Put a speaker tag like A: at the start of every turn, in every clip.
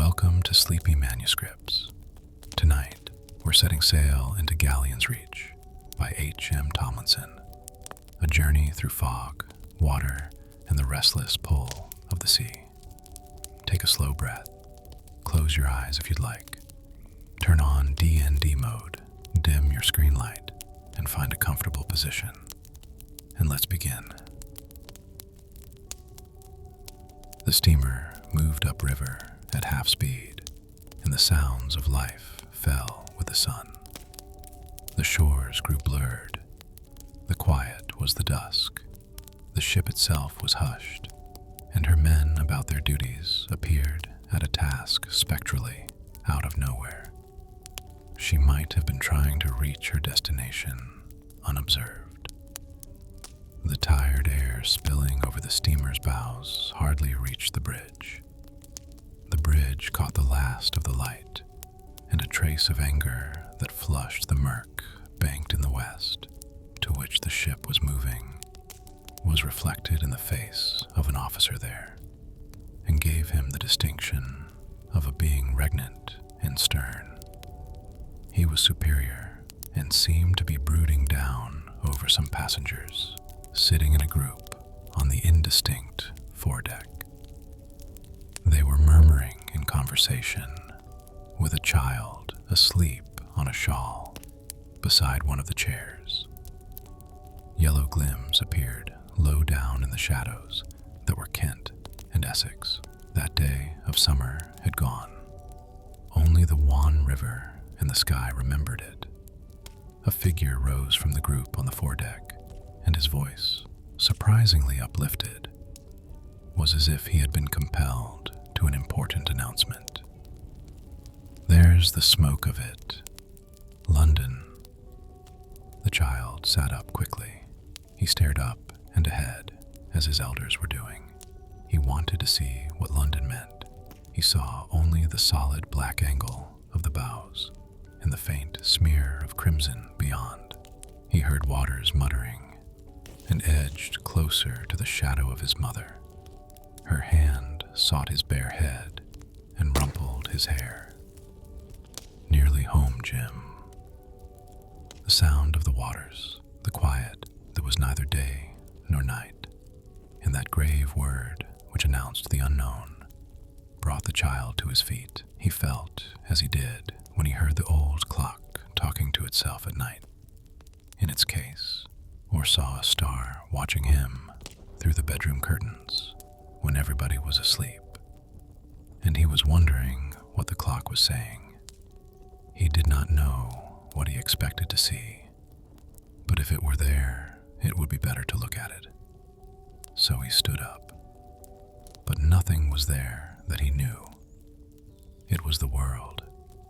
A: Welcome to Sleepy Manuscripts. Tonight, we're setting sail into Gallions Reach by H.M. Tomlinson, a journey through fog, water, and the restless pull of the sea. Take a slow breath, close your eyes if you'd like, turn on D&D mode, dim your screen light, and find a comfortable position. And let's begin. The steamer moved upriver at half speed, and the sounds of life fell with the sun. The shores grew blurred. The quiet was the dusk. The ship itself was hushed, and her men about their duties appeared at a task spectrally out of nowhere. She might have been trying to reach her destination unobserved. The tired air spilling over the steamer's bows hardly reached the bridge. The bridge caught the last of the light, and a trace of anger that flushed the murk banked in the west, to which the ship was moving, was reflected in the face of an officer there, and gave him the distinction of a being regnant and stern. He was superior, and seemed to be brooding down over some passengers, sitting in a group on the indistinct foredeck. They were murmuring in conversation, with a child asleep on a shawl beside one of the chairs. Yellow glims appeared low down in the shadows that were Kent and Essex. That day of summer had gone. Only the wan river and the sky remembered it. A figure rose from the group on the foredeck, and his voice, surprisingly uplifted, was as if he had been compelled to an important announcement. "There's the smoke of it. London." The child sat up quickly. He stared up and ahead, as his elders were doing. He wanted to see what London meant. He saw only the solid black angle of the bows and the faint smear of crimson beyond. He heard Waters muttering, and edged closer to the shadow of his mother. Her hand sought his bare head and rumpled his hair. "Nearly home, Jim." The sound of the waters, the quiet that was neither day nor night, and that grave word which announced the unknown, brought the child to his feet. He felt as he did when he heard the old clock talking to itself at night in its case, or saw a star watching him through the bedroom curtains when everybody was asleep. And he was wondering what the clock was saying. He did not know what he expected to see, but if it were there, it would be better to look at it. So he stood up. But nothing was there that he knew. It was the world.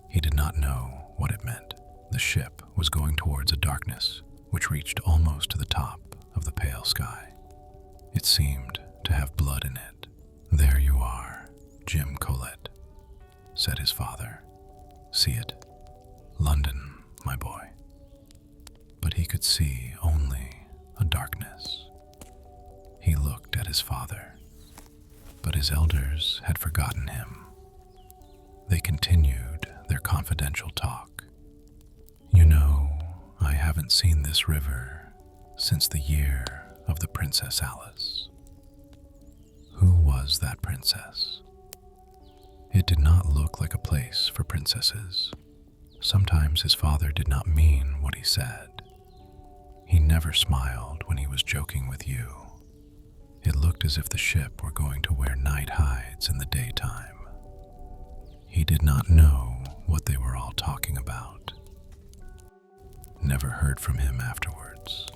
A: He did not know what it meant. The ship was going towards a darkness which reached almost to the top of the pale sky. It seemed to have blood in it. "There you are, Jim Colette," said his father. "See it? London, my boy." But he could see only a darkness. He looked at his father, but his elders had forgotten him. They continued their confidential talk. "You know, I haven't seen this river since the year of the Princess Alice." Who was that princess? It did not look like a place for princesses. Sometimes his father did not mean what he said. He never smiled when he was joking with you. It looked as if the ship were going to wear night hides in the daytime. He did not know what they were all talking about. Never heard from him afterwards.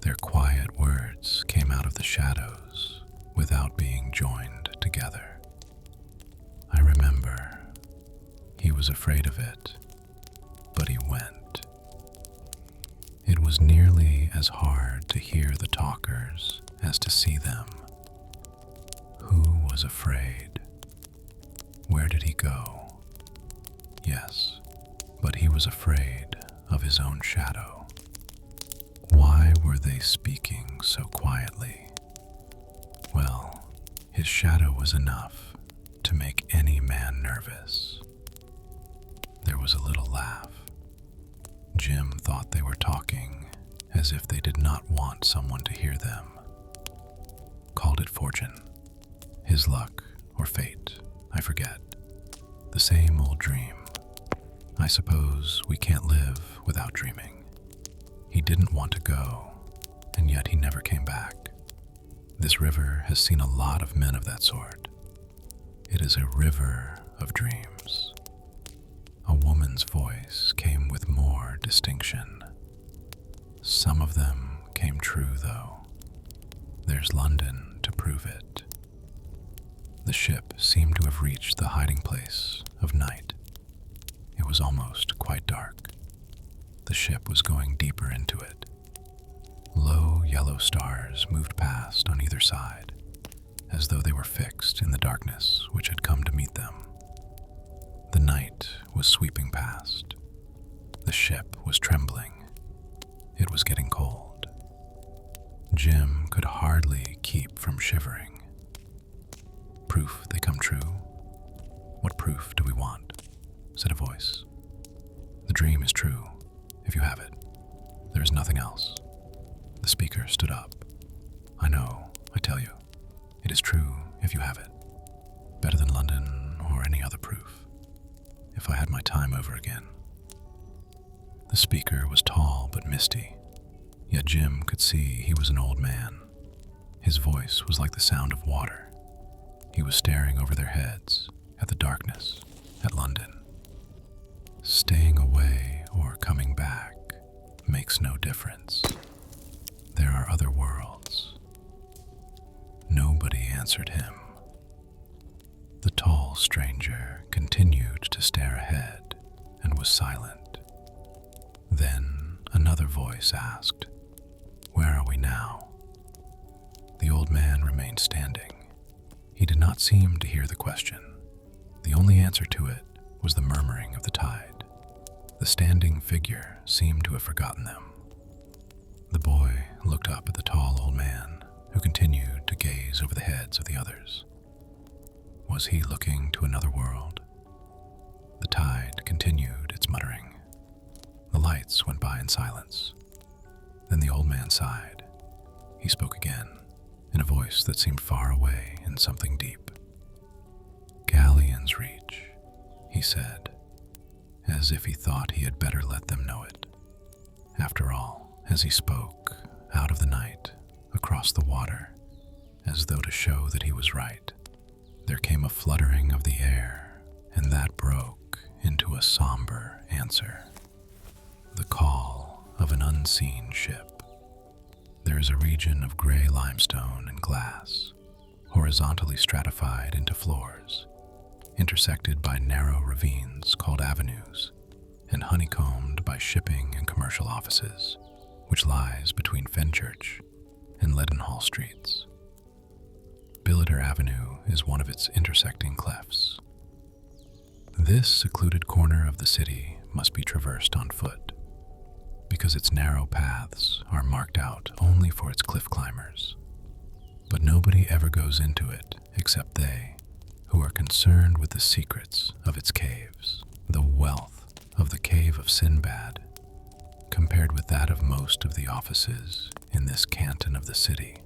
A: Their quiet words came out of the shadows without being joined together. I remember he was afraid of it, but he went. It was nearly as hard to hear the talkers as to see them. Who was afraid? Where did he go? Yes, but he was afraid of his own shadow. Why were they speaking so quietly? Well, his shadow was enough to make any man nervous. There was a little laugh. Jim thought they were talking as if they did not want someone to hear them. Called it fortune, his luck, or fate, I forget. The same old dream. I suppose we can't live without dreaming. He didn't want to go, and yet he never came back. This river has seen a lot of men of that sort. It is a river of dreams. A woman's voice came with more distinction. Some of them came true, though. There's London to prove it. The ship seemed to have reached the hiding place of night. It was almost quite dark. The ship was going deeper into it. Low yellow stars moved past on either side, as though they were fixed in the darkness which had come to meet them. The night was sweeping past. The ship was trembling. It was getting cold. Jim could hardly keep from shivering. Proof they come true? What proof do we want? Said a voice. The dream is true, if you have it. There is nothing else. The speaker stood up. I know, I tell you. It is true if you have it. Better than London or any other proof. If I had my time over again. The speaker was tall but misty, yet Jim could see he was an old man. His voice was like the sound of water. He was staring over their heads, at the darkness, at London. Staying away or coming back makes no difference. There are other worlds. Nobody answered him. The tall stranger continued to stare ahead and was silent. Then another voice asked, "Where are we now?" The old man remained standing. He did not seem to hear the question. The only answer to it was the murmuring of the tide. The standing figure seemed to have forgotten them. The boy looked up at the tall old man, who continued to gaze over the heads of the others. Was he looking to another world? The tide continued its muttering. The lights went by in silence. Then the old man sighed. He spoke again, in a voice that seemed far away in something deep. "Gallions Reach," he said, as if he thought he had better let them know it. After all, as he spoke, out of the night, across the water, as though to show that he was right, there came a fluttering of the air, and that broke into a somber answer. The call of an unseen ship. There is a region of gray limestone and glass, horizontally stratified into floors, intersected by narrow ravines called avenues, and honeycombed by shipping and commercial offices, which lies between Fenchurch and Leadenhall streets. Billiter Avenue is one of its intersecting clefts. This secluded corner of the city must be traversed on foot, because its narrow paths are marked out only for its cliff climbers. But nobody ever goes into it except they who are concerned with the secrets of its caves. The wealth of the cave of Sinbad, compared with that of most of the offices in this canton of the city,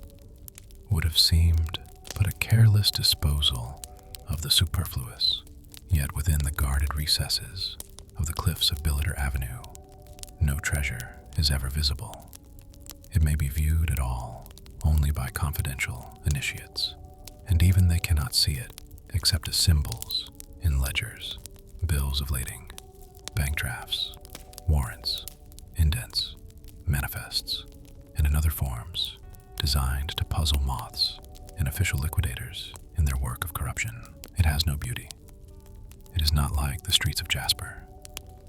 A: would have seemed but a careless disposal of the superfluous. Yet within the guarded recesses of the cliffs of Billiter Avenue, no treasure is ever visible. It may be viewed at all only by confidential initiates, and even they cannot see it except as symbols in ledgers, bills of lading, bank drafts, warrants, indents, manifests, and in other forms designed to puzzle moths and official liquidators in their work of corruption. It has no beauty. It is not like the streets of Jasper.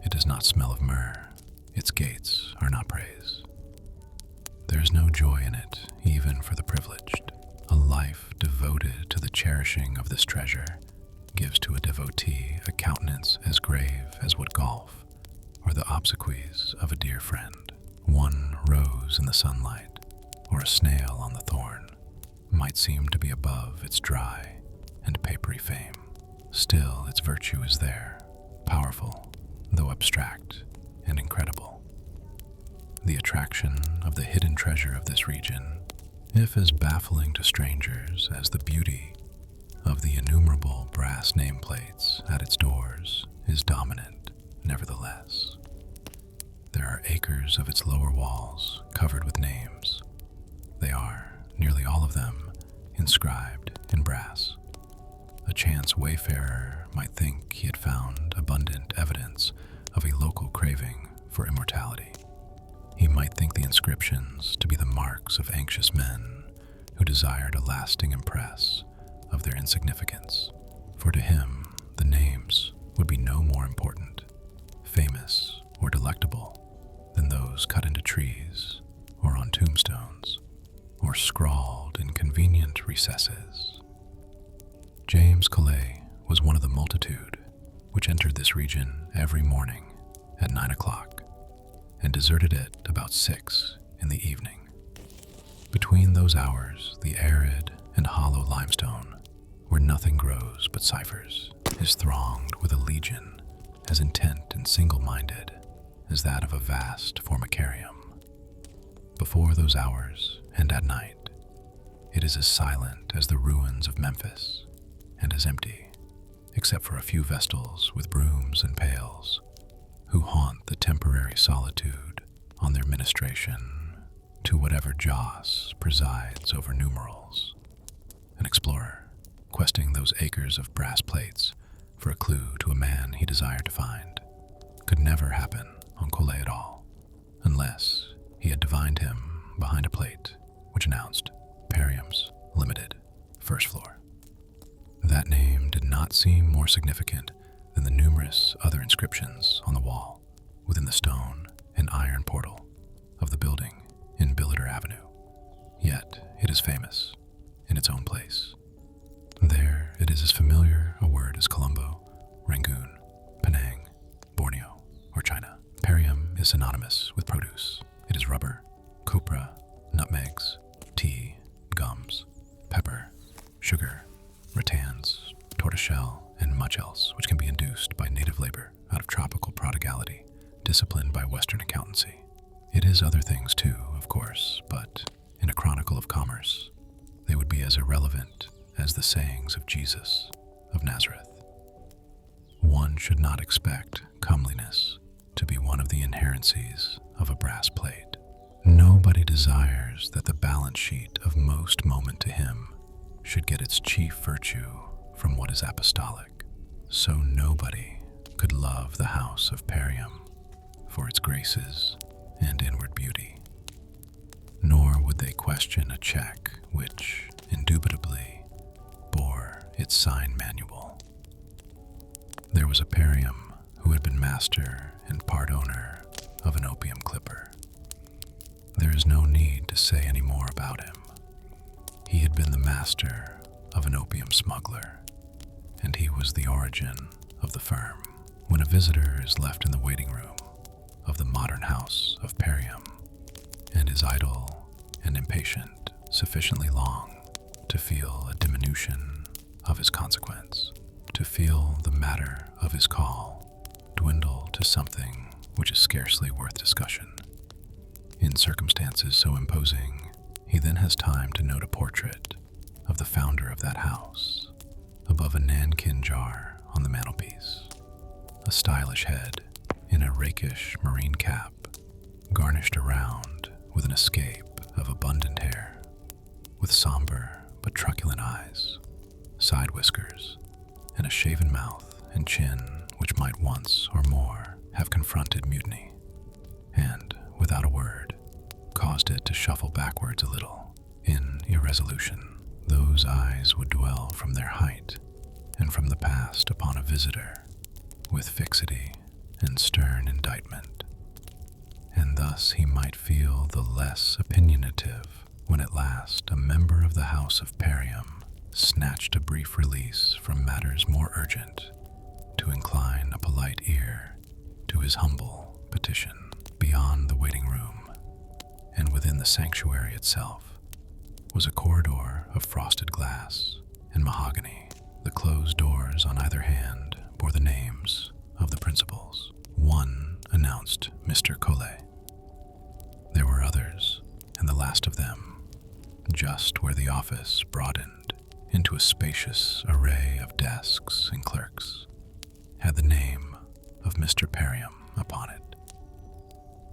A: It does not smell of myrrh. Its gates are not praise. There is no joy in it, even for the privileged. A life devoted to the cherishing of this treasure gives to a devotee a countenance as grave as would golf, or the obsequies of a dear friend. One rose in the sunlight, or a snail on the thorn, might seem to be above its dry and papery fame. Still, its virtue is there, powerful, though abstract, and incredible. The attraction of the hidden treasure of this region, if as baffling to strangers as the beauty of the innumerable brass nameplates at its doors, is dominant, nevertheless. There are acres of its lower walls covered with names. They are, nearly all of them, inscribed in brass. A chance wayfarer might think he had found abundant evidence of a local craving for immortality. He might think the inscriptions to be the marks of anxious men who desired a lasting impress of their insignificance, for to him the names would be no more important, famous, or delectable than those cut into trees or on tombstones or scrawled in convenient recesses. James Colley was one of the multitude which entered this region every morning at 9 o'clock and deserted it about 6 in the evening. Between those hours, the arid and hollow limestone, where nothing grows but ciphers, is thronged with a legion as intent and single-minded as that of a vast formicarium. Before those hours and at night, it is as silent as the ruins of Memphis and as empty, except for a few vestals with brooms and pails, who haunt the temporary solitude on their ministration to whatever Joss presides over numerals. An explorer, questing those acres of brass plates for a clue to a man he desired to find, could never happen on Colley at all, unless he had divined him behind a plate which announced Perium's Limited, first floor. That name did not seem more significant than the numerous other inscriptions on the wall within the stone and iron portal of the building in Billiter Avenue. Yet it is famous in its own place. There it is as familiar a word as Colombo, Rangoon, Penang, Borneo, or China. Perium is synonymous with produce. It is rubber, copra, nutmegs, tea, gums, pepper, sugar, rattans, tortoiseshell, and much else which can be induced by native labor out of tropical prodigality, disciplined by Western accountancy. It is other things too, of course, but in a chronicle of commerce, they would be as irrelevant as the sayings of Jesus of Nazareth. One should not expect comeliness to be one of the inherencies of a brass plate. Nobody desires that the balance sheet of most moment to him should get its chief virtue from what is apostolic. So nobody could love the house of Perium for its graces and inward beauty, nor would they question a check which, indubitably, bore its sign manual. There was a Perium who had been master and part owner of an opium clipper. There is no need to say any more about him. He had been the master of an opium smuggler, and he was the origin of the firm. When a visitor is left in the waiting room of the modern house of Perium, and is idle and impatient sufficiently long to feel a diminution of his consequence, to feel the matter of his call dwindle to something which is scarcely worth discussion, in circumstances so imposing, he then has time to note a portrait of the founder of that house above a nankin jar on the mantelpiece, a stylish head in a rakish marine cap, garnished around with an escape of abundant hair, with somber but truculent eyes, side whiskers, and a shaven mouth and chin which might once or more have confronted mutiny, and, without a word, caused it to shuffle backwards a little in irresolution. Those eyes would dwell from their height and from the past upon a visitor with fixity and stern indictment, and thus he might feel the less opinionative when at last a member of the house of Perium snatched a brief release from matters more urgent to incline a polite ear to his humble petition. Beyond the waiting room, and within the sanctuary itself, was a corridor of frosted glass and mahogany, The closed doors on either hand bore the names of the principals. One announced Mr. Collet. There were others, and the last of them, just where the office broadened into a spacious array of desks and clerks, had the name of Mr. Perriam upon it.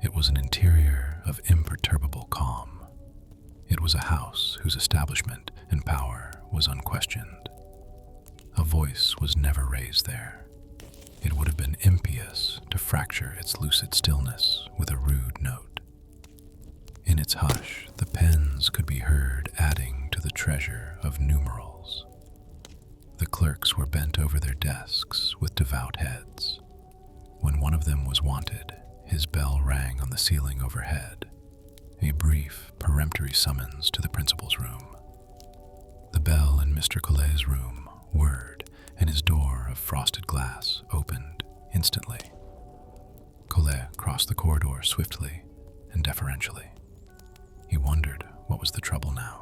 A: It was an interior of imperturbable calm. It was a house whose establishment and power was unquestioned. A voice was never raised there. It would have been impious to fracture its lucid stillness with a rude note. In its hush, the pens could be heard adding to the treasure of numerals. The clerks were bent over their desks with devout heads. When one of them was wanted, his bell rang on the ceiling overhead, a brief, peremptory summons to the principal's room. The bell in Mr. Collet's room whirred, and his door of frosted glass opened instantly. Collet crossed the corridor swiftly and deferentially. He wondered what was the trouble now.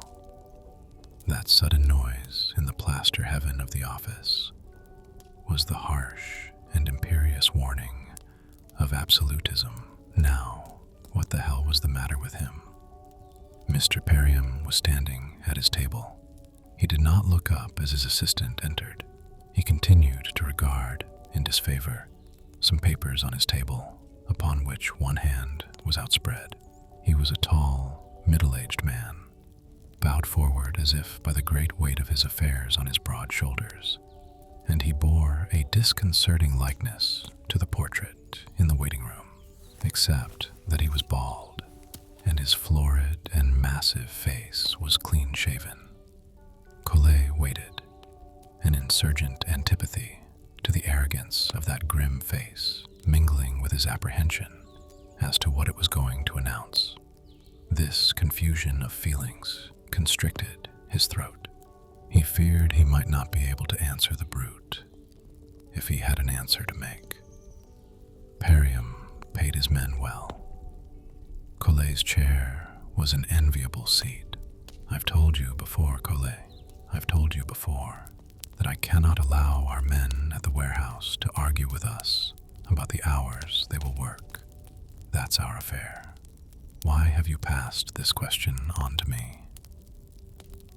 A: That sudden noise in the plaster heaven of the office was the harsh and imperious warning of absolutism. Now, what the hell was the matter with him? Mr. Perriam was standing at his table. He did not look up as his assistant entered. He continued to regard, in disfavor, some papers on his table, upon which one hand was outspread. He was a tall, middle-aged man, bowed forward as if by the great weight of his affairs on his broad shoulders, and he bore a disconcerting likeness to the portrait in the waiting room, except that he was bald, and his florid and massive face was clean-shaven. Collet waited, an insurgent antipathy to the arrogance of that grim face, mingling with his apprehension as to what it was going to announce. This confusion of feelings constricted his throat. He feared he might not be able to answer the brute, if he had an answer to make. Perriam paid his men well. Collet's chair was an enviable seat. I've told you before, Collet, I've told you before, that I cannot allow our men at the warehouse to argue with us about the hours they will work. That's our affair. Why have you passed this question on to me?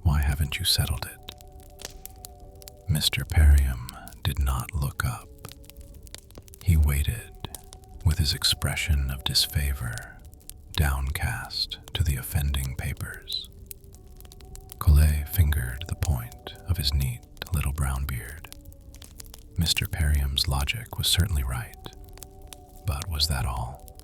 A: Why haven't you settled it? Mr. Perriam did not look up. He waited, with his expression of disfavor downcast to the offending papers. Collet fingered the point of his neat little brown beard. Mr. Perriam's logic was certainly right, but was that all?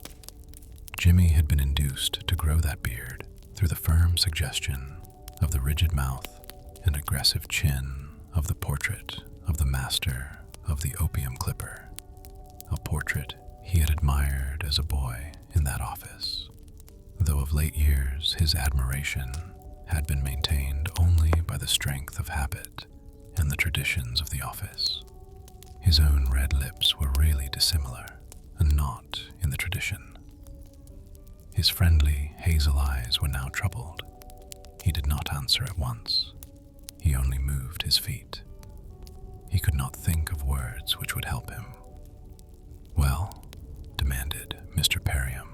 A: Jimmy had been induced to grow that beard through the firm suggestion of the rigid mouth and aggressive chin of the portrait of the master of the opium clipper, a portrait he had admired as a boy in that office, though of late years his admiration had been maintained only by the strength of habit and the traditions of the office. His own red lips were really dissimilar, and not in the tradition. His friendly hazel eyes were now troubled. He did not answer at once. He only moved his feet. He could not think of words which would help him. "Well?" demanded Mr. Perriam.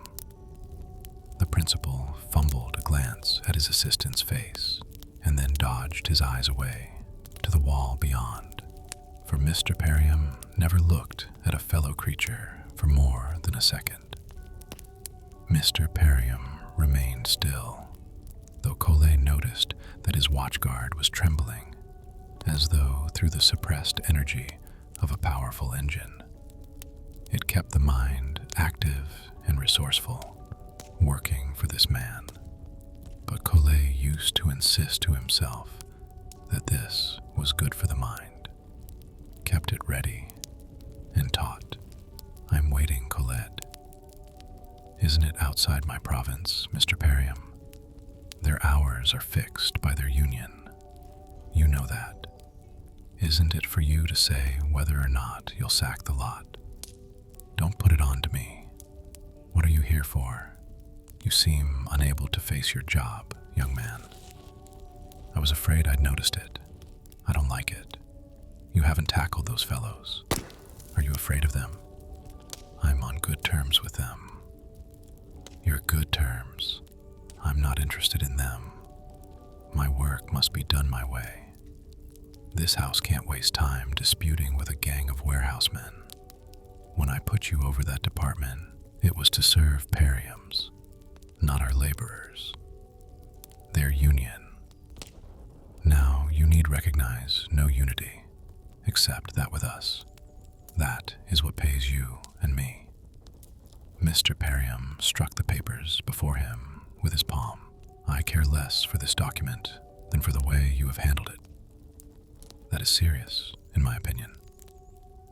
A: The principal fumbled a glance at his assistant's face and then dodged his eyes away to the wall beyond, for Mr. Perriam never looked at a fellow creature for more than a second. Mr. Perriam remained still, though Collet noticed that his watchguard was trembling, as though through the suppressed energy of a powerful engine. It kept the mind active and resourceful, working for this man. But Collet used to insist to himself that this was good for the mind, kept it ready, and taut. "I'm waiting, Colette. Isn't it outside my province, Mr. Perriam? Their hours are fixed by their union. You know that. Isn't it for you to say whether or not you'll sack the lot? Don't put it on to me. What are you here for? You seem unable to face your job, young man." "I was afraid I'd noticed it. I don't like it. You haven't tackled those fellows. Are you afraid of them? I'm on good terms with them. Your good terms. I'm not interested in them. My work must be done my way. This house can't waste time disputing with a gang of warehousemen. When I put you over that department, it was to serve Pariums, not our laborers. Their union. Now you need recognize no unity, except that with us. That is what pays you and me. Mr. Parium struck the papers before him with his palm. I care less for this document than for the way you have handled it. That is serious, in my opinion.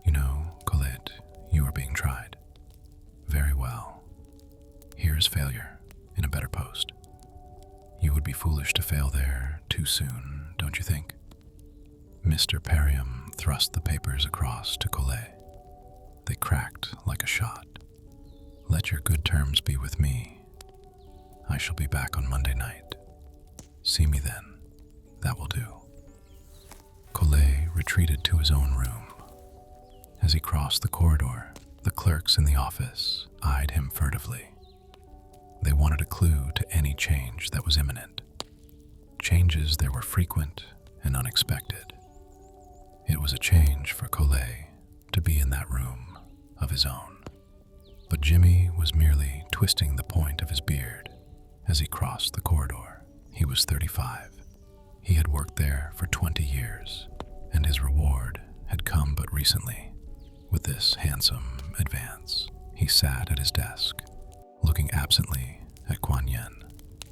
A: You know, Colette, you are being tried. Very well. Here is failure in a better post. You would be foolish to fail there too soon, don't you think? Mr. Parium thrust the papers across to Colette. They cracked like a shot. Let your good terms be with me. I shall be back on Monday night. See me then. That will do. Colette retreated to his own room. As he crossed the corridor, the clerks in the office eyed him furtively. They wanted a clue to any change that was imminent. Changes there were frequent and unexpected. It was a change for Colette to be in that room of his own. But Jimmy was merely twisting the point of his beard as he crossed the corridor. He was 35. He had worked there for 20 years, and his reward had come but recently. With this handsome advance, he sat at his desk, looking absently at Kuan Yin.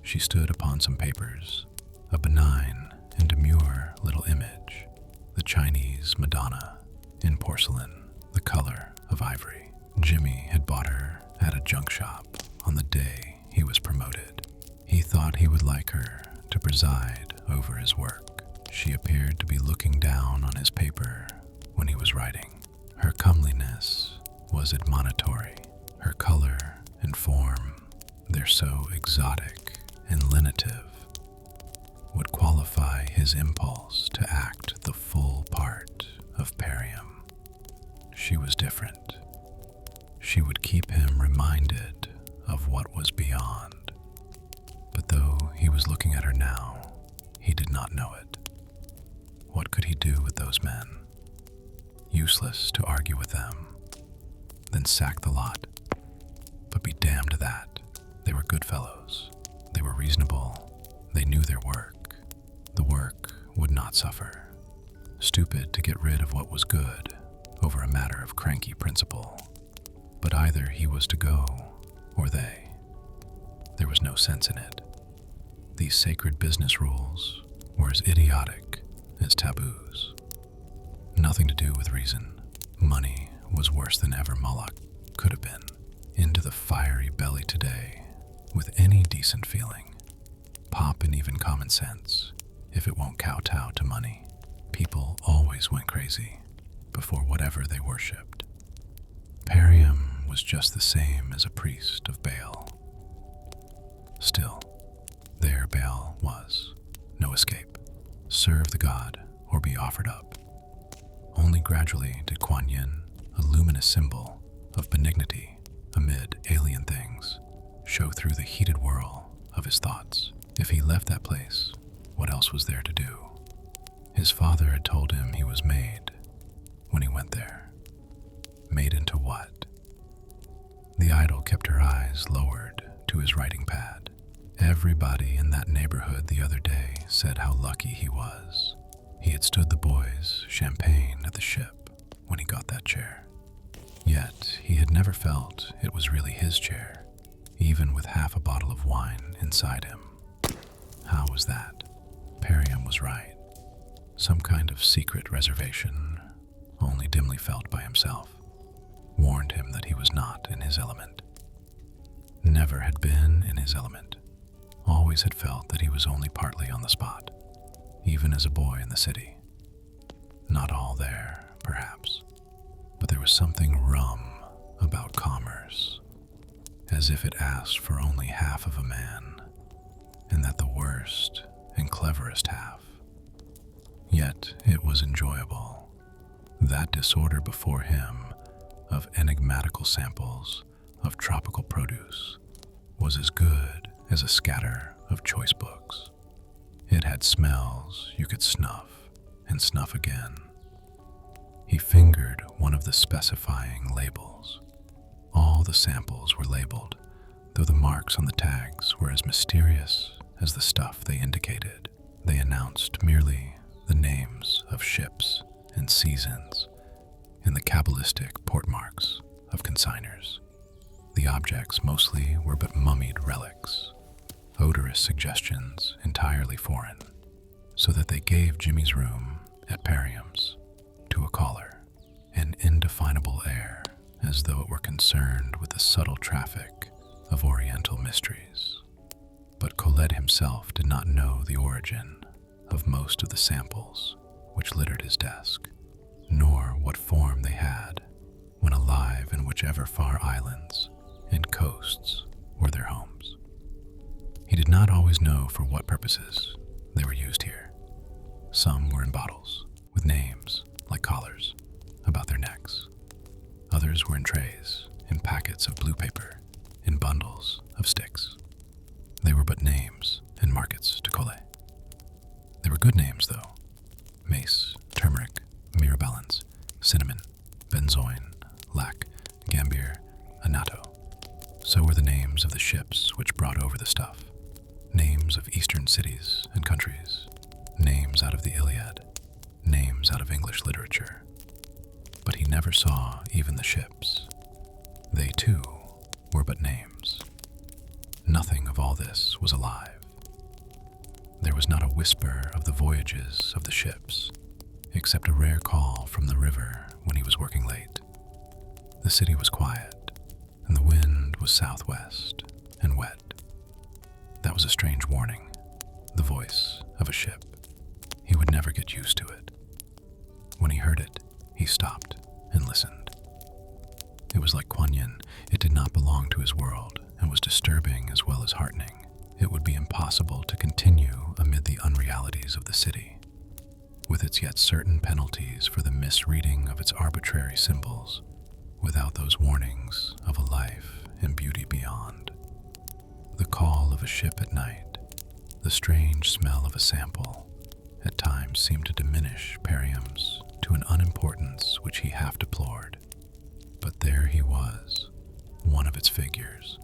A: She stood upon some papers, a benign and demure little image, the Chinese Madonna in porcelain, the color of ivory. Jimmy had bought her at a junk shop on the day he was promoted. He thought he would like her to preside over his work. She appeared to be looking down on his paper when he was writing. Her comeliness was admonitory. Her color and form, they're so exotic and lenitive, would qualify his impulse to act the full part of Parium. She was different. She would keep him reminded of what was beyond. But though he was looking at her now, he did not know it. What could he do with those men? Useless to argue with them. Then sack the lot. But be damned to that. They were good fellows. They were reasonable. They knew their work. The work would not suffer. Stupid to get rid of what was good over a matter of cranky principle. But either he was to go, or they. There was no sense in it. These sacred business rules were as idiotic as taboos. Nothing to do with reason. Money was worse than ever Moloch could have been. Into the fiery belly today, with any decent feeling. Pop and even common sense, if it won't kowtow to money. People always went crazy before whatever they worshipped. Parium was just the same as a priest of Baal. Still, there Baal was. No escape. Serve the god or be offered up. Only gradually did Kuan Yin, a luminous symbol of benignity amid alien things, show through the heated whirl of his thoughts. If he left that place, what else was there to do? His father had told him he was made when he went there. Made into what? The idol kept her eyes lowered to his writing pad. Everybody in that neighborhood the other day said how lucky he was. He had stood the boys champagne at the ship when he got that chair. Yet he had never felt it was really his chair, even with half a bottle of wine inside him. How was that? Parium was right. Some kind of secret reservation, only dimly felt by himself, warned him that he was not in his element. Never had been in his element. Always had felt that he was only partly on the spot, even as a boy in the city. Not all there, perhaps, but there was something rum about commerce, as if it asked for only half of a man, and that the worst and cleverest half. Yet it was enjoyable, That disorder before him of enigmatical samples of tropical produce was as good as a scatter of choice books. It had smells you could snuff and snuff again. He fingered one of the specifying labels. All the samples were labeled, though the marks on the tags were as mysterious as the stuff they indicated. They announced merely the names of ships and seasons and the Kabbalistic portmarks of consigners. The objects mostly were but mummied relics, odorous suggestions entirely foreign, so that they gave Jimmy's room at Perriam's to a caller an indefinable air, as though it were concerned with the subtle traffic of Oriental mysteries. But Colette himself did not know the origin of most of the samples which littered his desk, nor what form they had when alive in whichever far islands and coasts were their homes. He did not always know for what purposes they were used here. Some were in bottles, with names, like collars, about their necks. Others were in trays, in packets of blue paper, in bundles of sticks. They were but names and markets to Colette. They were good names, though. Mace, turmeric, mirabellins, cinnamon, benzoin, lac, gambier, annatto. So were the names of the ships which brought over the stuff. Names of eastern cities and countries. Names out of the Iliad. Names out of English literature. But he never saw even the ships. They, too, were but names. Nothing of all this was alive. There was not a whisper of the voyages of the ships, except a rare call from the river when he was working late. The city was quiet, and the wind was southwest and wet. That was a strange warning, the voice of a ship. He would never get used to it. When he heard it, he stopped and listened. It was like Kuan Yin. It did not belong to his world and was disturbing as well as heartening. It would be impossible to continue amid the unrealities of the city, with its yet certain penalties for the misreading of its arbitrary symbols, without those warnings of a life and beauty beyond. The call of a ship at night, the strange smell of a sample, at times seemed to diminish Perriam's to an unimportance which he half deplored. But there he was, one of its figures.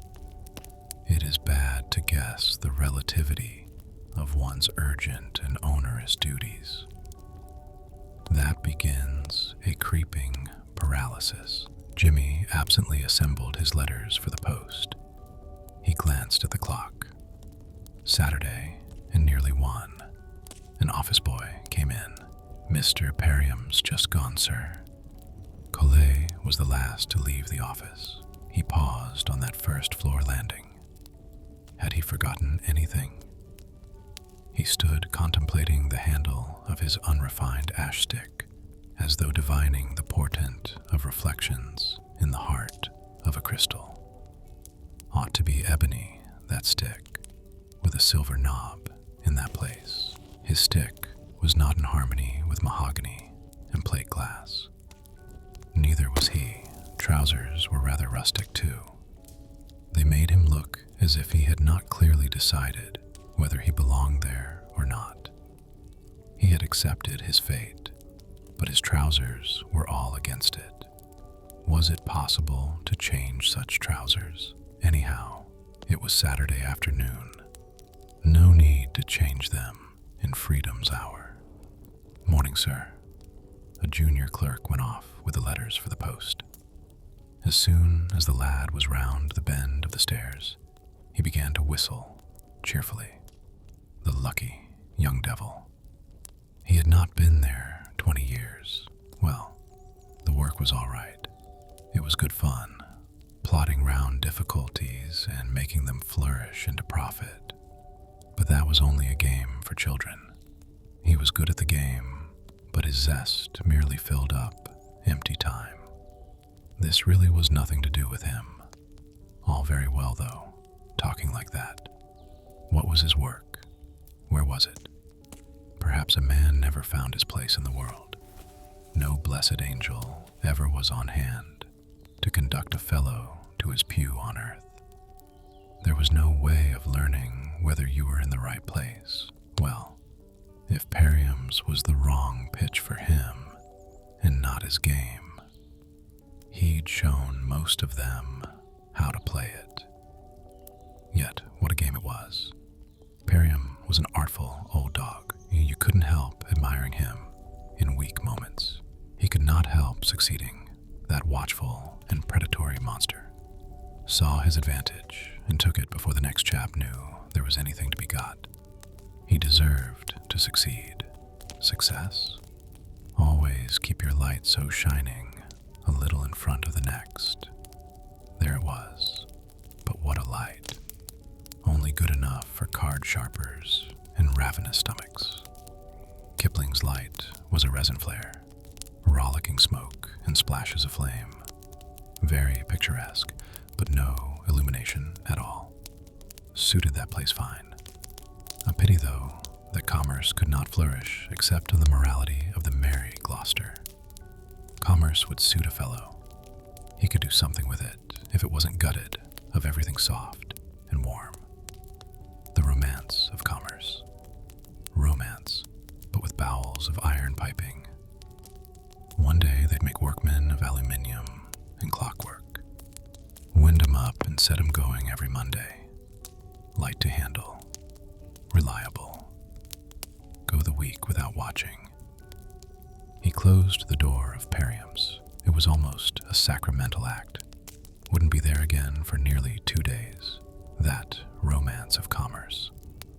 A: It is bad to guess the relativity of one's urgent and onerous duties. That begins a creeping paralysis. Jimmy absently assembled his letters for the post. He glanced at the clock. Saturday, and nearly 1. An office boy came in. "Mr. Perriam's just gone, sir." Collet was the last to leave the office. He paused on that first-floor landing. Had he forgotten anything? He stood contemplating the handle of his unrefined ash stick, as though divining the portent of reflections in the heart of a crystal. Ought to be ebony, that stick, with a silver knob in that place. His stick was not in harmony with mahogany and plate glass. Neither was he. Trousers were rather rustic, too. They made him look as if he had not clearly decided whether he belonged there or not. He had accepted his fate, but his trousers were all against it. Was it possible to change such trousers? Anyhow, it was Saturday afternoon. No need to change them in freedom's hour. "Morning, sir." A junior clerk went off with the letters for the post. As soon as the lad was round the bend of the stairs, he began to whistle cheerfully. The lucky young devil. He had not been there 20 years. Well, the work was all right. It was good fun, plodding round difficulties and making them flourish into profit. But that was only a game for children. He was good at the game, but his zest merely filled up empty time. This really was nothing to do with him. All very well, though, talking like that. What was his work? Where was it? Perhaps a man never found his place in the world. no blessed angel ever was on hand to conduct a fellow to his pew on earth. There was no way of learning whether you were in the right place. Well, if Perium's was the wrong pitch for him and not his game, he'd shown most of them how to play it. Yet, what a game it was. Perium was an artful old dog. You couldn't help admiring him in weak moments. He could not help succeeding. That watchful and predatory monster saw his advantage and took it before the next chap knew there was anything to be got. He deserved to succeed. Success? Always keep your light so shining a little in front of the next. There it was. But what a light. Only good enough for card sharpers and ravenous stomachs. Kipling's light was a resin flare, rollicking smoke and splashes of flame. Very picturesque, but no illumination at all. Suited that place fine. A pity, though, that commerce could not flourish except on the morality of the merry Gloucester. Commerce would suit a fellow. He could do something with it if it wasn't gutted of everything soft and warm. The romance of commerce. Romance, but with bowels of iron piping. One day they'd make workmen of aluminium and clockwork. Wind 'em up and set 'em going every Monday. Light to handle. Reliable. Go the week without watching. He closed the door of Perium's. It was almost a sacramental act. Wouldn't be there again for nearly 2 days. That romance of commerce.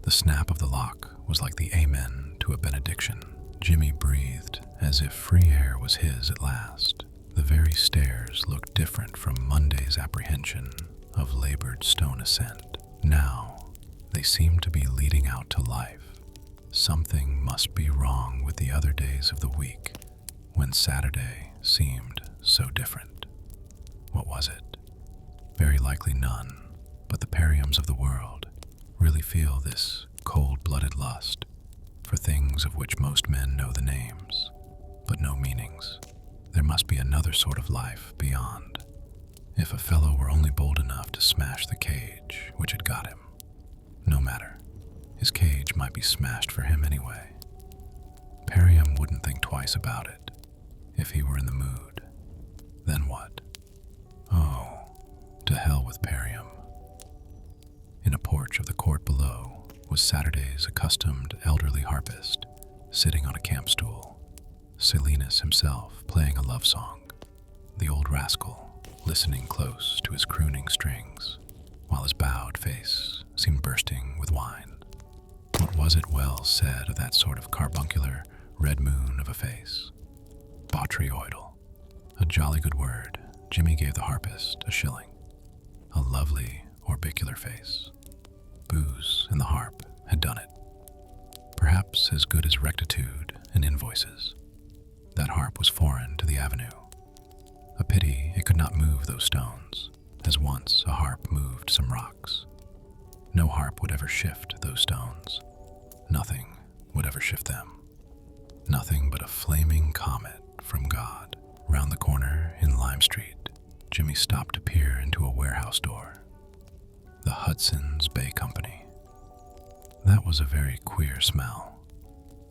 A: The snap of the lock was like the amen to a benediction. Jimmy breathed as if free air was his at last. The very stairs looked different from Monday's apprehension of labored stone ascent. Now, they seemed to be leading out to life. Something must be wrong with the other days of the week when Saturday seemed so different. What was it? Very likely none, but the Periums of the world really feel this cold-blooded lust for things of which most men know the names, but no meanings. There must be another sort of life beyond. If a fellow were only bold enough to smash the cage which had got him. No matter. His cage might be smashed for him anyway. Perium wouldn't think twice about it if he were in the mood. Then what? Oh, to hell with Perium. In a porch of the court below was Saturday's accustomed elderly harpist, sitting on a camp stool. Silenus himself playing a love song. The old rascal listening close to his crooning strings, while his bowed face seemed bursting with wine. What was it well said of that sort of carbuncular red moon of a face? Botryoidal. A jolly good word. Jimmy gave the harpist a shilling. A lovely orbicular face. Booze and the harp had done it. Perhaps as good as rectitude and invoices. That harp was foreign to the avenue. A pity it could not move those stones, as once a harp moved some rocks. No harp would ever shift those stones. Nothing would ever shift them. Nothing but a flaming comet from God. Round the corner in Lime Street, Jimmy stopped to peer into a warehouse door. The Hudson's Bay Company. That was a very queer smell.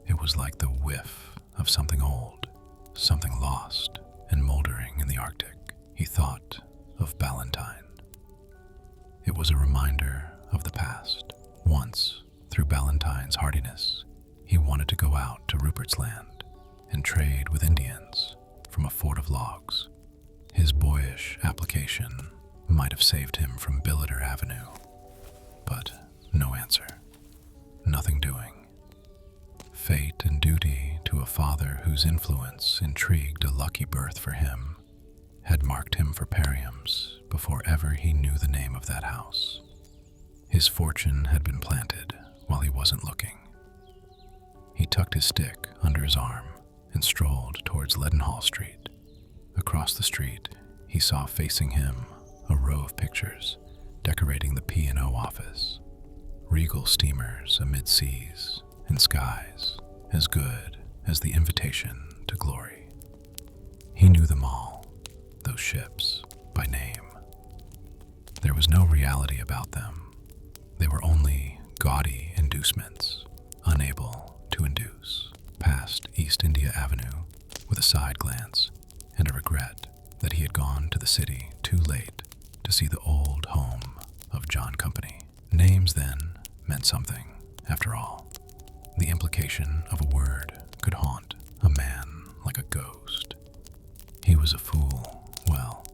A: It was like the whiff of something old, something lost and moldering in the Arctic. He thought of Ballantyne. It was a reminder of the past. Once, through Ballantyne's hardiness, he wanted to go out to Rupert's Land and trade with Indians from a fort of logs. His boyish application might have saved him from Billiter Avenue, but no answer. Nothing doing. Fate and duty to a father whose influence intrigued a lucky birth for him had marked him for Perium's before ever he knew the name of that house. His fortune had been planted while he wasn't looking. He tucked his stick under his arm and strolled towards Leadenhall Street. Across the street, he saw facing him a row of pictures decorating the P&O office. Regal steamers amid seas and skies as good as the invitation to glory. He knew them all, those ships, by name. There was no reality about them. They were only gaudy inducements, unable to induce. Past East India Avenue with a side glance and a regret that he had gone to the city too late to see the old home of John Company. Names then meant something, after all. The implication of a word could haunt a man like a ghost. He was a fool. Well,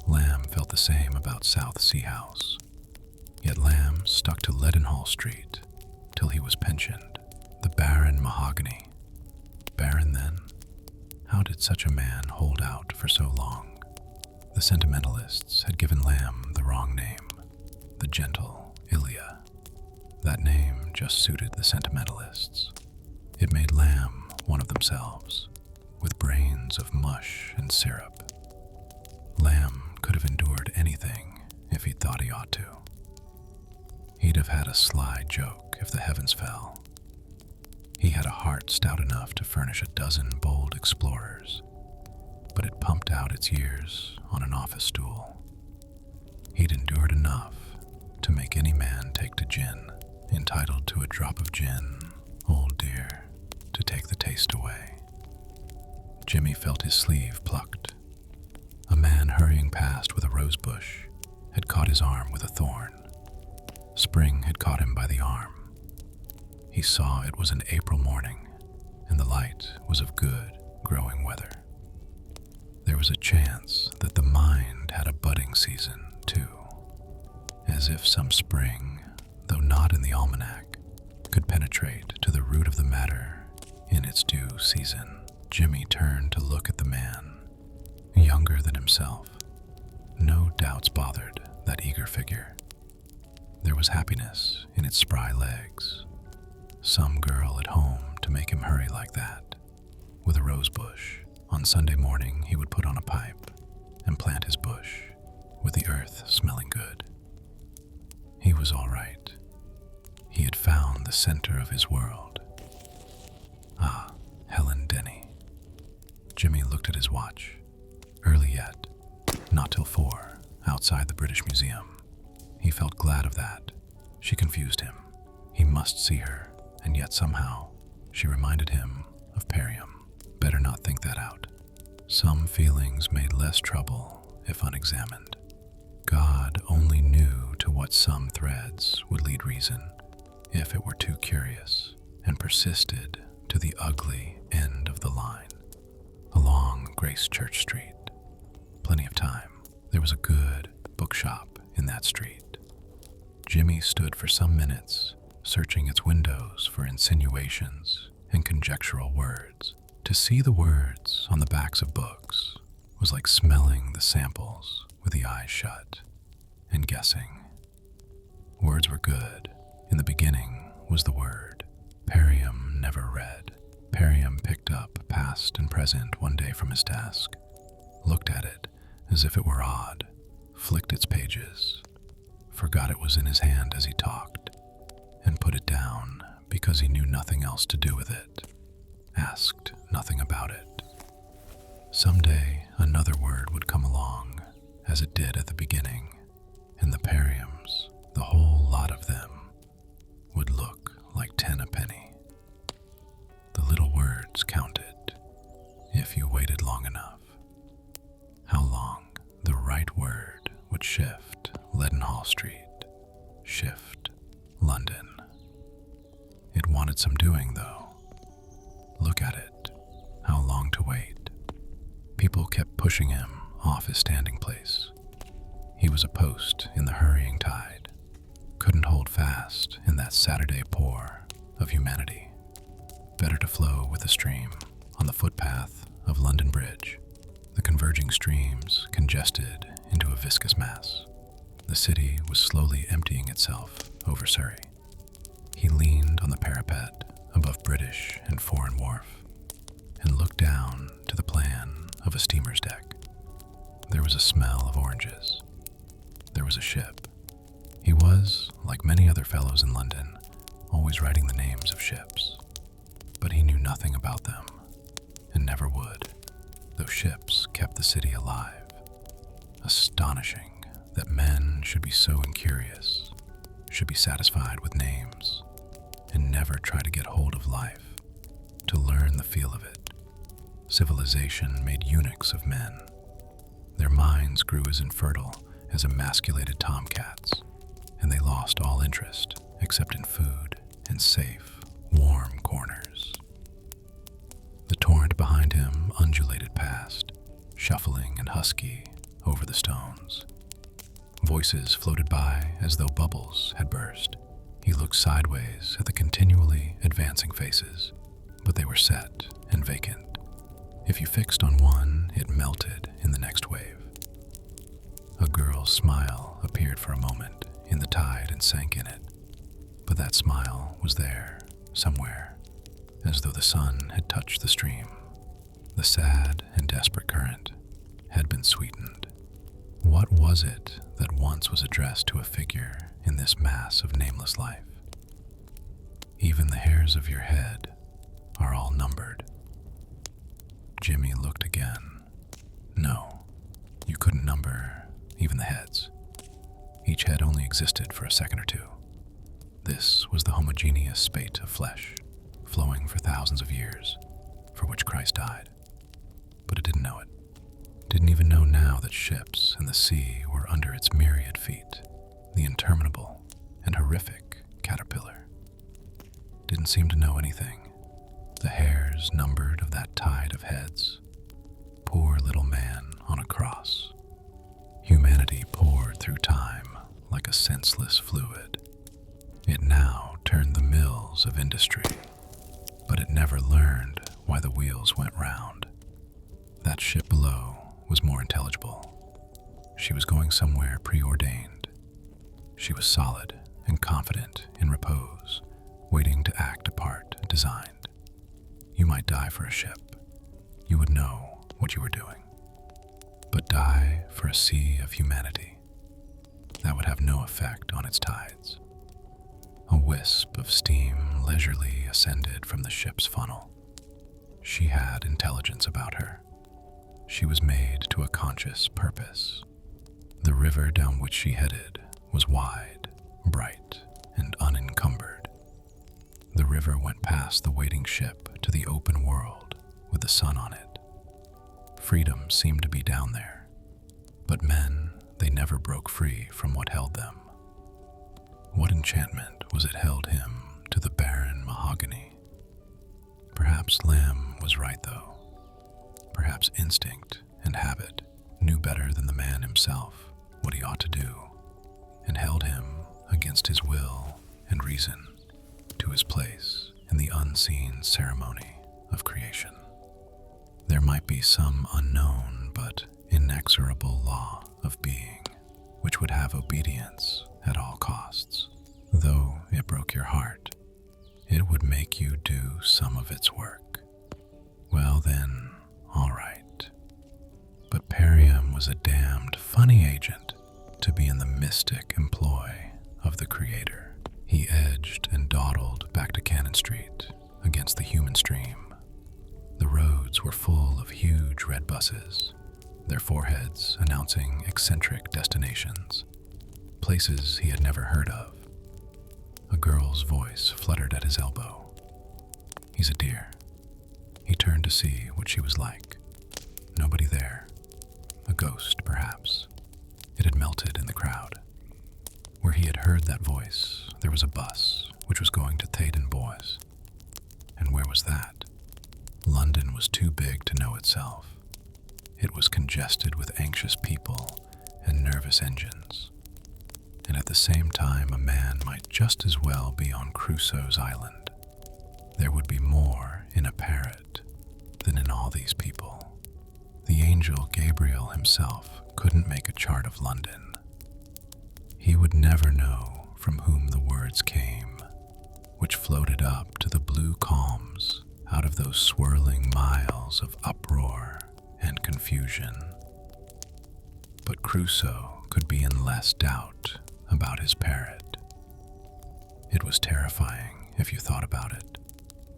A: Lamb felt the same about South Sea House. Yet Lamb stuck to Leadenhall Street till he was pensioned. The barren mahogany. Barren then? How did such a man hold out for so long? The sentimentalists had given Lamb the wrong name, the gentle Ilya. That name just suited the sentimentalists. It made Lamb one of themselves, with brains of mush and syrup. Lamb could have endured anything if he'd thought he ought to. He'd have had a sly joke if the heavens fell. He had a heart stout enough to furnish a dozen bold explorers, but it pumped out its years on an office stool. He'd endured enough to make any man take to gin, entitled to a drop of gin, old dear, to take the taste away. Jimmy felt his sleeve plucked. A man hurrying past with a rose bush had caught his arm with a thorn. Spring had caught him by the arm. He saw it was an April morning, and the light was of good, growing weather. There was a chance that the mind had a budding season, too, as if some spring, though not in the almanac, could penetrate to the root of the matter in its due season. Jimmy turned to look at the man, younger than himself. No doubts bothered that eager figure. There was happiness in its spry legs. Some girl at home to make him hurry like that. With a rose bush, on Sunday morning he would put on a pipe and plant his bush, with the earth smelling good. He was all right. He had found the center of his world. Ah, Helen Denny. Jimmy looked at his watch. Early yet, not till 4, outside the British Museum. He felt glad of that. She confused him. He must see her, and yet somehow she reminded him of Perium. Better not think that out. Some feelings made less trouble if unexamined. God only knew to what some threads would lead reason if it were too curious and persisted to the ugly end of the line. Along Grace Church Street. Plenty of time. There was a good bookshop in that street. Jimmy stood for some minutes, searching its windows for insinuations and conjectural words. To see the words on the backs of books was like smelling the samples with the eyes shut and guessing. Words were good. In the beginning was the word. Perium never read. Perium picked up Past and Present one day from his desk, looked at it as if it were odd, flicked its pages, forgot it was in his hand as he talked, and put it down because he knew nothing else to do with it, asked nothing about it. Someday another word would come along, as it did at the beginning, and the Periums, the whole lot of them, would look like 10 a penny. The little words counted, if you waited long enough. How long the right word would shift Leadenhall Street, shift London. It wanted some doing, though. Look at it. How long to wait? People kept pushing him off his standing place. He was a post in the hurrying tide, couldn't hold fast in that Saturday pour of humanity. Better to flow with the stream on the footpath of London Bridge. The converging streams congested into a viscous mass. The city was slowly emptying itself over Surrey. He leaned on the parapet above British and Foreign Wharf and looked down to the plan of a steamer's deck. There was a smell of oranges. There was a ship. He was, like many other fellows in London, always writing the names of ships. But he knew nothing about them, and never would. Those ships kept the city alive. Astonishing that men should be so incurious, should be satisfied with names, and never try to get hold of life, to learn the feel of it. Civilization made eunuchs of men. Their minds grew as infertile as emasculated tomcats, and they lost all interest except in food and safe, warm corners. The torrent behind him undulated past, shuffling and husky over the stones. Voices floated by as though bubbles had burst. He looked sideways at the continually advancing faces, but they were set and vacant. If you fixed on one, it melted in the next wave. A girl's smile appeared for a moment in the tide and sank in it, but that smile was there, somewhere, as though the sun had touched the stream. The sad and desperate current had been sweetened. What was it that once was addressed to a figure in this mass of nameless life? Even the hairs of your head are all numbered. Jimmy looked again. No, you couldn't number even the heads. Each head only existed for a second or two. This was the homogeneous spate of flesh, flowing for thousands of years, for which Christ died. But it didn't know it. Didn't even know now that ships and the sea were under its myriad feet, the interminable and horrific caterpillar. Didn't seem to know anything. The hairs numbered of that tide of heads. Poor little man on a cross. Humanity poured through time like a senseless fluid. It now turned the mills of industry, but it never learned why the wheels went round. That ship below was more intelligible. She was going somewhere preordained. She was solid and confident in repose, waiting to act a part designed. You might die for a ship. You would know what you were doing. But die for a sea of humanity. That would have no effect on its tides. A wisp of steam leisurely ascended from the ship's funnel. She had intelligence about her. She was made to a conscious purpose. The river down which she headed was wide, bright, and unencumbered. The river went past the waiting ship to the open world with the sun on it. Freedom seemed to be down there, but men, they never broke free from what held them. What enchantment was it held him to the barren mahogany? Perhaps Lamb was right, though. Perhaps instinct and habit knew better than the man himself what he ought to do, and held him against his will and reason to his place in the unseen ceremony of creation. There might be some unknown but inexorable law of being which would have obedience at all costs. Though it broke your heart, it would make you do some of its work. Well then, all right. But Perium was a damned funny agent to be in the mystic employ of the Creator. He edged and dawdled back to Cannon Street against the human stream. The roads were full of huge red buses, their foreheads announcing eccentric destinations, places he had never heard of. A girl's voice fluttered at his elbow. He's a dear. He turned to see what she was like. Nobody there. A ghost, perhaps. It had melted in the crowd. Where he had heard that voice, there was a bus which was going to Thaden Bois. And where was that? London was too big to know itself. It was congested with anxious people and nervous engines. And at the same time, a man might just as well be on Crusoe's island. There would be more in a parrot than in all these people. The angel Gabriel himself couldn't make a chart of London. He would never know from whom the words came, which floated up to the blue calms out of those swirling miles of uproar and confusion. But Crusoe could be in less doubt about his parrot. It was terrifying if you thought about it.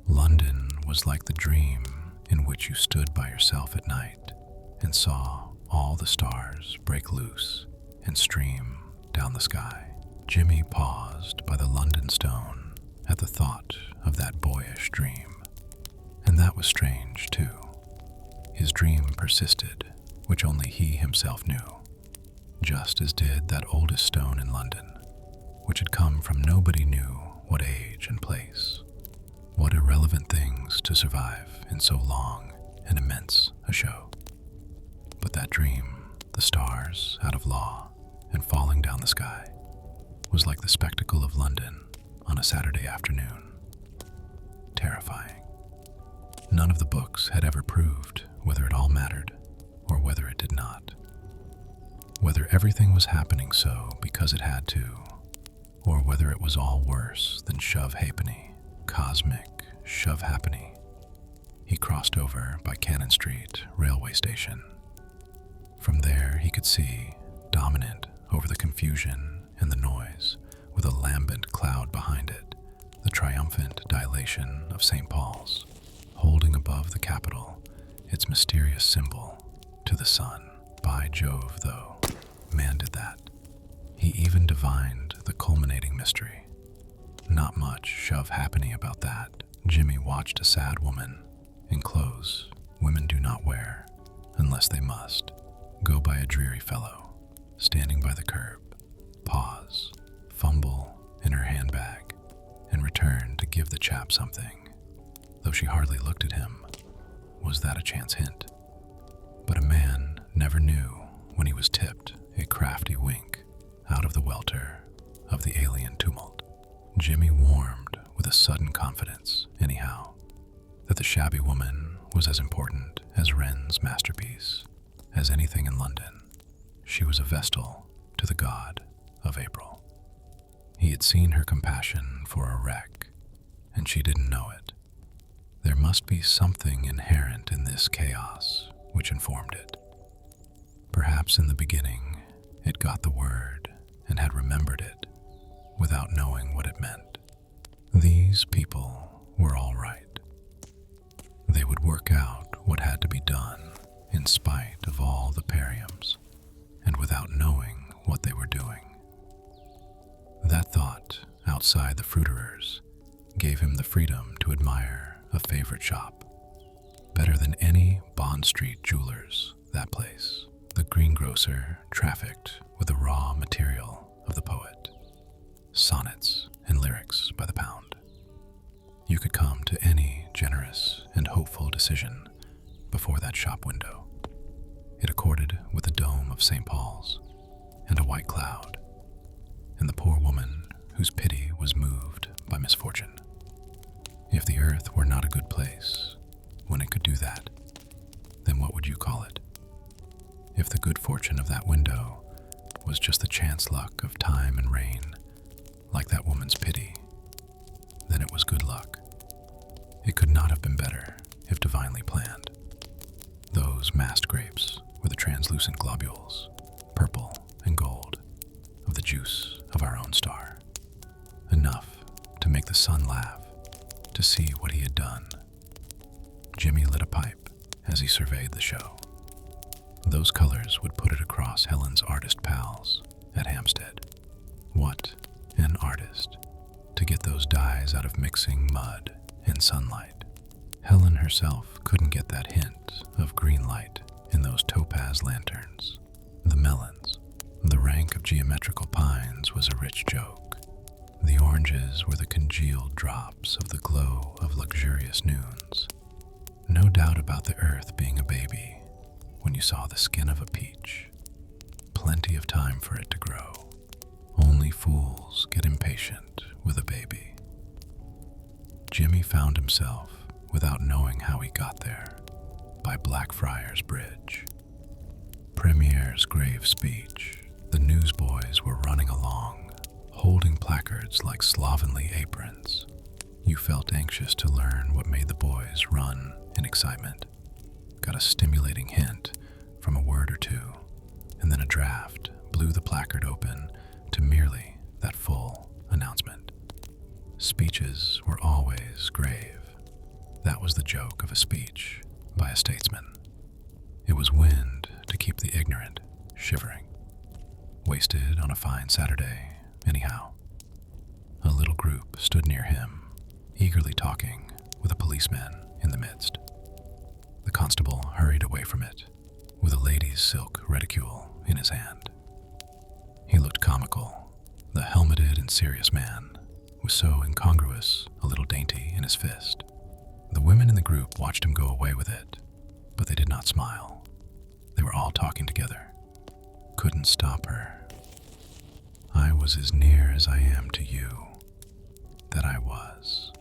A: London was like the dream in which you stood by yourself at night, and saw all the stars break loose and stream down the sky. Jimmy paused by the London stone at the thought of that boyish dream. And that was strange, too. His dream persisted, which only he himself knew, just as did that oldest stone in London, which had come from nobody knew what age and place. What irrelevant things to survive in so long and immense a show. But that dream, the stars out of law and falling down the sky, was like the spectacle of London on a Saturday afternoon. Terrifying. None of the books had ever proved whether it all mattered or whether it did not. Whether everything was happening so because it had to, or whether it was all worse than shove-happenny, cosmic shove-happenny. He crossed over by Cannon Street railway station. From there he could see, dominant over the confusion and the noise, with a lambent cloud behind it, the triumphant dilation of St. Paul's, holding above the Capitol its mysterious symbol to the sun. By Jove, though, man did that. He even divined the culminating mystery. Not much shove-happening about that. Jimmy watched a sad woman in clothes women do not wear unless they must, go by a dreary fellow, standing by the curb, pause, fumble in her handbag, and return to give the chap something. Though she hardly looked at him, was that a chance hint? But a man never knew when he was tipped a crafty wink out of the welter of the alien tumult. Jimmy warmed with a sudden confidence, anyhow, that the shabby woman was as important as Wren's masterpiece, as anything in London. She was a vestal to the god of April. He had seen her compassion for a wreck, and she didn't know it. There must be something inherent in this chaos which informed it. Perhaps in the beginning it got the word and had remembered it without knowing what it meant. These people were all right. They would work out what had to be done in spite of all the periums and without knowing what they were doing. That thought, outside the fruiterers, gave him the freedom to admire a favorite shop. Better than any Bond Street jewelers, that place. The greengrocer trafficked with the raw material of the poet, sonnets and lyrics by the pound. You could come to any generous and hopeful decision before that shop window. It accorded with the dome of St. Paul's and a white cloud, and the poor woman whose pity was moved by misfortune. If the earth were not a good place when it could do that, then what would you call it? If the good fortune of that window was just the chance luck of time and rain, like that woman's pity, then it was good luck. It could not have been better if divinely planned. Those masked grapes were the translucent globules, purple and gold, of the juice of our own star. Enough to make the sun laugh to see what he had done. Jimmy lit a pipe as he surveyed the show. Those colors would put it across Helen's artist pals at Hampstead. What an artist, to get those dyes out of mixing mud and sunlight. Helen herself couldn't get that hint of green light in those topaz lanterns. The melons, the rank of geometrical pines was a rich joke. The oranges were the congealed drops of the glow of luxurious noons. No doubt about the earth being a baby when you saw the skin of a peach. Plenty of time for it to grow. Only fools get impatient with a baby. Jimmy found himself, without knowing how he got there, by Blackfriars Bridge. Premier's grave speech. The newsboys were running along, holding placards like slovenly aprons. You felt anxious to learn what made the boys run in excitement. Got a stimulating hint from a word or two, and then a draft blew the placard open to merely that full announcement. Speeches were always grave. That was the joke of a speech by a statesman. It was wind shivering. Wasted on a fine Saturday, anyhow. A little group stood near him, eagerly talking, with a policeman in the midst. The constable hurried away from it, with a lady's silk reticule in his hand. He looked comical. The helmeted and serious man was so incongruous, a little dainty in his fist. The women in the group watched him go away with it, but they did not smile. They were all talking together. Couldn't stop her. I was as near as I am to you. That I was.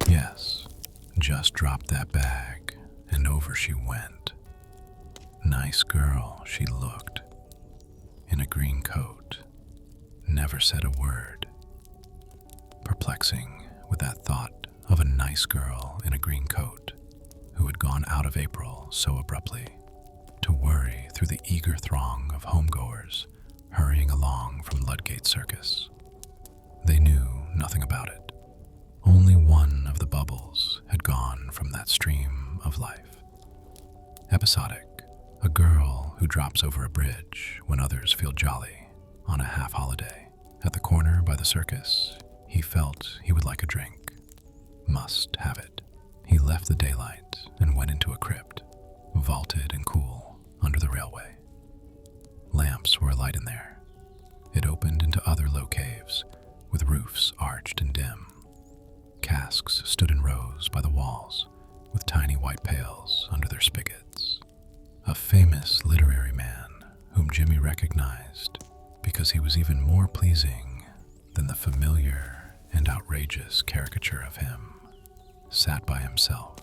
A: Yes, just dropped that bag, and over she went. Nice girl she looked, in a green coat, never said a word. Perplexing with that thought of a nice girl in a green coat who had gone out of April so abruptly, to worry through the eager throng of homegoers hurrying along from Ludgate Circus. They knew nothing about it. Only one of the bubbles had gone from that stream of life. Episodic, a girl who drops over a bridge when others feel jolly on a half-holiday. At the corner by the circus, he felt he would like a drink. Must have it. He left the daylight and went into a crypt, vaulted and cool under the railway. Lamps were alight in there. It opened into other low caves, with roofs arched and dim. Casks stood in rows by the walls, with tiny white pails under their spigots. A famous literary man whom Jimmy recognized because he was even more pleasing than the familiar and outrageous caricature of him, sat by himself,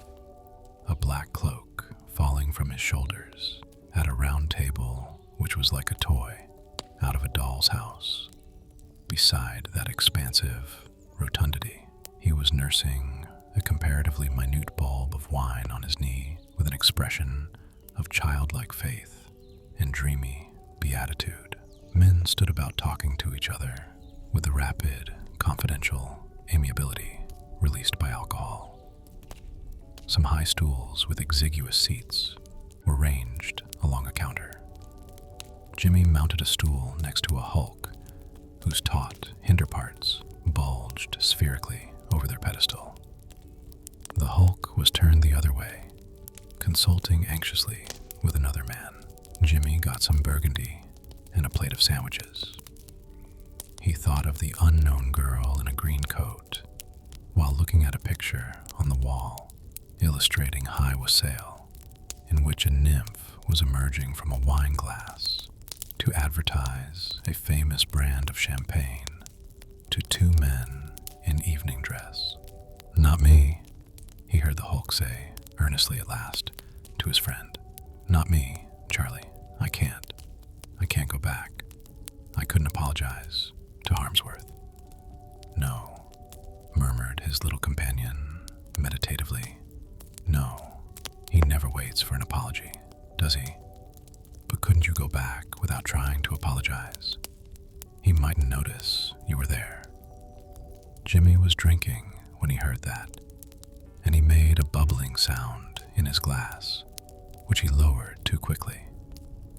A: a black cloak falling from his shoulders, at a round table which was like a toy out of a doll's house. Beside that expansive rotundity, he was nursing a comparatively minute bulb of wine on his knee with an expression of childlike faith and dreamy beatitude. Men stood about talking to each other with the rapid, confidential amiability released by alcohol. Some high stools with exiguous seats were ranged along a counter. Jimmy mounted a stool next to a hulk whose taut hinder parts bulged spherically over their pedestal. The hulk was turned the other way, consulting anxiously with another man. Jimmy got some burgundy and a plate of sandwiches. He thought of the unknown girl in a green coat while looking at a picture on the wall illustrating High Wassail, in which a nymph was emerging from a wine glass to advertise a famous brand of champagne to two men in evening dress. "Not me," he heard the hulk say earnestly at last to his friend. "Not me, Charlie. I can't go back. I couldn't apologize to Harmsworth." "No," murmured his little companion meditatively. "No, he never waits for an apology, does he? But couldn't you go back without trying to apologize? He mightn't notice you were there." Jimmy was drinking when he heard that, and he made a bubbling sound in his glass, which he lowered too quickly.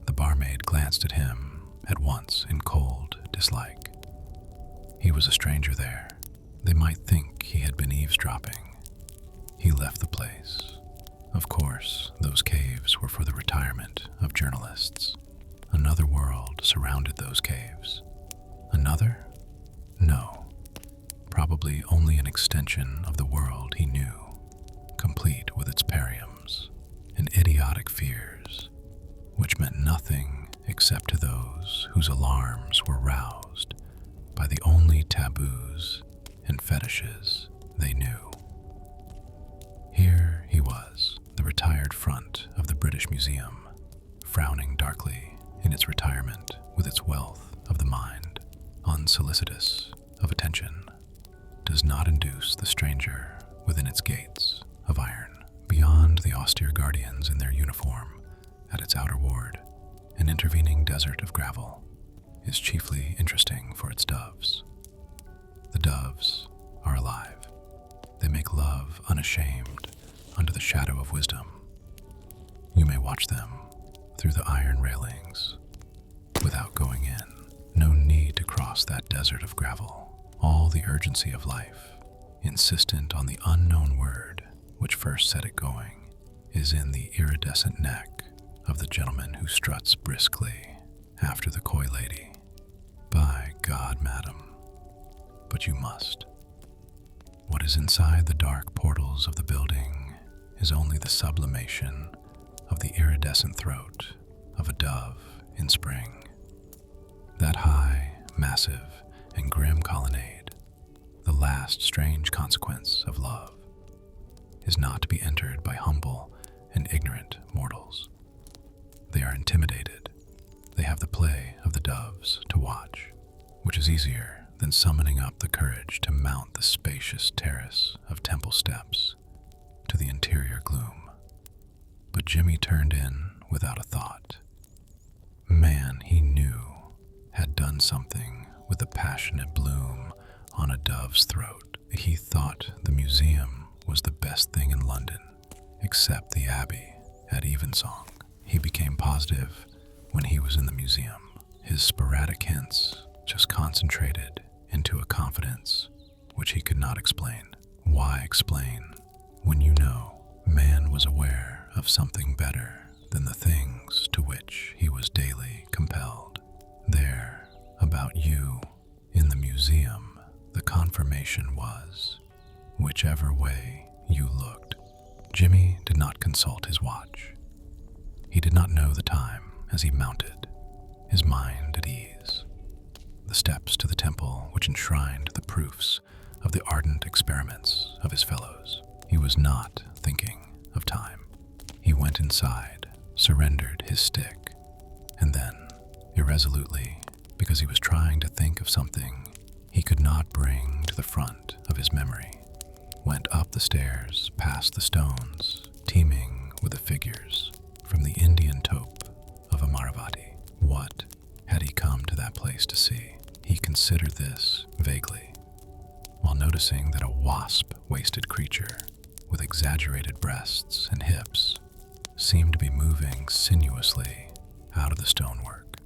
A: The barmaid glanced at him at once in cold dislike. He was a stranger there. They might think he had been eavesdropping. He left the place. Of course, those caves were for the retirement of journalists. Another world surrounded those caves. Another? No. Probably only an extension of the world he knew, complete with its periums and idiotic fears, which meant nothing except to those whose alarms were roused by the only taboos and fetishes they knew. Here he was, the retired front of the British Museum, frowning darkly in its retirement with its wealth of the mind, unsolicitous of attention, does not induce the stranger within its gates of iron. Beyond the austere guardians in their uniform at its outer ward, an intervening desert of gravel is chiefly interesting for its doves. The doves are alive. They make love unashamed under the shadow of wisdom. You may watch them through the iron railings without going in. No need to cross that desert of gravel. All the urgency of life, insistent on the unknown word which first set it going, is in the iridescent neck of the gentleman who struts briskly after the coy lady. By God, madam, but you must. What is inside the dark portals of the building is only the sublimation of the iridescent throat of a dove in spring. That high, massive, and grim colonnade, the last strange consequence of love, is not to be entered by humble and ignorant mortals. They are intimidated. They have the play of the doves to watch, which is easier than summoning up the courage to mount the spacious terrace of temple steps to the interior gloom. But Jimmy turned in without a thought. Man he knew had done something with the passionate bloom on a dove's throat. He thought the museum was the best thing in London, except the Abbey at Evensong. He became positive when he was in the museum. His sporadic hints just concentrated into a confidence which he could not explain. Why explain when you know man was aware of something better than the things to which he was daily compelled? There, about you, in the museum, the confirmation was, whichever way you looked. Jimmy did not consult his watch. He did not know the time as he mounted, his mind at ease. The steps to the temple which enshrined the proofs of the ardent experiments of his fellows. He was not thinking of time. He went inside, surrendered his stick, and then, irresolutely, because he was trying to think of something he could not bring to the front of his memory, went up the stairs past the stones teeming with the figures from the Indian tope of Amaravati. What had he come to that place to see? He considered this vaguely, while noticing that a wasp-waisted creature with exaggerated breasts and hips seemed to be moving sinuously out of the stonework.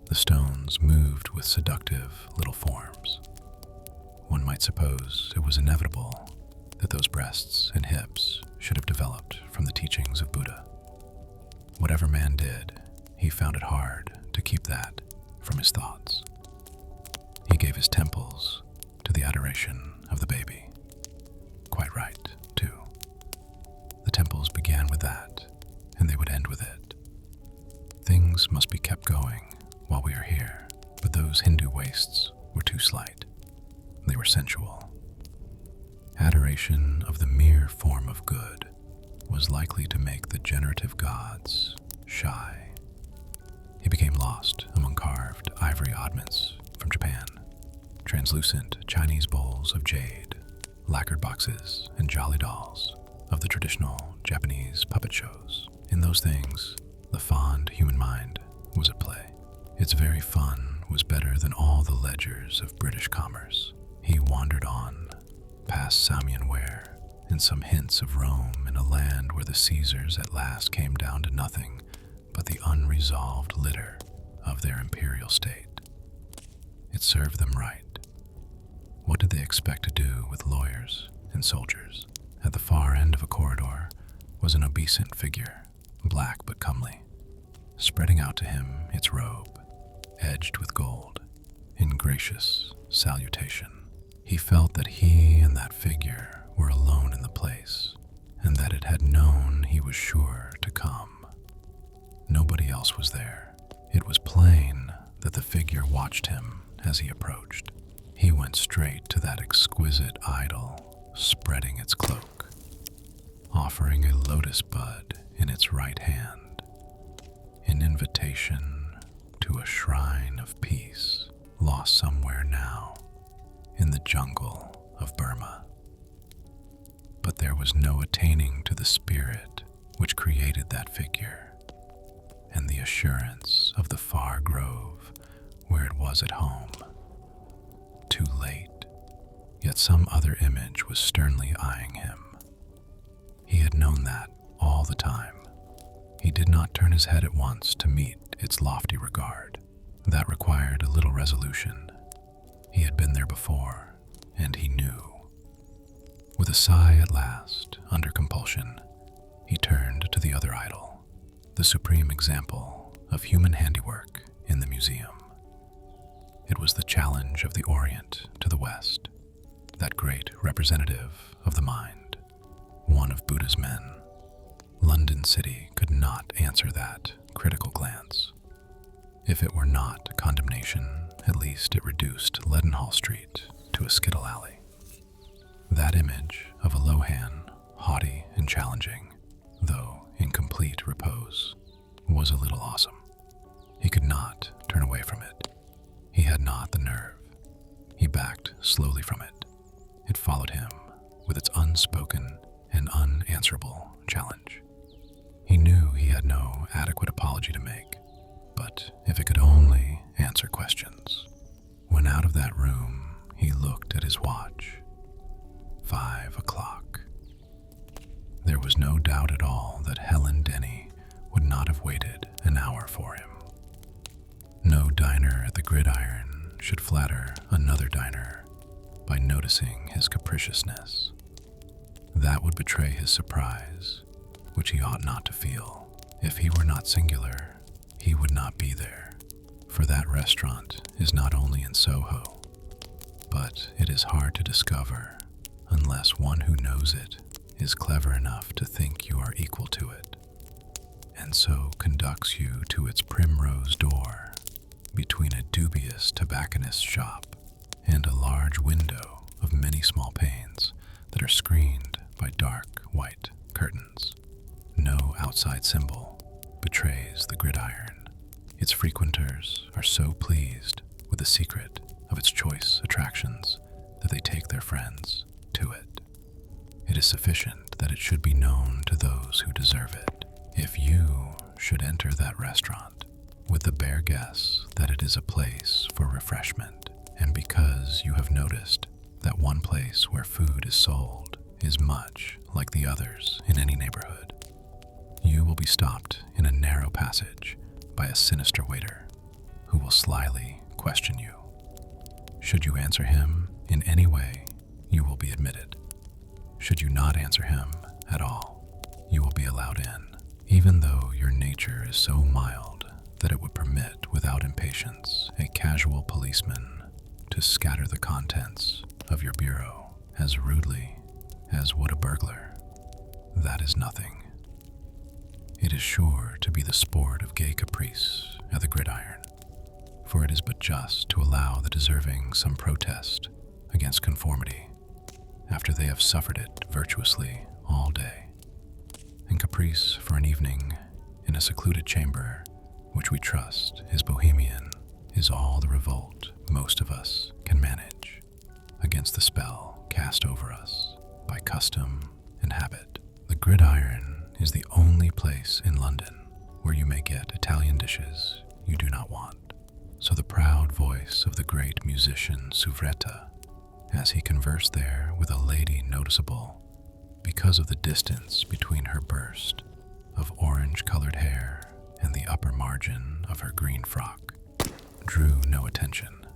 A: The stones moved with seductive little forms. One might suppose it was inevitable that those breasts and hips should have developed from the teachings of Buddha. Whatever man did, he found it hard to keep that from his thoughts. He gave his temples to the adoration of the baby. Quite right, too. The temples began with that, and they would end with it. Things must be kept going while we are here, but those Hindu waists were too slight. They were sensual. Adoration of the mere form of good was likely to make the generative gods shy. He became lost among carved ivory oddments from Japan, translucent Chinese bowls of jade, lacquered boxes, and jolly dolls of the traditional Japanese puppet shows. In those things, the fond human mind was at play. Its very fun was better than all the ledgers of British commerce. He wandered on, past Samian ware, and some hints of Rome in a land where the Caesars at last came down to nothing but the unresolved litter of their imperial state. It served them right. What did they expect to do with lawyers and soldiers? At the far end of a corridor was an obescent figure, black but comely, spreading out to him its robe, edged with gold, in gracious salutation. He felt that he and that figure were alone in the place, and that it had known he was sure to come. Nobody else was there. It was plain that the figure watched him as he approached. He went straight to that exquisite idol, spreading its cloak, offering a lotus bud in its right hand, an invitation to a shrine of peace, lost somewhere now in the jungle of Burma. But there was no attaining to the spirit which created that figure, and the assurance of the far grove where it was at home. Too late, yet some other image was sternly eyeing him. He had known that all the time. He did not turn his head at once to meet its lofty regard. That required a little resolution. He had been there before, and he knew. With a sigh at last, under compulsion, he turned to the other idol, the supreme example of human handiwork in the museum. It was the challenge of the Orient to the West, that great representative of the mind, one of Buddha's men. London City could not answer that critical glance. If it were not condemnation, at least it reduced Leadenhall Street to a skittle alley. That image of a Lohan, haughty and challenging, though in complete repose, was a little awesome. He could not turn away from it. He had not the nerve. He backed slowly from it. It followed him with its unspoken and unanswerable challenge. He knew he had no adequate apology to make, but if it could only answer questions. When out of that room, he looked at his watch. 5 o'clock. There was no doubt at all that Helen Denny would not have waited an hour for him. No diner at the Gridiron should flatter another diner by noticing his capriciousness. That would betray his surprise, which he ought not to feel. If he were not singular, he would not be there, for that restaurant is not only in Soho, but it is hard to discover unless one who knows it is clever enough to think you are equal to it, and so conducts you to its primrose door between a dubious tobacconist's shop and a large window of many small panes that are screened by dark white curtains. No outside symbol betrays the Gridiron. Its frequenters are so pleased with the secret of its choice attractions that they take their friends to it. It is sufficient that it should be known to those who deserve it. If you should enter that restaurant with the bare guess that it is a place for refreshment, and because you have noticed that one place where food is sold is much like the others in any neighborhood, you will be stopped in a narrow passage by a sinister waiter who will slyly question you. Should you answer him in any way, you will be admitted. Should you not answer him at all, you will be allowed in, even though your nature is so mild that it would permit without impatience a casual policeman to scatter the contents of your bureau as rudely as would a burglar. That is nothing. It is sure to be the sport of gay caprice at the Gridiron, for it is but just to allow the deserving some protest against conformity after they have suffered it virtuously all day. And caprice for an evening in a secluded chamber, which we trust is bohemian, is all the revolt most of us can manage against the spell cast over us by custom and habit. The Gridiron is the only place in London where you may get Italian dishes you do not want. So the proud voice of the great musician Suvretta, as he conversed there with a lady noticeable because of the distance between her burst of orange-colored hair and the upper margin of her green frock, drew no attention.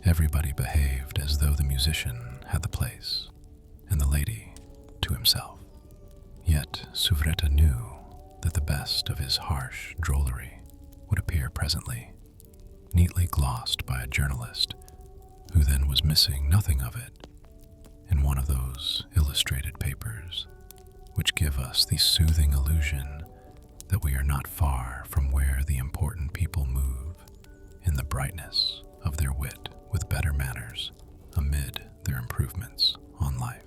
A: Everybody behaved as though the musician had the place, and the lady to himself. Yet Suvretta knew that the best of his harsh drollery would appear presently, neatly glossed by a journalist, who then was missing nothing of it, in one of those illustrated papers which give us the soothing illusion that we are not far from where the important people move in the brightness of their wit with better manners amid their improvements on life.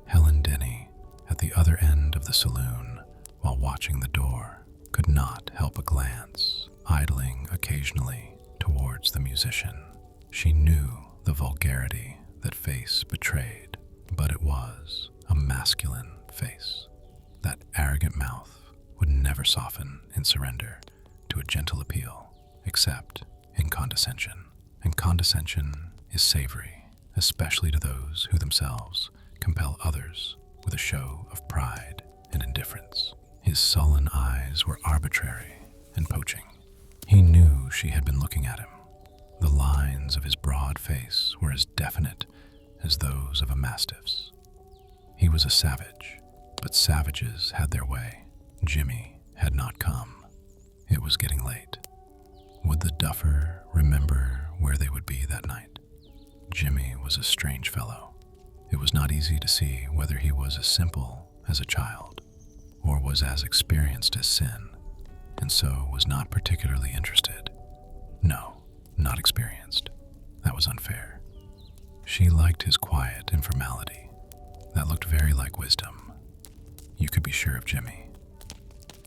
A: Helen Denny, at the other end of the saloon, while watching the door, could not help a glance, idling occasionally towards the musician. She knew the vulgarity that face betrayed, but it was a masculine face. That arrogant mouth would never soften in surrender to a gentle appeal, except in condescension. And condescension is savory, especially to those who themselves compel others with a show of pride and indifference. His sullen eyes eyes were arbitrary and poaching. He knew she had been looking at him. The lines of his broad face were as definite as those of a mastiff's. He was a savage, but savages had their way. Jimmy had not come. It was getting late. Would the duffer remember where they would be that night? Jimmy was a strange fellow. It was not easy to see whether he was as simple as a child or was as experienced as sin, and so was not particularly interested. No, not experienced. That was unfair. She liked his quiet informality. That looked very like wisdom. You could be sure of Jimmy.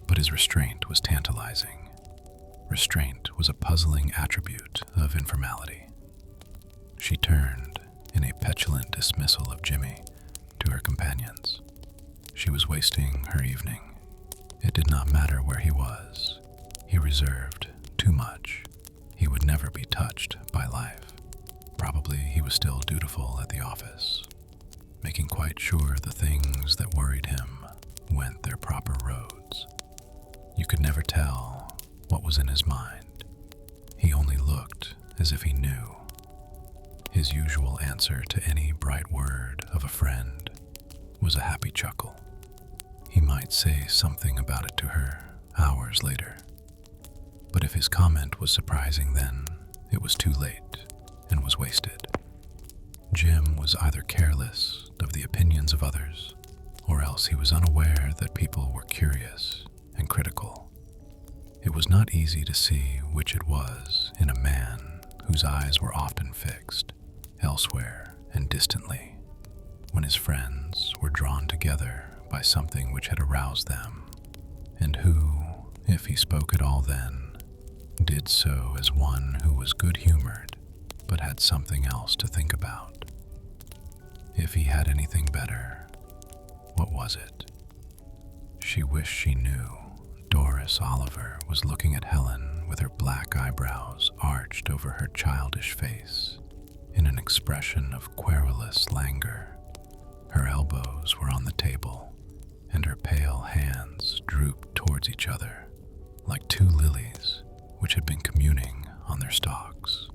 A: But his restraint was tantalizing. Restraint was a puzzling attribute of informality. She turned in a petulant dismissal of Jimmy to her companions. She was wasting her evening. It did not matter where he was. He reserved too much. He would never be touched by life. Probably he was still dutiful at the office, making quite sure the things that worried him went their proper roads. You could never tell what was in his mind. He only looked as if he knew. His usual answer to any bright word of a friend was a happy chuckle. He might say something about it to her hours later. But if his comment was surprising then, it was too late and was wasted. Jim was either careless of the opinions of others, or else he was unaware that people were curious and critical. It was not easy to see which it was in a man whose eyes were often fixed elsewhere and distantly, when his friends were drawn together by something which had aroused them, and who, if he spoke at all then, did so as one who was good-humored but had something else to think about. If he had anything better, what was it? She wished she knew. Doris Oliver was looking at Helen with her black eyebrows arched over her childish face in an expression of querulous languor. Her elbows were on the table, and her pale hands drooped towards each other like two lilies which had been communing on their stalks,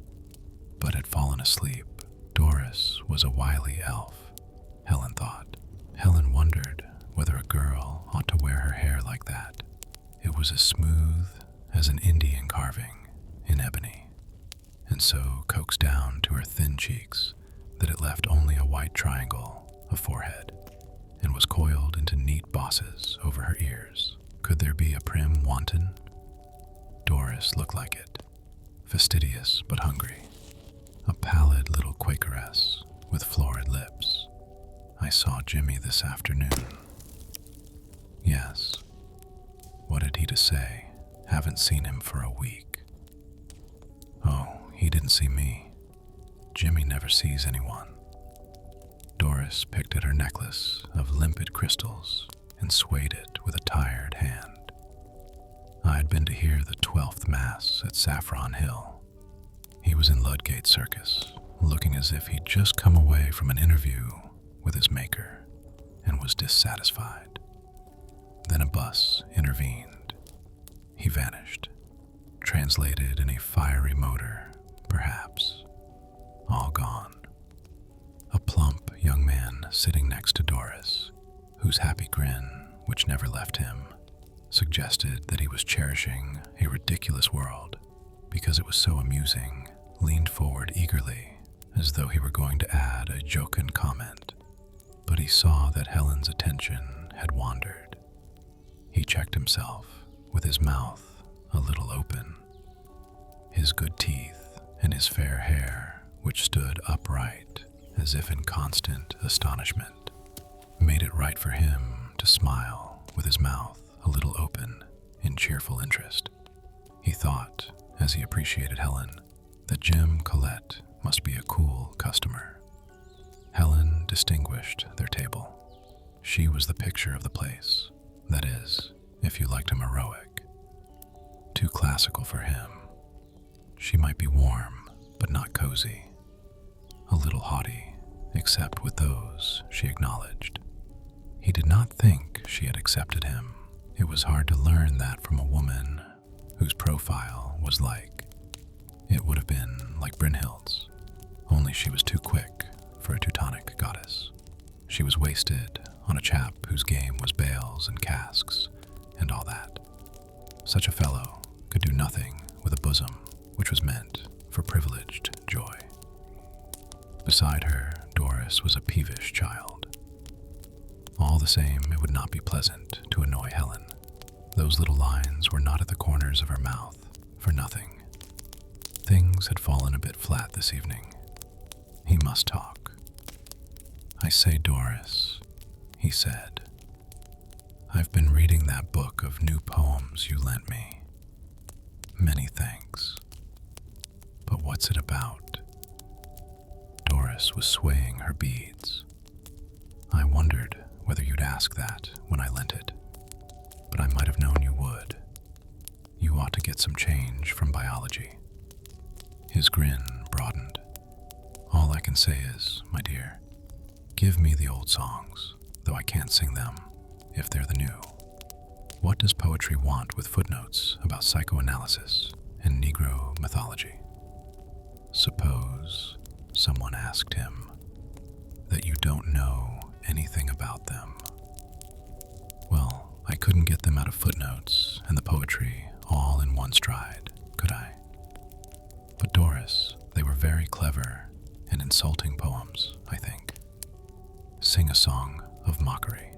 A: but had fallen asleep. Doris was a wily elf, Helen thought. Helen wondered whether a girl ought to wear her hair like that. It was as smooth as an Indian carving in ebony, and so coaxed down to her thin cheeks that it left only a white triangle of forehead, and was coiled into neat bosses over her ears. Could there be a prim wanton? Doris looked like it, fastidious but hungry, a pallid little Quakeress with florid lips. I saw Jimmy this afternoon. Yes. What had he to say? Haven't seen him for a week. Oh, he didn't see me. Jimmy never sees anyone. Doris picked at her necklace of limpid crystals and swayed it with a tired hand. I had been to hear the 12th Mass at Saffron Hill. He was in Ludgate Circus, looking as if he'd just come away from an interview with his maker and was dissatisfied. Then a bus intervened. He vanished, translated in a fiery motor, perhaps, all gone. A plump young man sitting next to Doris, whose happy grin, which never left him, suggested that he was cherishing a ridiculous world because it was so amusing, leaned forward eagerly as though he were going to add a jocund comment. But he saw that Helen's attention had wandered. He checked himself with his mouth a little open. His good teeth and his fair hair, which stood upright as if in constant astonishment, made it right for him to smile with his mouth a little open in cheerful interest. He thought, as he appreciated Helen, that Jim Collette must be a cool customer. Helen distinguished their table. She was the picture of the place, that is, if you liked him heroic. Too classical for him. She might be warm, but not cozy. A little haughty, except with those she acknowledged. He did not think she had accepted him. It was hard to learn that from a woman whose profile was like. It would have been like Brynhild's, only she was too quick for a Teutonic goddess. She was wasted on a chap whose game was bales and casks and all that. Such a fellow could do nothing with a bosom which was meant for privileged joy. Beside her, Doris was a peevish child. All the same, it would not be pleasant to annoy Helen. Those little lines were not at the corners of her mouth for nothing. Things had fallen a bit flat this evening. He must talk. "I say, Doris," he said, "I've been reading that book of new poems you lent me. Many thanks. But what's it about?" Doris was swaying her beads. "I wondered whether you'd ask that when I lent it, but I might have known you would. You ought to get some change from biology." His grin broadened. "All I can say is, my dear, give me the old songs, though I can't sing them if they're the new. What does poetry want with footnotes about psychoanalysis and Negro mythology?" "Suppose," someone asked him, "that you don't know anything about them." "Well, I couldn't get them out of footnotes and the poetry all in one stride, could I? But Doris, they were very clever and insulting poems, I think. Sing a song of mockery.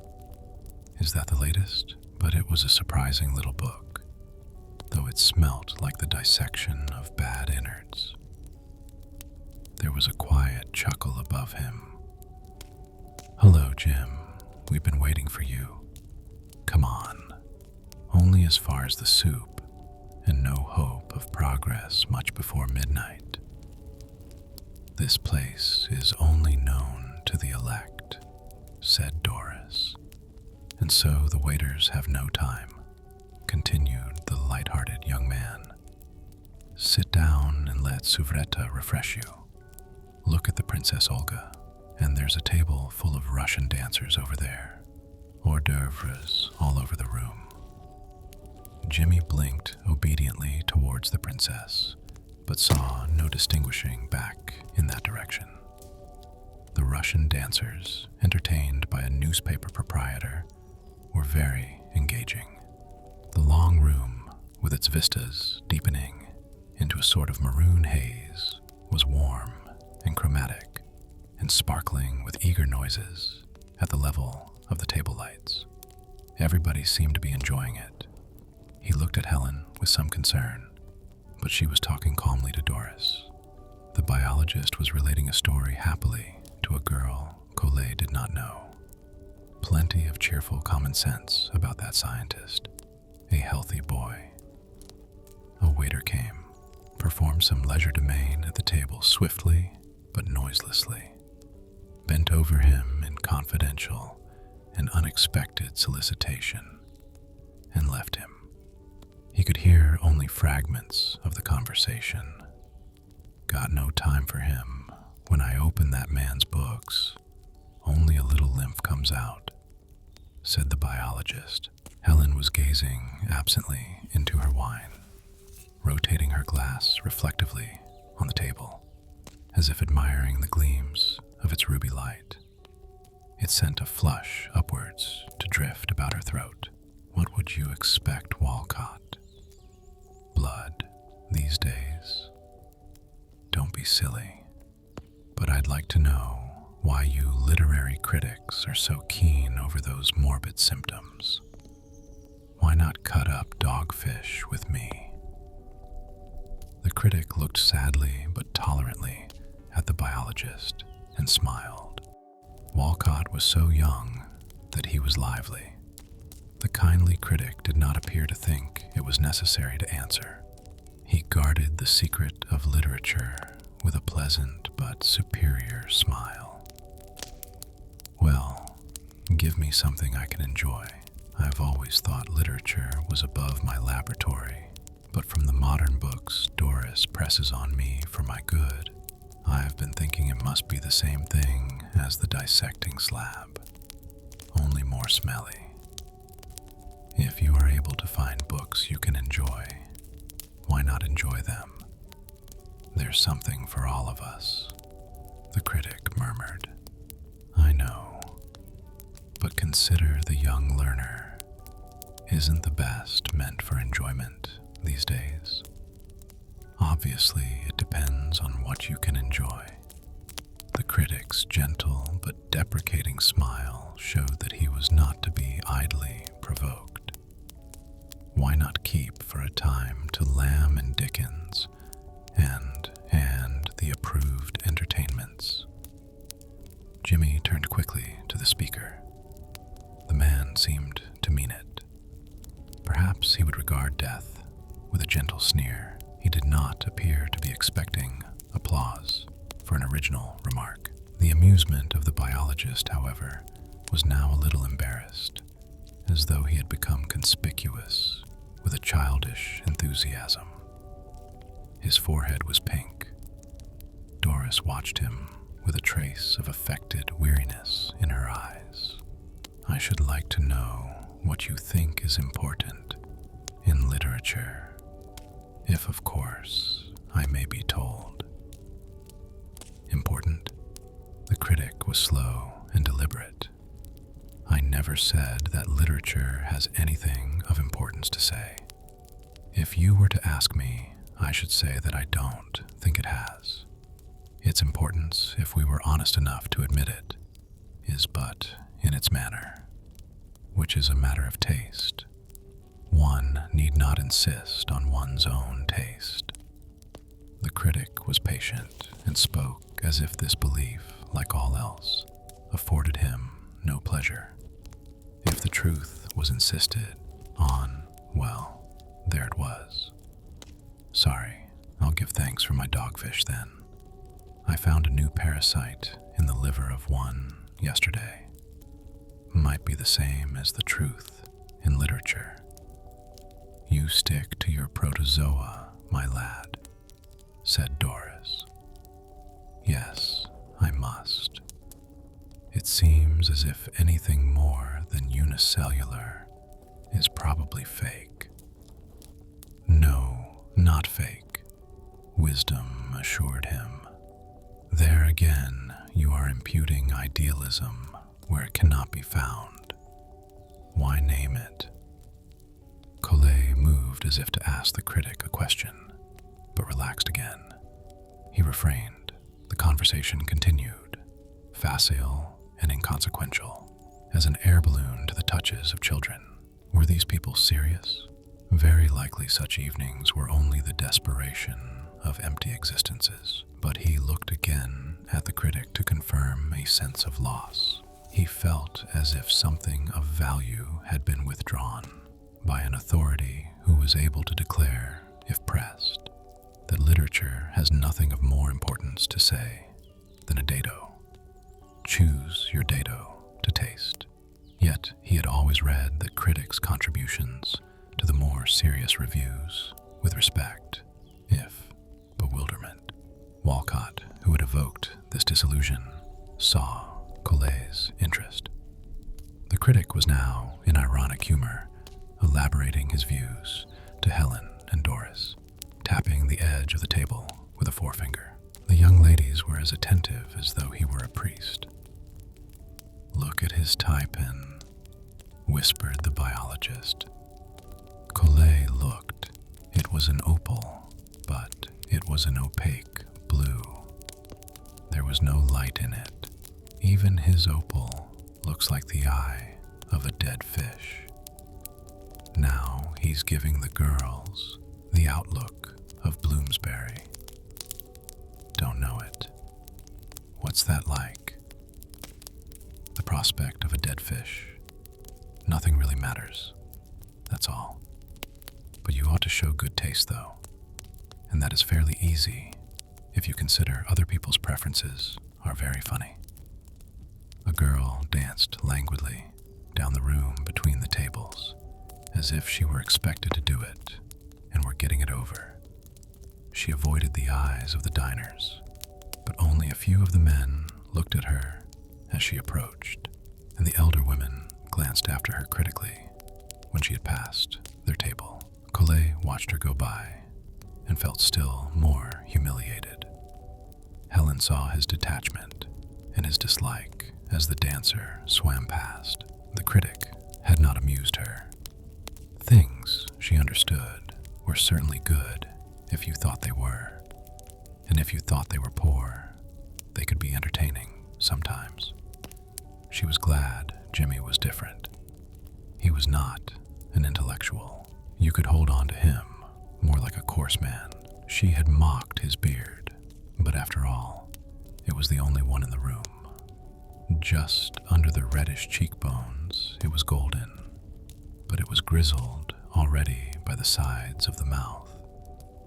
A: Is that the latest?" But it was a surprising little book, though it smelt like the dissection of bad innards. There was a quiet chuckle above him. "Hello, Jim. We've been waiting for you. Come on. Only as far as the soup, and no hope of progress much before midnight. This place is only known to the elect," said Doris. "And so the waiters have no time," continued the light-hearted young man. "Sit down and let Suvretta refresh you. Look at the Princess Olga, and there's a table full of Russian dancers over there. Hors d'oeuvres all over the room." Jimmy blinked obediently towards the princess, but saw no distinguishing back in that direction. The Russian dancers, entertained by a newspaper proprietor, were very engaging. The long room, with its vistas deepening into a sort of maroon haze, was warm and chromatic and sparkling with eager noises at the level of the table lights. Everybody seemed to be enjoying it. He looked at Helen with some concern, but she was talking calmly to Doris. The biologist was relating a story happily to a girl Collet did not know. Plenty of cheerful common sense about that scientist, a healthy boy. A waiter came, performed some legerdemain at the table swiftly but noiselessly, bent over him in confidential and unexpected solicitation, and left him. He could hear only fragments of the conversation. "Got no time for him. When I open that man's books, only a little lymph comes out," said the biologist. Helen was gazing absently into her wine, rotating her glass reflectively on the table, as if admiring the gleams of its ruby light. It sent a flush upwards to drift about her throat. What would you expect, Walcott? Blood these days? Don't be silly. But I'd like to know why you literary critics are so keen over those morbid symptoms. Why not cut up dogfish with me? The critic looked sadly but tolerantly at the biologist and smiled. Walcott was so young that he was lively. The kindly critic did not appear to think it was necessary to answer. He guarded the secret of literature with a pleasant but superior smile. "Well, give me something I can enjoy. I've always thought literature was above my laboratory, but from the modern books Doris presses on me for my good, I've been thinking it must be the same thing as the dissecting slab, only more smelly." If you are able to find books you can enjoy, why not enjoy them? There's something for all of us, the critic murmured. I know, but consider the young learner. Isn't the best meant for enjoyment these days? Obviously, it depends on what you can enjoy. The critic's gentle but deprecating smile showed that he was not to be idly provoked. Why not keep for a time to Lamb and Dickens and the approved entertainments? Jimmy turned quickly to the speaker. The man seemed to mean it. Perhaps he would regard death with a gentle sneer. He did not appear to be expecting applause for an original remark. The amusement of the biologist, however, was now a little embarrassed, as though he had become conspicuous with a childish enthusiasm. His forehead was pink. Doris watched him with a trace of affected weariness in her eyes. I should like to know what you think is important in literature, if, of course, I may be told. Important? The critic was slow and deliberate. I never said that literature has anything of importance to say. If you were to ask me, I should say that I don't think it has. Its importance, if we were honest enough to admit it, is but in its manner, which is a matter of taste. One need not insist on one's own taste. The critic was patient and spoke as if this belief, like all else, afforded him no pleasure. If the truth was insisted on, well, there it was. Sorry, I'll give thanks for my dogfish then. I found a new parasite in the liver of one yesterday. Might be the same as the truth in literature. You stick to your protozoa, my lad, said Doris. Yes, I must. It seems as if anything more than unicellular is probably fake. No, not fake, wisdom assured him. There again, you are imputing idealism where it cannot be found. Why name it? Collet moved as if to ask the critic a question, but relaxed again. He refrained. The conversation continued, facile and inconsequential, as an air balloon to the touches of children. Were these people serious? Very likely such evenings were only the desperation of empty existences, but he looked again at the critic to confirm a sense of loss. He felt as if something of value had been withdrawn by an authority who was able to declare, if pressed, that literature has nothing of more importance to say than a dado. Choose your dado to taste. Yet he had always read the critics' contributions to the more serious reviews with respect, if bewilderment. Walcott, who had evoked this disillusion, saw Collet's interest. The critic was now in ironic humor, elaborating his views to Helen and Doris, tapping the edge of the table with a forefinger. The young ladies were as attentive as though he were a priest. Look at his tie pin, whispered the biologist. Collet looked. It was an opal, but it was an opaque blue. There was no light in it. Even his opal looks like the eye of a dead fish. Now he's giving the girls the outlook of Bloomsbury. Don't know it. What's that like? The prospect of a dead fish. Nothing really matters. That's all. But you ought to show good taste, though. And that is fairly easy if you consider other people's preferences are very funny. A girl danced languidly down the room between the tables, as if she were expected to do it and were getting it over. She avoided the eyes of the diners, but only a few of the men looked at her as she approached, and the elder women glanced after her critically, when she had passed their table, Collet watched her go by and felt still more humiliated. Helen saw his detachment and his dislike as the dancer swam past. The critic had not amused her. Things, she understood, were certainly good if you thought they were, and if you thought they were poor, they could be entertaining sometimes. She was glad Jimmy was different. He was not an intellectual. You could hold on to him more like a coarse man. She had mocked his beard, but after all, it was the only one in the room. Just under the reddish cheekbones, it was golden, but it was grizzled already by the sides of the mouth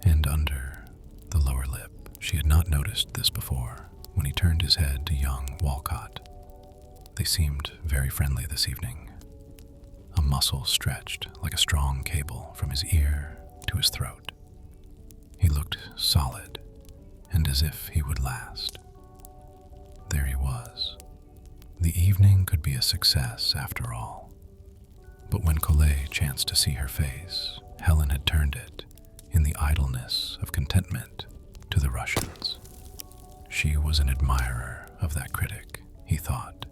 A: and under the lower lip. She had not noticed this before when he turned his head to young Walcott. They seemed very friendly this evening. A muscle stretched like a strong cable from his ear to his throat. He looked solid and as if he would last. There he was. The evening could be a success after all. But when Collet chanced to see her face, Helen had turned it, in the idleness of contentment, to the Russians. She was an admirer of that critic, he thought,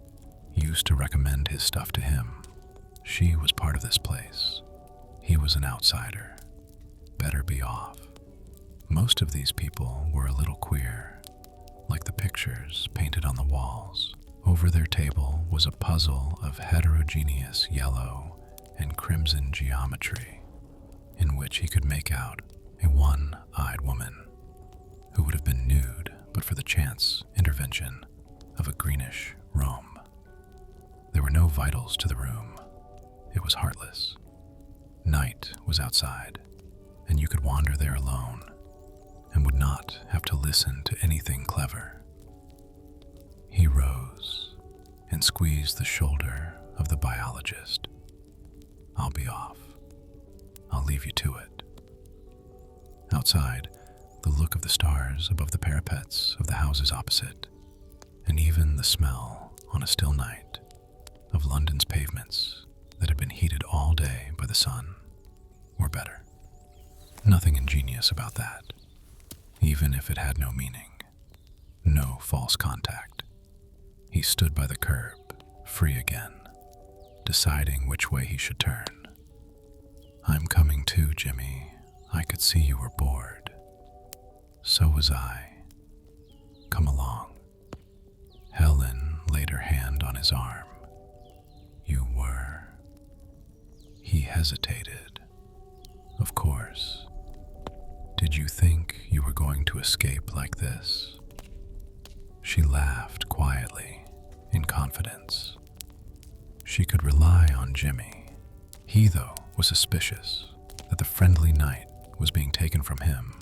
A: used to recommend his stuff to him. She was part of this place. He was an outsider. Better be off. Most of these people were a little queer, like the pictures painted on the walls. Over their table was a puzzle of heterogeneous yellow and crimson geometry, in which he could make out a one-eyed woman who would have been nude but for the chance intervention of a greenish roam. There were no vitals to the room. It was heartless. Night was outside, and you could wander there alone and would not have to listen to anything clever. He rose and squeezed the shoulder of the biologist. I'll be off. I'll leave you to it. Outside, the look of the stars above the parapets of the houses opposite, and even the smell on a still night of London's pavements that had been heated all day by the sun, were better. Nothing ingenious about that, even if it had no meaning. No false contact. He stood by the curb, free again, deciding which way he should turn. I'm coming too, Jimmy. I could see you were bored. So was I. Come along. Helen laid her hand on his arm. You were. He hesitated. Of course. Did you think you were going to escape like this? She laughed quietly, in confidence. She could rely on Jimmy. He, though, was suspicious that the friendly night was being taken from him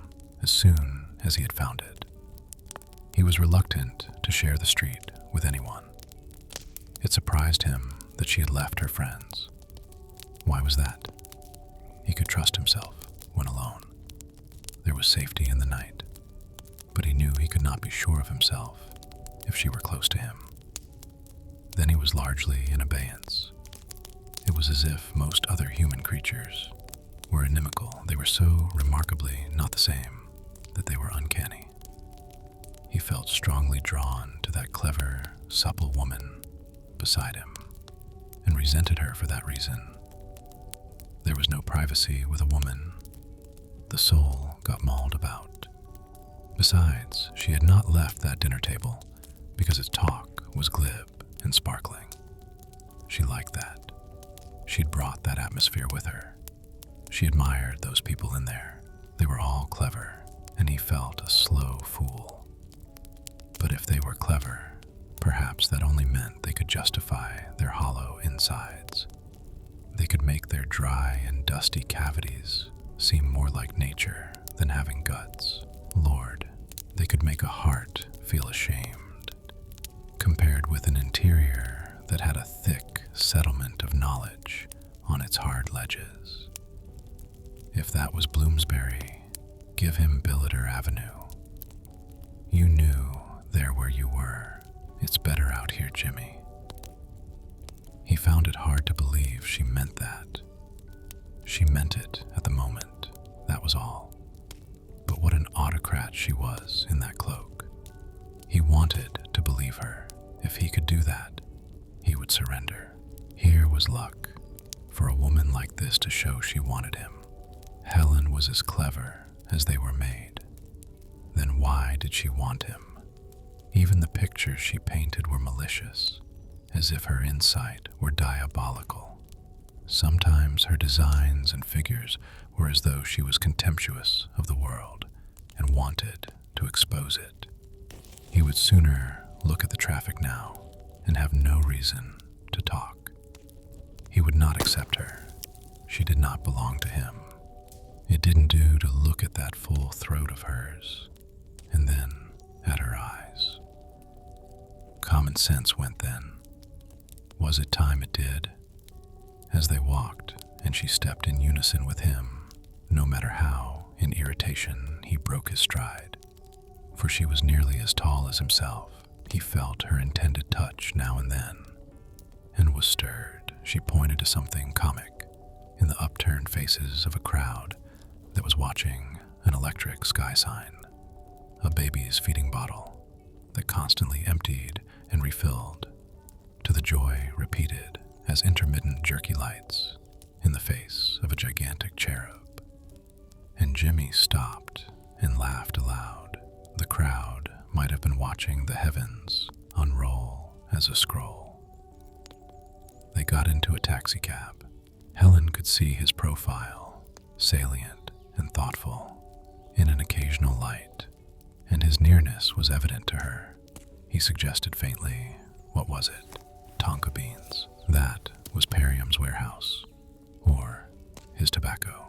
A: as soon as he had found it. He was reluctant to share the street with anyone. It surprised him that she had left her friends. Why was that? He could trust himself when alone. There was safety in the night, but he knew he could not be sure of himself if she were close to him. Then he was largely in abeyance. It was as if most other human creatures were inimical. They were so remarkably not the same that they were uncanny. He felt strongly drawn to that clever, supple woman beside him, and resented her for that reason. There was no privacy with a woman. The soul got mauled about. Besides, she had not left that dinner table because its talk was glib and sparkling. She liked that. She'd brought that atmosphere with her. She admired those people in there. They were all clever, and he felt a slow fool. But if they were clever, perhaps that only meant they could justify their hollow insides. They could make their dry and dusty cavities seem more like nature than having guts. Lord, they could make a heart feel ashamed, compared with an interior that had a thick settlement of knowledge on its hard ledges. If that was Bloomsbury, give him Billiter Avenue. You knew there where you were. It's better out here, Jimmy. He found it hard to believe she meant that. She meant it at the moment, that was all. But what an autocrat she was in that cloak. He wanted to believe her. If he could do that, he would surrender. Here was luck for a woman like this to show she wanted him. Helen was as clever as they were made. Then why did she want him? Even the pictures she painted were malicious, as if her insight were diabolical. Sometimes her designs and figures were as though she was contemptuous of the world and wanted to expose it. He would sooner look at the traffic now and have no reason to talk. He would not accept her. She did not belong to him. It didn't do to look at that full throat of hers, and then at her eyes. Common sense went then. Was it time it did? As they walked, and she stepped in unison with him, no matter how, in irritation, he broke his stride. For she was nearly as tall as himself. He felt her intended touch now and then, and was stirred. She pointed to something comic in the upturned faces of a crowd that was watching an electric sky sign, a baby's feeding bottle that constantly emptied and refilled, to the joy repeated as intermittent jerky lights in the face of a gigantic cherub. And Jimmy stopped and laughed aloud. The crowd might have been watching the heavens unroll as a scroll. They got into a taxicab. Helen could see his profile, salient and thoughtful, in an occasional light, and his nearness was evident to her. He suggested faintly, what was it? Tonka beans. That was Perriam's warehouse, or his tobacco.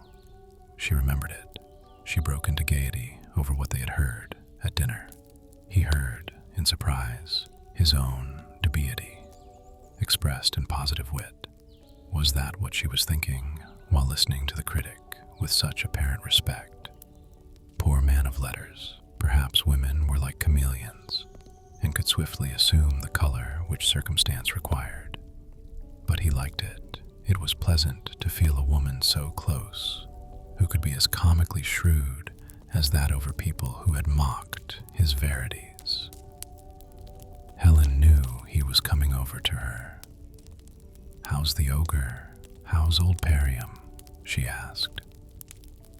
A: She remembered it. She broke into gaiety over what they had heard at dinner. He heard, in surprise, his own dubiety, expressed in positive wit. Was that what she was thinking while listening to the critic with such apparent respect? Poor man of letters, perhaps women were like chameleons and could swiftly assume the color which circumstance required. But he liked it. It was pleasant to feel a woman so close, who could be as comically shrewd as that over people who had mocked his verities. Helen knew he was coming over to her. "How's the ogre? How's old Perriam?" she asked.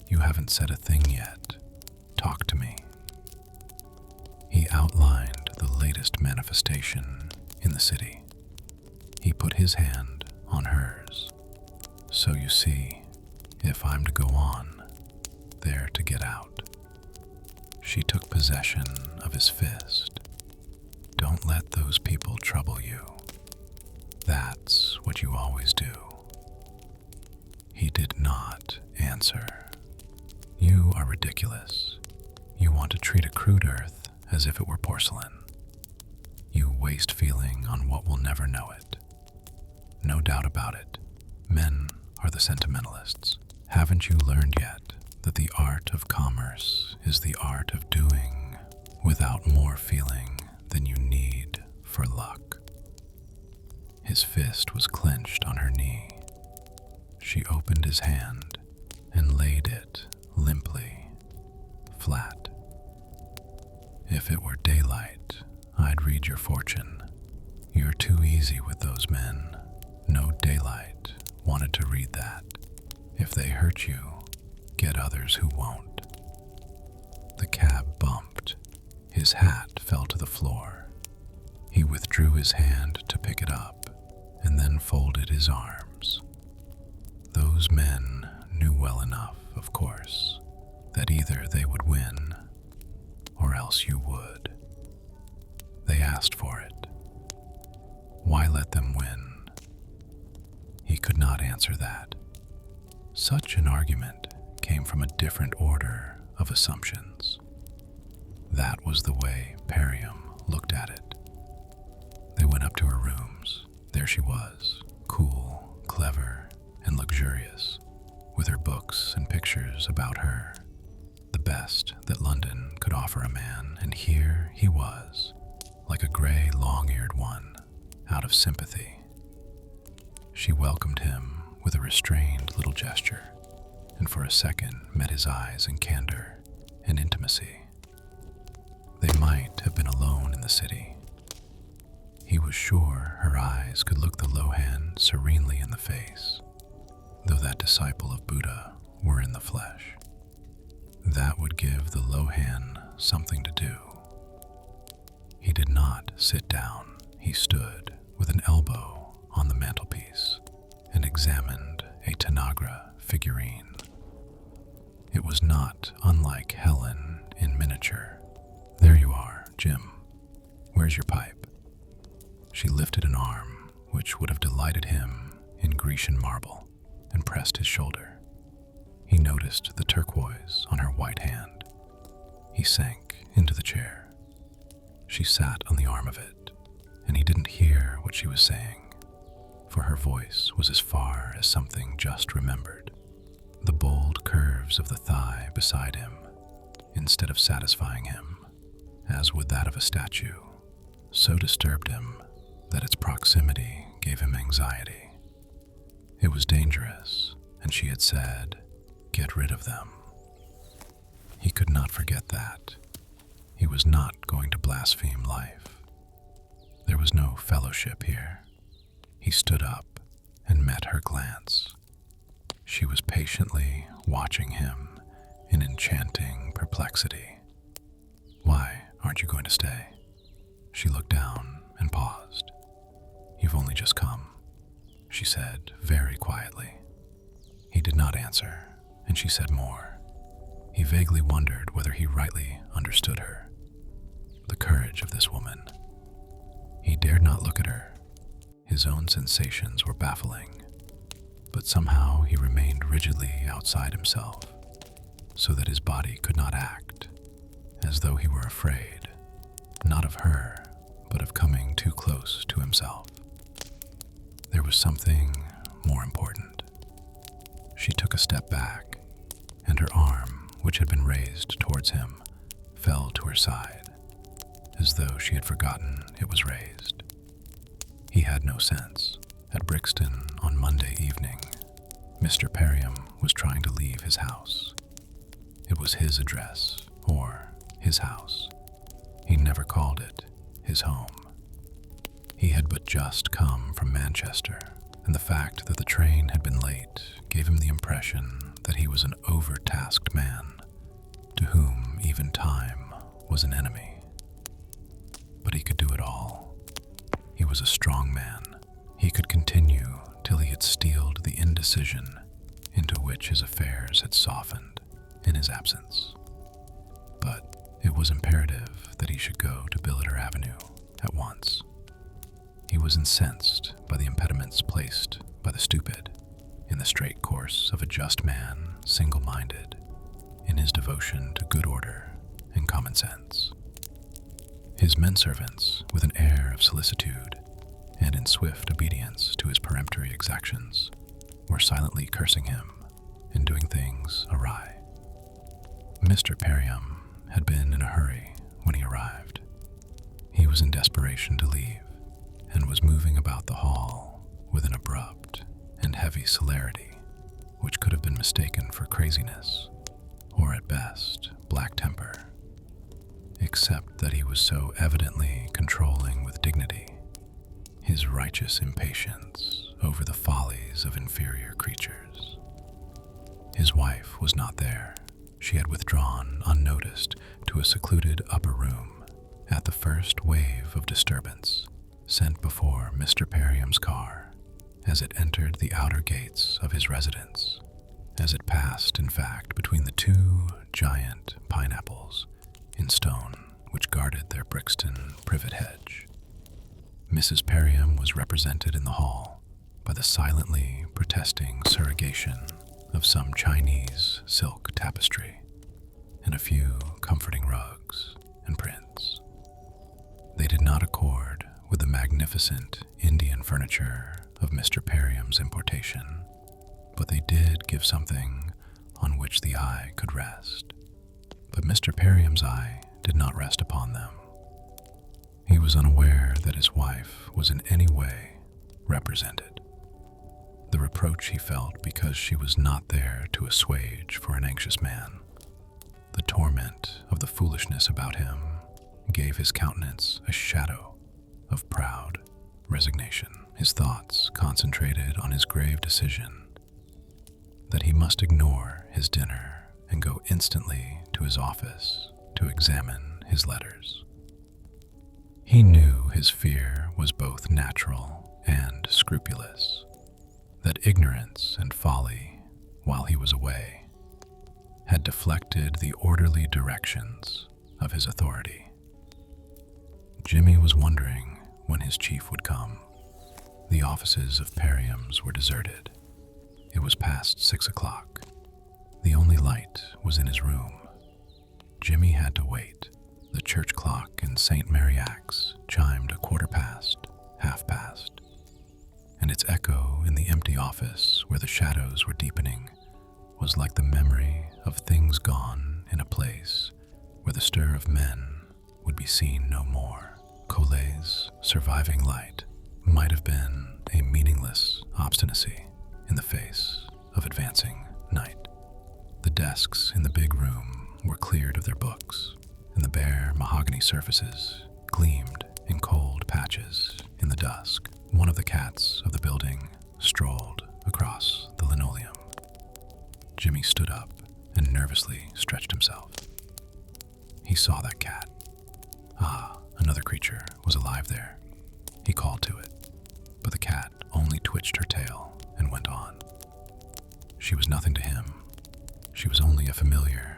A: "You haven't said a thing yet. Talk to me." He outlined the latest manifestation in the city. He put his hand on hers. "So you see, if I'm to go on, they're to get out." She took possession of his fist. "Don't let those people trouble you. That's what you always do." He did not answer. "You are ridiculous. You want to treat a crude earth as if it were porcelain. You waste feeling on what will never know it. No doubt about it, men are the sentimentalists. Haven't you learned yet that the art of commerce is the art of doing without more feeling than you need for luck?" His fist was clenched on her knee. She opened his hand and laid it limply, flat. "If it were daylight, I'd read your fortune. You're too easy with those men. No daylight wanted to read that. If they hurt you, get others who won't." The cab bumped. His hat fell to the floor. He withdrew his hand to pick it up and then folded his arms. Those men knew well enough, of course, that either they would win or else you would. They asked for it. Why let them win? He could not answer that. Such an argument came from a different order of assumptions. That was the way Perriam looked at it. They went up to her rooms. There she was, cool, clever, and luxurious, with her books and pictures about her, the best that London could offer a man, and here he was, like a gray, long-eared one, out of sympathy. She welcomed him with a restrained little gesture, and for a second met his eyes in candor and intimacy. They might have been alone in the city. He was sure her eyes could look the Lohan serenely in the face, though that disciple of Buddha were in the flesh. That would give the Lohan something to do. He did not sit down. He stood with an elbow on the mantelpiece and examined a Tanagra figurine. It was not unlike Helen in miniature. "There you are, Jim. Where's your pipe?" She lifted an arm which would have delighted him in Grecian marble and pressed his shoulder. He noticed the turquoise on her white hand. He sank into the chair. She sat on the arm of it, and he didn't hear what she was saying, for her voice was as far as something just remembered. The bold curves of the thigh beside him, instead of satisfying him, as would that of a statue, so disturbed him that its proximity gave him anxiety. It was dangerous, and she had said, "Get rid of them." He could not forget that. He was not going to blaspheme life. There was no fellowship here. He stood up and met her glance. She was patiently watching him in enchanting perplexity. "Why aren't you going to stay?" She looked down and paused. "You've only just come," she said very quietly. He did not answer, and she said more. He vaguely wondered whether he rightly understood her. The courage of this woman. He dared not look at her. His own sensations were baffling, but somehow he remained rigidly outside himself, so that his body could not act, as though he were afraid, not of her, but of coming too close to himself. There was something more important. She took a step back, and her arm, which had been raised towards him, fell to her side, as though she had forgotten it was raised. He had no sense. At Brixton on Monday evening, Mr. Perriam was trying to leave his house. It was his address, or his house. He never called it his home. He had but just come from Manchester, and the fact that the train had been late gave him the impression that he was an overtasked man, to whom even time was an enemy. But he could do it all. He was a strong man. He could continue till he had steeled the indecision into which his affairs had softened in his absence. But it was imperative that he should go to Billiter Avenue at once. He was incensed by the impediments placed by the stupid in the straight course of a just man, single-minded, in his devotion to good order and common sense. His menservants, with an air of solicitude and in swift obedience to his peremptory exactions, were silently cursing him and doing things awry. Mr. Perriam had been in a hurry when he arrived. He was in desperation to leave, and was moving about the hall with an abrupt and heavy celerity which could have been mistaken for craziness, or at best black temper, except that he was so evidently controlling with dignity his righteous impatience over the follies of inferior creatures. His wife was not there. She had withdrawn unnoticed to a secluded upper room at the first wave of disturbance sent before Mr. Perriam's car as it entered the outer gates of his residence, as it passed, in fact, between the two giant pineapples in stone which guarded their Brixton privet hedge. Mrs. Perriam was represented in the hall by the silently protesting surrogation of some Chinese silk tapestry and a few comforting rugs and prints. They did not accord with the magnificent Indian furniture of Mr. Perriam's importation, but they did give something on which the eye could rest. But Mr. Perriam's eye did not rest upon them. He was unaware that his wife was in any way represented. The reproach he felt because she was not there to assuage for an anxious man. The torment of the foolishness about him gave his countenance a shadow of proud resignation. His thoughts concentrated on his grave decision that he must ignore his dinner and go instantly to his office to examine his letters. He knew his fear was both natural and scrupulous, that ignorance and folly, while he was away, had deflected the orderly directions of his authority. Jimmy was wondering when his chief would come. The offices of Perriam's were deserted. It was past 6 o'clock. The only light was in his room. Jimmy had to wait. The church clock in St. Mariacs chimed 1/4 past, 1/2 past, and its echo in the empty office where the shadows were deepening was like the memory of things gone in a place where the stir of men would be seen no more. Colet's surviving light might have been a meaningless obstinacy in the face of advancing night. The desks in the big room were cleared of their books, and the bare mahogany surfaces gleamed in cold patches in the dusk. One of the cats of the building strolled across the linoleum. Jimmy stood up and nervously stretched himself. He saw that cat. Ah, another creature was alive there. He called to it, but the cat only twitched her tail and went on. She was nothing to him. She was only a familiar,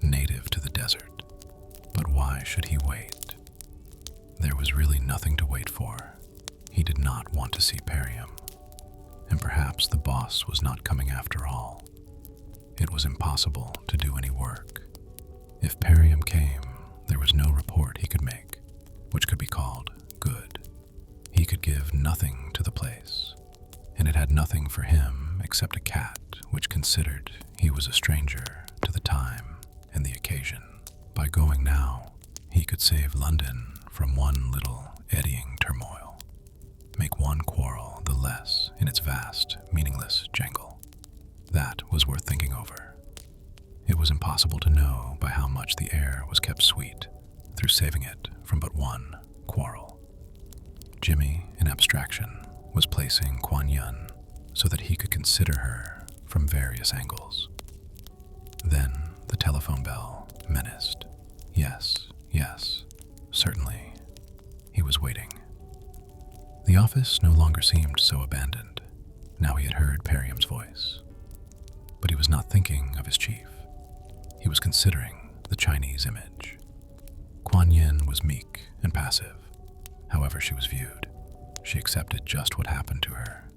A: native to the desert. But why should he wait? There was really nothing to wait for. He did not want to see Perriam, and perhaps the boss was not coming after all. It was impossible to do any work. If Perriam came, there was no report he could make, which could be called good. He could give nothing to the place, and it had nothing for him except a cat which considered he was a stranger to the time and the occasion. By going now, he could save London from one little eddying turmoil, make one quarrel the less in its vast, meaningless jangle. That was worth thinking over. It was impossible to know by how much the air was kept sweet through saving it from but one quarrel. Jimmy, in abstraction, was placing Kuan Yin so that he could consider her from various angles. Then the telephone bell menaced. Yes, yes, certainly. He was waiting. The office no longer seemed so abandoned. Now he had heard Perriam's voice. But he was not thinking of his chief. He was considering the Chinese image. Kuan Yin was meek and passive. However she was viewed, she accepted just what happened to her.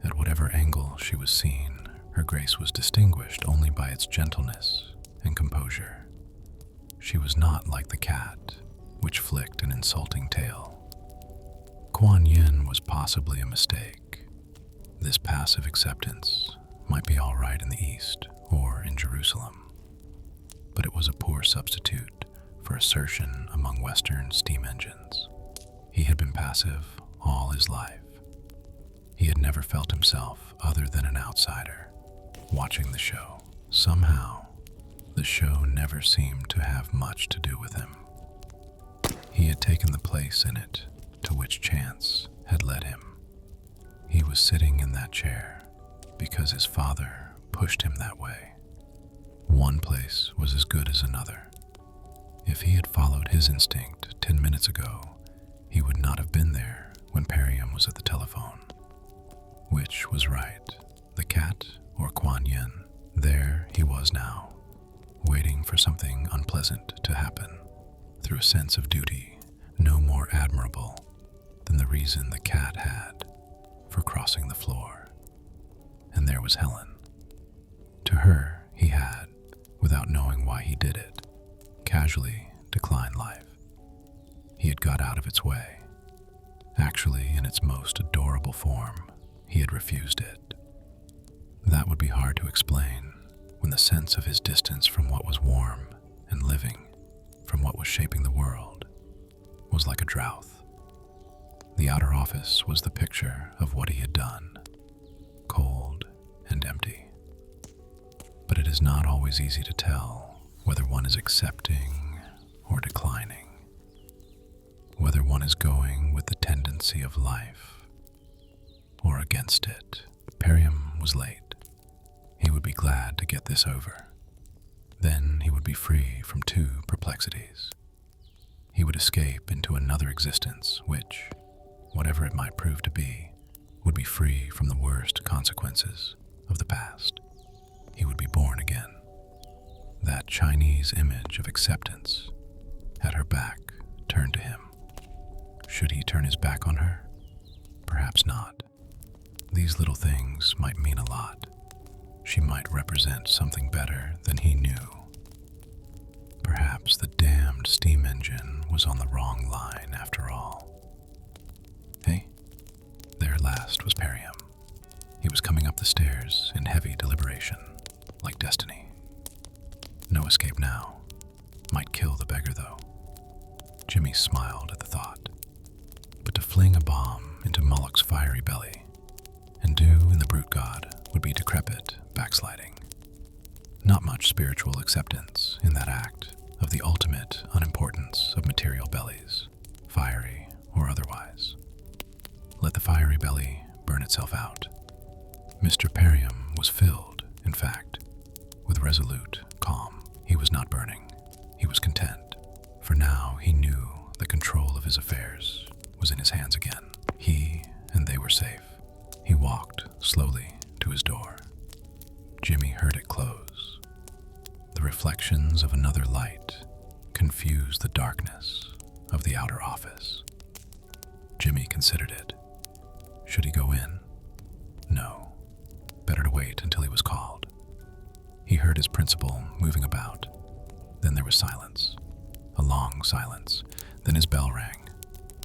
A: At whatever angle she was seen, her grace was distinguished only by its gentleness and composure. She was not like the cat, which flicked an insulting tail. Kuan Yin was possibly a mistake. This passive acceptance might be all right in the East or in Jerusalem, but it was a poor substitute for assertion among Western steam engines. He had been passive all his life. He had never felt himself other than an outsider, watching the show. Somehow, the show never seemed to have much to do with him. He had taken the place in it to which chance had led him. He was sitting in that chair because his father pushed him that way. One place was as good as another. If he had followed his instinct 10 minutes ago, he would not have been there when Perriam was at the telephone. Which was right, the cat or Kuan Yin? There he was now, waiting for something unpleasant to happen, through a sense of duty no more admirable than the reason the cat had for crossing the floor. And there was Helen. To her, he had, without knowing why he did it, casually declined life. He had got out of its way. Actually, in its most adorable form, he had refused it. That would be hard to explain when the sense of his distance from what was warm and living, from what was shaping the world, was like a drought. The outer office was the picture of what he had done. and empty. But it is not always easy to tell whether one is accepting or declining, whether one is going with the tendency of life or against it. Perium was late. He would be glad to get this over. Then he would be free from two perplexities. He would escape into another existence which, whatever it might prove to be, would be free from the worst consequences of the past. He would be born again. That Chinese image of acceptance had her back turned to him. Should he turn his back on her? Perhaps not. These little things might mean a lot. She might represent something better than he knew. Perhaps the damned steam engine was on the wrong line after all. Hey, there at last was Perium. He was coming up the stairs in heavy deliberation, like destiny. No escape now. Might kill the beggar, though. Jimmy smiled at the thought. But to fling a bomb into Moloch's fiery belly and do in the brute god would be decrepit backsliding. Not much spiritual acceptance in that act of the ultimate unimportance of material bellies, fiery or otherwise. Let the fiery belly burn itself out. Mr. Perium was filled, in fact, with resolute calm. He was not burning. He was content, for now he knew the control of his affairs was in his hands again. He and they were safe. He walked slowly to his door. Jimmy heard it close. The reflections of another light confused the darkness of the outer office. Jimmy considered it. Should he go in? No. Better to wait until he was called. He heard his principal moving about. Then there was silence. A long silence. Then his bell rang.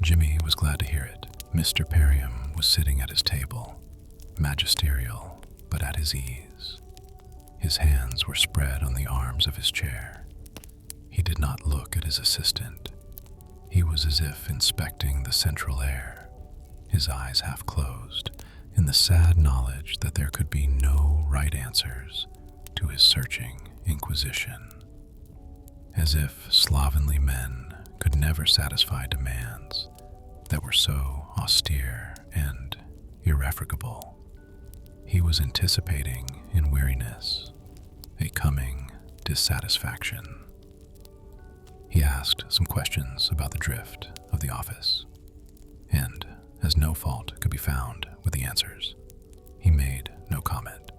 A: Jimmy was glad to hear it. Mr. Perium was sitting at his table, magisterial but at his ease. His hands were spread on the arms of his chair. He did not look at his assistant. He was as if inspecting the central air, his eyes half closed, in the sad knowledge that there could be no right answers to his searching inquisition. As if slovenly men could never satisfy demands that were so austere and irrefragable. He was anticipating in weariness a coming dissatisfaction. He asked some questions about the drift of the office, and as no fault could be found with the answers, he made no comment.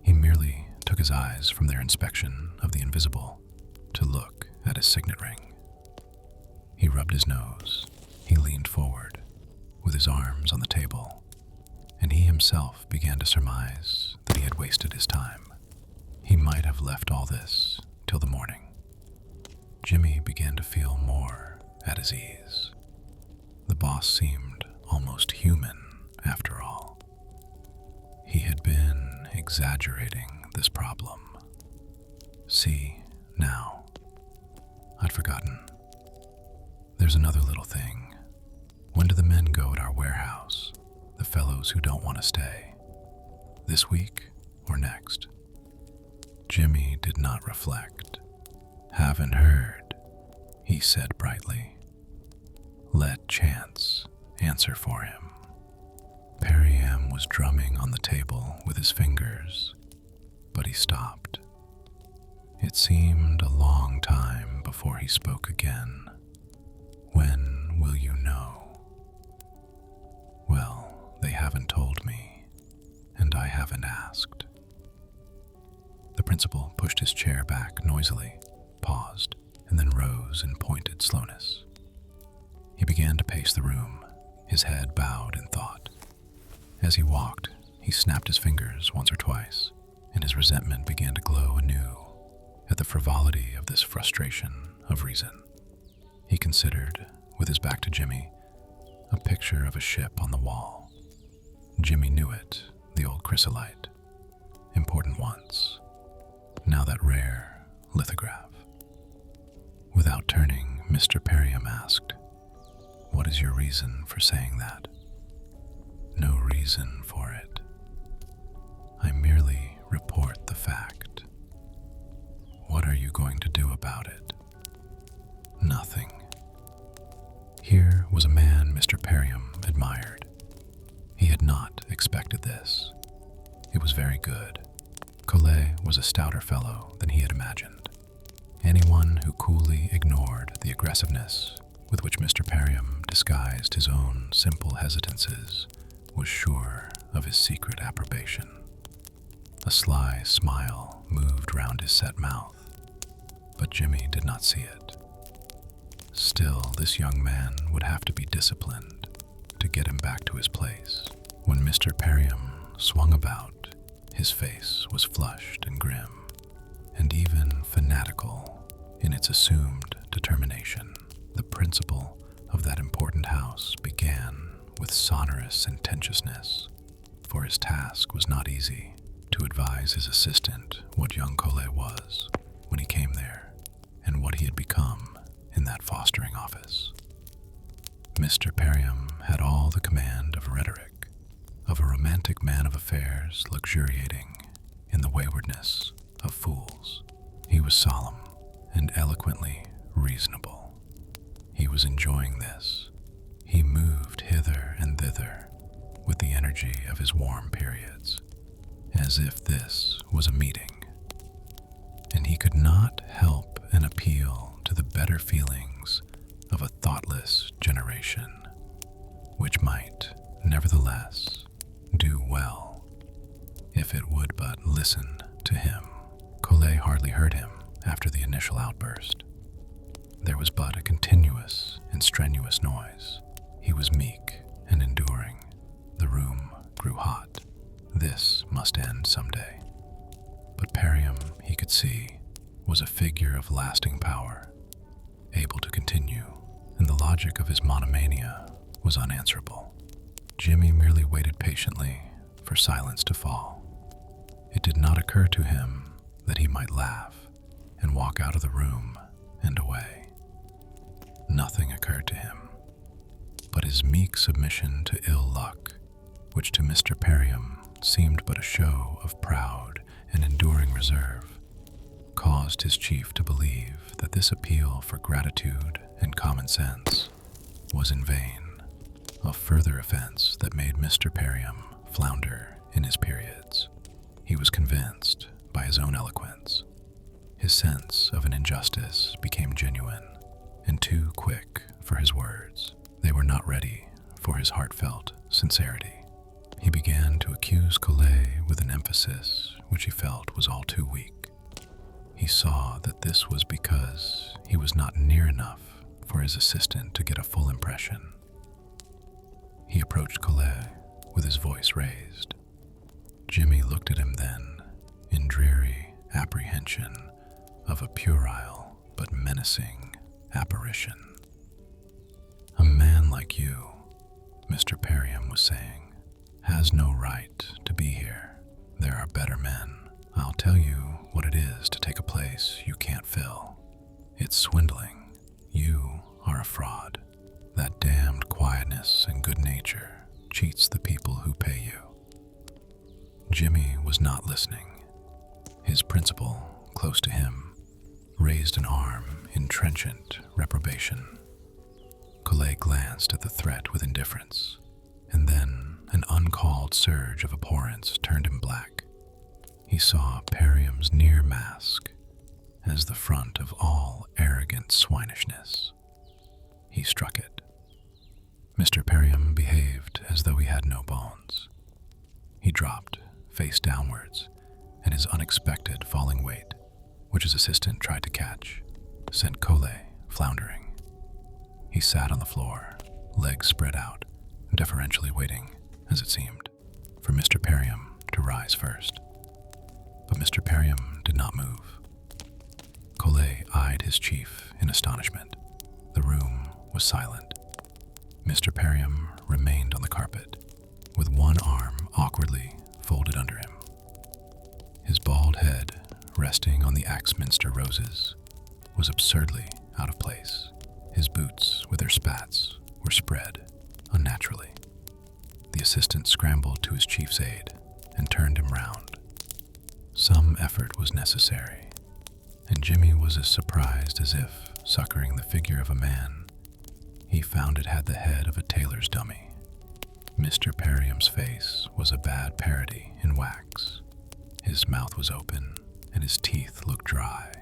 A: He merely took his eyes from their inspection of the invisible to look at his signet ring. He rubbed his nose. He leaned forward with his arms on the table, and he himself began to surmise that he had wasted his time. He might have left all this till the morning. Jimmy began to feel more at his ease. The boss seemed almost human, after all. He had been exaggerating this problem. See, now, I'd forgotten. There's another little thing. When do the men go at our warehouse? The fellows who don't want to stay? This week or next? Jimmy did not reflect. Haven't heard, he said brightly. Let chance answer for him. Perium was drumming on the table with his fingers, but he stopped. It seemed a long time before he spoke again. When will you know? Well, they haven't told me, and I haven't asked. The principal pushed his chair back noisily, paused, and then rose in pointed slowness. He began to pace the room, his head bowed in thought. As he walked, he snapped his fingers once or twice, and his resentment began to glow anew at the frivolity of this frustration of reason. He considered, with his back to Jimmy, a picture of a ship on the wall. Jimmy knew it, the old chrysolite. Important once. Now that rare lithograph. Without turning, Mr. Perium asked, "What is your reason for saying that?" "No reason for it." I merely report the fact. What are you going to do about it? Nothing. Here was a man Mr. Perriam admired. He had not expected this. It was very good. Collet was a stouter fellow than he had imagined. Anyone who coolly ignored the aggressiveness with which Mr. Perriam disguised his own simple hesitances was sure of his secret approbation. A sly smile moved round his set mouth, but Jimmy did not see it. Still, this young man would have to be disciplined to get him back to his place. When Mr. Perriam swung about, his face was flushed and grim, and even fanatical in its assumed determination. The principal of that important house began with sonorous sententiousness, for his task was not easy: to advise his assistant what young Collet was when he came there, and what he had become in that fostering office. Mr. Perriam had all the command of rhetoric, of a romantic man of affairs luxuriating in the waywardness of fools. He was solemn and eloquently reasonable. He was enjoying this. He moved hither and thither with the energy of his warm periods, as if this was a meeting, and he could not help an appeal to the better feelings of a thoughtless generation, which might, nevertheless, do well if it would but listen to him. Collet hardly heard him after the initial outburst. There was but a continuous and strenuous noise. He was meek and enduring. The room grew hot. This must end someday. But Perriam, he could see, was a figure of lasting power, able to continue, and the logic of his monomania was unanswerable. Jimmy merely waited patiently for silence to fall. It did not occur to him that he might laugh and walk out of the room and away. Nothing occurred to him, but his meek submission to ill luck, which to Mr. Perriam seemed but a show of proud and enduring reserve, caused his chief to believe that this appeal for gratitude and common sense was in vain, a further offense that made Mr. Perriam flounder in his periods. He was convinced by his own eloquence. His sense of an injustice became genuine and too quick for his words. They were not ready for his heartfelt sincerity. He began to accuse Collet with an emphasis which he felt was all too weak. He saw that this was because he was not near enough for his assistant to get a full impression. He approached Collet with his voice raised. Jimmy looked at him then in dreary apprehension of a puerile but menacing apparition. "A man like you," Mr. Perriam was saying, "has no right to be here. There are better men. I'll tell you what it is to take a place you can't fill. It's swindling. You are a fraud. That damned quietness and good nature cheats the people who pay you." Jimmy was not listening. His principal, close to him, raised an arm in trenchant reprobation. Collet glanced at the threat with indifference, and then an uncalled surge of abhorrence turned him black. He saw Perriam's near mask as the front of all arrogant swinishness. He struck it. Mr. Perriam behaved as though he had no bones. He dropped, face downwards, and his unexpected falling weight, which his assistant tried to catch, sent Collet floundering. He sat on the floor, legs spread out, deferentially waiting, as it seemed, for Mr. Perriam to rise first. But Mr. Perriam did not move. Collet eyed his chief in astonishment. The room was silent. Mr. Perriam remained on the carpet, with one arm awkwardly folded under him. His bald head, resting on the Axminster roses, was absurdly out of place. His boots, with their spats, were spread unnaturally. The assistant scrambled to his chief's aid and turned him round. Some effort was necessary, and Jimmy was as surprised as if, succouring the figure of a man, he found it had the head of a tailor's dummy. Mr. Perriam's face was a bad parody in wax. His mouth was open, and his teeth looked dry.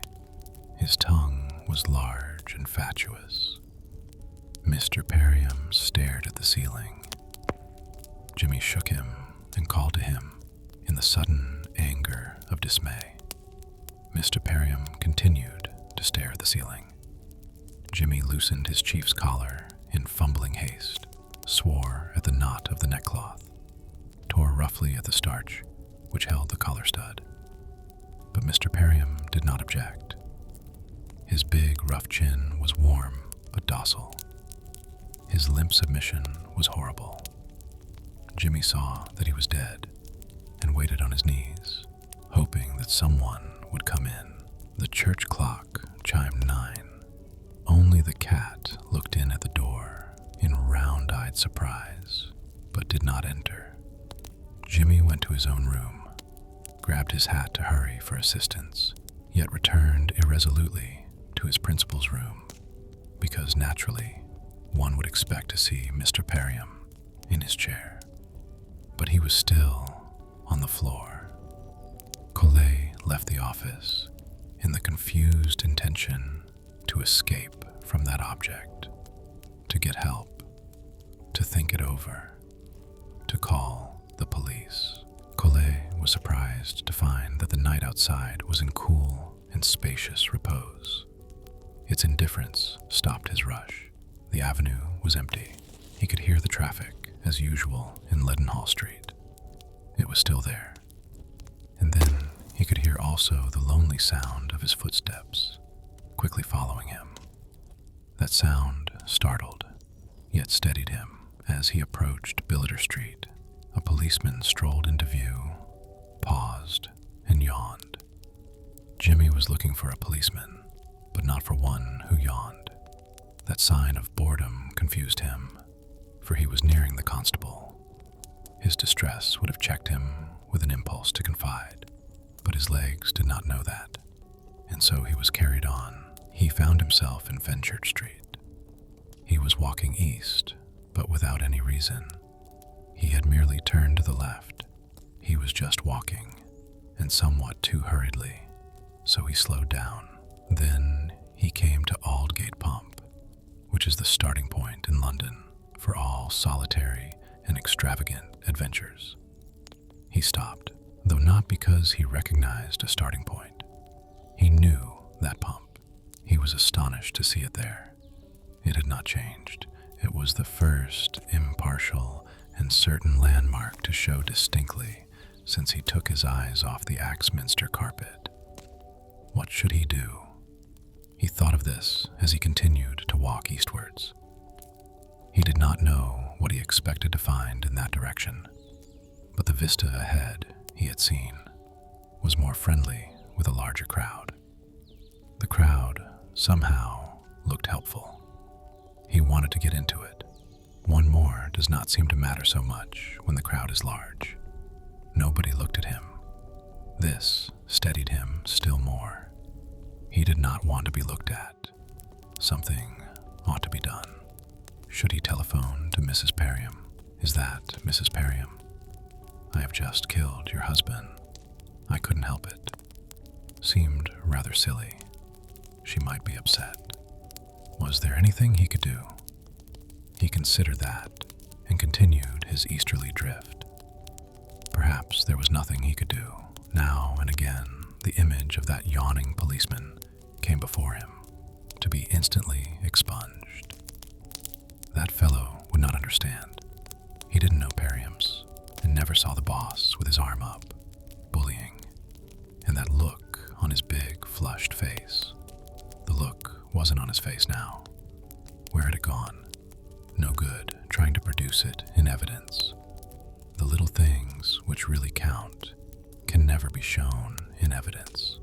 A: His tongue was large and fatuous. Mr. Perriam stared at the ceiling. Jimmy shook him and called to him in the sudden anger of dismay. Mr. Perriam continued to stare at the ceiling. Jimmy loosened his chief's collar in fumbling haste, swore at the knot of the neckcloth, tore roughly at the starch which held the collar stud. But Mr. Perriam did not object. His big, rough chin was warm but docile. His limp submission was horrible. Jimmy saw that he was dead and waited on his knees, hoping that someone would come in. The church clock chimed 9. Only the cat looked in at the door in round-eyed surprise, but did not enter. Jimmy went to his own room, grabbed his hat to hurry for assistance, yet returned irresolutely to his principal's room, because naturally, one would expect to see Mr. Perriam in his chair. But he was still on the floor. Collet left the office in the confused intention to escape from that object, to get help, to think it over, to call the police. Collet was surprised to find that the night outside was in cool and spacious repose. Its indifference stopped his rush. The avenue was empty. He could hear the traffic, as usual, in Leadenhall Street. It was still there. And then he could hear also the lonely sound of his footsteps, quickly following him. That sound startled, yet steadied him as he approached Billiter Street. A policeman strolled into view, paused, and yawned. Jimmy was looking for a policeman, but not for one who yawned. That sign of boredom confused him, for he was nearing the constable. His distress would have checked him with an impulse to confide, but his legs did not know that, and so he was carried on. He found himself in Fenchurch Street. He was walking east, but without any reason. He had merely turned to the left. He was just walking, and somewhat too hurriedly, so he slowed down. Then he came to Aldgate Pump, which is the starting point in London for all solitary and extravagant adventures. He stopped, though not because he recognized a starting point. He knew that pump. He was astonished to see it there. It had not changed. It was the first impartial and certain landmark to show distinctly since he took his eyes off the Axminster carpet. What should he do? He thought of this as he continued to walk eastwards. He did not know what he expected to find in that direction, but the vista ahead, he had seen, was more friendly with a larger crowd. The crowd somehow looked helpful. He wanted to get into it. One more does not seem to matter so much when the crowd is large. Nobody looked at him. This steadied him still more. He did not want to be looked at. Something ought to be done. Should he telephone to Mrs. Perriam? Is that Mrs. Perriam? I have just killed your husband. I couldn't help it. Seemed rather silly. She might be upset. Was there anything he could do? He considered that and continued his easterly drift. Perhaps there was nothing he could do. Now and again, the image of that yawning policeman came before him, to be instantly expunged. That fellow would not understand. He didn't know Perriam's, and never saw the boss with his arm up, bullying, and that look on his big, flushed face. The look wasn't on his face now. Where had it gone? No good trying to produce it in evidence. The little things which really count can never be shown in evidence.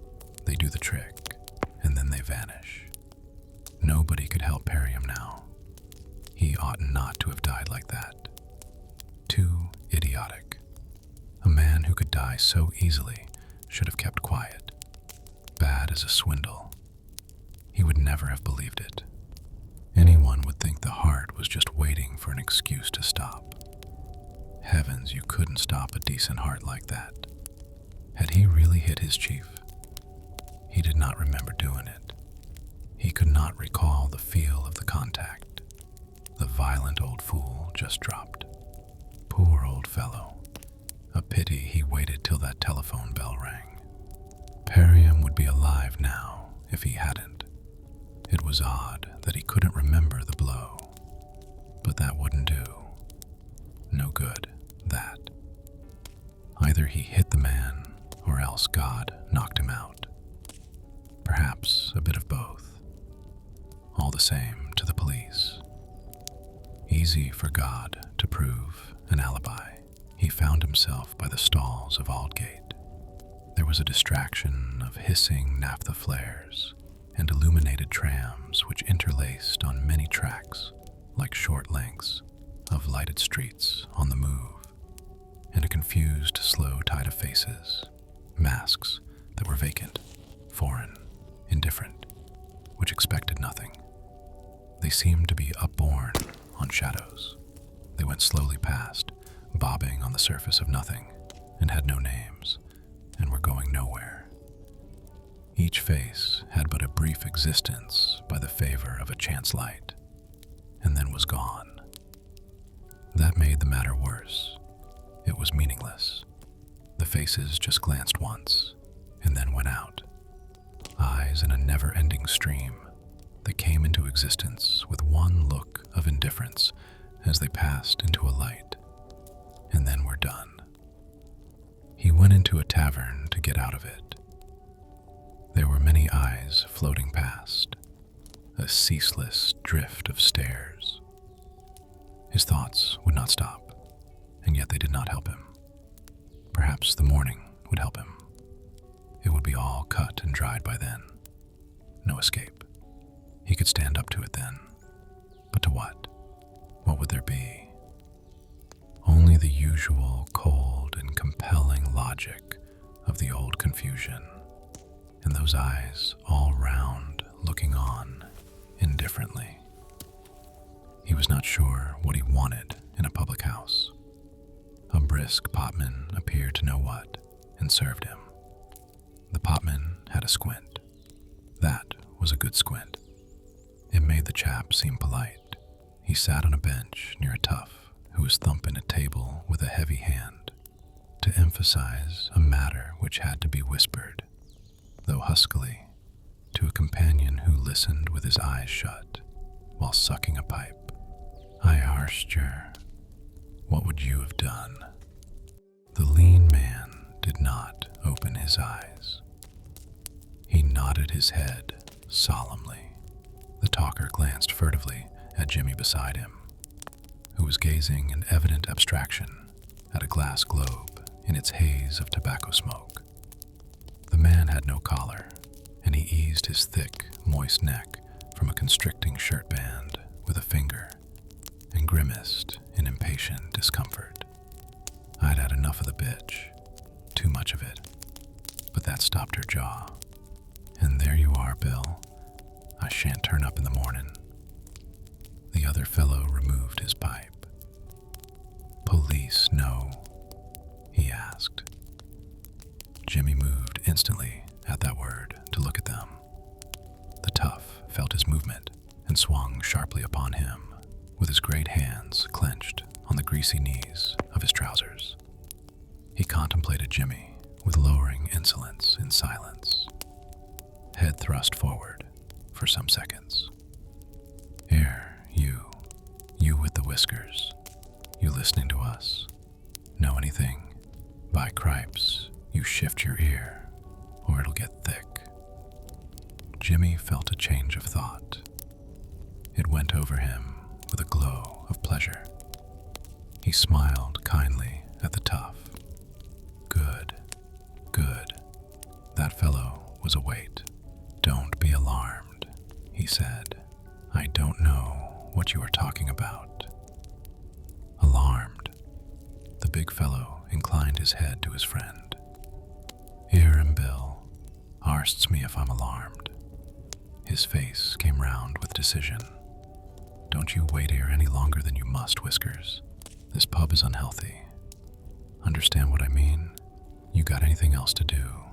A: They do the trick, and then they vanish. Nobody could help Perriam now. He ought not to have died like that. Too idiotic. A man who could die so easily should have kept quiet. Bad as a swindle. He would never have believed it. Anyone would think the heart was just waiting for an excuse to stop. Heavens, you couldn't stop a decent heart like that. Had he really hit his chief? He did not remember doing it. He could not recall the feel of the contact. The violent old fool just dropped. Poor old fellow. A pity he waited till that telephone bell rang. Perium would be alive now if he hadn't. It was odd that he couldn't remember the blow. But that wouldn't do. No good, that. Either he hit the man, or else God knocked him out. Perhaps a bit of both. All the same to the police. Easy for God to prove an alibi. He found himself by the stalls of Aldgate. There was a distraction of hissing naphtha flares and illuminated trams which interlaced on many tracks like short lengths of lighted streets on the move, and a confused slow tide of faces, masks that were vacant, foreign, indifferent, which expected nothing. They seemed to be upborne on shadows. They went slowly past, bobbing on the surface of nothing, and had no names, and were going nowhere. Each face had but a brief existence by the favor of a chance light, and then was gone. That made the matter worse. It was meaningless. The faces just glanced once, and then went out. Eyes in a never-ending stream that came into existence with one look of indifference as they passed into a light, and then were done. He went into a tavern to get out of it. There were many eyes floating past, a ceaseless drift of stares. His thoughts would not stop, and yet they did not help him. Perhaps the morning would help him. It would be all cut and dried by then. No escape. He could stand up to it then. But to what? What would there be? Only the usual cold and compelling logic of the old confusion, and those eyes all round looking on indifferently. He was not sure what he wanted in a public house. A brisk potman appeared to know what, and served him. The potman had a squint. That was a good squint. It made the chap seem polite. He sat on a bench near a tough who was thumping a table with a heavy hand to emphasize a matter which had to be whispered, though huskily, to a companion who listened with his eyes shut while sucking a pipe. I arsed yer, what would you have done? The lean man did not open his eyes. He nodded his head solemnly. The talker glanced furtively at Jimmy beside him, who was gazing in evident abstraction at a glass globe in its haze of tobacco smoke. The man had no collar, and he eased his thick, moist neck from a constricting shirt band with a finger and grimaced in impatient discomfort. I'd had enough of the bitch, too much of it, but that stopped her jaw. And there you are, Bill. I shan't turn up in the morning. The other fellow removed his pipe. Police, no? He asked. Jimmy moved instantly at that word to look at them. The tough felt his movement and swung sharply upon him, with his great hands clenched on the greasy knees of his trousers. He contemplated Jimmy with lowering insolence in silence, head thrust forward for some seconds. Here, you with the whiskers, you listening to us? Know anything? By cripes, you shift your ear, or it'll get thick. Jimmy felt a change of thought. It went over him with a glow of pleasure. He smiled kindly at the tough. Good, good. That fellow was a weight. Don't be alarmed, he said. I don't know what you are talking about. Alarmed. The big fellow inclined his head to his friend. "Here am Bill. Arsts me if I'm alarmed." His face came round with decision. "Don't you wait here any longer than you must, Whiskers. This pub is unhealthy. Understand what I mean? You got anything else to do,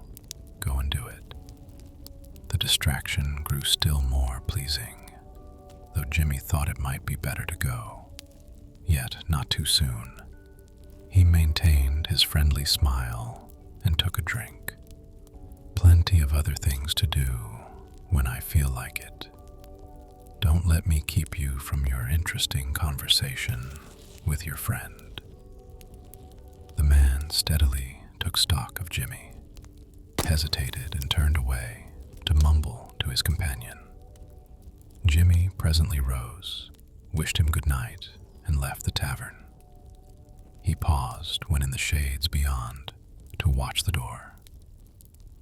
A: go and do it." The distraction grew still more pleasing, though Jimmy thought it might be better to go, yet not too soon. He maintained his friendly smile and took a drink. "Plenty of other things to do when I feel like it. Don't let me keep you from your interesting conversation with your friend." The man steadily took stock of Jimmy, hesitated and turned away to mumble to his companion. Jimmy presently rose, wished him good night, and left the tavern. He paused when in the shades beyond to watch the door.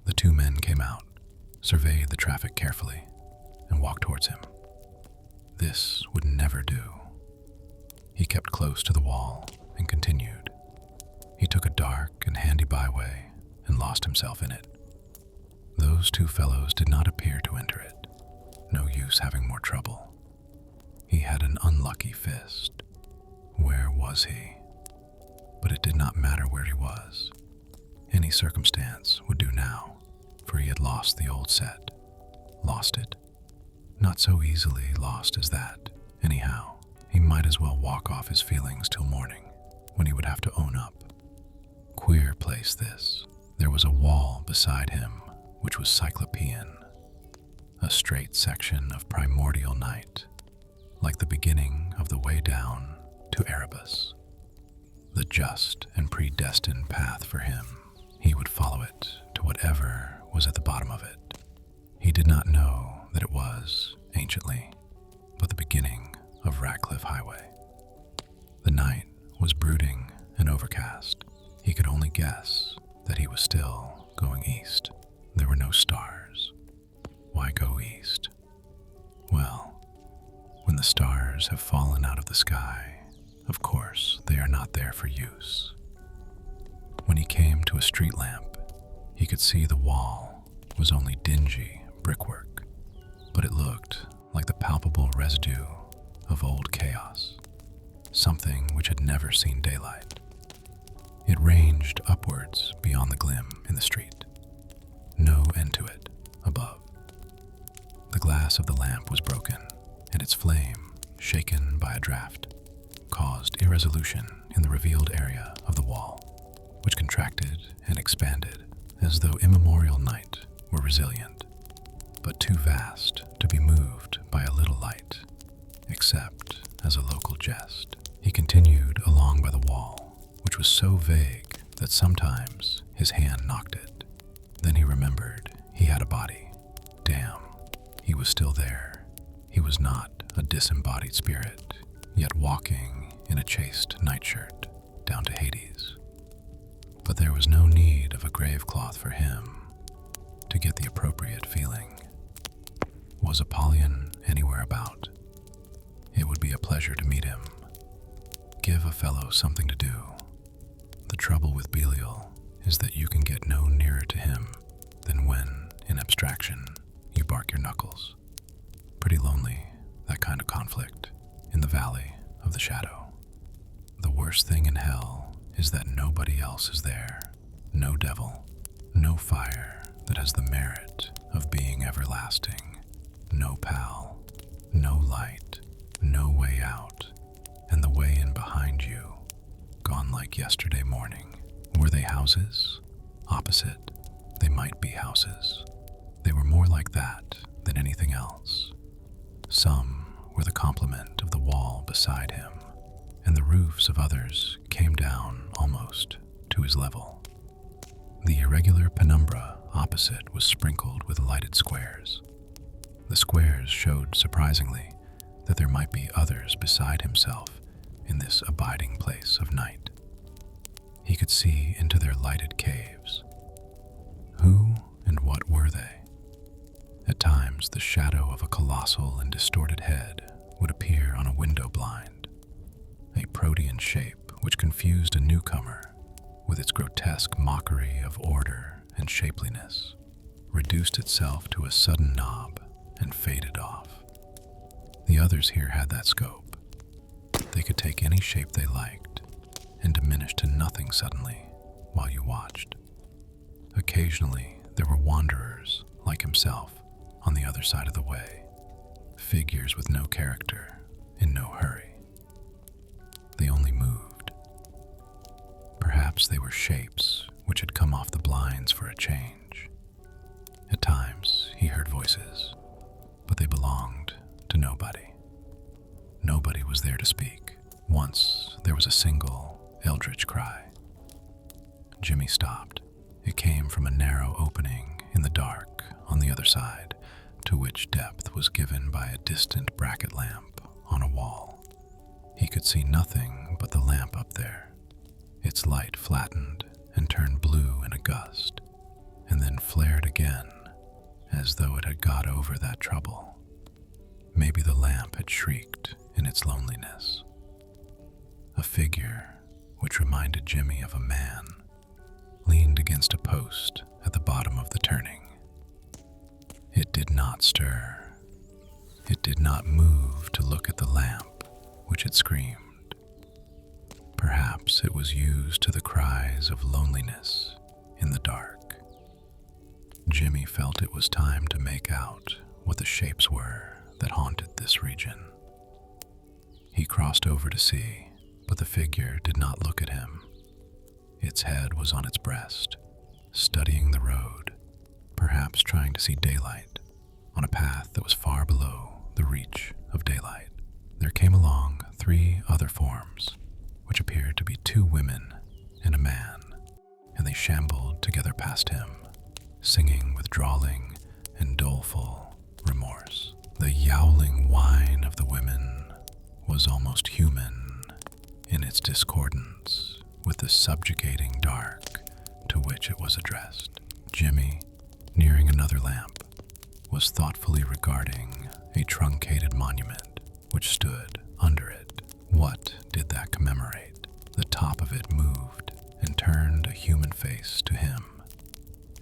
A: The two men came out, surveyed the traffic carefully, and walked towards him. This would never do. He kept close to the wall and continued. He took a dark and handy byway and lost himself in it. Those two fellows did not appear to enter it. No use having more trouble. He had an unlucky fist. Where was he? But it did not matter where he was. Any circumstance would do now, for he had lost the old set. Lost it? Not so easily lost as that. Anyhow, he might as well walk off his feelings till morning, when he would have to own up. Queer place this. There was a wall beside him which was cyclopean, a straight section of primordial night, like the beginning of the way down to Erebus. The just and predestined path for him. He would follow it to whatever was at the bottom of it. He did not know that it was, anciently, but the beginning of Ratcliffe Highway. The night was brooding and overcast. He could only guess that he was still going east. There were no stars. Why go east? Well, when the stars have fallen out of the sky, of course they are not there for use. When he came to a street lamp, he could see the wall was only dingy brickwork, but it looked like the palpable residue of old chaos, something which had never seen daylight. It ranged upwards beyond the glim in the street. No end to it above. The glass of the lamp was broken, and its flame, shaken by a draught, caused irresolution in the revealed area of the wall, which contracted and expanded as though immemorial night were resilient, but too vast to be moved by a little light, except as a local jest. He continued along by the wall, which was so vague that sometimes his hand knocked it. Then he remembered he had a body. Damn, he was still there. He was not a disembodied spirit, yet walking in a chaste nightshirt down to Hades. But there was no need of a grave cloth for him to get the appropriate feeling. Was Apollyon anywhere about? It would be a pleasure to meet him. Give a fellow something to do. The trouble with Belial is that you can get no nearer to him than when, in abstraction, you bark your knuckles. Pretty lonely, that kind of conflict, in the valley of the shadow. The worst thing in hell is that nobody else is there. No devil, no fire that has the merit of being everlasting. No pal, no light, no way out, and the way in behind you, gone like yesterday morning. Were they houses? Opposite, they might be houses. They were more like that than anything else. Some were the complement of the wall beside him, and the roofs of others came down almost to his level. The irregular penumbra opposite was sprinkled with lighted squares. The squares showed surprisingly that there might be others beside himself in this abiding place of night. He could see into their lighted caves. Who and what were they? At times, the shadow of a colossal and distorted head would appear on a window blind, a protean shape which confused a newcomer with its grotesque mockery of order and shapeliness, reduced itself to a sudden knob and faded off. The others here had that scope. They could take any shape they liked and diminish to nothing suddenly while you watched. Occasionally, there were wanderers like himself on the other side of the way, figures with no character, in no hurry. They only moved. Perhaps they were shapes which had come off the blinds for a change. At times, he heard voices, but they belonged to nobody. Nobody was there to speak. Once, there was a single, eldritch cry. Jimmy stopped. It came from a narrow opening in the dark on the other side, to which depth was given by a distant bracket lamp on a wall. He could see nothing but the lamp up there. Its light flattened and turned blue in a gust, and then flared again, as though it had got over that trouble. Maybe the lamp had shrieked in its loneliness. A figure, which reminded Jimmy of a man, leaned against a post at the bottom of the turning. It did not stir. It did not move to look at the lamp, which had screamed. Perhaps it was used to the cries of loneliness in the dark. Jimmy felt it was time to make out what the shapes were that haunted this region. He crossed over to see, but the figure did not look at him. Its head was on its breast, studying the road, perhaps trying to see daylight on a path that was far below the reach of daylight. There came along 3 other forms, which appeared to be 2 women and a man, and they shambled together past him, singing with drawling and doleful remorse. The yowling whine of the women was almost human in its discordance with the subjugating dark to which it was addressed. Jimmy, nearing another lamp, was thoughtfully regarding a truncated monument which stood under it. What did that commemorate? The top of it moved and turned a human face to him.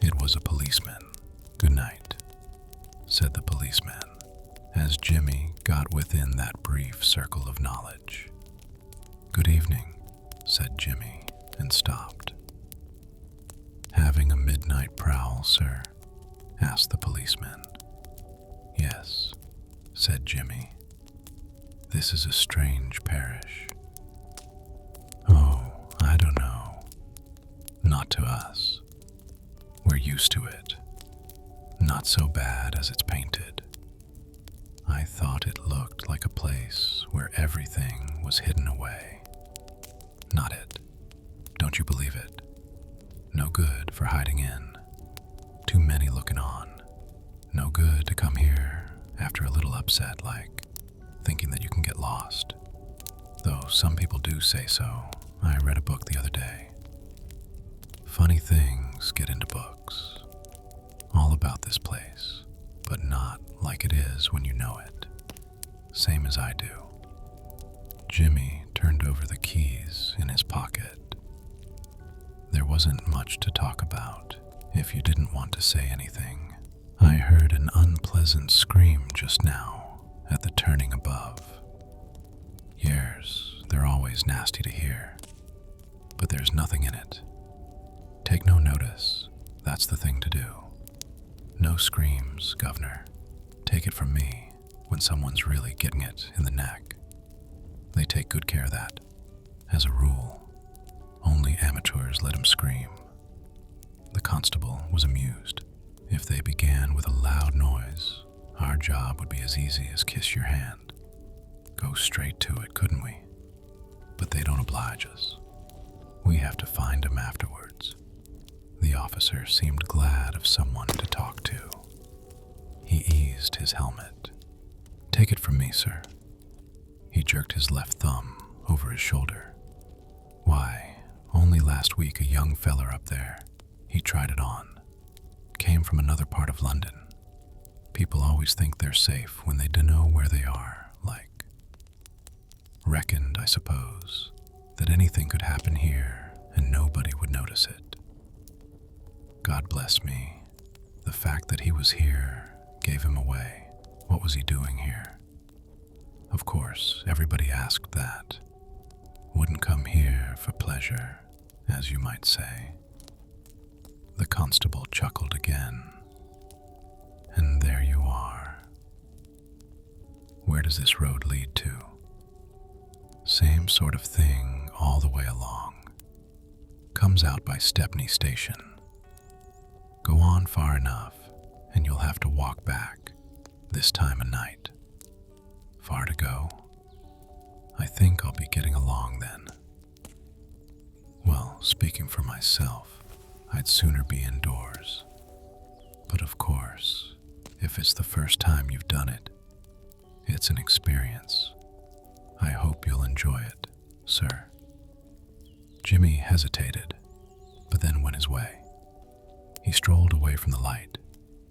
A: It was a policeman. "Good night," said the policeman, as Jimmy got within that brief circle of knowledge. "Good evening," said Jimmy, and stopped. "Having a midnight prowl, sir?" asked the policeman. "Yes," said Jimmy. "This is a strange parish." "Oh, I don't know. Not to us. We're used to it. Not so bad as it's painted. I thought it looked like a place where everything was hidden away. Not it. Don't you believe it? No good for hiding in. Too many looking on. No good to come here after a little upset, like thinking that you can get lost. Though some people do say so. I read a book the other day. Funny things get into books. All about this place, but not like it is when you know it. Same as I do." Jimmy turned over the keys in his pocket. There wasn't much to talk about if you didn't want to say anything. "I heard an unpleasant scream just now at the turning above. Yes, they're always nasty to hear, but there's nothing in it. Take no notice, that's the thing to do. No screams, governor. Take it from me, when someone's really getting it in the neck. They take good care of that. As a rule, only amateurs let 'em scream." The constable was amused. If they began with a loud noise, our job would be as easy as kiss your hand. Go straight to it, couldn't we? But they don't oblige us. We have to find 'em afterwards. The officer seemed glad of someone to talk to. He eased his helmet. "Take it from me, sir." He jerked his left thumb over his shoulder. "Why, only last week a young feller up there, he tried it on. Came from another part of London. People always think they're safe when they dunno where they are, like. Reckoned, I suppose, that anything could happen here and nobody would notice it. God bless me. The fact that he was here gave him away. What was he doing here? Of course, everybody asked that. Wouldn't come here for pleasure, as you might say. The constable chuckled again. And there you are. Where does this road lead to? Same sort of thing all the way along. Comes out by Stepney Station. Go on far enough, and you'll have to walk back, this time of night. Far to go? I think I'll be getting along then. Well, speaking for myself, I'd sooner be indoors. But of course, if it's the first time you've done it, it's an experience. I hope you'll enjoy it, sir. Jimmy hesitated, but then went his way. He strolled away from the light,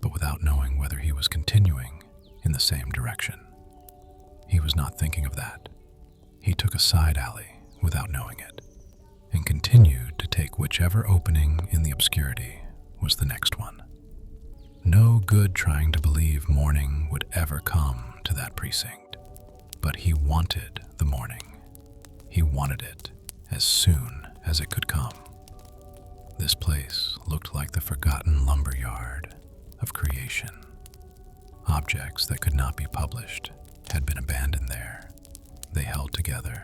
A: but without knowing whether he was continuing in the same direction. He was not thinking of that. He took a side alley without knowing it, and continued to take whichever opening in the obscurity was the next one. No good trying to believe morning would ever come to that precinct, but he wanted the morning. He wanted it as soon as it could come. This place looked like the forgotten lumberyard of creation. Objects that could not be published had been abandoned there. They held together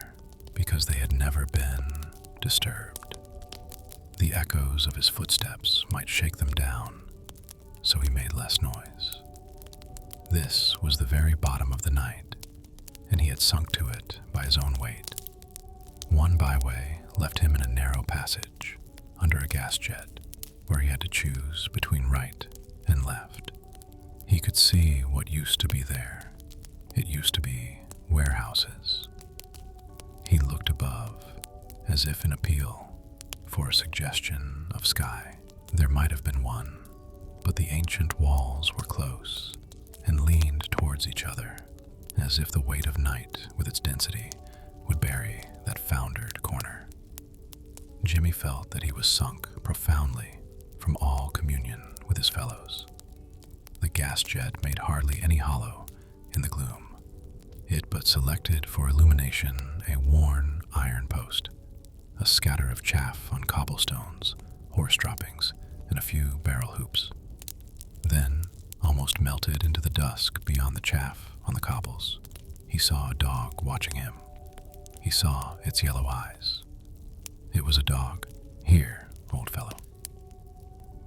A: because they had never been disturbed. The echoes of his footsteps might shake them down, so he made less noise. This was the very bottom of the night, and he had sunk to it by his own weight. One byway left him in a narrow passage under a gas jet, where he had to choose between right and left. He could see what used to be there. It used to be warehouses. He looked above, as if in appeal for a suggestion of sky. There might have been one, but the ancient walls were close and leaned towards each other, as if the weight of night with its density would bury that foundered corner. Jimmy felt that he was sunk profoundly from all communion with his fellows. The gas jet made hardly any hollow in the gloom. It but selected for illumination a worn iron post, a scatter of chaff on cobblestones, horse droppings, and a few barrel hoops. Then, almost melted into the dusk beyond the chaff on the cobbles, he saw a dog watching him. He saw its yellow eyes. It was a dog. Here, old fellow.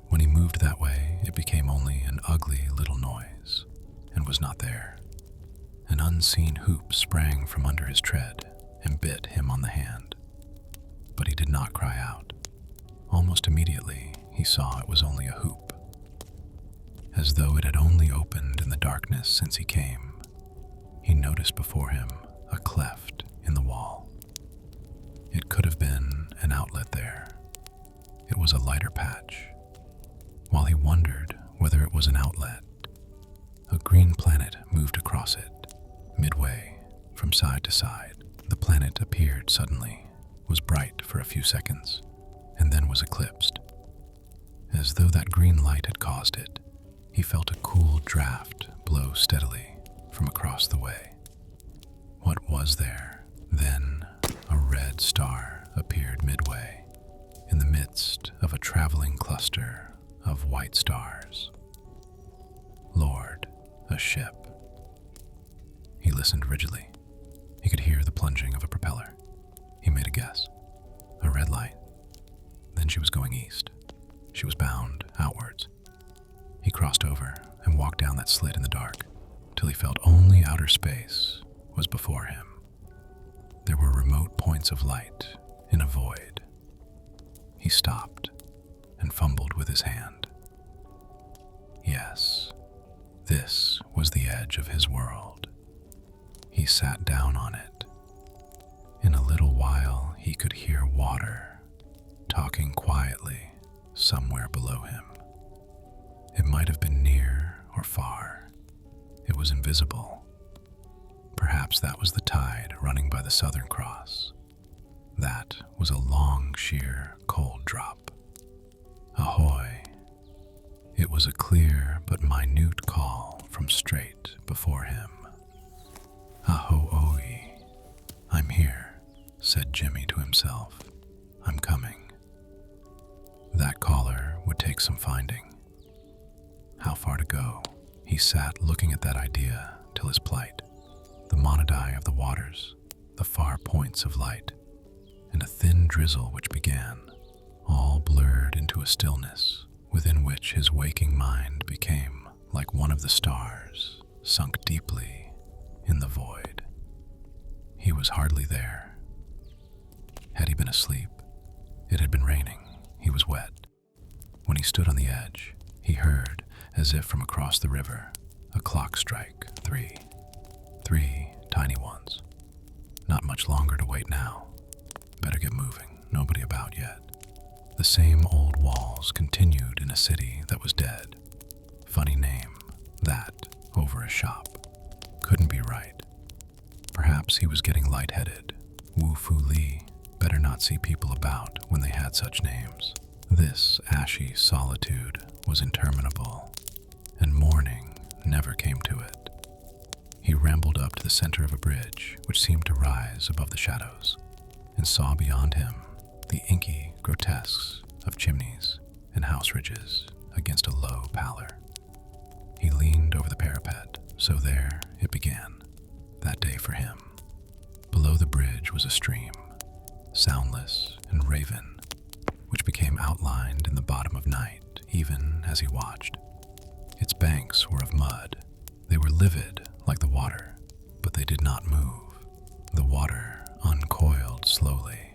A: When he moved that way, it became only an ugly little noise, and was not there. An unseen hoop sprang from under his tread and bit him on the hand. But he did not cry out. Almost immediately, he saw it was only a hoop. As though it had only opened in the darkness since he came, he noticed before him a cleft in the wall. It could have been an outlet there. It was a lighter patch. While he wondered whether it was an outlet, a green planet moved across it. Midway, from side to side, the planet appeared suddenly, was bright for a few seconds, and then was eclipsed. As though that green light had caused it, he felt a cool draft blow steadily from across the way. What was there? Then a red star appeared midway, in the midst of a traveling cluster of white stars. Lord, a ship. He listened rigidly. He could hear the plunging of a propeller. He made a guess. A red light. Then she was going east. She was bound outwards. He crossed over and walked down that slit in the dark, till he felt only outer space was before him. There were remote points of light in a void. He stopped and fumbled with his hand. Yes, this was the edge of his world. He sat down on it. In a little while, he could hear water talking quietly somewhere below him. It might have been near or far. It was invisible. Perhaps that was the tide running by the Southern Cross. That was a long, sheer, cold drop. Ahoy, It was a clear but minute call from straight before him. "Aho-oi, I'm here," said Jimmy to himself. "I'm coming." That caller would take some finding. How far to go? He sat looking at that idea till his plight, the monody of the waters, the far points of light, and a thin drizzle which began, all blurred into a stillness within which his waking mind became like one of the stars sunk deeply in the void. He was hardly there. Had he been asleep? It had been raining. He was wet. When he stood on the edge, he heard, as if from across the river, a clock strike 3. 3 tiny ones. Not much longer to wait now. Better get moving. Nobody about yet. The same old walls continued in a city that was dead. Funny name, that, over a shop. Couldn't be right. Perhaps he was getting lightheaded. Wu Fu Li. Better not see people about when they had such names. This ashy solitude was interminable, and morning never came to it. He rambled up to the center of a bridge which seemed to rise above the shadows, and saw beyond him the inky grotesques of chimneys and house ridges against a low pallor. He leaned over the parapet, so there it began, that day for him. Below the bridge was a stream, soundless and raven, which became outlined in the bottom of night even as he watched. Its banks were of mud. They were livid like the water, but they did not move. The water uncoiled slowly,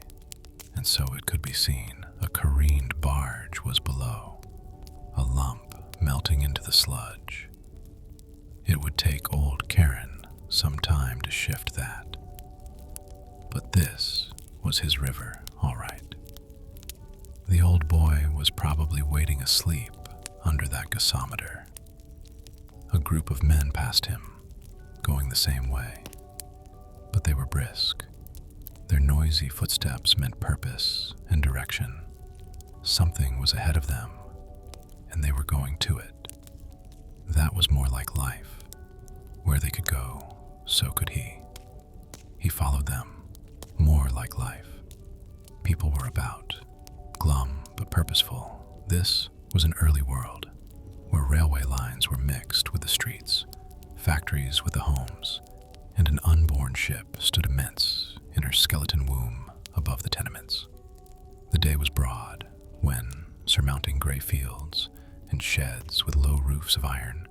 A: and so it could be seen a careened barge was below, a lump melting into the sludge. It would take old Karen some time to shift that. But this was his river, all right. The old boy was probably waiting asleep under that gasometer. A group of men passed him, going the same way, but they were brisk. Their noisy footsteps meant purpose and direction. Something was ahead of them, and they were going to it. That was more like life. Where they could go, so could he. He followed them, more like life. People were about, glum but purposeful. This was an early world, where railway lines were mixed with the streets, factories with the homes, and an unborn ship stood immense in her skeleton womb above the tenements. The day was broad when, surmounting gray fields and sheds with low roofs of iron,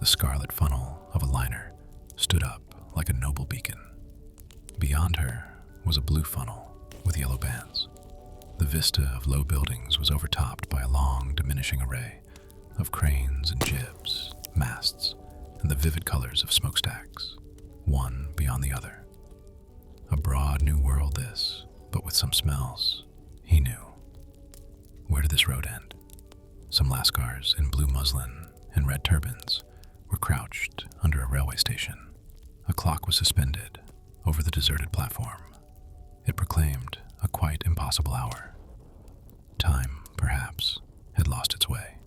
A: the scarlet funnel of a liner stood up like a noble beacon. Beyond her was a blue funnel with yellow bands. The vista of low buildings was overtopped by a long, diminishing array of cranes and jibs, masts, and the vivid colors of smokestacks, one beyond the other. A broad new world this, but with some smells, he knew. Where did this road end? Some lascars in blue muslin and red turbans were crouched under a railway station. A clock was suspended over the deserted platform. It proclaimed a quite impossible hour. Time, perhaps, had lost its way.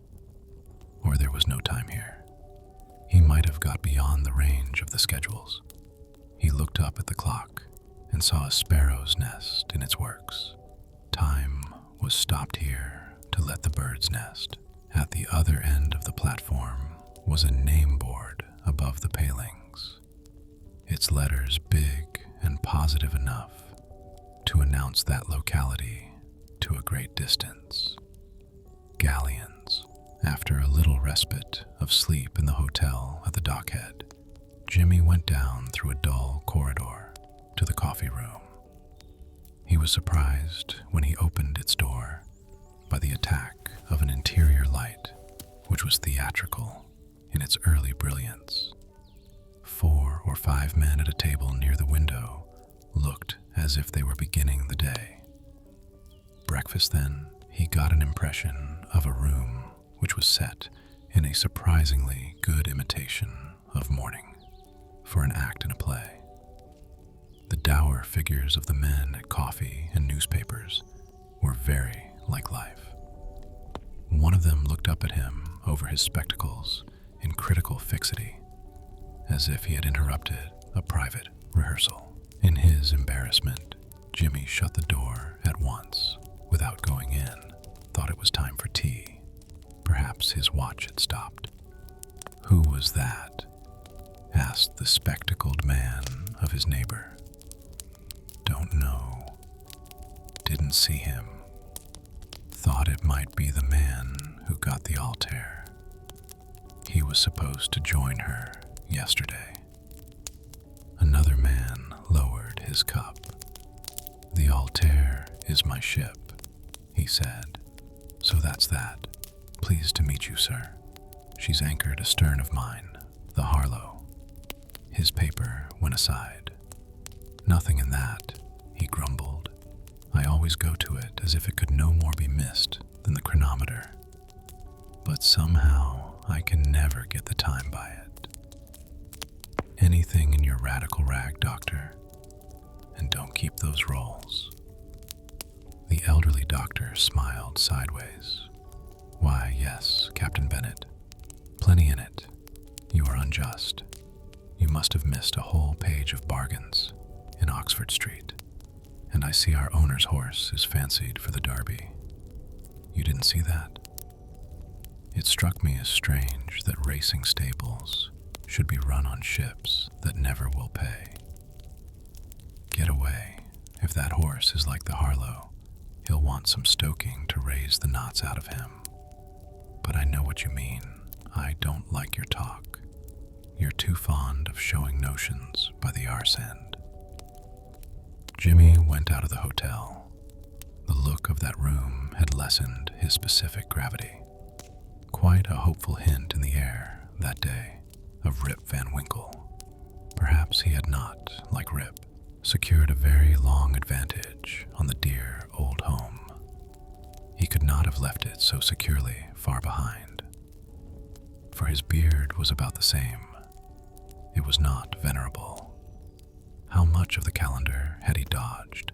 A: Or there was no time here. He might have got beyond the range of the schedules. He looked up at the clock and saw a sparrow's nest in its works. Time was stopped here to let the birds nest. At the other end of the platform was a name board above the palings, its letters big and positive enough to announce that locality to a great distance. Gallions. After a little respite of sleep in the hotel at the dockhead, Jimmy went down through a dull corridor to the coffee room. He was surprised when he opened its door by the attack of an interior light which was theatrical in its early brilliance. 4 or 5 men at a table near the window looked as if they were beginning the day. Breakfast then, he got an impression of a room which was set in a surprisingly good imitation of morning for an act in a play. The dour figures of the men at coffee and newspapers were very like life. One of them looked up at him over his spectacles in critical fixity, as if he had interrupted a private rehearsal. In his embarrassment, Jimmy shut the door at once without going in, thought it was time for tea. Perhaps his watch had stopped. "Who was that?" asked the spectacled man of his neighbor. "Don't know. Didn't see him. Thought it might be the man who got the altair. He was supposed to join her yesterday." Another man lowered his cup. "The altair is my ship," he said. "So that's that. Pleased to meet you, sir. She's anchored astern of mine, the Harlow." His paper went aside. "Nothing in that," he grumbled. "I always go to it as if it could no more be missed than the chronometer. But somehow I can never get the time by it. Anything in your radical rag, doctor? And don't keep those rolls." The elderly doctor smiled sideways. "Why, yes, Captain Bennett. Plenty in it. You are unjust. You must have missed a whole page of bargains in Oxford Street. And I see our owner's horse is fancied for the Derby. You didn't see that? It struck me as strange that racing stables should be run on ships that never will pay. Get away. If that horse is like the Harlow, he'll want some stoking to raise the knots out of him. But I know what you mean. I don't like your talk. You're too fond of showing notions by the arse end." Jimmy went out of the hotel. The look of that room had lessened his specific gravity. Quite a hopeful hint in the air that day of Rip Van Winkle. Perhaps he had not, like Rip, secured a very long advantage on the dear old home. He could not have left it so securely far behind. For his beard was about the same. It was not venerable. How much of the calendar had he dodged?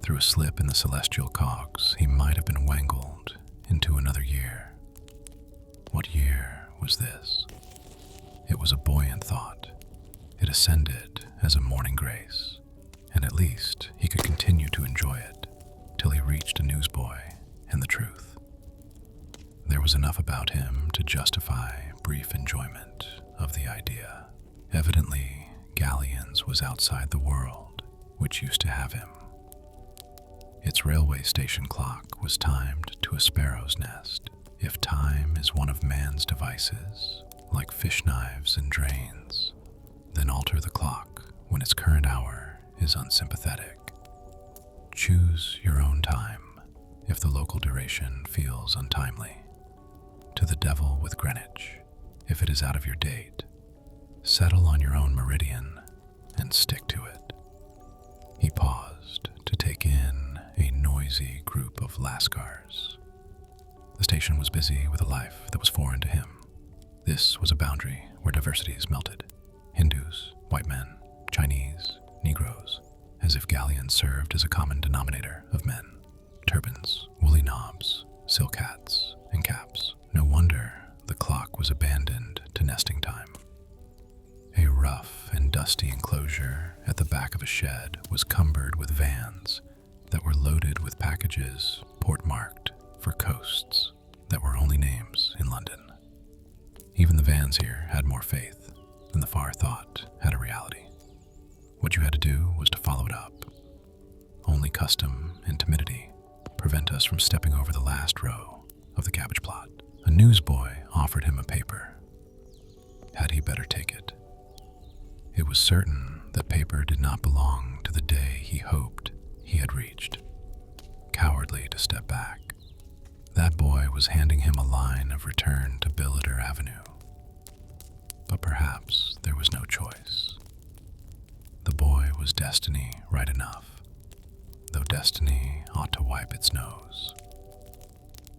A: Through a slip in the celestial cogs, he might have been wangled into another year. What year was this? It was a buoyant thought. It ascended as a morning grace, and at least he could continue to enjoy it till he reached a newsboy and the truth. There was enough about him to justify brief enjoyment of the idea. Evidently, Gallions was outside the world which used to have him. Its railway station clock was timed to a sparrow's nest. If time is one of man's devices, like fish knives and drains, then alter the clock when its current hour is unsympathetic. Choose your own time if the local duration feels untimely. To the devil with Greenwich if it is out of your date. Settle on your own meridian and stick to it. He paused to take in a noisy group of Lascars. The station was busy with a life that was foreign to him. This was a boundary where diversities melted. Hindus, white men, Chinese, Negroes, as if Gallions served as a common denominator of men. Turbans, woolly knobs, silk hats, and caps. No wonder the clock was abandoned to nesting time. A rough and dusty enclosure at the back of a shed was cumbered with vans that were loaded with packages port-marked for coasts that were only names in London. Even the vans here had more faith than the far thought had a reality. What you had to do was to follow it up. Only custom and timidity prevent us from stepping over the last row of the cabbage plot. A newsboy offered him a paper. Had he better take it? It was certain that paper did not belong to the day he hoped he had reached. Cowardly to step back, that boy was handing him a line of return to Billiter Avenue. But perhaps there was no choice. The boy was destiny right enough, though destiny ought to wipe its nose.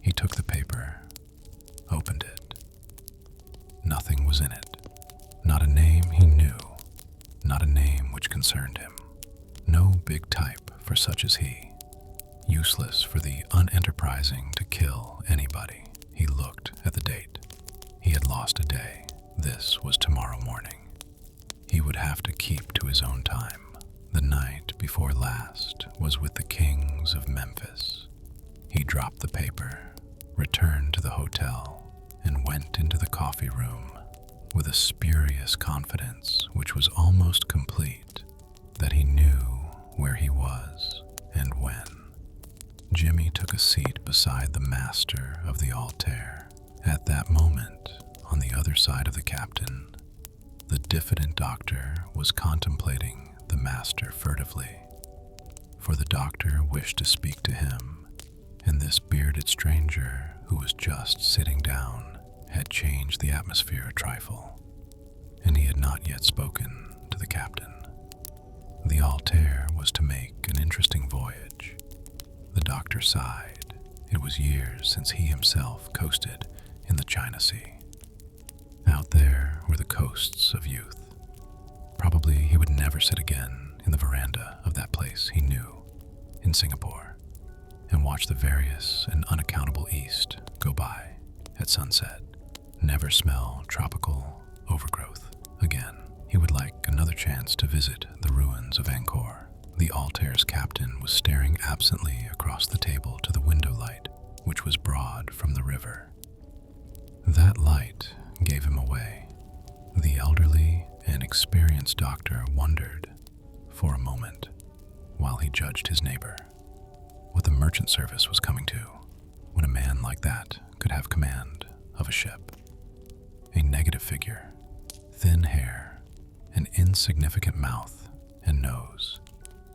A: He took the paper, opened it. Nothing was in it. Not a name he knew, not a name which concerned him. No big type for such as he. Useless for the unenterprising to kill anybody He looked at the date. He had lost a day. This was tomorrow morning. He would have to keep to his own time. The night before last was with the kings of Memphis. He dropped the paper, returned to the hotel, and went into the coffee room with a spurious confidence which was almost complete that he knew where he was and when. Jimmy took a seat beside the master of the altar. At that moment, on the other side of the captain, the diffident doctor was contemplating the master furtively, for the doctor wished to speak to him, and this bearded stranger who was just sitting down had changed the atmosphere a trifle, and he had not yet spoken to the captain. The altar was to make an interesting voyage. The doctor sighed. It was years since he himself coasted in the China Sea. Out there were the coasts of youth. Probably he would never sit again in the veranda of that place he knew in Singapore and watch the various and unaccountable East go by at sunset. Never smell tropical overgrowth again. He would like another chance to visit the ruins of Angkor. The altar's captain was staring absently across the table to the window light, which was broad from the river. That light gave him away. The elderly and experienced doctor wondered, for a moment, while he judged his neighbor, what the merchant service was coming to when a man like that could have command of a ship. A negative figure, thin hair, an insignificant mouth and nose.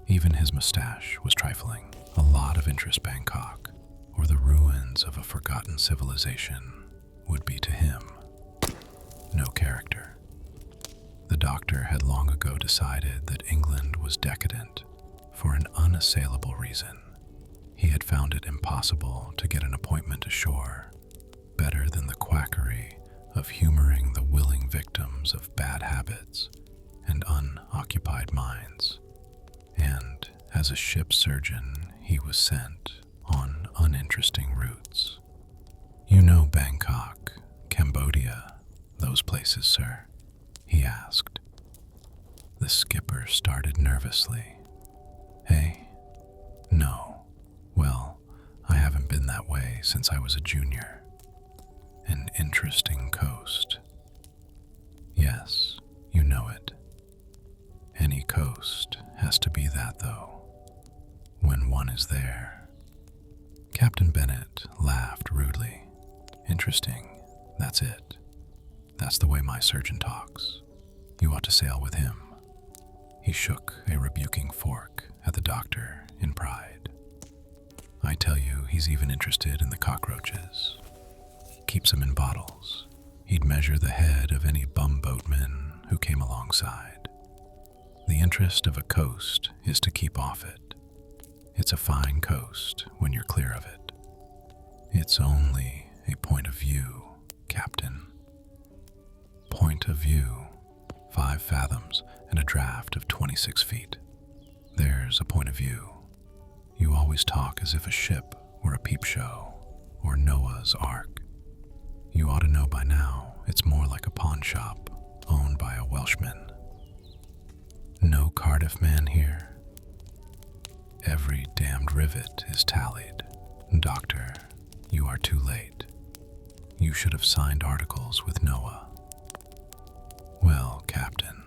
A: Even his mustache was trifling. A lot of interest Bangkok, or the ruins of a forgotten civilization, would be to him. No character. The doctor had long ago decided that England was decadent for an unassailable reason. He had found it impossible to get an appointment ashore, better than the quackery of humoring the willing victims of bad habits and unoccupied minds. And as a ship surgeon, he was sent on uninteresting routes. You know Bangkok, Cambodia, those places, sir? He asked. The skipper started nervously. Hey? No. Well, I haven't been that way since I was a junior. An interesting coast. Yes, you know it. Any coast has to be that, though, when one is there. Captain Bennett laughed rudely. Interesting, that's it. That's the way my surgeon talks. You ought to sail with him. He shook a rebuking fork at the doctor in pride. I tell you, he's even interested in the cockroaches. Keeps them in bottles. He'd measure the head of any bumboatman who came alongside. The interest of a coast is to keep off it. It's a fine coast when you're clear of it. It's only a point of view, Captain. Point of view, 5 fathoms and a draft of 26 feet. There's a point of view. You always talk as if a ship were a peep show or Noah's Ark. You ought to know by now it's more like a pawn shop owned by a Welshman. No Cardiff man here. Every damned rivet is tallied. Doctor, you are too late. You should have signed articles with Noah. Well, Captain,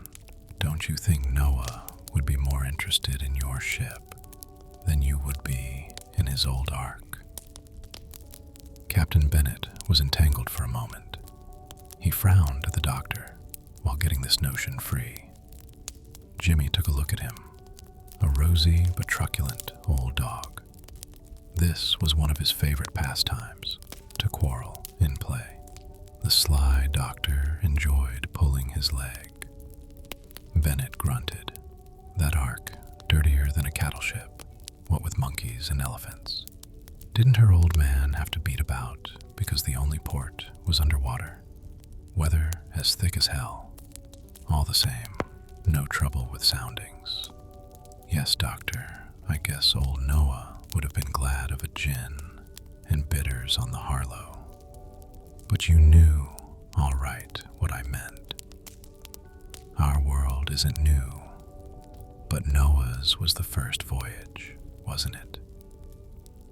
A: don't you think Noah would be more interested in your ship than you would be in his old ark? Captain Bennett was entangled for a moment. He frowned at the doctor while getting this notion free. Jimmy took a look at him, a rosy but truculent old dog. This was one of his favorite pastimes, to quarrel in play. The sly doctor enjoyed pulling his leg. Bennett grunted. That ark, dirtier than a cattle ship, what with monkeys and elephants. Didn't her old man have to beat about because the only port was underwater? Weather as thick as hell. All the same, no trouble with soundings. Yes, doctor, I guess old Noah would have been glad of a gin and bitters on the Harlow. But you knew, all right, what I meant. Our world isn't new, but Noah's was the first voyage, wasn't it?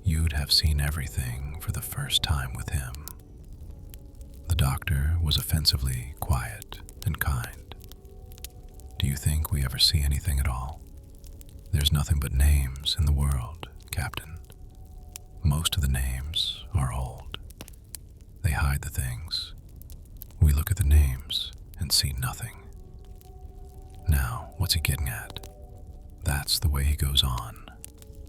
A: You'd have seen everything for the first time with him. The doctor was offensively quiet and kind. Do you think we ever see anything at all? There's nothing but names in the world, Captain. Most of the names are old. They hide the things. We look at the names and see nothing. Now, what's he getting at? That's the way he goes on,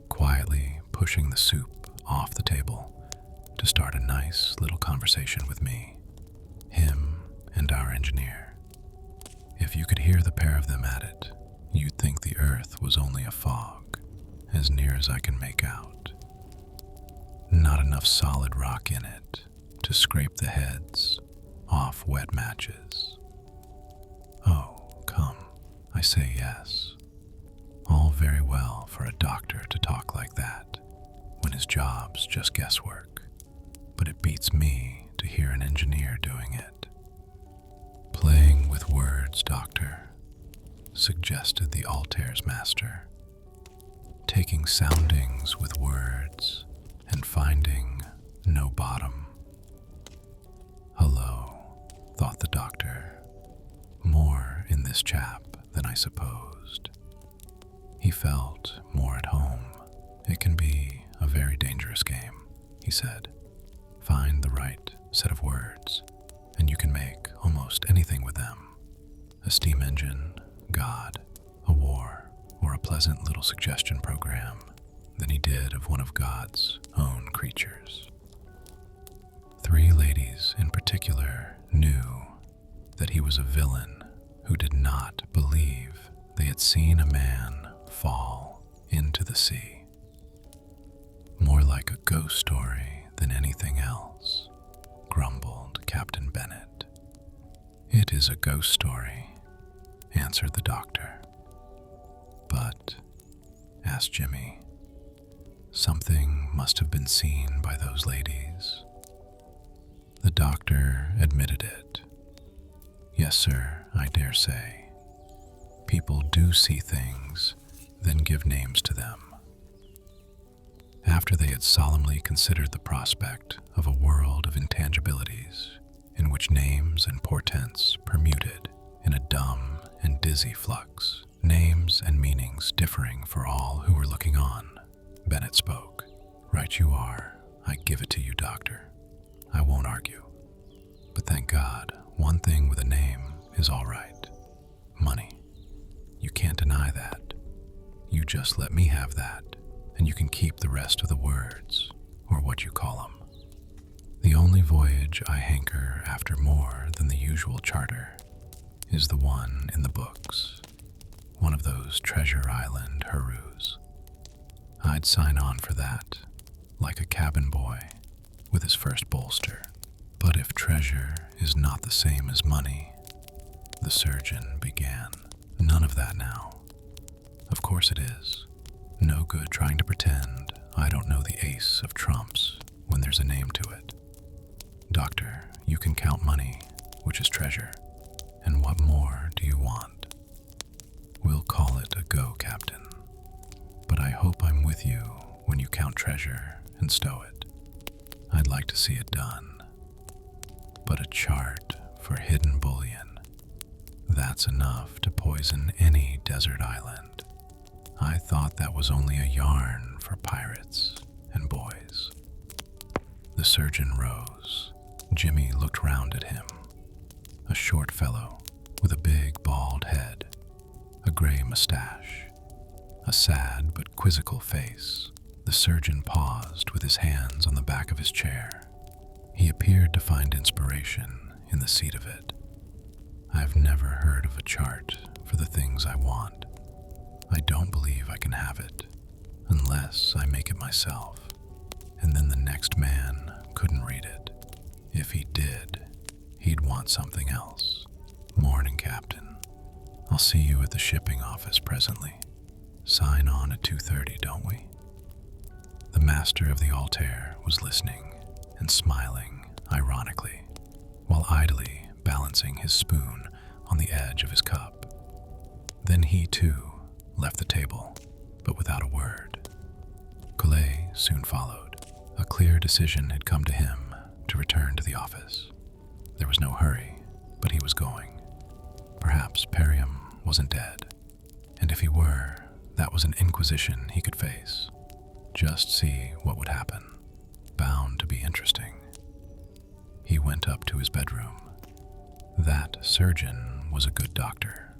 A: quietly pushing the soup off the table to start a nice little conversation with me, him and our engineer. If you could hear the pair of them at it, you'd think the earth was only a fog, as near as I can make out. Not enough solid rock in it to scrape the heads off wet matches. Oh, come, I say yes. All very well for a doctor to talk like that when his job's just guesswork, but it beats me to hear an engineer doing it. Playing with words, doctor, suggested the Altair's master. Taking soundings with words and finding no bottom. Hello, thought the doctor, more in this chap than I supposed. He felt more at home. It can be a very dangerous game, he said. Find the right set of words, and you can make almost anything with them. A steam engine, God, a war, or a pleasant little suggestion program than he did of one of God's own creatures. 3 ladies in particular knew that he was a villain who did not believe they had seen a man fall into the sea. More like a ghost story than anything else, grumbled Captain Bennett. It is a ghost story, answered the doctor. But, asked Jimmy, something must have been seen by those ladies. The doctor admitted it. Yes, sir, I dare say. People do see things, then give names to them. After they had solemnly considered the prospect of a world of intangibilities in which names and portents permuted in a dumb and dizzy flux, names and meanings differing for all who were looking on, Bennett spoke. Right you are. I give it to you, doctor. I won't argue. But thank God, one thing with a name is all right. Money. You can't deny that. You just let me have that, and you can keep the rest of the words, or what you call them. The only voyage I hanker after more than the usual charter is the one in the books, one of those Treasure Island Herus. I'd sign on for that, like a cabin boy with his first bolster. But if treasure is not the same as money, the surgeon began. None of that now. Of course it is. No good trying to pretend I don't know the ace of trumps when there's a name to it. Doctor, you can count money, which is treasure. And what more do you want? We'll call it a go, Captain. But I hope I'm with you when you count treasure and stow it. I'd like to see it done. But a chart for hidden bullion, that's enough to poison any desert island. I thought that was only a yarn for pirates and boys. The surgeon rose. Jimmy looked round at him. A short fellow with a big bald head, a gray mustache, a sad but quizzical face. The surgeon paused with his hands on the back of his chair. He appeared to find inspiration in the seat of it. I've never heard of a chart for the things I want. I don't believe I can have it, unless I make it myself, and then the next man couldn't read it. If he did, he'd want something else. Morning, Captain. I'll see you at the shipping office presently. Sign on at 2:30, don't we? The master of the Altair was listening and smiling ironically. while idly balancing his spoon on the edge of his cup. Then he, too, left the table, but without a word. Collet soon followed. A clear decision had come to him to return to the office. There was no hurry, but he was going. Perhaps Perium wasn't dead, and if he were, that was an inquisition he could face. Just see what would happen. Bound to be interesting. He went up to his bedroom. That surgeon was a good doctor.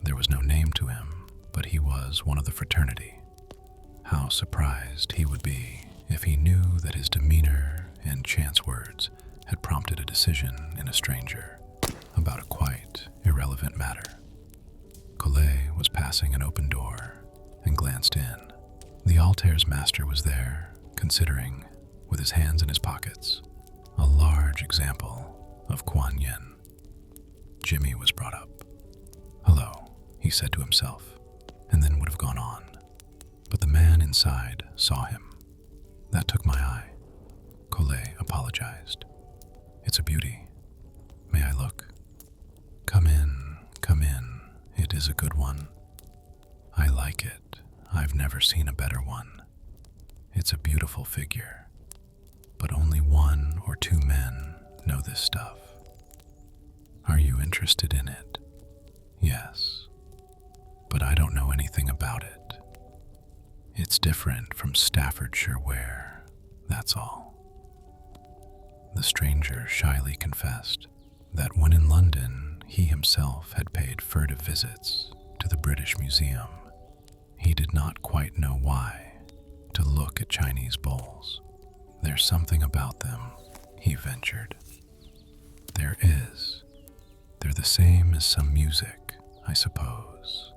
A: There was no name to him, but he was one of the fraternity. How surprised he would be if he knew that his demeanor and chance words had prompted a decision in a stranger about a quite irrelevant matter. Collet was passing an open door and glanced in. The Altair's master was there, considering, with his hands in his pockets, a large example of Kuan Yin. Jimmy was brought up. "Hello," he said to himself, and then would have gone on. But the man inside saw him. That took my eye. Collet apologized. "It's a beauty. May I look?" Come in, come in. It is a good one. I like it. I've never seen a better one. It's a beautiful figure. But only 1 or 2 men know this stuff. Are you interested in it? Yes. But I don't know anything about it. It's different from Staffordshire ware, that's all. The stranger shyly confessed that when in London, he himself had paid furtive visits to the British Museum. He did not quite know why to look at Chinese bowls. There's something about them, he ventured. There is. They're the same as some music, I suppose.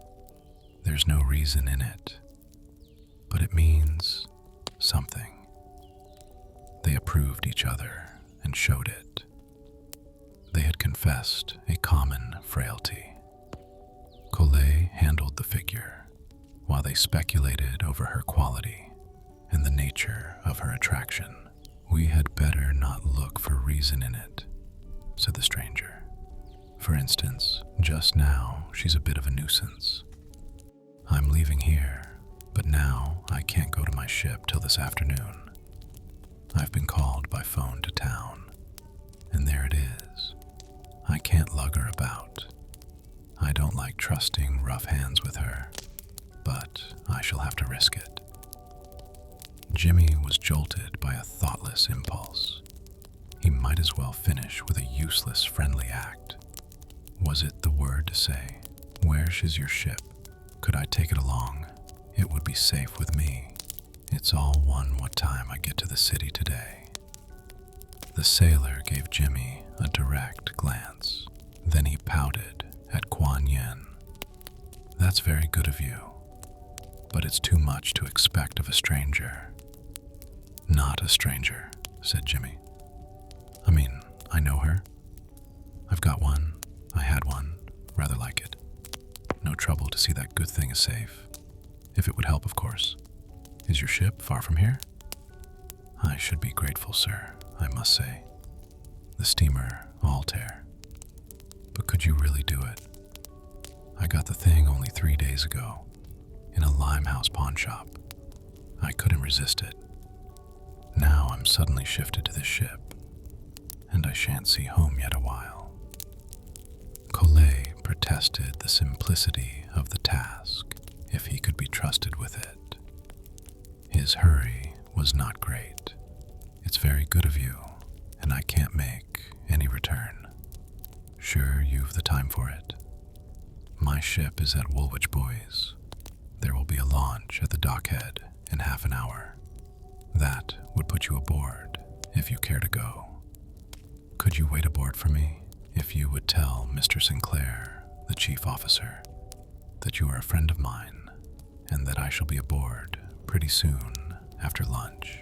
A: There's no reason in it, but it means something. They approved each other and showed it. They had confessed a common frailty. Collet handled the figure, while they speculated over her quality and the nature of her attraction. "We had better not look for reason in it," said the stranger. "For instance, just now she's a bit of a nuisance. I'm leaving here, but now I can't go to my ship till this afternoon. I've been called by phone to town, and there it is. I can't lug her about. I don't like trusting rough hands with her, but I shall have to risk it." Jimmy was jolted by a thoughtless impulse. He might as well finish with a useless friendly act. Was it the word to say, "Where's your ship? Could I take it along? It would be safe with me. It's all one what time I get to the city today." The sailor gave Jimmy a direct glance. Then he pouted at Kuan Yin. "That's very good of you, but it's too much to expect of a stranger." "Not a stranger," said Jimmy. "I mean, I know her. I've got one. I had one. Rather like it. No trouble to see that good thing is safe. If it would help, of course. Is your ship far from here?" "I should be grateful, sir, I must say. The steamer Altair. But could you really do it? I got the thing only 3 days ago, in a Limehouse pawn shop. I couldn't resist it. Now I'm suddenly shifted to this ship, and I shan't see home yet a while." Collet protested the simplicity of the task if he could be trusted with it. His hurry was not great. "It's very good of you, and I can't make any return. Sure you've the time for it? My ship is at Woolwich Buoys. There will be a launch at the dockhead in half an hour. That would put you aboard if you care to go. Could you wait aboard for me if you would tell Mr. Sinclair, the chief officer, that you are a friend of mine and that I shall be aboard pretty soon after lunch?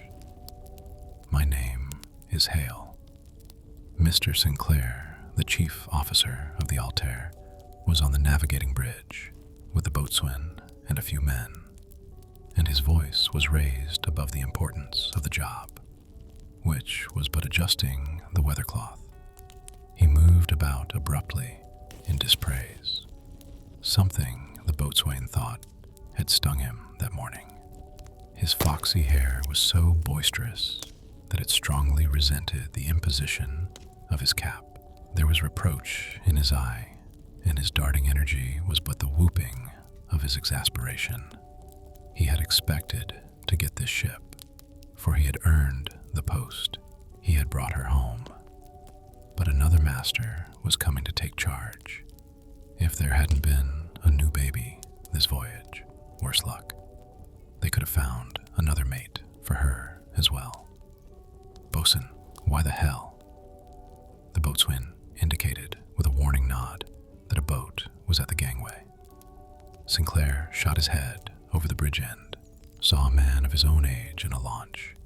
A: My name is Hale." Mr. Sinclair, the chief officer of the Altair, was on the navigating bridge with the boatswain and a few men, and his voice was raised above the importance of the job, which was but adjusting the weathercloth. He moved about abruptly in dispraise. Something, the boatswain thought, had stung him that morning. His foxy hair was so boisterous that it strongly resented the imposition of his cap. There was reproach in his eye, and his darting energy was but the whooping of his exasperation. He had expected to get this ship, for he had earned the post. He had brought her home. But another master was coming to take charge. If there hadn't been a new baby this voyage, worse luck, they could have found another mate for her as well. "Bosun, why the hell?" The boatswain indicated with a warning nod that a boat was at the gangway. Sinclair shot his head over the bridge end, saw a man of his own age in a launch,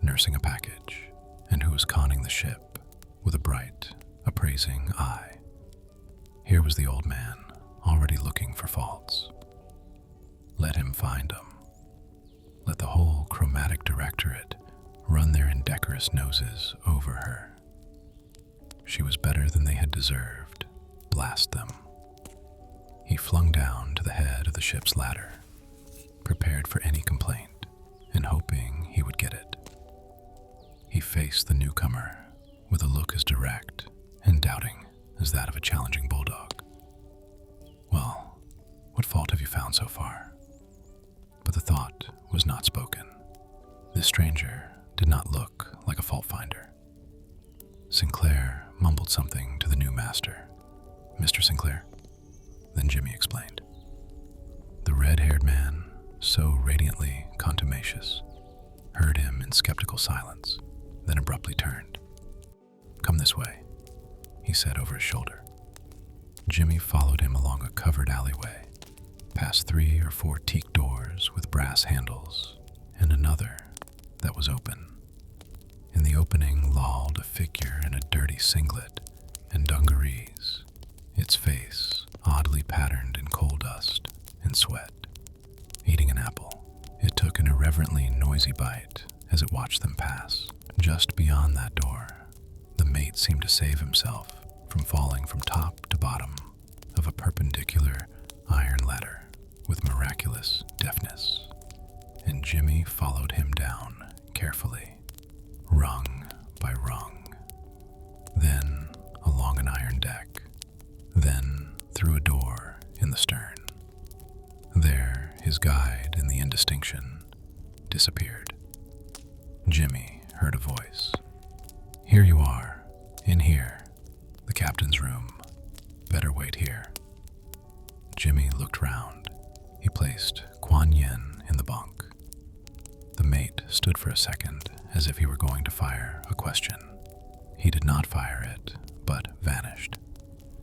A: nursing a package, and who was conning the ship with a bright, appraising eye. Here was the old man, already looking for faults. Let him find them. Let the whole chromatic directorate run their indecorous noses over her. She was better than they had deserved. Blast them. He flung down to the head of the ship's ladder, prepared for any complaint and hoping he would get it. He faced the newcomer with a look as direct and doubting as that of a challenging bulldog. "Well, what fault have you found so far?" But the thought was not spoken. This stranger did not look like a fault finder. Sinclair mumbled something to the new master. "Mr. Sinclair?" Then Jimmy explained. The red-haired man, so radiantly contumacious, heard him in skeptical silence, then abruptly turned. "Come this way," he said over his shoulder. Jimmy followed him along a covered alleyway, past 3 or 4 teak doors with brass handles, and another that was open. In the opening lolled a figure in a dirty singlet and dungarees, its face oddly patterned in coal dust and sweat. Eating an apple, it took an irreverently noisy bite as it watched them pass. Just beyond that door, the mate seemed to save himself from falling from top to bottom of a perpendicular iron ladder with miraculous deftness, and Jimmy followed him down carefully, rung by rung, then along an iron deck, then through a door in the stern. There, his guide in the indistinction disappeared. Jimmy heard a voice. "Here you are, in here, the captain's room. Better wait here." Jimmy looked round. He placed Kuan Yin in the bunk. The mate stood for a second as if he were going to fire a question. He did not fire it, but vanished.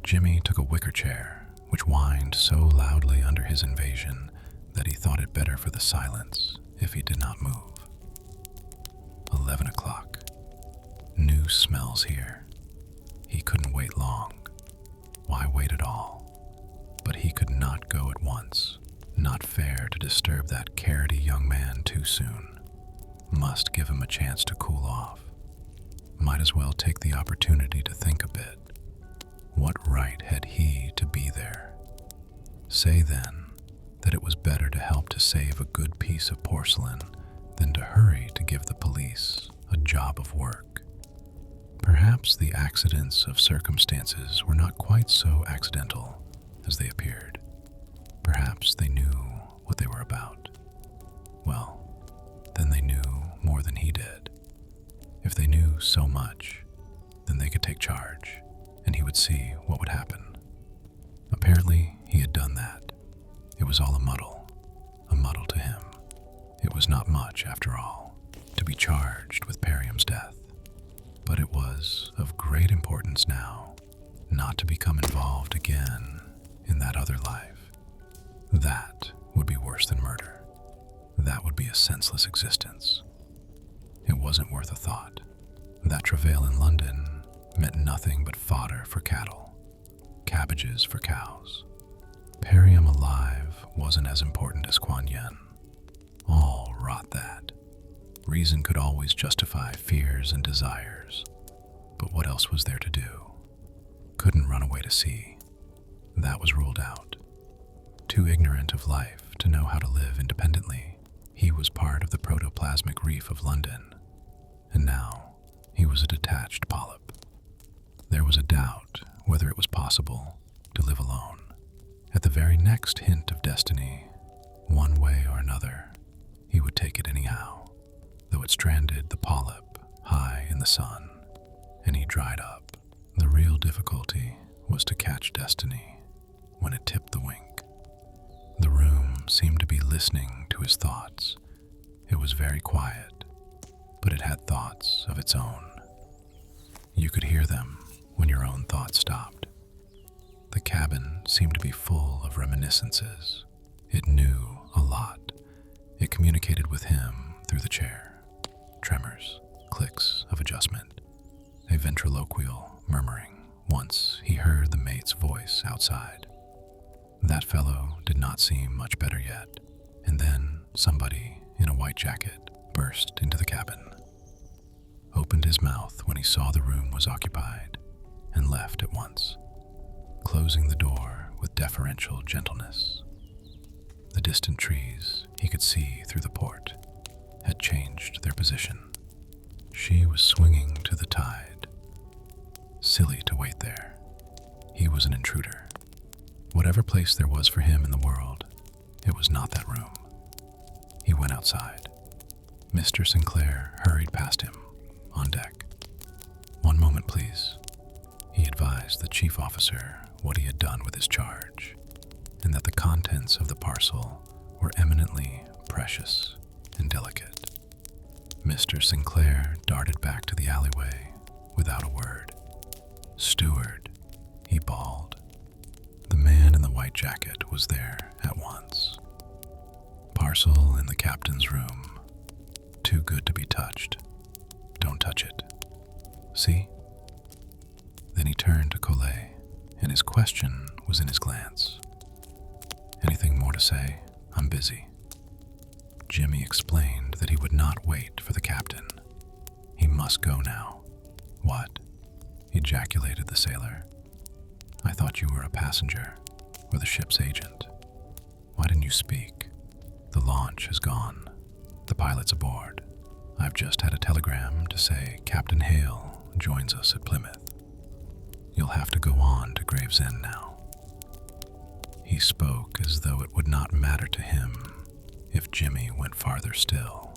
A: Jimmy took a wicker chair, which whined so loudly under his invasion that he thought it better for the silence if he did not move. 11 o'clock. New smells here. He couldn't wait long. Why wait at all? But he could not go at once. Not fair to disturb that carroty young man too soon. Must give him a chance to cool off. Might as well take the opportunity to think a bit. What right had he to be there? Say then that it was better to help to save a good piece of porcelain than to hurry to give the police a job of work. Perhaps the accidents of circumstances were not quite so accidental as they appeared. Perhaps they knew what they were about. Well, then they knew more than he did. If they knew so much, then they could take charge, and he would see what would happen. Apparently, he had done that. It was all a muddle to him. It was not much, after all, to be charged with Perium's death. But it was of great importance now not to become involved again in that other life. That would be worse than murder. That would be a senseless existence. It wasn't worth a thought. That travail in London meant nothing but fodder for cattle, cabbages for cows. Perium alive wasn't as important as Kuan Yin. All rot that. Reason could always justify fears and desires, but what else was there to do? couldn't run away to sea. That was ruled out. Too ignorant of life to know how to live independently, he was part of the protoplasmic reef of London, and now he was a detached polyp. There was a doubt whether it was possible to live alone. At the very next hint of destiny, one way or another, he would take it anyhow, though it stranded the polyp high in the sun, and he dried up. The real difficulty was to catch destiny when it tipped the wink. The room seemed to be listening to his thoughts. It was very quiet, but it had thoughts of its own. You could hear them when your own thoughts stopped. The cabin seemed to be full of reminiscences. It knew a lot. It communicated with him through the chair. Tremors, clicks of adjustment, a ventriloquial murmuring. Once he heard the mate's voice outside. That fellow did not seem much better yet. And then somebody in a white jacket burst into the cabin, opened his mouth when he saw the room was occupied, and left at once, closing the door with deferential gentleness. The distant trees he could see through the port had changed their position. She was swinging to the tide. Silly to wait there. He was an intruder. Whatever place there was for him in the world, it was not that room. He went outside. Mr. Sinclair hurried past him, on deck. "One moment, please." He advised the chief officer what he had done with his charge, and that the contents of the parcel were eminently precious and delicate. Mr. Sinclair darted back to the alleyway without a word. "Steward," he bawled. The man in the white jacket was there at once. "Parcel in the captain's room. Too good to be touched. Don't touch it. See?" Then he turned to Collet, and his question was in his glance. "Anything more to say? I'm busy." Jimmy explained that he would not wait for the captain. He must go now. "What?" ejaculated the sailor. "I thought you were a passenger, or the ship's agent. Why didn't you speak? The launch is gone. The pilot's aboard. I've just had a telegram to say Captain Hale joins us at Plymouth. You'll have to go on to Gravesend now." He spoke as though it would not matter to him if Jimmy went farther still.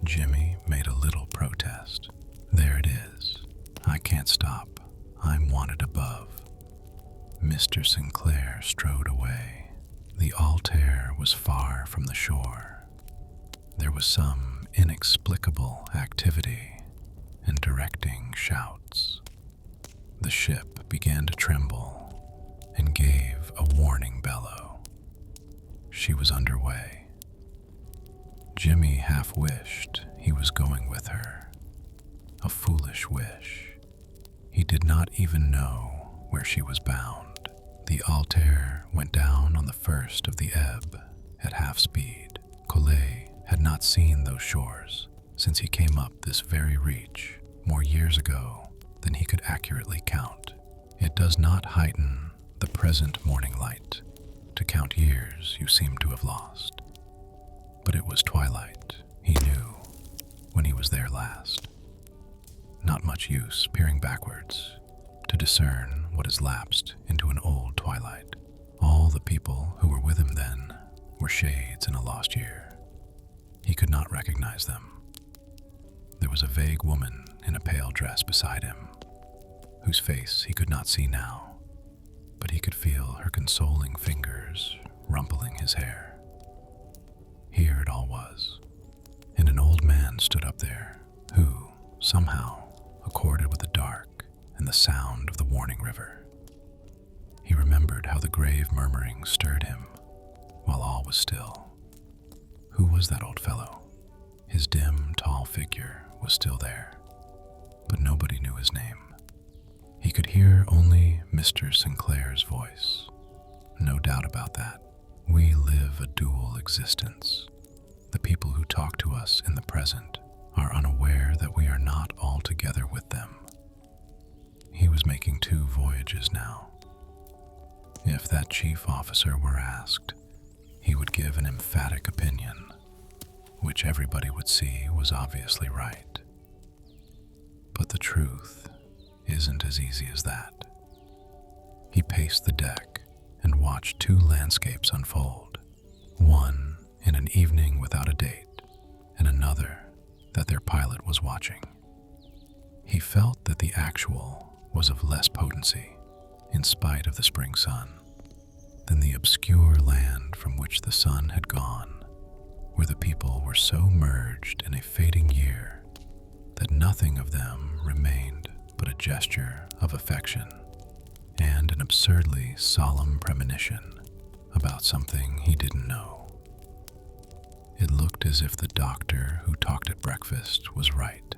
A: Jimmy made a little protest. "There it is. I can't stop. I'm wanted above." Mr. Sinclair strode away. The Altair was far from the shore. There was some inexplicable activity and directing shouts. The ship began to tremble and gave a warning bellow. She was underway. Jimmy half wished he was going with her. A foolish wish. He did not even know where she was bound. The Altair went down on the first of the ebb at half speed. Collet had not seen those shores since he came up this very reach more years ago than he could accurately count. It does not heighten the present morning light to count years you seem to have lost. But it was twilight, he knew, when he was there last. Not much use peering backwards to discern what has lapsed into an old twilight. All the people who were with him then were shades in a lost year. He could not recognize them. There was a vague woman in a pale dress beside him, whose face he could not see now, but he could feel her consoling fingers rumpling his hair. Here it all was, and an old man stood up there who, somehow, accorded with the dark and the sound of the warning river. He remembered how the grave murmuring stirred him while all was still. Who was that old fellow? His dim, tall figure was still there, but nobody knew his name. He could hear only Mr. Sinclair's voice. No doubt about that. We live a dual existence. The people who talk to us in the present are unaware that we are not altogether with them. he was making 2 voyages now. If that chief officer were asked, he would give an emphatic opinion, which everybody would see was obviously right. But the truth isn't as easy as that. He paced the deck and watched 2 landscapes unfold, one in an evening without a date, and another that their pilot was watching. He felt that the actual was of less potency, in spite of the spring sun, than the obscure land from which the sun had gone, where the people were so merged in a fading year that nothing of them remained but a gesture of affection and an absurdly solemn premonition about something he didn't know. It looked as if the doctor who talked at breakfast was right.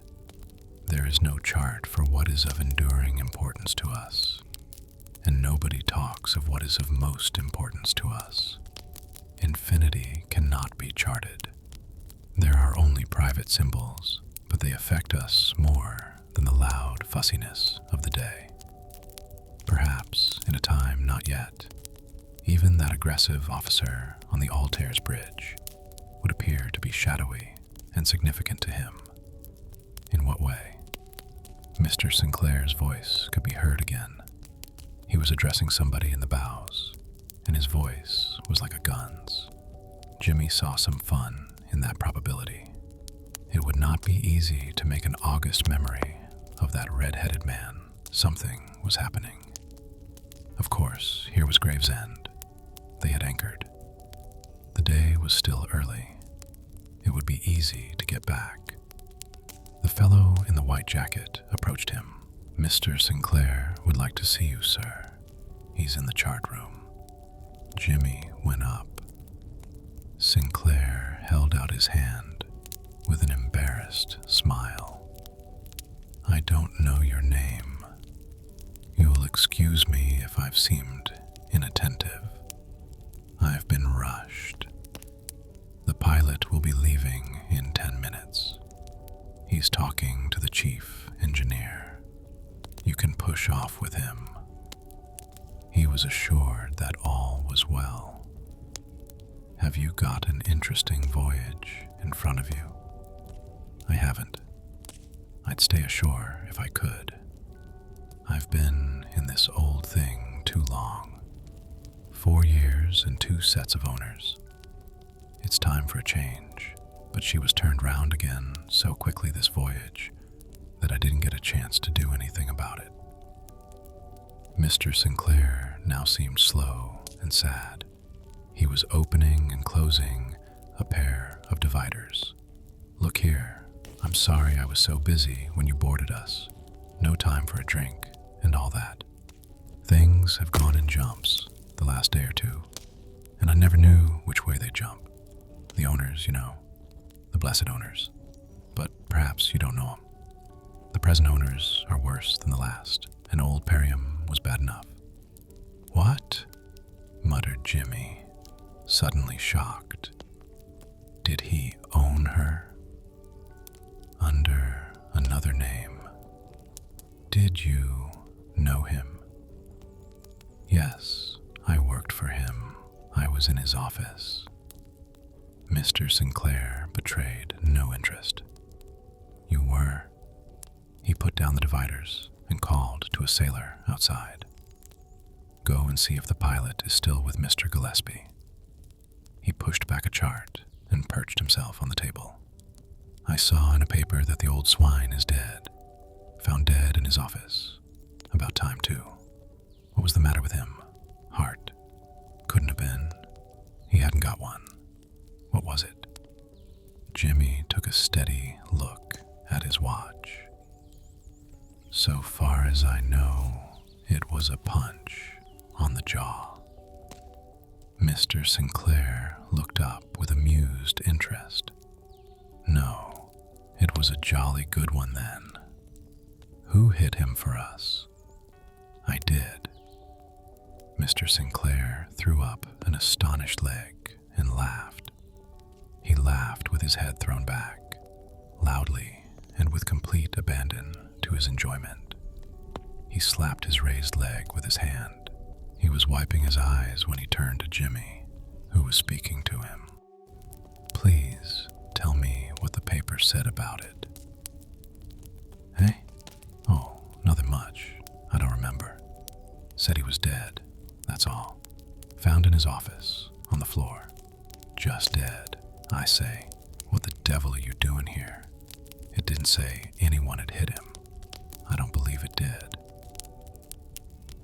A: There is no chart for what is of enduring importance to us, and nobody talks of what is of most importance to us. Infinity cannot be charted. There are only private symbols, but they affect us more than the loud fussiness of the day. Perhaps in a time not yet, even that aggressive officer on the Altair's bridge would appear to be shadowy and significant to him. In what way? Mr. Sinclair's voice could be heard again. He was addressing somebody in the bows, and his voice was like a gun's. Jimmy saw some fun in that probability. It would not be easy to make an august memory of that red-headed man. Something was happening. Of course, here was Gravesend. They had anchored. The day was still early. It would be easy to get back. The fellow in the white jacket approached him. "Mr. Sinclair would like to see you, sir. He's in the chart room." Jimmy went up. Sinclair held out his hand with an embarrassed smile. "I don't know your name. You'll excuse me if I've seemed inattentive. I've been rushed. The pilot will be leaving in 10 minutes. He's talking to the chief engineer. You can push off with him." He was assured that all was well. "Have you got an interesting voyage in front of you?" "I haven't. I'd stay ashore if I could. I've been in this old thing too long. 4 years and 2 sets of owners. It's time for a change." But she was turned round again so quickly this voyage that I didn't get a chance to do anything about it. Mr. Sinclair now seemed slow and sad. He was opening and closing a pair of dividers. "Look here, I'm sorry I was so busy when you boarded us. No time for a drink and all that. Things have gone in jumps the last day or 2, and I never knew which way they'd jump. The owners, you know. The blessed owners. But perhaps you don't know them. The present owners are worse than the last, and old Perium was bad enough." "What?" muttered Jimmy, suddenly shocked. Did he own her? Under another name. Did you know him? "Yes, I worked for him. I was in his office." Mr. Sinclair betrayed no interest. "You were?" He put down the dividers and called to a sailor outside. "Go and see if the pilot is still with Mr. Gillespie." He pushed back a chart and perched himself on the table. "I saw in a paper that the old swine is dead. Found dead in his office. About time, too. What was the matter with him? Heart? Couldn't have been. He hadn't got one. What was it?" Jimmy took a steady look at his watch. "So far as I know, it was a punch on the jaw." Mr. Sinclair looked up with amused interest. "No, it was a jolly good one then. Who hit him for us?" "I did." Mr. Sinclair threw up an astonished leg and laughed. He laughed with his head thrown back, loudly and with complete abandon to his enjoyment. He slapped his raised leg with his hand. He was wiping his eyes when he turned to Jimmy, who was speaking to him. "Please tell me what the paper said about it." "Hey? Oh, nothing much. I don't remember. Said he was dead, that's all. Found in his office, on the floor. Just dead. I say, what the devil are you doing here? It didn't say anyone had hit him. I don't believe it did."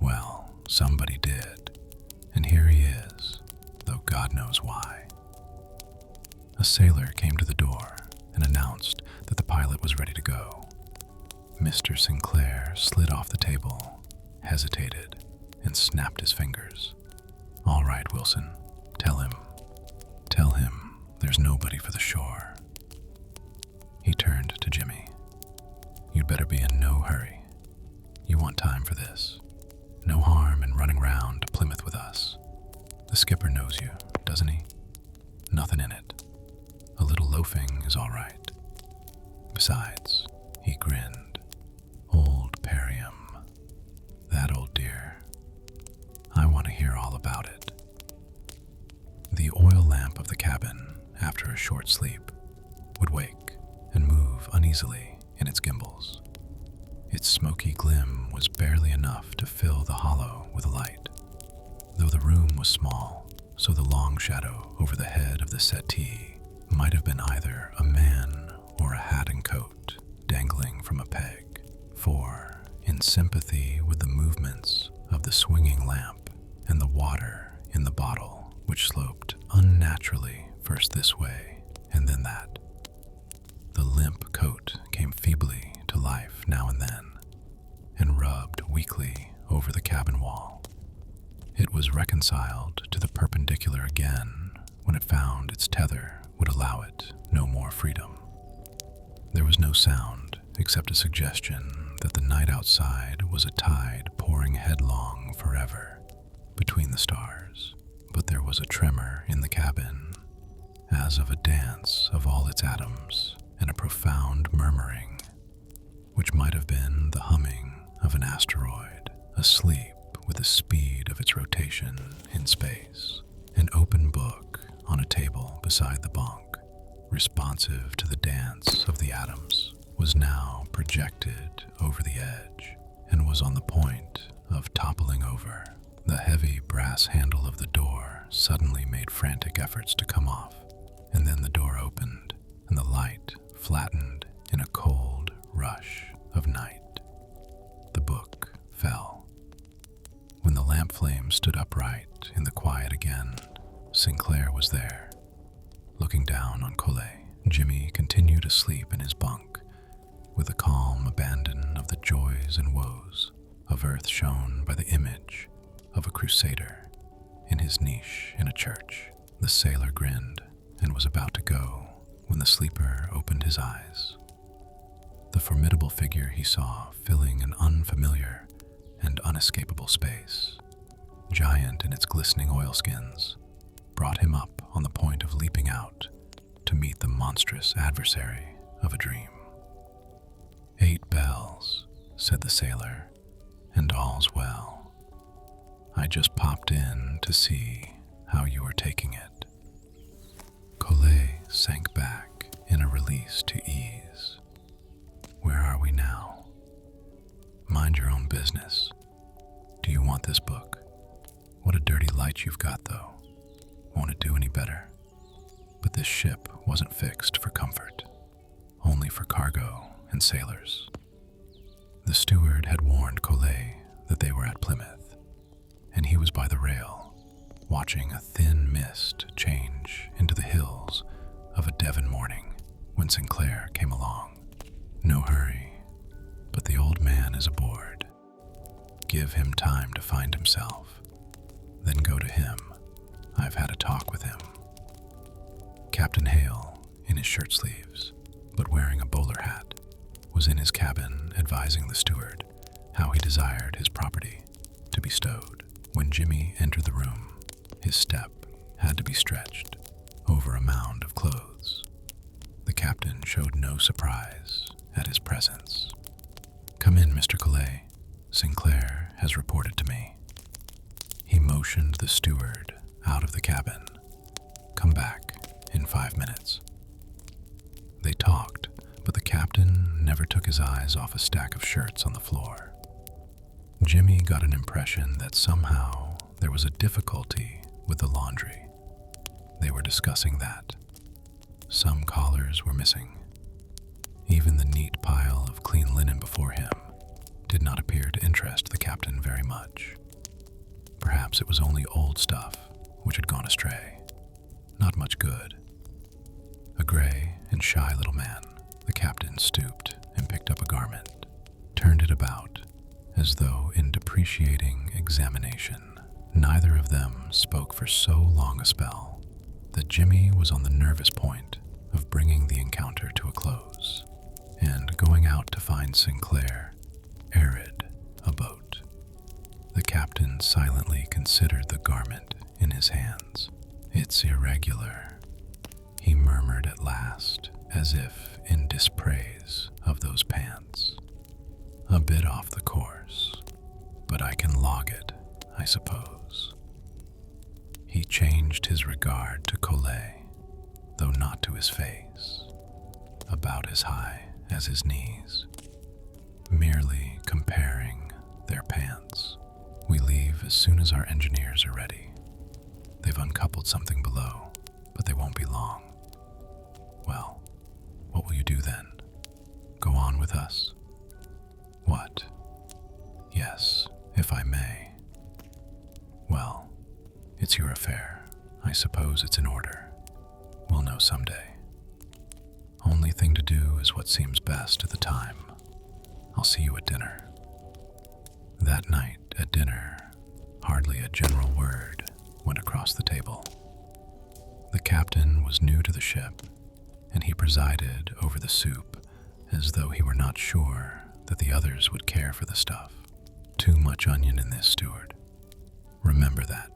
A: "Well, somebody did, and here he is, though God knows why." A sailor came to the door and announced that the pilot was ready to go. Mr. Sinclair slid off the table, hesitated, and snapped his fingers. "All right, Wilson, tell him there's nobody for the shore." He turned to Jimmy. "You'd better be in no hurry. You want time for this. No harm in running round to Plymouth with us. The skipper knows you, doesn't he? Nothing in it. A little loafing is all right. Besides," he grinned, "old Perium, that old dear, I want to hear all about it." The oil lamp of the cabin, after a short sleep, would wake and move uneasily in its gimbals. Its smoky glim was barely enough to fill the hollow with light, though the room was small, so the long shadow over the head of the settee might have been either a man or a hat and coat dangling from a peg, for, in sympathy with the movements of the swinging lamp and the water in the bottle, which sloped unnaturally first this way and then that, the limp coat came feebly to life now and then, and rubbed weakly over the cabin wall. It was reconciled to the perpendicular again when it found its tether would allow it no more freedom. There was no sound except a suggestion that the night outside was a tide pouring headlong forever between the stars, but there was a tremor in the cabin, as of a dance of all its atoms, and a profound murmuring, which might have been the humming of an asteroid asleep with the speed of its rotation in space. An open book on a table beside the bunk, responsive to the dance of the atoms, was now projected over the edge and was on the point of toppling over. The heavy brass handle of the door suddenly made frantic efforts to come off, and then the door opened and the light flattened in a cold rush of night. The book fell. When the lamp flame stood upright in the quiet again, Sinclair was there. Looking down on Collet, Jimmy continued asleep in his bunk, with a calm abandon of the joys and woes of earth shown by the image of a crusader in his niche in a church. The sailor grinned and was about to go when the sleeper opened his eyes. The formidable figure he saw filling an unfamiliar and unescapable space, giant in its glistening oilskins, brought him up on the point of leaping out to meet the monstrous adversary of a dream. 8 bells, said the sailor, and all's well. I just popped in to see how you were taking it. Collet sank back in a release to ease. Where are we now? Mind your own business. Do you want this book? What a dirty light you've got, though. Won't it do any better? But this ship wasn't fixed for comfort, only for cargo and sailors. The steward had warned Collet that they were at Plymouth, and he was by the rail, watching a thin mist change into the hills of a Devon morning when Sinclair came along. No hurry, but the old man is aboard. Give him time to find himself, then go to him. I've had a talk with him. Captain Hale, in his shirt sleeves, but wearing a bowler hat, was in his cabin advising the steward how he desired his property to be stowed. When Jimmy entered the room, his step had to be stretched over a mound of clothes. The captain showed no surprise at his presence. Come in, Mr. Collet. Sinclair has reported to me. He motioned the steward out of the cabin. Come back in 5 minutes. They talked, but the captain never took his eyes off a stack of shirts on the floor. Jimmy got an impression that somehow there was a difficulty with the laundry. They were discussing that. Some collars were missing. Even the neat pile of clean linen before him did not appear to interest the captain very much. Perhaps it was only old stuff which had gone astray. Not much good. A gray and shy little man, the captain stooped and picked up a garment, turned it about, as though in depreciating examination. Neither of them spoke for so long a spell that Jimmy was on the nervous point of bringing the encounter to a close and going out to find Sinclair arid a boat. The captain silently considered the garment in his hands. It's irregular, he murmured at last, as if in dispraise of those pants. A bit off the course, but I can log it, I suppose. He changed his regard to Collet, though not to his face, about as high as his knees, merely comparing their pants. We leave as soon as our engineers are ready. They've uncoupled something below, but they won't be long. Well, what will you do then? Go on with us? What? Yes, if I may. Well, it's your affair. I suppose it's in order. We'll know someday. Only thing to do is what seems best at the time. I'll see you at dinner. That night at dinner, hardly a general word went across the table. The captain was new to the ship, and he presided over the soup as though he were not sure that the others would care for the stuff. Too much onion in this, steward. Remember that.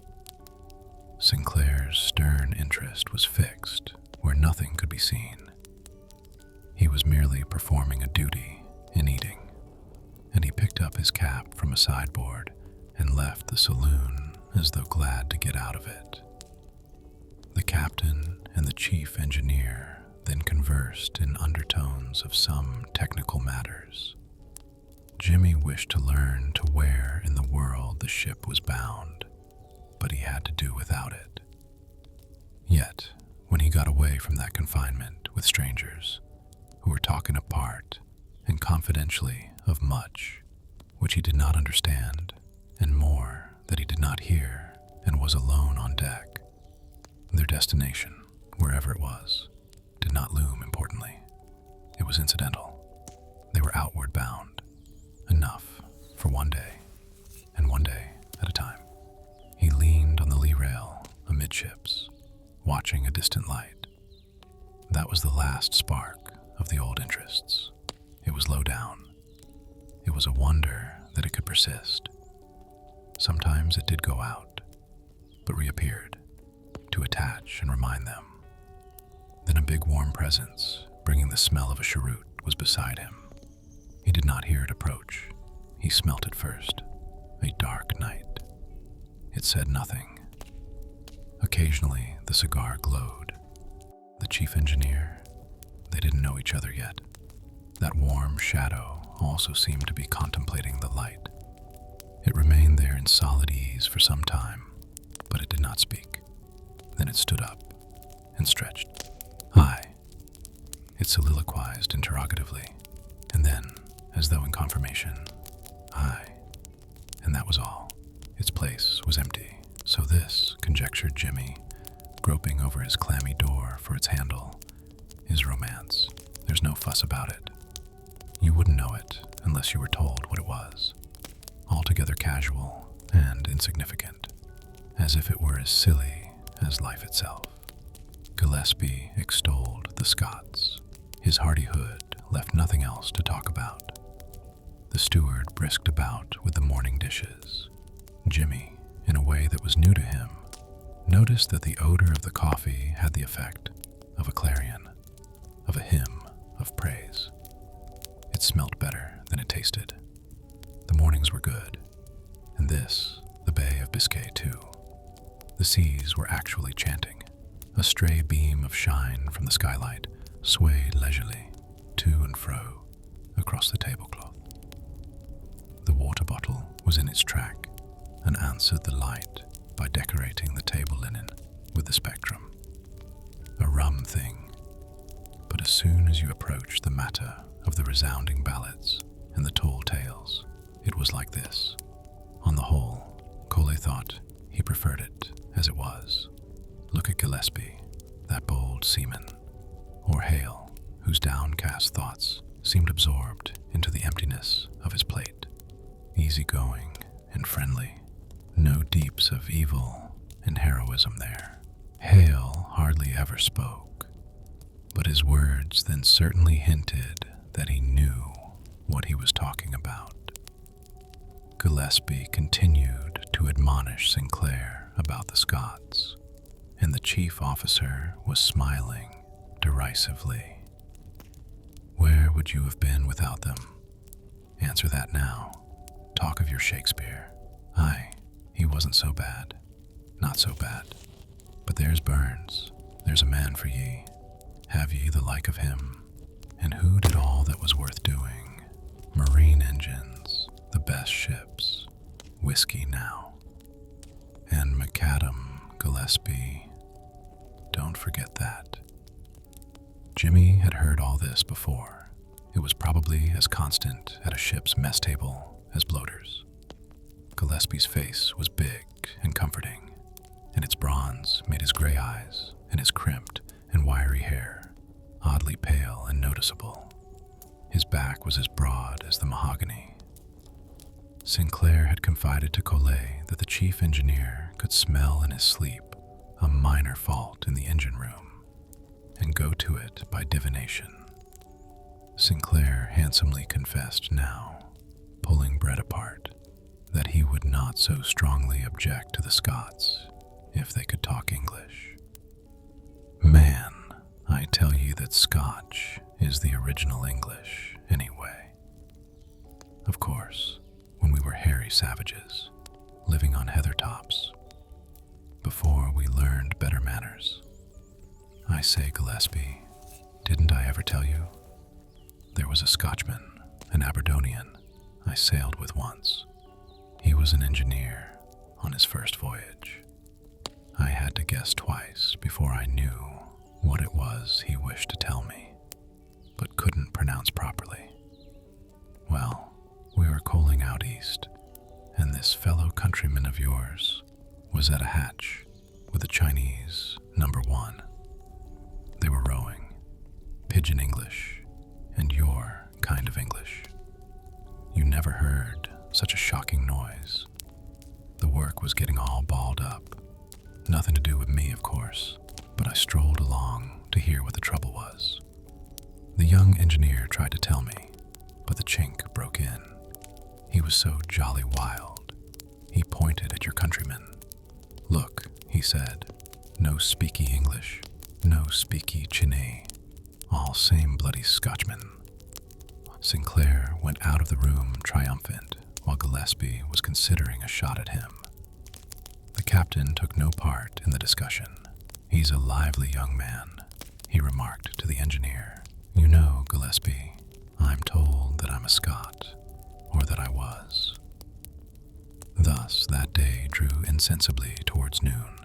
A: Sinclair's stern interest was fixed where nothing could be seen. He was merely performing a duty in eating, and he picked up his cap from a sideboard and left the saloon as though glad to get out of it. The captain and the chief engineer then conversed in undertones of some technical matters. Jimmy wished to learn to where in the world the ship was bound, but he had to do without it. Yet, when he got away from that confinement with strangers who were talking apart and confidentially of much which he did not understand, and more that he did not hear, and was alone on deck, their destination, wherever it was, did not loom importantly. It was incidental. They were outward bound, enough for one day, and one day at a time. He leaned on the lee rail amidships, watching a distant light. That was the last spark of the old interests. It was low down. It was a wonder that it could persist. Sometimes it did go out, but reappeared to attach and remind them. Then a big warm presence, bringing the smell of a cheroot, was beside him. He did not hear it approach. He smelt it first. A dark night. It said nothing. Occasionally, the cigar glowed. The chief engineer, they didn't know each other yet. That warm shadow also seemed to be contemplating the light. It remained there in solid ease for some time, but it did not speak. Then it stood up and stretched. "Aye," it soliloquized interrogatively, and then, as though in confirmation, "Aye." And that was all. Its place was empty. So this, conjectured Jimmy, groping over his clammy door for its handle, is romance. There's no fuss about it. You wouldn't know it unless you were told what it was. Altogether casual and insignificant, as if it were as silly as life itself. Gillespie extolled the Scots. His hardihood left nothing else to talk about. The steward brisked about with the morning dishes. Jimmy, in a way that was new to him, noticed that the odor of the coffee had the effect of a clarion, of a hymn of praise. It smelt better than it tasted. The The mornings were good, and this, the Bay of Biscay too. The seas were actually chanting. A stray beam of shine from the skylight swayed leisurely to and fro across the tablecloth. The water bottle was in its track and answered the light by decorating the table linen with the spectrum. A rum thing, but as soon as you approached the matter of the resounding ballads and the tall tales, it was like this. On the whole, Coley thought he preferred it as it was. Look at Gillespie, that bold seaman, or Hale, whose downcast thoughts seemed absorbed into the emptiness of his plate. Easygoing and friendly, no deeps of evil and heroism there. Hale hardly ever spoke, but his words then certainly hinted that he knew what he was talking about. Gillespie continued to admonish Sinclair about the Scots, and the chief officer was smiling derisively. Where would you have been without them? Answer that now. Talk of your Shakespeare. Aye, he wasn't so bad. Not so bad. But there's Burns. There's a man for ye. Have ye the like of him? And who did all that was worth doing? Marine engines, the best ships, whiskey now. And McAdam, Gillespie, don't forget that. Jimmy had heard all this before. It was probably as constant at a ship's mess table as bloaters. Gillespie's face was big and comforting, and its bronze made his gray eyes and his crimped and wiry hair oddly pale and noticeable. His back was as broad as the mahogany. Sinclair had confided to Coley that the chief engineer could smell in his sleep a minor fault in the engine room and go to it by divination. Sinclair handsomely confessed now, pulling Brett apart, that he would not so strongly object to the Scots if they could talk English. Man, I tell you that Scotch is the original English, anyway. Of course, when we were hairy savages, living on heather tops, before we learned better manners. I say, Gillespie, didn't I ever tell you? There was a Scotchman, an Aberdonian, I sailed with once. He was an engineer on his first voyage. I had to guess twice before I knew what it was he wished to tell me, but couldn't pronounce properly. Well, we were coaling out east, and this fellow countryman of yours was at a hatch with a Chinese number 1. They were rowing, pidgin English, and your kind of English. You never heard such a shocking noise. The work was getting all balled up. Nothing to do with me, of course, but I strolled along to hear what the trouble was. The young engineer tried to tell me, but the chink broke in. He was so jolly wild. He pointed at your countryman. Look, he said, no speaky English, no speaky Chinee, all same bloody Scotchman. Sinclair went out of the room triumphant, while Gillespie was considering a shot at him. The captain took no part in the discussion. He's a lively young man, he remarked to the engineer. You know, Gillespie, I'm told that I'm a Scot, or that I was. Thus that day drew insensibly towards noon.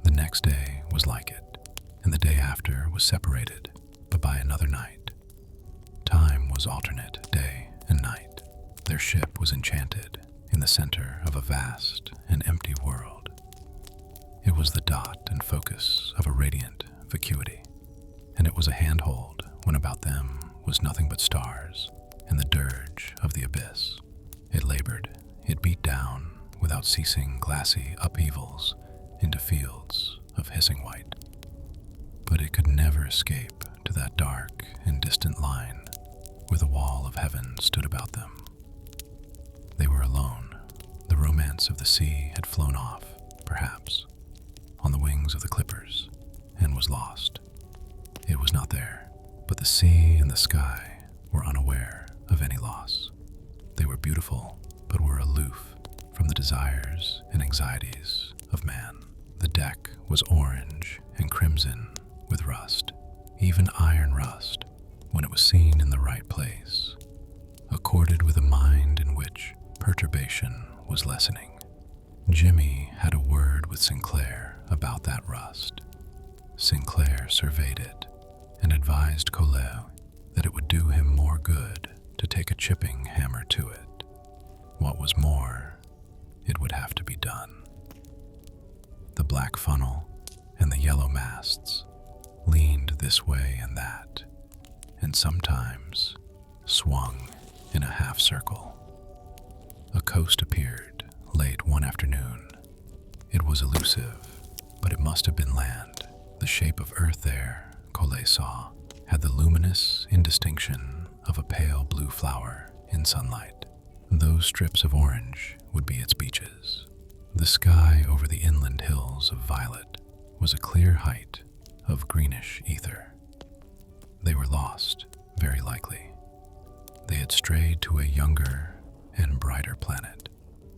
A: The next day was like it, and the day after was separated, but by another night. Time was alternate, day and night. Their ship was enchanted in the center of a vast and empty world. It was the dot and focus of a radiant vacuity, and it was a handhold when about them was nothing but stars and the dirge of the abyss. It labored, it beat down without ceasing glassy upheavals into fields of hissing white. But it could never escape to that dark and distant line where the wall of heaven stood about them. They were alone. The romance of the sea had flown off, perhaps, on the wings of the clippers, and was lost. It was not there, but the sea and the sky were unaware of any loss. They were beautiful but were aloof from the desires and anxieties of man. The deck was orange and crimson with rust, even iron rust, when it was seen in the right place, accorded with a mind in which perturbation was lessening. Jimmy had a word with Sinclair about that rust. Sinclair surveyed it and advised Collet that it would do him more good to take a chipping hammer to it. What was more, it would have to be done. The black funnel and the yellow masts leaned this way and that, and sometimes swung in a half circle. A coast appeared late one afternoon. It was elusive, but it must have been land. The shape of earth there, Collet saw, had the luminous indistinction of a pale blue flower in sunlight. Those strips of orange would be its beaches. The sky over the inland hills of violet was a clear height of greenish ether. They were lost, very likely. They had strayed to a younger and brighter planet,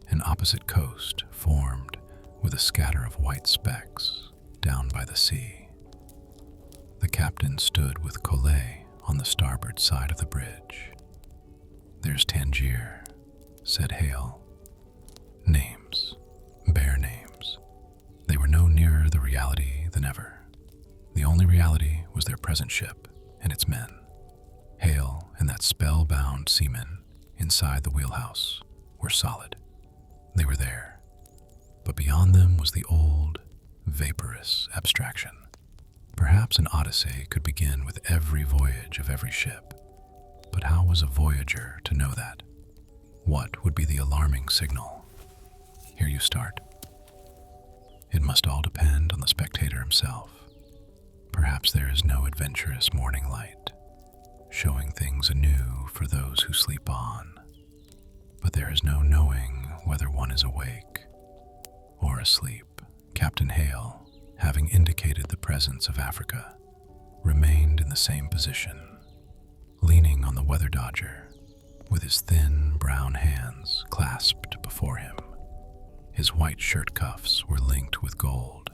A: an opposite coast formed with a scatter of white specks down by the sea. The captain stood with Collet on the starboard side of the bridge. "There's Tangier," said Hale. Names, bare names. They were no nearer the reality than ever. The only reality was their present ship and its men. Hale and that spellbound seaman inside the wheelhouse were solid. They were there, but beyond them was the old, vaporous abstraction. Perhaps an odyssey could begin with every voyage of every ship, but how was a voyager to know that? What would be the alarming signal? Here you start. It must all depend on the spectator himself. Perhaps there is no adventurous morning light, showing things anew for those who sleep on, but there is no knowing whether one is awake or asleep. Captain Hale, having indicated the presence of Africa, remained in the same position, leaning on the weather dodger, with his thin brown hands clasped before him. His white shirt cuffs were linked with gold.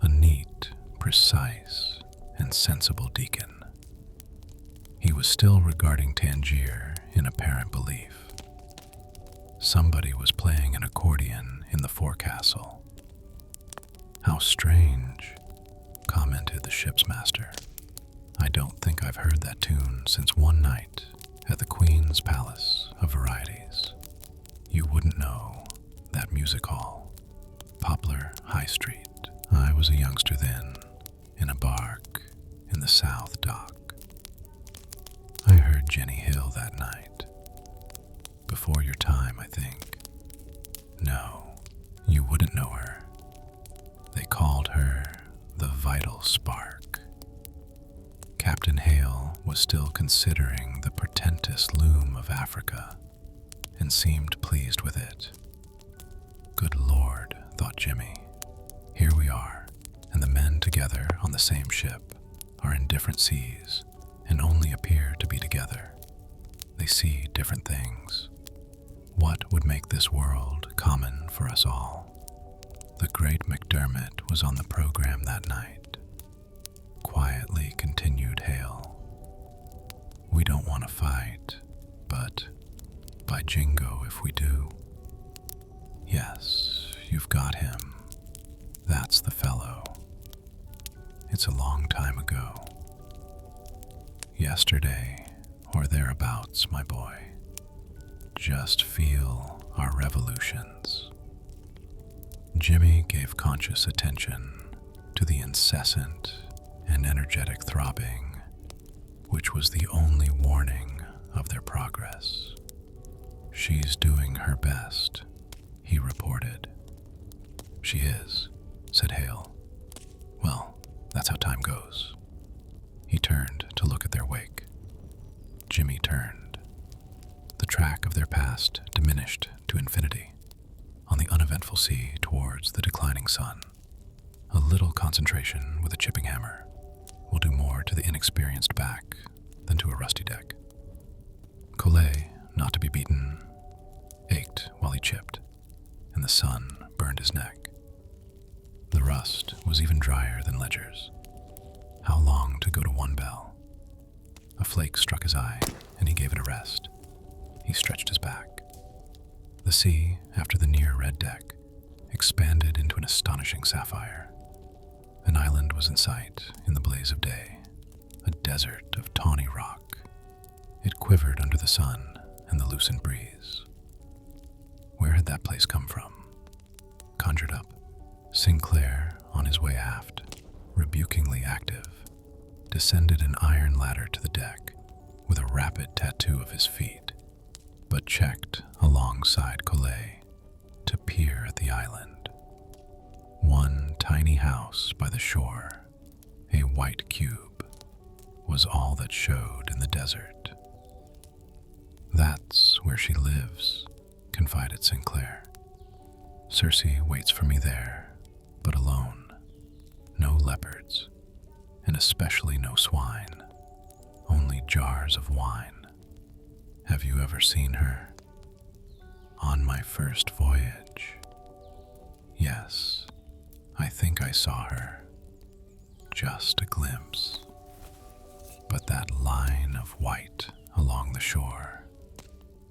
A: A neat, precise, and sensible deacon. He was still regarding Tangier in apparent belief. Somebody was playing an accordion in the forecastle. "How strange," commented the ship's master. "I don't think I've heard that tune since one night at the Queen's Palace of Varieties. You wouldn't know that music hall, Poplar High Street. I was a youngster then, in a bark in the South Dock. I heard Jenny Hill that night. Before your time, I think. No, you wouldn't know her. They called her the Vital Spark." Captain Hale was still considering the portentous loom of Africa and seemed pleased with it. Good Lord, thought Jimmy. Here we are, and the men together on the same ship are in different seas and only appear to be together. They see different things. What would make this world common for us all? The great McDermott was on the program that night. Quietly continued Hale. "We don't want to fight, but by jingo if we do. Yes, you've got him. That's the fellow. It's a long time ago. Yesterday, or thereabouts, my boy. Just feel our revolutions." Jimmy gave conscious attention to the incessant and energetic throbbing, which was the only warning of their progress. "She's doing her best," he reported. "She is," said Hale. "Well, that's how time goes." He turned to look at their wake. Jimmy turned. The track of their past diminished to infinity, on the uneventful sea towards the declining sun. A little concentration with a chipping hammer will do more to the inexperienced back than to a rusty deck. Collet, not to be beaten, ached while he chipped, and the sun burned his neck. The rust was even drier than ledgers. How long to go to one bell? A flake struck his eye, and he gave it a rest. He stretched his back. The sea, after the near red deck, expanded into an astonishing sapphire. An island was in sight in the blaze of day, a desert of tawny rock. It quivered under the sun and the loosened breeze. Where had that place come from? Conjured up, Sinclair, on his way aft, rebukingly active, descended an iron ladder to the deck with a rapid tattoo of his feet, but checked alongside Collet to peer at the island. One tiny house by the shore, a white cube, was all that showed in the desert. "That's where she lives," confided Sinclair. "Circe waits for me there, but alone. No leopards, and especially no swine, only jars of wine. Have you ever seen her?" "On my first voyage. Yes, I think I saw her. Just a glimpse. But that line of white along the shore,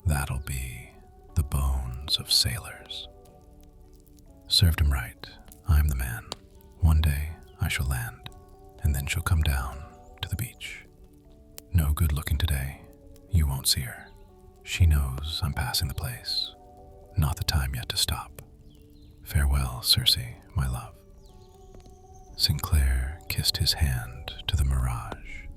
A: that'll be the bones of sailors." Served him right. I'm the man. One day I shall land, and then she'll come down to the beach. No good looking today. You won't see her. She knows I'm passing the place. Not the time yet to stop. Farewell, Circe, my love. Sinclair kissed his hand to the mirage.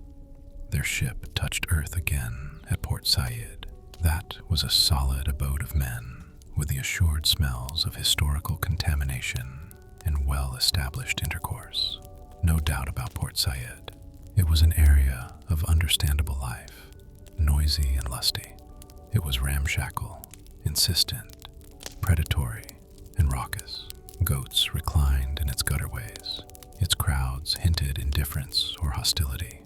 A: Their ship touched earth again at Port Said. That was a solid abode of men, with the assured smells of historical contamination and well-established intercourse. No doubt about Port Said. It was an area of understandable life, noisy and lusty. It was ramshackle, insistent, predatory, and raucous. Goats reclined in its gutterways. Its crowds hinted indifference or hostility.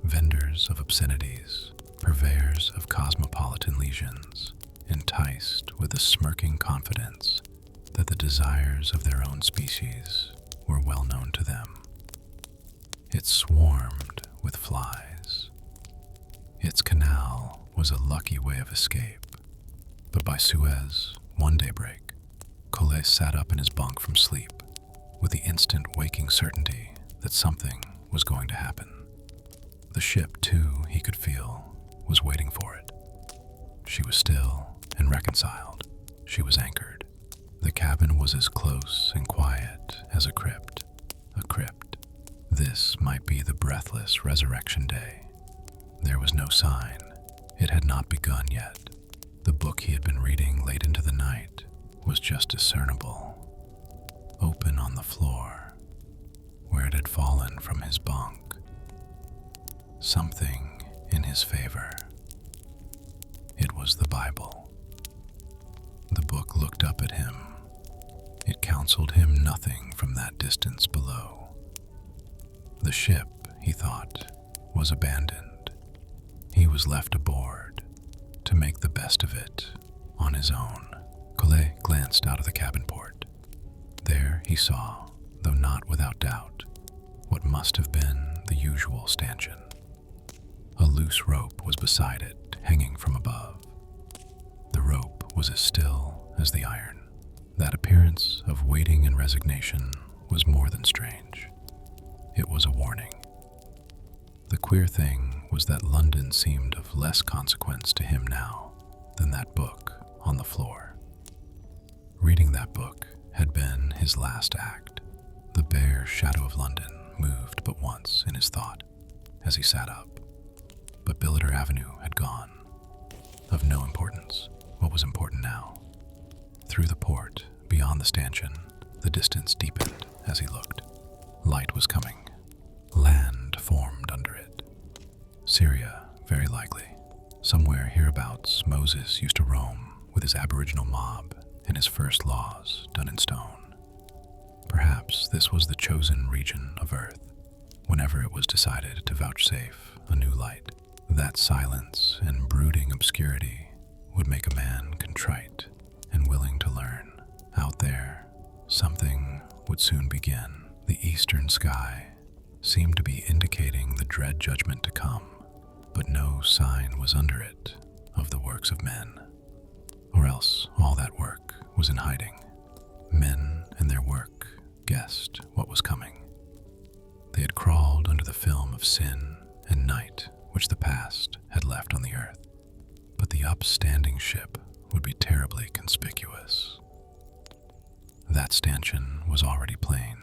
A: Vendors of obscenities, purveyors of cosmopolitan lesions, enticed with the smirking confidence that the desires of their own species were well known to them. It swarmed with flies. Its canal was a lucky way of escape, but by Suez, one daybreak, Collet sat up in his bunk from sleep with the instant waking certainty that something was going to happen. The ship, too, he could feel, was waiting for it. She was still and reconciled. She was anchored. The cabin was as close and quiet as a crypt. A crypt. This might be the breathless resurrection day. There was no sign. It had not begun yet. The book he had been reading late into the night was just discernible, open on the floor, where it had fallen from his bunk. Something in his favor. It was the Bible. The book looked up at him. It counseled him nothing from that distance below. The ship, he thought, was abandoned. He was left aboard to make the best of it on his own. Collet glanced out of the cabin port. There he saw, though not without doubt, what must have been the usual stanchion. A loose rope was beside it, hanging from above. The rope was as still as the iron. That appearance of waiting and resignation was more than strange. It was a warning. The queer thing was that London seemed of less consequence to him now than that book on the floor. Reading that book had been his last act. The bare shadow of London moved but once in his thought as he sat up. But Billiter Avenue had gone. Of no importance. What was important now? Through the port, beyond the stanchion, the distance deepened as he looked. Light was coming. Land formed under it. Syria, very likely. Somewhere hereabouts, Moses used to roam with his aboriginal mob and his first laws done in stone. Perhaps this was the chosen region of earth, whenever it was decided to vouchsafe a new light. That silence and brooding obscurity would make a man contrite and willing to learn. Out there, something would soon begin. The eastern sky seemed to be indicating the dread judgment to come, but no sign was under it of the works of men. Or else all that work was in hiding. Men and their work guessed what was coming. They had crawled under the film of sin and night which the past had left on the earth. But the upstanding ship would be terribly conspicuous. That stanchion was already plain.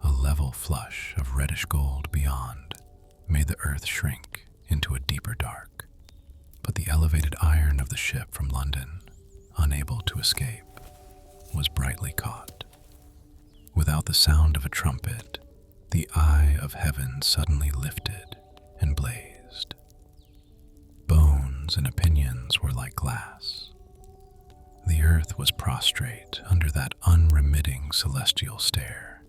A: A level flush of reddish gold beyond made the earth shrink into a deeper dark. But the elevated iron of the ship from London, unable to escape, was brightly caught. Without the sound of a trumpet, the eye of heaven suddenly lifted and blazed. Bones and opinions were like glass. The earth was prostrate under that unremitting celestial stare,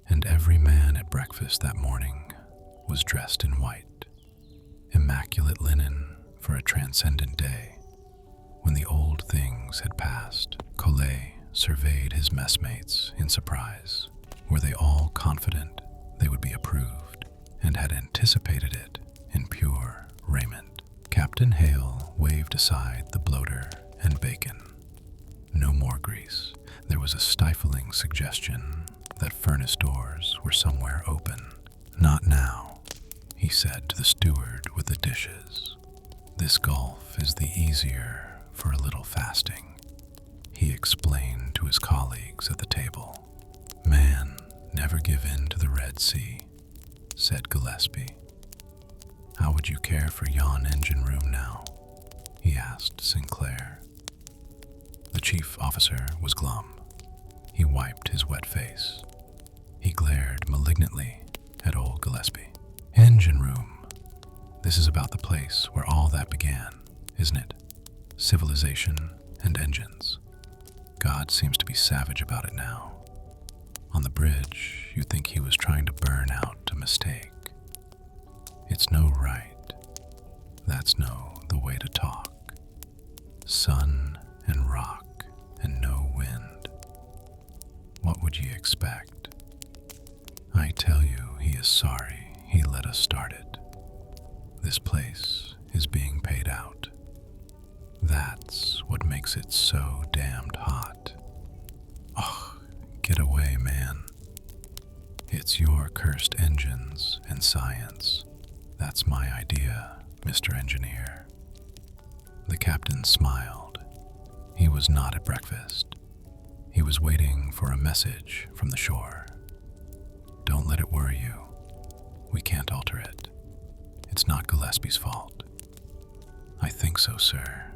A: and every man at breakfast that morning was dressed in white, immaculate linen for a transcendent day. When the old things had passed, Collet surveyed his messmates in surprise. Were they all confident they would be approved, and had anticipated it in pure raiment? Captain Hale waved aside the bloater and bacon. No more grease. There was a stifling suggestion that furnace doors were somewhere open. Not now, he said to the steward with the dishes. This gulf is the easier for a little fasting, he explained to his colleagues at the table. Man, never give in to the Red Sea, said Gillespie. How would you care for yon engine room now? He asked Sinclair. The chief officer was glum. He wiped his wet face. He glared malignantly at old Gillespie. Engine room. This is about the place where all that began, isn't it? Civilization and engines. God seems to be savage about it now. On the bridge, you'd think he was trying to burn out a mistake. It's no right. That's no the way to talk. Sun and rock and no wind. What would ye expect? I tell you, he is sorry he let us start it. This place is being paid out. That's what makes it so damned hot. Ugh, get away, man. It's your cursed engines and science. That's my idea, Mr. Engineer. The captain smiled. He was not at breakfast. He was waiting for a message from the shore. Don't let it worry you. We can't alter it. It's not Gillespie's fault. I think so, sir.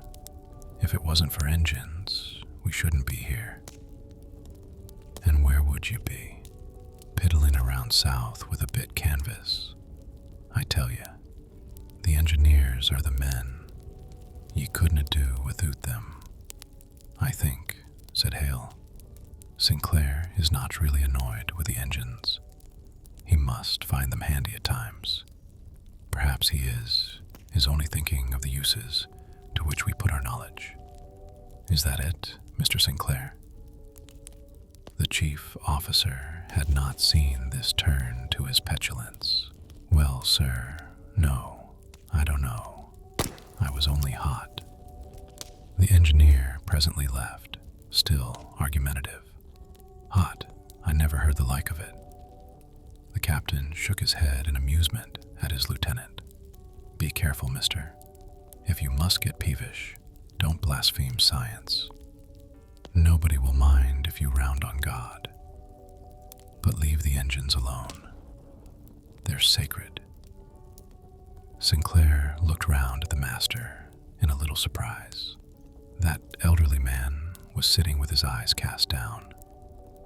A: If it wasn't for engines, we shouldn't be here. And where would you be? Piddling around south with a bit canvas. I tell you, the engineers are the men. Ye couldn't do without them. I think, said Hale, Sinclair is not really annoyed with the engines. He must find them handy at times. Perhaps he is only thinking of the uses to which we put our knowledge. Is that it, Mr. Sinclair? The chief officer had not seen this turn to his petulance. Well, sir, no, I don't know. I was only hot. The engineer presently left, still argumentative. Hot, I never heard the like of it. The captain shook his head in amusement at his lieutenant. Be careful, mister. If you must get peevish, don't blaspheme science. Nobody will mind if you round on God. But leave the engines alone. They're sacred. Sinclair looked round at the master in a little surprise. That elderly man was sitting with his eyes cast down,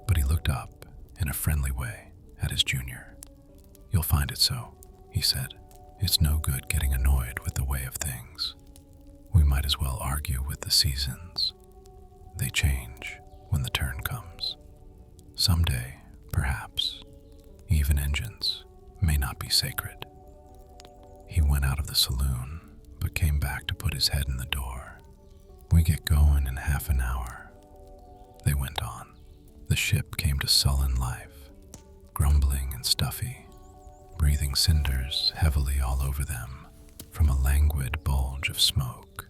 A: but he looked up in a friendly way at his junior. You'll find it so, he said. It's no good getting annoyed with the way of things. We might as well argue with the seasons. They change when the turn comes. Someday, perhaps, even engines may not be sacred. He went out of the saloon, but came back to put his head in the door. "We get going in half an hour," they went on. The ship came to sullen life, grumbling and stuffy, breathing cinders heavily all over them from a languid bulge of smoke.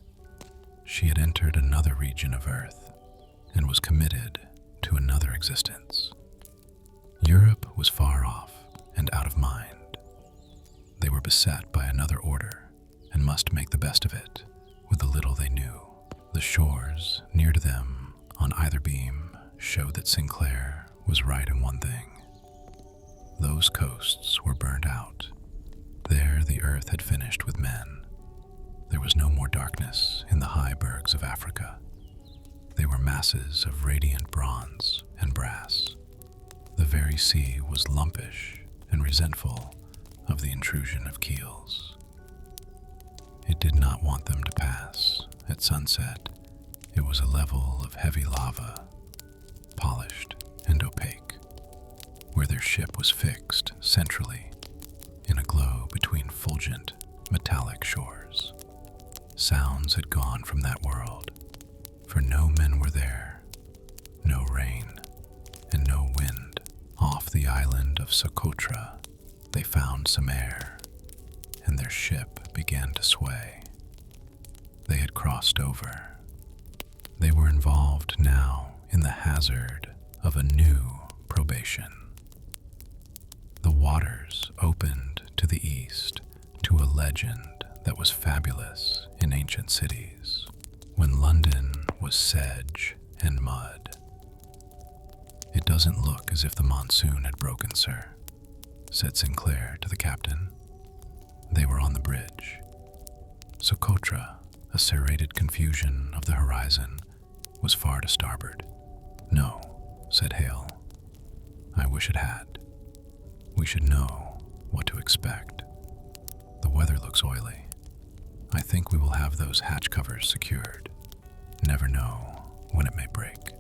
A: She had entered another region of Earth and was committed to another existence. Europe was far off and out of mind. They were beset by another order and must make the best of it with the little they knew. The shores near to them on either beam showed that Sinclair was right in one thing. Those coasts were burned out. There the earth had finished with men. There was no more darkness in the high bergs of Africa. They were masses of radiant bronze and brass. The very sea was lumpish and resentful of the intrusion of keels. It did not want them to pass. At sunset, it was a level of heavy lava, polished and opaque, where their ship was fixed centrally in a glow between fulgent, metallic shores. Sounds had gone from that world, for no men were there, no rain, and no wind. Off the island of Socotra, they found some air, and their ship began to sway. They had crossed over. They were involved now in the hazard of a new probation. The waters opened to the east to a legend that was fabulous in ancient cities, when London was sedge and mud. "It doesn't look as if the monsoon had broken, sir," said Sinclair to the captain. They were on the bridge. Socotra, a serrated confusion of the horizon, was far to starboard. "No," said Hale. "I wish it had. We should know what to expect. The weather looks oily. I think we will have those hatch covers secured. Never know when it may break."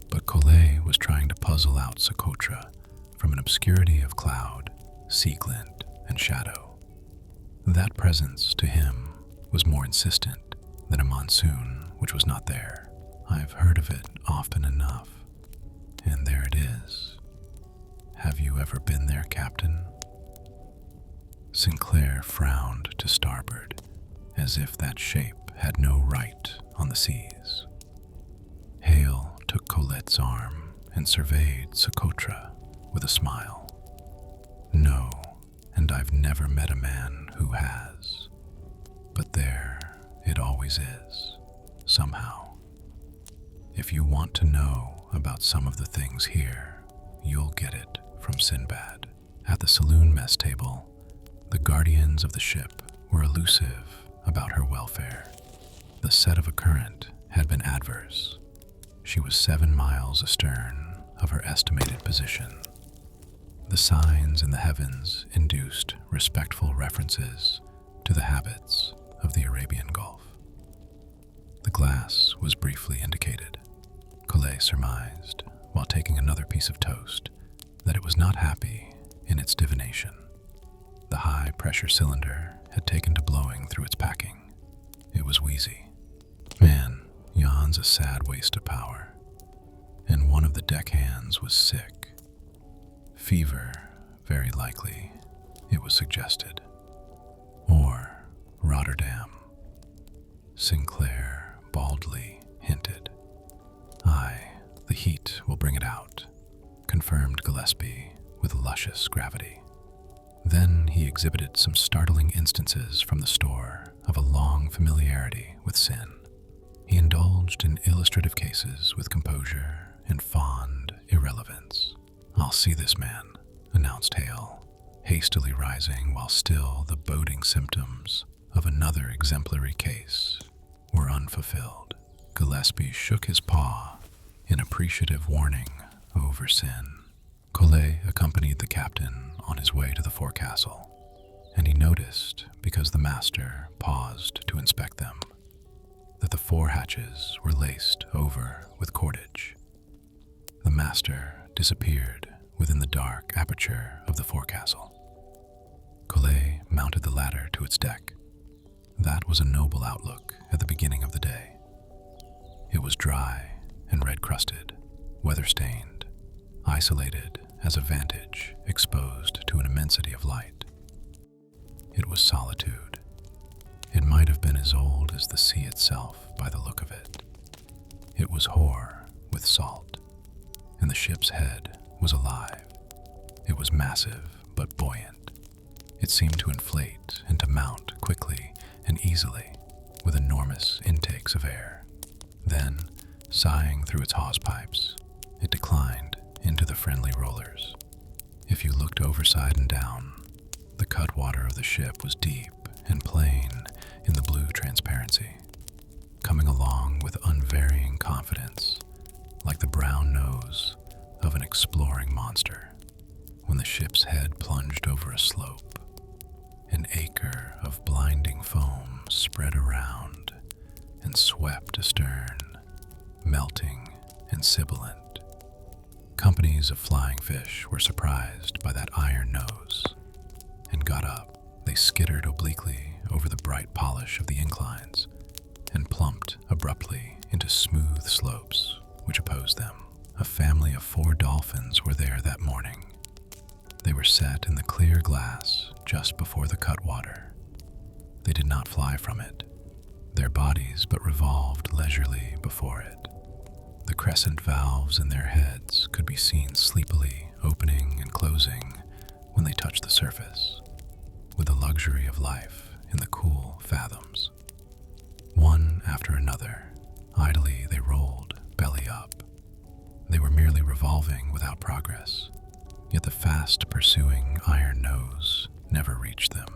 A: But Collet was trying to puzzle out Socotra from an obscurity of cloud, sea glint, and shadow. That presence to him was more insistent than a monsoon which was not there. "I've heard of it often enough, and there it is. Have you ever been there, Captain?" Sinclair frowned to starboard, as if that shape had no right on the seas. Hale took Colette's arm and surveyed Socotra with a smile. "No, and I've never met a man who has. But there it always is, somehow. If you want to know about some of the things here, you'll get it from Sinbad." At the saloon mess table, the guardians of the ship were elusive about her welfare. The set of a current had been adverse. She was 7 miles astern of her estimated position. The signs in the heavens induced respectful references to the habits of the Arabian Gulf. The glass was briefly indicated. Collet surmised, while taking another piece of toast, that it was not happy in its divination. The high-pressure cylinder had taken to blowing through its packing. It was wheezy. "Man, yon's a sad waste of power." And one of the deckhands was sick. "Fever, very likely," it was suggested. "Or Rotterdam," Sinclair baldly hinted. "Aye, the heat will bring it out," confirmed Gillespie with luscious gravity. Then he exhibited some startling instances from the store of a long familiarity with sin. He indulged in illustrative cases with composure and fond irrelevance. "I'll see this man," announced Hale, hastily rising while still the boding symptoms of another exemplary case were unfulfilled. Gillespie shook his paw in appreciative warning over sin. Collet accompanied the captain on his way to the forecastle, and he noticed, because the master paused to inspect them, that the fore hatches were laced over with cordage. The master disappeared within the dark aperture of the forecastle. Collet mounted the ladder to its deck. That was a noble outlook at the beginning of the day. It was dry and red-crusted, weather-stained, isolated as a vantage exposed to an immensity of light. It was solitude. It might have been as old as the sea itself by the look of it. It was hoar with salt, and the ship's head was alive. It was massive but buoyant. It seemed to inflate and to mount quickly and easily with enormous intakes of air. Then, sighing through its hawse pipes, it declined into the friendly rollers. If you looked overside and down, the cutwater of the ship was deep and plain in the blue transparency, coming along with unvarying confidence, like the brown nose of an exploring monster. When the ship's head plunged over a slope, an acre of blinding foam spread around and swept astern, melting and sibilant. Companies of flying fish were surprised by that iron nose and got up. They skittered obliquely over the bright polish of the inclines and plumped abruptly into smooth slopes which opposed them. A family of 4 dolphins were there that morning. They were set in the clear glass just before the cutwater. They did not fly from it, their bodies but revolved leisurely before it. The crescent valves in their heads could be seen sleepily opening and closing when they touched the surface, with the luxury of life in the cool fathoms. One after another, idly they rolled, belly up. They were merely revolving without progress, yet the fast-pursuing iron nose never reached them.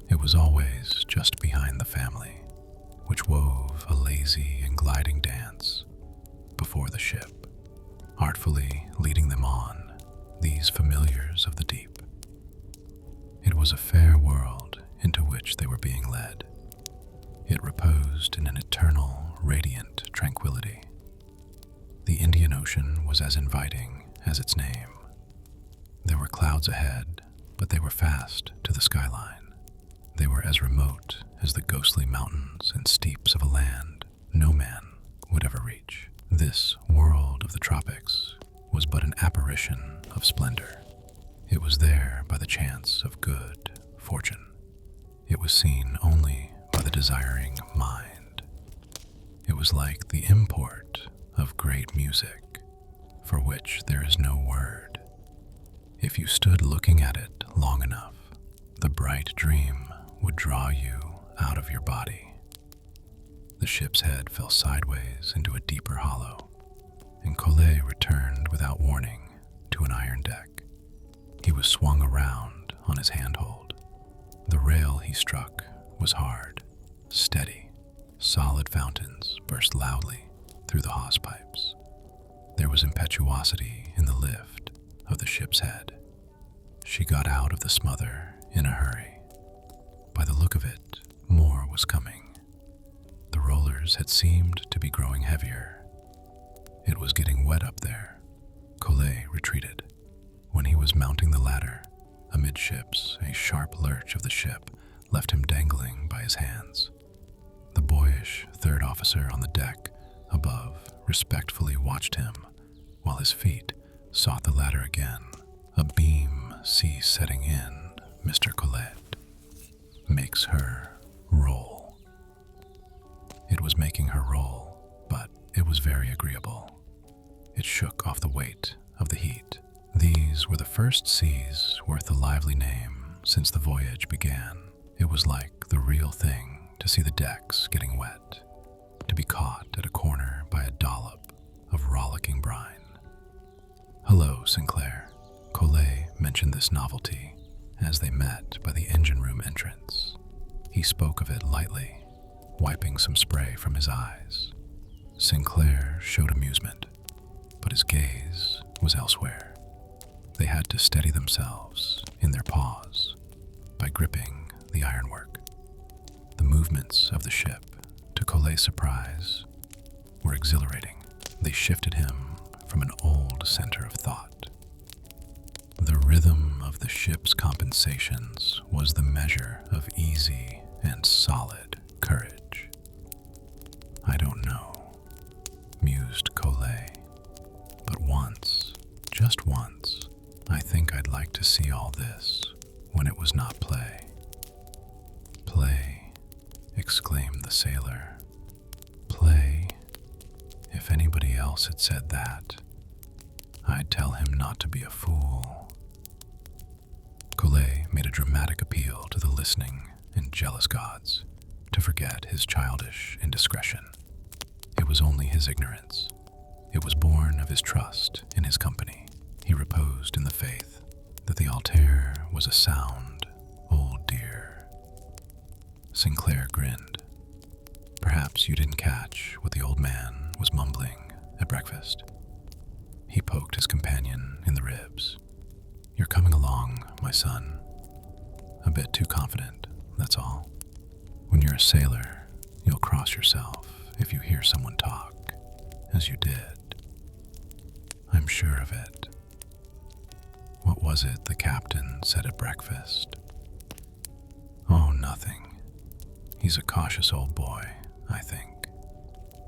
A: It was always just behind the family, which wove a lazy and gliding dance before the ship, artfully leading them on, these familiars of the deep. It was a fair world into which they were being led. It reposed in an eternal, radiant tranquility. The Indian Ocean was as inviting as its name. There were clouds ahead, but they were fast to the skyline. They were as remote as the ghostly mountains and steeps of a land no man would ever reach. This world of the tropics was but an apparition of splendor. It was there by the chance of good fortune. It was seen only by the desiring mind. It was like the import of great music, for which there is no word. If you stood looking at it long enough, the bright dream would draw you out of your body. The ship's head fell sideways into a deeper hollow, and Collet returned without warning to an iron deck. He was swung around on his handhold. The rail he struck was hard, steady. Solid fountains burst loudly through the hawse pipes. There was impetuosity in the lift of the ship's head. She got out of the smother in a hurry. By the look of it, more was coming. The rollers had seemed to be growing heavier. It was getting wet up there. Collet retreated. When he was mounting the ladder, amidships, a sharp lurch of the ship left him dangling by his hands. The boyish third officer on the deck above respectfully watched him while his feet sought the ladder again. A beam sea setting in, Mr. Collet. Makes her roll. It was making her roll, but it was very agreeable. It shook off the weight of the heat. These were the first seas worth a lively name since the voyage began. It was like the real thing to see the decks getting wet, to be caught at a corner by a dollop of rollicking brine. "Hello, Sinclair." Collet mentioned this novelty as they met by the engine room entrance. He spoke of it lightly, wiping some spray from his eyes. Sinclair showed amusement, but his gaze was elsewhere. They had to steady themselves in their paws by gripping the ironwork. The movements of the ship, to Collet's surprise, were exhilarating. They shifted him from an old center of thought. The rhythm of the ship's compensations was the measure of easy and solid courage. "I don't know," Collet. But once, just once, I think I'd like to see all this when it was not play. Play, exclaimed the sailor. Play? If anybody else had said that, I'd tell him not to be a fool. Collet made a dramatic appeal to the listening and jealous gods to forget his childish indiscretion. It was only his ignorance. It was born of his trust in his company. He reposed in the faith that the Altair was a sound old dear. Sinclair grinned. Perhaps you didn't catch what the old man was mumbling at breakfast. He poked his companion in the ribs. You're coming along, my son. A bit too confident, that's all. When you're a sailor, you'll cross yourself if you hear someone talk, as you did. I'm sure of it. What was it the captain said at breakfast? Oh, nothing. He's a cautious old boy, I think.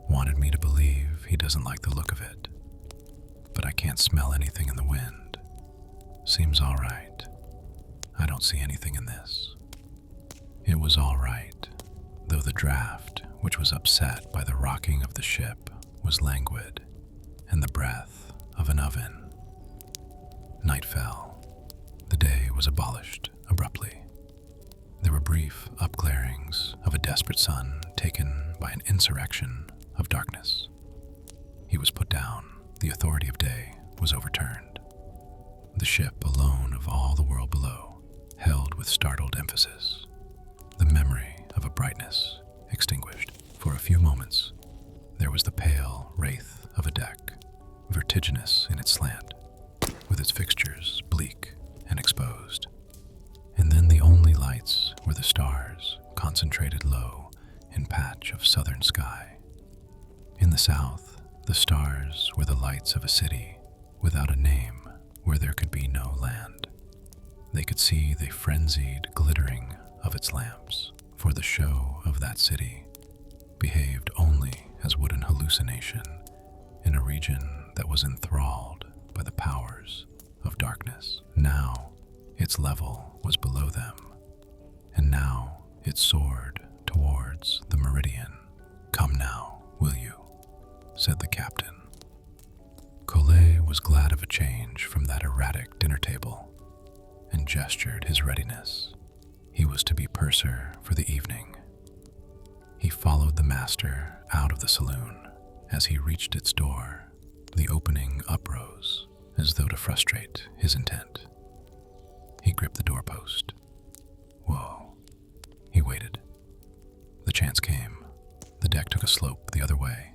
A: Wanted me to believe he doesn't like the look of it. But I can't smell anything in the wind. Seems all right. I don't see anything in this. It was all right, though the draft, which was upset by the rocking of the ship, was languid, and the breath of an oven. Night fell. The day was abolished abruptly. There were brief upglarings of a desperate sun taken by an insurrection of darkness. He was put down. The authority of day was overturned. The ship alone of all the world below held with startled emphasis the memory of a brightness extinguished. For a few moments, there was the pale wraith of a deck, vertiginous in its slant, with its fixtures bleak and exposed. And then the only lights were the stars concentrated low in patch of southern sky. In the south, the stars were the lights of a city without a name where there could be no land. They could see the frenzied glittering of its lamps, for the show of that city behaved only as would an hallucination in a region that was enthralled by the powers of darkness. Now its level was below them, and now it soared towards the meridian. Come now, will you? Said the captain. Collet was glad of a change from that erratic dinner table and gestured his readiness. He was to be purser for the evening. He followed the master out of the saloon. As he reached its door, the opening uprose as though to frustrate his intent. He gripped the doorpost. Whoa. He waited. The chance came. The deck took a slope the other way,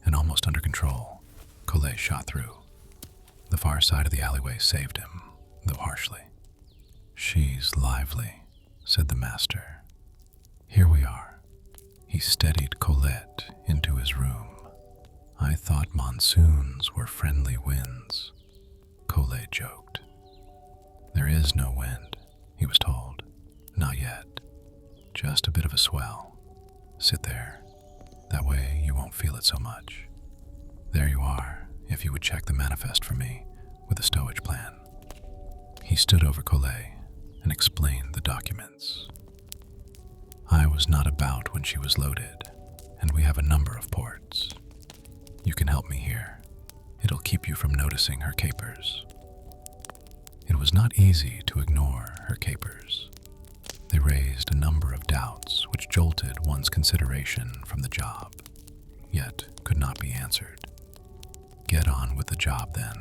A: and almost under control, Collet shot through. The far side of the alleyway saved him, though harshly. She's lively, said the master. Here we are. He steadied Colette into his room. I thought monsoons were friendly winds, Collet joked. There is no wind, he was told. Not yet. Just a bit of a swell. Sit there. That way you won't feel it so much. There you are, if you would check the manifest for me with the stowage plan. He stood over Collet and explained the documents. I was not about when she was loaded, and we have a number of ports. You can help me here. It'll keep you from noticing her capers. It was not easy to ignore her capers. They raised a number of doubts which jolted one's consideration from the job, yet could not be answered. Get on with the job then.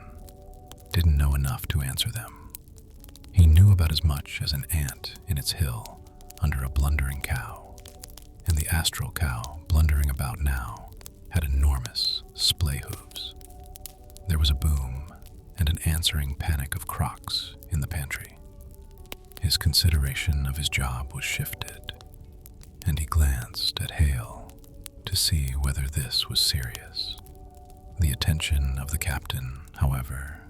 A: Didn't know enough to answer them. He knew about as much as an ant in its hill under a blundering cow, and the astral cow blundering about now had enormous splay hooves. There was a boom and an answering panic of crocs in the pantry. His consideration of his job was shifted, and he glanced at Hale to see whether this was serious. The attention of the captain, however,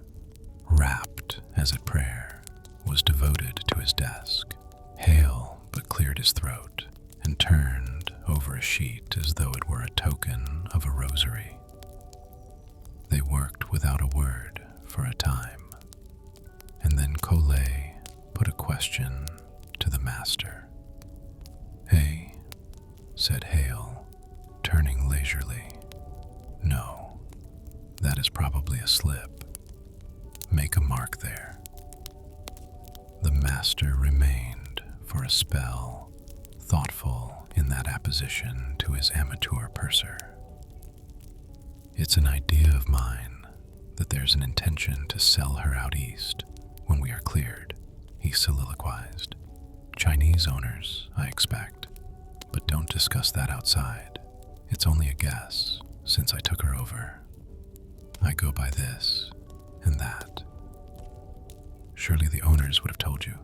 A: rapt as at prayer, was devoted to his desk. Hale but cleared his throat and turned over a sheet as though it were a token of a rosary. They worked without a word for a time, and then Collet put a question to the master. "Hey," said Hale, turning leisurely. "No, that is probably a slip. Make a mark there." The master remained for a spell, thoughtful in that apposition to his amateur purser. "It's an idea of mine that there's an intention to sell her out east when we are cleared," he soliloquized. "Chinese owners, I expect, but don't discuss that outside. It's only a guess since I took her over. I go by this and that." "Surely the owners would have told you."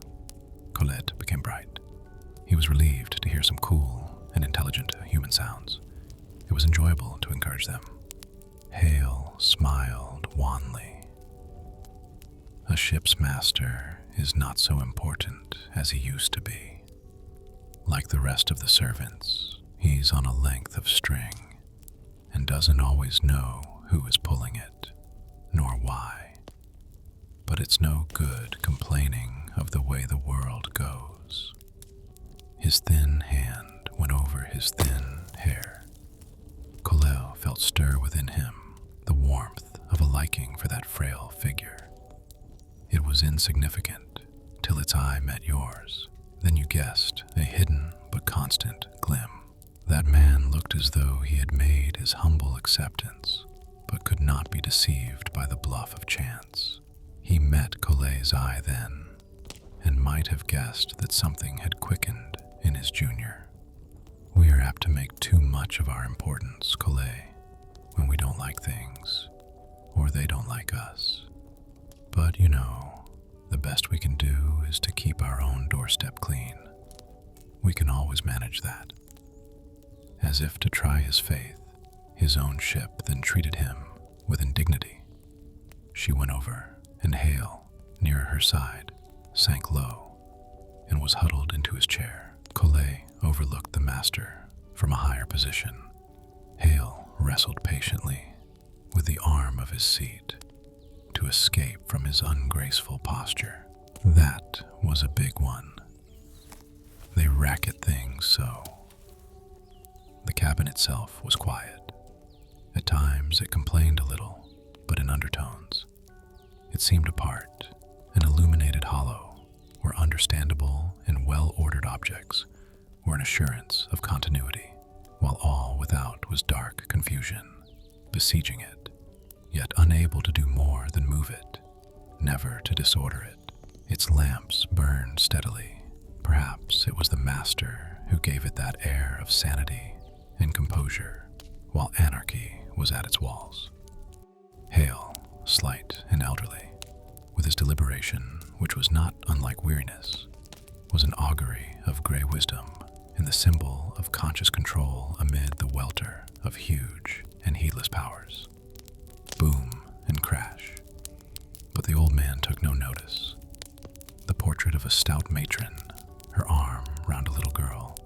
A: Colette became bright. He was relieved to hear some cool and intelligent human sounds. It was enjoyable to encourage them. Hale smiled wanly. "A ship's master is not so important as he used to be. Like the rest of the servants, he's on a length of string and doesn't always know who is pulling it, nor why. But it's no good complaining of the way the world goes." His thin hand went over his thin hair. Colette felt stir within him the warmth of a liking for that frail figure. It was insignificant till its eye met yours. Then you guessed a hidden but constant glim. That man looked as though he had made his humble acceptance, but could not be deceived by the bluff of chance. He met Colet's eye then, and might have guessed that something had quickened in his junior. "We are apt to make too much of our importance, Collet, when we don't like things, or they don't like us. But you know, the best we can do is to keep our own doorstep clean. We can always manage that." As if to try his faith, his own ship then treated him with indignity. She went over, and Hale, nearer her side, sank low and was huddled into his chair. Collet overlooked the master from a higher position. Hale wrestled patiently with the arm of his seat to escape from his ungraceful posture. That was a big one. They racket things so. The cabin itself was quiet. At times it complained a little, but in undertones. It seemed apart, an illuminated hollow, where understandable and well-ordered objects were an assurance of continuity, while all without was dark confusion, besieging it, yet unable to do more than move it, never to disorder it. Its lamps burned steadily. Perhaps it was the master who gave it that air of sanity and composure, while anarchy was at its walls. Hale, slight and elderly, with his deliberation, which was not unlike weariness, was an augury of gray wisdom and the symbol of conscious control amid the welter of huge and heedless powers. Boom and crash. But the old man took no notice. The portrait of a stout matron, her arm round a little girl,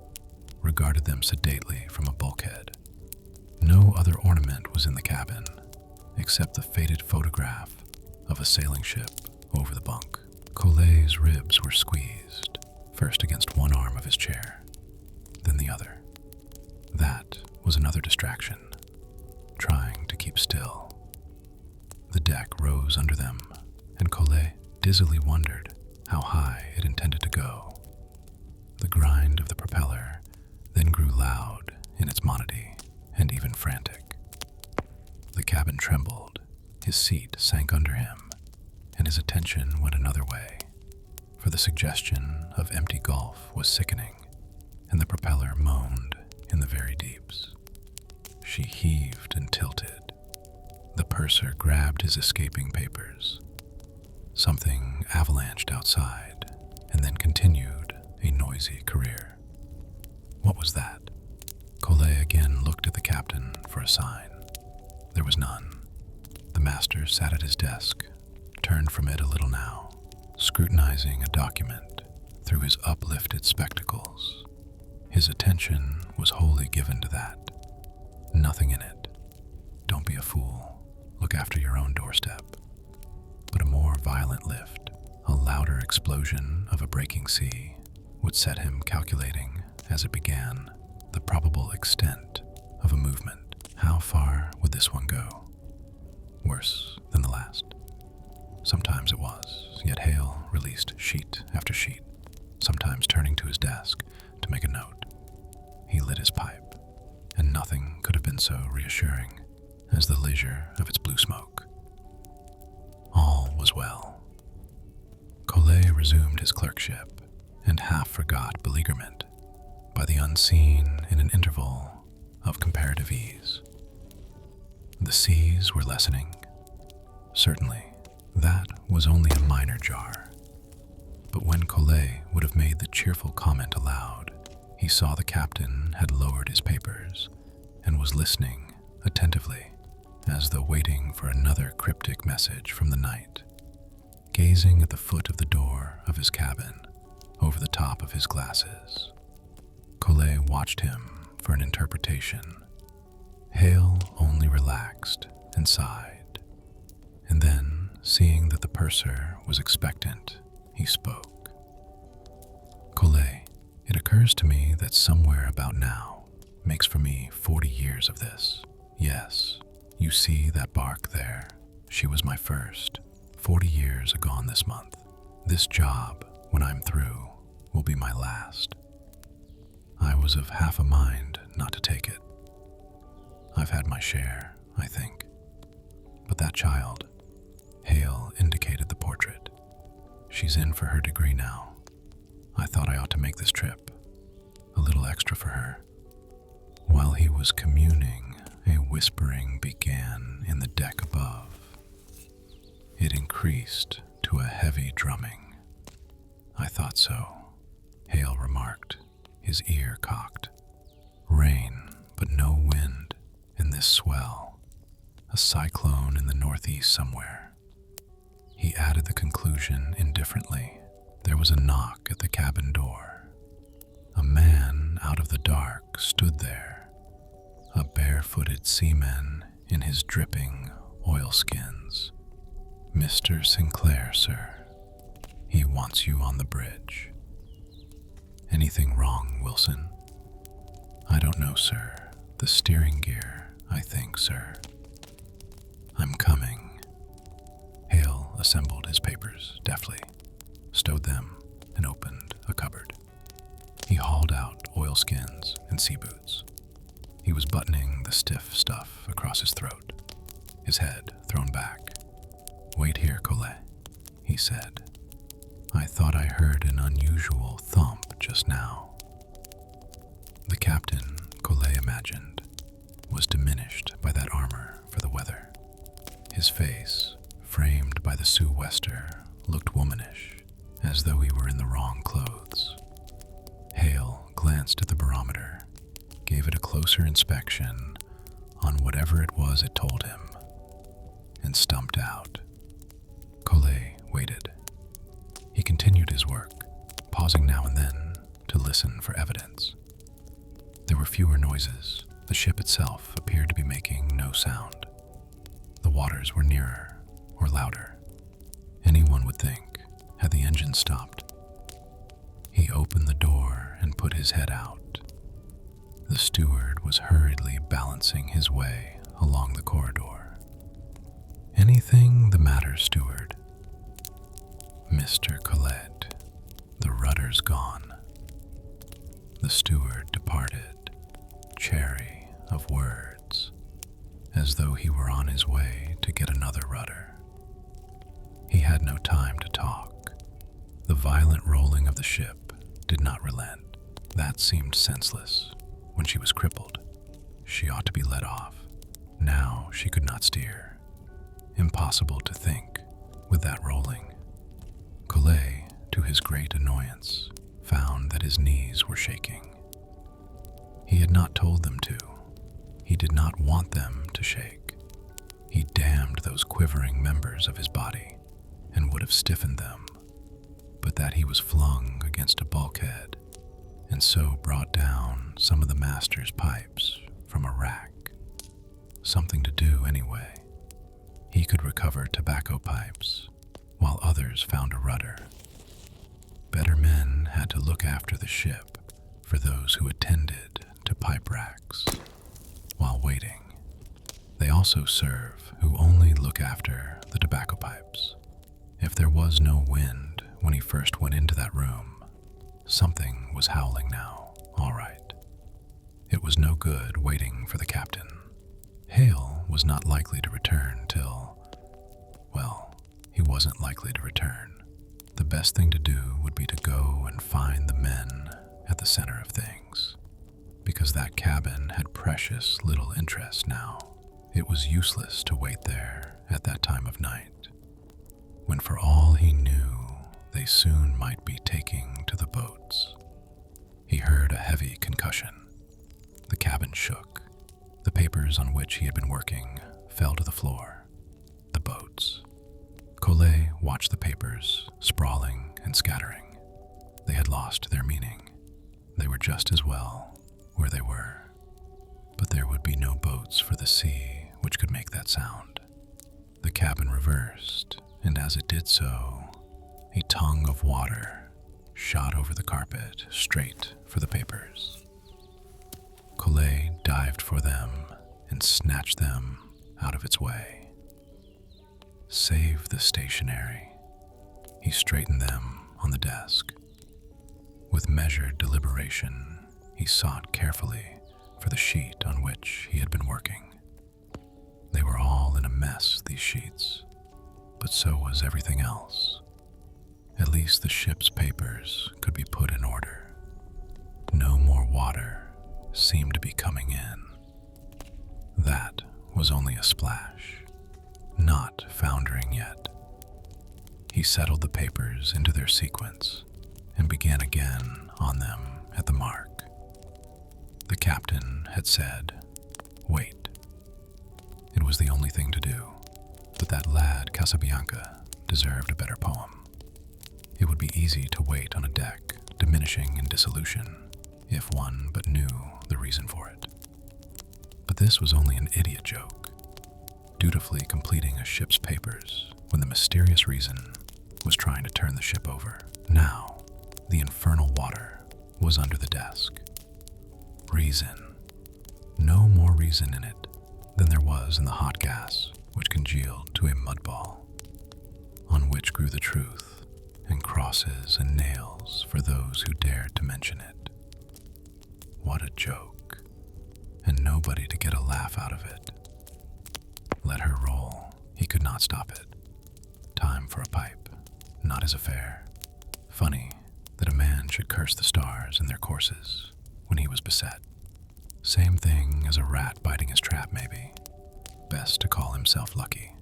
A: regarded them sedately from a bulkhead. No other ornament was in the cabin, except the faded photograph of a sailing ship over the bunk. Collet's ribs were squeezed, first against one arm of his chair, then the other. That was another distraction, trying to keep still. The deck rose under them, and Collet dizzily wondered how high it intended to go. The grind of the propeller then grew loud in its monody and even frantic. The cabin trembled, his seat sank under him, and his attention went another way, for the suggestion of empty gulf was sickening, and the propeller moaned in the very deeps. She heaved and tilted. The purser grabbed his escaping papers. Something avalanched outside, and then continued a noisy career. What was that? Collet again looked at the captain for a sign. There was none. The master sat at his desk, turned from it a little now, scrutinizing a document through his uplifted spectacles. His attention was wholly given to that. Nothing in it. Don't be a fool, look after your own doorstep. But a more violent lift, a louder explosion of a breaking sea, would set him calculating, as it began, the probable extent of a movement. How far would this one go? Worse than the last. Sometimes it was, yet Hale released sheet after sheet, sometimes turning to his desk to make a note. He lit his pipe, and nothing could have been so reassuring as the leisure of its blue smoke. All was well. Collet resumed his clerkship and half forgot beleaguerment by the unseen in an interval of comparative ease. The seas were lessening. Certainly, that was only a minor jar. But when Collet would have made the cheerful comment aloud, he saw the captain had lowered his papers and was listening attentively, as though waiting for another cryptic message from the night. Gazing at the foot of the door of his cabin, over the top of his glasses, Collet watched him for an interpretation. Hale only relaxed and sighed, and then, seeing that the purser was expectant, he spoke. Collet, it occurs to me that somewhere about now makes for me 40 years of this. Yes, you see that bark there? She was my first, 40 years agone this month. This job, when I'm through, will be my last. I was of half a mind not to take it. I've had my share, I think. But that child, Hale indicated the portrait. She's in for her degree now. I thought I ought to make this trip, a little extra for her. While he was communing, a whispering began in the deck above. It increased to a heavy drumming. I thought so, Hale remarked, his ear cocked. Rain, but no wind in this swell. A cyclone in the northeast somewhere. He added the conclusion indifferently. There was a knock at the cabin door. A man out of the dark stood there, a barefooted seaman in his dripping oilskins. Mr. Sinclair, sir. He wants you on the bridge. Anything wrong, Wilson? I don't know, sir. The steering gear, I think, sir. I'm coming. Hale assembled his papers deftly, stowed them, and opened a cupboard. He hauled out oilskins and sea boots. He was buttoning the stiff stuff across his throat, his head thrown back. Wait here, Collet, he said. I thought I heard an unusual thump just now. The captain, Collet imagined, was diminished by that armor for the weather. His face, framed by the sou'wester, looked womanish, as though he were in the wrong clothes. Hale glanced at the barometer, gave it a closer inspection on whatever it was it told him, and stumped out. Collet waited. He continued his work, pausing now and then to listen for evidence. There were fewer noises. The ship itself appeared to be making no sound. The waters were nearer or louder. Anyone would think, had the engine stopped. He opened the door and put his head out. The steward was hurriedly balancing his way along the corridor. Anything the matter, steward? Mr. Collet, the rudder's gone. The steward departed, chary of words, as though he were on his way to get another rudder. He had no time to talk. The violent rolling of the ship did not relent. That seemed senseless. When she was crippled, she ought to be let off. Now she could not steer. Impossible to think with that rolling. Collet, to his great annoyance, found that his knees were shaking. He had not told them to. He did not want them to shake. He damned those quivering members of his body and would have stiffened them, but that he was flung against a bulkhead and so brought down some of the master's pipes from a rack. Something to do anyway. He could recover tobacco pipes, while others found a rudder. Better men had to look after the ship for those who attended to pipe racks. While waiting, they also serve who only look after the tobacco pipes. If there was no wind when he first went into that room, something was howling now, all right. It was no good waiting for the captain. Hale was not likely to return till, well, he wasn't likely to return. The best thing to do would be to go and find the men at the center of things, because that cabin had precious little interest now. It was useless to wait there at that time of night, when for all he knew, they soon might be taking to the boats. He heard a heavy concussion. The cabin shook. The papers on which he had been working fell to the floor. The boats. Collet watched the papers, sprawling and scattering. They had lost their meaning. They were just as well where they were. But there would be no boats for the sea which could make that sound. The cabin reversed, and as it did so, a tongue of water shot over the carpet straight for the papers. Collet dived for them and snatched them out of its way. Save the stationery. He straightened them on the desk. With measured deliberation, he sought carefully for the sheet on which he had been working. They were all in a mess, these sheets, but so was everything else. At least the ship's papers could be put in order. No more water seemed to be coming in. That was only a splash, not foundering yet. He settled the papers into their sequence and began again on them at the mark. The captain had said, "Wait." It was the only thing to do, but that lad Casabianca deserved a better poem. It would be easy to wait on a deck diminishing in dissolution if one but knew the reason for it. But this was only an idiot joke, dutifully completing a ship's papers when the mysterious reason was trying to turn the ship over. Now, the infernal water was under the desk. Reason. No more reason in it than there was in the hot gas which congealed to a mud ball, on which grew the truth and crosses and nails for those who dared to mention it. What a joke, and nobody to get a laugh out of it. Let her roll. He could not stop it. Time for a pipe, not his affair. Funny that a man should curse the stars in their courses when he was beset. Same thing as a rat biting his trap, maybe. Best to call himself lucky.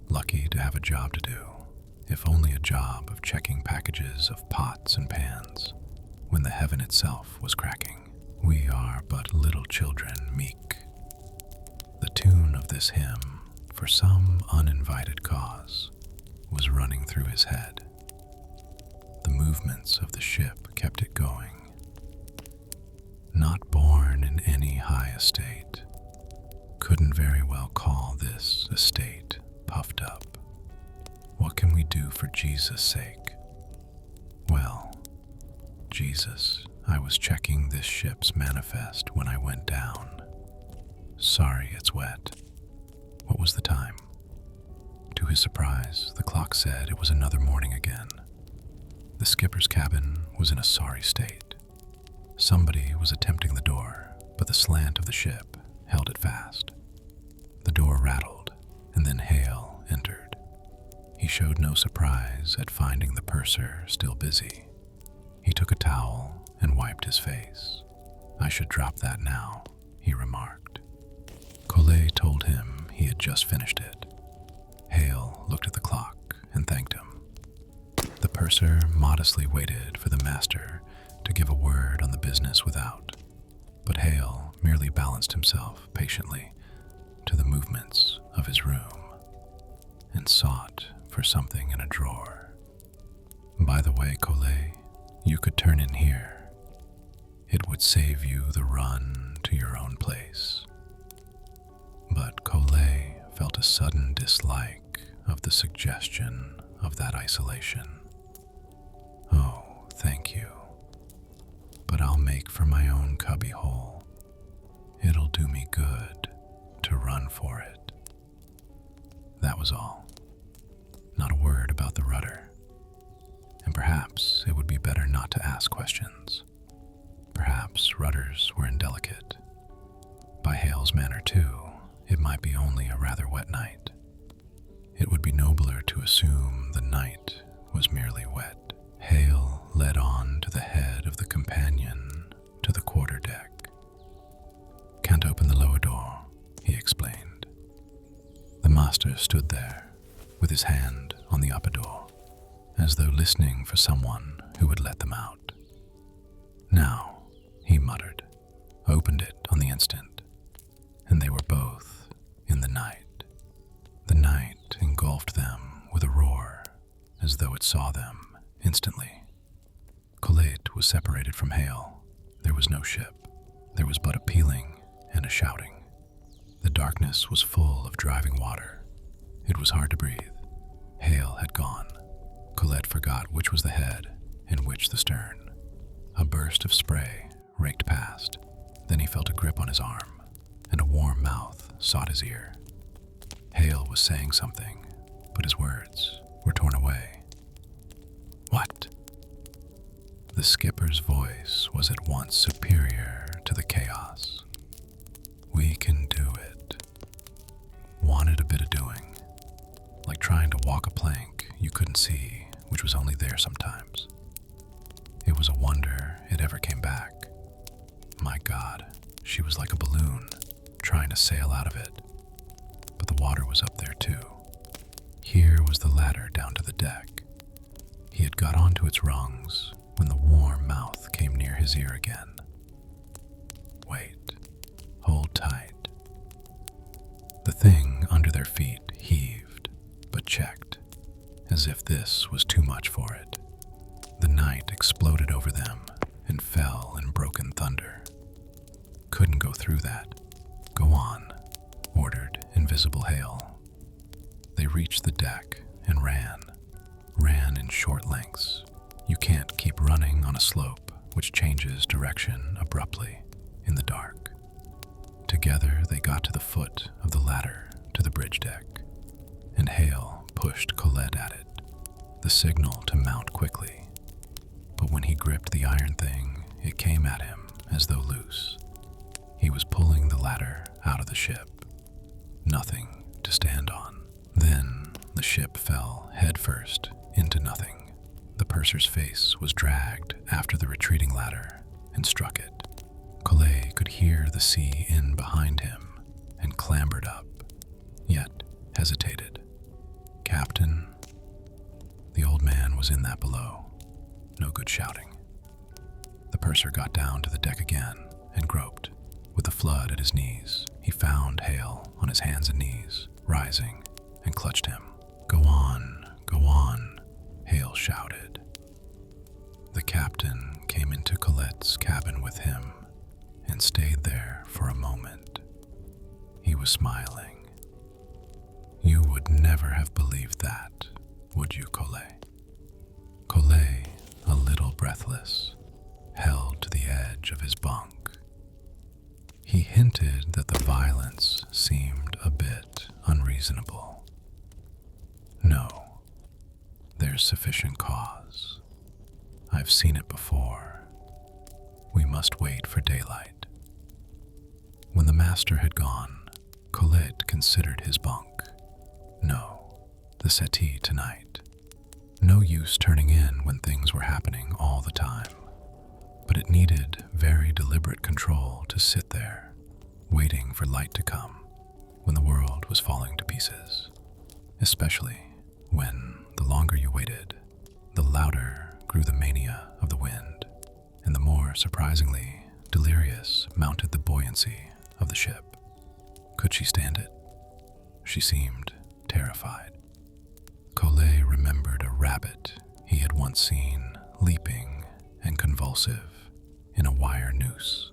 A: Lucky to have a job to do, if only a job of checking packages of pots and pans, when the heaven itself was cracking. We are but little children, meek. The tune of this hymn, for some uninvited cause, was running through his head. The movements of the ship kept it going. Not born in any high estate, couldn't very well call this estate puffed up. What can we do for Jesus' sake? Well, Jesus, I was checking this ship's manifest when I went down. Sorry it's wet. What was the time? To his surprise, the clock said it was another morning again. The skipper's cabin was in a sorry state. Somebody was attempting the door, but the slant of the ship held it fast. The door rattled, and then Hale entered. He showed no surprise at finding the purser still busy. He took a towel and wiped his face. "I should drop that now," he remarked. Collet told him he had just finished it. Hale looked at the clock and thanked him. The purser modestly waited for the master to give a word on the business without, but Hale merely balanced himself patiently to the movements of his room and sought for something in a drawer. "By the way, Collet, you could turn in here. It would save you the run to your own place." But Collet felt a sudden dislike of the suggestion of that isolation. Oh, thank you. But I'll make for my own cubbyhole. It'll do me good to run for it. That was all. Not a word about the rudder. And perhaps it would be better not to ask questions. Perhaps rudders were indelicate. By Hale's manner, too, it might be only a rather wet night. It would be nobler to assume the night was merely wet. Hale led on to the head of the companion to the quarterdeck. "Can't open the lower door," he explained. The master stood there, with his hand on the upper door, as though listening for someone who would let them out. "Now," he muttered, opened it on the instant, and they were both in the night. The night engulfed them with a roar, as though it saw them instantly. Colette was separated from Hale. There was no ship. There was but a pealing and a shouting. The darkness was full of driving water. It was hard to breathe. Hale had gone. Colette forgot which was the head and which the stern. A burst of spray raked past. Then he felt a grip on his arm, and a warm mouth sought his ear. Hale was saying something, but his words were torn away. "What?" The skipper's voice was at once superior to the chaos. "We can do it." Wanted a bit of doing, like trying to walk a plank you couldn't see, which was only there sometimes. It was a wonder it ever came back. My God, she was like a balloon, trying to sail out of it. But the water was up there too. Here was the ladder down to the deck. He had got onto its rungs when the warm mouth came near his ear again. "Wait. Hold tight." The thing under their feet heaved, but checked, as if this was too much for it. The night exploded over them and fell in broken thunder. "Couldn't go through that. Go on," ordered Invisible Hale. They reached the deck and ran in short lengths. You can't keep running on a slope which changes direction abruptly in the dark. Together they got to the foot of the ladder to the bridge deck, and Hale pushed Colette at it, the signal to mount quickly. But when he gripped the iron thing, it came at him as though loose. He was pulling the ladder out of the ship. Nothing to stand on. Then the ship fell headfirst into nothing. The purser's face was dragged after the retreating ladder and struck it. Colette could hear the sea in behind him and clambered up, yet hesitated. "Captain?" The old man was in that below. No good shouting. The purser got down to the deck again and groped. With the flood at his knees, he found Hale on his hands and knees, rising, and clutched him. "Go on, go on," Hale shouted. The captain came into Colette's cabin with him and stayed there for a moment. He was smiling. "You would never have believed that, would you, Colette?" Colette, a little breathless, held to the edge of his bunk. He hinted that the violence seemed a bit unreasonable. "No, there's sufficient cause. I've seen it before. We must wait for daylight." When the master had gone, Colette considered his bunk. No, the settee tonight. No use turning in when things were happening all the time. But it needed very deliberate control to sit there, waiting for light to come when the world was falling to pieces. Especially when, the longer you waited, the louder grew the mania of the wind, and the more surprisingly delirious mounted the buoyancy of the ship. Could she stand it? She seemed terrified. Colette remembered a rabbit he had once seen leaping and convulsive in a wire noose.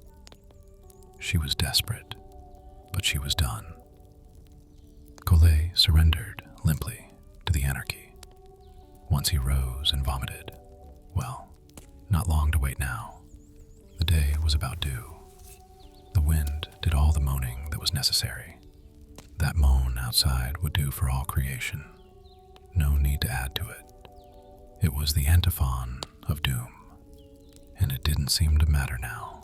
A: She was desperate, but she was done. Collet surrendered limply to the anarchy. Once he rose and vomited, well, not long to wait now. The day was about due. The wind did all the moaning that was necessary. That moan outside would do for all creation. No need to add to it. It was the antiphon of doom, and it didn't seem to matter now.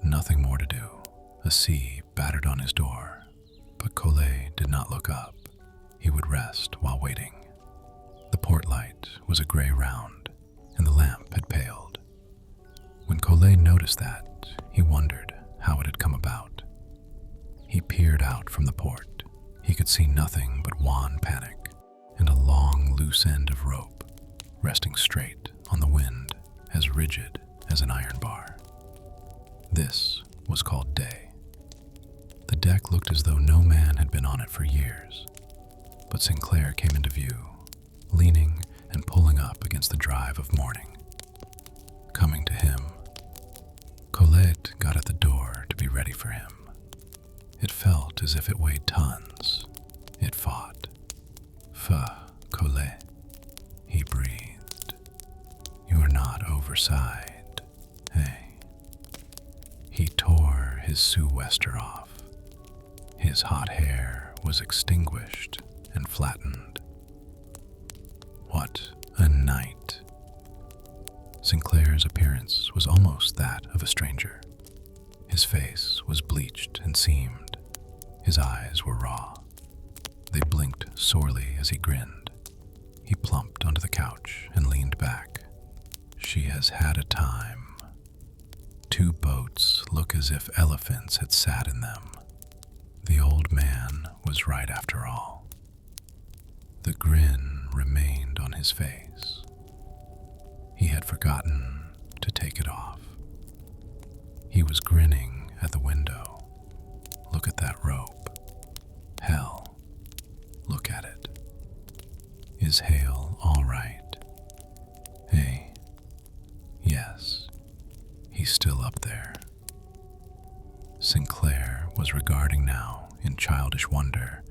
A: Nothing more to do. A sea battered on his door, but Collet did not look up. He would rest while waiting. The port light was a gray round, and the lamp had paled. When Collet noticed that, he wondered how it had come about. He peered out from the port. He could see nothing but wan panic and a long loose end of rope resting straight on the wind, as rigid as an iron bar. This was called day. The deck looked as though no man had been on it for years, but Sinclair came into view, leaning and pulling up against the drive of morning. Coming to him, Colette got at the door to be ready for him. It felt as if it weighed tons. It fought. Colette, he breathed. You are not overside, eh? He tore his sou'wester off. His hot hair was extinguished and flattened. What a night! Sinclair's appearance was almost that of a stranger. His face was bleached and seamed. His eyes were raw. They blinked sorely as he grinned. He plumped onto the couch and leaned back. She has had a time. 2 boats look as if elephants had sat in them. The old man was right after all. The grin remained on his face. He had forgotten to take it off. He was grinning at the window. Look at that rope. Hell, look at it. Is Hale all right? Hey, yes, he's still up there. Sinclair was regarding now, in childish wonder,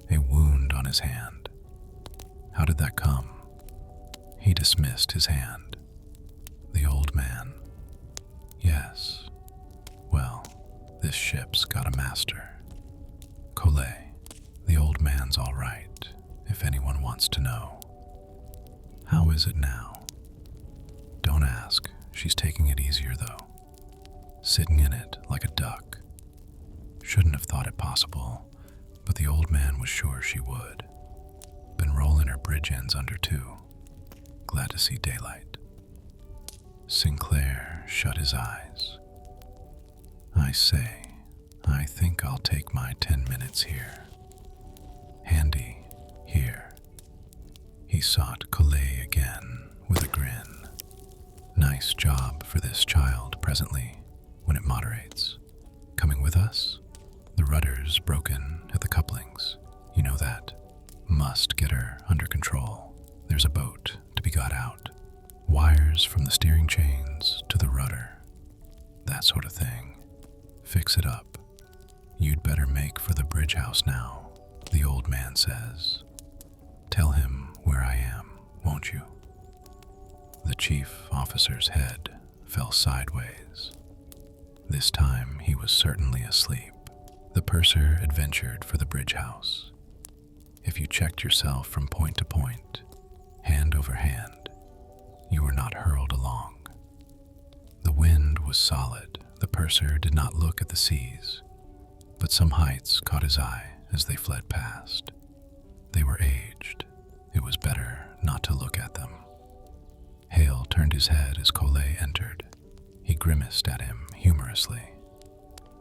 A: a wound on his hand. How did that come? He dismissed his hand. The old man. Yes. Well, this ship's got a master. Collet, the old man's all right, if anyone wants to know. How is it now? Don't ask. She's taking it easier, though. Sitting in it like a duck. Shouldn't have thought it possible, but the old man was sure she would. Been rolling her bridge ends under, too. Glad to see daylight. Sinclair shut his eyes. I say, I think I'll take my 10 minutes here. Handy, here. He sought Collet again with a grin. Nice job for this child presently, when it moderates. Coming with us? The rudder's broken at the couplings. You know that. Must get her under control. There's a boat to be got out. Wires from the steering chains to the rudder. That sort of thing. Fix it up. You'd better make for the bridge house now, the old man says. Tell him where I am, won't you? The chief officer's head fell sideways. This time he was certainly asleep. The purser adventured for the bridge house. If you checked yourself from point to point, hand over hand, you were not hurled along. The wind was solid. The purser did not look at the seas, but some heights caught his eye as they fled past. They were aged. It was better not to look at them. Hale turned his head as Collet entered. He grimaced at him humorously.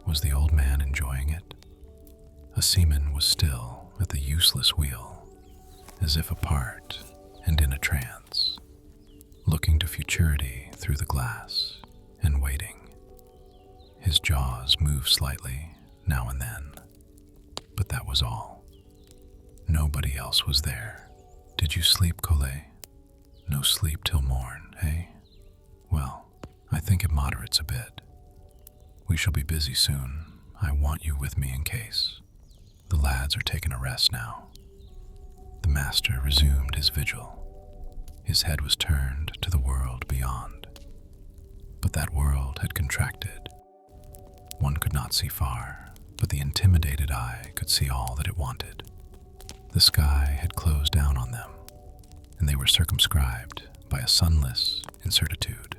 A: Was the old man enjoying it? A seaman was still at the useless wheel, as if apart and in a trance, looking to futurity through the glass and waiting. His jaws moved slightly now and then, but that was all. Nobody else was there. Did you sleep, Collet? No sleep till morn, eh? Well, I think it moderates a bit. We shall be busy soon. I want you with me in case. The lads are taking a rest now. The master resumed his vigil. His head was turned to the world beyond. But that world had contracted. One could not see far, but the intimidated eye could see all that it wanted. The sky had closed down on them, and they were circumscribed by a sunless incertitude.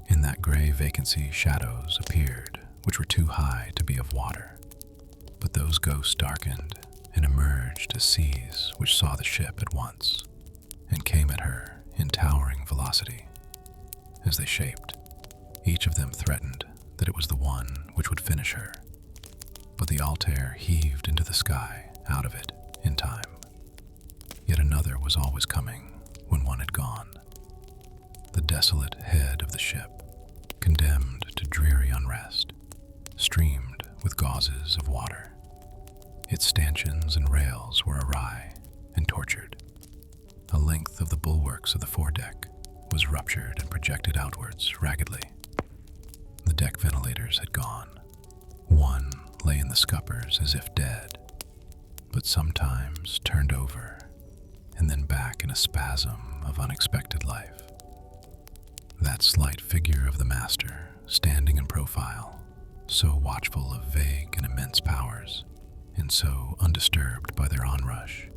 A: In that gray vacancy, shadows appeared which were too high to be of water. But those ghosts darkened and emerged as seas which saw the ship at once and came at her in towering velocity. As they shaped, each of them threatened that it was the one which would finish her. But the Altair heaved into the sky out of it in time. Yet another was always coming when one had gone. The desolate head of the ship, condemned to dreary unrest, streamed with gauzes of water. Its stanchions and rails were awry and tortured. A length of the bulwarks of the foredeck was ruptured and projected outwards raggedly. The deck ventilators had gone. One lay in the scuppers as if dead, but sometimes turned over and then back in a spasm of unexpected life. That slight figure of the master, standing in profile, so watchful of vague and immense powers, and so undisturbed by their onrush,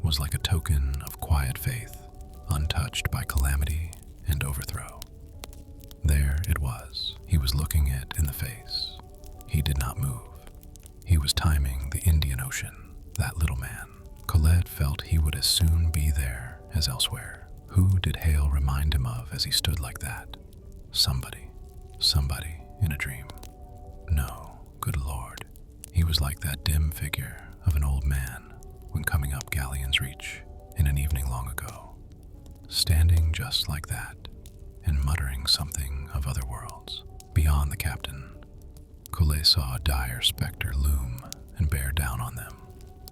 A: was like a token of quiet faith, untouched by calamity and overthrow. There it was. He was looking it in the face. He did not move. He was timing the Indian Ocean, that little man. Colette felt he would as soon be there as elsewhere. Who did Hale remind him of as he stood like that? Somebody in a dream. No, good Lord. He was like that dim figure of an old man when coming up Gallions Reach in an evening long ago, standing just like that and muttering something of other worlds. Beyond the captain, Colette saw a dire specter loom and bear down on them,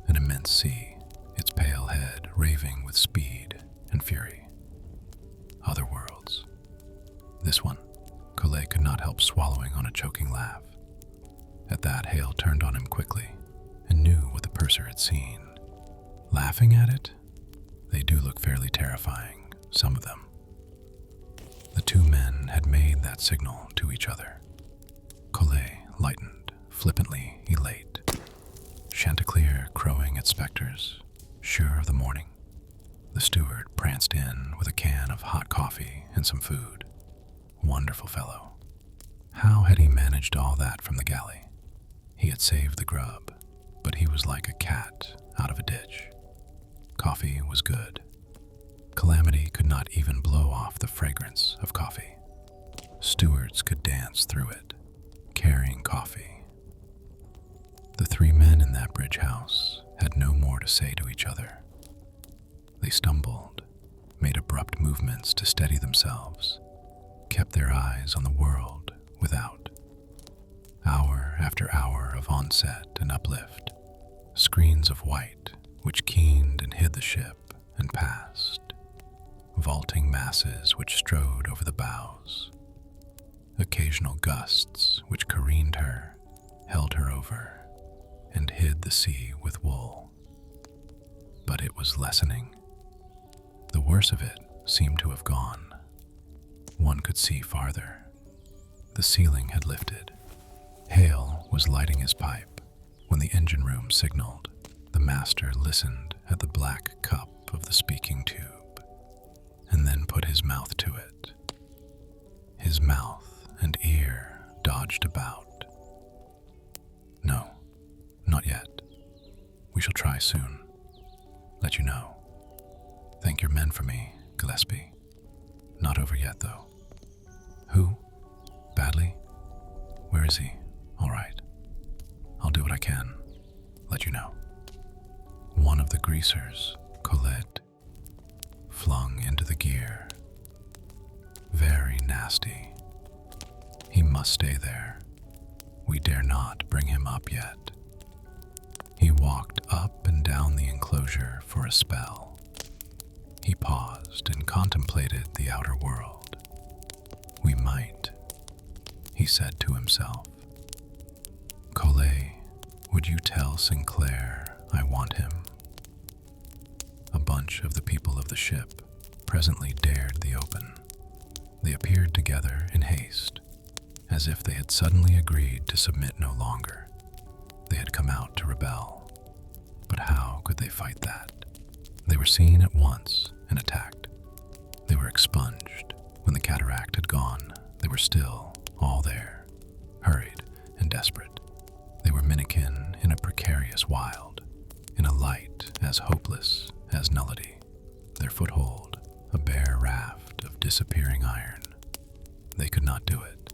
A: an immense sea, its pale head raving with speed and fury. Other worlds. This one, Colette could not help swallowing on a choking laugh. At that, Hale turned on him quickly and knew what the purser had seen. Laughing at it? They do look fairly terrifying, some of them. The two men had made that signal to each other. Colette lightened, flippantly elate. Chanticleer crowing at specters, sure of the morning. The steward pranced in with a can of hot coffee and some food. Wonderful fellow. How had he managed all that from the galley? He had saved the grub, but he was like a cat out of a ditch. Coffee was good. Calamity could not even blow off the fragrance of coffee. Stewards could dance through it, carrying coffee. The three men in that bridge house had no more to say to each other. They stumbled, made abrupt movements to steady themselves, kept their eyes on the world without. Hour after hour of onset and uplift, screens of white which keened and hid the ship and passed, vaulting masses which strode over the bows, occasional gusts which careened her, held her over, and hid the sea with wool. But it was lessening. The worst of it seemed to have gone. One could see farther. The ceiling had lifted. Hale was lighting his pipe when the engine room signaled. The master listened at the black cup of the speaking tube and then put his mouth to it. His mouth and ear dodged about. No, not yet. We shall try soon. Let you know. Thank your men for me, Gillespie. Not over yet, though. Who? Badly? Where is he? All right. I'll do what I can. Let you know. One of the greasers, Colette, flung into the gear. Very nasty. He must stay there. We dare not bring him up yet. He walked up and down the enclosure for a spell. He paused and contemplated the outer world. We might, he said to himself. Colette Would you tell Sinclair I want him? A bunch of the people of the ship presently dared the open. They appeared together in haste, as if they had suddenly agreed to submit no longer. They had come out to rebel. But how could they fight that? They were seen at once and attacked. They were expunged. When the cataract had gone, they were still all there, hurried and desperate. They were minikin in a precarious wild, in a light as hopeless as nullity. Their foothold, a bare raft of disappearing iron. They could not do it,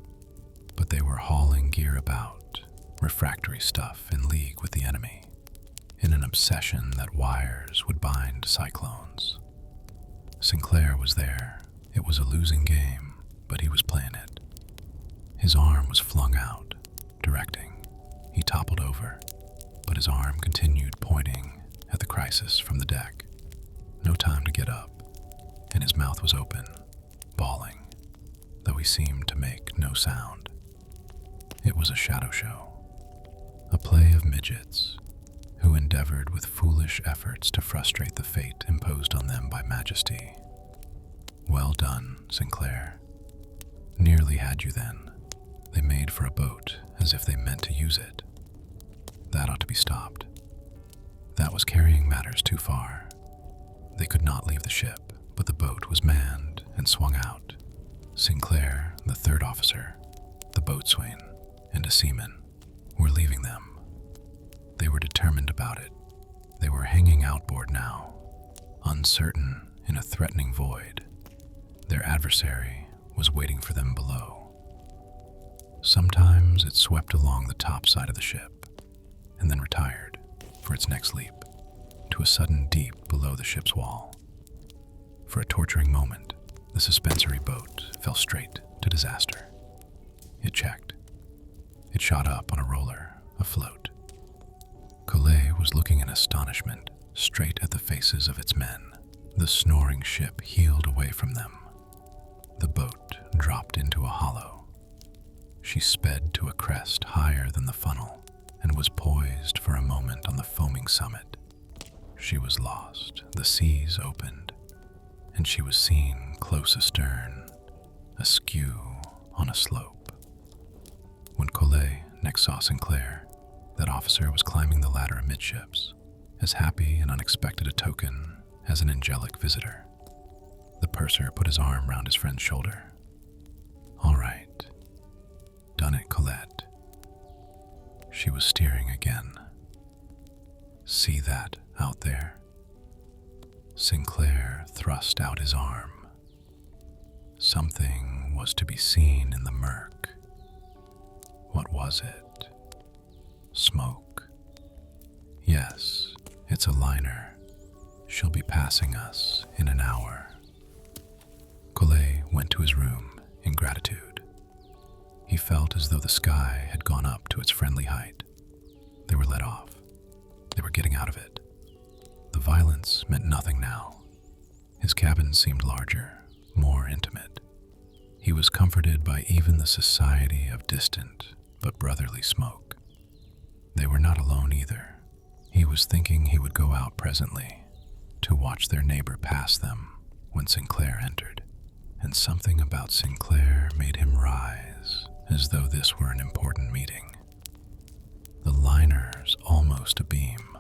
A: but they were hauling gear about, refractory stuff in league with the enemy, in an obsession that wires would bind cyclones. Sinclair was there. It was a losing game, but he was playing it. His arm was flung out, directing. He toppled over, but his arm continued pointing at the crisis from the deck. No time to get up, and his mouth was open, bawling, though he seemed to make no sound. It was a shadow show, a play of midgets who endeavored with foolish efforts to frustrate the fate imposed on them by majesty. Well done, Sinclair. Nearly had you then. They made for a boat as if they meant to use it. That ought to be stopped. That was carrying matters too far. They could not leave the ship, but the boat was manned and swung out. Sinclair, the third officer, the boatswain, and a seaman were leaving them. They were determined about it. They were hanging outboard now, uncertain in a threatening void. Their adversary was waiting for them below. Sometimes it swept along the top side of the ship, and then retired for its next leap to a sudden deep below the ship's wall. For a torturing moment, the suspensory boat fell straight to disaster. It checked. It shot up on a roller, afloat. Collet was looking in astonishment straight at the faces of its men. The snoring ship heeled away from them. The boat dropped into a hollow. She sped to a crest higher than the funnel and was poised for a moment on the foaming summit. She was lost. The seas opened, and she was seen close astern, askew on a slope. When Collet next saw Sinclair, that officer was climbing the ladder amidships, as happy and unexpected a token as an angelic visitor. The purser put his arm round his friend's shoulder. All right. Done it, Colette. She was steering again. See that out there? Sinclair thrust out his arm. Something was to be seen in the murk. What was it? Smoke. Yes, it's a liner. She'll be passing us in an hour. Collet went to his room in gratitude. He felt as though the sky had gone up to its friendly height. They were let off. They were getting out of it. The violence meant nothing now. His cabin seemed larger, more intimate. He was comforted by even the society of distant but brotherly smoke. They were not alone either. He was thinking he would go out presently to watch their neighbor pass them when Sinclair entered, and something about Sinclair made him rise as though this were an important meeting. The liner's almost abeam.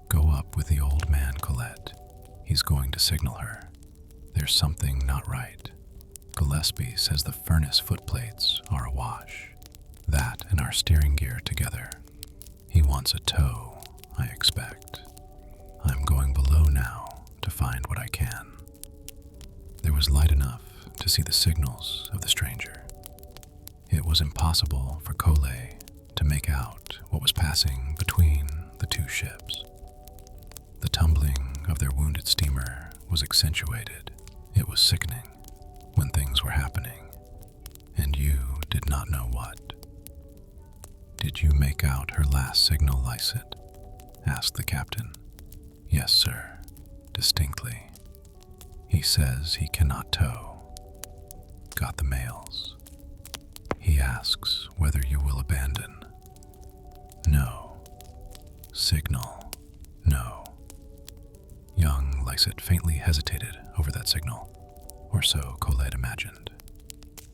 A: Go up with the old man, Colette. He's going to signal her. There's something not right. Gillespie says the furnace footplates are awash. That and our steering gear together. He wants a tow, I expect. I'm going below now to find what I can. There was light enough to see the signals of the stranger. It was impossible for Collet to make out what was passing between the two ships. The tumbling of their wounded steamer was accentuated. It was sickening when things were happening, and you did not know what. Did you make out her last signal, Lycett? Asked the captain. Yes, sir, distinctly. He says he cannot tow. Got the mails. He asks whether you will abandon. No, Signal? No. Young Lycett faintly hesitated over that signal, or so Colette imagined.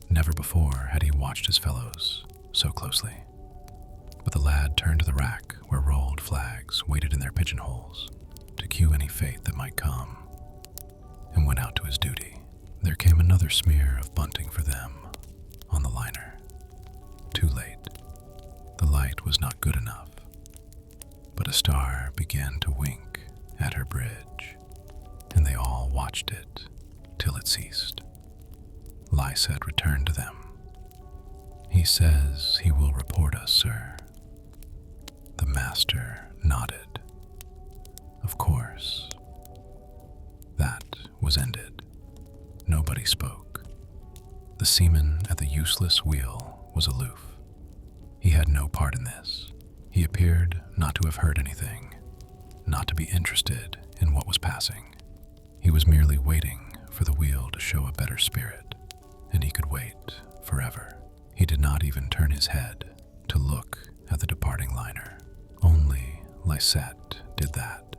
A: Never before had he watched his fellows so closely. But the lad turned to the rack where rolled flags waited in their pigeonholes to cue any fate that might come, and went out to his duty. There came another smear of bunting for them on the liner. Too late. The light was not good enough, but a star began to wink at her bridge, and they all watched it till it ceased. Lycett returned to them. "He says he will report us, sir." The master nodded. Of course. That was ended. Nobody spoke. The seaman at the useless wheel was aloof. He had no part in this. He appeared not to have heard anything, not to be interested in what was passing. He was merely waiting for the wheel to show a better spirit, and he could wait forever. He did not even turn his head to look at the departing liner. Only Lycett did that.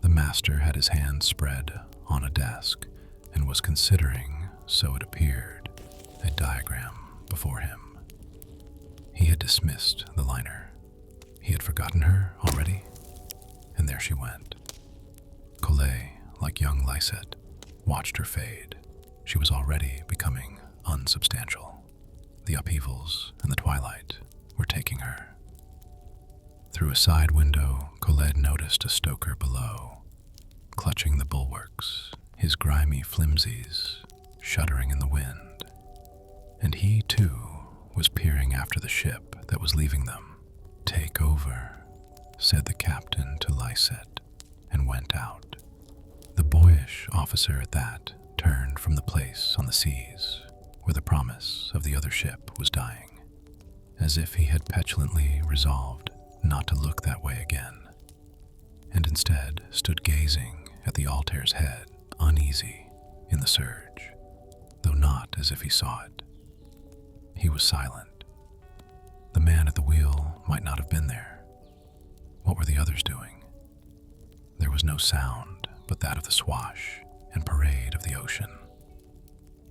A: The master had his hands spread on a desk and was considering, so it appeared, a diagram before him. He had dismissed the liner. He had forgotten her already, and there she went. Colette, like young Lycett, watched her fade. She was already becoming unsubstantial. The upheavals and the twilight were taking her. Through a side window, Colette noticed a stoker below, clutching the bulwarks, his grimy flimsies shuddering in the wind. And he, too, was peering after the ship that was leaving them. "Take over," said the captain to Lycett, and went out. The boyish officer at that turned from the place on the seas where the promise of the other ship was dying, as if he had petulantly resolved not to look that way again, and instead stood gazing at the Altair's head, uneasy in the surge, though not as if he saw it. He was silent. The man at the wheel might not have been there. What were the others doing? There was no sound but that of the swash and parade of the ocean.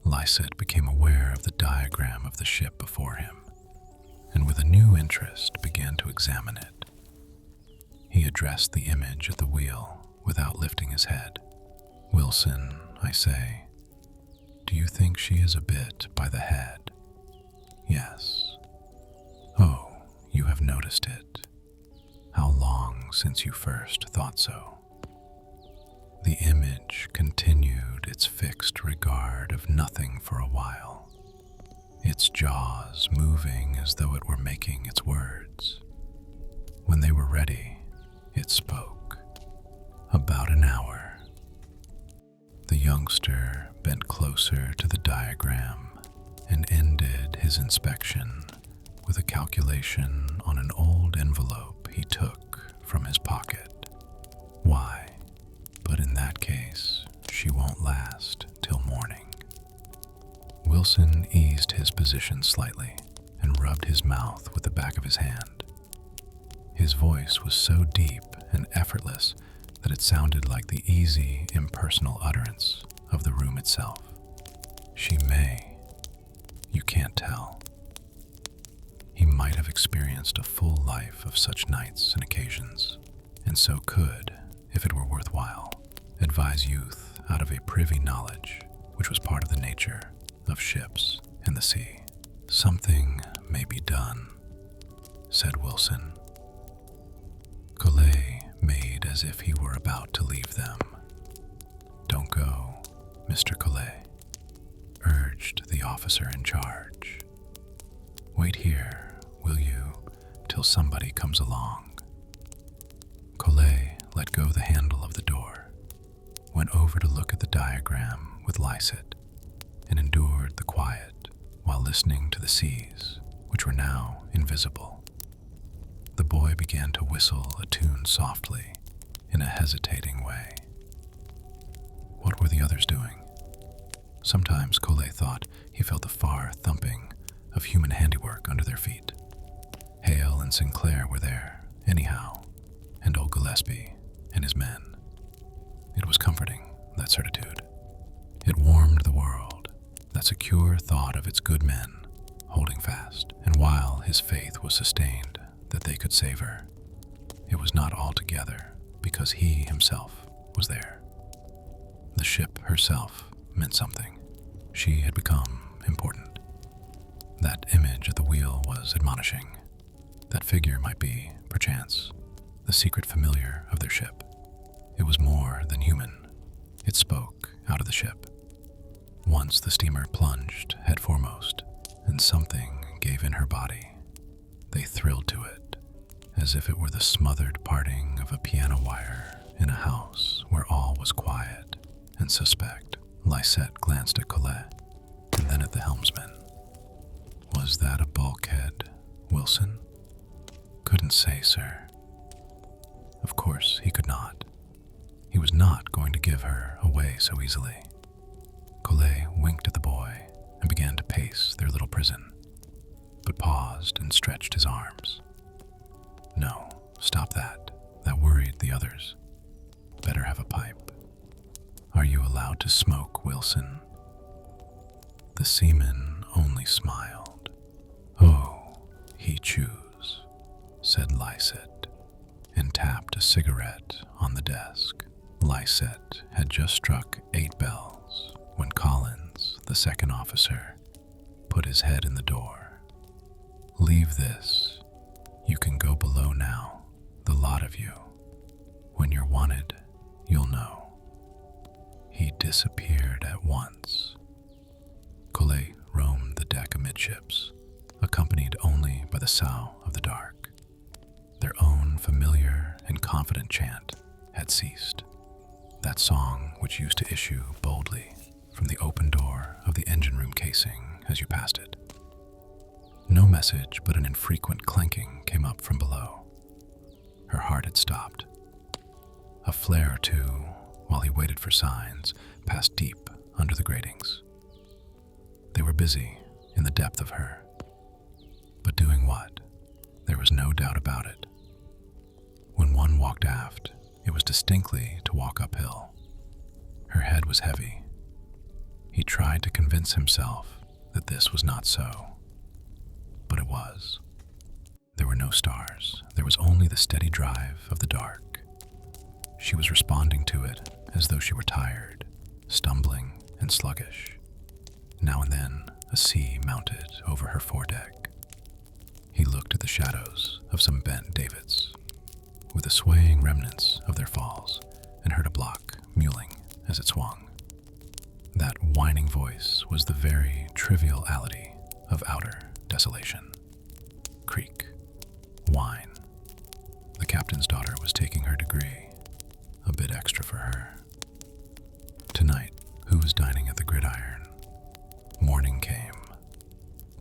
A: Lycett became aware of the diagram of the ship before him, and with a new interest began to examine it. He addressed the image at the wheel without lifting his head. "Wilson, I say, do you think she is a bit by the head?" "Yes." "Oh, you have noticed it. How long since you first thought so?" The image continued its fixed regard of nothing for a while, its jaws moving as though it were making its words. When they were ready, it spoke. "About an hour." The youngster bent closer to the diagram and ended his inspection with a calculation on an old envelope he took from his pocket. "Why, but in that case, she won't last till morning." Wilson eased his position slightly and rubbed his mouth with the back of his hand. His voice was so deep and effortless that it sounded like the easy, impersonal utterance of the room itself. "She may. You can't tell." He might have experienced a full life of such nights and occasions, and so could, if it were worthwhile, advise youth out of a privy knowledge which was part of the nature of ships and the sea. "Something may be done," said Wilson. Colette made as if he were about to leave them. "Don't go, Mr. Colette," urged the officer in charge. "Wait here, will you, till somebody comes along." Colette let go the handle of the door, went over to look at the diagram with Lycett, and endured the quiet while listening to the seas, which were now invisible. The boy began to whistle a tune softly, in a hesitating way. What were the others doing? Sometimes Colette thought he felt the far thumping of human handiwork under their feet. Hale and Sinclair were there, anyhow, and old Gillespie and his men. It was comforting, that certitude. It warmed the world, that secure thought of its good men holding fast, and while his faith was sustained that they could save her, it was not altogether because he himself was there. The ship herself meant something. She had become important. That image at the wheel was admonishing. That figure might be, perchance, the secret familiar of their ship. It was more than human. It spoke out of the ship. Once the steamer plunged head foremost, and something gave in her body. They thrilled to it, as if it were the smothered parting of a piano wire in a house where all was quiet and suspect. Lysette glanced at Colette, and then at the helmsman. Was that a bulkhead, Wilson? Couldn't say, sir. Of course he could not. He was not going to give her away so easily. Colette winked at the boy and began to pace their little prison, but paused and stretched his arms. No, stop that. That worried the others. Better have a pipe. Are you allowed to smoke, Wilson? The seaman only smiled. Oh, he chews, said Lysette, and tapped a cigarette on the desk. Lysette had just struck 8 bells when Collins, the second officer, put his head in the door. Leave this. You can go below now, the lot of you. When you're wanted, you'll know. He disappeared at once. Colette roamed the deck amidships, accompanied only by the sough of the dark. Their own familiar and confident chant had ceased. That song which used to issue boldly from the open door of the engine room casing as you passed it. No message but an infrequent clanking came up from below. Her heart had stopped. A flare or two, while he waited for signs, passed deep under the gratings. They were busy in the depth of her. But doing what? There was no doubt about it. When one walked aft, it was distinctly to walk uphill. Her head was heavy. He tried to convince himself that this was not so. But it was. There were no stars. There was only the steady drive of the dark. She was responding to it as though she were tired, stumbling and sluggish. Now and then, a sea mounted over her foredeck. He looked at the shadows of some bent davits, with the swaying remnants of their falls, and heard a block mewling as it swung. That whining voice was the very triviality of outer desolation. Creak. Whine. The captain's daughter was taking her degree, a bit extra for her. Tonight, who was dining at the gridiron? Morning came.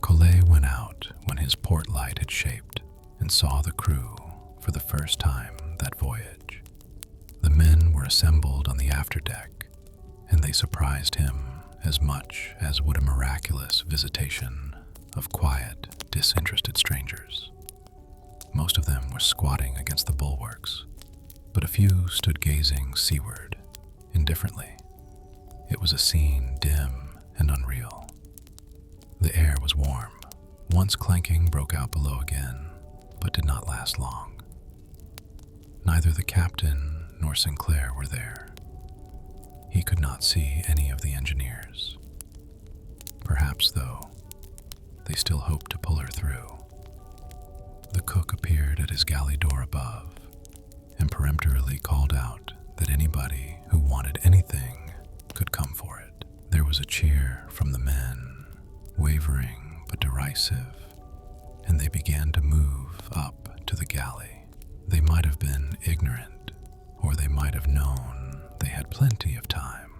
A: Colette went out when his port light had shaped and saw the crew for the first time that voyage. The men were assembled on the afterdeck, and they surprised him as much as would a miraculous visitation of quiet, disinterested strangers. Most of them were squatting against the bulwarks, but a few stood gazing seaward, indifferently. It was a scene dim and unreal. The air was warm. Once clanking broke out below again, but did not last long. Neither the captain nor Sinclair were there. He could not see any of the engineers. Perhaps, though, they still hoped to pull her through. The cook appeared at his galley door above and peremptorily called out that anybody who wanted anything could come for it. There was a cheer from the men, wavering but derisive, and they began to move up to the galley. They might have been ignorant, or they might have known they had plenty of time.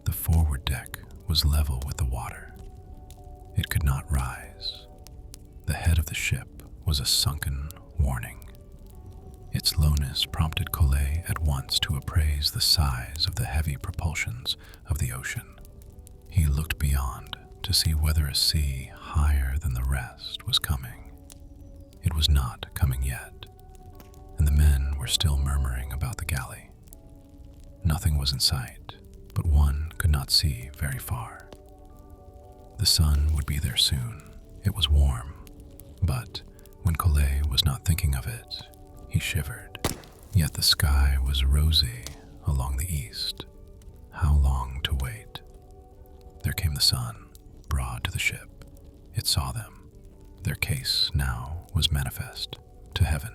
A: The forward deck was level with the water. It could not rise. The head of the ship was a sunken warning. Its lowness prompted Colette at once to appraise the size of the heavy propulsions of the ocean. He looked beyond to see whether a sea higher than the rest was coming. It was not coming yet, and the men were still murmuring about the galley. Nothing was in sight, but one could not see very far. The sun would be there soon. It was warm, but when Collet was not thinking of it, he shivered. Yet the sky was rosy along the east. How long to wait? There came the sun, broad to the ship. It saw them. Their case now was manifest to heaven.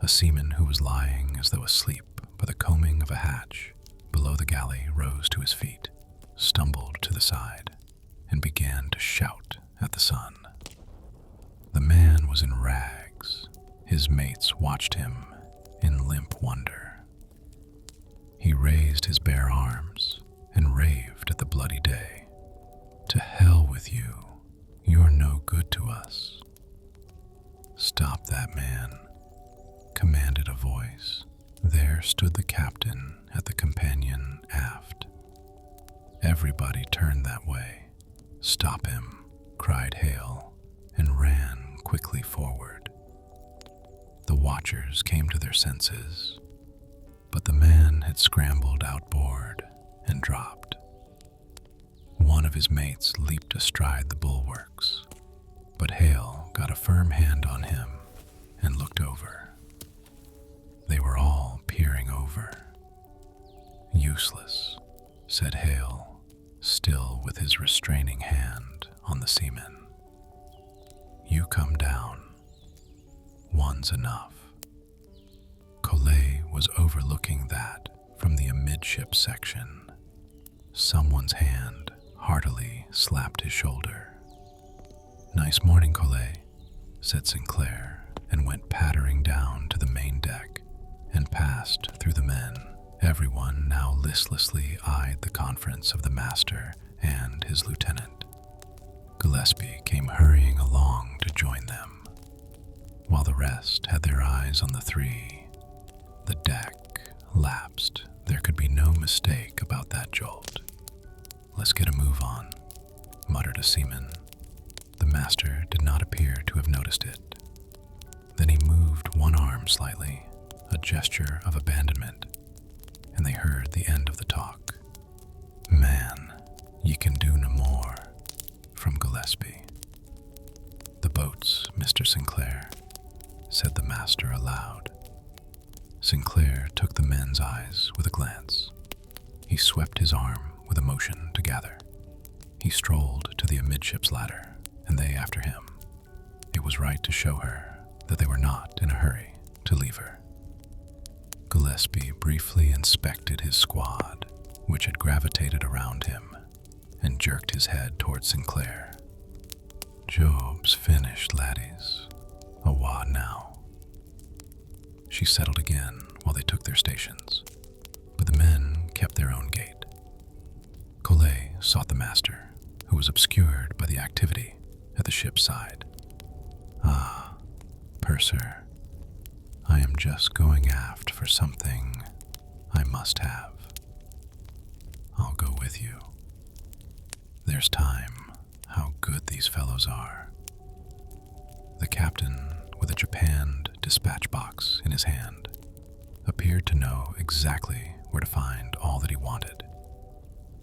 A: A seaman who was lying as though asleep by the coaming of a hatch below the galley rose to his feet, stumbled to the side, and began to shout at the sun. The man was in rags. His mates watched him in limp wonder. He raised his bare arms and raved at the bloody day. "To hell with you. You're no good to us." "Stop that man," commanded a voice. There stood the captain at the companion aft. Everybody turned that way. "Stop him," cried Hale, and ran quickly forward. The watchers came to their senses, but the man had scrambled outboard and dropped. One of his mates leaped astride the bulwarks, but Hale got a firm hand on him and looked over. They were all peering over. "Useless," said Hale, still with his restraining hand on the seaman. "You come down. One's enough." Collet was overlooking that from the amidship section. Someone's hand heartily slapped his shoulder. "Nice morning, Collet," said Sinclair, and went pattering down to the main deck and passed through the men. Everyone now listlessly eyed the conference of the master and his lieutenant. Gillespie came hurrying along to join them, while the rest had their eyes on the three. The deck lapsed. There could be no mistake about that jolt. "Let's get a move on," muttered a seaman. The master did not appear to have noticed it. Then he moved one arm slightly, a gesture of abandonment, and they heard the end of the talk. "Man, ye can do no more," from Gillespie. "The boats, Mr. Sinclair," said the master aloud. Sinclair took the men's eyes with a glance. He swept his arm with a motion to gather. He strolled to the amidships ladder, and they after him. It was right to show her that they were not in a hurry to leave her. Gillespie briefly inspected his squad, which had gravitated around him, and jerked his head toward Sinclair. "Job's finished, laddies. Awa now." She settled again while they took their stations, but the men kept their own gait. Collet sought the master, who was obscured by the activity at the ship's side. "Ah, purser, I am just going aft for something I must have. I'll go with you. There's time. How good these fellows are." The captain, with a japanned dispatch box in his hand, appeared to know exactly where to find all that he wanted.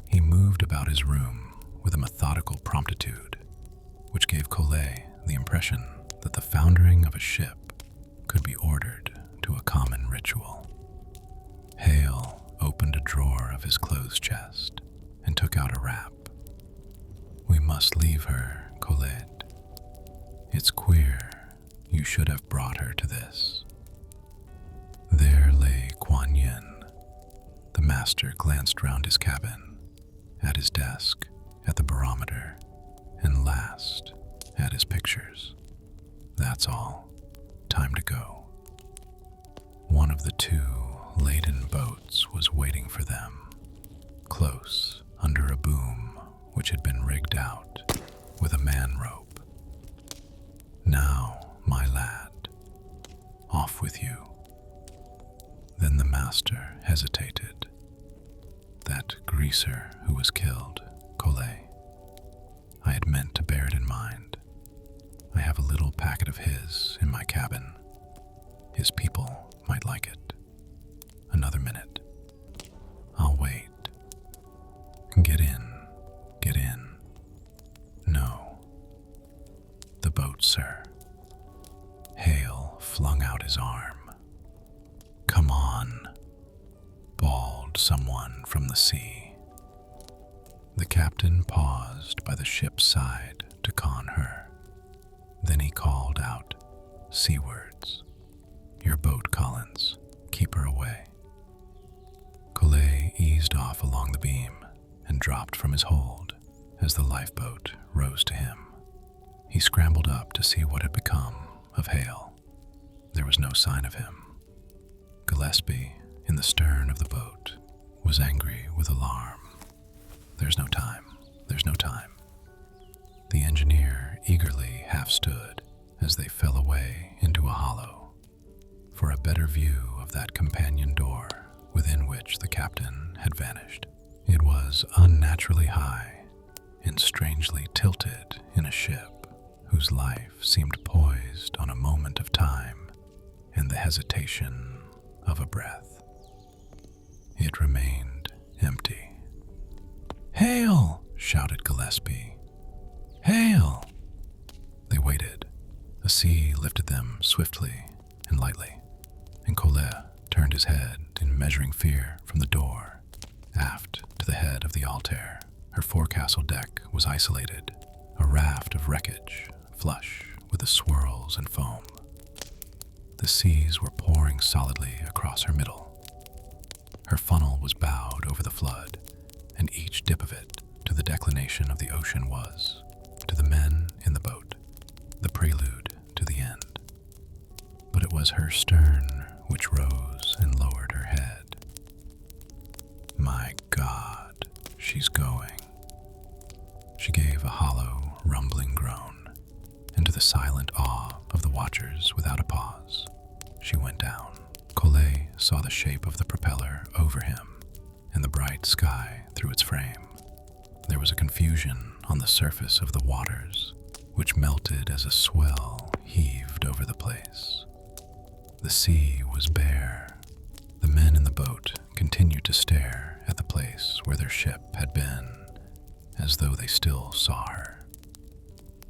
A: He moved about his room with a methodical promptitude, which gave Collet the impression that the foundering of a ship could be ordered to a common ritual. Hale opened a drawer of his clothes chest and took out a wrap. "We must leave her, Colette. It's queer. You should have brought her to this." There lay Kuan Yin. The master glanced round his cabin, at his desk, at the barometer, and last, at his pictures. "That's all. Time to go." One of the two laden boats was waiting for them, close under a boom which had been rigged out with a man rope. "Now, my lad, off with you." Then the master hesitated. "That greaser who was killed, Collet. I had meant to bear it in mind. I have a little packet of his in my cabin. His people might like it." Another minute. I'll wait. Get in. Get in. No. The boat, sir. Hale flung out his arm. Come on, bawled someone from the sea. The captain paused by the ship's side to con her. Then he called out, seawards. Your boat, Collins. Keep her away. Collet eased off along the beam and dropped from his hold as the lifeboat rose to him. He scrambled up to see what had become of Hale. There was no sign of him. Gillespie, in the stern of the boat, was angry with alarm. There's no time. There's no time. The engineer eagerly half stood as they fell away into a hollow for a better view of that companion door within which the captain had vanished. It was unnaturally high and strangely tilted in a ship whose life seemed poised on a moment of time and the hesitation of a breath. It remained empty. "Hale!" shouted Gillespie. "Hale!" They waited. A sea lifted them swiftly and lightly, and Collet turned his head in measuring fear from the door aft to the head of the Altair. Her forecastle deck was isolated, a raft of wreckage, flush with the swirls and foam. The seas were pouring solidly across her middle. Her funnel was bowed over the flood, and each dip of it to the declination of the ocean was, to the men in the boat, the prelude to the end. But it was her stern which rose and lowered her head. My God, she's going. She gave a hollow, rumbling groan, and to the silent awe of the watchers without a pause, she went down. Collet saw the shape of the propeller over him and the bright sky through its frame. There was a confusion on the surface of the waters, which melted as a swell heaved over the place. The sea was bare. The men in the boat continued to stare at the place where their ship had been, as though they still saw her.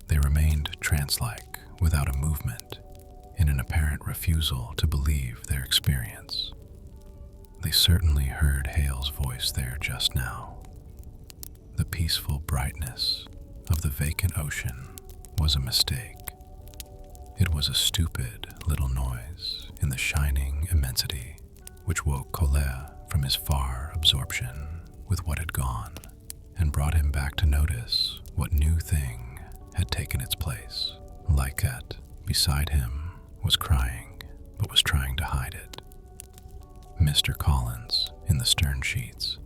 A: They remained trance-like, without a movement, in an apparent refusal to believe their experience. They certainly heard Hale's voice there just now. The peaceful brightness of the vacant ocean was a mistake. It was a stupid little noise in the shining immensity which woke Collet from his far absorption with what had gone and brought him back to notice what new thing had taken its place. Lycat, beside him, was crying, but was trying to hide it. Mr. Collins, in the stern sheets,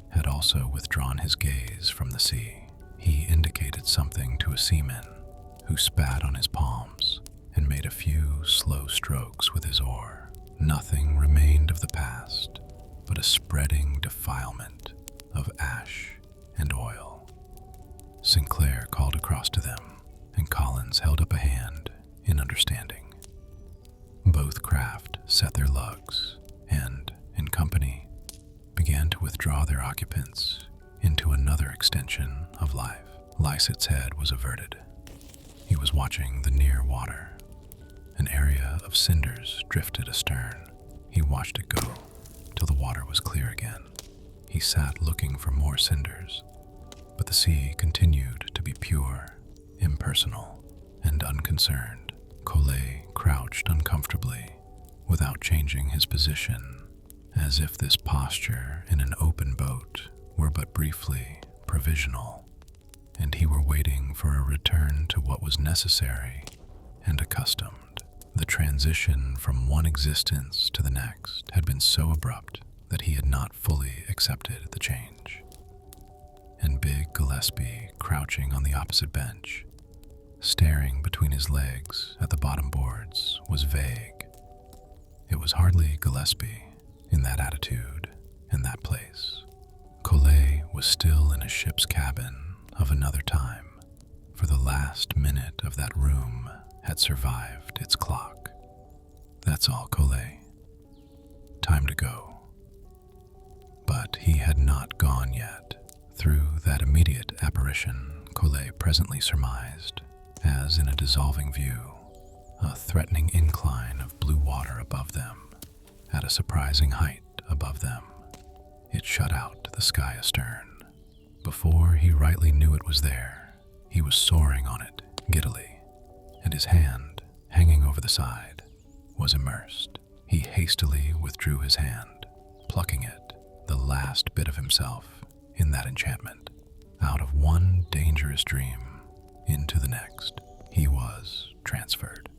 A: had also withdrawn his gaze from the sea. He indicated something to a seaman, who spat on his palms and made a few slow strokes with his oar. Nothing remained of the past but a spreading defilement of ash and oil. Sinclair called across to them, and Collins held up a hand in understanding. Both craft set their lugs and, in company, began to withdraw their occupants into another extension of life. Lycet's head was averted. He was watching the near water. An area of cinders drifted astern. He watched it go till the water was clear again. He sat looking for more cinders, but the sea continued to be pure, impersonal, and unconcerned. Collet crouched uncomfortably, without changing his position, as if this posture in an open boat were but briefly provisional, and he were waiting for a return to what was necessary and accustomed. The transition from one existence to the next had been so abrupt that he had not fully accepted the change. And big Gillespie, crouching on the opposite bench, staring between his legs at the bottom boards, was vague. It was hardly Gillespie in that attitude and that place. Collet was still in a ship's cabin of another time, for the last minute of that room had survived its clock. That's all, Collet. Time to go. But he had not gone yet. Through that immediate apparition, Collet presently surmised, as in a dissolving view, a threatening incline of blue water above them, at a surprising height above them. It shut out the sky astern. Before he rightly knew it was there, he was soaring on it giddily, and his hand, hanging over the side, was immersed. He hastily withdrew his hand, plucking it, the last bit of himself, in that enchantment. Out of one dangerous dream into the next, he was transferred.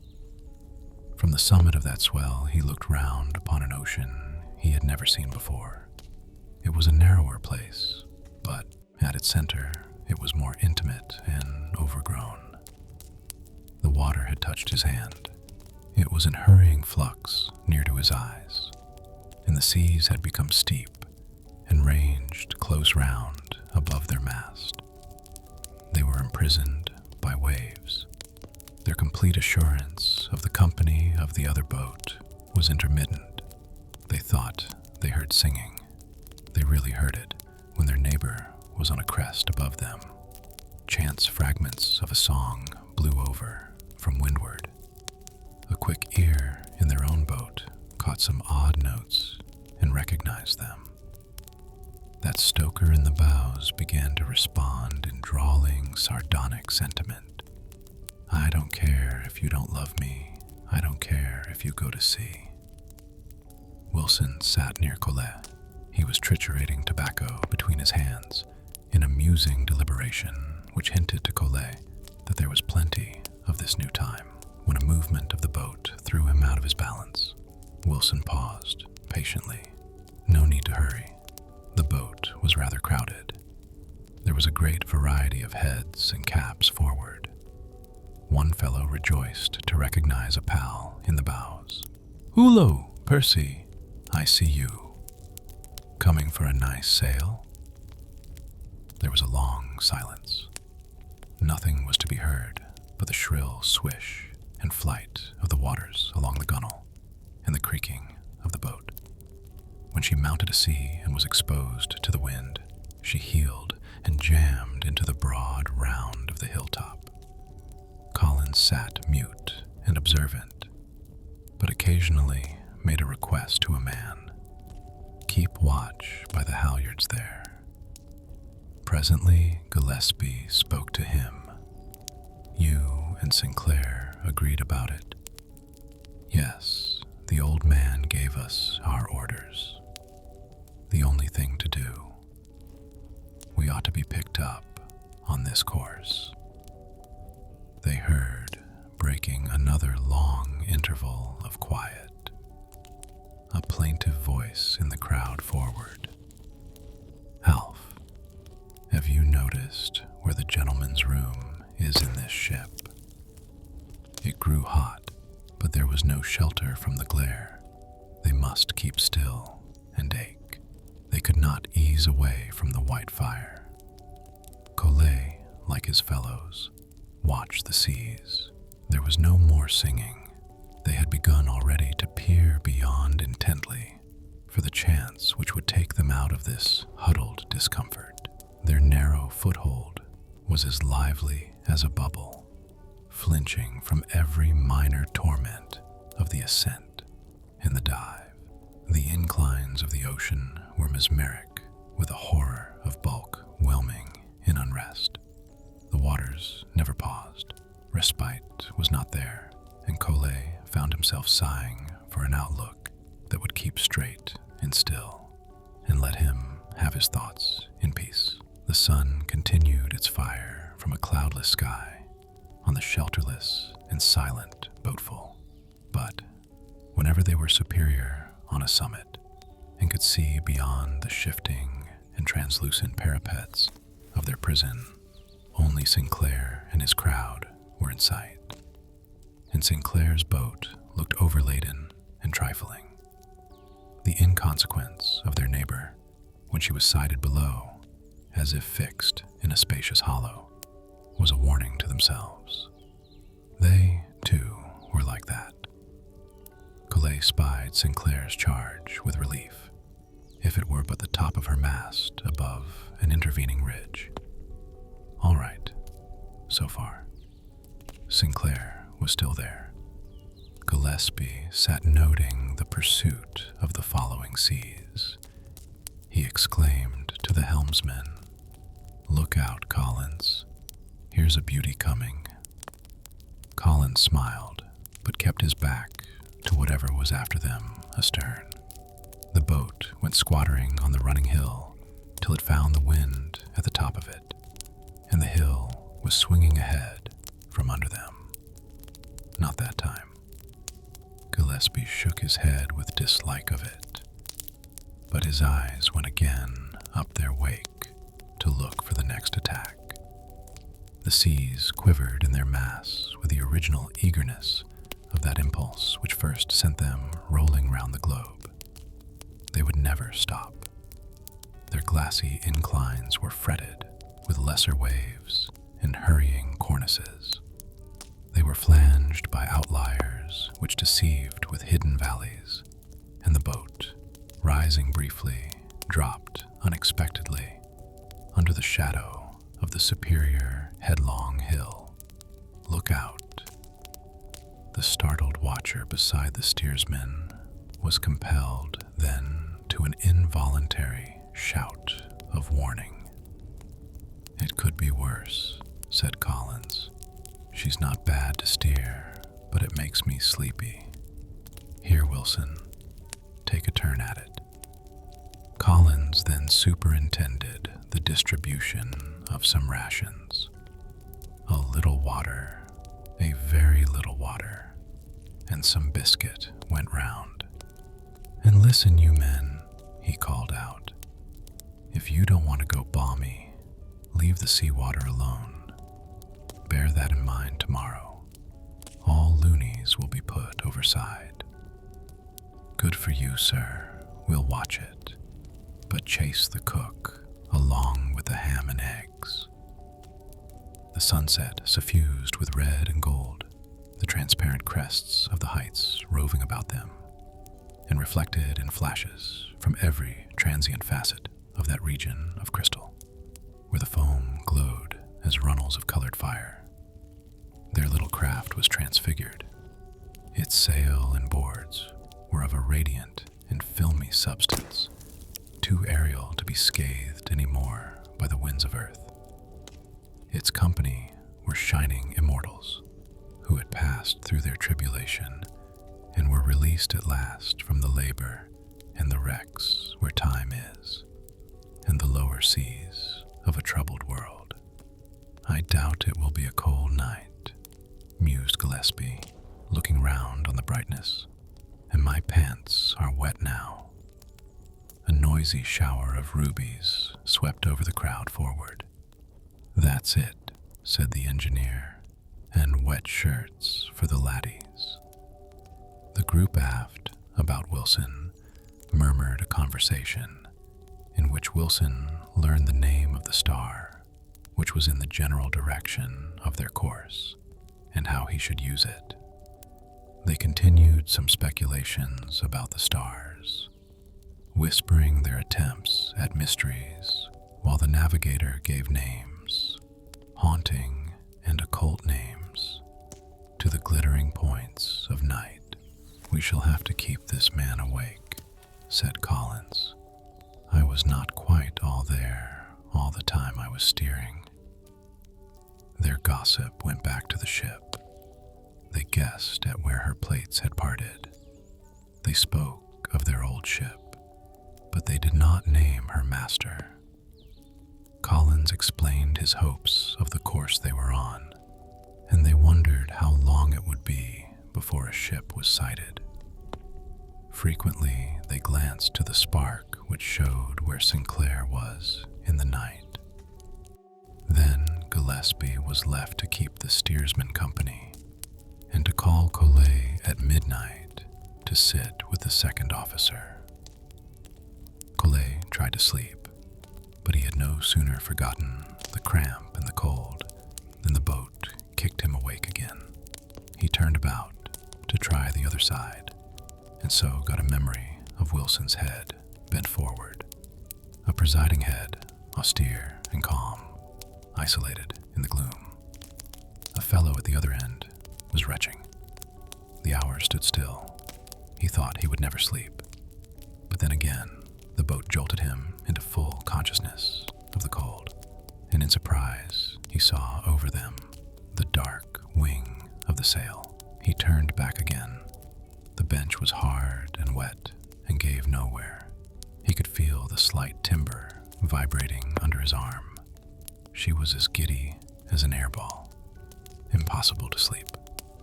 A: From the summit of that swell, he looked round upon an ocean he had never seen before. It was a narrower place, but at its center, it was more intimate and overgrown. The water had touched his hand. It was in hurrying flux near to his eyes, and the seas had become steep and ranged close round above their mast. They were imprisoned by waves. Their complete assurance of the company of the other boat was intermittent. They thought they heard singing. They really heard it when their neighbor was on a crest above them. Chance fragments of a song blew over from windward. A quick ear in their own boat caught some odd notes and recognized them. That stoker in the bows began to respond in drawling, sardonic sentiment. I don't care if you don't love me. I don't care if you go to sea. Wilson sat near Collet. He was triturating tobacco between his hands in a musing deliberation which hinted to Collet that there was plenty of this new time. When a movement of the boat threw him out of his balance, Wilson paused patiently. No need to hurry. The boat was rather crowded. There was a great variety of heads and caps forward. One fellow rejoiced to recognize a pal in the bows. "Hullo, Percy, I see you. Coming for a nice sail?" There was a long silence. Nothing was to be heard but the shrill swish and flight of the waters along the gunwale and the creaking of the boat. When she mounted a sea and was exposed to the wind, she heeled and jammed into the broad round of the hilltop. Collins sat mute and observant, but occasionally made a request to a man. Keep watch by the halyards there. Presently Gillespie spoke to him. You and Sinclair agreed about it. Yes, the old man gave us our orders. The only thing to do. We ought to be picked up on this course. They heard, breaking another long interval of quiet, a plaintive voice in the crowd forward. "Alf, have you noticed where the gentleman's room is in this ship?" It grew hot, but there was no shelter from the glare. They must keep still and ache. They could not ease away from the white fire. Collet, like his fellows, watched the seas. There was no more singing. They had begun already to peer beyond intently for the chance which would take them out of this huddled discomfort. Their narrow foothold was as lively as a bubble, flinching from every minor torment of the ascent and the dive. The inclines of the ocean were mesmeric with a horror of bulk whelming in unrest. The waters never paused. Respite was not there, and Collet found himself sighing for an outlook that would keep straight and still, and let him have his thoughts in peace. The sun continued its fire from a cloudless sky on the shelterless and silent boatful. But whenever they were superior on a summit and could see beyond the shifting and translucent parapets of their prison, only Sinclair and his crowd were in sight. And Sinclair's boat looked overladen and trifling. The inconsequence of their neighbor, when she was sighted below, as if fixed in a spacious hollow, was a warning to themselves. They, too, were like that. Collet spied Sinclair's charge with relief. If it were but the top of Sinclair was still there. Gillespie sat noting the pursuit of the following seas. He exclaimed to the helmsman, "Look out, Collins. Here's a beauty coming." Collins smiled, but kept his back to whatever was after them astern. The boat went squattering on the running hill till it found the wind at the top of it, and the hill was swinging ahead from under them. Not that time. Gillespie shook his head with dislike of it, but his eyes went again up their wake to look for the next attack. The seas quivered in their mass with the original eagerness of that impulse which first sent them rolling round the globe. They would never stop. Their glassy inclines were fretted with lesser waves and hurrying cornices. They were flanged by outliers which deceived with hidden valleys, and the boat, rising briefly, dropped unexpectedly under the shadow of the superior headlong hill. "Look out." The startled watcher beside the steersman was compelled then to an involuntary shout of warning. "It could be worse," said Collins. "She's not bad to steer, but it makes me sleepy. Here, Wilson, take a turn at it." Collins then superintended the distribution of some rations. A little water, a very little water, and some biscuit went round. "And listen, you men," he called out. "If you don't want to go balmy, leave the seawater alone. Bear that in mind tomorrow. All loonies will be put overside." "Good for you, sir. We'll watch it. But chase the cook along with the ham and eggs." The sunset suffused with red and gold, the transparent crests of the heights roving about them, and reflected in flashes from every transient facet of that region of crystal, where the foam glowed as runnels of colored fire. Their little craft was transfigured. Its sail and boards were of a radiant and filmy substance, too aerial to be scathed any more by the winds of earth. Its company were shining immortals, who had passed through their tribulation and were released at last from the labor and the wrecks where time is, and the lower seas of a troubled world. "I doubt it will be a cold night," mused Gillespie, looking round on the brightness, "and my pants are wet now." A noisy shower of rubies swept over the crowd forward. "That's it," said the engineer, "and wet shirts for the laddies." The group aft, about Wilson, murmured a conversation in which Wilson learned the name of the star, which was in the general direction of their course, and how he should use it. They continued some speculations about the stars, whispering their attempts at mysteries, while the navigator gave names, haunting and occult names, to the glittering points of night. "We shall have to keep this man awake," said Collins. "I was not quite all there all the time I was steering." Their gossip went back to the ship. They guessed at where her plates had parted. They spoke of their old ship, but they did not name her master. Collins explained his hopes of the course they were on, and they wondered how long it would be before a ship was sighted. Frequently they glanced to the spark which showed where Sinclair was in the night. Then Gillespie was left to keep the steersman company, and to call Collet at midnight to sit with the second officer. Collet tried to sleep, but he had no sooner forgotten the cramp and the cold than the boat kicked him awake again. He turned about to try the other side, and so got a memory of Wilson's head bent forward, a presiding head, austere and calm, isolated in the gloom. A fellow at the other end was retching. The hours stood still. He thought he would never sleep. But then again, the boat jolted him into full consciousness of the cold, and in surprise, he saw over them the dark wing of the sail. He turned back again. The bench was hard and wet and gave nowhere. He could feel the slight timber vibrating under his arm. She was as giddy as an airball. Impossible to sleep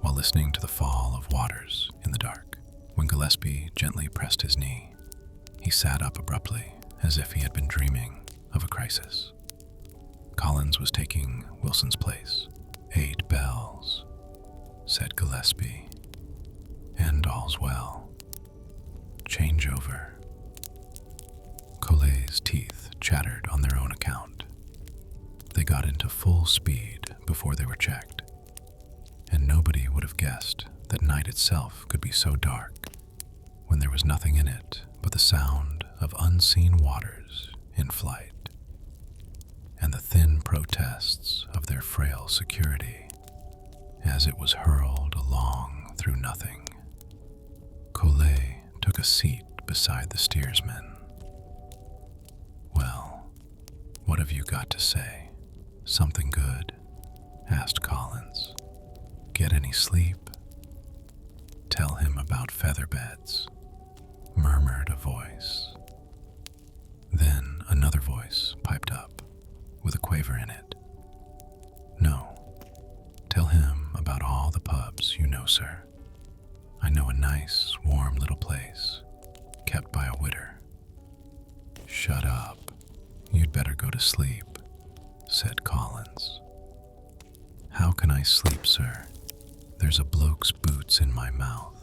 A: while listening to the fall of waters in the dark. When Gillespie gently pressed his knee, he sat up abruptly as if he had been dreaming of a crisis. Collins was taking Wilson's place. 8 bells, said Gillespie, and all's well. Change over. Collet's teeth chattered on their own account. They got into full speed before they were checked, and nobody would have guessed that night itself could be so dark when there was nothing in it but the sound of unseen waters in flight and the thin protests of their frail security as it was hurled along through nothing. Collet took a seat beside the steersman. "Well, what have you got to say? Something good?" asked Collins. "Get any sleep?" "Tell him about feather beds," murmured a voice. Then another voice piped up, with a quaver in it. "No, tell him about all the pubs you know, sir. I know a nice, warm little place, kept by a widder." "Shut up. You'd better go to sleep," said Collins. "How can I sleep, sir? There's a bloke's boots in my mouth.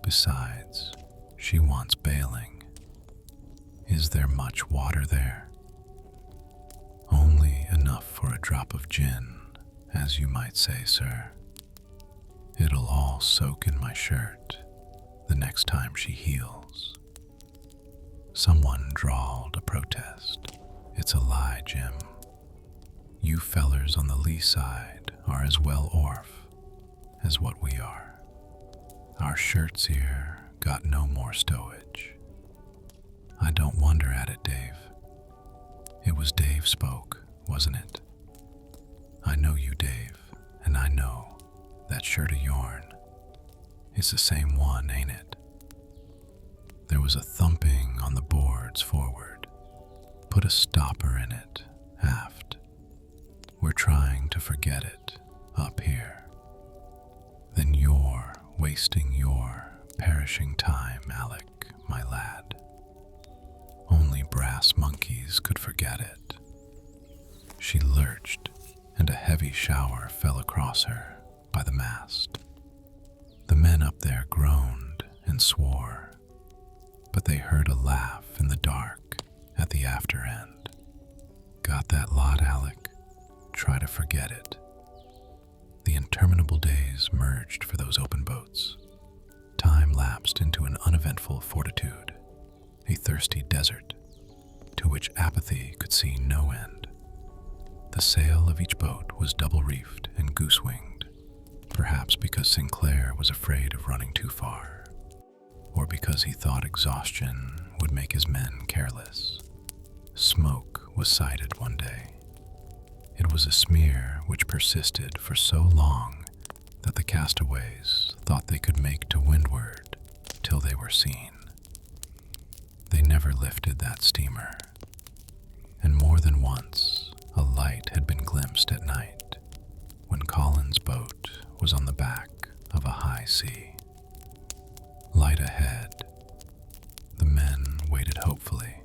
A: Besides, she wants bailing. Is there much water there?" "Only enough for a drop of gin, as you might say, sir. It'll all soak in my shirt the next time she heals." Someone drawled a protest. "It's a lie, Jim. You fellers on the lee side are as well orf as what we are. Our shirts here got no more stowage." "I don't wonder at it, Dave. It was Dave spoke, wasn't it? I know you, Dave, and I know that shirt of yourn is the same one, ain't it?" There was a thumping on the boards forward. "Put a stopper in it, aft. We're trying to forget it up here." "Then you're wasting your perishing time, Alec, my lad. Only brass monkeys could forget it." She lurched, and a heavy shower fell across her by the mast. The men up there groaned and swore, but they heard a laugh in the dark at the after end. "Got that lot, Alec? Try to forget it." The interminable days merged for those open boats. Time lapsed into an uneventful fortitude, a thirsty desert to which apathy could see no end. The sail of each boat was double-reefed and goose-winged, perhaps because Sinclair was afraid of running too far, or because he thought exhaustion would make his men careless. Smoke was sighted one day. It was a smear which persisted for so long that the castaways thought they could make to windward till they were seen. They never lifted that steamer, and more than once a light had been glimpsed at night when Collins' boat was on the back of a high sea. Light ahead, the men waited hopefully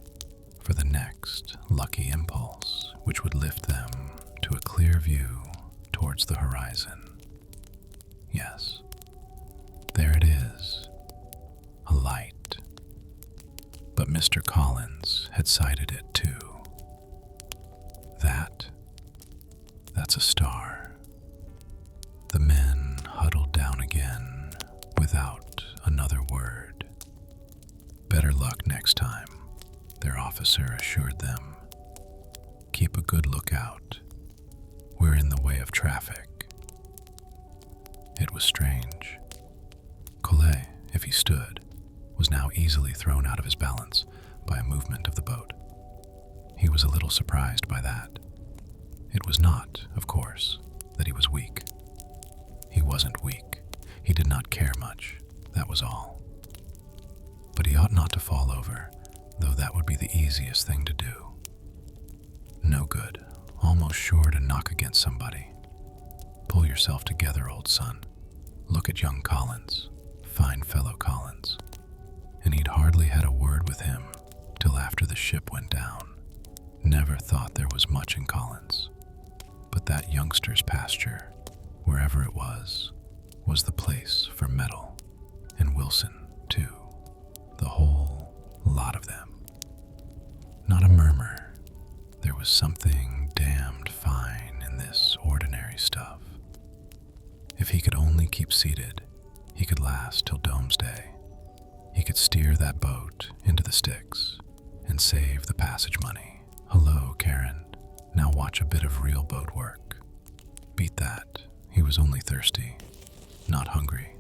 A: for the next lucky impulse which would lift them to a clear view towards the horizon. Yes, there it is, a light. But Mr. Collins had sighted it too. That's a star. The men huddled down again without another word. "Better luck next time," their officer assured them. "Keep a good lookout. We're in the way of traffic." It It was strange. Collet, if he stood, was now easily thrown out of his balance by a movement of the boat. He was a little surprised by that. It was not, of course, that he was weak. He wasn't weak. He did not care much, that was all. But he ought not to fall over, though that would be the easiest thing to do. No good, almost sure to knock against somebody. Pull yourself together, old son. Look at young Collins, fine fellow Collins. And he'd hardly had a word with him till after the ship went down. Never thought there was much in Collins. But that youngster's pasture, wherever it was the place for metal. And Wilson, too. The whole lot of them. Not a murmur. There was something damned fine in this ordinary stuff. If he could only keep seated, he could last till doomsday. He could steer that boat into the sticks and save the passage money. Hello, Karen. Now watch a bit of real boat work. Beat that. He was only thirsty, not hungry.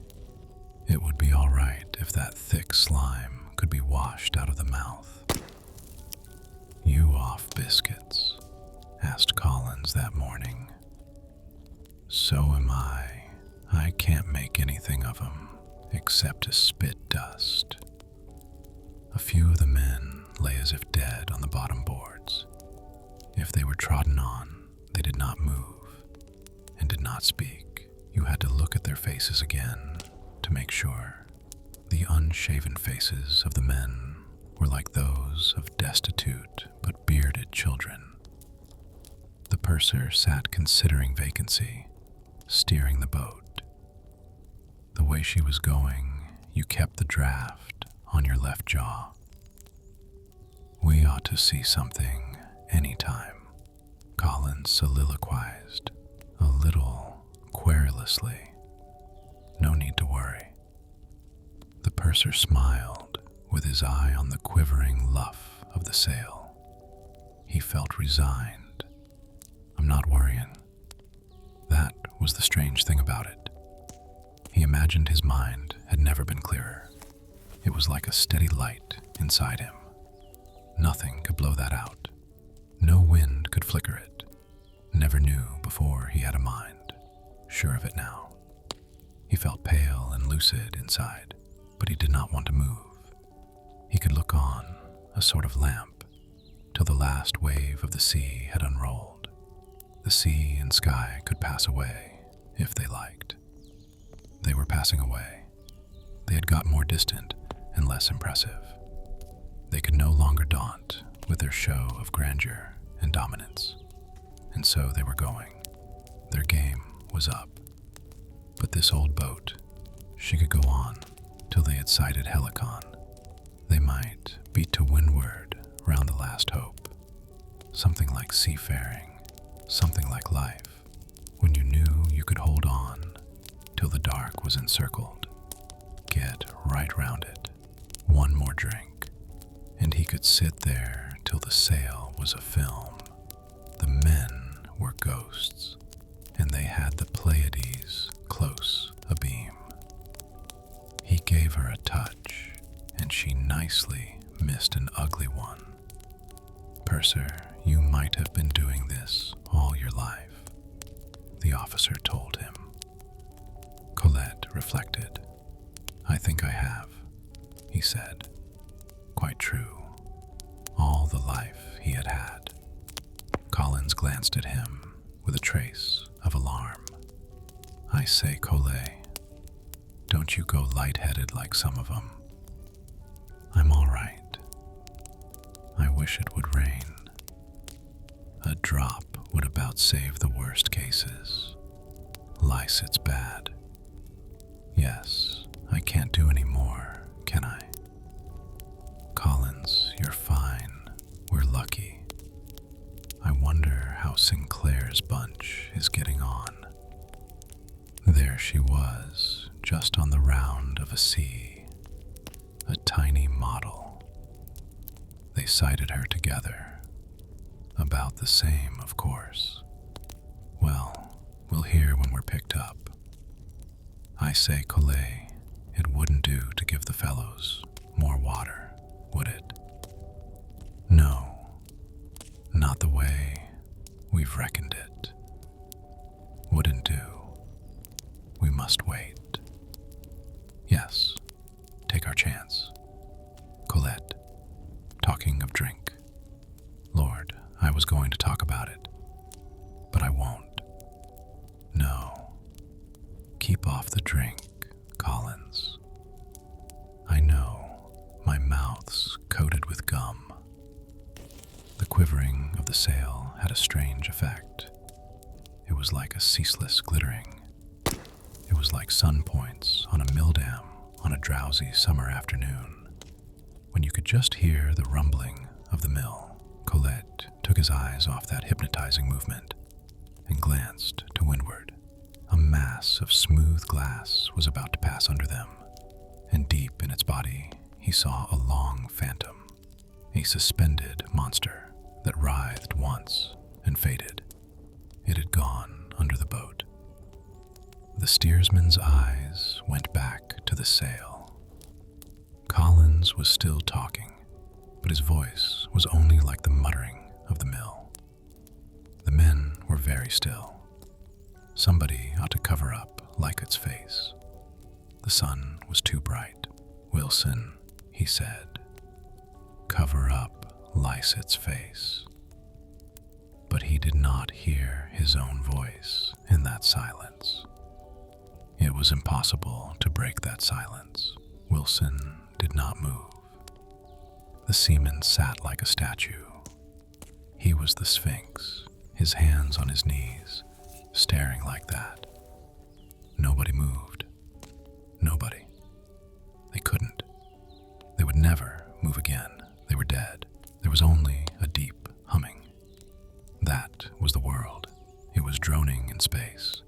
A: It would be all right if that thick slime could be washed out of the mouth. You off biscuits? Asked Collins that morning. So am I. I can't make anything of 'em except to spit dust. A few of the men lay as if dead on the bottom boards. If they were trodden on, they did not move and did not speak. You had to look at their faces again to make sure. The unshaven faces of the men were like those of destitute but bearded children. The purser sat considering vacancy, steering the boat. The way she was going, you kept the draft on your left jaw. We ought to see something any time, Collins soliloquized, a little querulously. No need to worry. The purser smiled with his eye on the quivering luff of the sail. He felt resigned. I'm not worrying. That was the strange thing about it. He imagined his mind had never been clearer. It was like a steady light inside him. Nothing could blow that out. No wind could flicker it. Never knew before he had a mind. Sure of it now. He felt pale and lucid inside, but he did not want to move. He could look on, a sort of lamp, till the last wave of the sea had unrolled. The sea and sky could pass away, if they liked. They were passing away. They had got more distant and less impressive. They could no longer daunt with their show of grandeur and dominance. And so they were going. Their game was up. But this old boat, she could go on till they had sighted Helicon. They might beat to windward round the last hope. Something like seafaring, something like life, when you knew you could hold on till the dark was encircled. Get right round it. One more drink, and he could sit there till the sail was a film. The men were ghosts, and they had the Pleiades close abeam. He gave her a touch, and she nicely missed an ugly one. Purser, you might have been doing this all your life, the officer told him. Colette reflected. I think I have, he said. Quite true. All the life he had had. Collins glanced at him with a trace of alarm. I say, Collet, don't you go light-headed like some of 'em. I'm all right. I wish it would rain. A drop would about save the worst cases. Lice, it's bad. Yes, I can't do any more, can I? Collins, you're fine. We're lucky. I wonder how Sinclair's bunch is getting on. There she was, just on the round of a sea. A tiny model. They sighted her together. About the same, of course. Well, we'll hear when we're picked up. I say, Collet, it wouldn't do to give the fellows more water, would it? No, not the way we've reckoned it. Wouldn't do. We must wait. Yes, take our chance. Colette, talking of drink. Lord, I was going to talk about it, but I won't. No. Keep off the drink, Collins. I know, my mouth's coated with gum. The quivering of the sail had a strange effect. It was like a ceaseless glittering. It was like sun points on a mill dam on a drowsy summer afternoon, when you could just hear the rumbling of the mill. Colette took his eyes off that hypnotizing movement and glanced to windward. A mass of smooth glass was about to pass under them, and deep in its body he saw a long phantom, a suspended monster that writhed once and faded. It had gone under the boat. The steersman's eyes went back to the sail. Collins was still talking, but his voice was only like the muttering of the mill. The men were very still. Somebody ought to cover up Lycott's face. The sun was too bright. Wilson, he said, cover up Lycott's face. But he did not hear his own voice in that silence. It was impossible to break that silence. Wilson did not move. The seaman sat like a statue. He was the Sphinx, his hands on his knees, staring like that. Nobody moved. Nobody. They couldn't. They would never move again. They were dead. There was only a deep humming. That was the world. It was droning in space.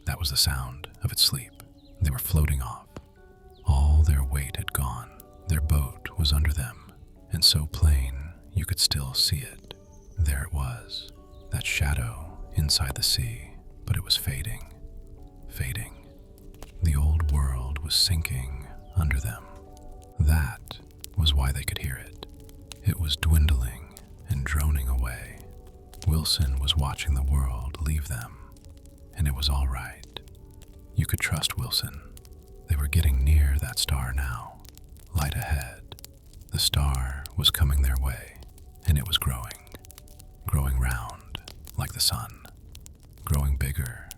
A: That was the sound of its sleep. They were floating off. All their weight had gone. Their boat was under them, and so plain you could still see it. There it was, that shadow inside the sea, but it was fading, fading. The old world was sinking under them. That was why they could hear it. It was dwindling and droning away. Wilson was watching the world leave them, and it was all right. You could trust Wilson. They were getting near that star now. Light ahead. The star was coming their way, and it was growing round like the sun, growing bigger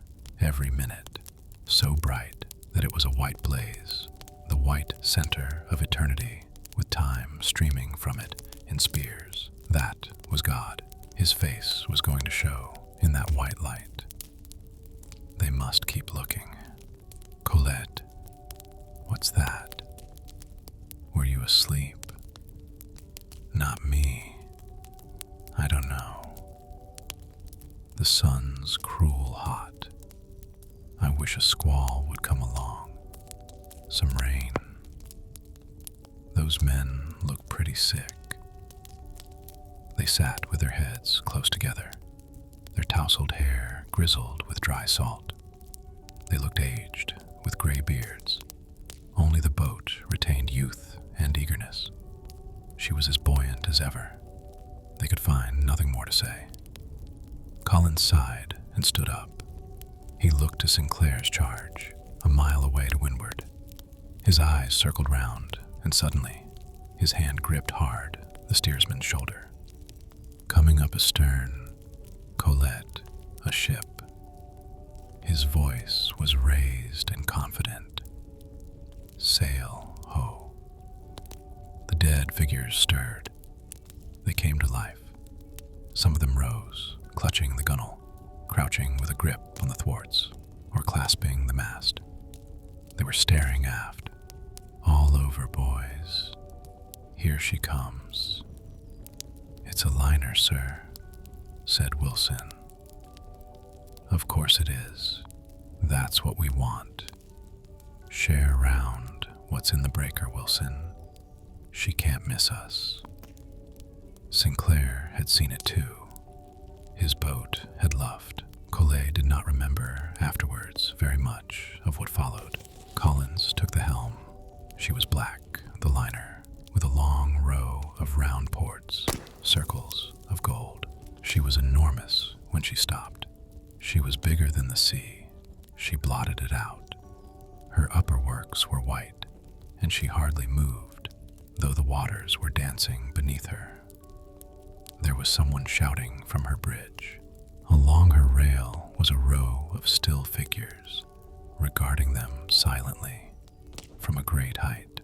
A: every minute, so bright that it was a white blaze, the white center of eternity, with time streaming from it in spears. That was God. His face was going to show in that white light. They must keep looking. Colette, what's that? Were you asleep? Not me. I don't know. The sun's cruel hot. I wish a squall would come along. Some rain. Those men look pretty sick. They sat with their heads close together, their tousled hair grizzled with dry salt. They looked aged, with gray beards. Only the boat retained youth and eagerness. She was as buoyant as ever. They could find nothing more to say. Collins sighed and stood up. He looked to Sinclair's charge, a mile away to windward. His eyes circled round, and suddenly, his hand gripped hard the steersman's shoulder. Coming up astern, Colette, a ship. His voice was raised and confident. Sail ho. The dead figures stirred. They came to life. Some of them rose, clutching the gunwale, crouching with a grip on the thwarts, or clasping the mast. They were staring aft. All over, boys. Here she comes. It's a liner, sir, said Wilson. Of course it is. That's what we want. Share round what's in the breaker, Wilson. She can't miss us. Sinclair had seen it too. His boat had luffed. Collet did not remember afterwards very much of what followed. She was black, the liner, with a long row of round ports, circles of gold. She was enormous when she stopped. She was bigger than the sea. She blotted it out. Her upper works were white, and she hardly moved, though the waters were dancing beneath her. There was someone shouting from her bridge. Along her rail was a row of still figures, regarding them silently from a great height.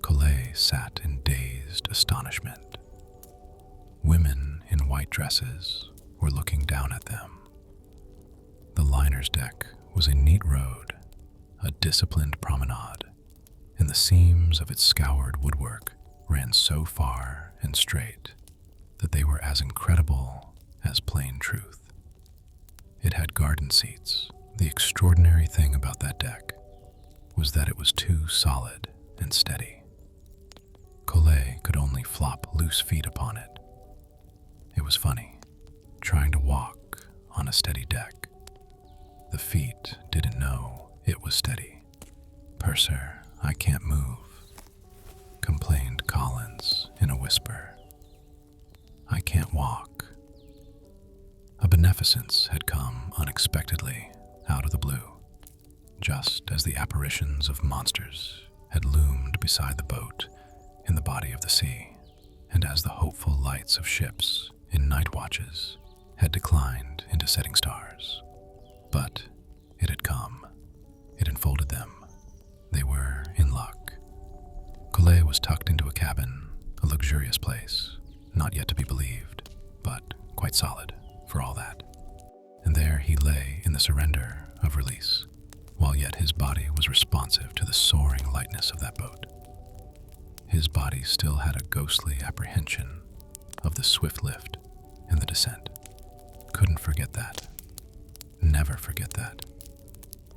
A: Colette sat in dazed astonishment. Women in white dresses were looking down at them. The liner's deck was a neat road, a disciplined promenade, and the seams of its scoured woodwork ran so far and straight that they were as incredible as plain truth. It had garden seats. The extraordinary thing about that deck was that it was too solid and steady. Colette could only flop loose feet upon it. It was funny, trying to walk on a steady deck. The feet didn't know it was steady. "Purser, I can't move," complained Collins in a whisper. "I can't walk." A beneficence had come unexpectedly out of the blue, just as the apparitions of monsters had loomed beside the boat in the body of the sea, and as the hopeful lights of ships in night watches had declined into setting stars. But it had come. It enfolded them. They were in luck. Colette was tucked into a cabin, a luxurious place, not yet to be believed, but quite solid for all that. And there he lay in the surrender of release, while yet his body was responsive to the soaring lightness of that boat. His body still had a ghostly apprehension of the swift lift and the descent. Couldn't forget that. Never forget that.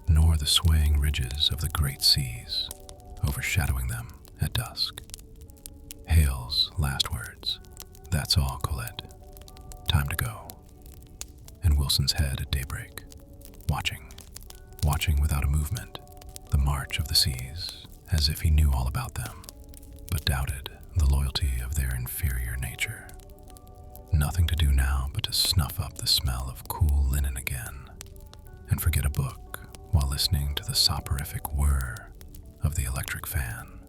A: Nor the swaying ridges of the great seas overshadowing them at dusk. Hale's last words. "That's all, Colette. Time to go." And Wilson's head at daybreak, watching without a movement, the march of the seas, as if he knew all about them, but doubted the loyalty of their inferior nature. Nothing to do now but to snuff up the smell of cool linen again, and forget a book while listening to the soporific whir of the electric fan.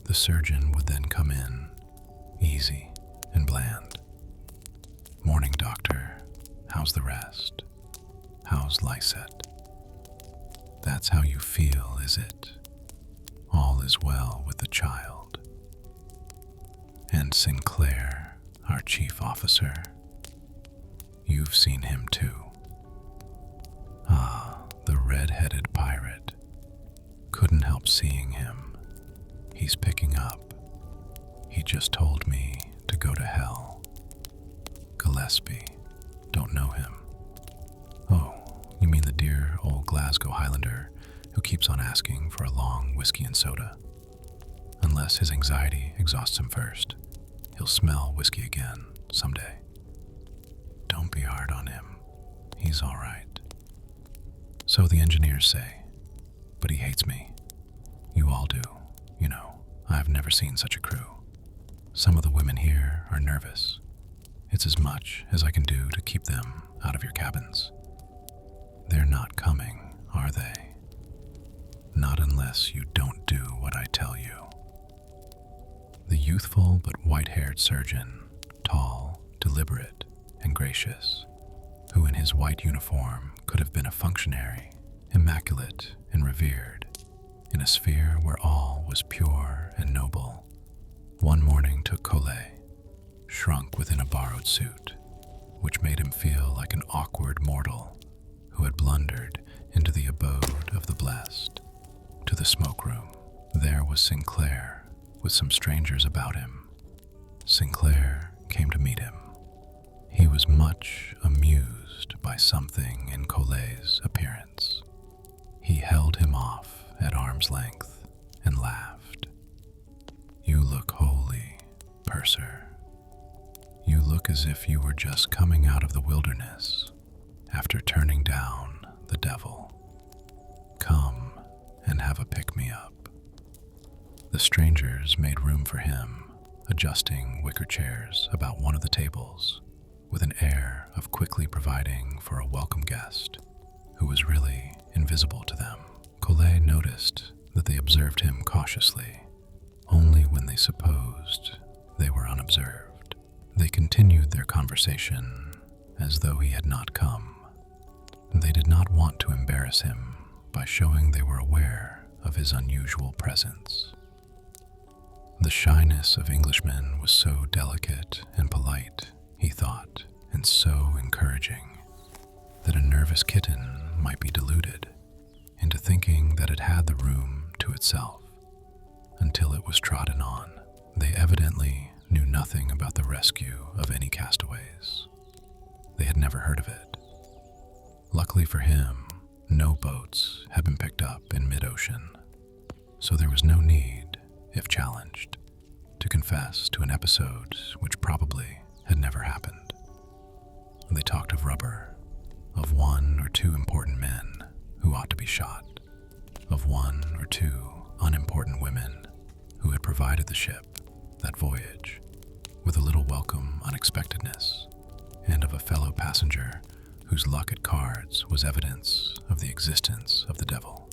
A: The surgeon would then come in, easy and bland. "Morning, doctor. How's the rest? How's Lyset? That's how you feel, is it? All is well with the child. And Sinclair, our chief officer. You've seen him too. Ah, the red-headed pirate. Couldn't help seeing him. He's picking up. He just told me to go to hell. Gillespie. Don't know him. Oh, you mean the dear old Glasgow Highlander who keeps on asking for a long whiskey and soda. Unless his anxiety exhausts him first, he'll smell whiskey again someday. Don't be hard on him. He's all right. So the engineers say, but he hates me. You all do, you know. I've never seen such a crew. Some of the women here are nervous. It's as much as I can do to keep them out of your cabins. They're not coming, are they? Not unless you don't do what I tell you." The youthful but white-haired surgeon, tall, deliberate, and gracious, who in his white uniform could have been a functionary, immaculate and revered, in a sphere where all was pure and noble, one morning took Colette, shrunk within a borrowed suit, which made him feel like an awkward mortal who had blundered into the abode of the blessed, to the smoke room. There was Sinclair, with some strangers about him. Sinclair came to meet him. He was much amused by something in Colette's appearance. He held him off at arm's length and laughed. "You look holy, Purser. You look as if you were just coming out of the wilderness after turning down the devil. Come and have a pick-me-up." passengers made room for him, adjusting wicker chairs about one of the tables with an air of quickly providing for a welcome guest who was really invisible to them. Collet noticed that they observed him cautiously, only when they supposed they were unobserved. They continued their conversation as though he had not come. They did not want to embarrass him by showing they were aware of his unusual presence. The shyness of Englishmen was so delicate and polite, he thought, and so encouraging, that a nervous kitten might be deluded into thinking that it had the room to itself until it was trodden on. They evidently knew nothing about the rescue of any castaways. They had never heard of it. Luckily for him, no boats had been picked up in mid-ocean, so there was no need, if challenged, to confess to an episode which probably had never happened. They talked of rubber, of 1 or 2 important men who ought to be shot, of 1 or 2 unimportant women who had provided the ship that voyage with a little welcome unexpectedness, and of a fellow passenger whose luck at cards was evidence of the existence of the devil.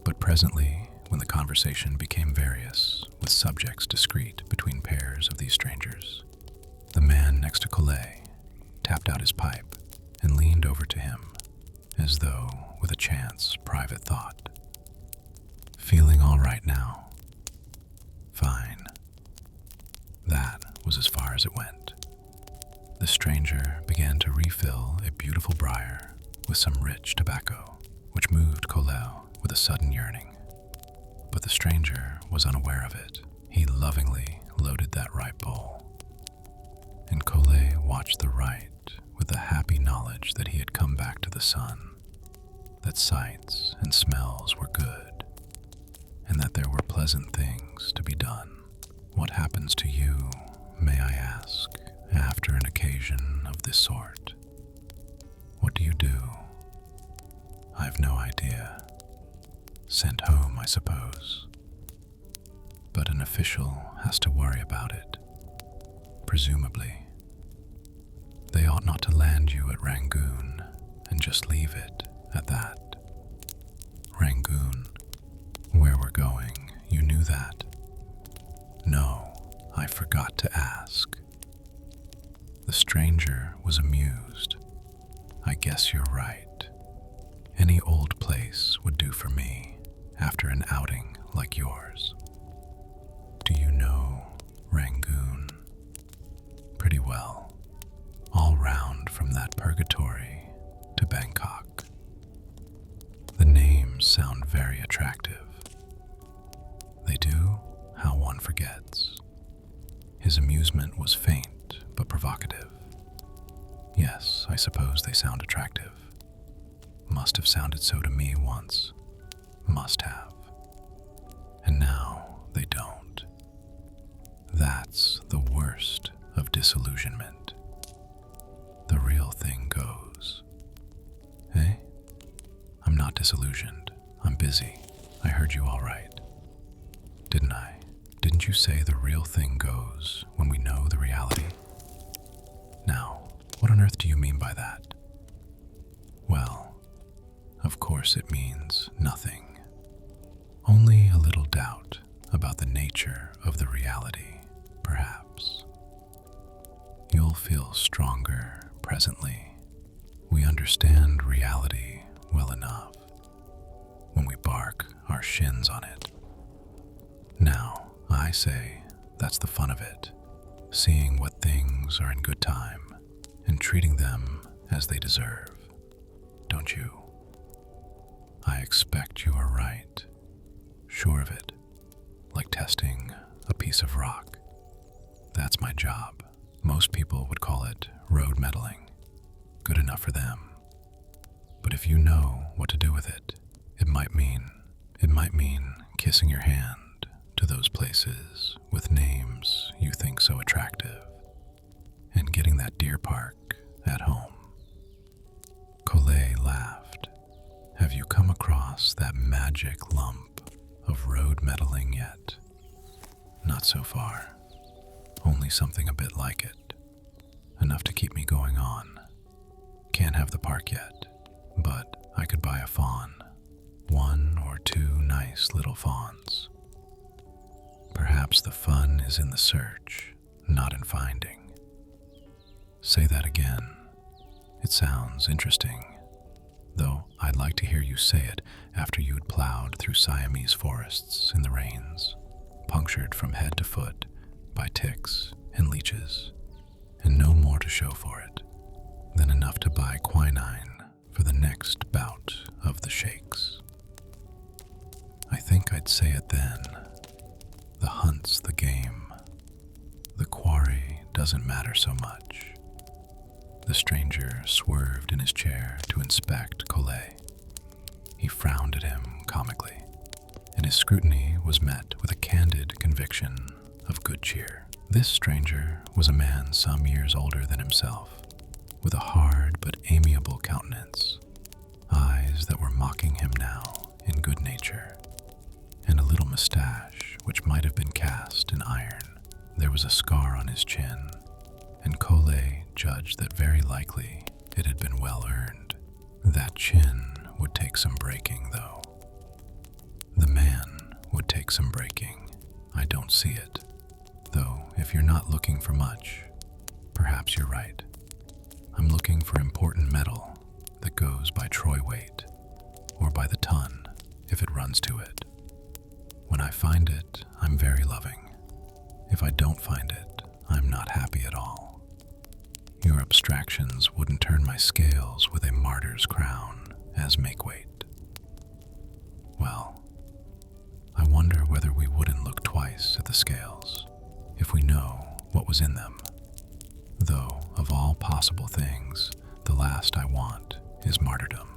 A: But presently, when the conversation became various, with subjects discreet between pairs of these strangers, the man next to Collet tapped out his pipe and leaned over to him, as though with a chance private thought. "Feeling all right now?" "Fine." That was as far as it went. The stranger began to refill a beautiful briar with some rich tobacco, which moved Collet with a sudden yearning. But the stranger was unaware of it. He lovingly loaded that ripe bowl, and Collet watched the rite with the happy knowledge that he had come back to the sun, that sights and smells were good, and that there were pleasant things to be done. What happens to you, may I ask, after an occasion of this sort? What do you do? I've no idea. Sent home, I suppose. But an official has to worry about it, presumably. They ought not to land you at Rangoon and just leave it at that. Rangoon, where we're going, you knew that. No, I forgot to ask. The stranger was amused. I guess you're right. Any old place would do for me after an outing like yours. Do you know Rangoon? Pretty well. All round from that purgatory to Bangkok. The names sound very attractive. They do? How one forgets. His amusement was faint but provocative. Yes, I suppose they sound attractive. Must have sounded so to me once. Must have. And now they don't. That's the worst of disillusionment. The real thing goes. Eh? I'm not disillusioned. I'm busy. I heard you all right. Didn't I? Didn't you say the real thing goes when we know the reality? Now, what on earth do you mean by that? Well, of course it means nothing. Only a little doubt about the nature of the reality, perhaps. You'll feel stronger presently. We understand reality well enough when we bark our shins on it. Now, I say that's the fun of it, seeing what things are in good time and treating them as they deserve, don't you? I expect you are right, sure of it, like testing a piece of rock. That's my job. Most people would call it road meddling. Good enough for them. But if you know what to do with it, it might mean kissing your hand to those places with names you think so attractive, and getting that deer park at home. Collet laughed. Have you come across that magic lump of road meddling yet? not so far. Only something a bit like it. Enough to keep me going on. Can't have the park yet, but I could buy a fawn. 1 or 2 nice little fawns. Perhaps the fun is in the search, not in finding. Say that again. It sounds interesting, though I'd like to hear you say it after you'd plowed through Siamese forests in the rains, punctured from head to foot by ticks and leeches, and no more to show for it than enough to buy quinine for the next bout of the shakes. I think I'd say it then. The hunt's the game. The quarry doesn't matter so much. The stranger swerved in his chair to inspect Collet. He frowned at him comically, and his scrutiny was met with a candid conviction of good cheer. This stranger was a man some years older than himself, with a hard but amiable countenance, eyes that were mocking him now in good nature, and a little mustache which might have been cast in iron. There was a scar on his chin, and Collet judged that very likely it had been well earned. That chin would take some breaking, though. The man would take some breaking. I don't see it, though if you're not looking for much, perhaps you're right. I'm looking for important metal that goes by troy weight, or by the ton if it runs to it. When I find it, I'm very loving. If I don't find it, I'm not happy at all. Your abstractions wouldn't turn my scales with a martyr's crown as make-weight. Well, I wonder whether we wouldn't look twice at the scales if we know what was in them. Though, of all possible things, the last I want is martyrdom.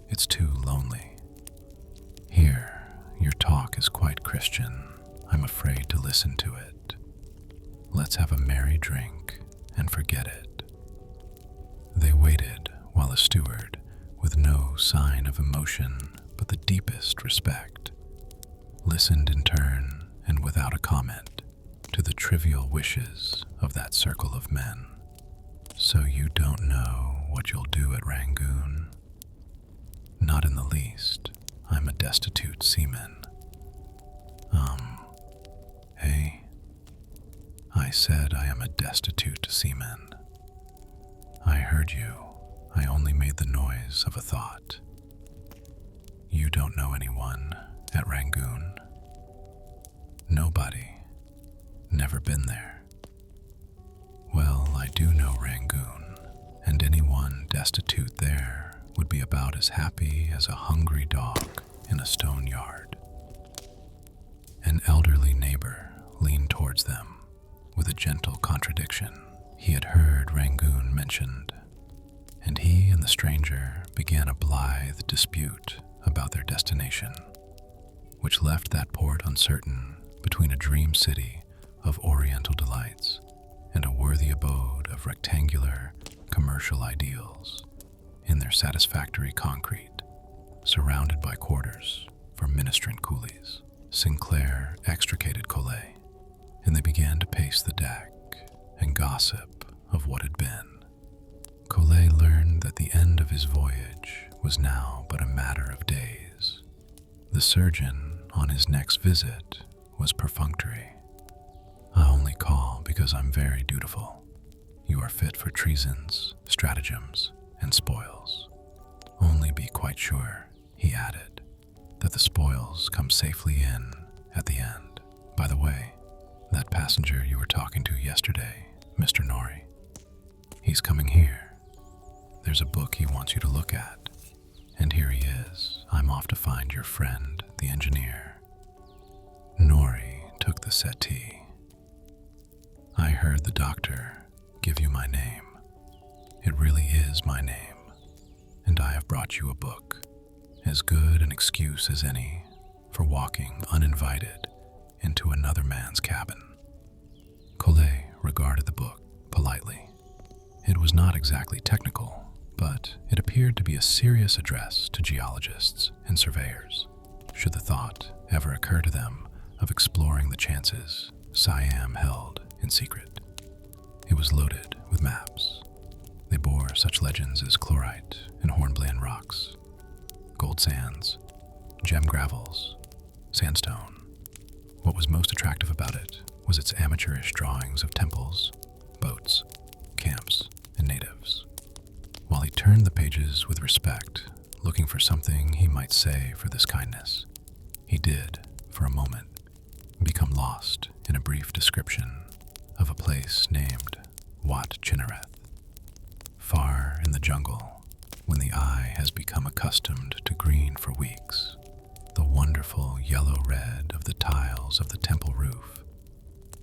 A: It's too lonely. Here, your talk is quite Christian. I'm afraid to listen to it. Let's have a merry drink and forget it. They waited while a steward, with no sign of emotion but the deepest respect, listened in turn and without a comment to the trivial wishes of that circle of men. So you don't know what you'll do at Rangoon? Not in the least. I'm a destitute seaman. Eh? I said I am a destitute seaman. I heard you. I only made the noise of a thought. You don't know anyone at Rangoon? Nobody. Never been there. Well, I do know Rangoon, and anyone destitute there would be about as happy as a hungry dog in a stone yard. An elderly neighbor leaned towards them with a gentle contradiction. He had heard Rangoon mentioned, and he and the stranger began a blithe dispute about their destination, which left that port uncertain between a dream city of oriental delights and a worthy abode of rectangular commercial ideals in their satisfactory concrete, surrounded by quarters for ministrant coolies. Sinclair extricated Collet, and they began to pace the deck and gossip of what had been. Collet learned that the end of his voyage was now but a matter of days. The surgeon on his next visit was perfunctory. I only call because I'm very dutiful. You are fit for treasons, stratagems, and spoils. Only be quite sure, he added, that the spoils come safely in at the end. By the way, that passenger you were talking to yesterday, Mr. Norrie, he's coming here. There's a book he wants you to look at, and here he is. I'm off to find your friend, the engineer. Norrie took the settee. I heard the doctor give you my name. It really is my name, and I have brought you a book, as good an excuse as any for walking uninvited into another man's cabin. Collet regarded the book politely. It was not exactly technical, but it appeared to be a serious address to geologists and surveyors, should the thought ever occur to them of exploring the chances Siam held in secret. It was loaded with maps. They bore such legends as chlorite and hornblende rocks, gold sands, gem gravels, sandstone. What was most attractive about it was its amateurish drawings of temples, boats, camps, and natives. While he turned the pages with respect, looking for something he might say for this kindness, he did, for a moment, become lost in a brief description of a place named Wat Chinnereth. Far in the jungle, when the eye has become accustomed to green for weeks, the wonderful yellow-red of the tiles of the temple roof,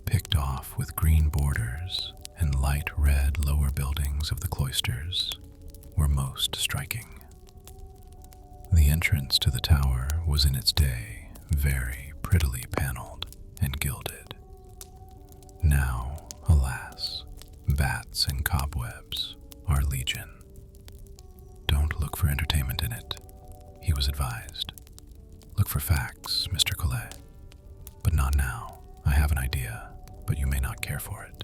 A: picked off with green borders and light red lower buildings of the cloisters, were most striking. The entrance to the tower was in its day very prettily paneled and gilded. Now, alas, bats and cobwebs are legion. Don't look for entertainment in it, he was advised. Look for facts, Mr. Collet. But not now. I have an idea, but you may not care for it.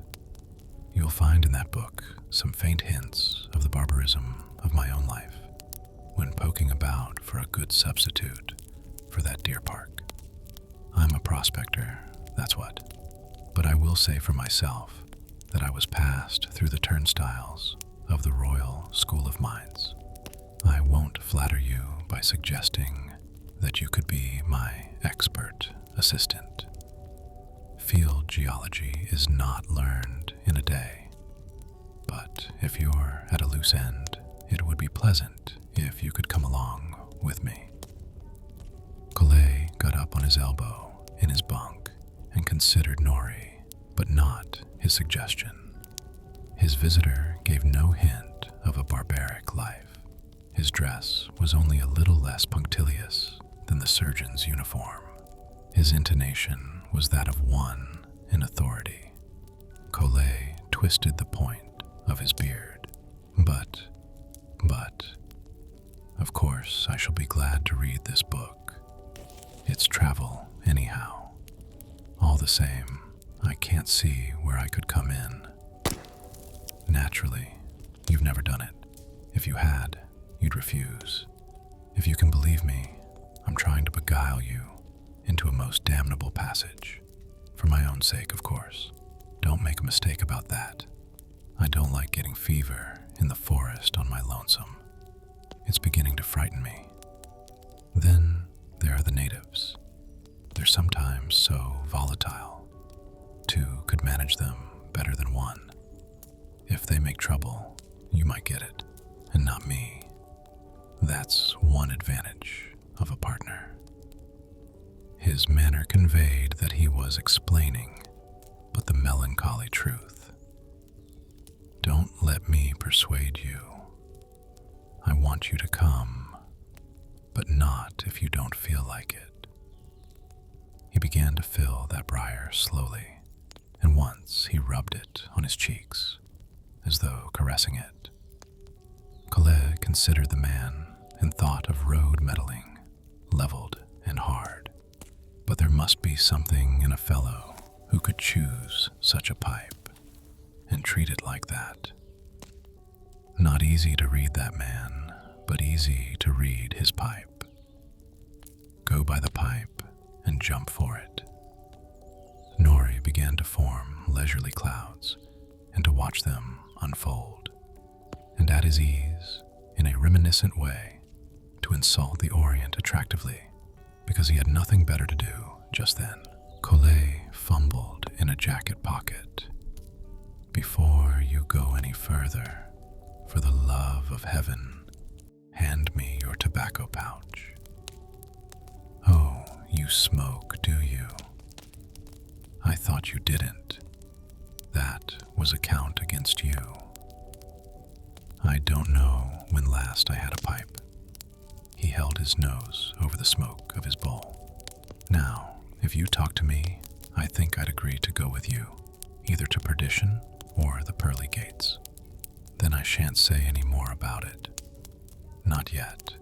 A: You'll find in that book some faint hints of the barbarism of my own life when poking about for a good substitute for that deer park. I'm a prospector, that's what. But I will say for myself that I was passed through the turnstiles of the Royal School of Mines. I won't flatter you by suggesting that you could be my expert assistant. Field geology is not learned in a day, but if you're at a loose end, it would be pleasant if you could come along with me. Collet got up on his elbow in his bunk and considered Nori, but not his suggestion. His visitor gave no hint of a barbaric life. His dress was only a little less punctilious than the surgeon's uniform. His intonation was that of one in authority. Collet twisted the point of his beard. But, of course I shall be glad to read this book. It's travel, anyhow. All the same, I can't see where I could come in. Naturally, you've never done it. If you had, you'd refuse. If you can believe me, I'm trying to beguile you into a most damnable passage. For my own sake, of course. Don't make a mistake about that. I don't like getting fever in the forest on my lonesome. It's beginning to frighten me. Then there are the natives. They're sometimes so volatile. Two could manage them better than one. If they make trouble, you might get it, and not me. That's one advantage of a partner. His manner conveyed that he was explaining, but the melancholy truth. Don't let me persuade you. I want you to come, but not if you don't feel like it. He began to fill that briar slowly, and once he rubbed it on his cheeks, as though caressing it. Collet considered the man and thought of road meddling, leveled and hard. But there must be something in a fellow who could choose such a pipe and treat it like that. Not easy to read that man, but easy to read his pipe. Go by the pipe and jump for it. Nori began to form leisurely clouds and to watch them unfold, and at his ease, in a reminiscent way, to insult the Orient attractively, because he had nothing better to do just then. Collet fumbled in a jacket pocket. Before you go any further, for the love of heaven, hand me your tobacco pouch. Oh, you smoke, do you? I thought you didn't. That was a count against you. I don't know when last I had a pipe. He held his nose over the smoke of his bowl. Now, if you talk to me, I think I'd agree to go with you, either to perdition or the pearly gates. Then I shan't say any more about it. Not yet.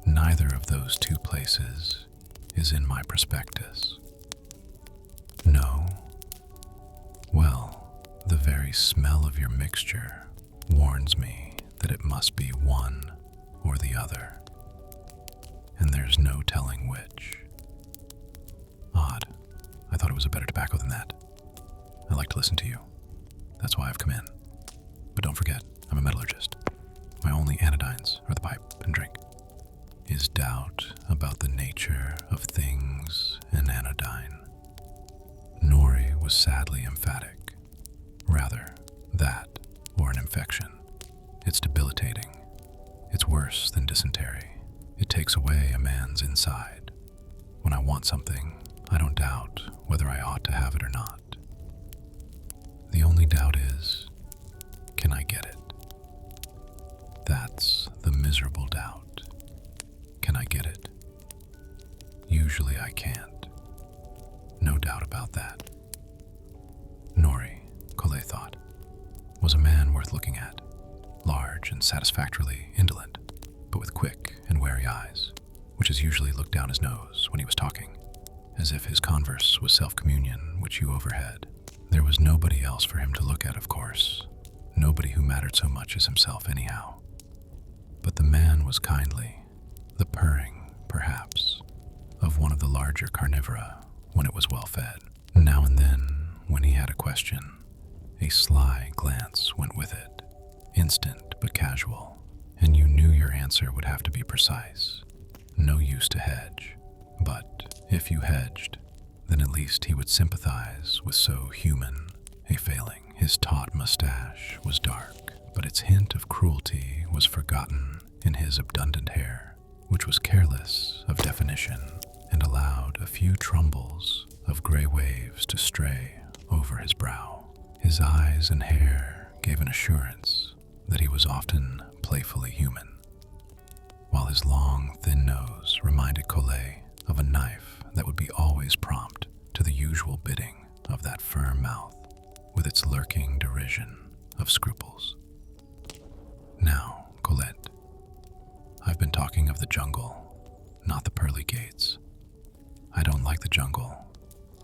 A: Neither of those two places is in my prospectus. No? Well, the very smell of your mixture warns me that it must be one or the other, and there's no telling which. Odd. I thought it was a better tobacco than that. I like to listen to you. That's why I've come in. But don't forget, I'm a metallurgist. My only anodynes are the pipe and drink. Is doubt about the nature of things an anodyne? Nori was sadly emphatic. Rather, that or an infection. It's debilitating. It's worse than dysentery. It takes away a man's inside. When I want something, I don't doubt whether I ought to have it or not. The only doubt is, can I get it? That's the miserable doubt. Can I get it? Usually I can't. No doubt about that. Nori, Collet thought, was a man worth looking at, large and satisfactorily indolent, but with quick and wary eyes, which is usually looked down his nose when he was talking, as if his converse was self-communion which you overhead. There was nobody else for him to look at, of course, nobody who mattered so much as himself anyhow. But the man was kindly, the purring, perhaps, of one of the larger carnivora when it was well fed. Now and then, when he had a question, a sly glance went with it, instant but casual, and you knew your answer would have to be precise. No use to hedge, but if you hedged, then at least he would sympathize with so human a failing. His taut mustache was dark, but its hint of cruelty was forgotten in his abundant hair, which was careless of definition and allowed a few trumbles of gray waves to stray over his brow. His eyes and hair gave an assurance that he was often playfully human, while his long, thin nose reminded Collet of a knife that would be always prompt to the usual bidding of that firm mouth with its lurking derision of scruples. Now, Colette, I've been talking of the jungle, not the pearly gates. I don't like the jungle,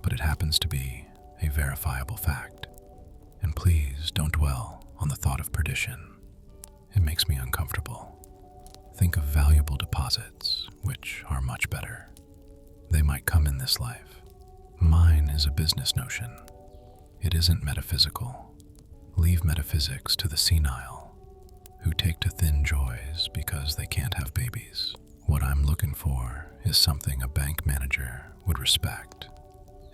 A: but it happens to be a verifiable fact. And please don't dwell on the thought of perdition. It makes me uncomfortable. Think of valuable deposits, which are much better. They might come in this life. Mine is a business notion. It isn't metaphysical. Leave metaphysics to the senile, who take to thin joys because they can't have babies. What I'm looking for is something a bank manager would respect,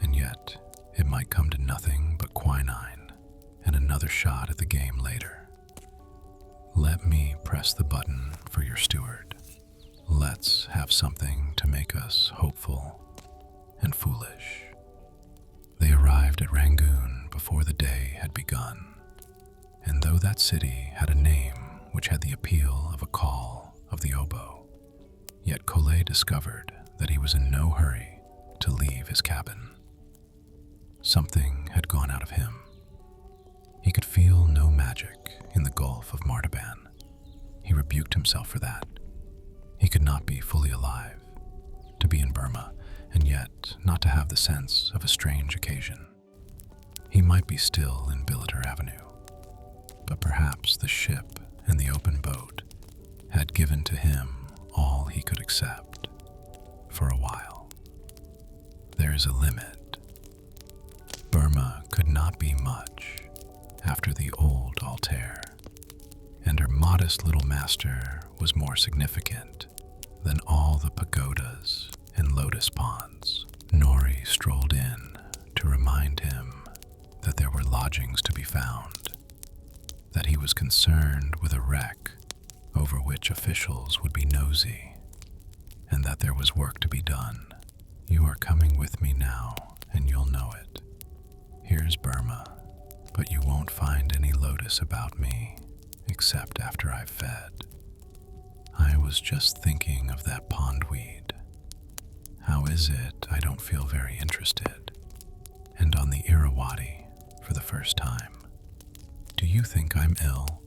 A: and yet it might come to nothing but quinine and another shot at the game later. Let me press the button for your steward. Let's have something to make us hopeful and foolish. They arrived at Rangoon before the day had begun, and though that city had a name which had the appeal of a call of the oboe, yet Collet discovered that he was in no hurry to leave his cabin. Something had gone out of him. He could feel no magic in the Gulf of Martaban. He rebuked himself for that. He could not be fully alive, to be in Burma, and yet not to have the sense of a strange occasion. He might be still in Billiter Avenue, but perhaps the ship and the open boat had given to him all he could accept for a while. There's a limit. Burma could not be much after the old Altair, and her modest little master was more significant than all the pagodas and lotus ponds. Nori strolled in to remind him that there were lodgings to be found, that he was concerned with a wreck over which officials would be nosy, and that there was work to be done. You are coming with me now, and you'll know it. Here's Burma, but you won't find any lotus about me, except after I've fed. I was just thinking of that pondweed. How is it I don't feel very interested? And on the Irrawaddy for the first time. Do you think I'm ill?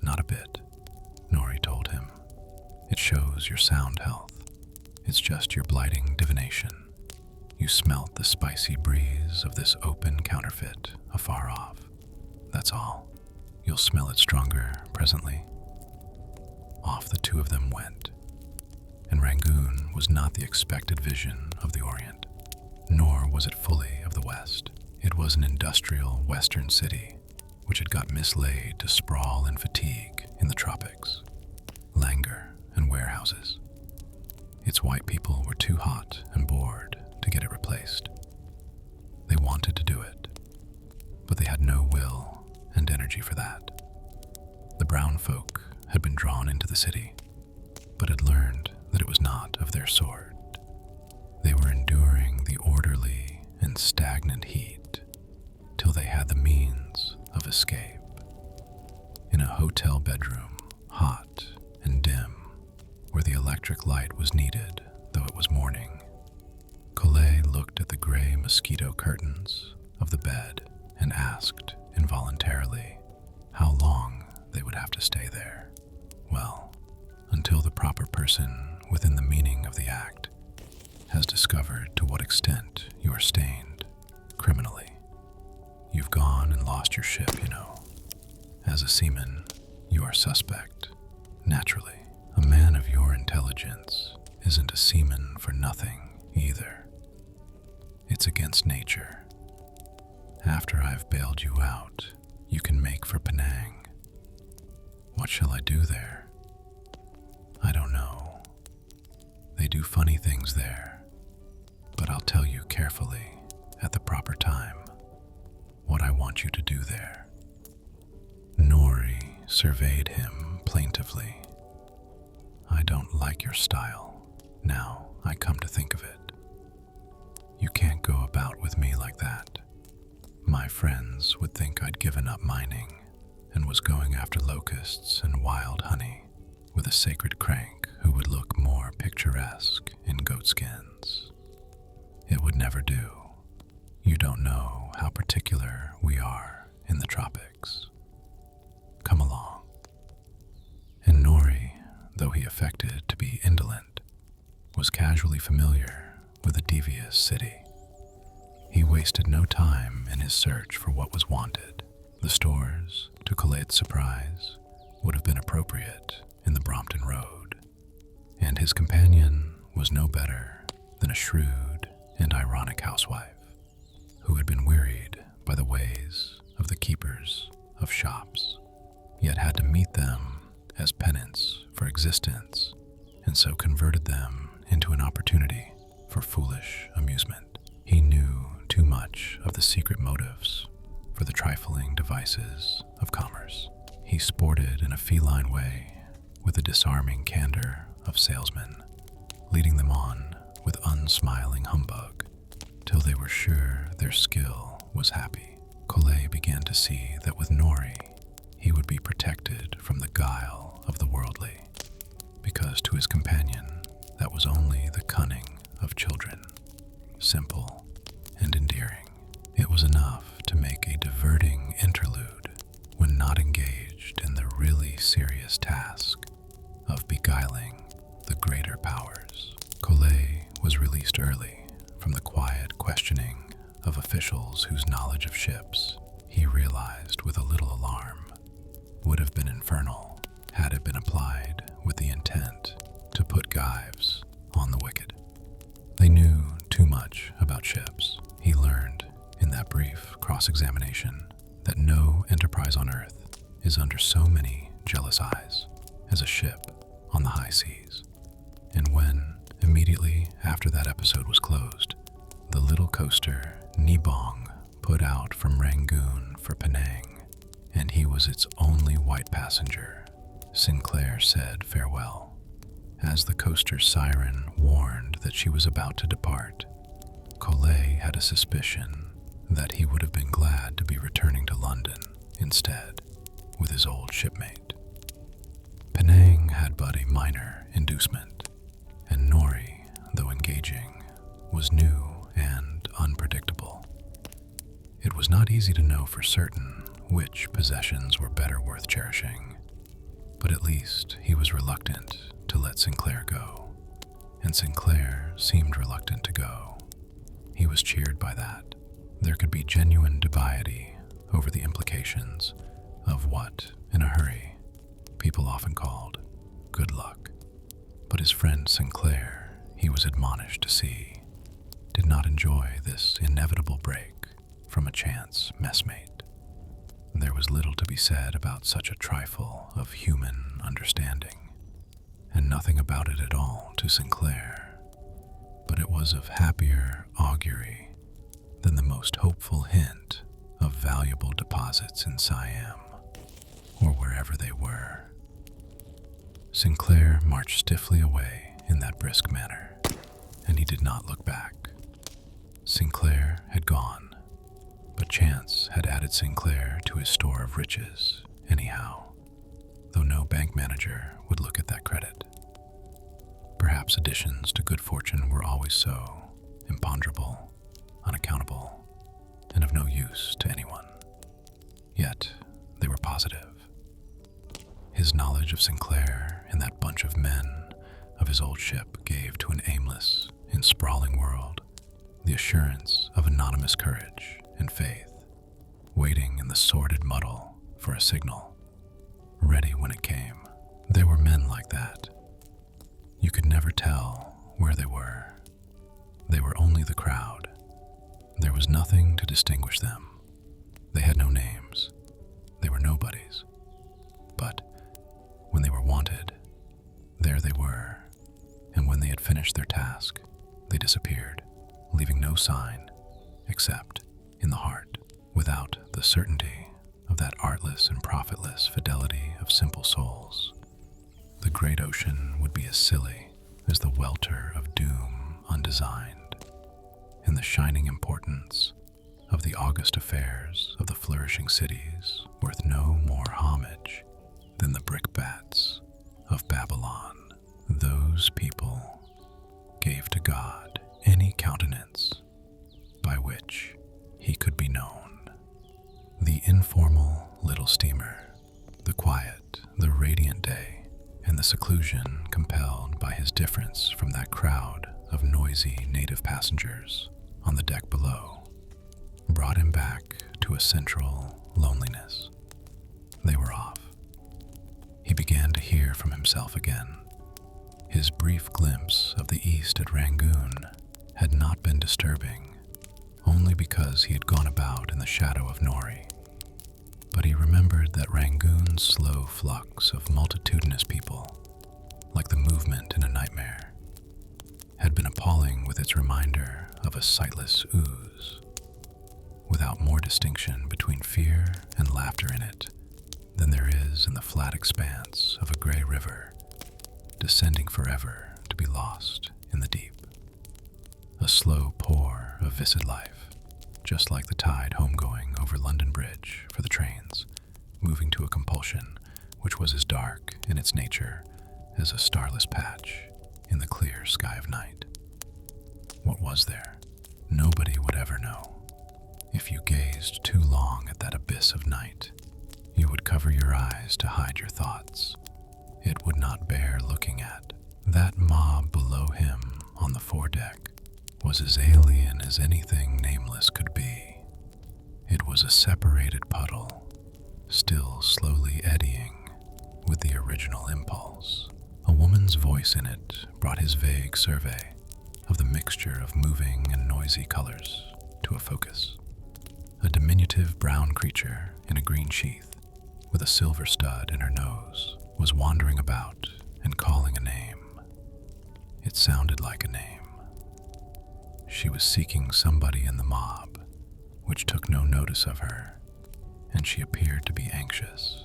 A: Not a bit, Nori told him. It shows your sound health. It's just your blighting divination. You smelt the spicy breeze of this open counterfeit afar off. That's all. You'll smell it stronger presently. Off the two of them went. And Rangoon was not the expected vision of the Orient, nor was it fully of the West. It was an industrial Western city which had got mislaid to sprawl in fatigue in the tropics, languor and warehouses. Its white people were too hot and bored to get it replaced. They wanted to do it, but they had no will and energy for that. The brown folk had been drawn into the city, but had learned that it was not of their sort. They were enduring the orderly and stagnant heat till they had the means of escape. In a hotel bedroom, hot and dim, where the electric light was needed, though it was morning, Colette looked at the gray mosquito curtains of the bed and asked involuntarily how long they would have to stay there. Well, until the proper person within the meaning of the act has discovered to what extent you are stained criminally. You've gone and lost your ship, you know. As a seaman, you are suspect. Naturally, a man of your intelligence isn't a seaman for nothing either. It's against nature. After I've bailed you out, you can make for Penang. What shall I do there? I don't know. They do funny things there, but I'll tell you carefully at the proper time what I want you to do there. Nori surveyed him plaintively. I don't like your style, now I come to think of it. You can't go about with me like that. My friends would think I'd given up mining and was going after locusts and wild honey with a sacred crank who would look more picturesque in goatskins. It would never do. You don't know how particular we are in the tropics. Come along. And Nori, though he affected to be indolent, was casually familiar with a devious city. He wasted no time in his search for what was wanted. The stores, to Colette's surprise, would have been appropriate in the Brompton Road, and his companion was no better than a shrewd and ironic housewife who had been wearied by the ways of the keepers of shops, yet had to meet them as penance for existence, and so converted them into an opportunity for foolish amusement. He knew too much of the secret motives for the trifling devices of commerce. He sported in a feline way with the disarming candor of salesmen, leading them on with unsmiling humbug till they were sure their skill was happy. Colette began to see that with Nori he would be protected from the guile of the worldly, because to his companion that was only the cunning of children, simple and endearing. It was enough to make a diverting interlude when not engaged in the really serious task of beguiling the greater powers. Colette was released early from the quiet questioning of officials whose knowledge of ships, he realized with a little alarm, would have been infernal had it been applied with the intent to put gyves on the wicked. They knew too much about ships. He learned in that brief cross-examination that no enterprise on Earth is under so many jealous eyes as a ship on the high seas. And when, immediately after that episode was closed, the little coaster Nibong put out from Rangoon for Penang, and he was its only white passenger, Sinclair said farewell. As the coaster's siren warned that she was about to depart, Colette had a suspicion that he would have been glad to be returning to London instead with his old shipmate. Penang had but a minor inducement, and Nori, though engaging, was new and unpredictable. It was not easy to know for certain which possessions were better worth cherishing, but at least he was reluctant to let Sinclair go, and Sinclair seemed reluctant to go. He was cheered by that. There could be genuine dubiety over the implications of what, in a hurry, people often called good luck. But his friend Sinclair, he was admonished to see, did not enjoy this inevitable break from a chance messmate. There was little to be said about such a trifle of human understanding, and nothing about it at all to Sinclair, but it was of happier augury than the most hopeful hint of valuable deposits in Siam, or wherever they were. Sinclair marched stiffly away in that brisk manner, and he did not look back. Sinclair had gone, but chance had added Sinclair to his store of riches anyhow, though no bank manager would look at that credit. Perhaps additions to good fortune were always so imponderable, unaccountable, and of no use to anyone. Yet they were positive. His knowledge of Sinclair and that bunch of men of his old ship gave to an aimless and sprawling world the assurance of anonymous courage and faith, waiting in the sordid muddle for a signal, ready when it came. There were men like that. You could never tell where they were. They were only the crowd. There was nothing to distinguish them. They had no names. They were nobodies. But when they were wanted, there they were, and when they had finished their task, they disappeared, leaving no sign except in the heart, without the certainty of that artless and profitless fidelity of simple souls. The great ocean would be as silly as the welter of doom undesigned, and the shining importance of the august affairs of the flourishing cities worth no more homage than the brickbats of Babylon. Those people gave to God any countenance by which he could be known. The informal little steamer, the quiet, the radiant day, and the seclusion compelled by his difference from that crowd of noisy native passengers on the deck below, brought him back to a central loneliness. They were off. He began to hear from himself again. His brief glimpse of the east at Rangoon had not been disturbing, only because he had gone about in the shadow of Nori. But he remembered that Rangoon's slow flux of multitudinous people, like the movement in a nightmare, had been appalling with its reminder of a sightless ooze, without more distinction between fear and laughter in it than there is in the flat expanse of a gray river descending forever to be lost in the deep. A slow pour of viscid life, just like the tide homegoing over London Bridge for the trains, moving to a compulsion which was as dark in its nature as a starless patch in the clear sky of night. What was there? Nobody would ever know. If you gazed too long at that abyss of night, you would cover your eyes to hide your thoughts. It would not bear looking at. That mob below him on the foredeck was as alien as anything nameless could be. It was a separated puddle, still slowly eddying with the original impulse. A woman's voice in it brought his vague survey of the mixture of moving and noisy colors to a focus. A diminutive brown creature in a green sheath, with a silver stud in her nose, was wandering about and calling a name. It sounded like a name. She was seeking somebody in the mob, which took no notice of her, and she appeared to be anxious.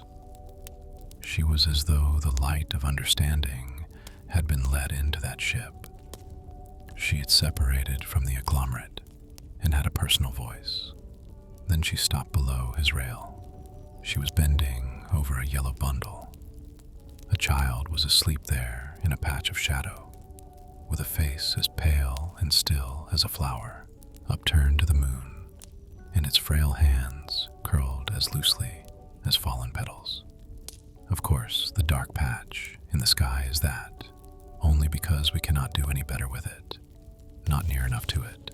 A: She was as though the light of understanding had been let into that ship. She had separated from the agglomerate and had a personal voice. Then she stopped below his rail. She was bending over a yellow bundle. A child was asleep there in a patch of shadow, with a face as pale and still as a flower, upturned to the moon, and its frail hands curled as loosely as fallen petals. Of course, the dark patch in the sky is that, only because we cannot do any better with it, not near enough to it,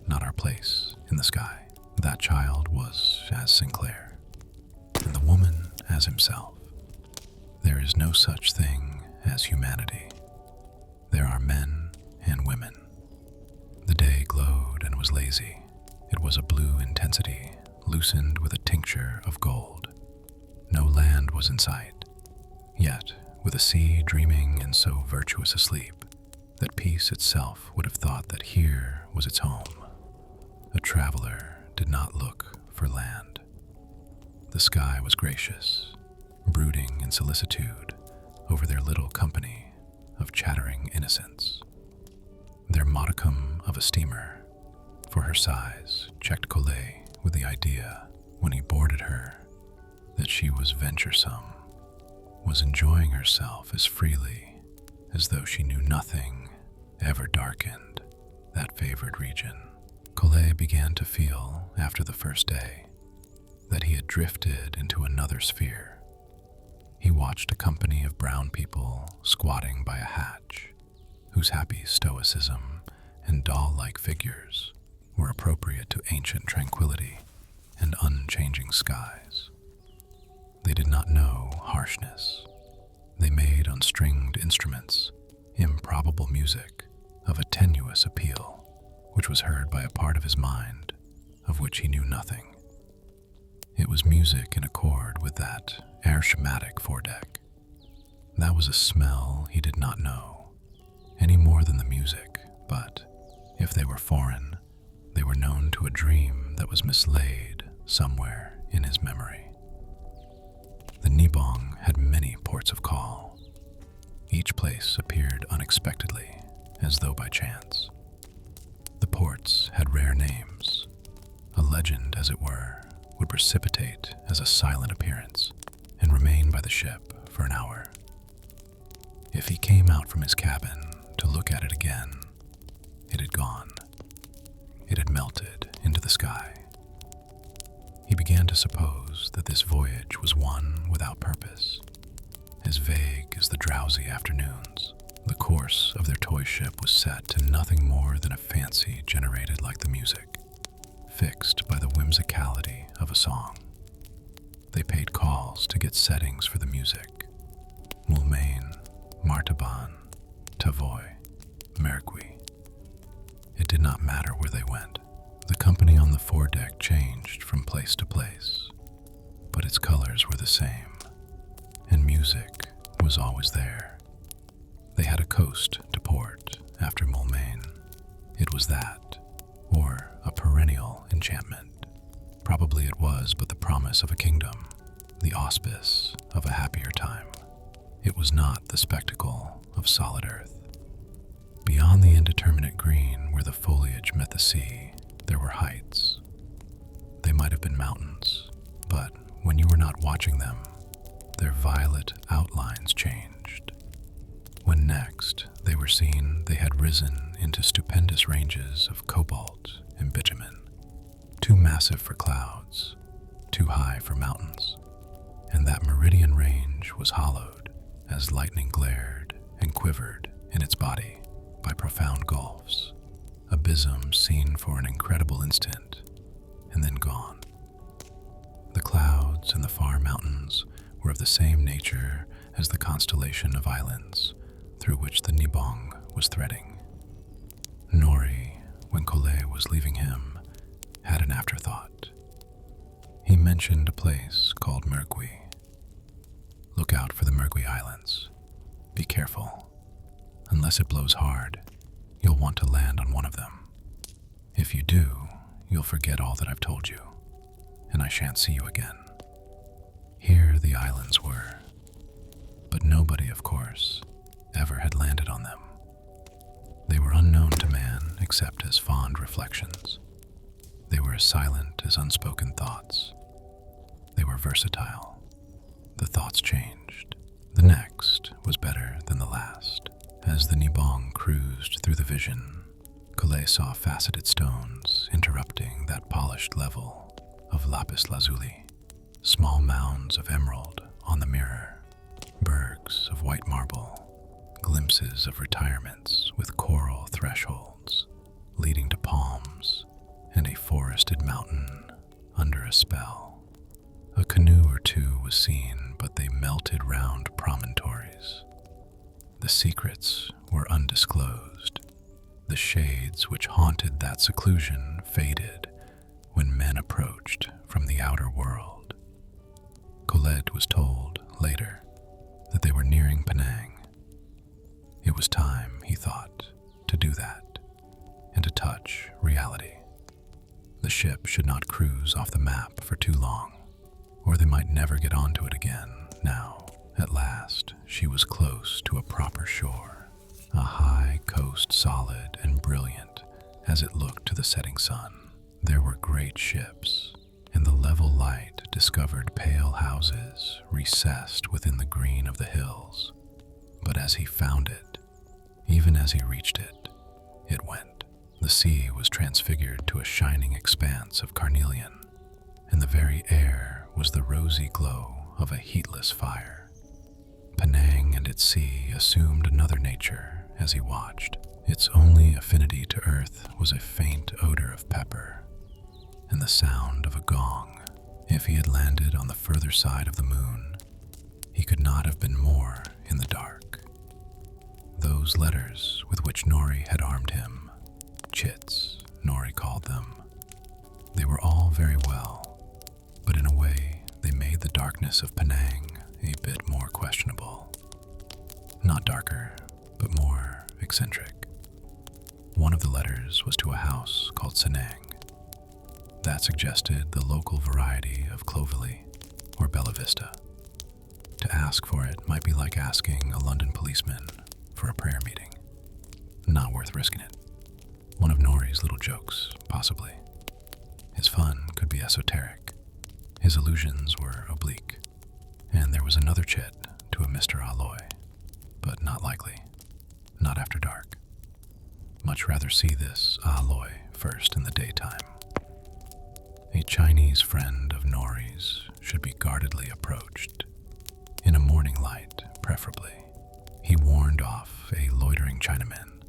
A: not our place in the sky. That child was as Sinclair, and the woman as himself. There is no such thing as humanity. There are men and women. The day glowed and was lazy. It was a blue intensity, loosened with a tincture of gold. No land was in sight, yet with a sea dreaming in so virtuous a sleep that peace itself would have thought that here was its home. A traveler did not look for land. The sky was gracious, brooding in solicitude over their little company of chattering innocents. Their modicum of a steamer, for her size, checked Collet with the idea, when he boarded her, that she was venturesome, was enjoying herself as freely as though she knew nothing ever darkened that favored region. Collet began to feel, after the first day, that he had drifted into another sphere. He watched a company of brown people squatting by a hatch, whose happy stoicism and doll-like figures were appropriate to ancient tranquility and unchanging skies. They did not know harshness. They made on stringed instruments improbable music of a tenuous appeal, which was heard by a part of his mind of which he knew nothing. It was music in accord with that air-schematic foredeck. That was a smell he did not know, any more than the music, but if they were foreign, they were known to a dream that was mislaid somewhere in his memory. The Nibong had many ports of call. Each place appeared unexpectedly, as though by chance. The ports had rare names. A legend, as it were, would precipitate as a silent appearance and remain by the ship for an hour. If he came out from his cabin to look at it again, it had gone. It had melted into the sky. He began to suppose that this voyage was one without purpose, as vague as the drowsy afternoons. The course of their toy ship was set to nothing more than a fancy generated like the music, fixed by the whimsicality of a song. They paid calls to get settings for the music. Moulmein, Martaban, Tavoy, Mergui. It did not matter where they went. The company on the foredeck changed from place to place, but its colors were the same, and music was always there. They had a coast to port after Moulmein. It was that, or a perennial enchantment. Probably it was but the promise of a kingdom, the auspice of a happier time. It was not the spectacle of solid earth. Beyond the indeterminate green where the foliage met the sea, there were heights. They might have been mountains, but when you were not watching them, their violet outlines changed. When next they were seen, they had risen into stupendous ranges of cobalt and bitumen, too massive for clouds, too high for mountains, and that meridian range was hollowed as lightning glared and quivered in its body by profound gulfs, abysms seen for an incredible instant and then gone. The clouds and the far mountains were of the same nature as the constellation of islands through which the Nibong was threading. Nori, when Collet was leaving him, had an afterthought. He mentioned a place called Mergui. Look out for the Mergui Islands. Be careful. Unless it blows hard, you'll want to land on one of them. If you do, you'll forget all that I've told you, and I shan't see you again. Here the islands were, but nobody, of course, ever had landed on them. They were unknown to man except as fond reflections. They were as silent as unspoken thoughts. They were versatile. The thoughts changed. The next was better than the last. As the Nibong cruised through the vision, Collet saw faceted stones interrupting that polished level of lapis lazuli, small mounds of emerald on the mirror, bergs of white marble, glimpses of retirements with coral thresholds leading to palms a spell. A canoe or two was seen, but they melted round promontories. The secrets were undisclosed. The shades which haunted that seclusion faded when men approached from the outer world. Colette was told later that they were nearing Penang. It was time, he thought, to do that and to touch reality. The ship should not cruise off the map for too long, or they might never get onto it again. Now, at last, she was close to a proper shore, a high coast solid and brilliant as it looked to the setting sun. There were great ships, and the level light discovered pale houses recessed within the green of the hills. But as he found it, even as he reached it, it went. The sea was transfigured to a shining expanse of carnelian, and the very air was the rosy glow of a heatless fire. Penang and its sea assumed another nature as he watched. Its only affinity to earth was a faint odor of pepper and the sound of a gong. If he had landed on the further side of the moon, he could not have been more in the dark. Those letters with which Nori had armed him, chits, Nori called them, they were all very well, but in a way they made the darkness of Penang a bit more questionable. Not darker, but more eccentric. One of the letters was to a house called Senang. That suggested the local variety of Clovelly or Bella Vista. To ask for it might be like asking a London policeman for a prayer meeting. Not worth risking it. One of Nori's little jokes, possibly. His fun could be esoteric. His allusions were oblique. And there was another chit to a Mr. Alloy, but not likely. Not after dark. Much rather see this Alloy first in the daytime. A Chinese friend of Nori's should be guardedly approached. In a morning light, preferably. He warned off a loitering Chinaman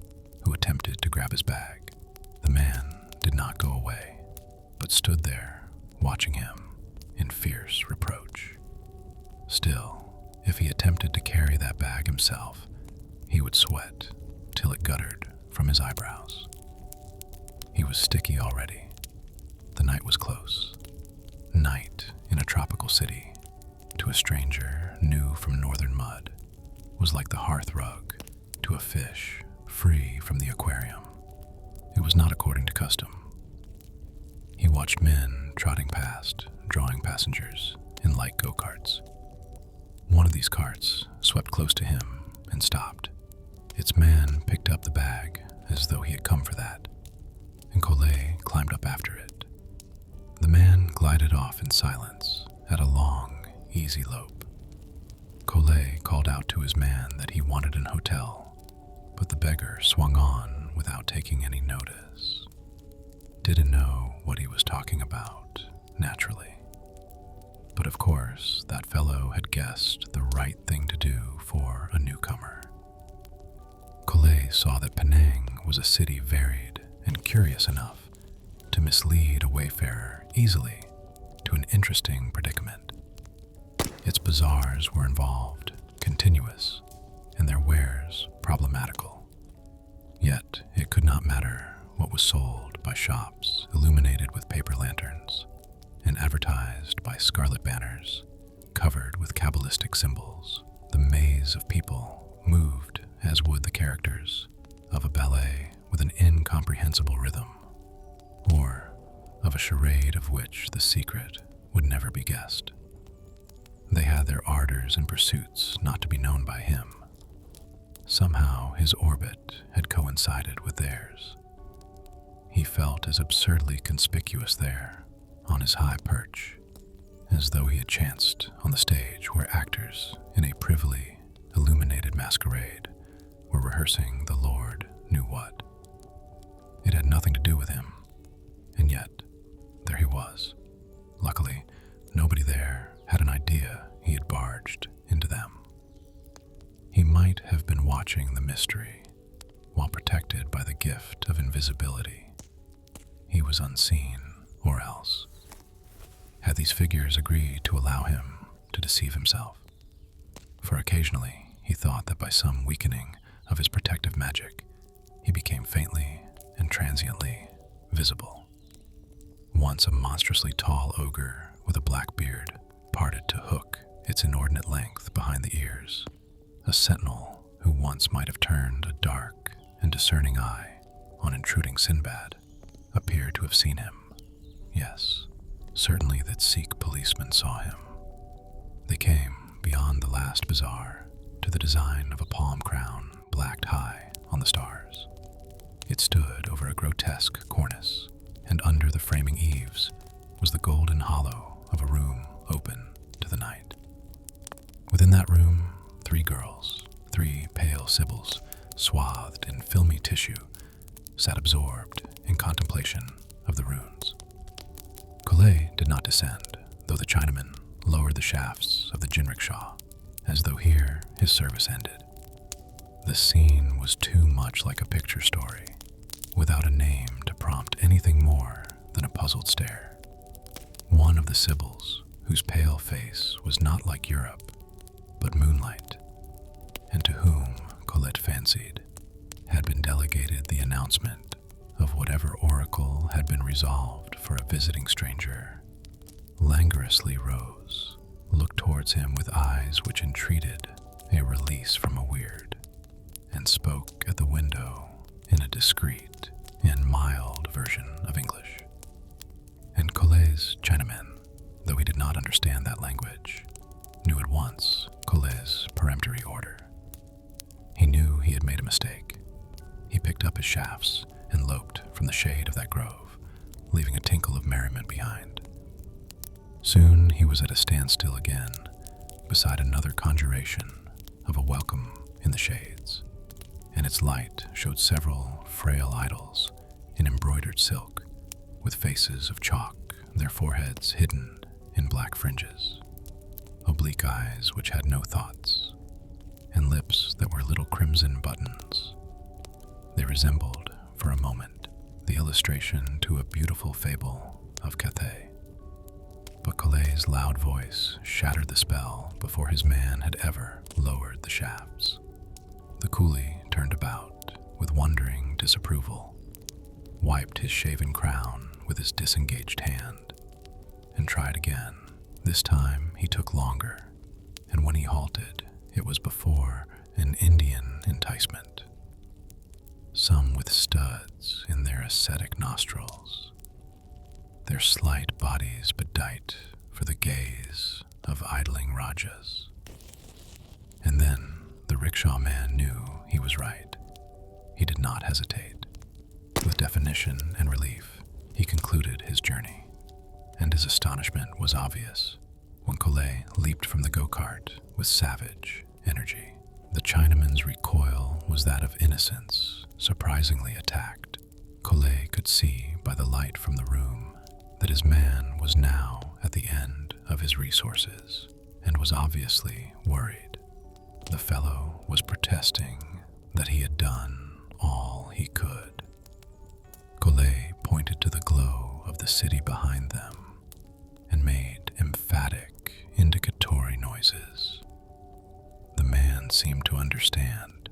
A: who attempted to grab his bag. The man did not go away, but stood there, watching him in fierce reproach. Still, if he attempted to carry that bag himself, he would sweat till it guttered from his eyebrows. He was sticky already. The night was close. Night in a tropical city, to a stranger new from northern mud, was like the hearth rug to a fish free from the aquarium. It was not according to custom. He watched men trotting past, drawing passengers in light go-karts. One of these carts swept close to him and stopped. Its man picked up the bag as though he had come for that, and Collet climbed up after it. The man glided off in silence at a long, easy lope. Collet called out to his man that he wanted an hotel, but the beggar swung on without taking any notice. Didn't know what he was talking about, naturally. But of course, that fellow had guessed the right thing to do for a newcomer. Collet saw that Penang was a city varied and curious enough to mislead a wayfarer easily to an interesting predicament. Its bazaars were involved, continuous, and their wares problematical. Yet it could not matter what was sold by shops illuminated with paper lanterns and advertised by scarlet banners covered with Kabbalistic symbols. The maze of people moved as would the characters of a ballet with an incomprehensible rhythm, or of a charade of which the secret would never be guessed. They had their ardors and pursuits not to be known by him. Somehow his orbit had coincided with theirs. He felt as absurdly conspicuous there, on his high perch, as though he had chanced on the stage where actors in a privily illuminated masquerade were rehearsing the Lord knew what. It had nothing to do with him, and yet there he was. Luckily, nobody there had an idea he had barged into them. He might have been watching the mystery while protected by the gift of invisibility. He was unseen, or else. Had these figures agreed to allow him to deceive himself? For occasionally he thought that by some weakening of his protective magic, he became faintly and transiently visible. Once a monstrously tall ogre with a black beard parted to hook its inordinate length behind the ears. A sentinel who once might have turned a dark and discerning eye on intruding Sinbad appeared to have seen him. Yes, certainly that Sikh policemen saw him. They came beyond the last bazaar to the design of a palm crown blacked high on the stars. It stood over a grotesque cornice, and under the framing eaves was the golden hollow of a room open to the night. Within that room, 3 girls, 3 pale sibyls, swathed in filmy tissue, sat absorbed in contemplation of the runes. Collet did not descend, though the Chinaman lowered the shafts of the jinrickshaw, as though here his service ended. The scene was too much like a picture story, without a name to prompt anything more than a puzzled stare. One of the sibyls, whose pale face was not like Europe, but moonlight, and to whom Colette fancied had been delegated the announcement of whatever oracle had been resolved for a visiting stranger, languorously rose, looked towards him with eyes which entreated a release from a weird, and spoke at the window in a discreet and mild version of English. And Collet's Chinaman, though he did not understand that language, knew at once Collet's peremptory order. He knew he had made a mistake. He picked up his shafts and loped from the shade of that grove, leaving a tinkle of merriment behind. Soon he was at a standstill again, beside another conjuration of a welcome in the shades, and its light showed several frail idols in embroidered silk, with faces of chalk, their foreheads hidden in black fringes, oblique eyes which had no thoughts, and lips that were little crimson buttons. They resembled, for a moment, the illustration to a beautiful fable of Cathay. But Collet's loud voice shattered the spell before his man had ever lowered the shafts. The coolie turned about with wondering disapproval, wiped his shaven crown with his disengaged hand, and tried again. This time he took longer, and when he halted, it was before an Indian enticement. Some with studs in their ascetic nostrils, their slight bodies bedight for the gaze of idling rajas. And then the rickshaw man knew he was right. He did not hesitate. With definition and relief, he concluded his journey, and his astonishment was obvious when Collet leaped from the go-kart with savage energy. The Chinaman's recoil was that of innocence, surprisingly attacked. Collet could see by the light from the room that his man was now at the end of his resources and was obviously worried. The fellow was protesting that he had done all he could. Collet pointed to the glow of the city behind them and made emphatic indicatory noises. The man seemed to understand.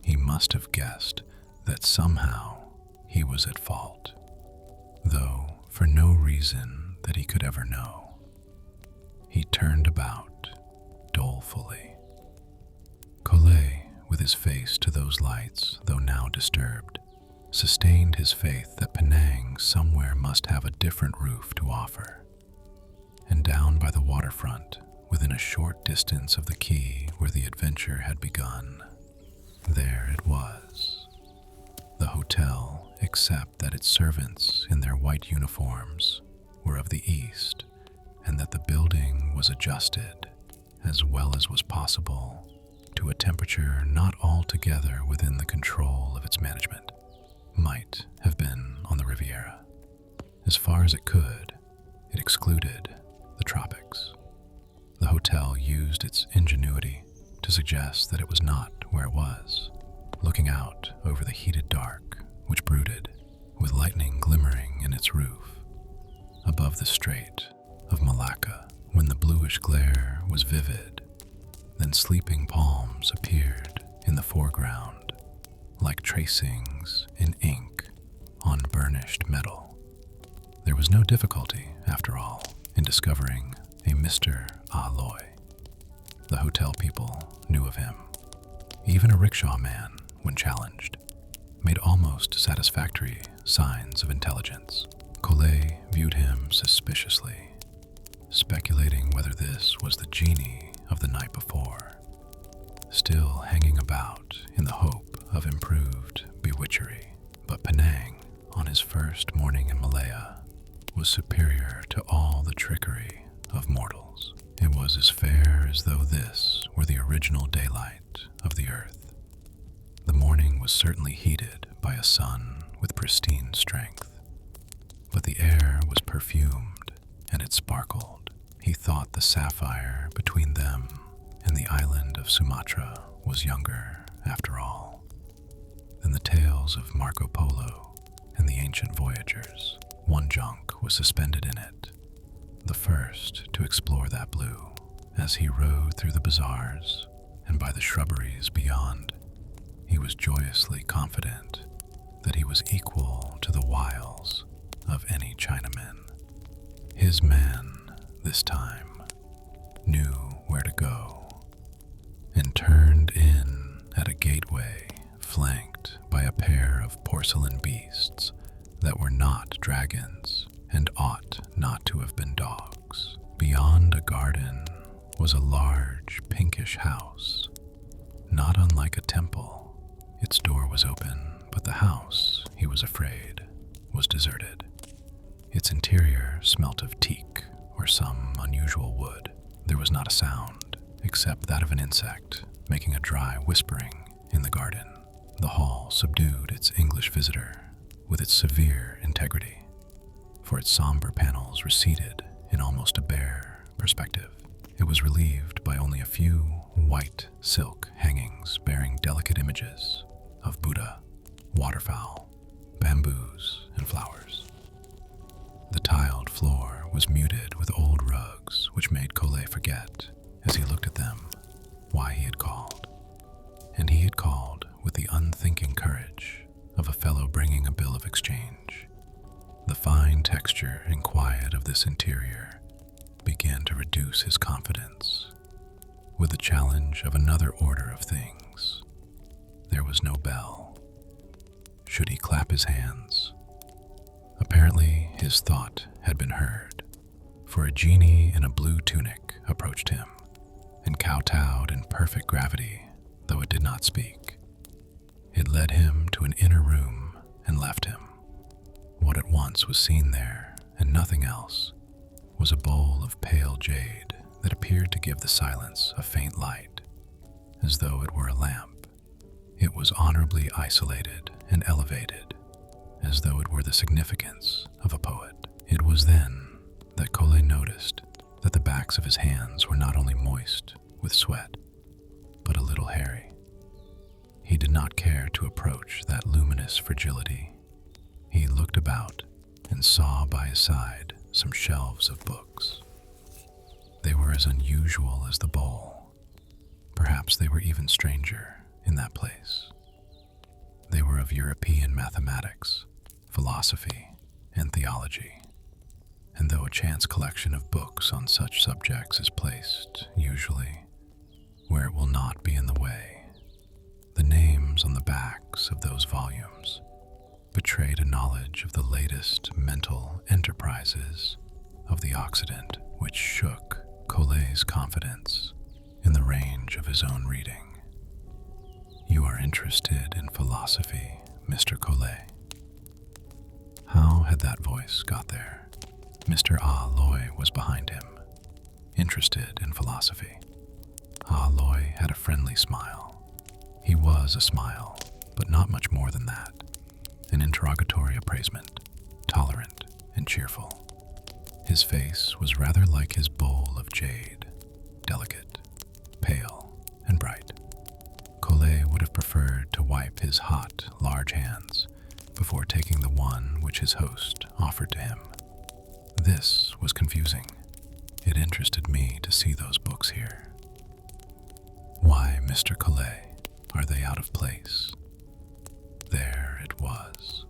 A: He must have guessed that somehow he was at fault, though for no reason that he could ever know. He turned about dolefully. Collet, with his face to those lights, though now disturbed, sustained his faith that Penang somewhere must have a different roof to offer. And down by the waterfront, within a short distance of the quay where the adventure had begun, there it was. The hotel, except that its servants in their white uniforms were of the East, and that the building was adjusted, as well as was possible, to a temperature not altogether within the control of its management, might have been on the Riviera. As far as it could, it excluded the tropics. The hotel used its ingenuity to suggest that it was not where it was, looking out over the heated dark which brooded, with lightning glimmering in its roof, above the strait, of Malacca, when the bluish glare was vivid. Then sleeping palms appeared in the foreground, like tracings in ink on burnished metal. There was no difficulty, after all, in discovering a Mr. Aloy. The hotel people knew of him. Even a rickshaw man, when challenged, made almost satisfactory signs of intelligence. Collet viewed him suspiciously, speculating whether this was the genie of the night before, still hanging about in the hope of improved bewitchery. But Penang, on his first morning in Malaya, was superior to all the trickery of mortals. It was as fair as though this were the original daylight of the earth. The morning was certainly heated by a sun with pristine strength, but the air was perfumed and it sparkled. He thought the sapphire between them and the island of Sumatra was younger, after all, than the tales of Marco Polo and the ancient voyagers. One junk was suspended in it, the first to explore that blue. As he rode through the bazaars and by the shrubberies beyond, he was joyously confident that he was equal to the wiles of any Chinaman. His man, this time, knew where to go and turned in at a gateway flanked by a pair of porcelain beasts that were not dragons and ought not to have been dogs. Beyond a garden was a large pinkish house, not unlike a temple. Its door was open, but the house, he was afraid, was deserted. Its interior smelt of teak or some unusual wood. There was not a sound, except that of an insect making a dry whispering in the garden. The hall subdued its English visitor with its severe integrity, for its somber panels receded in almost a bare perspective. It was relieved by only a few white silk hangings bearing delicate images of Buddha, waterfowl, bamboos, and flowers. The tiled floor was muted with old rugs which made Collet forget, as he looked at them, why he had called. And he had called with the unthinking courage of a fellow bringing a bill of exchange. The fine texture and quiet of this interior began to reduce his confidence. With the challenge of another order of things, there was no bell. Should he clap his hands? Apparently, his thought had been heard, for a genie in a blue tunic approached him and kowtowed in perfect gravity, though it did not speak. It led him to an inner room and left him. What at once was seen there, and nothing else, was a bowl of pale jade that appeared to give the silence a faint light, as though it were a lamp. It was honorably isolated and elevated, as though it were the significance of a poet. It was then that Collet noticed that the backs of his hands were not only moist with sweat, but a little hairy. He did not care to approach that luminous fragility. He looked about and saw by his side some shelves of books. They were as unusual as the bowl. Perhaps they were even stranger in that place. They were of European mathematics, philosophy, and theology. And though a chance collection of books on such subjects is placed, usually, where it will not be in the way, the names on the backs of those volumes betrayed a knowledge of the latest mental enterprises of the Occident, which shook Collet's confidence in the range of his own reading. "You are interested in philosophy, Mr. Collet." How had that voice got there? Mr. Ah Loy was behind him, interested in philosophy. Ah Loy had a friendly smile. He was a smile, but not much more than that. An interrogatory appraisement, tolerant and cheerful. His face was rather like his bowl of jade, delicate, pale, and bright. Collet would have preferred to wipe his hot, large hands before taking the one which his host offered to him. This was confusing. It interested me to see those books here. Why, Mr. Collet, are they out of place? There it was.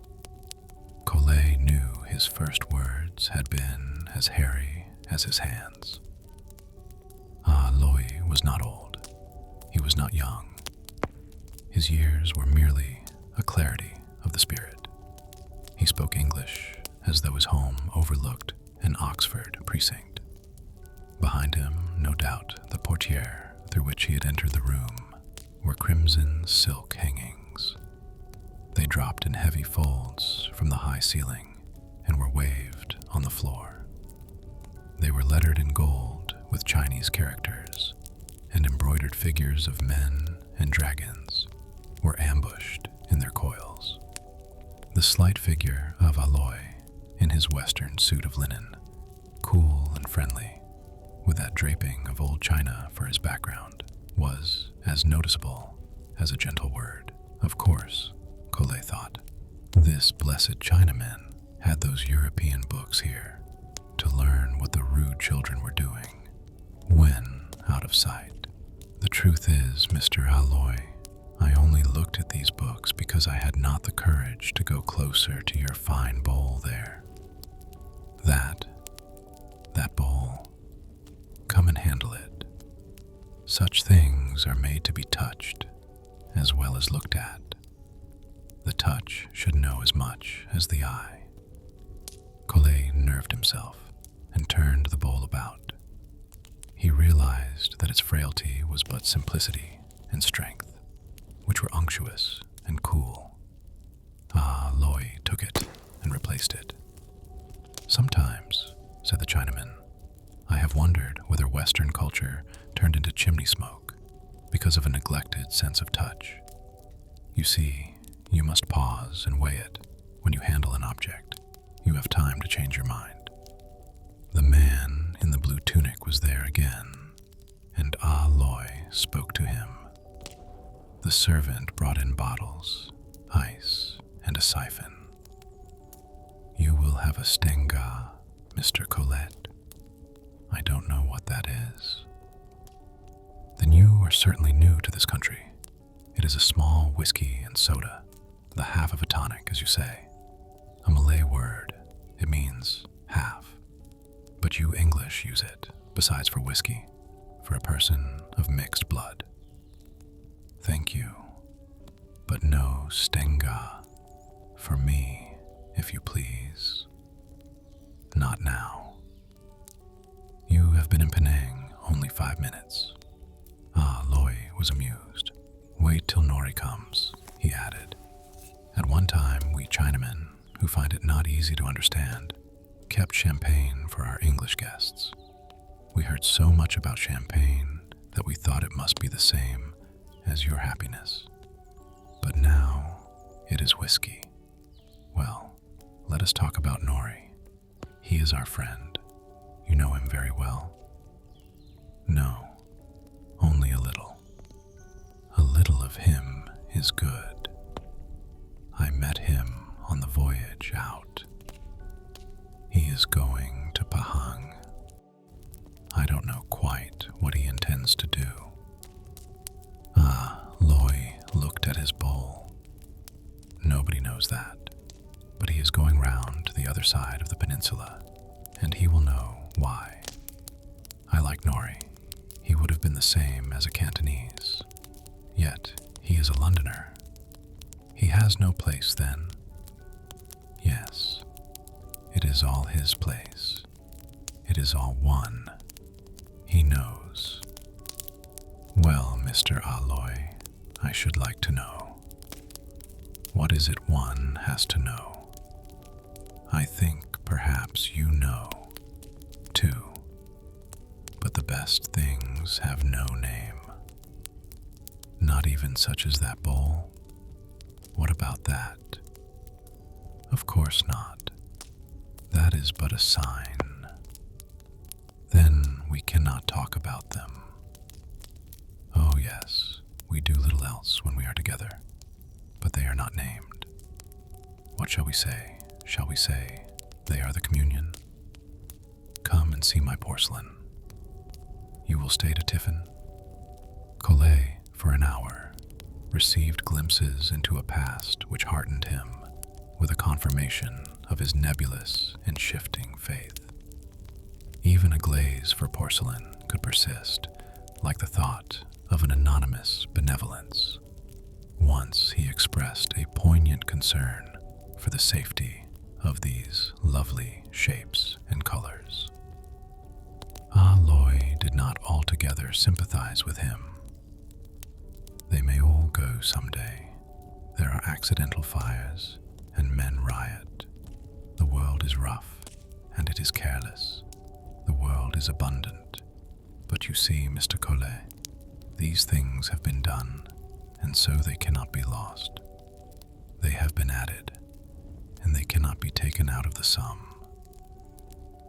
A: Collet knew his first words had been as hairy as his hands. Loy was not old. He was not young. His years were merely a clarity of the spirit. He spoke English as though his home overlooked an Oxford precinct. Behind him, no doubt, the portiere through which he had entered the room were crimson silk hangings. They dropped in heavy folds from the high ceiling and were waved on the floor. They were lettered in gold with Chinese characters, and embroidered figures of men and dragons were ambushed in their coils. The slight figure of Aloy, in his western suit of linen, cool and friendly, with that draping of old china for his background, was as noticeable as a gentle word. Of course, Collet thought, this blessed Chinaman had those European books here to learn what the rude children were doing when out of sight. The truth is, Mr. Aloy, I only looked at these books because I had not the courage to go closer to your fine bowl there. That bowl. Come and handle it. Such things are made to be touched as well as looked at. The touch should know as much as the eye. Collet nerved himself and turned the bowl about. He realized that its frailty was but simplicity and strength, which were unctuous and cool. Loy took it and replaced it. Sometimes, said the Chinaman, I have wondered whether Western culture turned into chimney smoke because of a neglected sense of touch. You see, you must pause and weigh it when you handle an object. You have time to change your mind. The man in the blue tunic was there again, and Loy spoke to him. The servant brought in bottles, ice, and a siphon. You will have a stenga, Mr. Collet. I don't know what that is. Then you are certainly new to this country. It is a small whiskey and soda, the half of a tonic, as you say. A Malay word. It means half. But you English use it, besides for whiskey, for a person of mixed blood. Thank you, but no stenga. For me, if you please. Not now. You have been in Penang only 5 minutes. Loy was amused. Wait till Nori comes, he added. At one time, we Chinamen, who find it not easy to understand, kept champagne for our English guests. We heard so much about champagne that we thought it must be the same as your happiness. But now it is whiskey. Well, let us talk about Nori. He is our friend. You know him very well. No, only a little. A little of him is good. I met him on the voyage out. He is going to Pahang. I don't know quite what he intends to do. Loy looked at his bowl. Nobody knows that, but he is going round to the other side of the peninsula, and he will know why. I like Nori. He would have been the same as a Cantonese. Yet he is a Londoner. He has no place then. Yes, it is all his place. It is all one. He knows. Well, Mr. Aloy, I should like to know. What is it one has to know? I think perhaps you know, too. But the best things have no name. Not even such as that bowl? What about that? Of course not. That is but a sign. Then we cannot talk about them. Oh yes, we do little else when we are together, but they are not named. What shall we say? Shall we say they are the communion? Come and see my porcelain. you will stay to tiffin? Collet, for an hour, received glimpses into a past which heartened him with a confirmation of his nebulous and shifting faith. Even a glaze for porcelain could persist, like the thought of an anonymous benevolence. Once he expressed a poignant concern for the safety of these lovely shapes and colors. Loy did not altogether sympathize with him. They may all go someday. There are accidental fires, and men riot. The world is rough, and it is careless. The world is abundant. But you see, Mr. Collet, these things have been done, and so they cannot be lost. They have been added, and they cannot be taken out of the sum.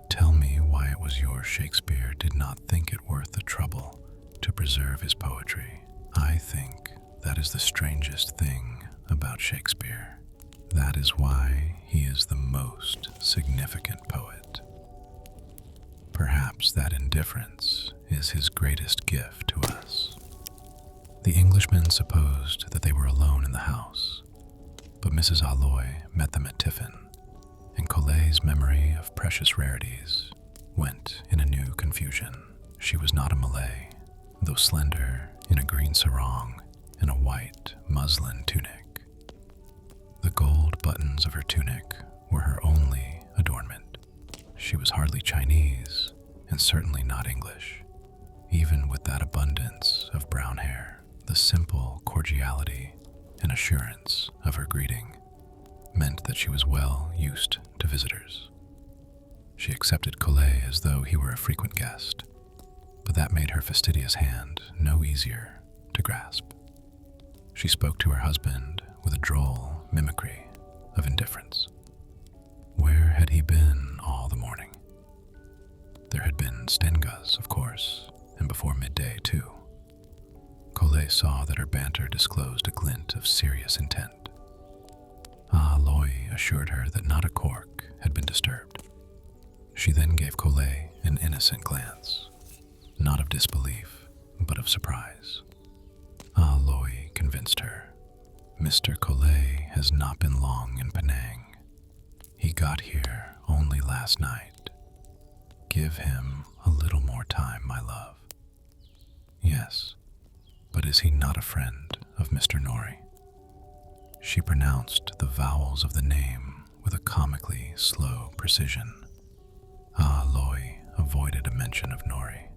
A: Tell me why it was your Shakespeare did not think it worth the trouble to preserve his poetry. I think that is the strangest thing about Shakespeare. That is why he is the most significant poet. Perhaps that indifference is his greatest gift to us. The Englishmen supposed that they were alone in the house, but Mrs. Alloy met them at tiffin, and Collet's memory of precious rarities went in a new confusion. She was not a Malay, though slender in a green sarong and a white muslin tunic. The gold buttons of her tunic were her only adornment. She was hardly Chinese, and certainly not English. Even with that abundance of brown hair, the simple cordiality and assurance of her greeting meant that she was well used to visitors. She accepted Collet as though he were a frequent guest, but that made her fastidious hand no easier to grasp. She spoke to her husband with a droll mimicry of indifference. Where had he been all the morning? There had been Stengas, of course, and before midday, too. Collet saw that her banter disclosed a glint of serious intent. Loy assured her that not a cork had been disturbed. She then gave Collet an innocent glance, not of disbelief, but of surprise. Loy convinced her. Mr. Collet has not been long in Penang. He got here only last night. Give him a little more time, my love. Yes, but is he not a friend of Mr. Nori? She pronounced the vowels of the name with a comically slow precision. Loy avoided a mention of Nori.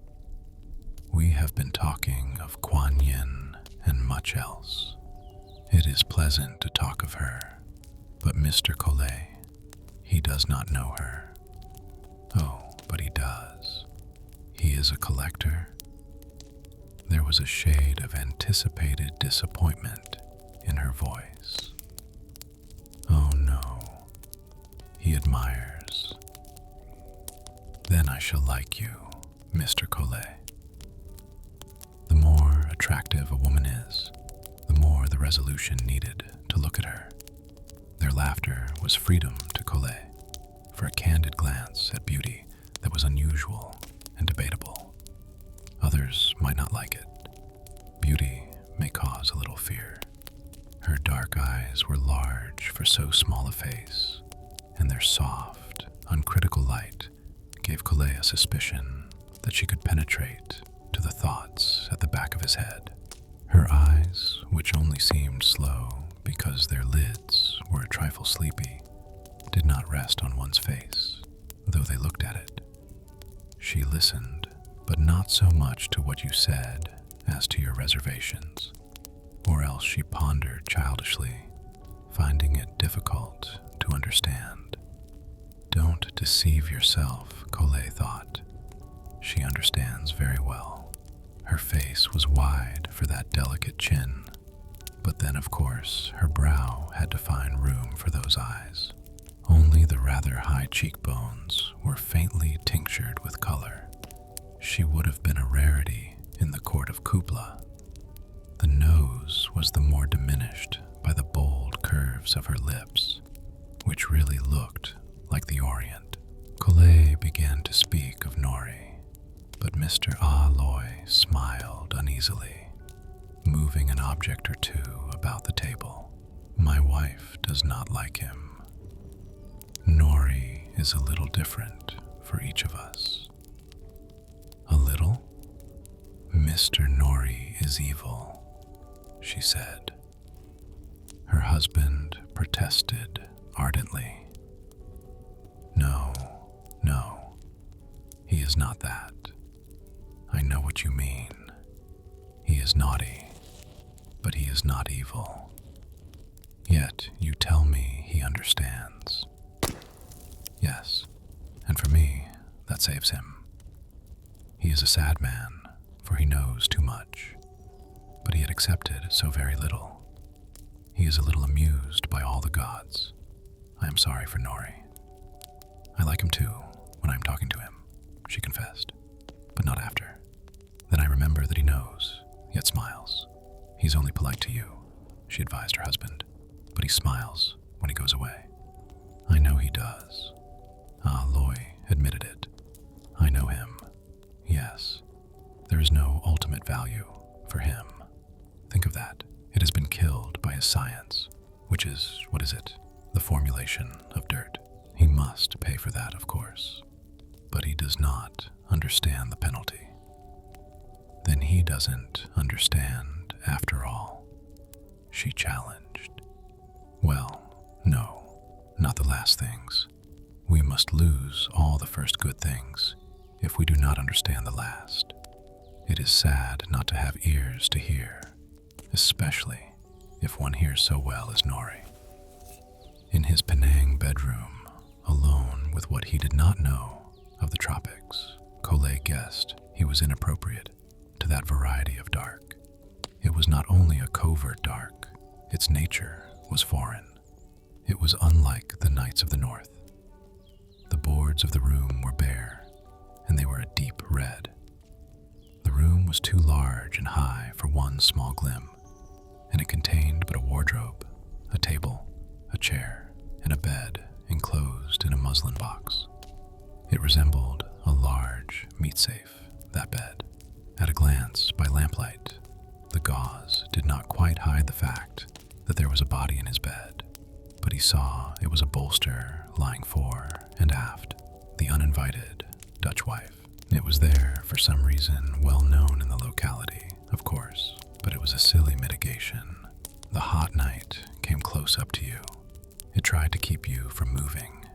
A: We have been talking of Kuan Yin and much else. It is pleasant to talk of her, but Mr. Collet, he does not know her. Oh, but he does. He is a collector. There was a shade of anticipated disappointment in her voice. Oh no, he admires. Then I shall like you, Mr. Collet. The more attractive a woman is, the more the resolution needed to look at her. Their laughter was freedom to Collet, for a candid glance at beauty that was unusual and debatable. Others might not like it. Beauty may cause a little fear. Her dark eyes were large for so small a face, and their soft, uncritical light gave Collet a suspicion that she could penetrate to the thoughts at the back of his head. Her eyes, which only seemed slow because their lids were a trifle sleepy, did not rest on one's face, though they looked at it. She listened, but not so much to what you said as to your reservations, or else she pondered childishly, finding it difficult to understand. Don't deceive yourself, Collet thought. She understands very well. Her face was wide for that delicate chin, but then, of course, her brow had to find room for those eyes. Only the rather high cheekbones were faintly tinctured with color. She would have been a rarity in the court of Kubla. The nose was the more diminished by the bold curves of her lips, which really looked like the Orient. Collet began to speak of Nori, but Mr. Aloy smiled uneasily, moving an object or two about the table. My wife does not like him. Nori is a little different for each of us. A little? Mr. Nori is evil, she said. Her husband protested ardently. No, no, he is not that. I know what you mean. He is naughty, but he is not evil. Yet you tell me he understands. Yes, and for me, that saves him. He is a sad man, for he knows too much, but he had accepted so very little. He is a little amused by all the gods. I am sorry for Nori. I like him too, when I am talking to him, she confessed, but not after. Then I remember that he knows, yet smiles. He's only polite to you, she advised her husband, but he smiles when he goes away. I know he does. Loy admitted it. I know him. Yes, there is no ultimate value for him. Think of that. It has been killed by his science, which is, what is it? The formulation of dirt. He must pay for that, of course. But he does not understand the penalty. Then he doesn't understand after all, she challenged. Well, no, not the last things. We must lose all the first good things if we do not understand the last. It is sad not to have ears to hear, especially if one hears so well as Nori. In his Penang bedroom, alone with what he did not know of the tropics, Collet guessed he was inappropriate to that variety of dark. It was not only a covert dark, its nature was foreign. It was unlike the nights of the north. The boards of the room were bare, and they were a deep red. The room was too large and high for one small glim, and it contained but a wardrobe, a table, a chair, and a bed enclosed in a muslin box. It resembled a large meat safe, that bed. At a glance, by lamplight, the gauze did not quite hide the fact that there was a body in his bed, but he saw it was a bolster lying fore and aft, the uninvited Dutch wife. It was there for some reason well known in the locality, of course, but it was a silly mitigation. The hot night came close up to you. It tried to keep you from moving.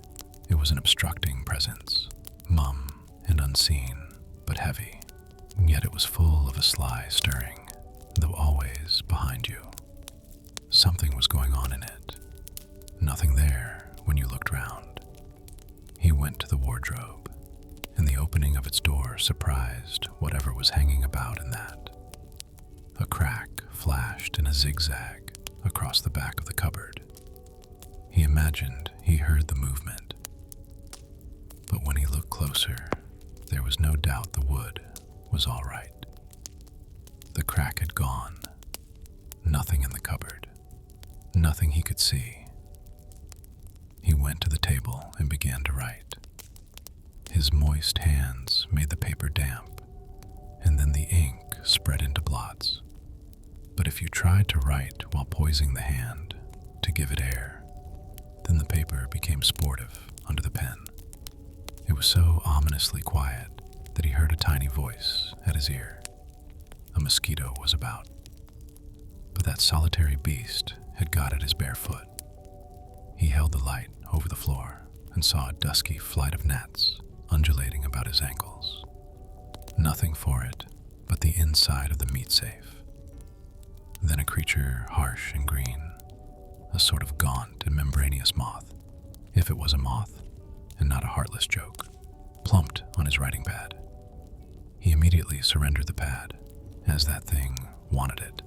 A: It was an obstructing presence, mum and unseen, but heavy. Yet it was full of a sly stirring, though always behind you. Something was going on in it. Nothing there when you looked round. He went to the wardrobe, and the opening of its door surprised whatever was hanging about in that. A crack flashed in a zigzag across the back of the cupboard. He imagined he heard the movement. But when he looked closer, there was no doubt the wood was all right. The crack had gone. Nothing in the cupboard. Nothing he could see. He went to the table and began to write. His moist hands made the paper damp, and then the ink spread into blots. But if you tried to write while poising the hand to give it air, then the paper became sportive under the pen. It was so ominously quiet that he heard a tiny voice at his ear. A mosquito was about. But that solitary beast had got at his bare foot. He held the light over the floor and saw a dusky flight of gnats undulating about his ankles. Nothing for it but the inside of the meat safe. Then a creature harsh and green, a sort of gaunt and membranous moth, if it was a moth and not a heartless joke, plumped on his writing pad. He immediately surrendered the pad, as that thing wanted it.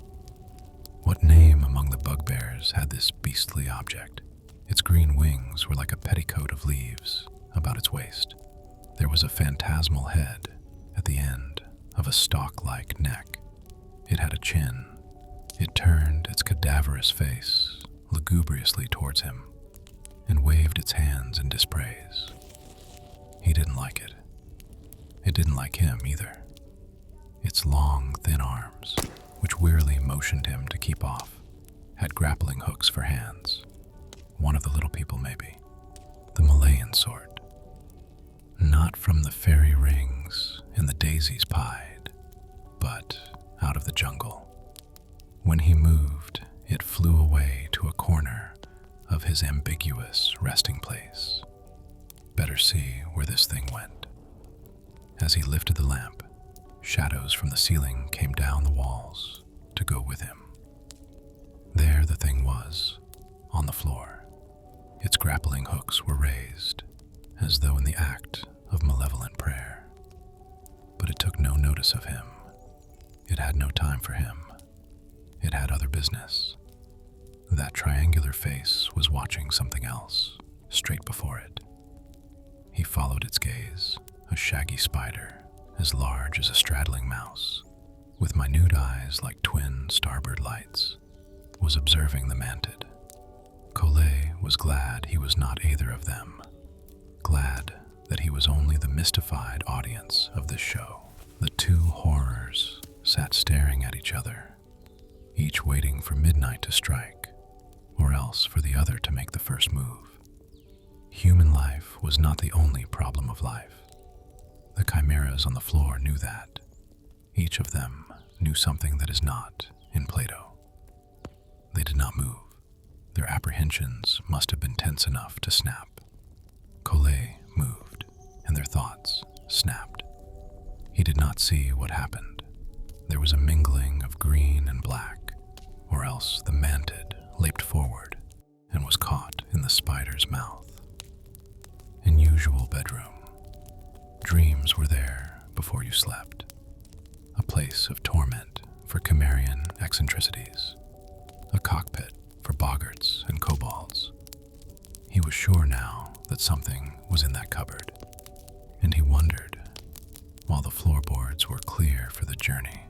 A: What name among the bugbears had this beastly object? Its green wings were like a petticoat of leaves about its waist. There was a phantasmal head at the end of a stalk-like neck. It had a chin. It turned its cadaverous face lugubriously towards him and waved its hands in dispraise. He didn't like it. It didn't like him either. Its long, thin arms, which wearily motioned him to keep off, had grappling hooks for hands. One of the little people, maybe. The Malayan sort. Not from the fairy rings and the daisies pied, but out of the jungle. When he moved, it flew away to a corner of his ambiguous resting place. Better see where this thing went. As he lifted the lamp, shadows from the ceiling came down the walls to go with him. There the thing was, on the floor. Its grappling hooks were raised, as though in the act of malevolent prayer. But it took no notice of him. It had no time for him. It had other business. That triangular face was watching something else, straight before it. He followed its gaze, a shaggy spider, as large as a straddling mouse, with minute eyes like twin starboard lights, was observing the mantid. Collet was glad he was not either of them, glad that he was only the mystified audience of this show. The two horrors sat staring at each other, each waiting for midnight to strike, or else for the other to make the first move. Human life was not the only problem of life. The chimeras on the floor knew that. Each of them knew something that is not in Plato. They did not move. Their apprehensions must have been tense enough to snap. Collet moved, and their thoughts snapped. He did not see what happened. There was a mingling of green and black, or else the mantid leaped forward and was caught in the spider's mouth. Unusual bedroom. Dreams were there before you slept. A place of torment for Cimmerian eccentricities. A cockpit for boggarts and kobolds. He was sure now that something was in that cupboard, and he wondered, while the floorboards were clear for the journey,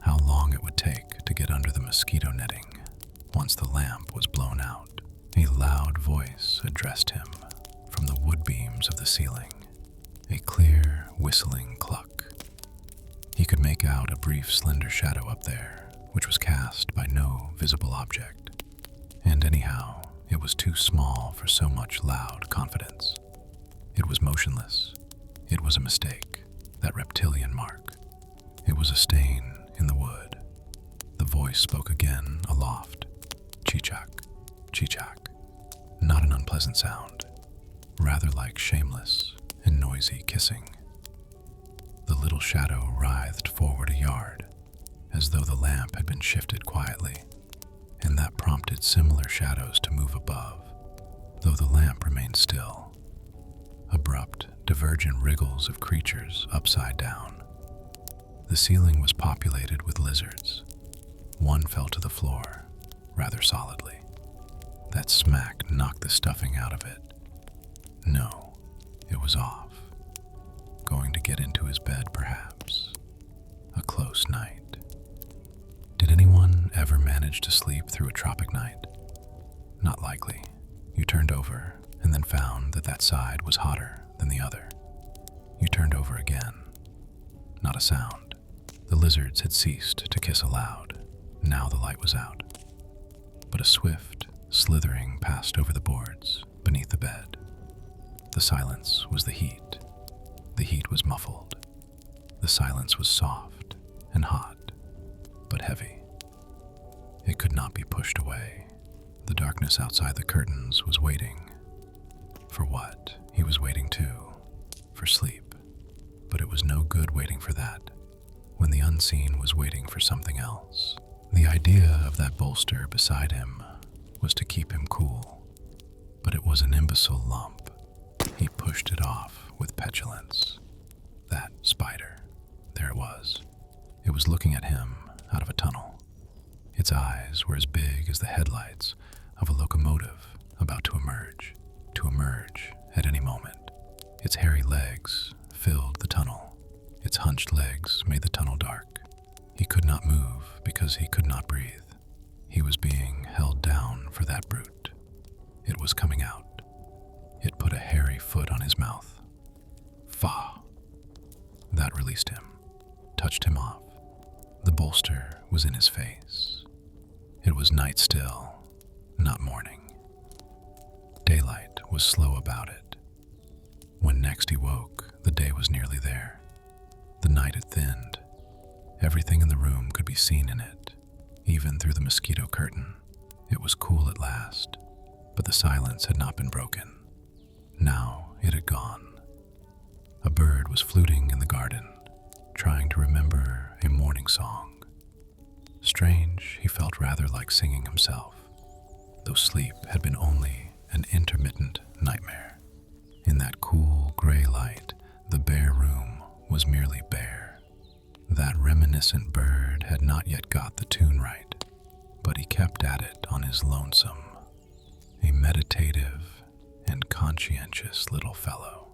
A: how long it would take to get under the mosquito netting once the lamp was blown out. A loud voice addressed him from the wood beams of the ceiling, a clear, whistling cluck. He could make out a brief, slender shadow up there, which was cast by no visible object. And anyhow, it was too small for so much loud confidence. It was motionless. It was a mistake, that reptilian mark. It was a stain in the wood. The voice spoke again aloft. Chichak, chichak. Not an unpleasant sound, rather like shameless and noisy kissing. The little shadow writhed forward a yard, as though the lamp had been shifted quietly, and that prompted similar shadows to move above, though the lamp remained still. Abrupt, divergent wriggles of creatures upside down. The ceiling was populated with lizards. One fell to the floor, rather solidly. That smack knocked the stuffing out of it. No, it was off. Going to get into his bed, perhaps. A close night. Did anyone ever manage to sleep through a tropic night? Not likely. You turned over and then found that side was hotter than the other. You turned over again. Not a sound. The lizards had ceased to kiss aloud. Now the light was out. But a swift slithering passed over the boards beneath the bed. The silence was the heat. The heat was muffled. The silence was soft and hot, but heavy. It could not be pushed away. The darkness outside the curtains was waiting. For what? He was waiting too. For sleep. But it was no good waiting for that, when the unseen was waiting for something else. The idea of that bolster beside him was to keep him cool, but it was an imbecile lump. He pushed it off with petulance. That spider, there it was. It was looking at him out of a tunnel. Its eyes were as big as the headlights of a locomotive about to emerge at any moment. Its hairy legs filled the tunnel. Its hunched legs made the tunnel dark. He could not move because he could not breathe. He was being held down for that brute. It was coming out. It put a hairy foot on his mouth. Fa! That released him, touched him off, bolster was in his face. It was night still, not morning. Daylight was slow about it. When next he woke, the day was nearly there. The night had thinned. Everything in the room could be seen in it, even through the mosquito curtain. It was cool at last, but the silence had not been broken. Now it had gone. A bird was fluting in the garden, trying to remember a morning song. Strange, he felt rather like singing himself, though sleep had been only an intermittent nightmare. In that cool gray light, the bare room was merely bare. That reminiscent bird had not yet got the tune right, but he kept at it on his lonesome, a meditative and conscientious little fellow,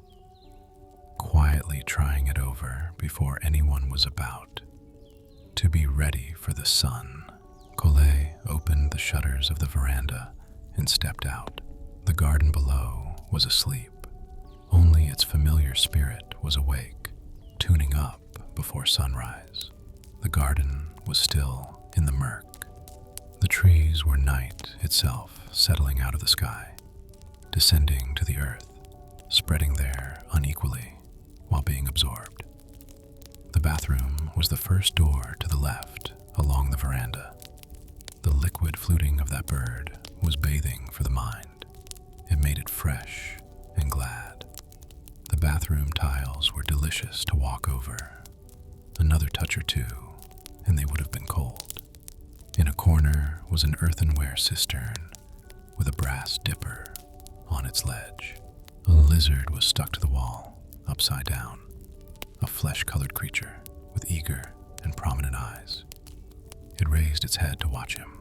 A: quietly trying it over before anyone was about, to be ready for the sun. Collet opened the shutters of the veranda and stepped out. The garden below was asleep. Only its familiar spirit was awake, tuning up before sunrise. The garden was still in the murk. The trees were night itself, settling out of the sky, descending to the earth, spreading there unequally while being absorbed. The bathroom was the first door to the left along the veranda. The liquid fluting of that bird was bathing for the mind. It made it fresh and glad. The bathroom tiles were delicious to walk over. Another touch or two, and they would have been cold. In a corner was an earthenware cistern with a brass dipper on its ledge. A lizard was stuck to the wall, upside down, a flesh-colored creature with eager and prominent eyes. It raised its head to watch him,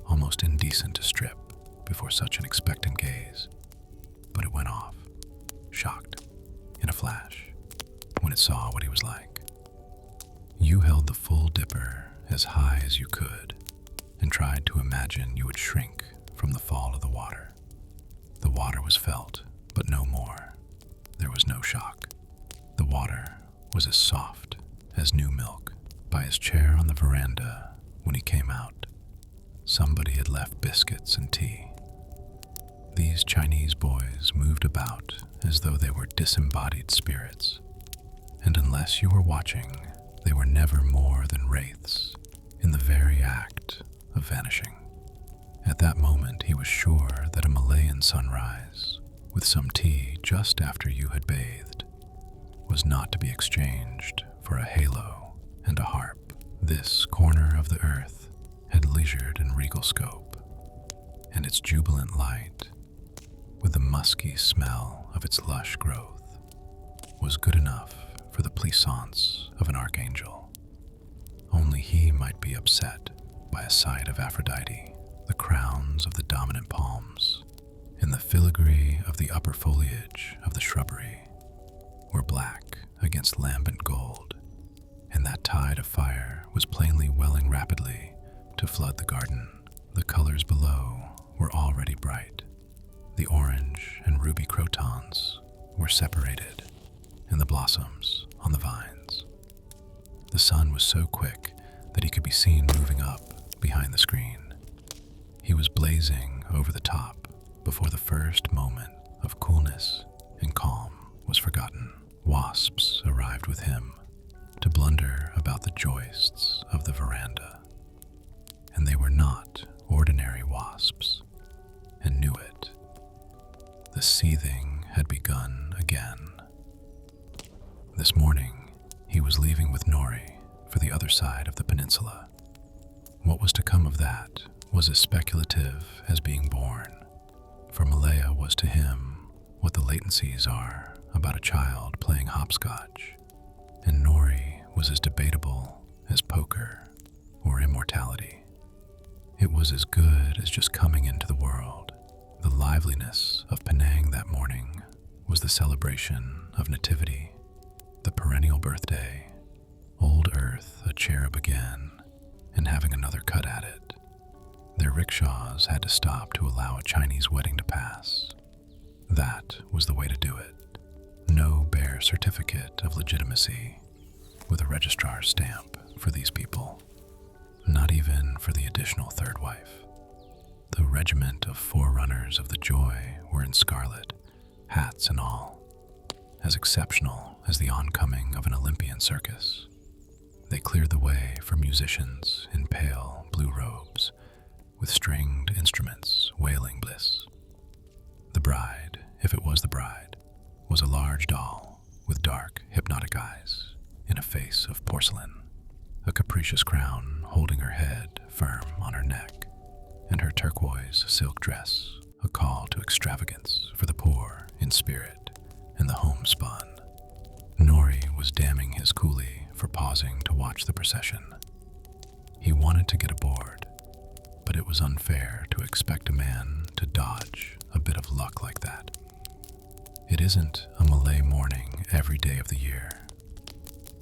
A: almost indecent to strip before such an expectant gaze, but it went off, shocked, in a flash, when it saw what he was like. You held the full dipper as high as you could and tried to imagine you would shrink from the fall of the water. The water was felt, but no more. There was no shock. The water was as soft as new milk. By his chair on the veranda, when he came out, somebody had left biscuits and tea. These Chinese boys moved about as though they were disembodied spirits, and unless you were watching, they were never more than wraiths in the very act of vanishing. At that moment, he was sure that a Malayan sunrise, with some tea just after you had bathed, was not to be exchanged for a halo and a harp. This corner of the earth had leisured and regal scope, and its jubilant light, with the musky smell of its lush growth, was good enough for the pleasaunce of an archangel. Only he might be upset by a sight of Aphrodite. The crowns of the dominant palms and the filigree of the upper foliage of the shrubbery were black against lambent gold, and that tide of fire was plainly welling rapidly to flood the garden. The colors below were already bright. The orange and ruby crotons were separated, and the blossoms on the vines. The sun was so quick that he could be seen moving up behind the screen. He was blazing over the top before the first moment of coolness and calm was forgotten. Wasps arrived with him to blunder about the joists of the veranda, and they were not ordinary wasps, and knew it. The seething had begun again. This morning, he was leaving with Nori for the other side of the peninsula. What was to come of that was as speculative as being born, for Malaya was to him what the latencies are about a child playing hopscotch, and Nori was as debatable as poker or immortality. It was as good as just coming into the world. The liveliness of Penang that morning was the celebration of nativity, the perennial birthday, old Earth a cherub again, and having another cut at it. Their rickshaws had to stop to allow a Chinese wedding to pass. That was the way to do it. No bare certificate of legitimacy with a registrar's stamp. for these people, not even for the additional third wife. The regiment of forerunners of the joy were in scarlet, hats and all, as exceptional as the oncoming of an Olympian circus. They cleared the way for musicians in pale blue robes, with stringed instruments wailing bliss. The bride, if it was the bride, was a large doll with dark, hypnotic eyes in a face of porcelain, a capricious crown holding her head firm on her neck, and her turquoise silk dress a call to extravagance for the poor in spirit and the homespun. Nori was damning his coolie for pausing to watch the procession. He wanted to get aboard, but it was unfair to expect a man to dodge a bit of luck like that. It isn't a Malay morning every day of the year.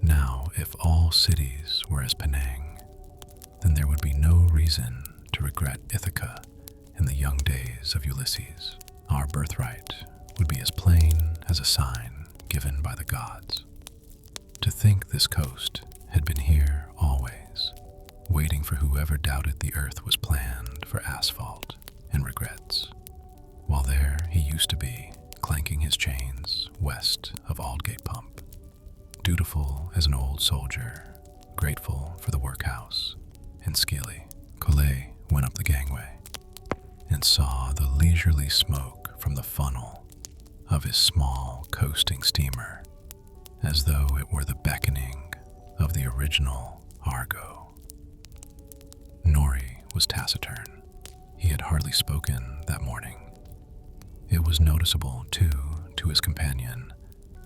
A: Now, if all cities were as Penang, then there would be no reason to regret Ithaca in the young days of Ulysses. Our birthright would be as plain as a sign given by the gods. To think this coast had been here always, waiting for whoever doubted the earth was planned for asphalt and regrets. While there he used to be, clanking his chains west of Aldgate Pump, dutiful as an old soldier, grateful for the workhouse, and skilly. Collet went up the gangway and saw the leisurely smoke from the funnel of his small coasting steamer, as though it were the beckoning of the original Argo. Nori was taciturn. He had hardly spoken that morning. It was noticeable, too, to his companion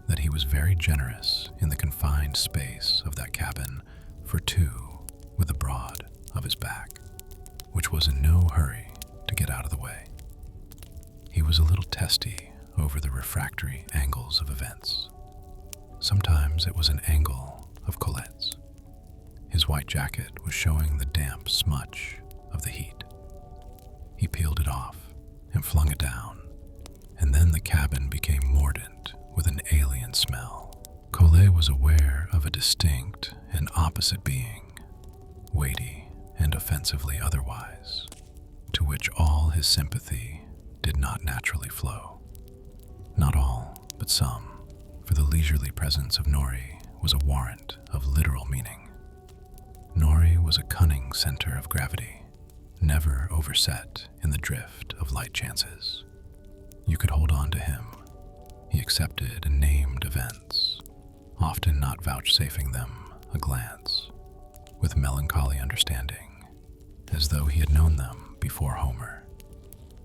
A: that he was very generous in the confined space of that cabin for two with the broad of his back, which was in no hurry to get out of the way. He was a little testy over the refractory angles of events. Sometimes it was an angle of Colette's. His white jacket was showing the damp smudge of the heat. He peeled it off and flung it down, and then the cabin became mordant with an alien smell. Collet was aware of a distinct and opposite being, weighty and offensively otherwise, to which all his sympathy did not naturally flow. Not all, but some, for the leisurely presence of Nori was a warrant of literal meaning. Nori was a cunning center of gravity, never overset in the drift of light chances. You could hold on to him. He accepted and named events, often not vouchsafing them a glance, with melancholy understanding, as though he had known them before Homer.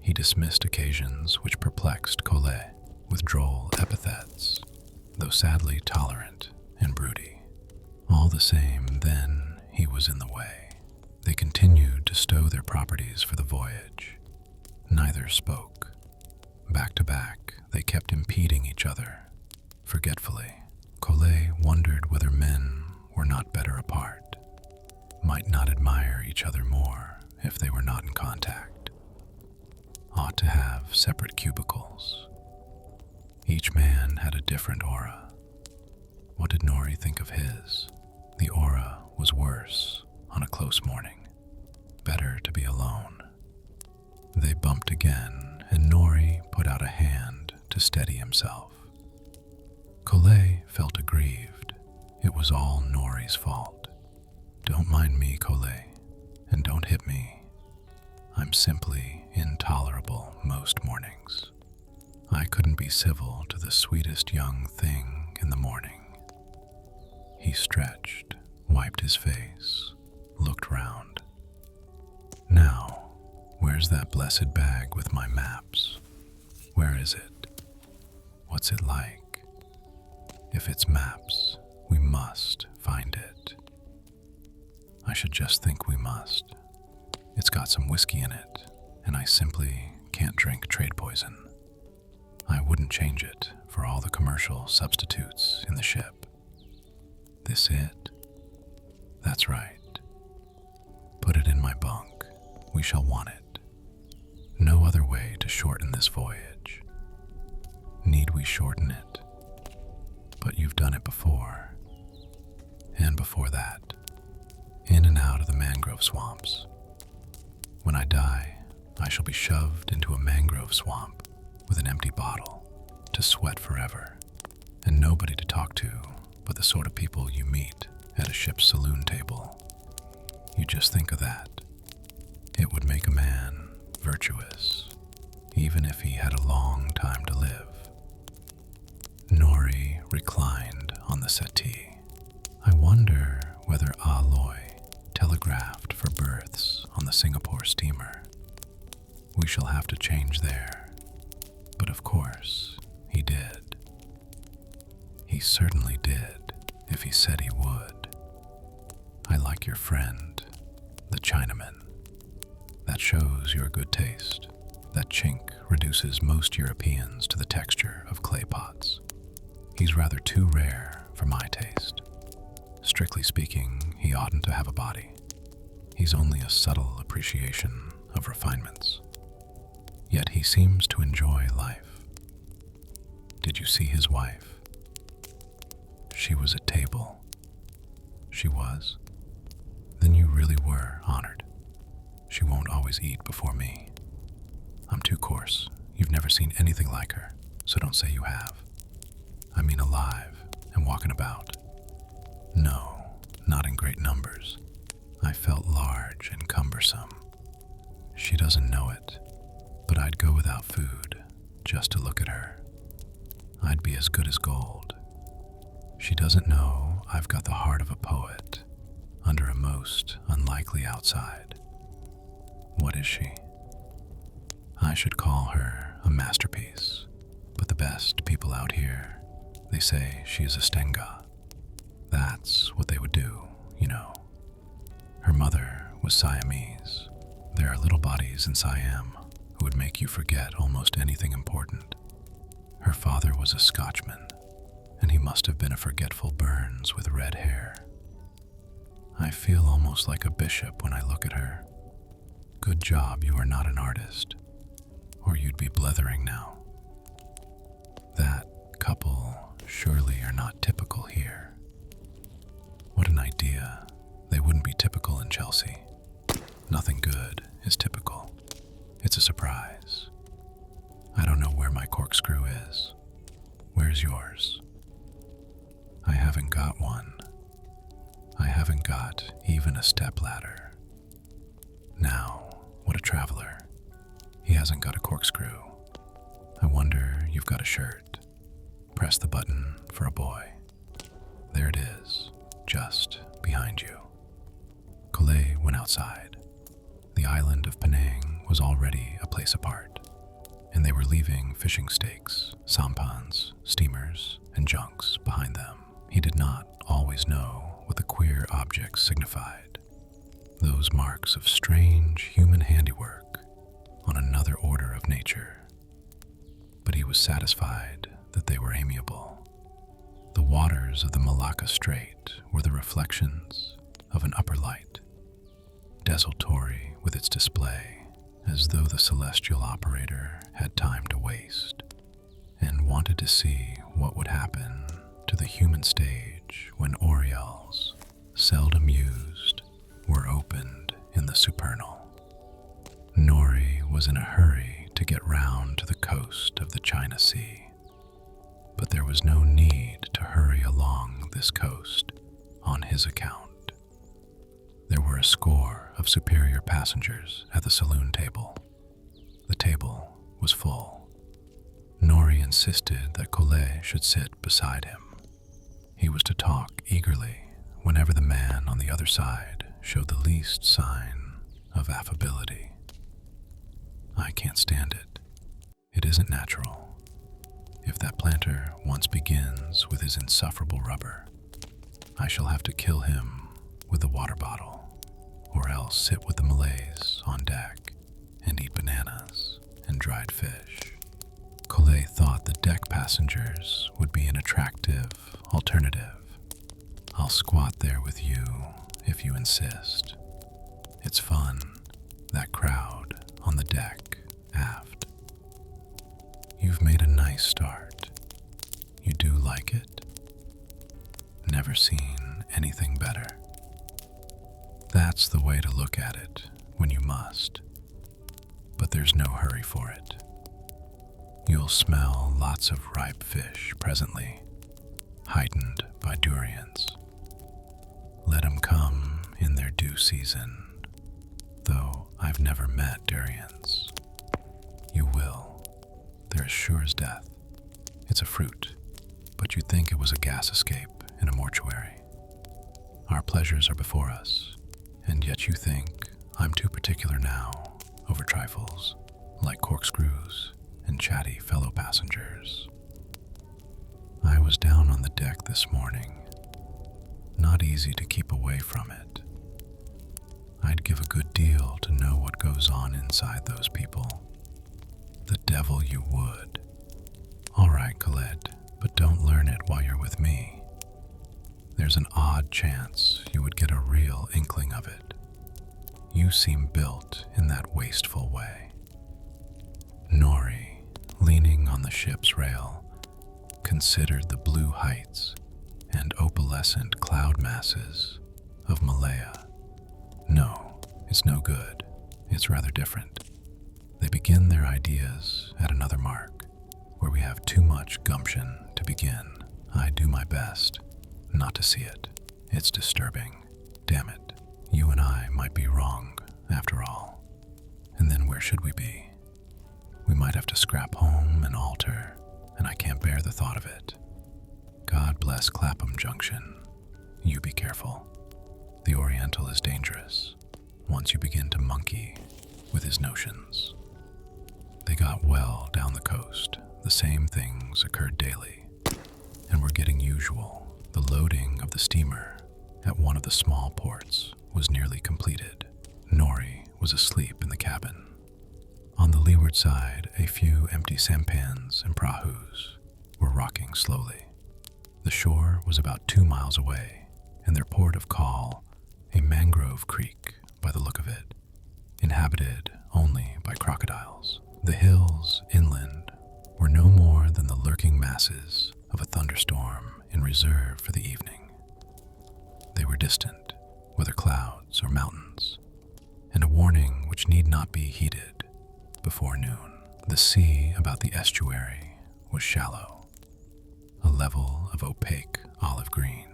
A: He dismissed occasions which perplexed Collet with droll epithets, though sadly tolerant and broody. All the same, then, he was in the way. They continued to stow their properties for the voyage. Neither spoke. Back to back, they kept impeding each other. Forgetfully, Collet wondered whether men were not better apart, might not admire each other more if they were not in contact, ought to have separate cubicles. Each man had a different aura. What did Nori think of his? The aura was worse on a close morning. Better to be alone. They bumped again, and Nori put out a hand to steady himself. Collet felt aggrieved. It was all Nori's fault. Don't mind me, Collet, and don't hit me. I'm simply intolerable most mornings. I couldn't be civil to the sweetest young thing in the morning. He stretched, wiped his face, looked round. Now, where's that blessed bag with my maps? Where is it? What's it like? If it's maps, we must find it. I should just think we must. It's got some whiskey in it, and I simply can't drink trade poison. I wouldn't change it for all the commercial substitutes in the ship. This it? That's right. Put it in my bunk. We shall want it. No other way to shorten this voyage. Need we shorten it? But you've done it before. And before that. in and out of the mangrove swamps. When I die, I shall be shoved into a mangrove swamp with an empty bottle to sweat forever, and nobody to talk to but the sort of people you meet at a ship's saloon table. You just think of that. It would make a man virtuous, even if he had a long time to live. Nori reclined on the settee. I wonder whether Aloy telegraphed for berths on the Singapore steamer. We shall have to change there. But of course, he did. He certainly did, if he said he would. I like your friend, the Chinaman. That shows your good taste. That chink reduces most Europeans to the texture of clay pots. He's rather too rare for my taste. Strictly speaking, he oughtn't to have a body. He's only a subtle appreciation of refinements. Yet he seems to enjoy life. Did you see his wife? She was at table. She was? Then you really were honored. She won't always eat before me. I'm too coarse. You've never seen anything like her, so don't say you have. I mean alive and walking about. No, not in great numbers. I felt large and cumbersome. She doesn't know it, but I'd go without food just to look at her. I'd be as good as gold. She doesn't know I've got the heart of a poet under a most unlikely outside. What is she? I should call her a masterpiece, but the best people out here, they say she is a stenga. That's what they would do, you know. Her mother was Siamese. There are little bodies in Siam who would make you forget almost anything important. Her father was a Scotchman, and he must have been a forgetful Burns with red hair. I feel almost like a bishop when I look at her. Good job you are not an artist, or you'd be blethering now. That couple surely are not typical here. What an idea. They wouldn't be typical in Chelsea. Nothing good is typical. It's a surprise. I don't know where my corkscrew is. Where's yours? I haven't got one. I haven't got even a stepladder. Now, what a traveler. He hasn't got a corkscrew. I wonder you've got a shirt. Press the button for a boy. There it is, just behind you. Collet went outside. The island of Penang was already a place apart, and they were leaving fishing stakes, sampans, steamers, and junks behind them. He did not always know what the queer objects signified, those marks of strange human handiwork on another order of nature. But he was satisfied that they were amiable. The waters of the Malacca Strait were the reflections of an upper light, desultory with its display, as though the celestial operator had time to waste and wanted to see what would happen to the human stage when Oriels, seldom used, were opened in the supernal. Nori was in a hurry to get round to the coast of the China Sea, but there was no need to hurry along this coast on his account. There were a score of superior passengers at the saloon table. The table was full. Nori insisted that Collet should sit beside him. He was to talk eagerly whenever the man on the other side showed the least sign of affability. I can't stand it. It isn't natural. If that planter once begins with his insufferable rubber, I shall have to kill him with the water bottle, or else sit with the Malays on deck and eat bananas and dried fish. Collet thought the deck passengers would be an attractive alternative. I'll squat there with you if you insist. It's fun, that crowd on the deck aft. You've made a nice start. You do like it? Never seen anything better. That's the way to look at it when you must. But there's no hurry for it. You'll smell lots of ripe fish presently, heightened by durians. Let 'em come in their due season, though I've never met durians. You will. They're as sure as death. It's a fruit, but you'd think it was a gas escape in a mortuary. Our pleasures are before us, and yet you think I'm too particular now over trifles like corkscrews and chatty fellow passengers. I was down on the deck this morning. Not easy to keep away from it. I'd give a good deal to know what goes on inside those people. The devil you would. All right, Colette, but don't learn it while you're with me. There's an odd chance you would get a real inkling of it. You seem built in that wasteful way. Nori, leaning on the ship's rail, considered the blue heights and opalescent cloud masses of Malaya. No, it's no good. It's rather different. They begin their ideas at another mark, where we have too much gumption to begin. I do my best not to see it. It's disturbing. Damn it. You and I might be wrong, after all. And then where should we be? We might have to scrap home and alter, and I can't bear the thought of it. God bless Clapham Junction. You be careful. The Oriental is dangerous once you begin to monkey with his notions. They got well down the coast. The same things occurred daily, and were getting usual. The loading of the steamer at one of the small ports was nearly completed. Nori was asleep in the cabin. On the leeward side, a few empty sampans and prahus were rocking slowly. The shore was about 2 miles away, and their port of call, a mangrove creek by the look of it, inhabited only by crocodiles. The hills inland were no more than the lurking masses of a thunderstorm in reserve for the evening. They were distant, whether clouds or mountains, and a warning which need not be heeded before noon. The sea about the estuary was shallow, a level of opaque olive green,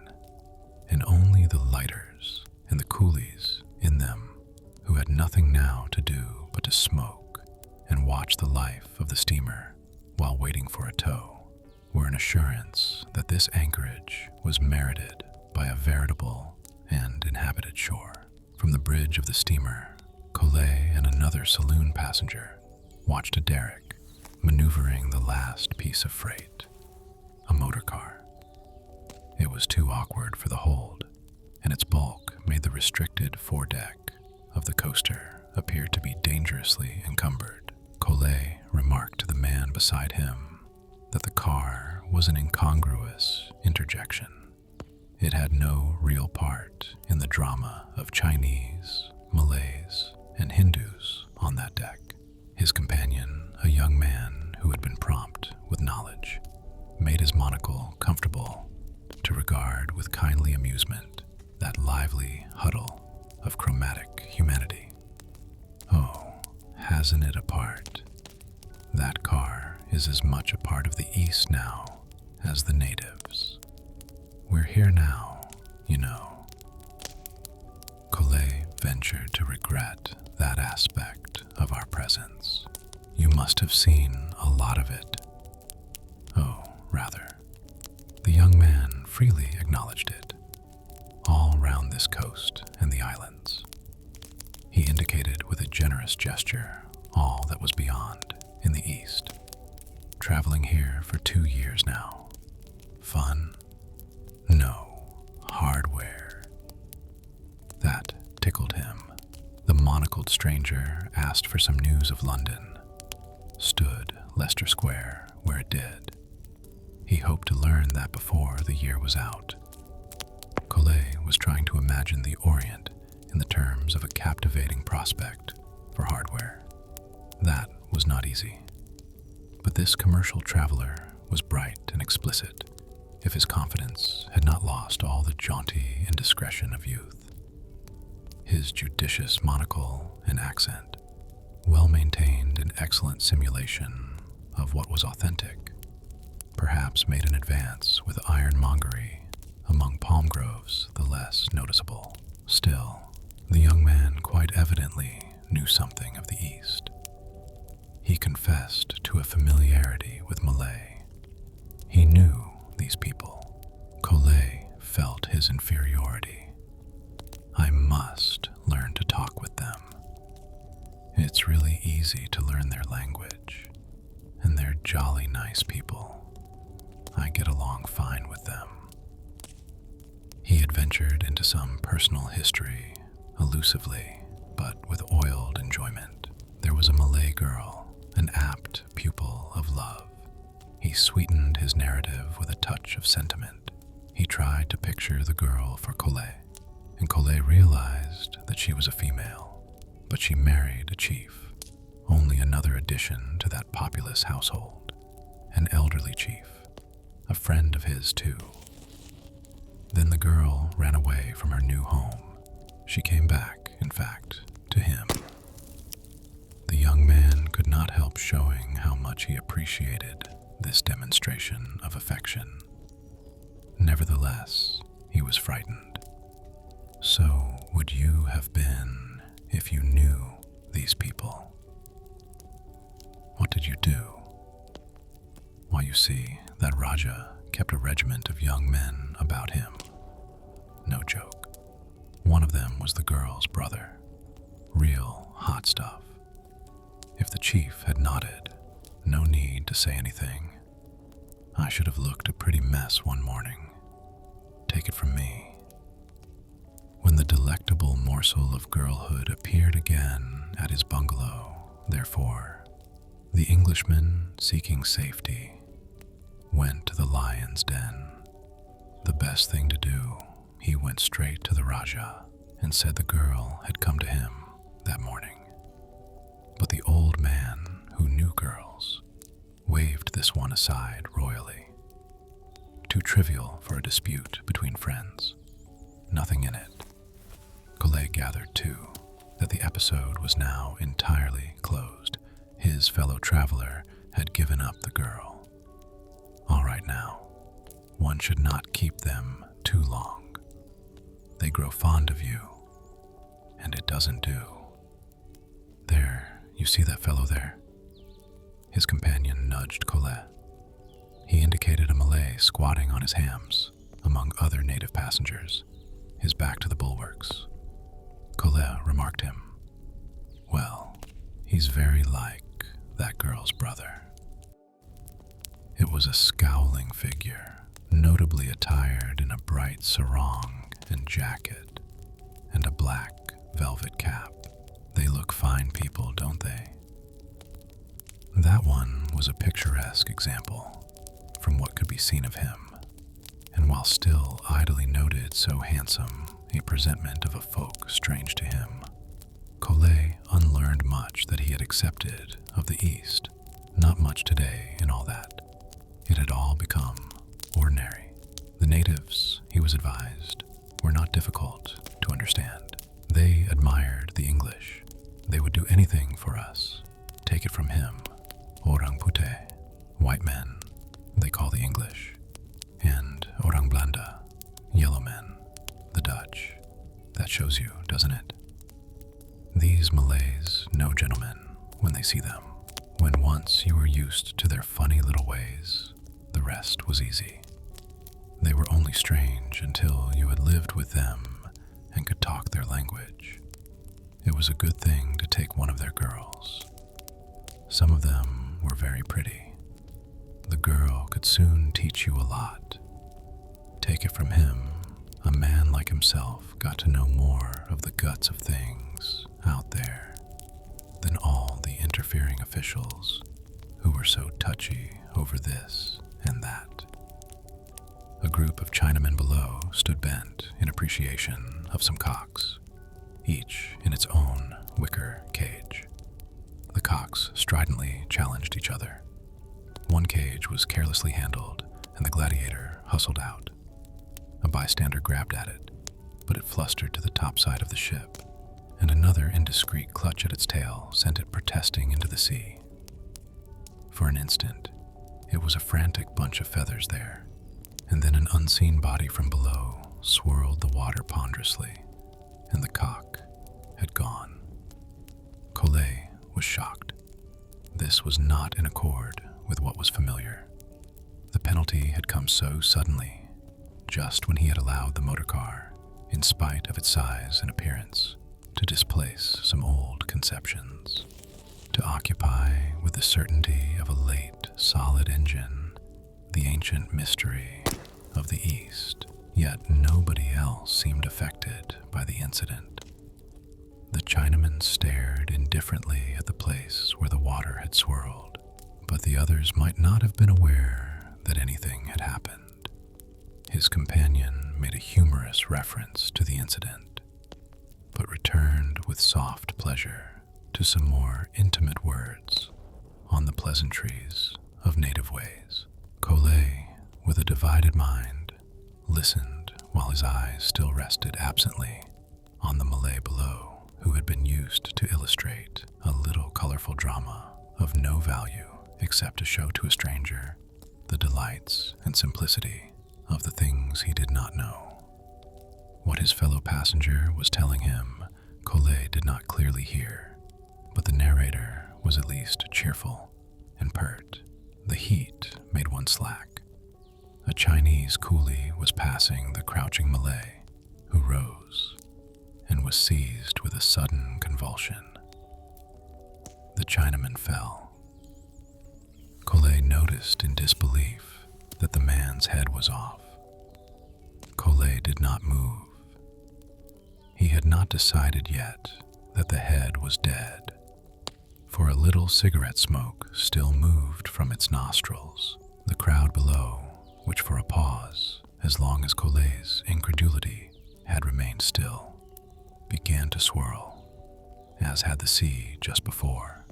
A: and only the lighters and the coolies in them, who had nothing now to do but to smoke and watch the life of the steamer while waiting for a tow, were an assurance that this anchorage was merited by a veritable and inhabited shore. From the bridge of the steamer, Collet and another saloon passenger watched a derrick maneuvering the last piece of freight, a motor car. It was too awkward for the hold, and its bulk made the restricted foredeck of the coaster appear to be dangerously encumbered. Collet remarked to the man beside him that the car was an incongruous interjection. It had no real part in the drama of Chinese, Malays, and Hindus on that deck. His companion, a young man who had been prompt with knowledge, made his monocle comfortable to regard with kindly amusement that lively huddle of chromatic humanity. Oh, hasn't it a part? That car is as much a part of the East now as the natives. We're here now, you know. Collet ventured to regret that aspect of our presence. You must have seen a lot of it. Oh, rather. The young man freely acknowledged it. All round this coast and the islands. He indicated with a generous gesture all that was beyond in the east. Traveling here for 2 years now. Fun? No. Hardware. That tickled him. The monocled stranger asked for some news of London. Stood Leicester Square where it did. He hoped to learn that before the year was out. Collet was trying to imagine the Orient in the terms of a captivating prospect for hardware. That was not easy. But this commercial traveler was bright and explicit, if his confidence had not lost all the jaunty indiscretion of youth. His judicious monocle and accent, well-maintained and excellent simulation of what was authentic, perhaps made an advance with ironmongery among palm groves the less noticeable. Still, the young man quite evidently knew something of the East. He confessed to a familiarity with Malay. He knew these people. Collet felt his inferiority. I must learn to talk with them. It's really easy to learn their language, and they're jolly nice people. I get along fine with them. He adventured into some personal history, elusively, but with oiled enjoyment. There was a Malay girl, an apt pupil of love. He sweetened his narrative with a touch of sentiment. He tried to picture the girl for Collet, and Collet realized that she was a female, but she married a chief, only another addition to that populous household, an elderly chief, a friend of his too. Then the girl ran away from her new home. She came back, in fact, to him. The young man could not help showing how much he appreciated this demonstration of affection. Nevertheless, he was frightened. So would you have been if you knew these people? What did you do? Why, you see, that Raja kept a regiment of young men about him. No joke. One of them was the girl's brother. Real hot stuff. If the chief had nodded, no need to say anything. I should have looked a pretty mess one morning. Take it from me. When the delectable morsel of girlhood appeared again at his bungalow, therefore, the Englishman, seeking safety, went to the lion's den. The best thing to do, he went straight to the Raja and said the girl had come to him that morning. But the old man, who knew girls, waved this one aside royally. Too trivial for a dispute between friends. Nothing in it. Collet gathered, too, that the episode was now entirely closed. His fellow traveler had given up the girl. All right now, one should not keep them too long. They grow fond of you, and it doesn't do. There, you see that fellow there? His companion nudged Collet. He indicated a Malay squatting on his hams, among other native passengers, his back to the bulwarks. Collet remarked him. Well, he's very like that girl's brother. It was a scowling figure, notably attired in a bright sarong and jacket, and a black velvet cap. They look fine people, don't they? That one was a picturesque example from what could be seen of him, and while still idly noted so handsome a presentment of a folk strange to him, Collet unlearned much that he had accepted of the East. Not much today in all that. It had all become ordinary. The natives, he was advised, were not difficult to understand. They admired the English. They would do anything for us. Take it from him. Orang Putih, white men, they call the English, and Orang Belanda, yellow men, the Dutch. That shows you, doesn't it? These Malays know gentlemen when they see them. When once you were used to their funny little ways, the rest was easy. They were only strange until you had lived with them and could talk their language. It was a good thing to take one of their girls. Some of them were very pretty. The girl could soon teach you a lot. Take it from him, a man like himself got to know more of the guts of things out there than all the interfering officials who were so touchy over this and that. A group of Chinamen below stood bent in appreciation of some cocks, each in its own wicker cage. The cocks stridently challenged each other. One cage was carelessly handled, and the gladiator hustled out. A bystander grabbed at it, but it flustered to the top side of the ship and another indiscreet clutch at its tail sent it protesting into the sea. For an instant, it was a frantic bunch of feathers there, and then an unseen body from below swirled the water ponderously, and the cock had gone. Collet was shocked. This was not in accord with what was familiar. The penalty had come so suddenly, just when he had allowed the motor car, in spite of its size and appearance, to displace some old conceptions, to occupy with the certainty of a late, solid engine, the ancient mystery of the East. Yet nobody else seemed affected by the incident. The Chinaman stared indifferently at the place where the water had swirled, but the others might not have been aware that anything had happened. His companion made a humorous reference to the incident, but returned with soft pleasure to some more intimate words on the pleasantries of native ways. Collet, with a divided mind, listened while his eyes still rested absently on the Malay below, who had been used to illustrate a little colorful drama of no value except to show to a stranger the delights and simplicity of the things he did not know. What his fellow passenger was telling him, Collet did not clearly hear, but the narrator was at least cheerful and pert. The heat made one slack. A Chinese coolie was passing the crouching Malay, who rose and was seized with a sudden convulsion. The Chinaman fell. Collet noticed in disbelief that the man's head was off. Collet did not move. He had not decided yet that the head was dead, for a little cigarette smoke still moved from its nostrils. The crowd below, which for a pause, as long as Collet's incredulity had remained still, began to swirl, as had the sea just before.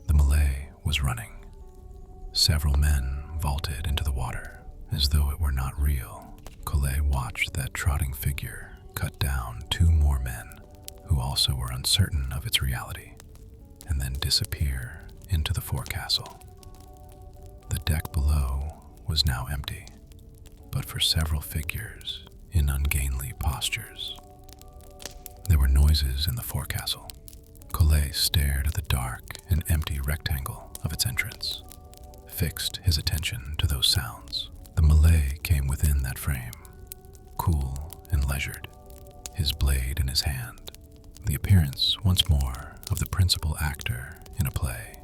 A: The Malay was running. Several men vaulted into the water, as though it were not real. Collet watched that trotting figure cut down 2 more men, who also were uncertain of its reality, and then disappear into the forecastle. The deck below was now empty, but for several figures in ungainly postures. There were noises in the forecastle. Collet stared at the dark and empty rectangle of its entrance, fixed his attention to those sounds. The Malay came within that frame, cool and leisured, his blade in his hand, the appearance once more of the principal actor in a play,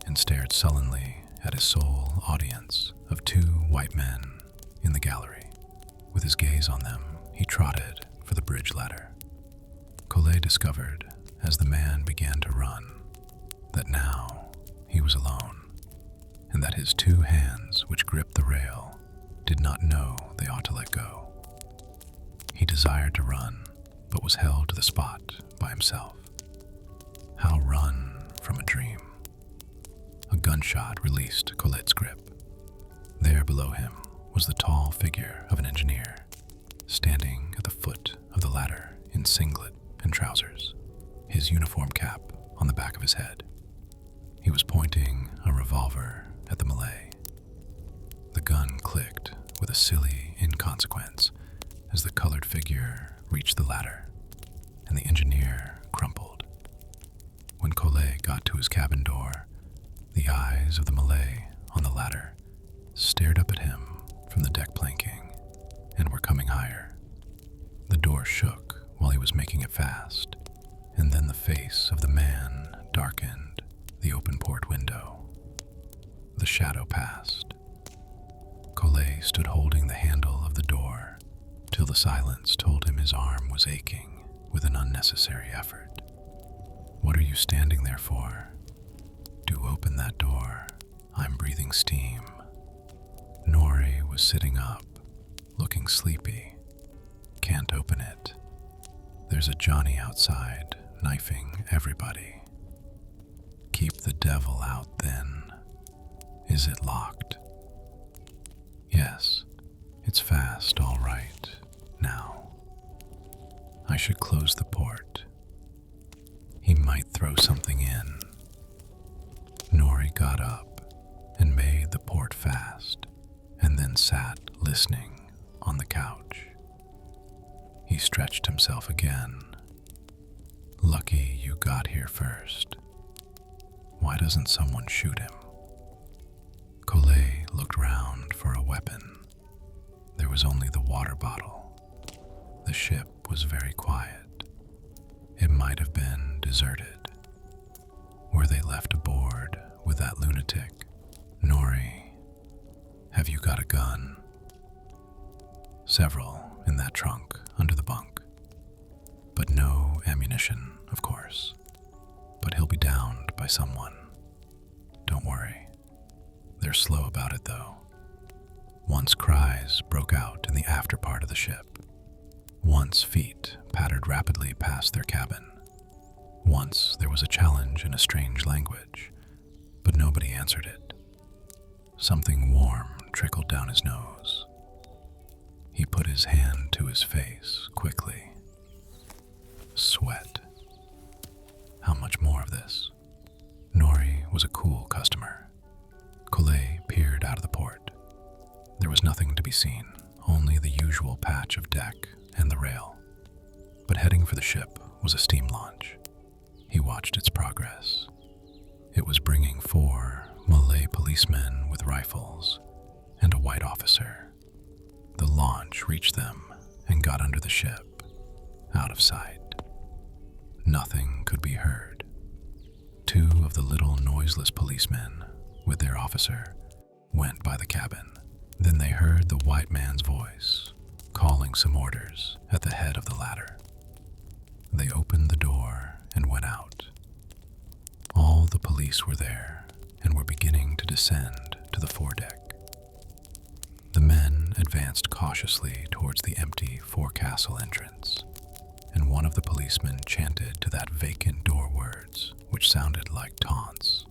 A: and stared sullenly at his sole audience of 2 white men in the gallery. With his gaze on them, he trotted for the bridge ladder. Collet discovered, as the man began to run, that now he was alone, and that his 2 hands which gripped the rail did not know they ought to let go. He desired to run, but was held to the spot by himself. How run from a dream? A gunshot released Collet's grip. There below him was the tall figure of an engineer, standing at the foot of the ladder in singlet and trousers, his uniform cap on the back of his head. He was pointing a revolver at the Malay. The gun clicked with a silly inconsequence as the colored figure reached the ladder, and the engineer crumpled. When Collet got to his cabin door, the eyes of the Malay on the ladder stared up at him from the deck planking and were coming higher. The door shook while he was making it fast, and then the face of the man darkened the open port window. The shadow passed. Collet stood holding the handle of the door till the silence told him his arm was aching with an unnecessary effort. What are you standing there for? Do open that door. I'm breathing steam. Nori was sitting up, looking sleepy. Can't open it. There's a Johnny outside, knifing everybody. Keep the devil out then. Is it locked? Yes, it's fast, all right. Now, I should close the port. might throw something in. Nori got up and made the port fast, and then sat listening on the couch. He stretched himself again. Lucky you got here first. Why doesn't someone shoot him? Collet looked round for a weapon. There was only the water bottle. The ship was very quiet. It might have been deserted. Were they left aboard with that lunatic? Nori, have you got a gun? Several in that trunk under the bunk. But no ammunition, of course. But he'll be downed by someone. Don't worry. They're slow about it, though. Once cries broke out in the after part of the ship. Once feet pattered rapidly past their cabin. Once there was a challenge in a strange language, but nobody answered it. Something warm trickled down his nose. He put his hand to his face quickly. Sweat. How much more of this? Nori was a cool customer. Collet peered out of the port. There was nothing to be seen, only the usual patch of deck and the rail. But heading for the ship was a steam launch. He watched its progress. It was bringing 4 Malay policemen with rifles and a white officer. The launch reached them and got under the ship, out of sight. Nothing could be heard. 2 of the little noiseless policemen, with their officer, went by the cabin. Then they heard the white man's voice, calling some orders at the head of the ladder. They opened the door and went out. All the police were there and were beginning to descend to the foredeck. The men advanced cautiously towards the empty forecastle entrance, and one of the policemen chanted to that vacant door words which sounded like taunts.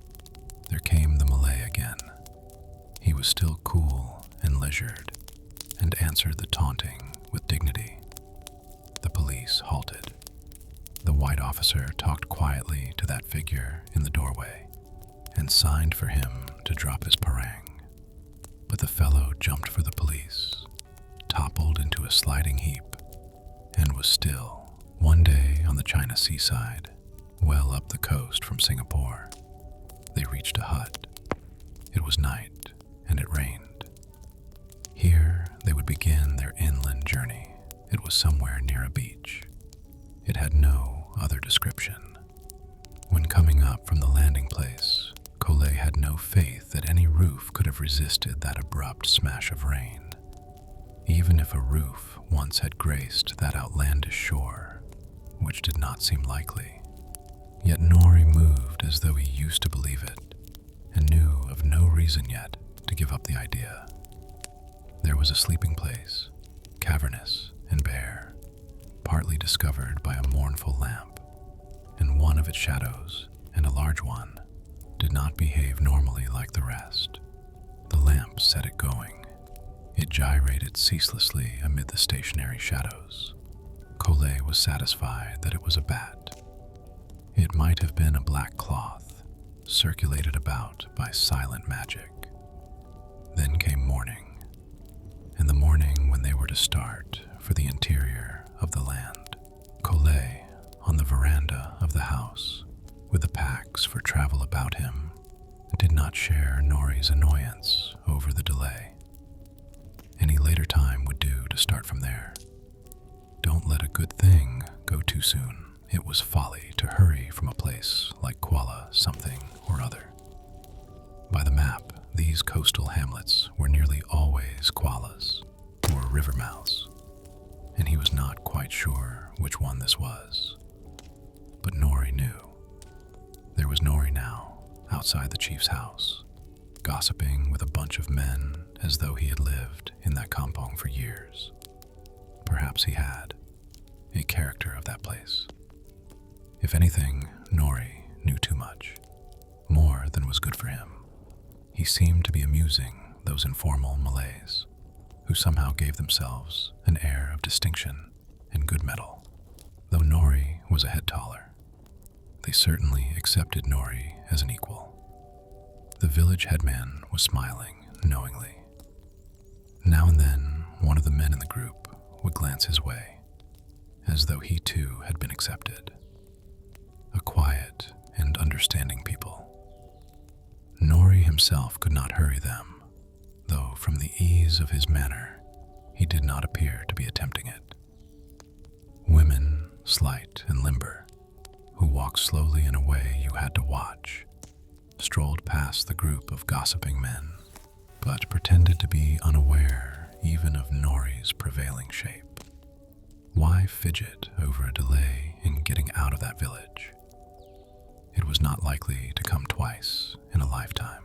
A: There came the Malay again. He was still cool and leisured, and answered the taunting with dignity. The police halted. The white officer talked quietly to that figure in the doorway, and signed for him to drop his parang. But the fellow jumped for the police, toppled into a sliding heap, and was still. One day on the China seaside, well up the coast from Singapore, they reached a hut. It was night, and it rained. Here they would begin their inland journey. It was somewhere near a beach. It had no other description. When coming up from the landing place, Collet had no faith that any roof could have resisted that abrupt smash of rain, even if a roof once had graced that outlandish shore, which did not seem likely. Yet Nori moved as though he used to believe it, and knew of no reason yet to give up the idea. There was a sleeping place, cavernous and bare, partly discovered by a mournful lamp, and one of its shadows, and a large one, did not behave normally like the rest. The lamp set it going. It gyrated ceaselessly amid the stationary shadows. Collet was satisfied that it was a bat. It might have been a black cloth, circulated about by silent magic. Then came morning, and the morning when they were to start for the interior of the land. Collet, on the veranda of the house, with the packs for travel about him, did not share Nori's annoyance over the delay. Any later time would do to start from there. Don't let a good thing go too soon. It was folly to hurry from a place like Kuala something or other. By the map, these coastal hamlets were nearly always Kualas, or river mouths, and he was not quite sure which one this was. But Nori knew. There was Nori now, outside the chief's house, gossiping with a bunch of men as though he had lived in that kampong for years. Perhaps he had, a character of that place. If anything, Nori knew too much, more than was good for him. He seemed to be amusing those informal Malays, who somehow gave themselves an air of distinction and good mettle, though Nori was a head taller. They certainly accepted Nori as an equal. The village headman was smiling knowingly. Now and then, one of the men in the group would glance his way, as though he too had been accepted. A quiet and understanding people. Nori himself could not hurry them, though from the ease of his manner, he did not appear to be attempting it. Women, slight and limber, who walked slowly in a way you had to watch, strolled past the group of gossiping men, but pretended to be unaware even of Nori's prevailing shape. Why fidget over a delay in getting out of that village? It was not likely to come twice in a lifetime.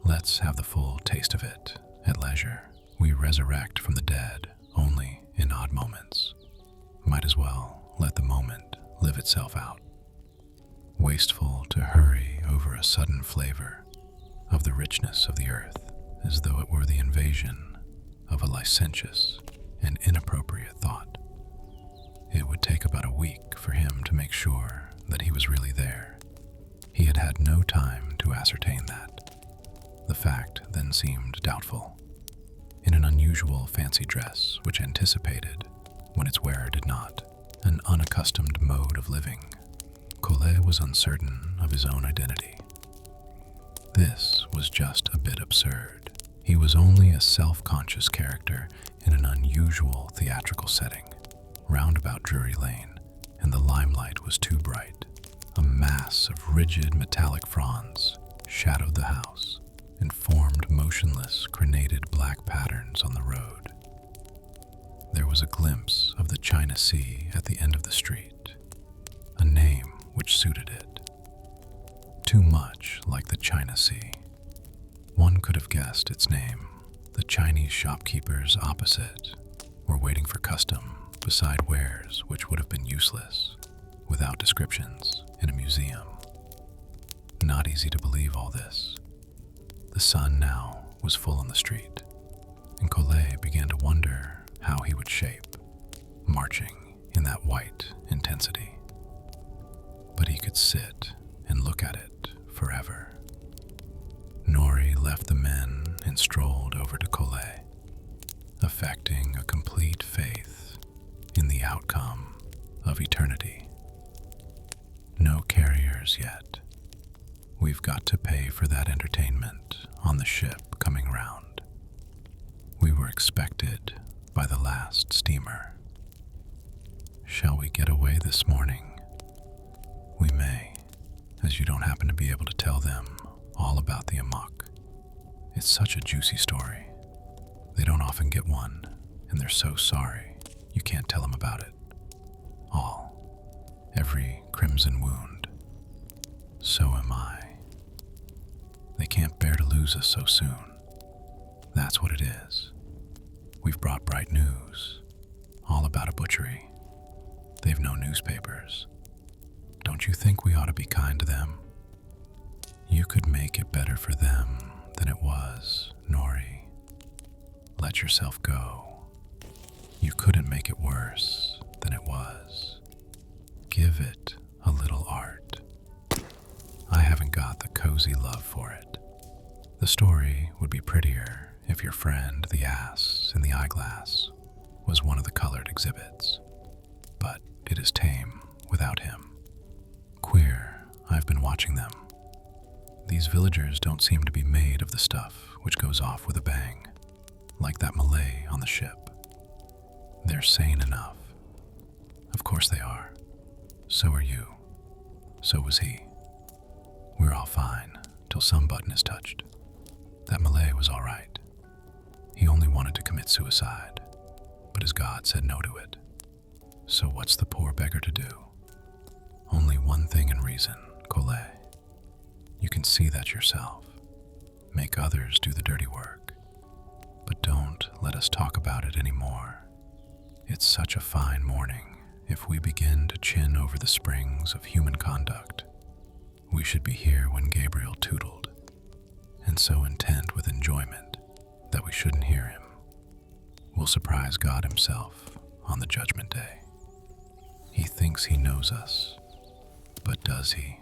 A: Let's have the full taste of it at leisure. We resurrect from the dead only in odd moments. Might as well let the moment live itself out. Wasteful to hurry over a sudden flavor of the richness of the earth, as though it were the invasion of a licentious and inappropriate thought. It would take about a week for him to make sure that he was really there. He had had no time to ascertain that. The fact then seemed doubtful. In an unusual fancy dress which anticipated, when its wearer did not, an unaccustomed mode of living, Collet was uncertain of his own identity. This was just a bit absurd. He was only a self-conscious character in an unusual theatrical setting. Roundabout Drury Lane, and the limelight was too bright. A mass of rigid metallic fronds shadowed the house and formed motionless, crenated black patterns on the road. There was a glimpse of the China Sea at the end of the street, a name which suited it. Too much like the China Sea. One could have guessed its name. The Chinese shopkeepers opposite were waiting for custom beside wares which would have been useless without descriptions in a museum. Not easy to believe all this. The sun now was full on the street, and Collet began to wonder how he would shape, marching in that white intensity. But he could sit and look at it forever. Nori left the men and strolled over to Collet, affecting a complete faith in the outcome of eternity. No carriers yet. We've got to pay for that entertainment on the ship coming round. We were expected by the last steamer. Shall we get away this morning? We may, as you don't happen to be able to tell them all about the amok. It's such a juicy story. They don't often get one, and they're so sorry you can't tell them about it. Every crimson wound. So am I. They can't bear to lose us so soon. That's what it is. We've brought bright news, all about a butchery. They've no newspapers. Don't you think we ought to be kind to them? You could make it better for them than it was, Nori. Let yourself go. You couldn't make it worse than it was. Give it a little art. I haven't got the cozy love for it. The story would be prettier if your friend, the ass in the eyeglass, was one of the colored exhibits. But it is tame without him. Queer, I've been watching them. These villagers don't seem to be made of the stuff which goes off with a bang, like that Malay on the ship. They're sane enough. Of course they are. So are you. So was he. We're all fine, till some button is touched. That Malay was all right. He only wanted to commit suicide, but his God said no to it. So what's the poor beggar to do? Only one thing in reason, Collet. You can see that yourself. Make others do the dirty work. But don't let us talk about it anymore. It's such a fine morning. If we begin to chin over the springs of human conduct, we should be here when Gabriel tootled, and so intent with enjoyment that we shouldn't hear him. We'll surprise God himself on the judgment day. He thinks he knows us, But does he?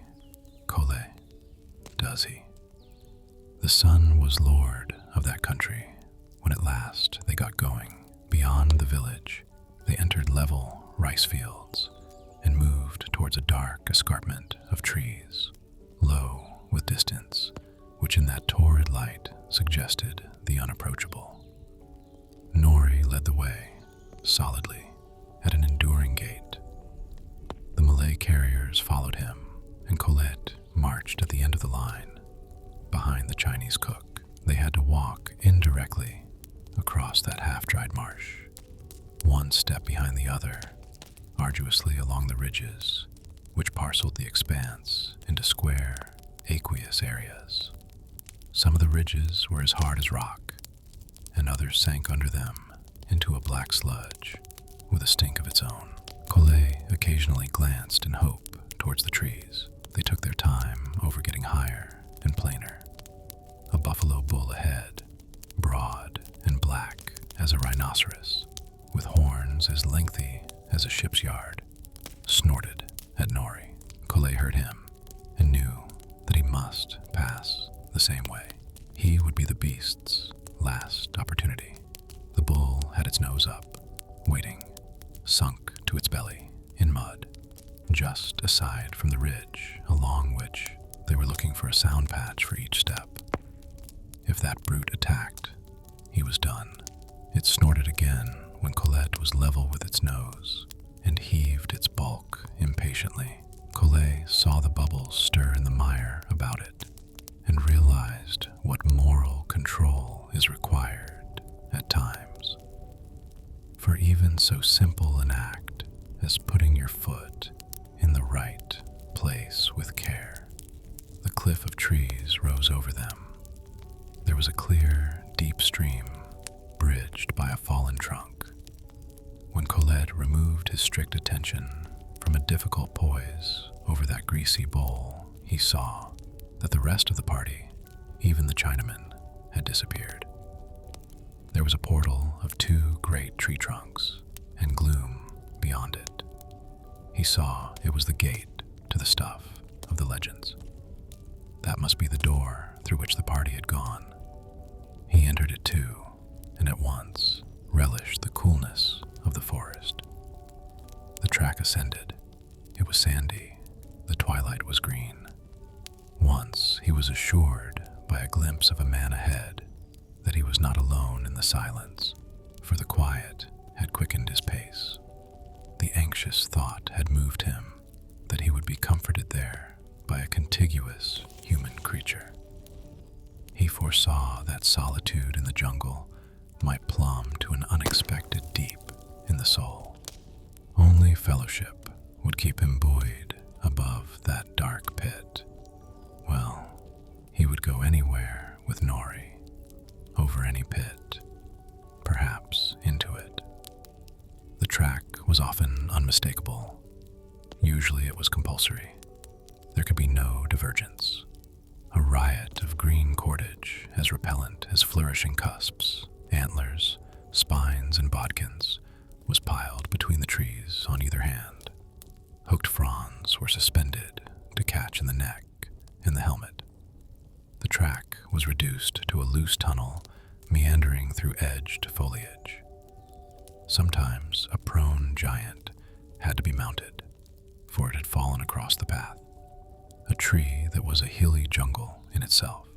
A: Kole, does he? The sun was lord of that country when at last they got going. Beyond the village, they entered level rice fields and moved towards a dark escarpment of trees, low with distance, which in that torrid light suggested the unapproachable. Nori led the way, solidly, at an enduring gait. The Malay carriers followed him, and Colette marched at the end of the line, behind the Chinese cook. They had to walk indirectly across that half-dried marsh, one step behind the other, arduously along the ridges, which parceled the expanse into square, aqueous areas. Some of the ridges were as hard as rock, and others sank under them into a black sludge with a stink of its own. Collet occasionally glanced in hope towards the trees. They took their time over getting higher and plainer. A buffalo bull ahead, broad and black as a rhinoceros, with horns as lengthy as a ship's yard, snorted at Nori. Collet heard him and knew that he must pass the same way. He would be the beast's last opportunity. The bull had its nose up, waiting, sunk to its belly in mud, just aside from the ridge along which they were looking for a sound patch for each step. If that brute attacked, he was done. It snorted again when Colette was level with its nose and heaved its bulk impatiently. Colette saw the bubbles stir in the mire about it and realized what moral control is required at times. For even so simple an act as putting your foot in the right place with care. The cliff of trees rose over them. There was a clear, deep stream bridged by a fallen trunk. When Colette removed his strict attention from a difficult poise over that greasy bowl, he saw that the rest of the party, even the Chinamen, had disappeared. There was a portal of 2 great tree trunks and gloom beyond it. He saw it was the gate to the stuff of the legends. That must be the door through which the party had gone. He entered it too, and at once relished the coolness of the forest. The track ascended. It was sandy. The twilight was green. Once he was assured by a glimpse of a man ahead that he was not alone in the silence, for the quiet had quickened his pace. The anxious thought had moved him that he would be comforted there by a contiguous human creature. He foresaw that solitude in the jungle might plumb to an unexpected deep in the soul. Only fellowship would keep him buoyed above that dark pit. Well, he would go anywhere with Nori, over any pit, perhaps into it. The track was often unmistakable. Usually it was compulsory. There could be no divergence. A riot of green cordage as repellent as flourishing cusps, antlers, spines, and bodkins was piled between the trees on either hand. Hooked fronds were suspended to catch in the neck and the helmet. The track was reduced to a loose tunnel meandering through edged foliage. Sometimes a prone giant had to be mounted, for it had fallen across the path, a tree that was a hilly jungle in itself,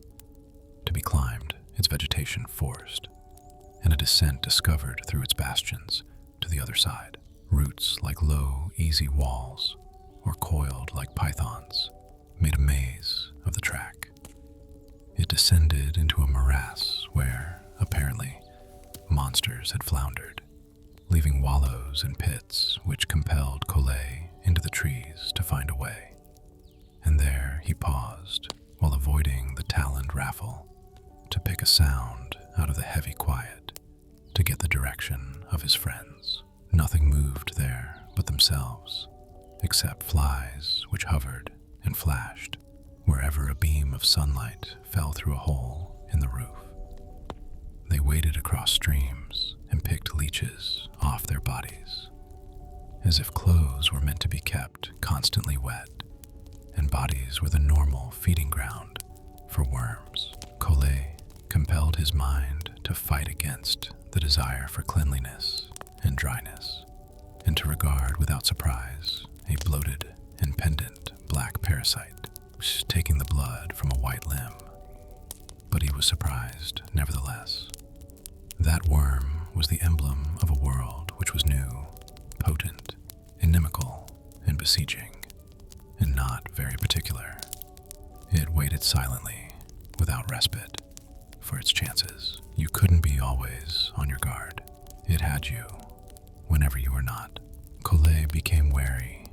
A: to be climbed, its vegetation forced, and a descent discovered through its bastions to the other side. Roots like low, easy walls, or coiled like pythons, made a maze of the track. It descended into a morass where, apparently, monsters had floundered, leaving wallows and pits which compelled Collet into the trees to find a way. And there he paused while avoiding the taloned raffle to pick a sound out of the heavy quiet to get the direction of his friends. Nothing moved there but themselves, except flies which hovered and flashed wherever a beam of sunlight fell through a hole in the roof. They waded across streams and picked leeches off their bodies, as if clothes were meant to be kept constantly wet. and bodies were the normal feeding ground for worms. Collet compelled his mind to fight against the desire for cleanliness and dryness, and to regard without surprise a bloated and pendant black parasite taking the blood from a white limb. But he was surprised, nevertheless. That worm was the emblem of a world which was new, potent, inimical, and besieging, and not very particular. It waited silently, without respite, for its chances. You couldn't be always on your guard. It had you, whenever you were not. Collet became wary,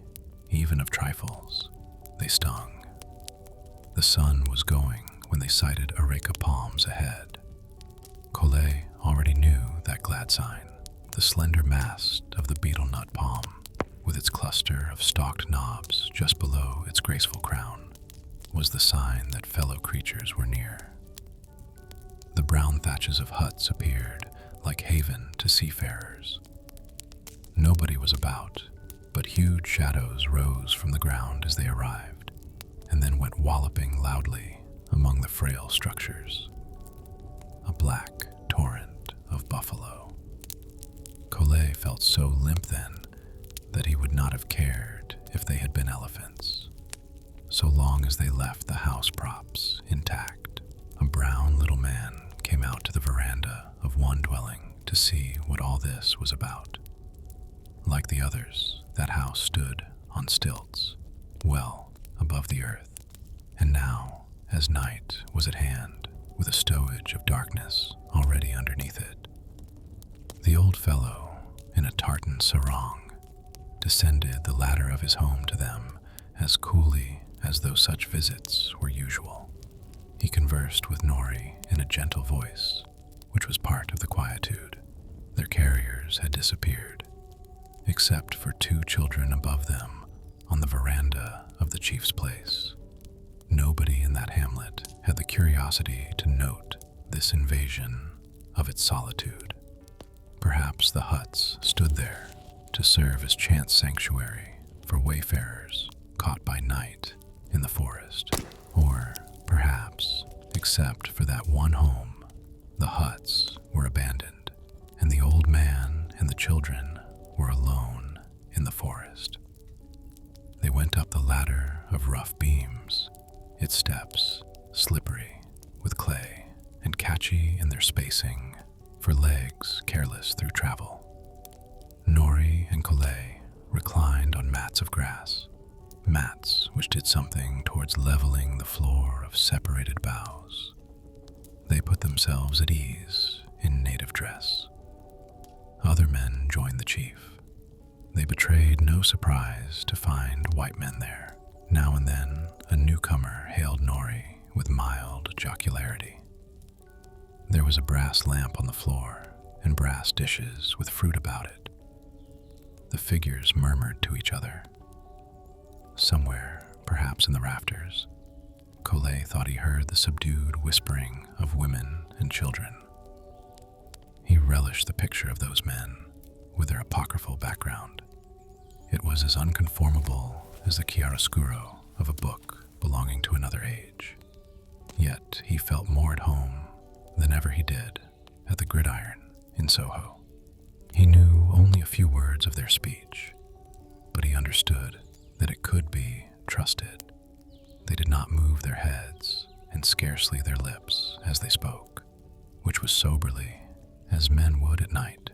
A: even of trifles. They stung. The sun was going when they sighted areca palms ahead. Collet already knew that glad sign. The slender mast of the beetle nut palm, with its cluster of stalked knobs just below its graceful crown, was the sign that fellow creatures were near. The brown thatches of huts appeared like haven to seafarers. Nobody was about, but huge shadows rose from the ground as they arrived, and then went walloping loudly among the frail structures. A black torrent of buffalo. Collet felt so limp then that he would not have cared if they had been elephants, so long as they left the house props intact. A brown little man came out to the veranda of one dwelling to see what all this was about. Like the others, that house stood on stilts, well above the earth, and now, as night was at hand, with a stowage of darkness already underneath it, the old fellow, in a tartan sarong, descended the ladder of his home to them as coolly as though such visits were usual. He conversed with Nori in a gentle voice, which was part of the quietude. Their carriers had disappeared, except for 2 children above them on the veranda of the chief's place. Nobody in that hamlet had the curiosity to note this invasion of its solitude. Perhaps the huts stood there to serve as chance sanctuary for wayfarers caught by night in the forest. Or perhaps, except for that one home, the huts were abandoned, and the old man and the children were alone in the forest. They went up the ladder of rough beams, its steps slippery with clay and catchy in their spacing for legs careless through travel. Nori and Collet reclined on mats of grass, mats which did something towards leveling the floor of separated boughs. They put themselves at ease in native dress. Other men joined the chief. They betrayed no surprise to find white men there. Now and then, a newcomer hailed Nori with mild jocularity. There was a brass lamp on the floor and brass dishes with fruit about it. The figures murmured to each other. Somewhere, perhaps in the rafters, Collet thought he heard the subdued whispering of women and children. He relished the picture of those men with their apocryphal background. It was as unconformable as the chiaroscuro of a book belonging to another age. Yet he felt more at home than ever he did at the Gridiron in Soho. He knew only a few words of their speech, but he understood that it could be trusted. They did not move their heads and scarcely their lips as they spoke, which was soberly as men would at night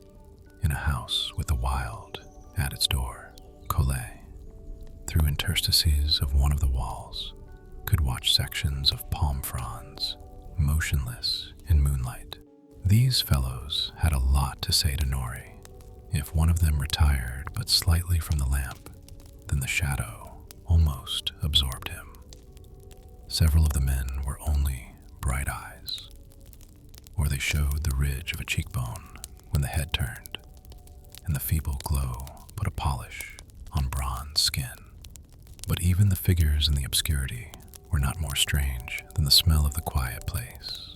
A: in a house with the wild at its door. Collet, through interstices of one of the walls, could watch sections of palm fronds, motionless in moonlight. These fellows had a lot to say to Nori. If one of them retired but slightly from the lamp, then the shadow almost absorbed him. Several of the men were only bright eyes, or they showed the ridge of a cheekbone when the head turned, and the feeble glow put a polish on bronze skin. But even the figures in the obscurity were not more strange than the smell of the quiet place.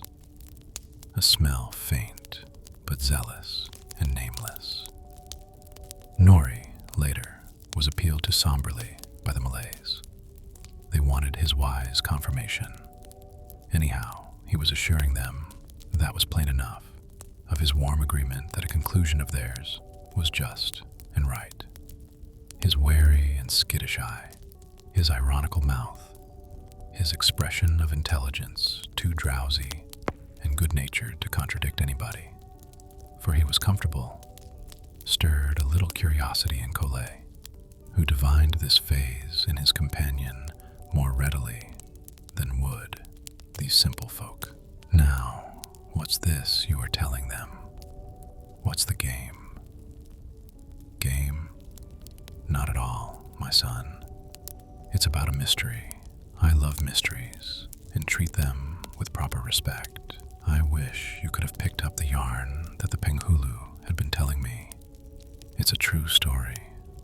A: A smell faint, but zealous and nameless. Nori, later, was appealed to somberly by the Malays. They his wise confirmation. Anyhow, he was assuring them that was plain enough, of his warm agreement that a conclusion of theirs was just and right. His wary and skittish eye, his ironical mouth, his expression of intelligence too drowsy and good-natured to contradict anybody, for he was comfortable, stirred a little curiosity in Collet, who divined this phase in his companion more readily than would these simple folk. Now, what's this you are telling them? What's the game? Game? Not at all, my son. It's about a mystery. I love mysteries and treat them with proper respect. I wish you could have picked up the yarn that the Penghulu had been telling me. It's a true story.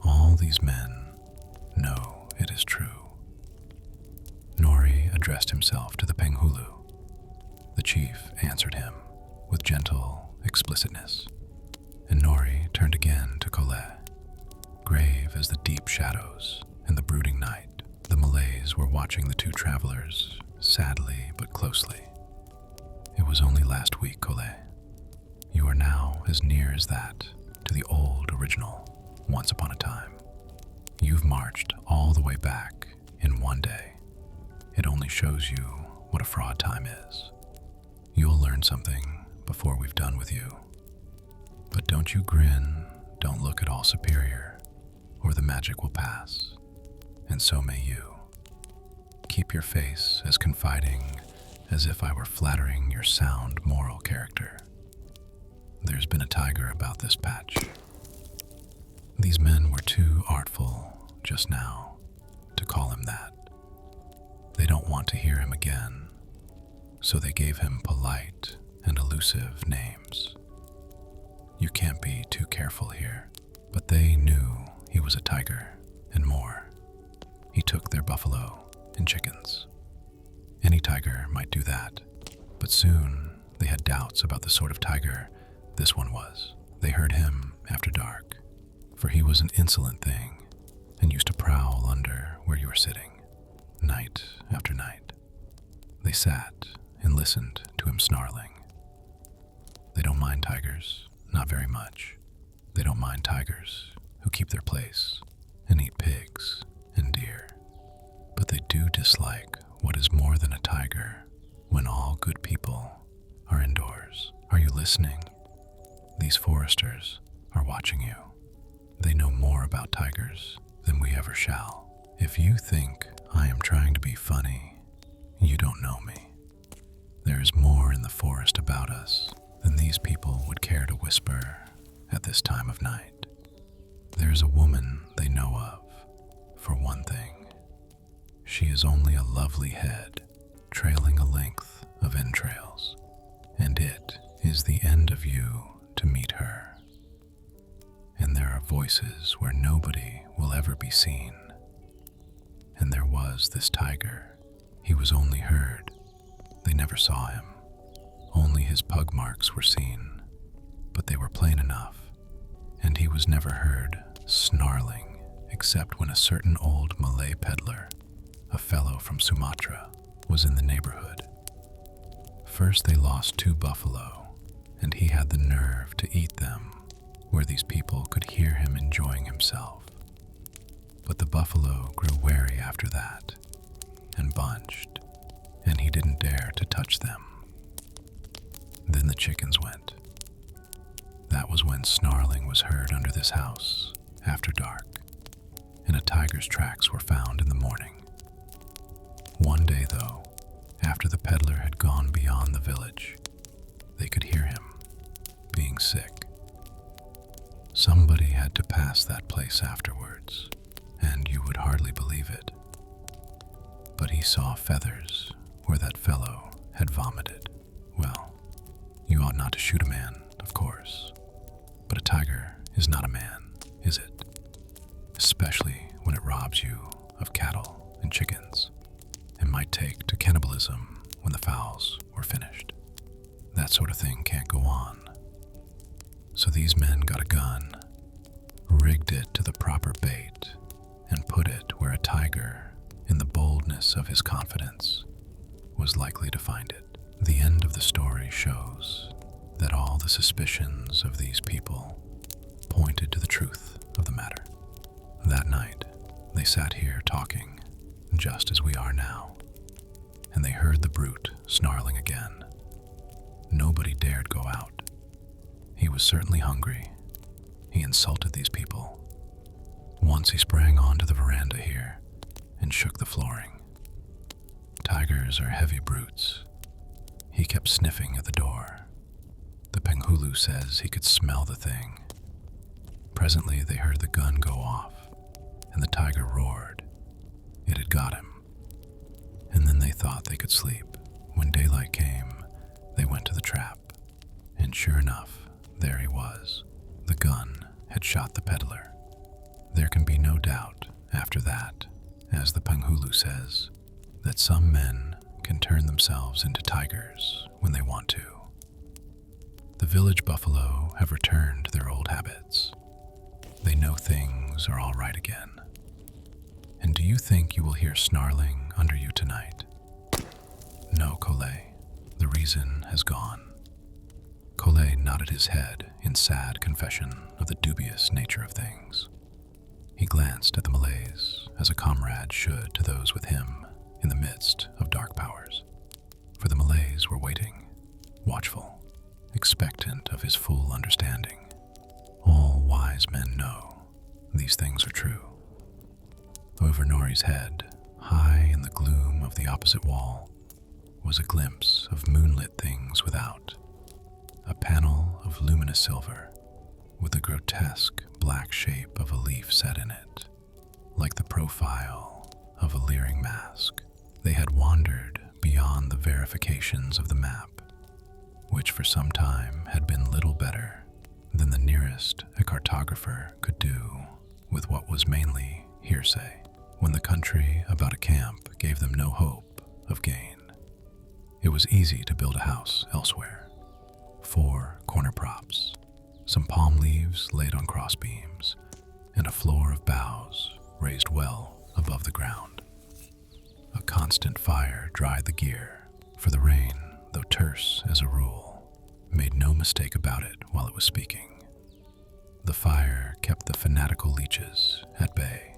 A: All these men know it is true. Nori addressed himself to the Penghulu. The chief answered him with gentle explicitness, and Nori turned again to Collet. Grave as the deep shadows and the brooding night, the Malays were watching the two travelers, sadly but closely. It was only last week, Collet. You are now as near as that to the old original, once upon a time. You've marched all the way back in one day. It only shows you what a fraud time is. You'll learn something before we've done with you. But don't you grin, don't look at all superior, or the magic will pass, and so may you. Keep your face as confiding as if I were flattering your sound moral character. There's been a tiger about this patch. These men were too artful just now to call him that. They don't want to hear him again, so they gave him polite and elusive names. You can't be too careful here, but they knew he was a tiger and more. He took their buffalo and chickens. Any tiger might do that, but soon they had doubts about the sort of tiger this one was. They heard him after dark, for he was an insolent thing and used to prowl under where you were sitting, night after night. They sat and listened to him snarling. They don't mind tigers, not very much. They don't mind tigers who keep their place and eat pigs and deer. But they do dislike what is more than a tiger when all good people are indoors. Are you listening? These foresters are watching you. They know more about tigers than we ever shall. If you think I am trying to be funny, you don't know me. There is more in the forest about us than these people would care to whisper at this time of night. There is a woman they know of, for one thing. She is only a lovely head, trailing a length of entrails, and it is the end of you to meet her. And there are voices where nobody will ever be seen. And there was this tiger. He was only heard. They never saw him. Only his pug marks were seen, but they were plain enough. And he was never heard snarling except when a certain old Malay peddler, a fellow from Sumatra, was in the neighborhood. First they lost 2 buffalo, and he had the nerve to eat them where these people could hear him enjoying himself. But the buffalo grew wary after that and bunched, and he didn't dare to touch them. Then the chickens went. That was when snarling was heard under this house after dark, and a tiger's tracks were found in the morning. One day, though, after the peddler had gone beyond the village, they could hear him being sick. Somebody had to pass that place afterwards, and you would hardly believe it. But he saw feathers where that fellow had vomited. Well, you ought not to shoot a man, of course, but a tiger is not a man, is it? Especially when it robs you of cattle and chickens, and might take to cannibalism when the fowls were finished. That sort of thing can't go on. So these men got a gun, rigged it to the proper bait, and put it where a tiger in the boldness of his confidence, was likely to find it. The end of the story shows that all the suspicions of these people pointed to the truth of the matter. That night, they sat here talking, just as we are now, and they heard the brute snarling again. Nobody dared go out. He was certainly hungry. He insulted these people. Once he sprang onto the veranda here and shook the flooring. Tigers are heavy brutes. He kept sniffing at the door. The Penghulu says he could smell the thing. Presently they heard the gun go off, and the tiger roared. It had got him. And then they thought they could sleep. When daylight came, they went to the trap, and sure enough, there he was. The gun had shot the peddler. There can be no doubt, after that, as the Penghulu says, that some men can turn themselves into tigers when they want to. The village buffalo have returned to their old habits. They know things are all right again. And do you think you will hear snarling under you tonight? No, Collet. The reason has gone. Collet nodded his head in sad confession of the dubious nature of things. He glanced at the Malays as a comrade should to those with him in the midst of dark powers. For the Malays were waiting, watchful, expectant of his full understanding. All wise men know these things are true. Over Nori's head, high in the gloom of the opposite wall, was a glimpse of moonlit things without, a panel of luminous silver with the grotesque black shape of a leaf set in it, like the profile of a leering mask. They had wandered beyond the verifications of the map, which for some time had been little better than the nearest a cartographer could do with what was mainly hearsay, when the country about a camp gave them no hope of gain. It was easy to build a house elsewhere. 4 corner props, some palm leaves laid on cross beams, and a floor of boughs raised well above the ground. A constant fire dried the gear, for the rain, though terse as a rule, made no mistake about it while it was speaking. The fire kept the fanatical leeches at bay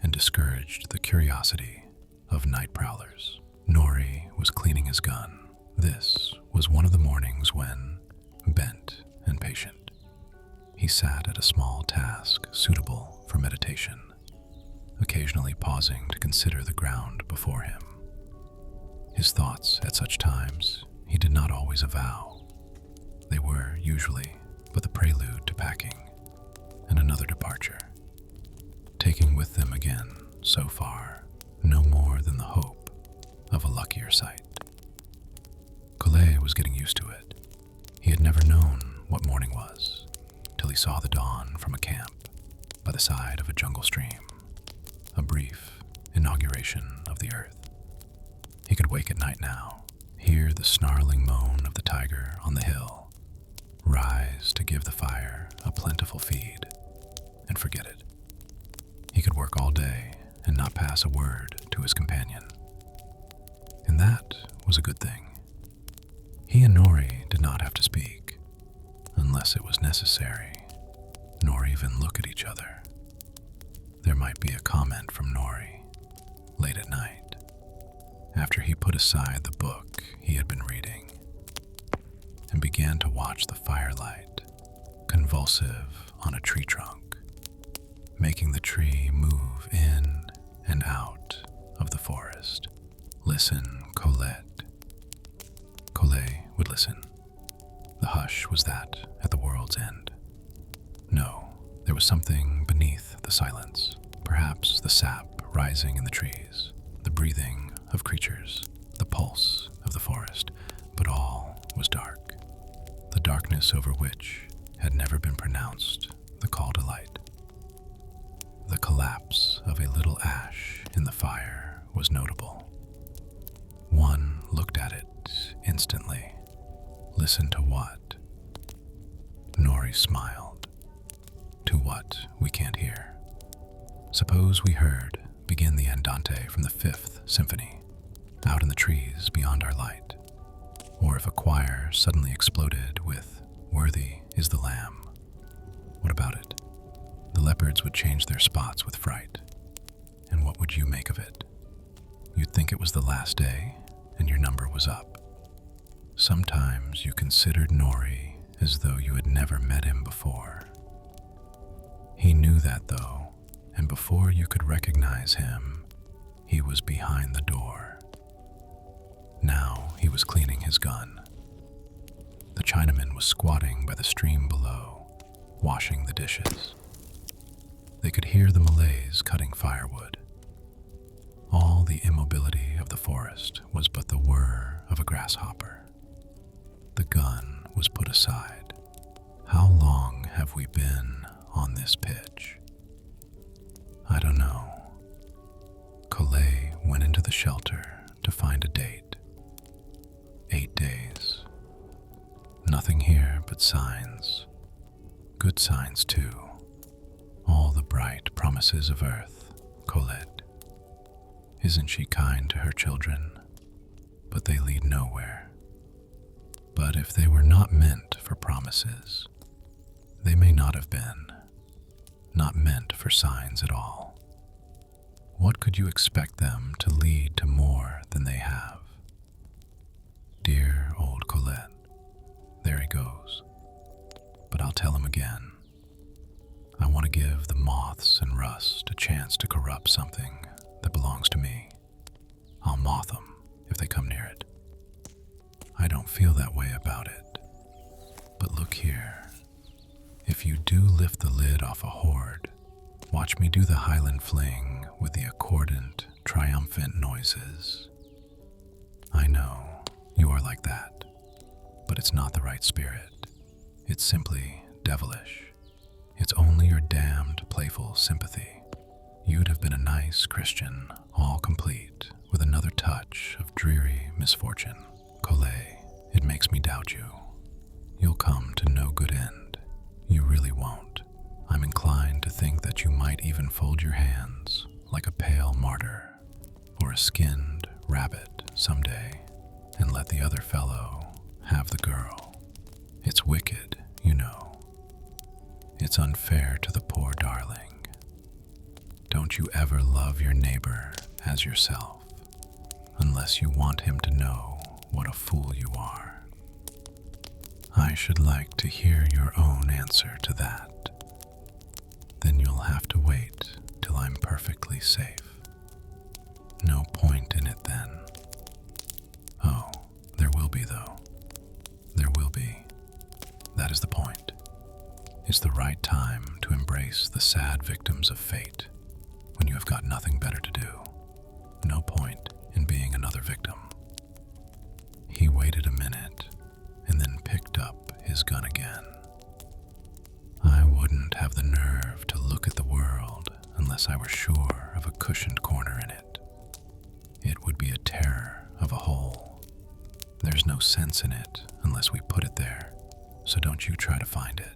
A: and discouraged the curiosity of night prowlers. Nori was cleaning his gun. This was one of the mornings when, bent and patient, he sat at a small task suitable for meditation, occasionally pausing to consider the ground before him. His thoughts at such times he did not always avow. They were usually but the prelude to packing and another departure, taking with them again, so far, no more than the hope of a luckier sight. Collet was getting used to it. He had never known what morning was, till he saw the dawn from a camp by the side of a jungle stream, a brief inauguration of the earth. He could wake at night now, hear the snarling moan of the tiger on the hill, rise to give the fire a plentiful feed, and forget it. He could work all day and not pass a word to his companion. And that was a good thing. He and Nori did not have to speak, unless it was necessary, nor even look at each other. There might be a comment from Nori, late at night, after he put aside the book he had been reading, and began to watch the firelight, convulsive on a tree trunk, making the tree move in and out of the forest. Listen, Colette. Collet would listen. The hush was that at the world's end. No, there was something beneath the silence, perhaps the sap rising in the trees, the breathing of creatures, the pulse of the forest, but all was dark, the darkness over which had never been pronounced the call to light. The collapse of a little ash in the fire was notable. One looked at it instantly. Listen to what? Nori smiled. To what we can't hear. Suppose we heard Begin the andante from the Fifth Symphony, out in the trees beyond our light. Or if a choir suddenly exploded with "Worthy is the Lamb," what about it? The leopards would change their spots with fright. And what would you make of it? You'd think it was the last day, and your number was up. Sometimes you considered Nori as though you had never met him before. He knew that though, and before you could recognize him, he was behind the door. Now he was cleaning his gun. The Chinaman was squatting by the stream below, washing the dishes. They could hear the Malays cutting firewood. All the immobility of the forest was but the whir of a grasshopper. The gun was put aside. How long have we been on this pitch? I don't know. Collet went into the shelter to find a date. 8 days. Nothing here but signs. Good signs too. All the bright promises of earth, Colette. Isn't she kind to her children? But they lead nowhere. But if they were not meant for promises, they may not have been. Not meant for signs at all. What could you expect them to lead to more than they have? Dear old Colette, there he goes. But I'll tell him again. I want to give the moths and rust a chance to corrupt something that belongs to me. I'll moth them if they come near it. I don't feel that way about it. But look here. If you do lift the lid off a hoard, watch me do the Highland fling with the accordant, triumphant noises. I know you are like that, but it's not the right spirit. It's simply devilish. It's only your damned playful sympathy. You'd have been a nice Christian, all complete, with another touch of dreary misfortune. Collet, it makes me doubt you. You'll come to no good end. You really won't. I'm inclined to think that you might even fold your hands like a pale martyr or a skinned rabbit someday and let the other fellow have the girl. It's wicked, you know. It's unfair to the poor darling. Don't you ever love your neighbor as yourself, unless you want him to know what a fool you are. I should like to hear your own answer to that. Then you'll have to wait till I'm perfectly safe. No point in it then. Oh, there will be though. There will be. That is the point. It's the right time to embrace the sad victims of fate when you have got nothing better to do. No point in being another victim. He waited a minute and then picked up his gun again. I wouldn't have the nerve to look at the world unless I were sure of a cushioned corner in it. It would be a terror of a hole. There's no sense in it unless we put it there, so don't you try to find it.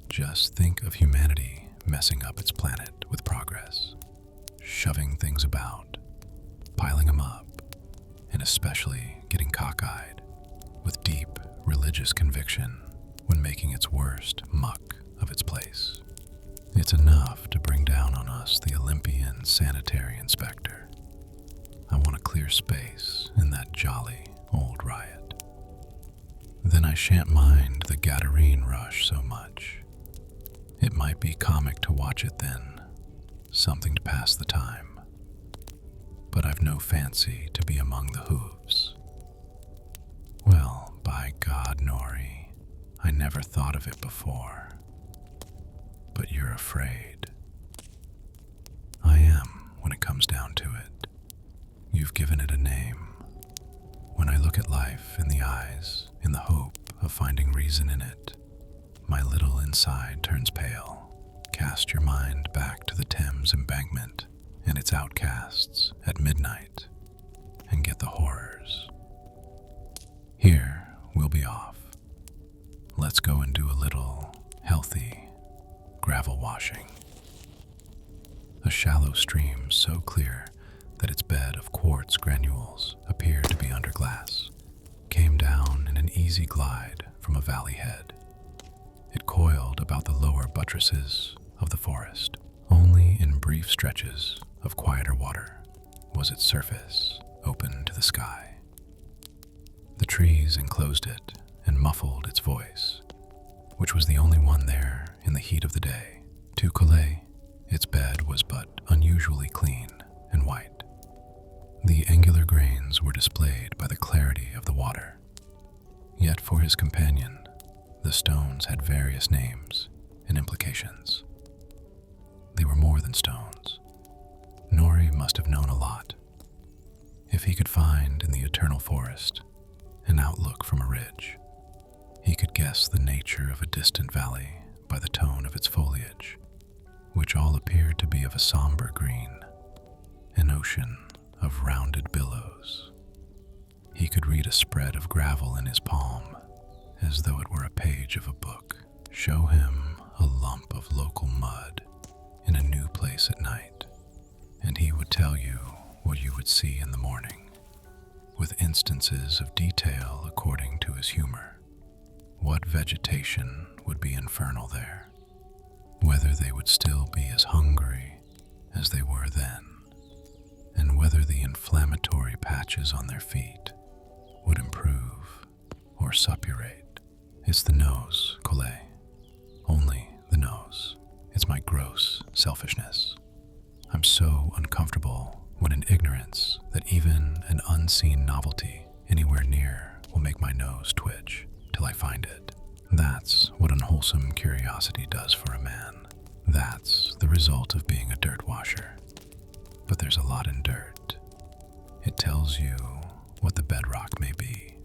A: Just think of humanity messing up its planet with progress, shoving things about, piling them up, and especially getting cockeyed with deep religious conviction when making its worst muck of its place. It's enough to bring down on us the Olympian sanitary inspector. I want a clear space in that jolly old riot. Then I shan't mind the Gadarene rush so much. It might be comic to watch it then, something to pass the time. But I've no fancy to be among the hooves. Well, by God, Nori, I never thought of it before. But you're afraid. I am, when it comes down to it. You've given it a name. When I look at life in the eyes, in the hope of finding reason in it, my little inside turns pale. Cast your mind back to the Thames embankment and its outcasts at midnight, and get the horrors. Here, we'll be off. Let's go and do a little healthy gravel washing. A shallow stream so clear that its bed of quartz granules appeared to be under glass came down in an easy glide from a valley head. It coiled about the lower buttresses of the forest. Only in brief stretches of quieter water was its surface open to the sky. The trees enclosed it and muffled its voice, which was the only one there in the heat of the day. To Collet, its bed was but unusually clean and white. The angular grains were displayed by the clarity of the water. Yet for his companion, the stones had various names and implications. They were more than stones. Nori must have known a lot. If he could find in the eternal forest an outlook from a ridge, he could guess the nature of a distant valley by the tone of its foliage, which all appeared to be of a somber green, an ocean of rounded billows. He could read a spread of gravel in his palm, as though it were a page of a book. Show him a lump of local mud in a new place at night, and he would tell you what you would see in the morning, with instances of detail according to his humor. What vegetation would be infernal there, whether they would still be as hungry as they were then, and whether the inflammatory patches on their feet would improve or suppurate. It's the nose, Collet. Only the nose. It's my gross selfishness. I'm so uncomfortable when in ignorance that even an unseen novelty anywhere near will make my nose twitch till I find it. That's what unwholesome curiosity does for a man. That's the result of being a dirt washer. But there's a lot in dirt. It tells you what the bedrock may be.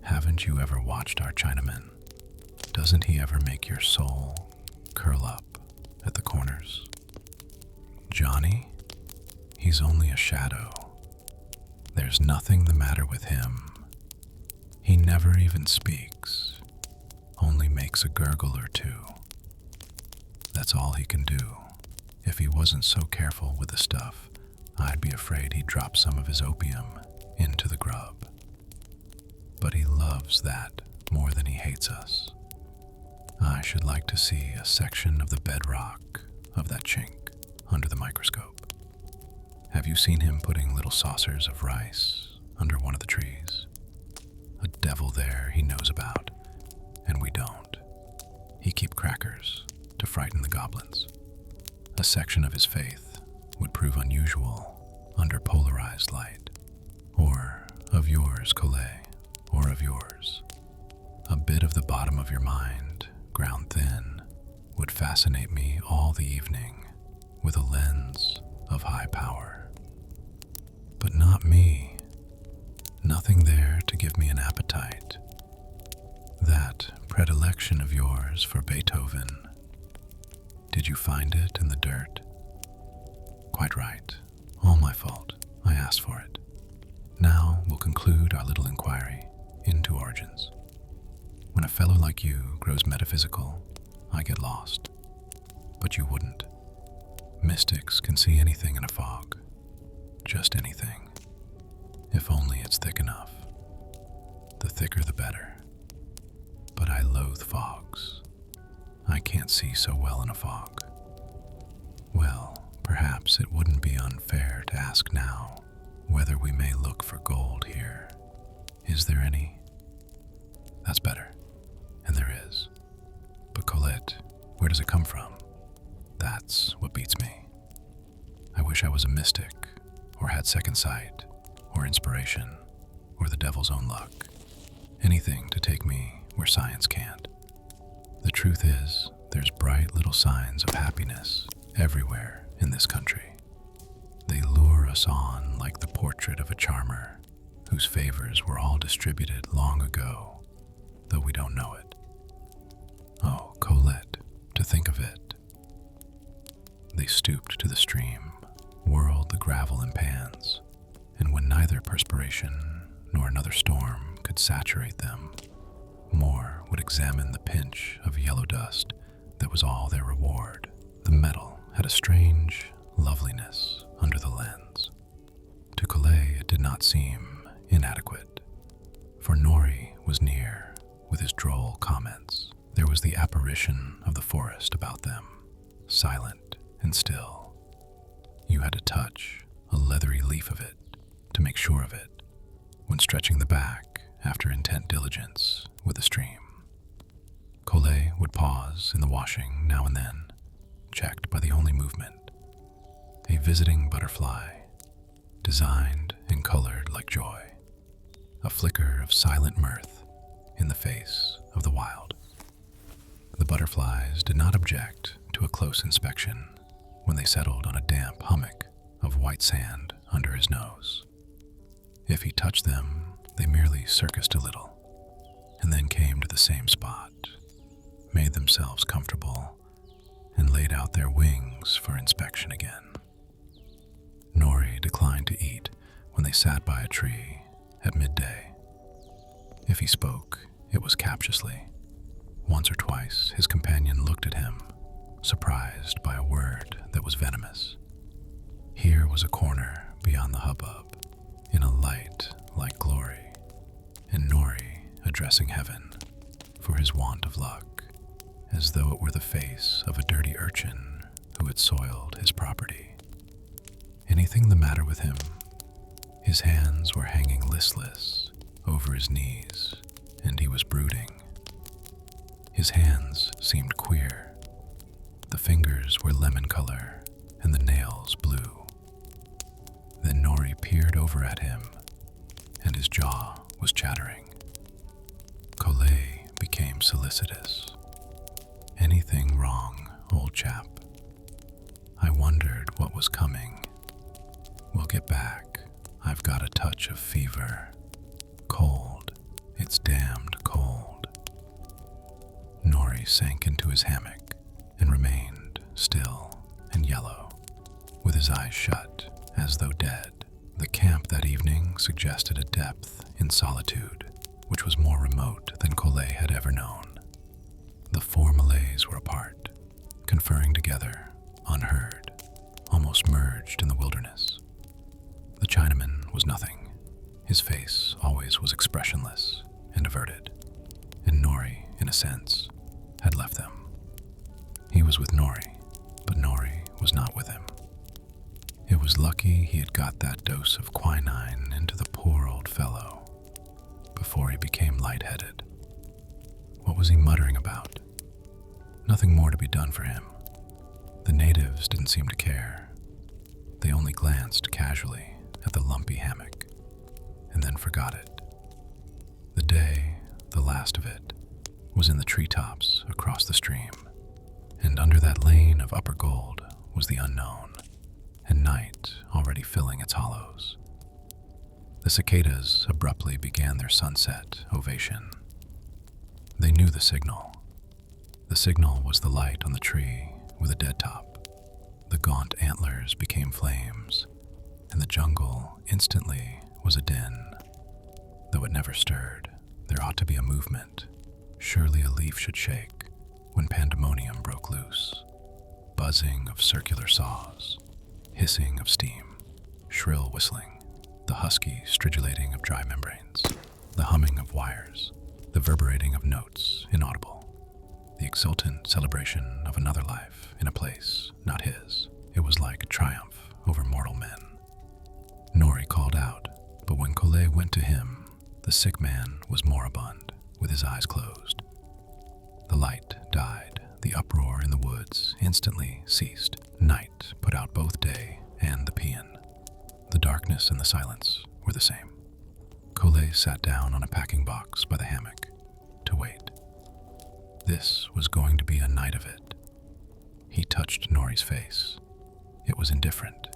A: Haven't you ever watched our Chinaman? Doesn't he ever make your soul curl up at the corners? Johnny? He's only a shadow. There's nothing the matter with him. He never even speaks, only makes a gurgle or two. That's all he can do. If he wasn't so careful with the stuff, I'd be afraid he'd drop some of his opium into the grub. But he loves that more than he hates us. I should like to see a section of the bedrock of that chink under the microscope. Have you seen him putting little saucers of rice under one of the trees? A devil there he knows about, and we don't. He keep crackers to frighten the goblins. A section of his faith would prove unusual under polarized light, or of yours, Collet, or of yours. A bit of the bottom of your mind, ground thin, would fascinate me all the evening with a lens of high power. But not me. Nothing there to give me an appetite. That predilection of yours for Beethoven, did you find it in the dirt? Quite right. All my fault. I asked for it. Now we'll conclude our little inquiry into origins. When a fellow like you grows metaphysical, I get lost. But you wouldn't. Mystics can see anything in a fog. Just anything. If only it's thick enough. The thicker the better. But I loathe fogs. I can't see so well in a fog. Well, perhaps it wouldn't be unfair to ask now whether we may look for gold here. Is there any? That's better. And there is. But Colette, where does it come from? That's what beats me. I wish I was a mystic, or had second sight, or inspiration, or the devil's own luck. Anything to take me where science can't. The truth is, there's bright little signs of happiness everywhere in this country. They lure us on like the portrait of a charmer whose favors were all distributed long ago, though we don't know it. Oh, Colette, to think of it. They stooped to the stream, whirled the gravel in pans, and when neither perspiration nor another storm could saturate them, more would examine the pinch of yellow dust that was all their reward. The metal had a strange, loveless loveliness under the lens. To Collet it did not seem inadequate, for Nori was near with his droll comments. There was the apparition of the forest about them, silent and still. You had to touch a leathery leaf of it to make sure of it when stretching the back after intent diligence with the stream. Collet would pause in the washing now and then, checked by the only movement, a visiting butterfly, designed and colored like joy, a flicker of silent mirth in the face of the wild. The butterflies did not object to a close inspection when they settled on a damp hummock of white sand under his nose. If he touched them, they merely circused a little, and then came to the same spot, made themselves comfortable, and laid out their wings for inspection again. Nori declined to eat when they sat by a tree at midday. If he spoke, it was captiously. Once or twice, his companion looked at him, surprised by a word that was venomous. Here was a corner beyond the hubbub, in a light like glory, and Nori addressing heaven for his want of luck, as though it were the face of a dirty urchin who had soiled his property. Anything the matter with him? His hands were hanging listless over his knees, and he was brooding. His hands seemed queer. The fingers were lemon color, and the nails blue. Then Nori peered over at him, and his jaw was chattering. Collet became solicitous. Anything wrong, old chap? I wondered what was coming. We'll get back. I've got a touch of fever. Cold. It's damned cold. Nori sank into his hammock and remained still and yellow, with his eyes shut as though dead. The camp that evening suggested a depth in solitude which was more remote than Collet had ever known. The four Malays were apart, conferring together, unheard, almost merged in the wilderness. The Chinaman was nothing. His face always was expressionless and averted, and Nori, in a sense, had left them. He was with Nori, but Nori was not with him. It was lucky he had got that dose of quinine into the poor old fellow before he became lightheaded. What was he muttering about? Nothing more to be done for him. The natives didn't seem to care. They only glanced casually at the lumpy hammock and then forgot it. The day, the last of it, was in the treetops across the stream, and under that lane of upper gold was the unknown, and night already filling its hollows. The cicadas abruptly began their sunset ovation. They knew the signal. The signal was the light on the tree with a dead top. The gaunt antlers became flames, and the jungle instantly was a din. Though it never stirred, there ought to be a movement. Surely a leaf should shake when pandemonium broke loose. Buzzing of circular saws, hissing of steam, shrill whistling, the husky stridulating of dry membranes, the humming of wires, the reverberating of notes inaudible, the exultant celebration of another life in a place not his. It was like a triumph over mortal men. Nori called out, but when Collet went to him, the sick man was moribund, with his eyes closed. The light died. The uproar in the woods instantly ceased. Night put out both day and the paean. The darkness and the silence were the same. Collet sat down on a packing box by the hammock to wait. This was going to be a night of it. He touched Nori's face. It was indifferent.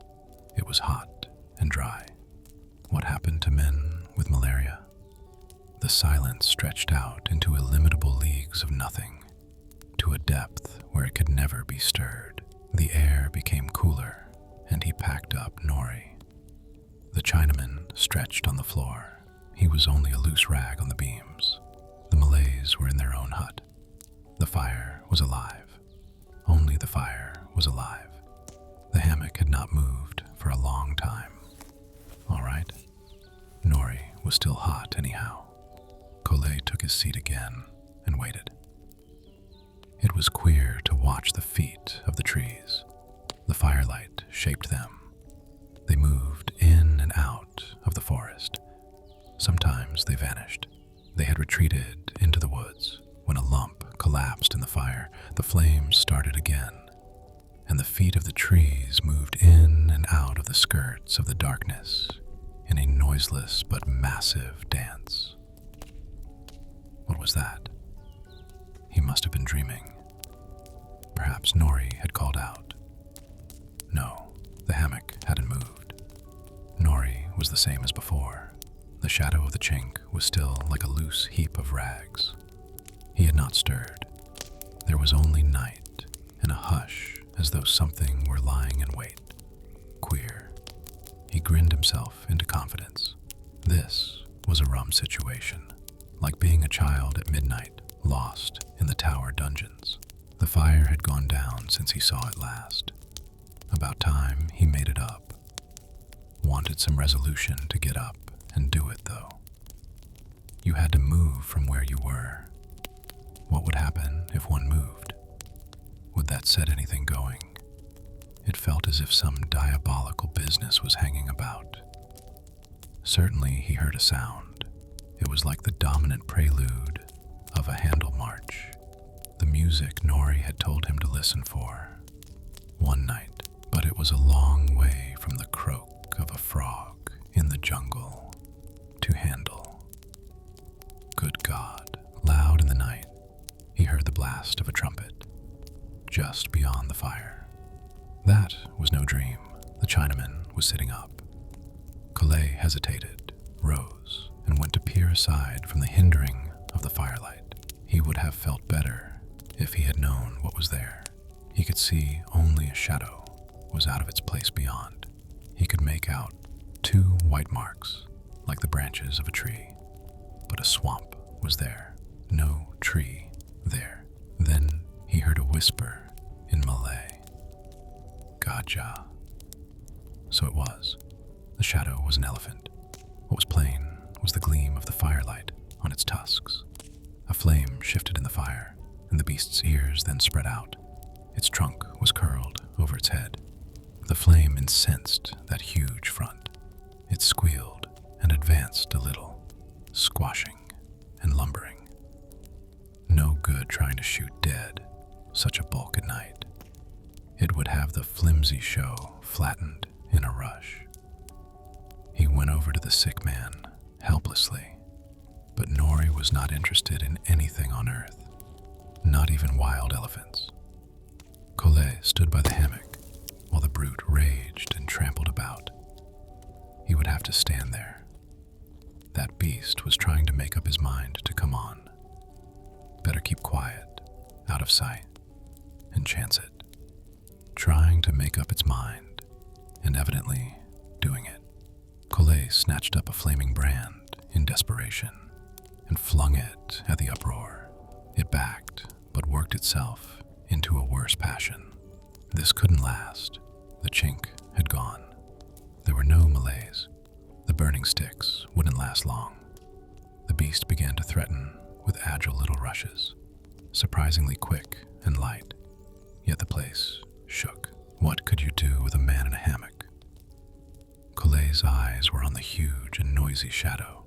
A: It was hot and dry. What happened to men with malaria? The silence stretched out into illimitable leagues of nothing, to a depth where it could never be stirred. The air became cooler, and he packed up Nori. The Chinaman stretched on the floor. He was only a loose rag on the beams. The Malays were in their own hut. The fire was alive. Only the fire was alive. The hammock hammock had not moved for a long time. All right. Nori was still hot anyhow. Collet took his seat again and waited. It was queer to watch the feet of the trees. The firelight shaped them. They moved in and out of the forest. Sometimes they vanished. They had retreated into the woods. When a lump collapsed in the fire, the flames started again, and the feet of the trees moved in and out of the skirts of the darkness in a noiseless but massive dance. What was that? He must have been dreaming. Perhaps Nori had called out. No, the hammock hadn't moved. Nori was the same as before. The shadow of the chink was still like a loose heap of rags. He had not stirred. There was only night and a hush, as though something were lying in wait. Queer. He grinned himself into confidence. This was a rum situation, like being a child at midnight, lost in the tower dungeons. The fire had gone down since he saw it last. About time he made it up. Wanted some resolution to get up and do it, though. You had to move from where you were. What would happen if one moved? Would that set anything going? It felt as if some diabolical business was hanging about. Certainly he heard a sound. It was like the dominant prelude of a Handel march, the music Nori had told him to listen for one night, but it was a long way from the croak of a frog in the jungle to Handel. Good God, loud in the night, he heard the blast of a trumpet, just beyond the fire. That was no dream. The Chinaman was sitting up. Collet hesitated, rose, and went to peer aside from the hindering of the firelight. He would have felt better if he had known what was there. He could see only a shadow was out of its place beyond. He could make out 2 white marks, like the branches of a tree. But a swamp was there, no tree there. Then he heard a whisper in Malay. Gotcha. So it was. The shadow was an elephant. What was plain was the gleam of the firelight on its tusks. A flame shifted in the fire, and the beast's ears then spread out. Its trunk was curled over its head. The flame incensed that huge front. It squealed and advanced a little, squashing and lumbering. No good trying to shoot dead such a bulk at night. It would have the flimsy show flattened in a rush. He went over to the sick man, helplessly, but Nori was not interested in anything on earth, not even wild elephants. Collet stood by the hammock while the brute raged and trampled about. He would have to stand there. That beast was trying to make up his mind to come on. Better keep quiet, out of sight, and chance it. Trying to make up its mind, and evidently doing it. Collet snatched up a flaming brand in desperation and flung it at the uproar. It backed, but worked itself into a worse passion. This couldn't last. The chink had gone. There were no Malays. The burning sticks wouldn't last long. The beast began to threaten with agile little rushes, surprisingly quick and light. Yet the place shook. What could you do with a man in a hammock? Collet's eyes were on the huge and noisy shadow,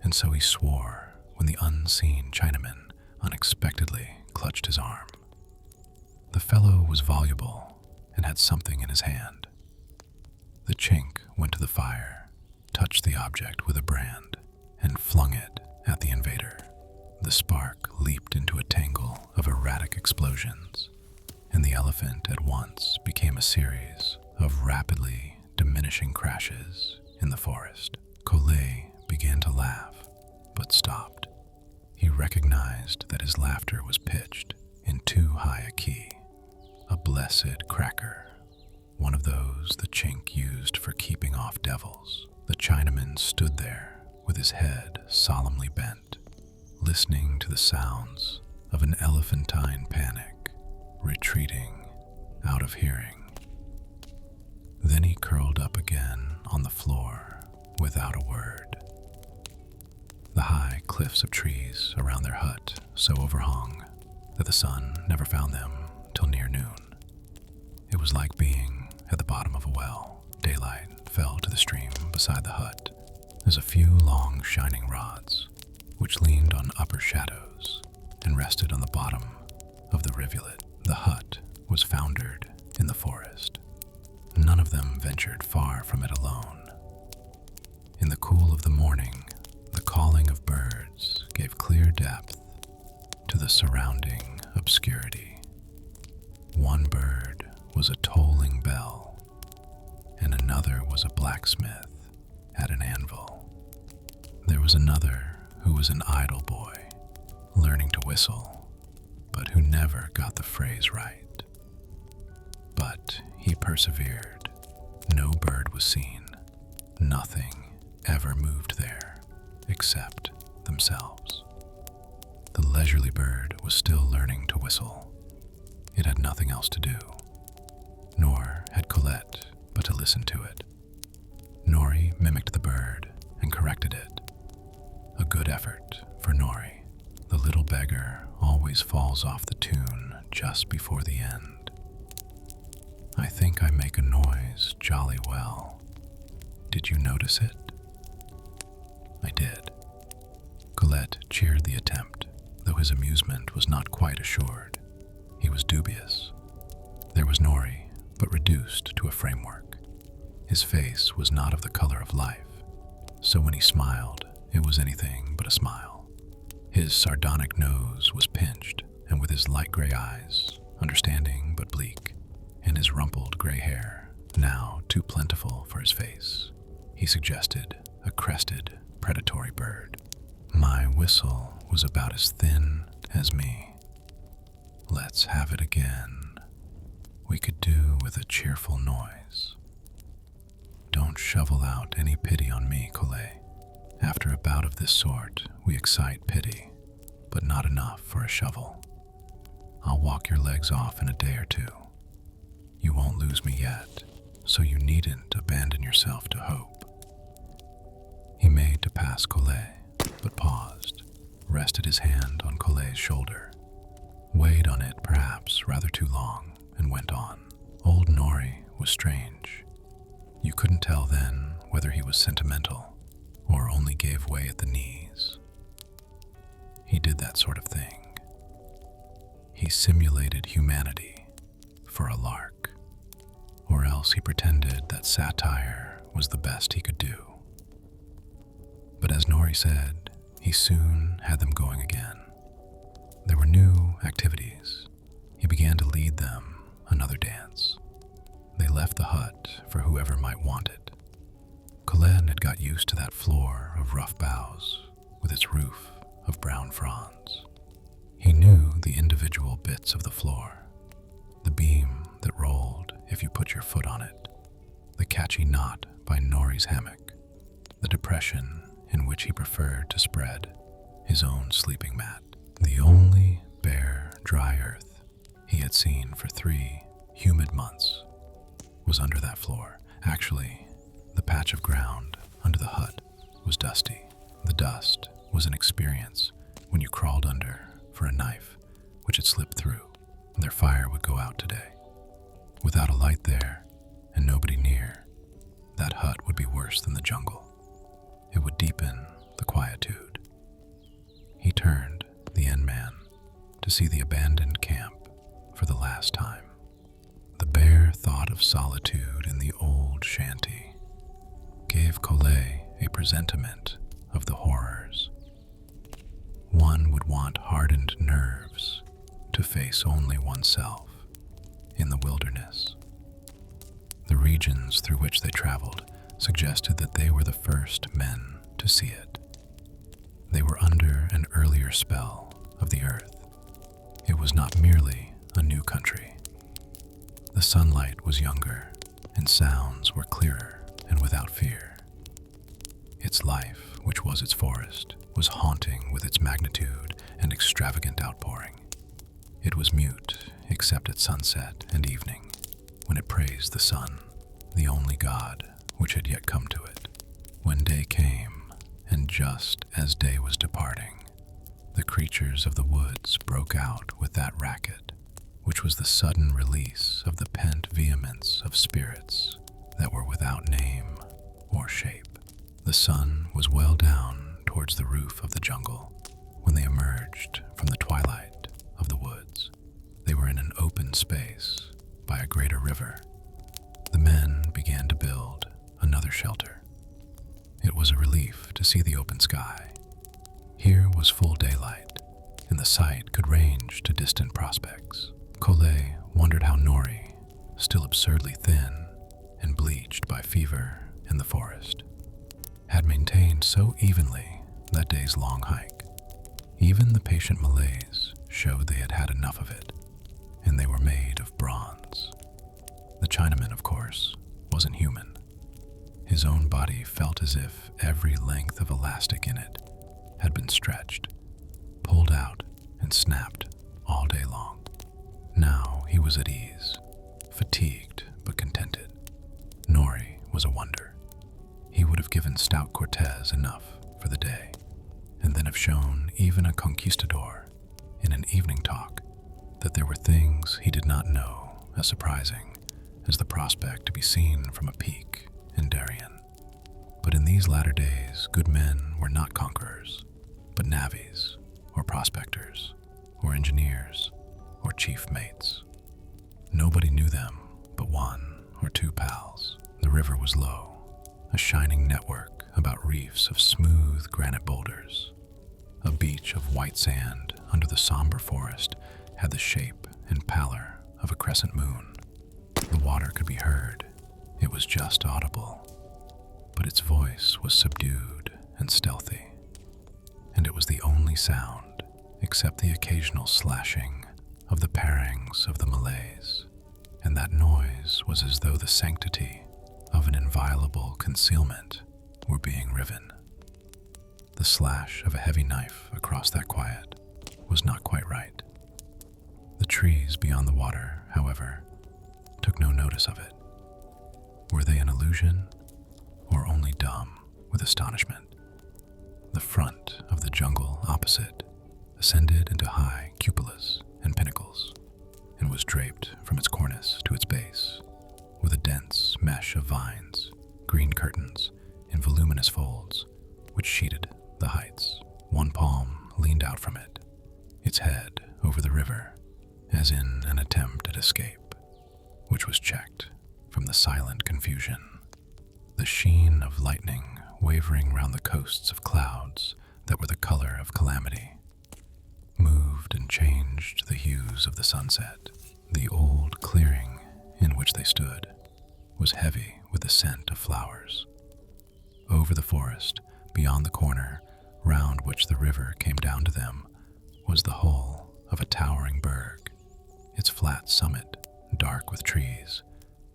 A: and so he swore when the unseen Chinaman unexpectedly clutched his arm. The fellow was voluble and had something in his hand. The chink went to the fire, touched the object with a brand, and flung it at the invader. The spark leaped into a tangle of erratic explosions, and the elephant at once became a series of rapidly diminishing crashes in the forest. Collet began to laugh, but stopped. He recognized that his laughter was pitched in too high a key. A blessed cracker, one of those the chink used for keeping off devils. The Chinaman stood there with his head solemnly bent, listening to the sounds of an elephantine panic, retreating out of hearing. Then he curled up again on the floor without a word. The high cliffs of trees around their hut so overhung that the sun never found them till near noon. It was like being at the bottom of a well. Daylight fell to the stream beside the hut as a few long shining rods, which leaned on upper shadows and rested on the bottom of the rivulet. The hut was foundered in the forest. None of them ventured far from it alone. In the cool of the morning, the calling of birds gave clear depth to the surrounding obscurity. One bird was a tolling bell, and another was a blacksmith at an anvil. There was another who was an idle boy, learning to whistle, but who never got the phrase right. But he persevered. No bird was seen. Nothing ever moved there except themselves. The leisurely bird was still learning to whistle. It had nothing else to do, nor had Colette but to listen to it. Nori mimicked the bird and corrected it. A good effort for Nori. The little beggar always falls off the tune just before the end. I think I make a noise jolly well. Did you notice it? I did. Colette cheered the attempt, though his amusement was not quite assured. He was dubious. There was Nori, but reduced to a framework. His face was not of the color of life, so when he smiled, it was anything but a smile. His sardonic nose was pinched, and with his light gray eyes, understanding but bleak, and his rumpled gray hair, now too plentiful for his face, he suggested a crested, predatory bird. My whistle was about as thin as me. Let's have it again. We could do with a cheerful noise. Don't shovel out any pity on me, Colette. After a bout of this sort, we excite pity, but not enough for a shovel. I'll walk your legs off in a day or two. You won't lose me yet, so you needn't abandon yourself to hope. He made to pass Colette, but paused, rested his hand on Colette's shoulder, weighed on it perhaps rather too long, and went on. Old Nori was strange. You couldn't tell then whether he was sentimental or only gave way at the knees. He did that sort of thing. He simulated humanity for a lark, or else he pretended that satire was the best he could do. But as Nori said, he soon had them going again. There were new activities. He began to lead them another dance. They left the hut for whoever might want it. Colette had got used to that floor of rough boughs with its roof of brown fronds. He knew the individual bits of the floor, the beam that rolled if you put your foot on it, the catchy knot by Nori's hammock, the depression in which he preferred to spread his own sleeping mat. The only bare, dry earth he had seen for 3 humid months was under that floor. Actually, the patch of ground under the hut was dusty. The dust was an experience when you crawled under for a knife which had slipped through. Their fire would go out today. Without a light there and nobody near, that hut would be worse than the jungle. It would deepen the quietude. He turned, the end man, to see the abandoned camp for the last time. The bare thought of solitude in the old shanty gave Colette a presentiment of the horrors. One would want hardened nerves to face only oneself in the wilderness. The regions through which they traveled suggested that they were the first men to see it. They were under an earlier spell of the earth. It was not merely a new country. The sunlight was younger, and sounds were clearer and without fear. Its life, which was its forest, was haunting with its magnitude and extravagant outpouring. It was mute, except at sunset and evening, when it praised the sun, the only God which had yet come to it. When day came, and just as day was departing, the creatures of the woods broke out with that racket, which was the sudden release of the pent vehemence of spirits that were without name or shape. The sun was well down towards the roof of the jungle when they emerged from the twilight of the woods. They were in an open space by a greater river. The men began to build another shelter. It was a relief to see the open sky. Here was full daylight, and the sight could range to distant prospects. Collet wondered how Nori, still absurdly thin and bleached by fever in the forest, had maintained so evenly that day's long hike. Even the patient Malays showed they had had enough of it, and they were made of bronze. The Chinaman, of course, wasn't human. His own body felt as if every length of elastic in it had been stretched, pulled out, and snapped all day long. Now he was at ease, fatigued but contented. Nori was a wonder. He would have given stout Cortez enough for the day, and then have shown even a conquistador in an evening talk that there were things he did not know as surprising as the prospect to be seen from a peak in Darien. But in these latter days, good men were not conquerors, but navvies, or prospectors, or engineers, or chief mates. Nobody knew them but one or two pals. The river was low, a shining network about reefs of smooth granite boulders. A beach of white sand under the somber forest had the shape and pallor of a crescent moon. The water could be heard. It was just audible, but its voice was subdued and stealthy, and it was the only sound, except the occasional slashing of the parangs of the Malays, and that noise was as though the sanctity of an inviolable concealment were being riven. The slash of a heavy knife across that quiet was not quite right. The trees beyond the water, however, took no notice of it. Were they an illusion, or only dumb with astonishment? The front of the jungle opposite ascended into high cupolas and pinnacles, and was draped from its cornice to its base with a dense mesh of vines, green curtains in voluminous folds, which sheeted the heights. One palm leaned out from it, its head over the river, as in an attempt at escape, which was checked from the silent confusion. The sheen of lightning wavering round the coasts of clouds that were the color of calamity moved and changed the hues of the sunset. The old clearing in which they stood was heavy with the scent of flowers. Over the forest, beyond the corner round which the river came down to them, was the hull of a towering berg, its flat summit dark with trees,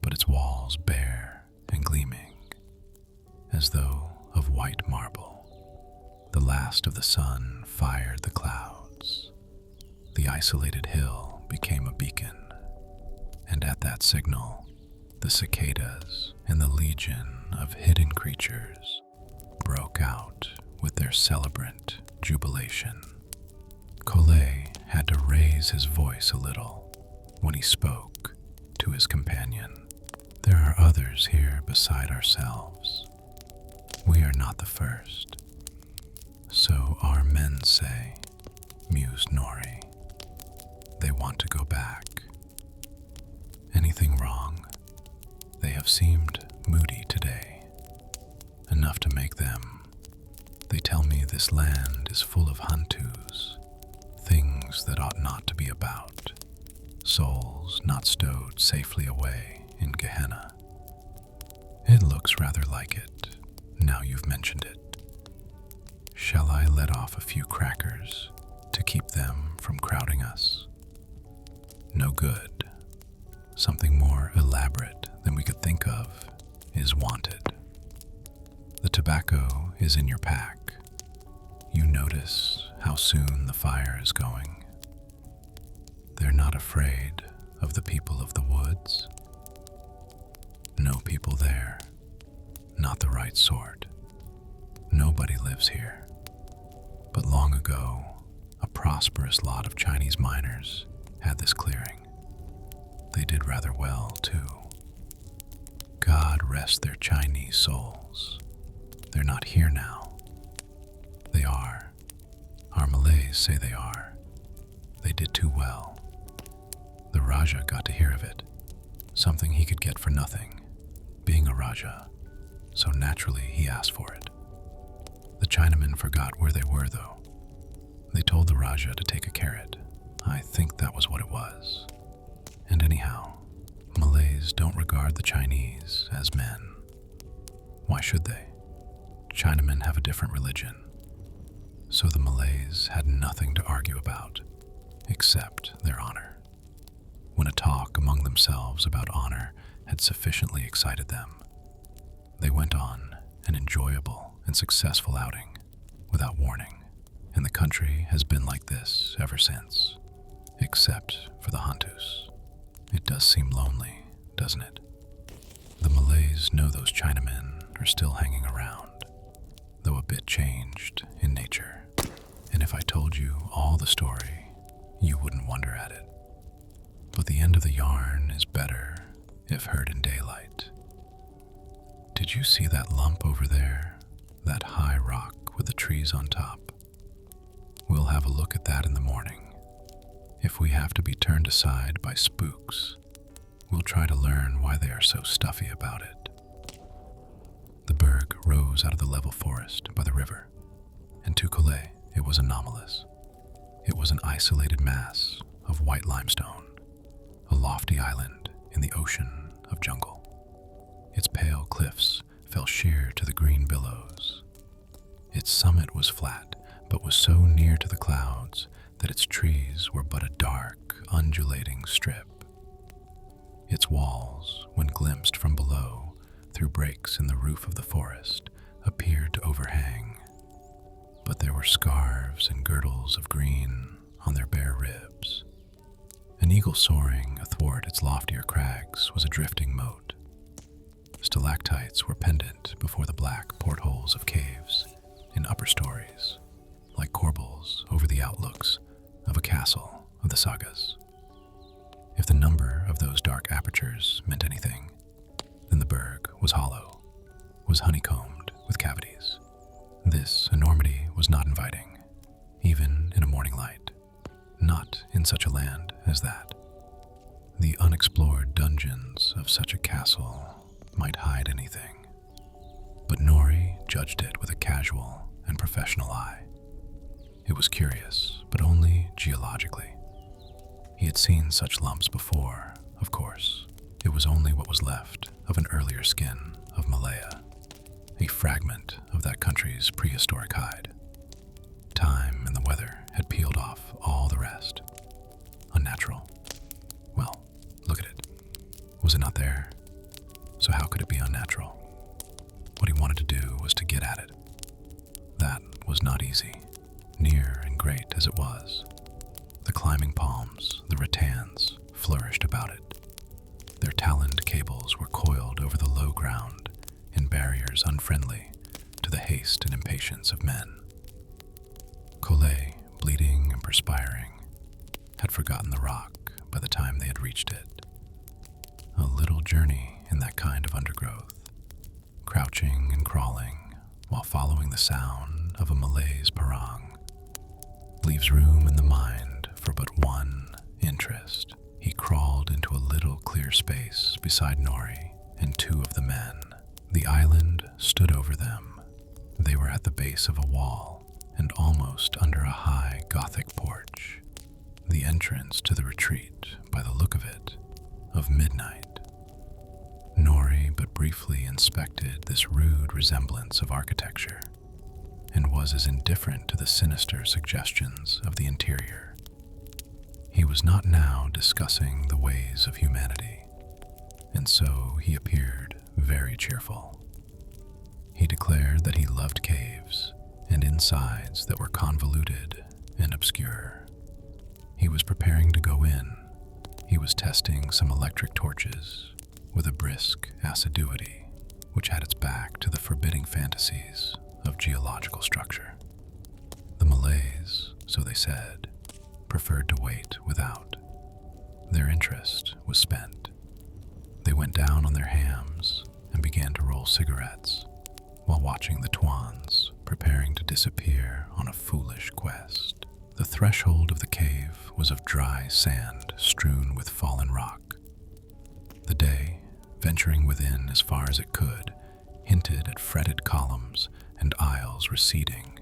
A: but its walls bare and gleaming, as though of white marble. The last of the sun fired the clouds. The isolated hill became a beacon, and at that signal, the cicadas and the legion of hidden creatures broke out with their celebrant jubilation. Collet had to raise his voice a little when he spoke to his companion. There are others here beside ourselves. We are not the first. So our men say, mused Nori. They want to go back. Anything wrong? They have seemed moody today, enough to make them. They tell me this land is full of hantus, things that ought not to be about, souls not stowed safely away in Gehenna. It looks rather like it, now you've mentioned it. Shall I let off a few crackers to keep them from crowding us? No good. Something more elaborate than we could think of is wanted. The tobacco is in your pack. You notice how soon the fire is going. They're not afraid of the people of the woods. No people there. Not the right sort. Nobody lives here. But long ago, a prosperous lot of Chinese miners had this clearing. They did rather well, too. God rest their Chinese souls. They're not here now. They are. Our Malays say they are. They did too well. The Raja got to hear of it, something he could get for nothing, being a Raja, so naturally he asked for it. The Chinamen forgot where they were, though. They told the Raja to take a carrot. I think that was what it was. And anyhow, Malays don't regard the Chinese as men. Why should they? Chinamen have a different religion. So the Malays had nothing to argue about, except their honor. When a talk among themselves about honor had sufficiently excited them, they went on an enjoyable and successful outing without warning, and the country has been like this ever since, except for the Hantus. It does seem lonely, doesn't it? The Malays know those Chinamen are still hanging around, though a bit changed in nature. And if I told you all the story, you wouldn't wonder at it. But the end of the yarn is better if heard in daylight. Did you see that lump over there? That high rock with the trees on top? We'll have a look at that in the morning. If we have to be turned aside by spooks, we'll try to learn why they are so stuffy about it. The berg rose out of the level forest by the river, and to Calais it was anomalous. It was an isolated mass of white limestone, a lofty island in the ocean of jungle. Its pale cliffs fell sheer to the green billows. Its summit was flat, but was so near to the clouds that its trees were but a dark, undulating strip. Its walls, when glimpsed from below through breaks in the roof of the forest, appeared to overhang, but there were scarves and girdles of green on their bare ribs. An eagle soaring athwart its loftier crags was a drifting moat. Stalactites were pendant before the black portholes of caves in upper stories, like corbels over the outlooks of a castle of the sagas. If the number of those dark apertures meant anything, then the berg was hollow, was honeycombed with cavities. This enormity was not inviting, even in a morning light, not in such a land as that. The unexplored dungeons of such a castle might hide anything, but Nori judged it with a casual and professional eye. It was curious, but only geologically. He had seen such lumps before, of course. It was only what was left of an earlier skin of Malaya, a fragment of that country's prehistoric hide. Time and the weather had peeled off all the rest. Unnatural. Well, look at it. Was it not there? So how could it be unnatural? What he wanted to do was to get at it. That was not easy, near and great as it was. The climbing palms, the rattans, flourished about it. Their taloned cables were coiled over the low ground in barriers unfriendly to the haste and impatience of men. Calais, bleeding and perspiring, had forgotten the rock by the time they had reached it. A little journey in that kind of undergrowth, crouching and crawling while following the sound of a Malay's parang, leaves room in the mind for but one interest. He crawled into a little clear space beside Nori and two of the men. The island stood over them. They were at the base of a wall and almost under a high Gothic porch, the entrance to the retreat, by the look of it, of midnight. Nori but briefly inspected this rude resemblance of architecture, and was as indifferent to the sinister suggestions of the interior. He was not now discussing the ways of humanity, and so he appeared very cheerful. He declared that he loved caves and insides that were convoluted and obscure. He was preparing to go in. He was testing some electric torches, with a brisk assiduity which had its back to the forbidding fantasies of geological structure. The Malays, so they said, preferred to wait without. Their interest was spent. They went down on their hams and began to roll cigarettes while watching the Twans preparing to disappear on a foolish quest. The threshold of the cave was of dry sand strewn with fallen rock. The day, venturing within as far as it could, hinted at fretted columns and aisles receding,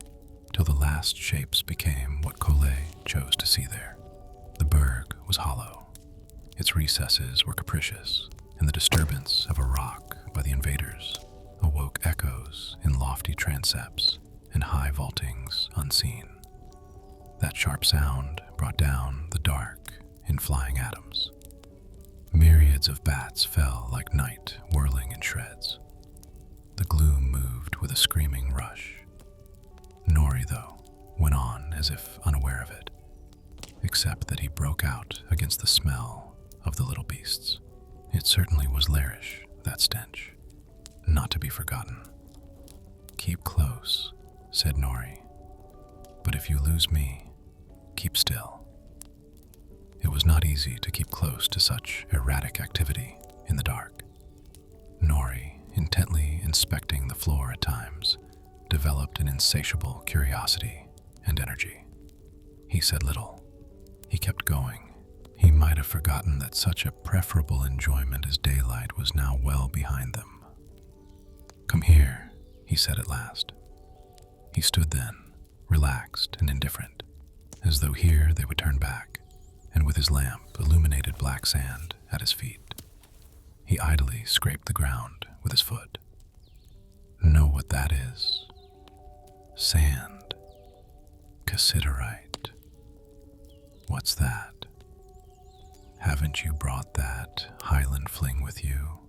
A: till the last shapes became what Collet chose to see there. The berg was hollow. Its recesses were capricious, and the disturbance of a rock by the invaders awoke echoes in lofty transepts and high vaultings unseen. That sharp sound brought down the dark in flying atoms. Myriads of bats fell like night whirling in shreds. The gloom moved with a screaming rush. Nori, though, went on as if unaware of it, except that he broke out against the smell of the little beasts. It certainly was lairish, that stench, not to be forgotten. "Keep close," said Nori, "but if you lose me, keep still." It was not easy to keep close to such erratic activity in the dark. Nori, intently inspecting the floor at times, developed an insatiable curiosity and energy. He said little. He kept going. He might have forgotten that such a preferable enjoyment as daylight was now well behind them. "Come here," he said at last. He stood then, relaxed and indifferent, as though here they would turn back, and with his lamp illuminated black sand at his feet. He idly scraped the ground with his foot. "Know what that is? Sand. Cassiterite. What's that? Haven't you brought that highland fling with you?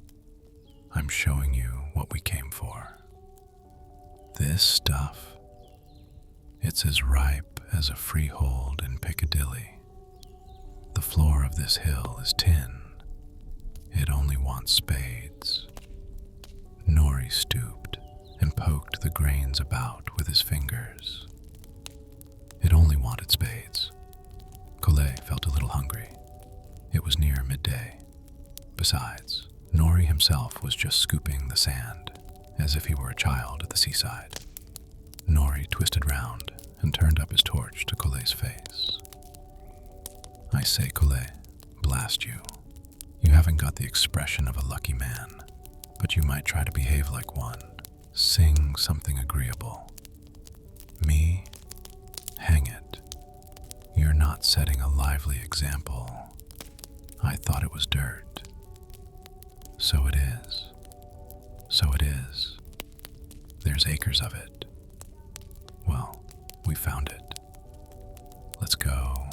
A: I'm showing you what we came for. This stuff, it's as ripe as a freehold in Piccadilly. The floor of this hill is tin. It only wants spades." Nori stooped and poked the grains about with his fingers. It only wanted spades. Collet felt a little hungry. It was near midday. Besides, Nori himself was just scooping the sand, as if he were a child at the seaside. Nori twisted round and turned up his torch to Collet's face. "I say, Collet, blast you. You haven't got the expression of a lucky man, but you might try to behave like one. Sing something agreeable. Me? Hang it. You're not setting a lively example. I thought it was dirt. So it is. So it is. There's acres of it. Well, we found it. Let's go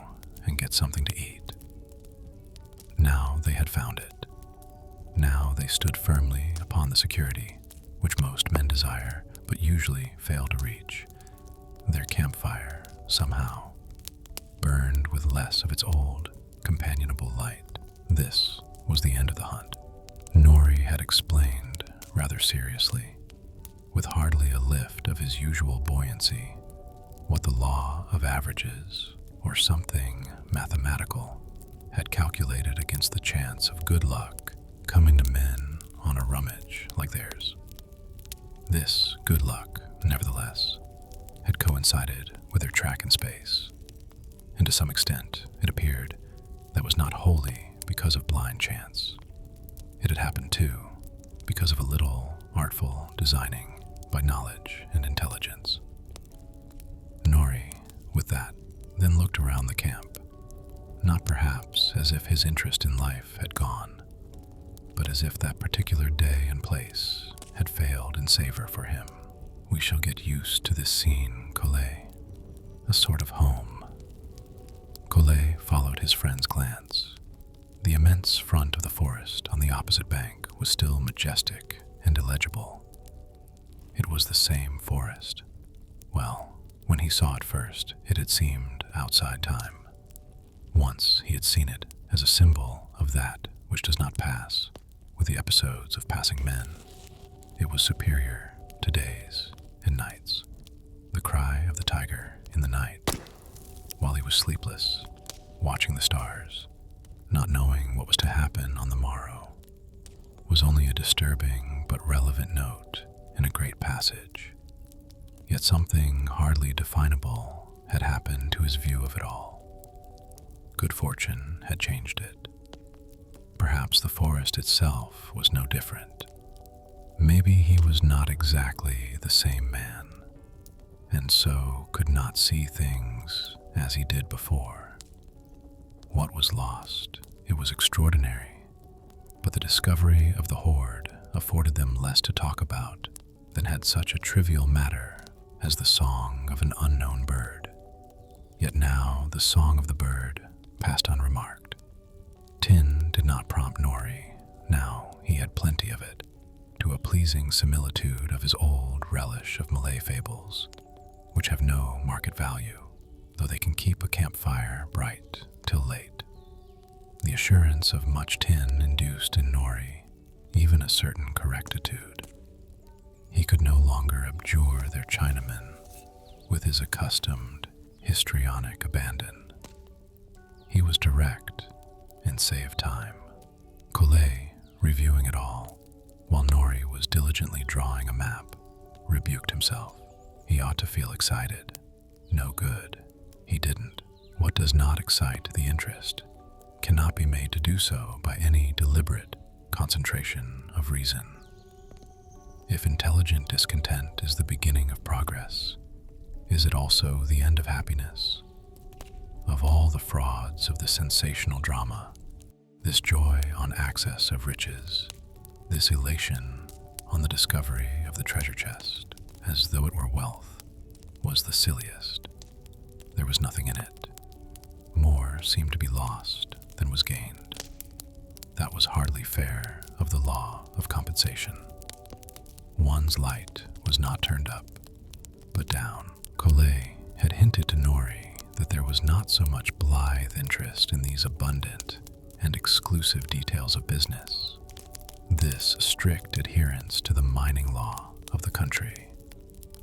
A: and get something to eat." Now they had found it. Now they stood firmly upon the security which most men desire but usually fail to reach. Their campfire, somehow, burned with less of its old, companionable light. This was the end of the hunt. Nori had explained, rather seriously, with hardly a lift of his usual buoyancy, what the law of averages, or something mathematical, had calculated against the chance of good luck coming to men on a rummage like theirs. This good luck, nevertheless, had coincided with their track in space, and to some extent, it appeared, that was not wholly because of blind chance. It had happened, too, because of a little artful designing by knowledge and intelligence. Nori, with that, then looked around the camp, not perhaps as if his interest in life had gone, but as if that particular day and place had failed in savor for him. "We shall get used to this scene, Collet. A sort of home." Collet followed his friend's glance. The immense front of the forest on the opposite bank was still majestic and illegible. It was the same forest. Well, when he saw it first, it had seemed outside time. Once he had seen it as a symbol of that which does not pass, with the episodes of passing men. It was superior to days and nights. The cry of the tiger in the night, while he was sleepless, watching the stars, not knowing what was to happen on the morrow, was only a disturbing but relevant note in a great passage. Yet something hardly definable had happened to his view of it all. Good fortune had changed it. Perhaps the forest itself was no different. Maybe he was not exactly the same man, and so could not see things as he did before. What was lost? It was extraordinary, but the discovery of the hoard afforded them less to talk about than had such a trivial matter as the song of an unknown bird. Yet now the song of the bird passed unremarked. Tin did not prompt Nori, now he had plenty of it, to a pleasing similitude of his old relish of Malay fables, which have no market value, though they can keep a campfire bright till late. The assurance of much tin induced in Nori even a certain correctitude. He could no longer abjure their Chinaman with his accustomed histrionic abandon. He was direct and saved time. Collet, reviewing it all, while Nori was diligently drawing a map, rebuked himself. He ought to feel excited. No good. He didn't. What does not excite the interest cannot be made to do so by any deliberate concentration of reason. If intelligent discontent is the beginning of progress, is it also the end of happiness? Of all the frauds of the sensational drama, this joy on access of riches, this elation on the discovery of the treasure chest, as though it were wealth, was the silliest. There was nothing in it. More seemed to be lost than was gained. That was hardly fair of the law of compensation. One's light was not turned up, but down. Collet had hinted to Nori that there was not so much blithe interest in these abundant and exclusive details of business, this strict adherence to the mining law of the country,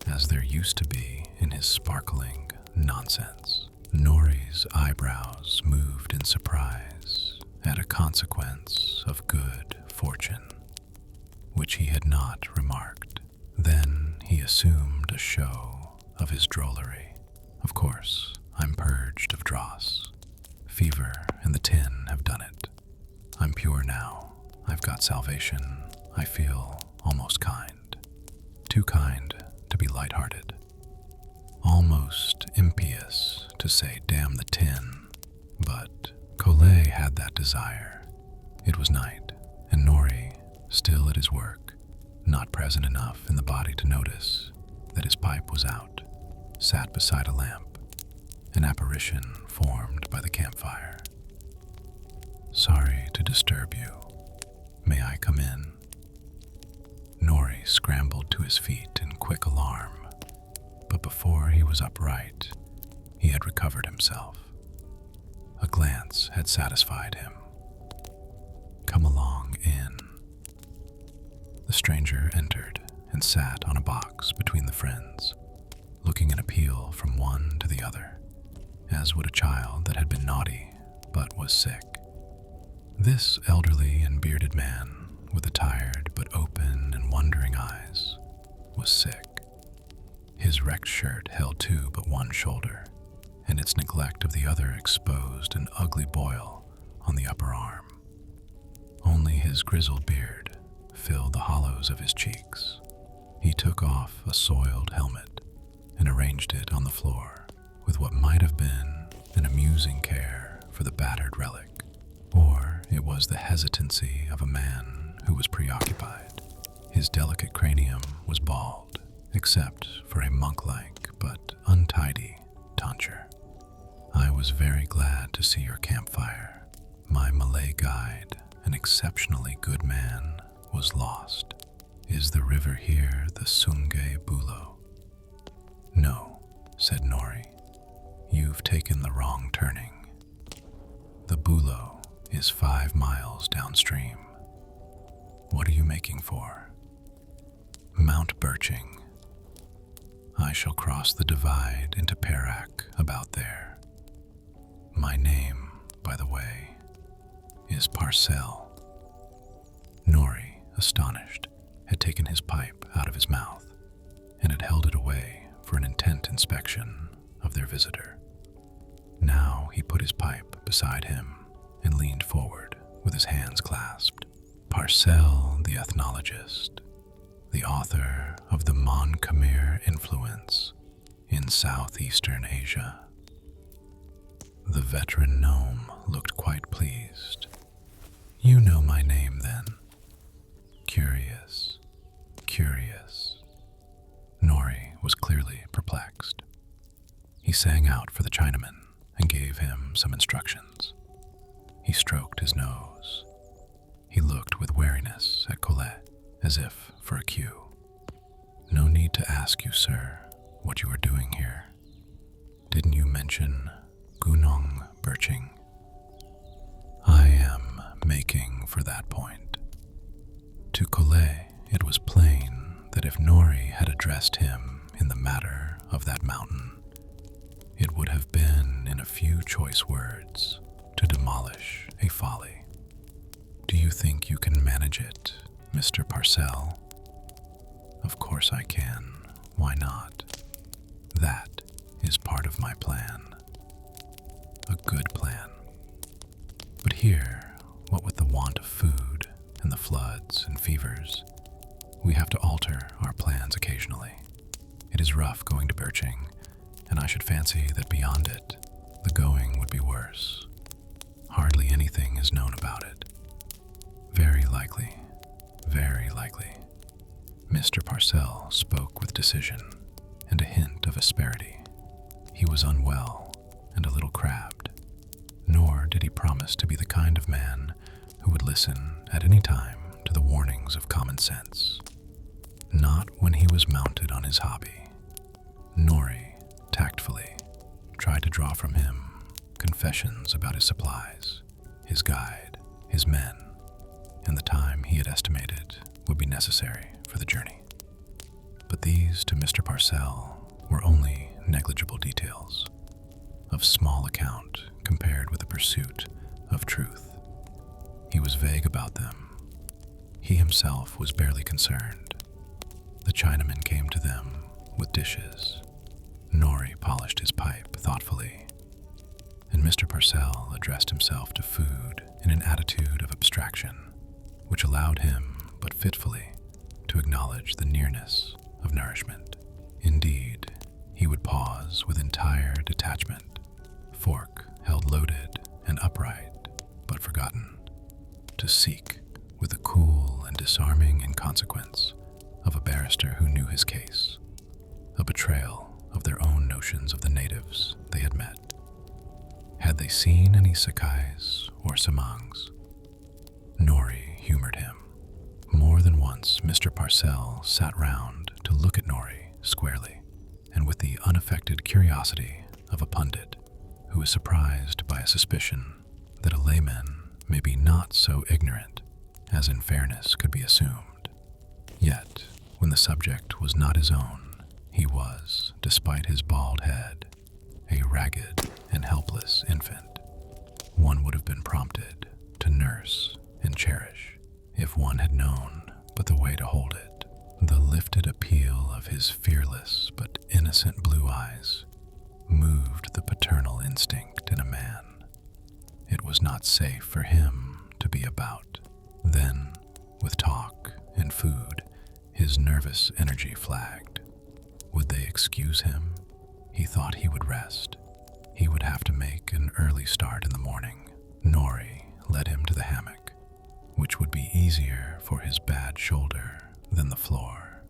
A: as there used to be in his sparkling nonsense. Nori's eyebrows moved in surprise at a consequence of good fortune, which he had not remarked. Then he assumed a show of his drollery. Of course, I'm purged of dross. Fever and the tin have done it. I'm pure now. I've got salvation. I feel almost kind. Too kind to be light-hearted. Almost impious to say damn the tin, but Collet had that desire. It was night, and Nori, still at his work, not present enough in the body to notice that his pipe was out, sat beside a lamp, an apparition formed by the campfire. Sorry to disturb you. May I come in? Nori scrambled to his feet in quick alarm, but before he was upright, he had recovered himself. A glance had satisfied him. Come along in. The stranger entered and sat on a box between the friends, looking in appeal from one to the other, as would a child that had been naughty but was sick. This elderly and bearded man, with the tired but open and wondering eyes, was sick. His wrecked shirt held two but one shoulder, and its neglect of the other exposed an ugly boil on the upper arm. Only his grizzled beard filled the hollows of his cheeks. He took off a soiled helmet and arranged it on the floor with what might have been an amusing care for the battered relic, or it was the hesitancy of a man who was preoccupied. His delicate cranium was bald, except for a monk-like but untidy tonsure. I was very glad to see your campfire. My Malay guide, an exceptionally good man, was lost. Is the river here the Sungai Buloh? No, said Nori. You've taken the wrong turning. The Buloh is 5 miles downstream. What are you making for? Mount Birching. I shall cross the divide into Perak about there. My name, by the way, is Parcell. Nori, astonished, had taken his pipe out of his mouth and had held it away for an intent inspection of their visitor. Now he put his pipe beside him and leaned forward with his hands clasped. Parcell, the ethnologist, the author of the Mon Khmer influence in Southeastern Asia. The veteran gnome looked quite pleased. You know my name, then? Curious, curious. Nori was clearly perplexed. He sang out for the Chinaman and gave him some instructions. He stroked his nose. He looked with wariness at Colette, as if for a cue. No need to ask you, sir, what you are doing here. Didn't you mention Gunong Birching? I am making for that point. To Colette, it was plain that if Nori had addressed him in the matter of that mountain, it would have been in a few choice words to demolish a folly. Do you think you can manage it, Mr. Parcell? Of course I can. Why not? That is part of my plan. A good plan. But here, what with the want of food and the floods and fevers, we have to alter our plans occasionally. It is rough going to Birching, and I should fancy that beyond it, the going would be worse. Hardly anything is known about it. Very likely, very likely. Mr. Parcell spoke with decision and a hint of asperity. He was unwell and a little crabbed, nor did he promise to be the kind of man who would listen at any time to the warnings of common sense. Not when he was mounted on his hobby. Nori, tactfully, tried to draw from him confessions about his supplies, his guide, his men, and the time he had estimated would be necessary for the journey. But these, to Mr. Parcell, were only negligible details, of small account compared with the pursuit of truth. He was vague about them. He himself was barely concerned. The Chinaman came to them with dishes. Nori polished his pipe thoughtfully, and Mr. Parcell addressed himself to food in an attitude of abstraction, which allowed him, but fitfully, to acknowledge the nearness of nourishment. Indeed, he would pause with entire detachment, fork held loaded and upright, but forgotten, to seek with the cool and disarming inconsequence of a barrister who knew his case, a betrayal of their own notions of the natives they had met. Had they seen any Sakais or Samangs? Nori humored him. More than once, Mr. Parcell sat round to look at Nori squarely, and with the unaffected curiosity of a pundit who is surprised by a suspicion that a layman may be not so ignorant as in fairness could be assumed. Yet, when the subject was not his own, he was, despite his bald head, a ragged and helpless infant. One would have been prompted to nurse and cherish if one had known but the way to hold it. The lifted appeal of his fearless but innocent blue eyes moved the paternal instinct in a man. It was not safe for him to be about. Then, with talk and food, his nervous energy flagged. Would they excuse him? He thought he would rest. He would have to make an early start in the morning. Nori led him to the hammock, which would be easier for his bad shoulder than the floor,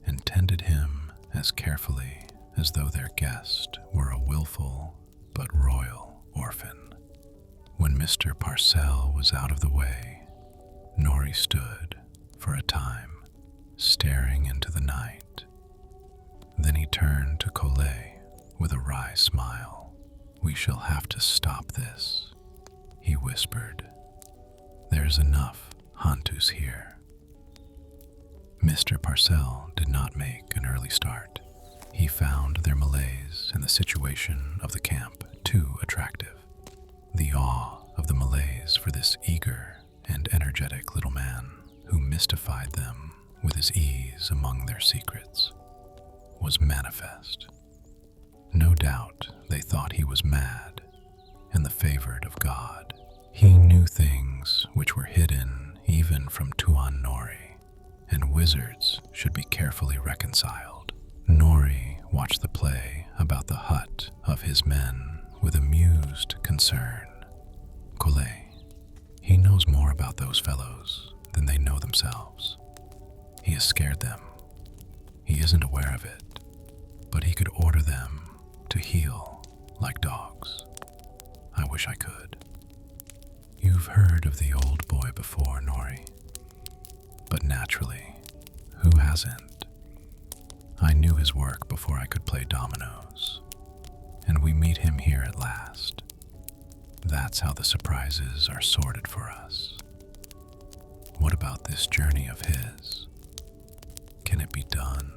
A: and tended him as carefully as though their guest were a willful but royal orphan. When Mr. Parcell was out of the way, Nori stood for a time, staring into the night. Then he turned to Colette with a wry smile. "We shall have to stop this," he whispered. "There's enough Hantus here. Mr. Parcell did not make an early start. He found their malaise and the situation of the camp too attractive. The awe of the Malays for this eager and energetic little man who mystified them with his ease among their secrets was manifest. No doubt they thought he was mad and the favored of God. He knew things which were hidden even from Tuan Nori, and wizards should be carefully reconciled. Nori watched the play about the hut of his men with amused concern. Collet, he knows more about those fellows than they know themselves. He has scared them. He isn't aware of it, but he could order them to heel like dogs. I wish I could. You've heard of the old boy before, Nori. But naturally, who hasn't? I knew his work before I could play dominoes, and we meet him here at last. That's how the surprises are sorted for us. What about this journey of his? Can it be done?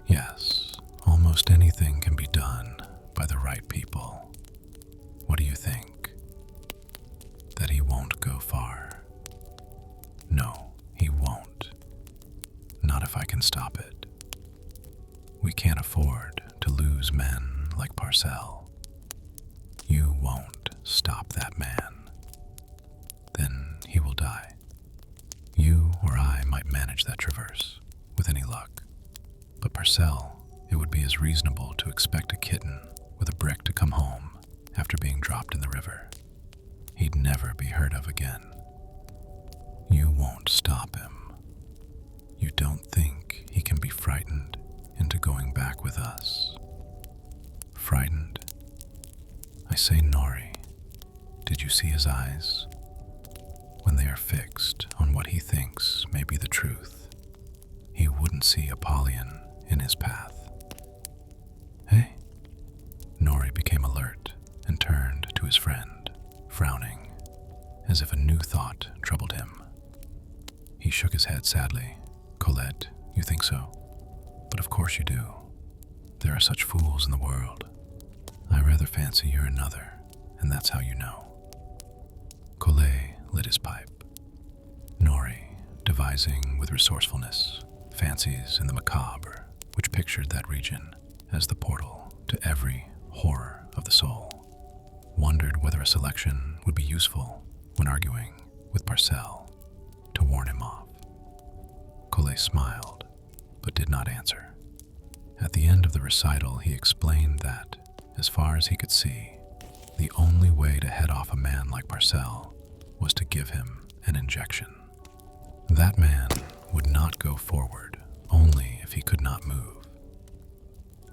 A: Yes, almost anything can be done by the right people. What do you think? That he won't go far? No, he won't. Not if I can stop it. We can't afford to lose men like Parcell. You won't stop that man. Then he will die. You or I might manage that traverse, with any luck. But Parcell, it would be as reasonable to expect a kitten with a brick to come home after being dropped in the river. He'd never be heard of again. You won't stop him. You don't think he can be frightened into going back with us? Frightened? I say, Nori, did you see his eyes? When they are fixed on what he thinks may be the truth, he wouldn't see Apollyon in his path. Hey? Nori became alert and turned to his friend, frowning, as if a new thought troubled him. He shook his head sadly. Colette, you think so? But of course you do. There are such fools in the world. I rather fancy you're another, and that's how you know. Collet lit his pipe. Nori, devising with resourcefulness fancies in the macabre, which pictured that region as the portal to every horror of the soul, wondered whether a selection would be useful when arguing with Parcell to warn him off. Collet smiled, but did not answer. At the end of the recital, he explained that, as far as he could see, the only way to head off a man like Parcell was to give him an injection. That man would not go forward only if he could not move.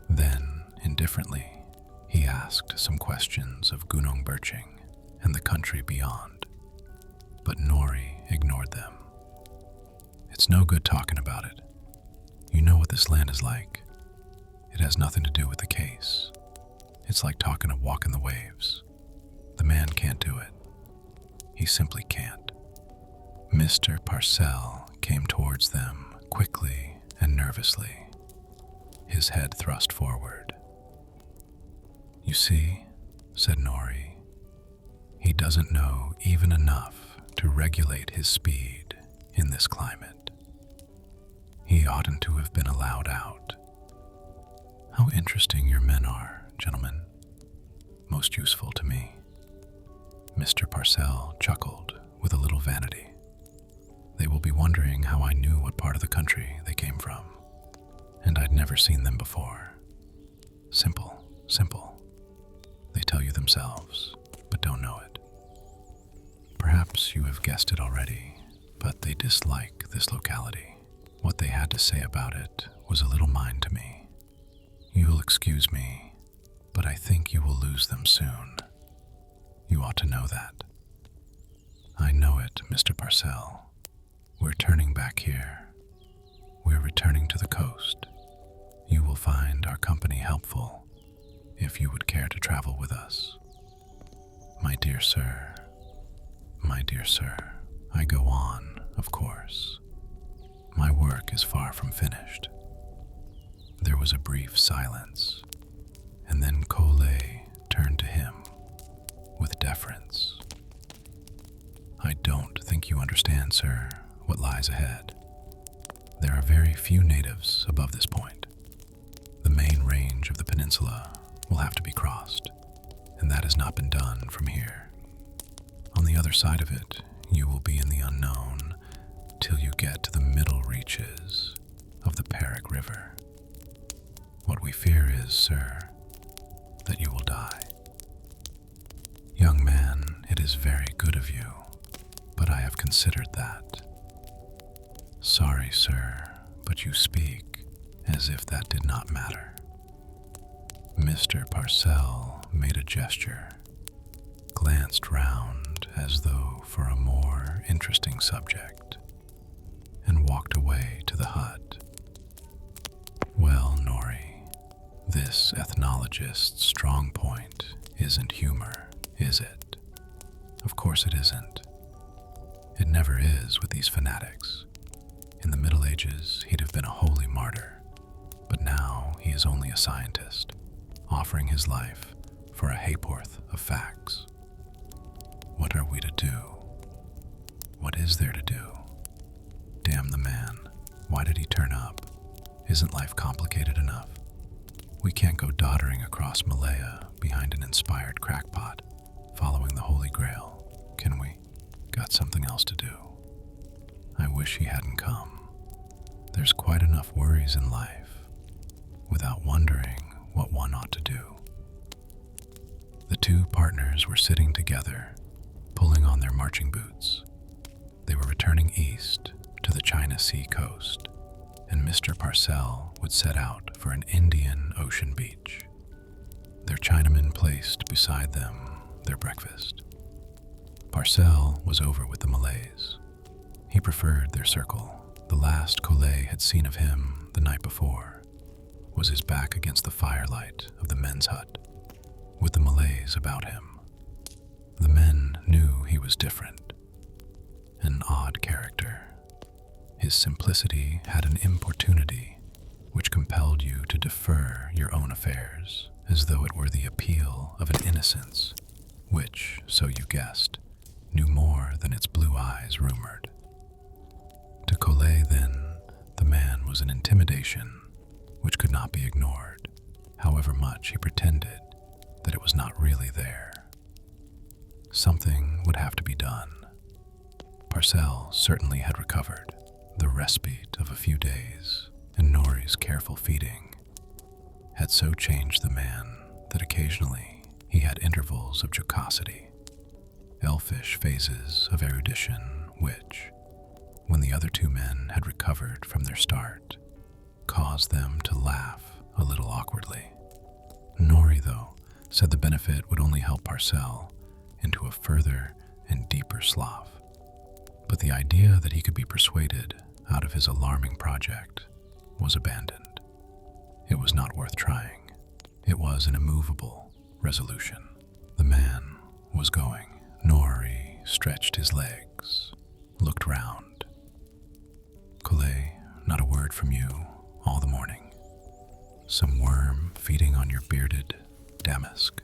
A: Then, indifferently, he asked some questions of Gunung Birching and the country beyond, but Nori ignored them. It's no good talking about it. You know what this land is like. It has nothing to do with the case. It's like talking a walk in the waves. The man can't do it. He simply can't. Mr. Parcell came towards them quickly and nervously, his head thrust forward. You see, said Nori, he doesn't know even enough to regulate his speed in this climate. He oughtn't to have been allowed out. How interesting your men are, gentlemen. Most useful to me. Mr. Parcell chuckled with a little vanity. They will be wondering how I knew what part of the country they came from, and I'd never seen them before. Simple, simple. They tell you themselves, but don't know it. Perhaps you have guessed it already, but they dislike this locality. What they had to say about it was a little mind to me. You'll excuse me, but I think you will lose them soon. You ought to know that. I know it, Mr. Parcell. We're turning back here. We're returning to the coast. You will find our company helpful if you would care to travel with us. My dear sir, I go on, of course. my work is far from finished." There was a brief silence, and then Collet turned to him with deference. "I don't think you understand, sir, what lies ahead. There are very few natives above this point. The main range of the peninsula will have to be crossed, and that has not been done from here. On the other side of it, you will be in the unknown till you get to the middle reaches of the Peric River. What we fear is, sir, that you will die. Young man, it is very good of you, but I have considered that. Sorry, sir, but you speak as if that did not matter." Mr. Parcell made a gesture, glanced round as though for a more interesting subject, and walked away to the hut. "Well, Nori, this ethnologist's strong point isn't humor, is it? Of course it isn't. It never is with these fanatics. In the Middle Ages, he'd have been a holy martyr, but now he is only a scientist, offering his life for a ha'porth of facts. What are we to do? What is there to do? Damn the man, why did he turn up? Isn't life complicated enough? We can't go doddering across Malaya behind an inspired crackpot, following the Holy Grail, can we? Got something else to do. I wish he hadn't come. There's quite enough worries in life, without wondering what one ought to do." The two partners were sitting together, pulling on their marching boots. They were returning east to the China Sea coast, and Mr. Parcell would set out for an Indian Ocean beach. Their Chinaman placed beside them their breakfast. Parcell was over with the Malays. He preferred their circle. The last Collet had seen of him the night before was his back against the firelight of the men's hut, with the Malays about him. The men knew he was different, an odd character. His simplicity had an importunity which compelled you to defer your own affairs, as though it were the appeal of an innocence which, so you guessed, knew more than its blue eyes rumored. To Collet, then, the man was an intimidation which could not be ignored, however much he pretended that it was not really there. Something would have to be done. Parcell certainly had recovered. The respite of a few days and Nori's careful feeding had so changed the man that occasionally he had intervals of jocosity, elfish phases of erudition which, when the other two men had recovered from their start, caused them to laugh a little awkwardly. Nori, though, said the benefit would only help Parcell into a further and deeper slough. But the idea that he could be persuaded out of his alarming project was abandoned. It was not worth trying. It was an immovable resolution. The man was going. Nori stretched his legs, looked round. "Collet, not a word from you all the morning. Some worm feeding on your bearded damask.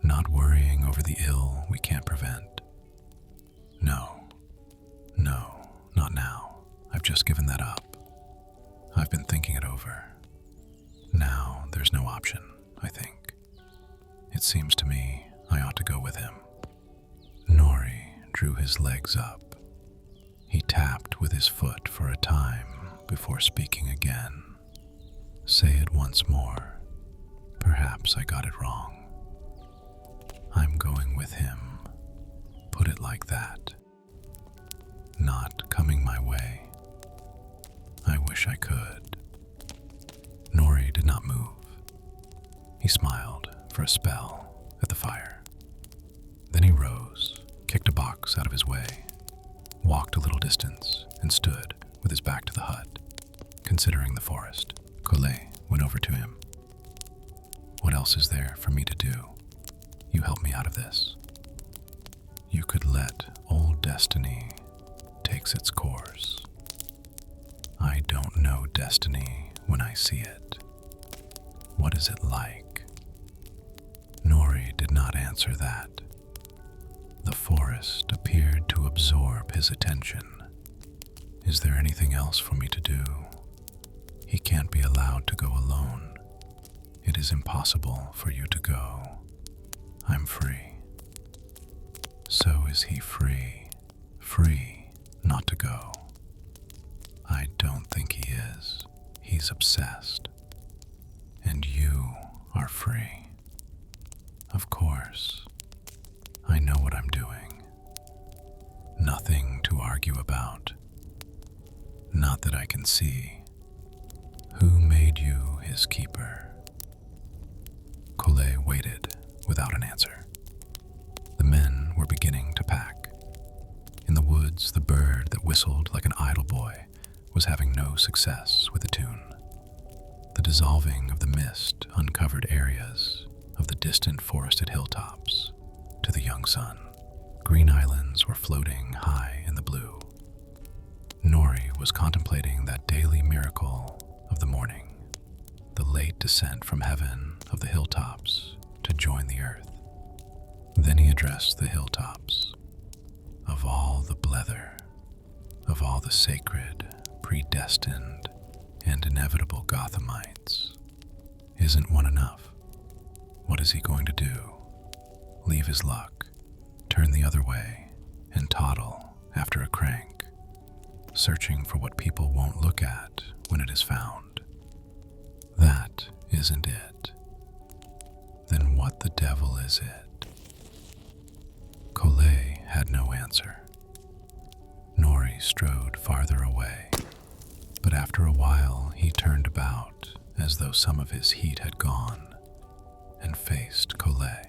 A: Not worrying over the ill we can't prevent. No, not now. I've just given that up. I've been thinking it over. Now there's no option, I think. It seems to me I ought to go with him." Nori drew his legs up. He tapped with his foot for a time before speaking again. "Say it once more. Perhaps I got it wrong." "I'm going with him. Put it like that. Not coming my way. I wish I could." Nori did not move. He smiled for a spell at the fire. Then he rose, kicked a box out of his way, walked a little distance, and stood with his back to the hut, considering the forest. Collet went over to him. "What else is there for me to do? You help me out of this. You could let old destiny takes its course. know destiny when I see it. What is it like? Nori did not answer that. The forest appeared to absorb his attention. Is there anything else for me to do? He can't be allowed to go alone. It is impossible for you to go. I'm free. So is he free? Free not to go. I don't think he is. He's obsessed. And you are free. Of course. I know what I'm doing. Nothing to argue about. Not that I can see. Who made you his keeper? Kole waited without an answer. The men were beginning to pack. In the woods, the bird that whistled like an idle boy was having no success with the tune. The dissolving of the mist uncovered areas of the distant forested hilltops. To the young sun, green islands were floating high in the blue. Nori was contemplating that daily miracle of the morning, the late descent from heaven of the hilltops to join the earth. Then he addressed the hilltops. Of all the blether, of all the sacred, predestined, and inevitable Gothamites, isn't one enough? What is he going to do? Leave his luck, turn the other way, and toddle after a crank, searching for what people won't look at when it is found? That isn't it. Then what the devil is it? Kole had no answer. Nori strode farther away, but after a while he turned about as though some of his heat had gone and faced Kole.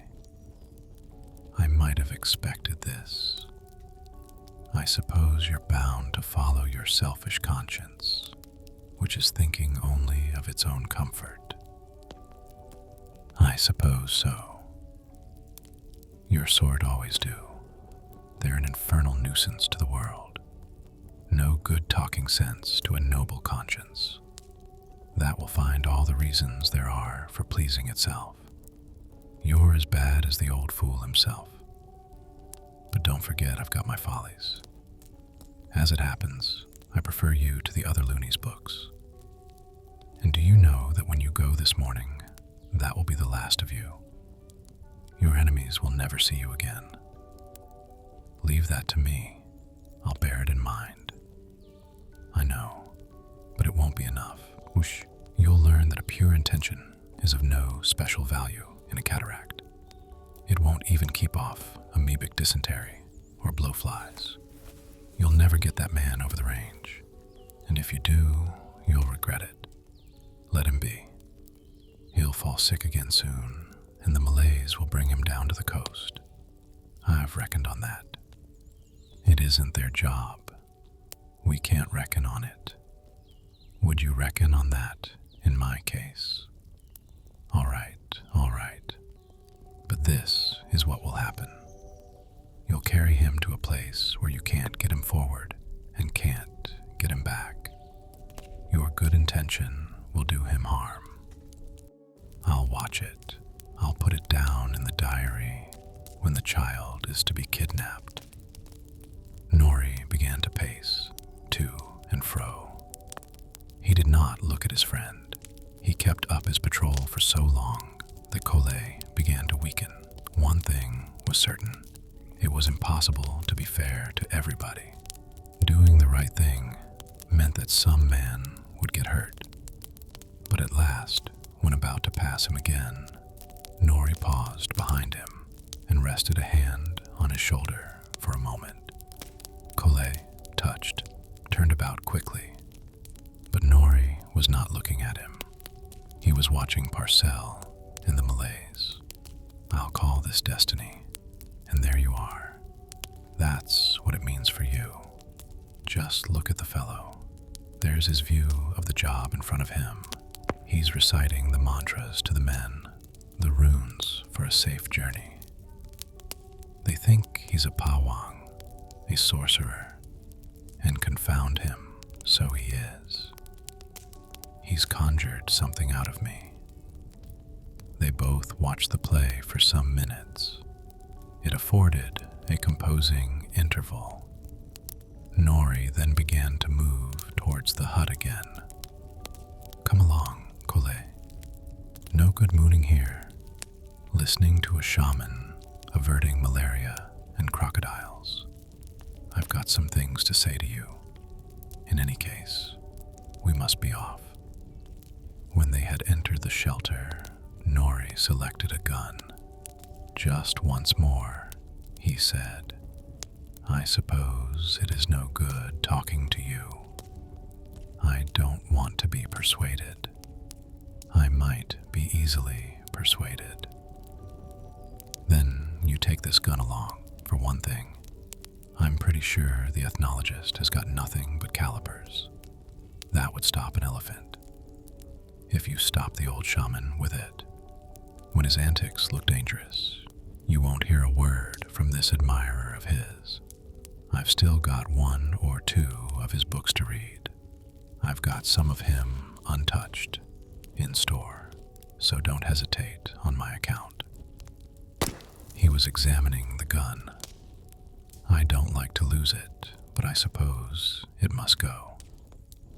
A: I might have expected this. I suppose you're bound to follow your selfish conscience, which is thinking only of its own comfort. I suppose so. Your sort always do. They're an infernal nuisance to the world. No good talking sense to a noble conscience. That will find all the reasons there are for pleasing itself. You're as bad as the old fool himself. But don't forget I've got my follies. As it happens, I prefer you to the other loonies' books. And do you know that when you go this morning, that will be the last of you? Your enemies will never see you again. Leave that to me. I'll bear it in mind. I know, but it won't be enough. Whoosh. You'll learn that a pure intention is of no special value in a cataract. It won't even keep off amoebic dysentery or blowflies. You'll never get that man over the range, and if you do, you'll regret it. Let him be. He'll fall sick again soon, and the Malays will bring him down to the coast. I've reckoned on that. It isn't their job. We can't reckon on it. Would you reckon on that in my case? All right. But this is what will happen. You'll carry him to a place where you can't get him forward and can't get him back. Your good intention will do him harm. I'll watch it. I'll put it down in the diary when the child is to be kidnapped. Nori began to pace to and fro. He did not look at his friend. He kept up his patrol for so long that Kole began to weaken. One thing was certain. It was impossible to be fair to everybody. Doing the right thing meant that some man would get hurt. But at last, when about to pass him again, Nori paused behind him and rested a hand on his shoulder for a moment. Kole, touched, turned about quickly, but Nori was not looking at him. He was watching Parcell and the Malays. I'll call this destiny, and there you are. That's what it means for you. Just look at the fellow. There's his view of the job in front of him. He's reciting the mantras to the men, the runes for a safe journey. They think he's a pawang, a sorcerer, and confound him, so he is. he's conjured something out of me. They both watched the play for some minutes. It afforded a composing interval. Nori then began to move towards the hut again. Come along, Kole. No good mooning here. Listening to a shaman averting malaria and crocodiles. I've got some things to say to you. In any case, we must be off. When they had entered the shelter, Nori selected a gun. Just once more, he said, I suppose it is no good talking to you. I don't want to be persuaded. I might be easily persuaded. Then you take this gun along, for one thing. I'm pretty sure the ethnologist has got nothing but calipers. That would stop an elephant. If you stop the old shaman with it, when his antics look dangerous, you won't hear a word from this admirer of his. I've still got one or two of his books to read. I've got some of him untouched in store, so don't hesitate on my account. He was examining the gun. I don't like to lose it, but I suppose it must go.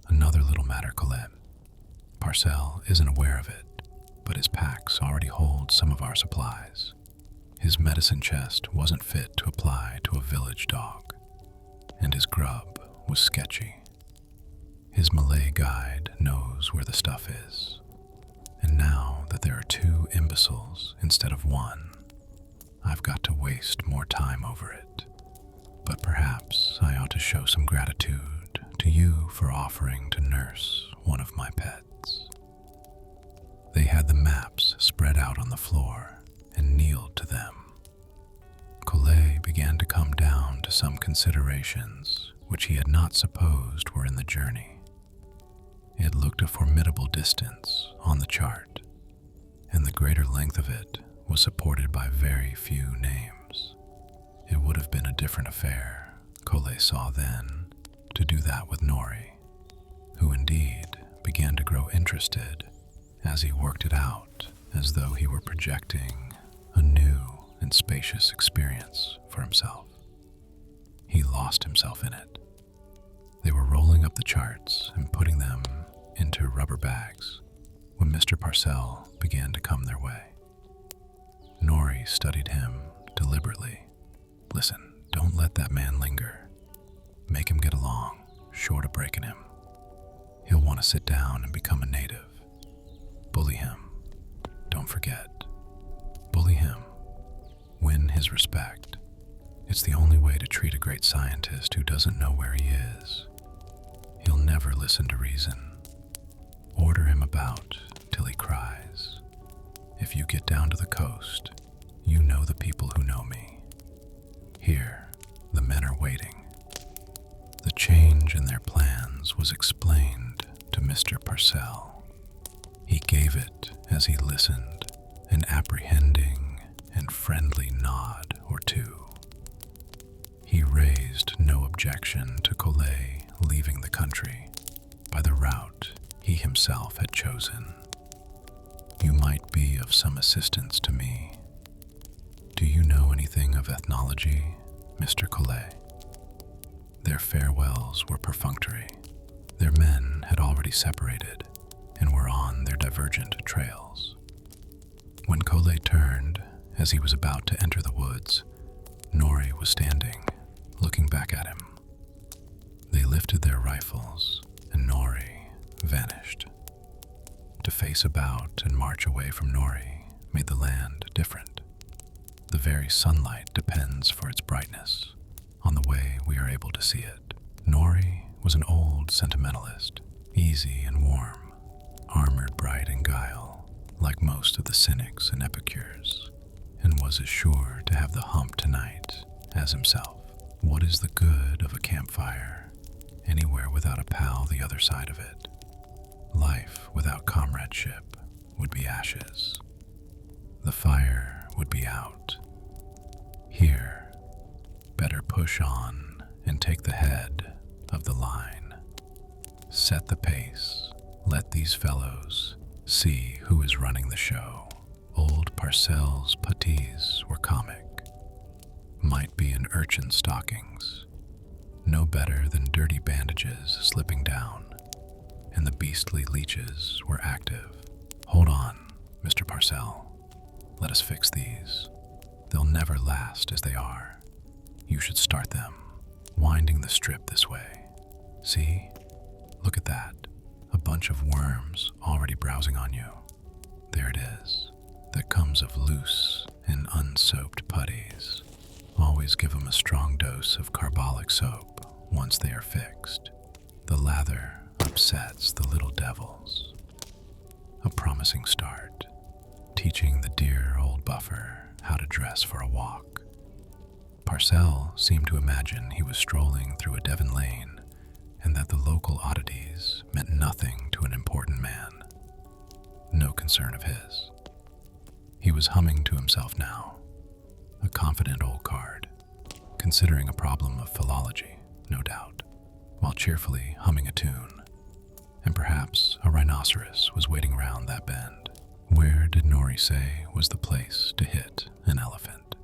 A: Another little matter, Colette. Parcell isn't aware of it, but his packs already hold some of our supplies. His medicine chest wasn't fit to apply to a village dog, and his grub was sketchy. His Malay guide knows where the stuff is, and now that there are 2 imbeciles instead of 1, I've got to waste more time over it. But perhaps I ought to show some gratitude to you for offering to nurse one of my pets. They had the maps spread out on the floor and kneeled to them. Kole began to come down to some considerations which he had not supposed were in the journey. It looked a formidable distance on the chart, and the greater length of it was supported by very few names. It would have been a different affair, Kole saw then, to do that with Nori, who indeed began to grow interested as he worked it out as though he were projecting a new and spacious experience for himself. He lost himself in it. They were rolling up the charts and putting them into rubber bags when Mr. Parcell began to come their way. Nori studied him deliberately. Listen, don't let that man linger. Make him get along, short of breaking him. He'll want to sit down and become a native. Bully him. Don't forget. Bully him. Win his respect. It's the only way to treat a great scientist who doesn't know where he is. He'll never listen to reason. Order him about till he cries. If you get down to the coast, you know the people who know me. Here, the men are waiting. The change in their plans was explained to Mr. Parcell. He gave it as he listened, an apprehending and friendly nod or two. He raised no objection to Kole leaving the country by the route he himself had chosen. You might be of some assistance to me. Do you know anything of ethnology, Mr. Kole? Their farewells were perfunctory. Their men had already separated and were on their divergent trails. When Kole turned, as he was about to enter the woods, Nori was standing, looking back at him. They lifted their rifles, and Nori vanished. To face about and march away from Nori made the land different. The very sunlight depends for its brightness on the way we are able to see it. Nori was an old sentimentalist, easy and warm, armored bright in guile, like most of the cynics and epicures, and was as sure to have the hump tonight as himself. What is the good of a campfire anywhere without a pal the other side of it? Life without comradeship would be ashes. The fire would be out. Here, better push on and take the head of the line. Set the pace Let these fellows see who is running the show. Old Parcell's puttees were comic. Might be in urchin stockings, no better than dirty bandages slipping down, and the beastly leeches were active. Hold on, Mr. Parcell. Let us fix these. They'll never last as they are. You should start them, winding the strip this way. See? Look at that. A bunch of worms already browsing on you. There it is. That comes of loose and unsoaped puttees. Always give them a strong dose of carbolic soap once they are fixed. The lather upsets the little devils. A promising start, teaching the dear old buffer how to dress for a walk. Parcell seemed to imagine he was strolling through a Devon lane and that the local oddities meant nothing to an important man. No concern of his. He was humming to himself now, a confident old card, considering a problem of philology, no doubt, while cheerfully humming a tune. And perhaps a rhinoceros was waiting around that bend. Where did Nori say was the place to hit an elephant?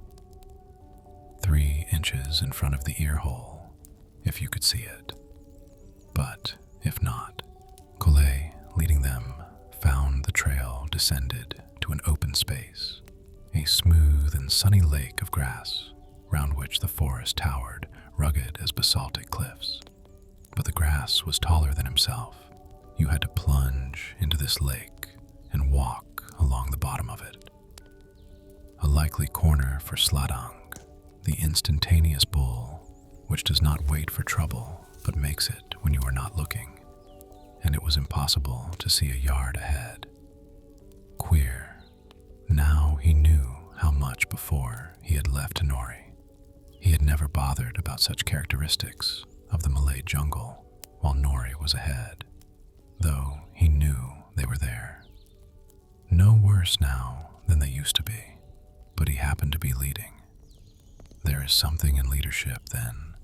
A: 3 inches in front of the ear hole, if you could see it. But if not, Collet, leading them, found the trail descended to an open space, a smooth and sunny lake of grass, round which the forest towered, rugged as basaltic cliffs. But the grass was taller than himself. You had to plunge into this lake and walk along the bottom of it. A likely corner for Sladang, the instantaneous bull, which does not wait for trouble, but makes it when you are not looking, and it was impossible to see a yard ahead. Queer. Now he knew how much before he had left Nori. He had never bothered about such characteristics of the Malay jungle while Nori was ahead, though he knew they were there. No worse now than they used to be, but he happened to be leading. There is something in leadership, then,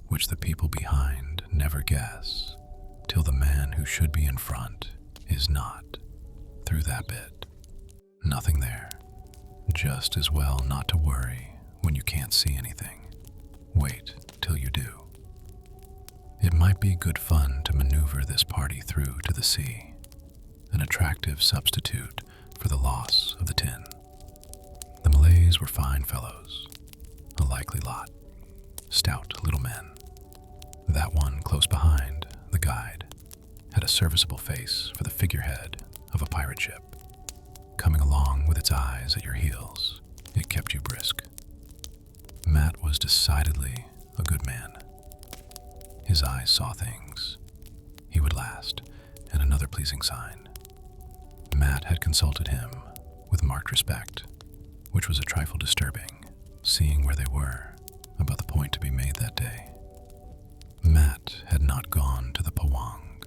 A: which the people behind never guess, till the man who should be in front is not. Through that bit, nothing there. Just as well not to worry when you can't see anything. Wait till you do. It might be good fun to maneuver this party through to the sea, an attractive substitute for the loss of the tin. The Malays were fine fellows, a likely lot, stout little men. That one close behind, the guide, had a serviceable face for the figurehead of a pirate ship. Coming along with its eyes at your heels, it kept you brisk. Matt was decidedly a good man. His eyes saw things. He would last, and another pleasing sign. Matt had consulted him with marked respect, which was a trifle disturbing, seeing where they were, about the point to be made that day. Matt had not gone to the Pawang.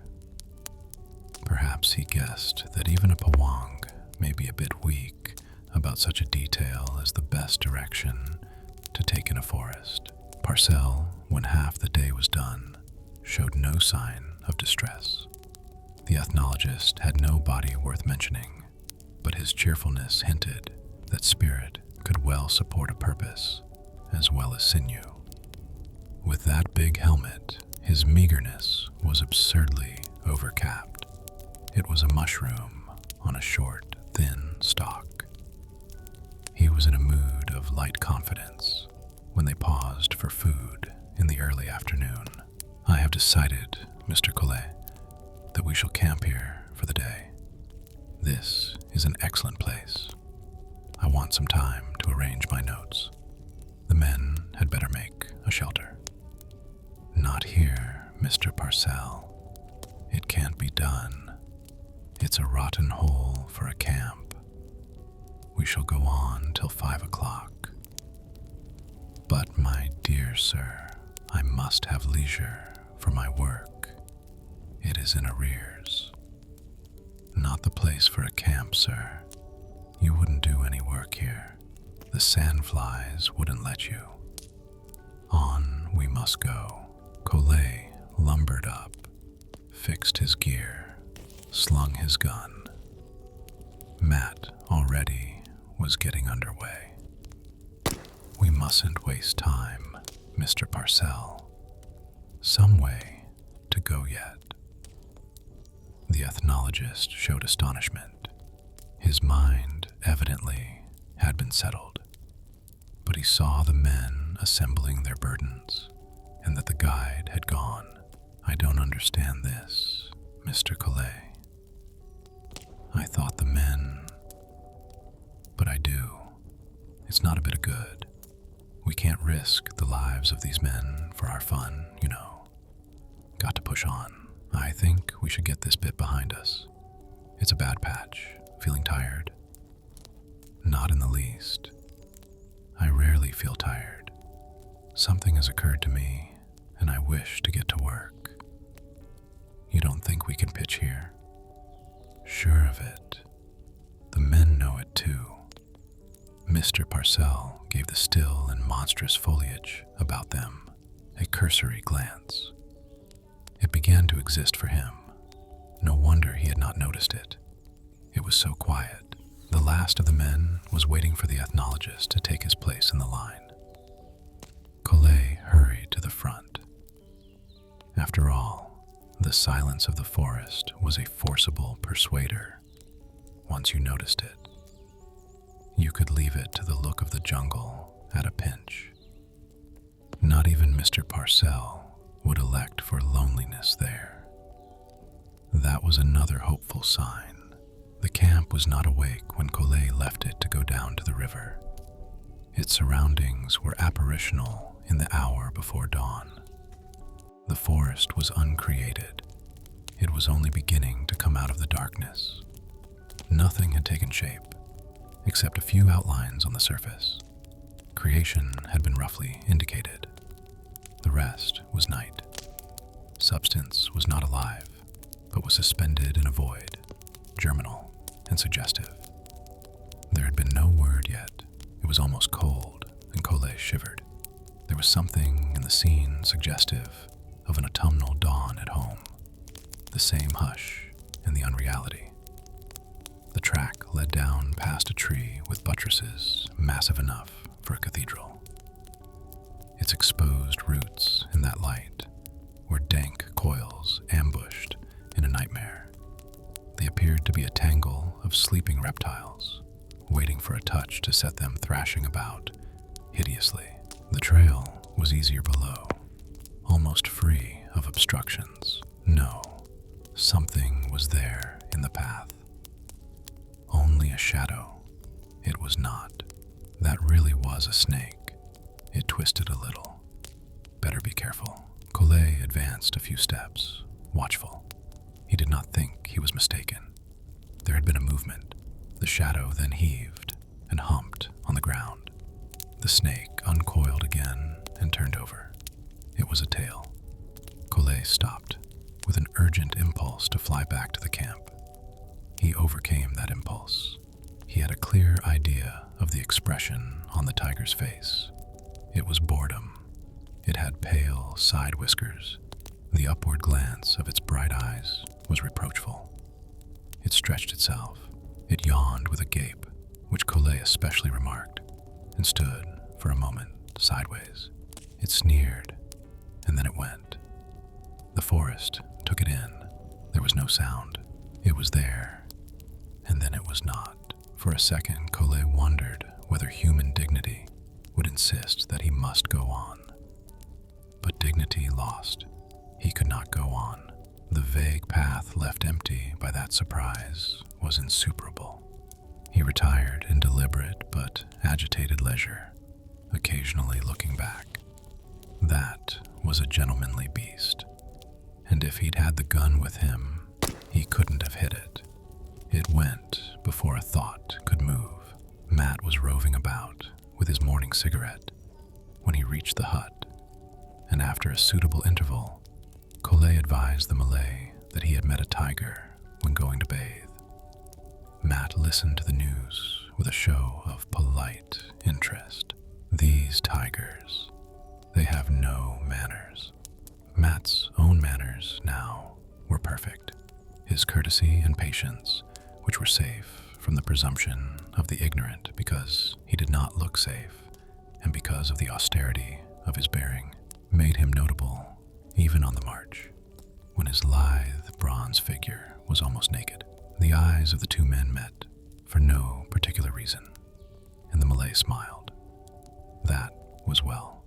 A: Perhaps he guessed that even a Pawang may be a bit weak about such a detail as the best direction to take in a forest. Parcell, when half the day was done, showed no sign of distress. The ethnologist had no body worth mentioning, but his cheerfulness hinted that spirit could well support a purpose as well as sinew. With that big helmet, his meagerness was absurdly overcapped. It was a mushroom on a short, thin stalk. He was in a mood of light confidence when they paused for food in the early afternoon. I have decided, Mr. Collet, that we shall camp here for the day. This is an excellent place. I want some time to arrange my notes. The men had better make a shelter. Not here, Mr. Parcell. It can't be done. It's a rotten hole for a camp. We shall go on till 5 o'clock. But, my dear sir, I must have leisure for my work. It is in arrears. Not the place for a camp, sir. You wouldn't do any work here. The sandflies wouldn't let you. On we must go. Collet lumbered up, fixed his gear, slung his gun. Matt already was getting underway. "We mustn't waste time, Mr. Parcell. Some way to go yet." The ethnologist showed astonishment. His mind evidently had been settled, but he saw the men assembling their burdens and that the guide had gone. "I don't understand this, Mr. Collet. I thought the men... But I do. It's not a bit of good. We can't risk the lives of these men for our fun, you know. Got to push on. I think we should get this bit behind us. It's a bad patch. Feeling tired?" "Not in the least. I rarely feel tired. Something has occurred to me, and I wish to get to work. You don't think we can pitch here?" "Sure of it. The men know it too." Mr. Parcell gave the still and monstrous foliage about them a cursory glance. It began to exist for him. No wonder he had not noticed it. It was so quiet. The last of the men was waiting for the ethnologist to take his place in the line. Collet hurried to the front. After all, the silence of the forest was a forcible persuader. Once you noticed it, you could leave it to the look of the jungle at a pinch. Not even Mr. Parcell would elect for loneliness there. That was another hopeful sign. The camp was not awake when Collet left it to go down to the river. Its surroundings were apparitional in the hour before dawn. The forest was uncreated. It was only beginning to come out of the darkness. Nothing had taken shape, except a few outlines on the surface. Creation had been roughly indicated. The rest was night. Substance was not alive, but was suspended in a void, germinal and suggestive. There had been no word yet. It was almost cold, and Collet shivered. There was something in the scene suggestive of an autumnal dawn at home, the same hush and the unreality. The track led down past a tree with buttresses massive enough for a cathedral. Its exposed roots in that light were dank coils ambushed in a nightmare. They appeared to be a tangle of sleeping reptiles, waiting for a touch to set them thrashing about hideously. The trail was easier below, almost free of obstructions. No, something was there in the path. Only a shadow. It was not. That really was a snake. It twisted a little. Better be careful. Collet advanced a few steps, watchful. He did not think he was mistaken. There had been a movement. The shadow then heaved and humped on the ground. The snake uncoiled again and turned over. It was a tail. Collet stopped with an urgent impulse to fly back to the camp. He overcame that impulse. He had a clear idea of the expression on the tiger's face. It was boredom. It had pale side whiskers. The upward glance of its bright eyes was reproachful. It stretched itself. It yawned with a gape, which Collet especially remarked, and stood for a moment sideways. It sneered, and then it went. The forest took it in. There was no sound. It was there, and then it was not. For a second, Collet wondered whether human dignity would insist that he must go on. But dignity lost. He could not go on. The vague path left empty by that surprise was insuperable. He retired in deliberate but agitated leisure, occasionally looking back. That was a gentlemanly beast, and if he'd had the gun with him, he couldn't have hit it. It went before a thought could move. Matt was roving about with his morning cigarette when he reached the hut, and after a suitable interval, Collet advised the Malay that he had met a tiger when going to bathe. Matt listened to the news with a show of polite interest. These tigers, they have no manners. Matt's own manners now were perfect. his courtesy and patience, which were safe from the presumption of the ignorant because he did not look safe, and because of the austerity of his bearing, made him notable even on the march, when his lithe bronze figure was almost naked. The eyes of the two men met for no particular reason, and the Malay smiled. That was well.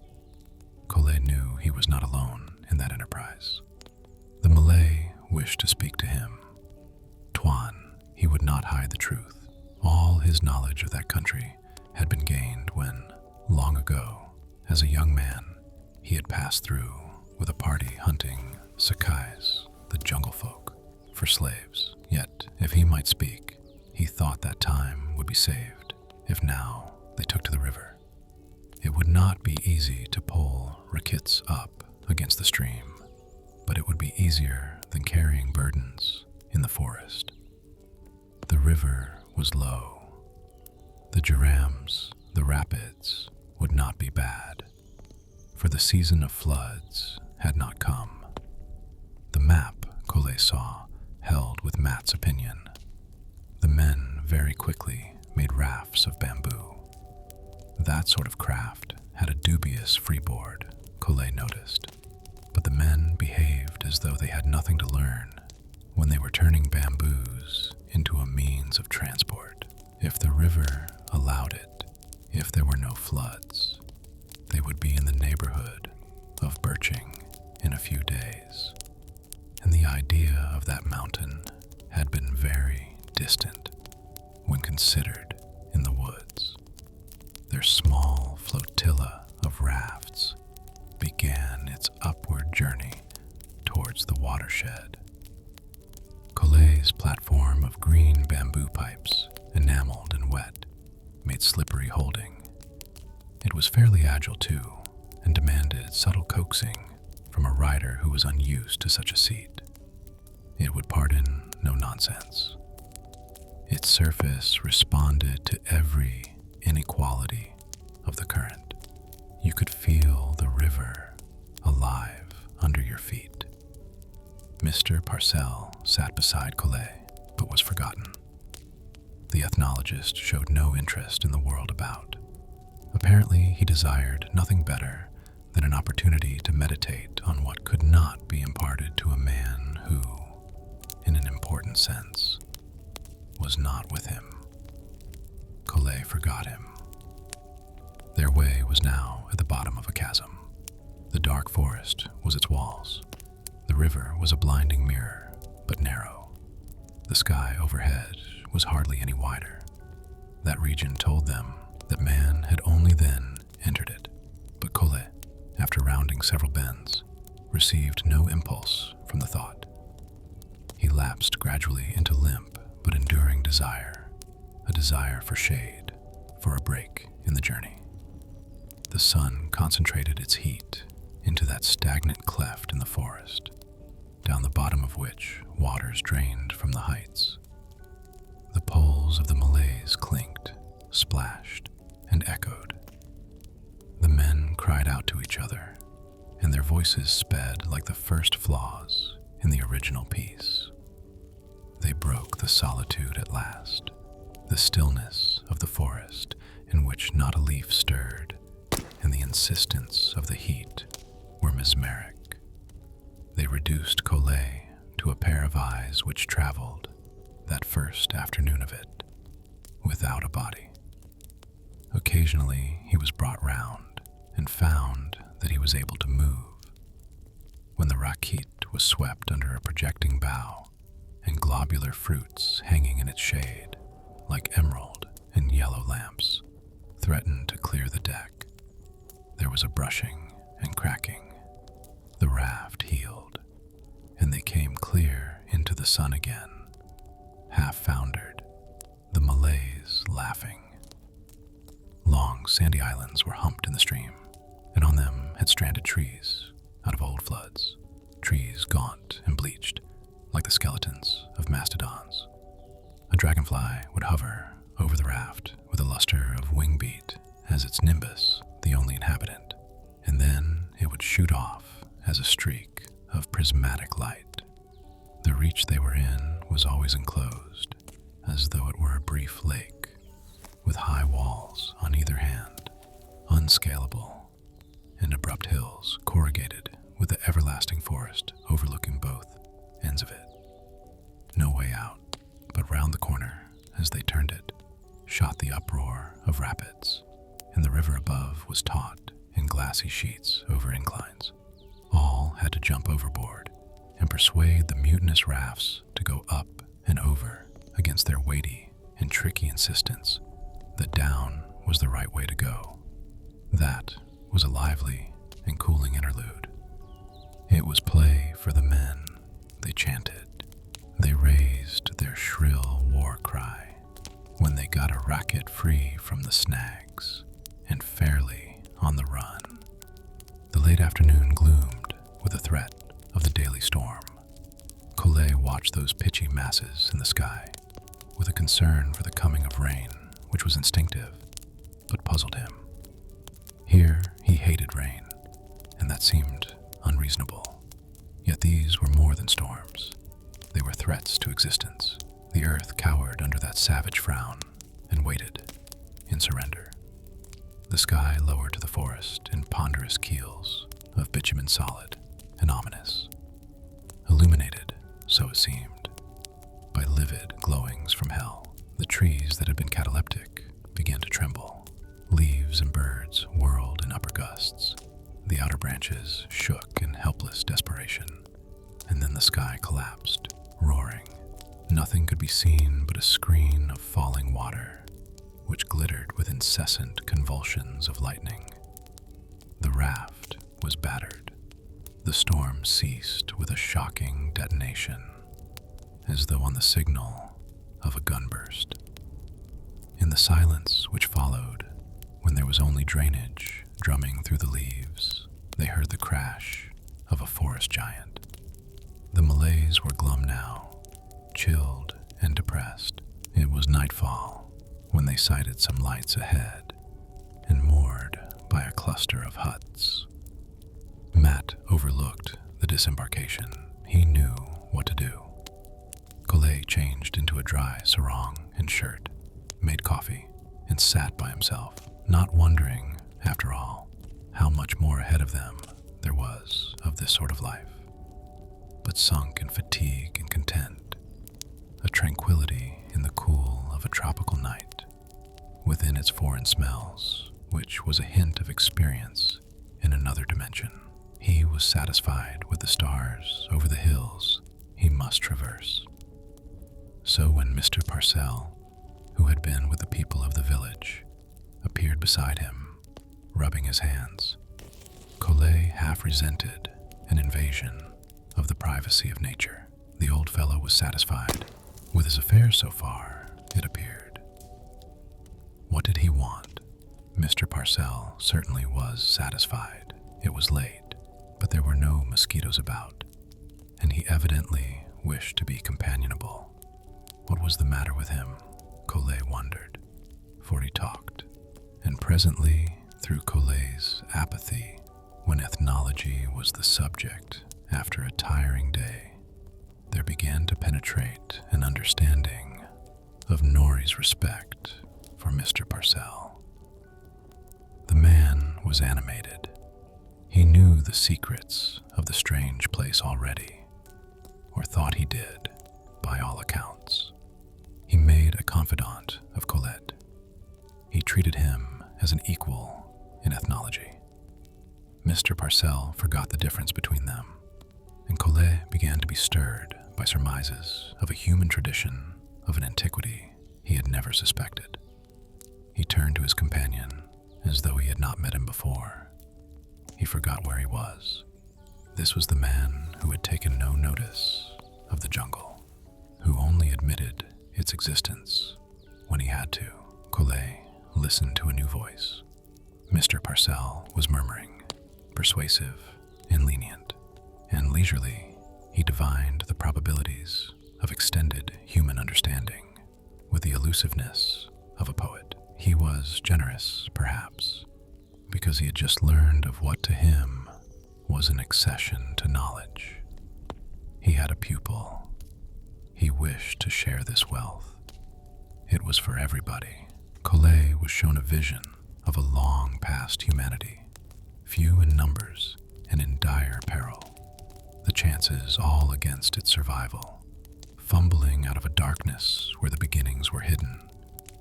A: Collet knew he was not alone in that enterprise. The Malay wished to speak to him. Tuan, he would not hide the truth. All his knowledge of that country had been gained when, long ago, as a young man, he had passed through with a party hunting Sakais, the jungle folk, for slaves. Yet, if he might speak, he thought that time would be saved if now they took to the river. It would not be easy to pull rakits up against the stream, but it would be easier than carrying burdens in the forest. The river was low. The Jarams, the rapids, would not be bad, for the season of floods had not come. The map Collet saw held with Matt's opinion. The men very quickly made rafts of bamboo. That sort of craft had a dubious freeboard, Collet noticed, but the men behaved as though they had nothing to learn when they were turning bamboos into a means of transport. If the river allowed it, if there were no floods, they would be in the neighborhood of Birching in a few days. And the idea of that mountain had been very distant when considered in the woods. Their small flotilla of rafts began its upward journey towards the watershed. Collet's platform of green bamboo pipes, enameled and wet, made slippery holding. It was fairly agile too, and demanded subtle coaxing from a rider who was unused to such a seat. It would pardon no nonsense. Its surface responded to every inequality of the current. You could feel the river alive under your feet. Mr. Parcell sat beside Collet, but was forgotten. The ethnologist showed no interest in the world about. Apparently, he desired nothing better than an opportunity to meditate on what could not be imparted to a man who, in an important sense, was not with him. Collet forgot him. Their way was now at the bottom of a chasm. The dark forest was its walls. The river was a blinding mirror, but narrow. The sky overhead was hardly any wider. That region told them that man had only then entered it, but Collet, after rounding several bends, received no impulse from the thought. He lapsed gradually into limp but enduring desire, a desire for shade, for a break in the journey. The sun concentrated its heat into that stagnant cleft in the forest, down the bottom of which waters drained from the heights. The poles of the Malays clinked, splashed, and echoed. The men cried out to each other, and their voices sped like the first flaws in the original piece. They broke the solitude at last, the stillness of the forest in which not a leaf stirred, and the insistence of the heat were mesmeric. They reduced Collet to a pair of eyes which traveled, that first afternoon of it, without a body. Occasionally he was brought round and found that he was able to move. When the rakit was swept under a projecting bough, and globular fruits hanging in its shade, like emerald and yellow lamps, threatened to clear the deck, there was a brushing and cracking. The raft heeled, and they came clear into the sun again, half foundered, the Malays laughing. Long sandy islands were humped in the stream, and on them had stranded trees out of old floods, trees gaunt and bleached, like the skeletons of mastodons. A dragonfly would hover over the raft with a luster of wing beat as its nimbus, the only inhabitant, and then it would shoot off as a streak of prismatic light. The reach they were in was always enclosed, as though it were a brief lake, with high walls on either hand, unscalable, and abrupt hills corrugated with the everlasting forest overlooking both ends of it. No way out, but round the corner, as they turned it, shot the uproar of rapids, and the river above was taut in glassy sheets over inclines. All had to jump overboard and persuade the mutinous rafts to go up and over against their weighty and tricky insistence that down was the right way to go. That was a lively and cooling interlude. It was play for the men, they chanted. They raised their shrill war cry when they got a racket free from the snags and fairly on the run. The late afternoon gloomed with the threat of the daily storm. Collet watched those pitchy masses in the sky with a concern for the coming of rain, which was instinctive, but puzzled him. Here he hated rain, and that seemed unreasonable. Yet these were more than storms. They were threats to existence. The earth cowered under that savage frown and waited in surrender. The sky lowered to the forest in ponderous keels of bitumen solid and ominous, illuminated, so it seemed, by livid glowings from hell. The trees that had been cataleptic began to tremble. Leaves and birds whirled in upper gusts. The outer branches shook in helpless desperation, and then the sky collapsed, roaring. Nothing could be seen but a screen of falling water, which glittered with incessant convulsions of lightning. The raft was battered. The storm ceased with a shocking detonation, as though on the signal of a gunburst. In the silence which followed, when there was only drainage drumming through the leaves, they heard the crash of a forest giant. The Malays were glum now, chilled and depressed. It was nightfall when they sighted some lights ahead and moored by a cluster of huts. Matt overlooked the disembarkation. He knew what to do. Collet changed into a dry sarong and shirt, made coffee, and sat by himself, not wondering, after all, how much more ahead of them there was of this sort of life, but sunk in fatigue and content, a tranquility in the cool of a tropical night, within its foreign smells, which was a hint of experience in another dimension. He was satisfied with the stars over the hills he must traverse. So when Mr. Parcell, who had been with the people of the village, appeared beside him, rubbing his hands, Collet half resented an invasion of the privacy of nature. The old fellow was satisfied with his affairs so far, it appeared. What did he want? Mr. Parcell certainly was satisfied. It was late, but there were no mosquitoes about, and he evidently wished to be companionable. What was the matter with him? Collet wondered, for he talked, and presently, through Collet's apathy, when ethnology was the subject after a tiring day, there began to penetrate an understanding of Norrie's respect for Mr. Parcell. The man was animated. He knew the secrets of the strange place already, or thought he did, by all accounts. He made a confidant of Collet. He treated him as an equal in ethnology. Mr. Parcell forgot the difference between them, and Collet began to be stirred by surmises of a human tradition of an antiquity he had never suspected. He turned to his companion as though he had not met him before. He forgot where he was. This was the man who had taken no notice of the jungle, who only admitted its existence when he had to. Collet listened to a new voice. Mr. Parcell was murmuring, persuasive and lenient, and leisurely he divined the probabilities of extended human understanding with the elusiveness of a poet. He was generous, perhaps, because he had just learned of what to him was an accession to knowledge. He had a pupil, He wished to share this wealth. It was for everybody. Collet was shown a vision of a long past humanity, few in numbers and in dire peril, the chances all against its survival, fumbling out of a darkness where the beginnings were hidden,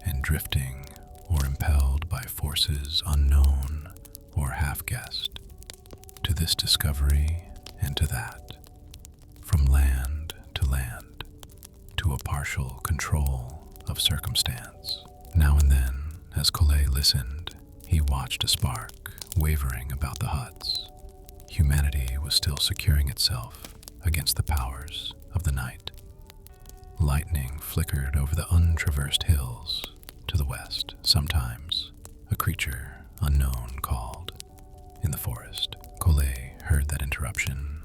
A: and drifting or impelled by forces unknown or half-guessed, to this discovery and to that, from land, to a partial control of circumstance. Now and then, as Collet listened, he watched a spark wavering about the huts. Humanity was still securing itself against the powers of the night. Lightning flickered over the untraversed hills to the west. Sometimes a creature unknown called in the forest. Collet heard that interruption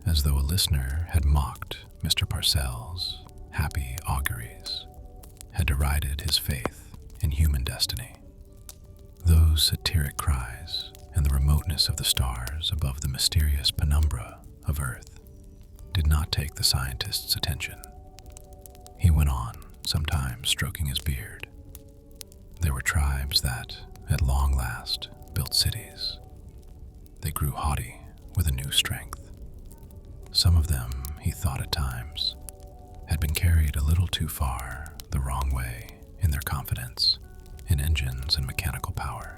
A: as though a listener had mocked Mr. Parcells' happy auguries, had derided his faith in human destiny. Those satiric cries and the remoteness of the stars above the mysterious penumbra of Earth did not take the scientist's attention. He went on, sometimes stroking his beard. There were tribes that, at long last, built cities. They grew haughty with a new strength. Some of them, he thought at times, had been carried a little too far the wrong way in their confidence in engines and mechanical power.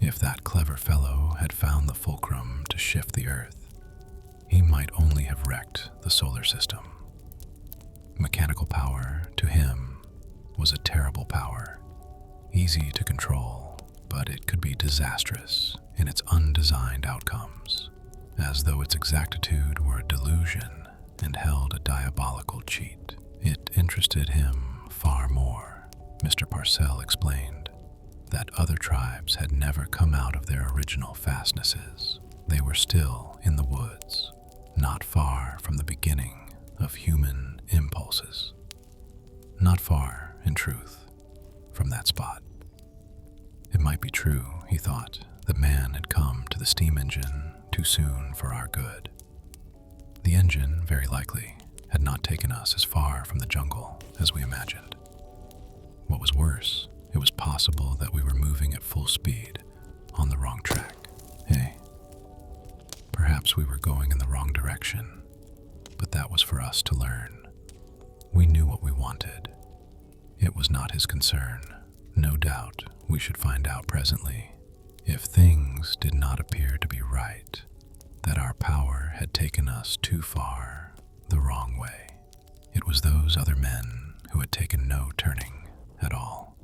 A: If that clever fellow had found the fulcrum to shift the Earth, he might only have wrecked the solar system. Mechanical power, to him, was a terrible power, easy to control, but it could be disastrous in its undesigned outcomes, as though its exactitude were a delusion and held a diabolical cheat. It interested him far more, Mr. Parcell explained, that other tribes had never come out of their original fastnesses. They were still in the woods, not far from the beginning of human impulses. Not far, in truth, from that spot. It might be true, he thought, that man had come to the steam engine too soon for our good. The engine, very likely, had not taken us as far from the jungle as we imagined. What was worse, it was possible that we were moving at full speed on the wrong track. Hey, perhaps we were going in the wrong direction, but that was for us to learn. We knew what we wanted. It was not his concern. No doubt we should find out presently, if things did not appear to be right, that our power had taken us too far the wrong way. It was those other men who had taken no turning at all,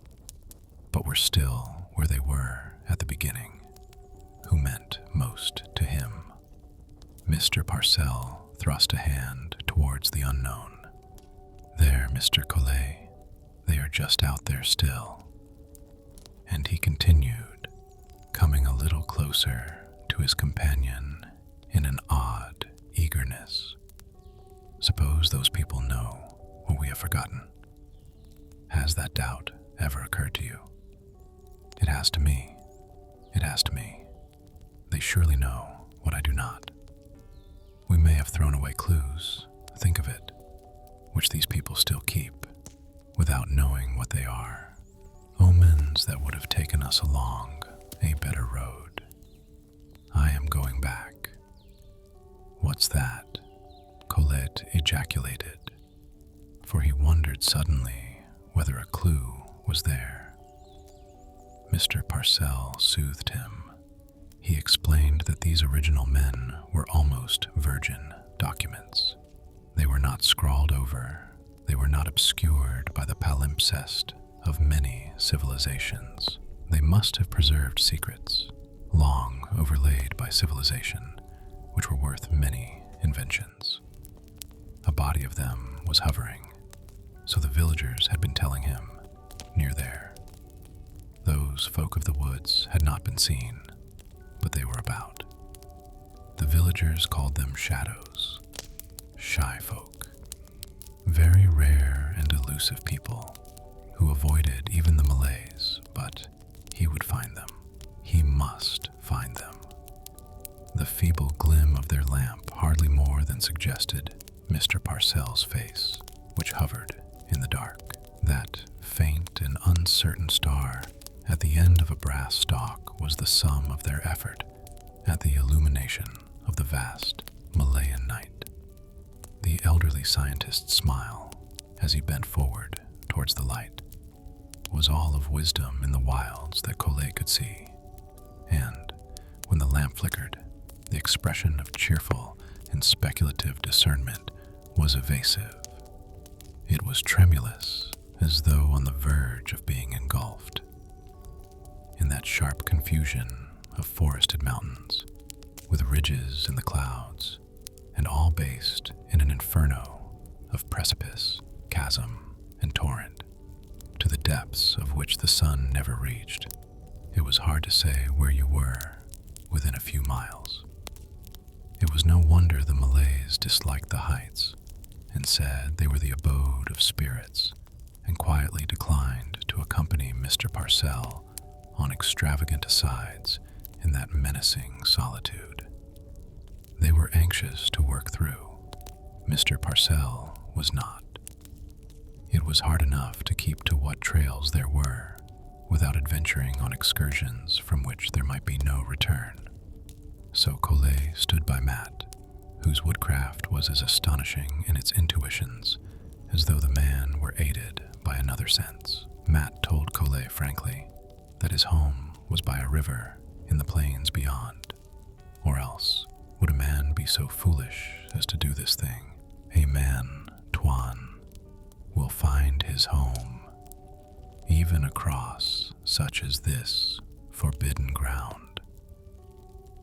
A: but were still where they were at the beginning, who meant most to him. Mr. Parcell thrust a hand towards the unknown. There, Mr. Collet, they are just out there still. And he continued, coming a little closer to his companion in an odd eagerness. Suppose those people know what we have forgotten. Has that doubt ever occurred to you? It has to me. It has to me. They surely know what I do not. We may have thrown away clues, think of it, which these people still keep, without knowing what they are. Omens that would have taken us along a better road. I am going back. What's that? Colette ejaculated, for he wondered suddenly whether a clue was there. Mr. Parcell soothed him. He explained that these original men were almost virgin documents. They were not scrawled over. They were not obscured by the palimpsest of many civilizations. They must have preserved secrets, long overlaid by civilization, which were worth many inventions. A body of them was hovering, so the villagers had been telling him, near there. Those folk of the woods had not been seen, but they were about. The villagers called them shadows, shy folk, very rare and elusive people who avoided even the Malays, but he would find them. He must find them. The feeble glim of their lamp hardly more than suggested Mr. Parcell's face. which hovered in the dark. That faint and uncertain star at the end of a brass stalk was the sum of their effort at the illumination of the vast Malayan night. The elderly scientist's smile, as he bent forward towards the light, was all of wisdom in the wilds that Collet could see, and when the lamp flickered, the expression of cheerful and speculative discernment was evasive. It was tremulous, as though on the verge of being engulfed. In that sharp confusion of forested mountains, with ridges in the clouds, and all based in an inferno of precipice, chasm, and torrent, to the depths of which the sun never reached, it was hard to say where you were within a few miles. It was no wonder the Malays disliked the heights and said they were the abode of spirits, and quietly declined to accompany Mr. Parcell on extravagant asides in that menacing solitude. They were anxious to work through. Mr. Parcell was not. It was hard enough to keep to what trails there were, without adventuring on excursions from which there might be no return. So Collet stood by Matt, whose woodcraft was as astonishing in its intuitions as though the man were aided by another sense. Matt told Collet frankly that his home was by a river in the plains beyond, or else would a man be so foolish as to do this thing? A man, Tuan, will find his home, even across such as this forbidden ground.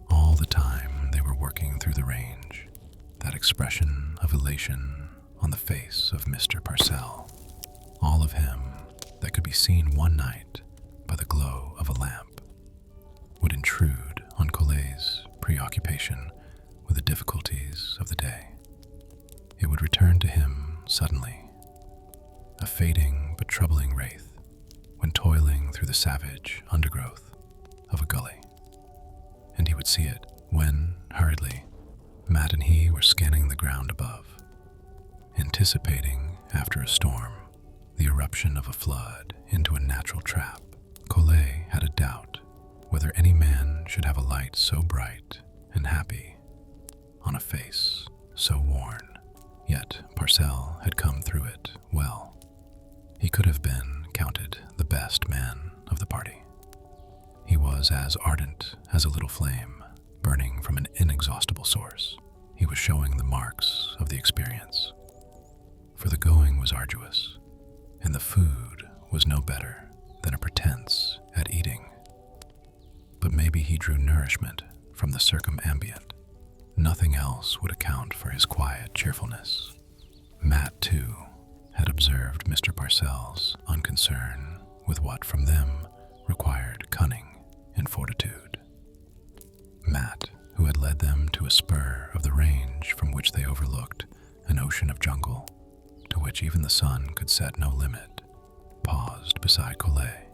A: All the time they were working through the range, that expression of elation on the face of Mr. Parcell, all of him that could be seen one night by the glow of a lamp, would intrude on Collet's preoccupation with the difficulties of the day. It would return to him suddenly, a fading but troubling wraith, when toiling through the savage undergrowth of a gully. And he would see it when, hurriedly, Matt and he were scanning the ground above, anticipating, after a storm, the eruption of a flood into a natural trap. Collet had a doubt whether any man should have a light so bright and happy on a face so worn. Yet Parcell had come through it well. He could have been counted the best man of the party. He was as ardent as a little flame burning from an inexhaustible source. He was showing the marks of the experience. For the going was arduous, and the food was no better than a pretense at eating. But maybe he drew nourishment from the circumambient. Nothing else would account for his quiet cheerfulness. Matt, too, had observed Mr. Parcell's unconcern with what from them required cunning and fortitude. Matt, who had led them to a spur of the range from which they overlooked an ocean of jungle, to which even the sun could set no limit, paused beside Collet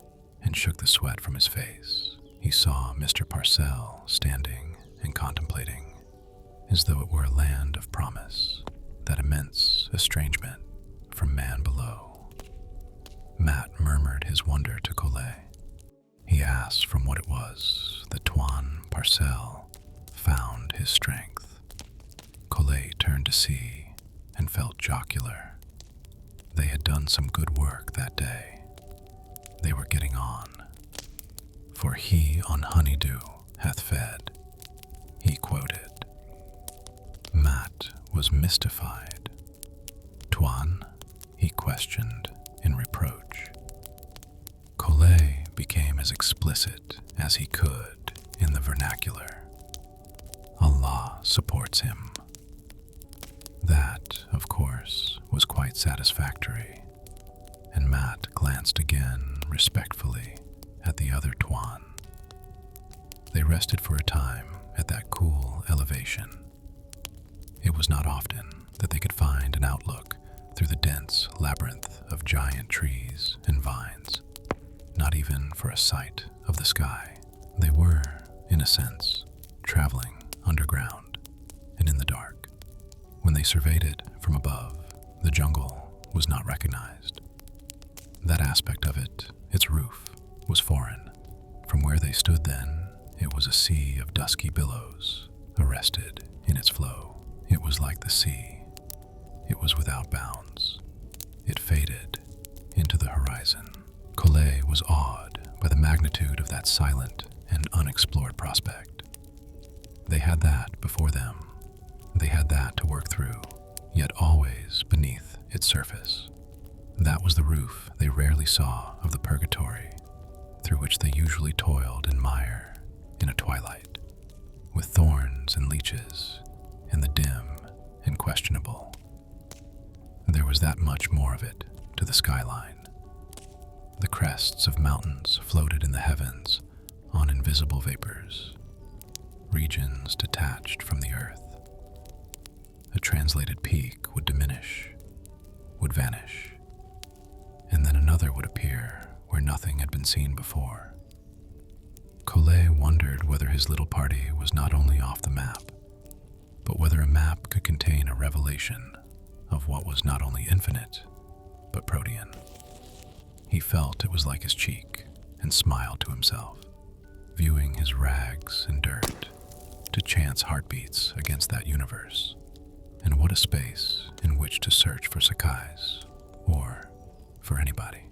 A: and shook the sweat from his face. He saw Mr. Parcell standing and contemplating, as though it were a land of promise, that immense estrangement from man below. Matt murmured his wonder to Collet. He asked from what it was that Tuan Parcell found his strength. Collet turned to see and felt jocular. They had done some good work that day. They were getting on. For he on honeydew hath fed, he quoted. Matt was mystified. Tuan, he questioned in reproach. Collet became as explicit as he could in the vernacular. Allah supports him. That, of course, was quite satisfactory, and Matt glanced again respectfully at the other Tuan. They rested for a time at that cool elevation. It was not often that they could find an outlook through the dense labyrinth of giant trees and vines, not even for a sight of the sky. They were, in a sense, traveling underground and in the dark. When they surveyed it from above, the jungle was not recognized. That aspect of it, its roof, was foreign. From where they stood then, it was a sea of dusky billows, arrested in its flow. It was like the sea. It was without bounds. It faded into the horizon. Collet was awed by the magnitude of that silent and unexplored prospect. They had that before them. They had that to work through, yet always beneath its surface. That was the roof they rarely saw of the purgatory, through which they usually toiled in mire in a twilight, with thorns and leeches, and the dim and questionable. There was that much more of it to the skyline. The crests of mountains floated in the heavens on invisible vapors, regions detached from the earth. A translated peak would diminish, would vanish, and then another would appear where nothing had been seen before. Collet wondered whether his little party was not only off the map, but whether a map could contain a revelation of what was not only infinite, but protean. He felt it was like his cheek and smiled to himself, viewing his rags and dirt to chance heartbeats against that universe. And what a space in which to search for Sakai's, or for anybody.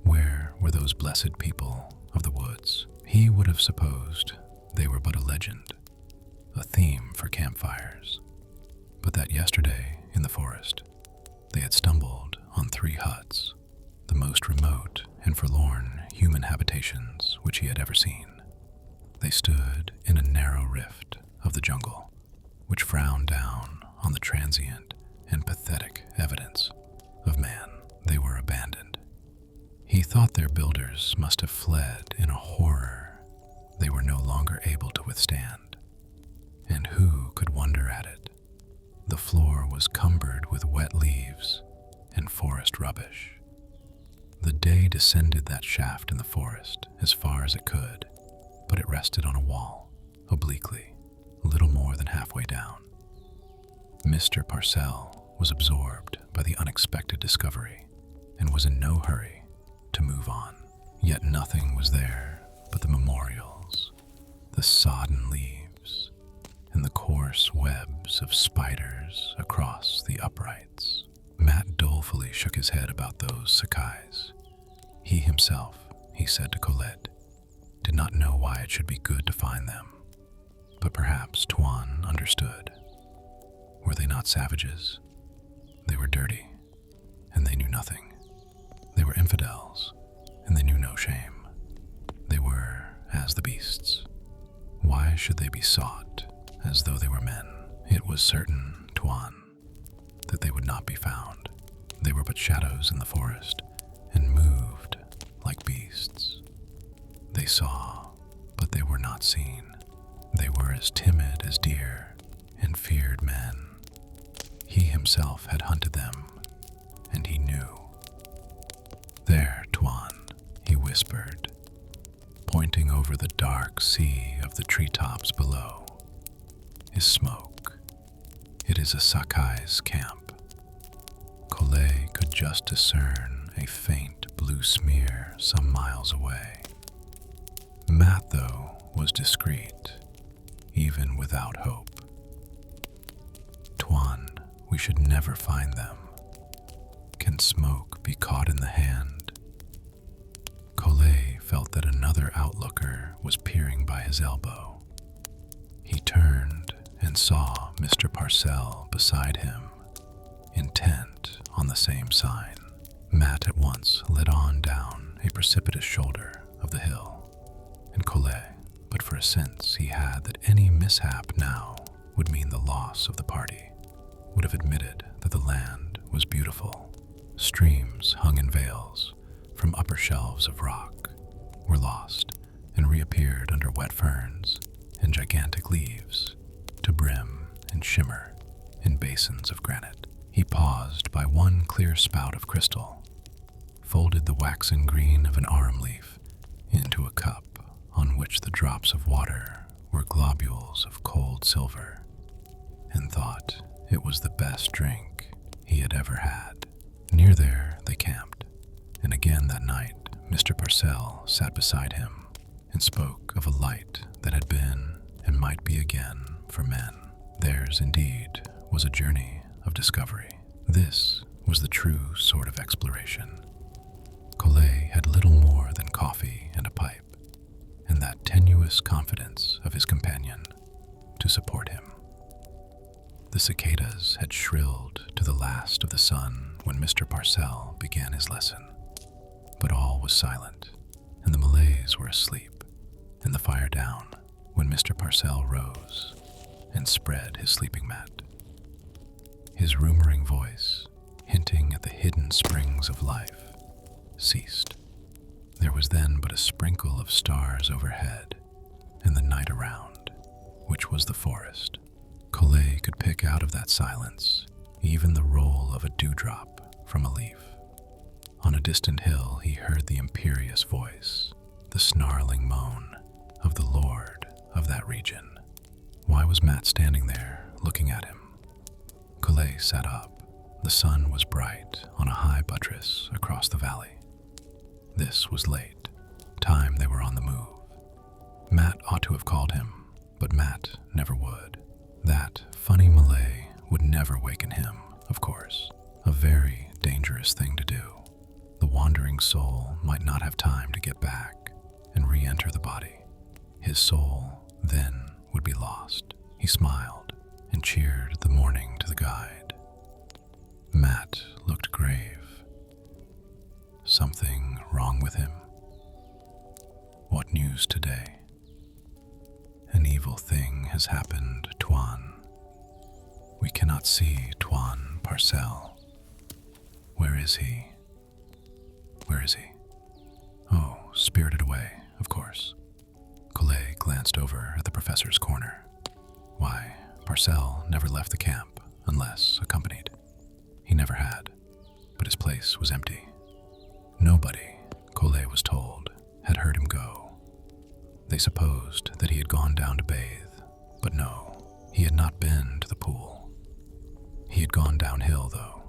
A: Where were those blessed people of the woods? He would have supposed they were but a legend, a theme for campfires. But that yesterday in the forest, they had stumbled on 3 huts, the most remote and forlorn human habitations which he had ever seen. They stood in a narrow rift of the jungle, which frowned down on the transient and pathetic evidence of man. They were abandoned. He thought their builders must have fled in a horror they were no longer able to withstand. And who could wonder at it? The floor was cumbered with wet leaves and forest rubbish. The day descended that shaft in the forest as far as it could, but it rested on a wall, obliquely, little more than halfway down. Mr. Parcell was absorbed by the unexpected discovery and was in no hurry to move on. Yet nothing was there but the memorials, the sodden leaves, and the coarse webs of spiders across the uprights. Matt dolefully shook his head about those Sakai's. He himself, he said to Colette, did not know why it should be good to find them, but perhaps Tuan understood. Were they not savages? They were dirty, and they knew nothing. They were infidels, and they knew no shame. They were as the beasts. Why should they be sought as though they were men? It was certain, Tuan, that they would not be found. They were but shadows in the forest, and moved like beasts. They saw, but they were not seen. They were as timid as deer, and feared men. He himself had hunted them, and he knew. There, Tuan, he whispered, pointing over the dark sea of the treetops below, is smoke. It is a Sakai's camp. Collet could just discern a faint blue smear some miles away. Matt, though, was discreet, even without hope. Tuan, we should never find them. Can smoke be caught in the hand? Collet felt that another outlooker was peering by his elbow. He turned and saw Mr. Parcell beside him, intent on the same sign. Matt at once led on down a precipitous shoulder of the hill, and Collet, but for a sense he had that any mishap now would mean the loss of the party, would have admitted that the land was beautiful. Streams hung in veils from upper shelves of rock, were lost and reappeared under wet ferns and gigantic leaves, to brim and shimmer in basins of granite. He paused by one clear spout of crystal, folded the waxen green of an arum leaf into a cup on which the drops of water were globules of cold silver, and thought it was the best drink he had ever had. Near there, they camped, and again that night, Mr. Parcell sat beside him and spoke of a light that had been and might be again for men. Theirs, indeed, was a journey of discovery. This was the true sort of exploration. Collet had little more than coffee and a pipe, and that tenuous confidence of his companion to support him. The cicadas had shrilled to the last of the sun when Mr. Parcell began his lesson, but all was silent, and the Malays were asleep, and the fire down when Mr. Parcell rose and spread his sleeping mat. His rumoring voice, hinting at the hidden springs of life, ceased. There was then but a sprinkle of stars overhead, and the night around, which was the forest. Collet could pick out of that silence even the roll of a dewdrop from a leaf. On a distant hill he heard the imperious voice, the snarling moan of the lord of that region. Why was Matt standing there, looking at him? Collet sat up. The sun was bright on a high buttress across the valley. This was late, time they were on the move. Matt ought to have called him, but Matt never would. That funny Malay would never waken him, of course. A very dangerous thing to do. The wandering soul might not have time to get back and re-enter the body. His soul, then, would be lost. He smiled and cheered the morning to the guide. Matt looked grave. Something wrong with him? What news today? An evil thing has happened, Tuan. We cannot see Tuan Parcell. Where is he? Where is he? Oh, spirited away, of course. Collet glanced over at the professor's corner. Why, Parcell never left the camp unless accompanied. He never had, but his place was empty. Nobody, Collet was told, had heard him go. They supposed that he had gone down to bathe, but no, he had not been to the pool. He had gone downhill, though,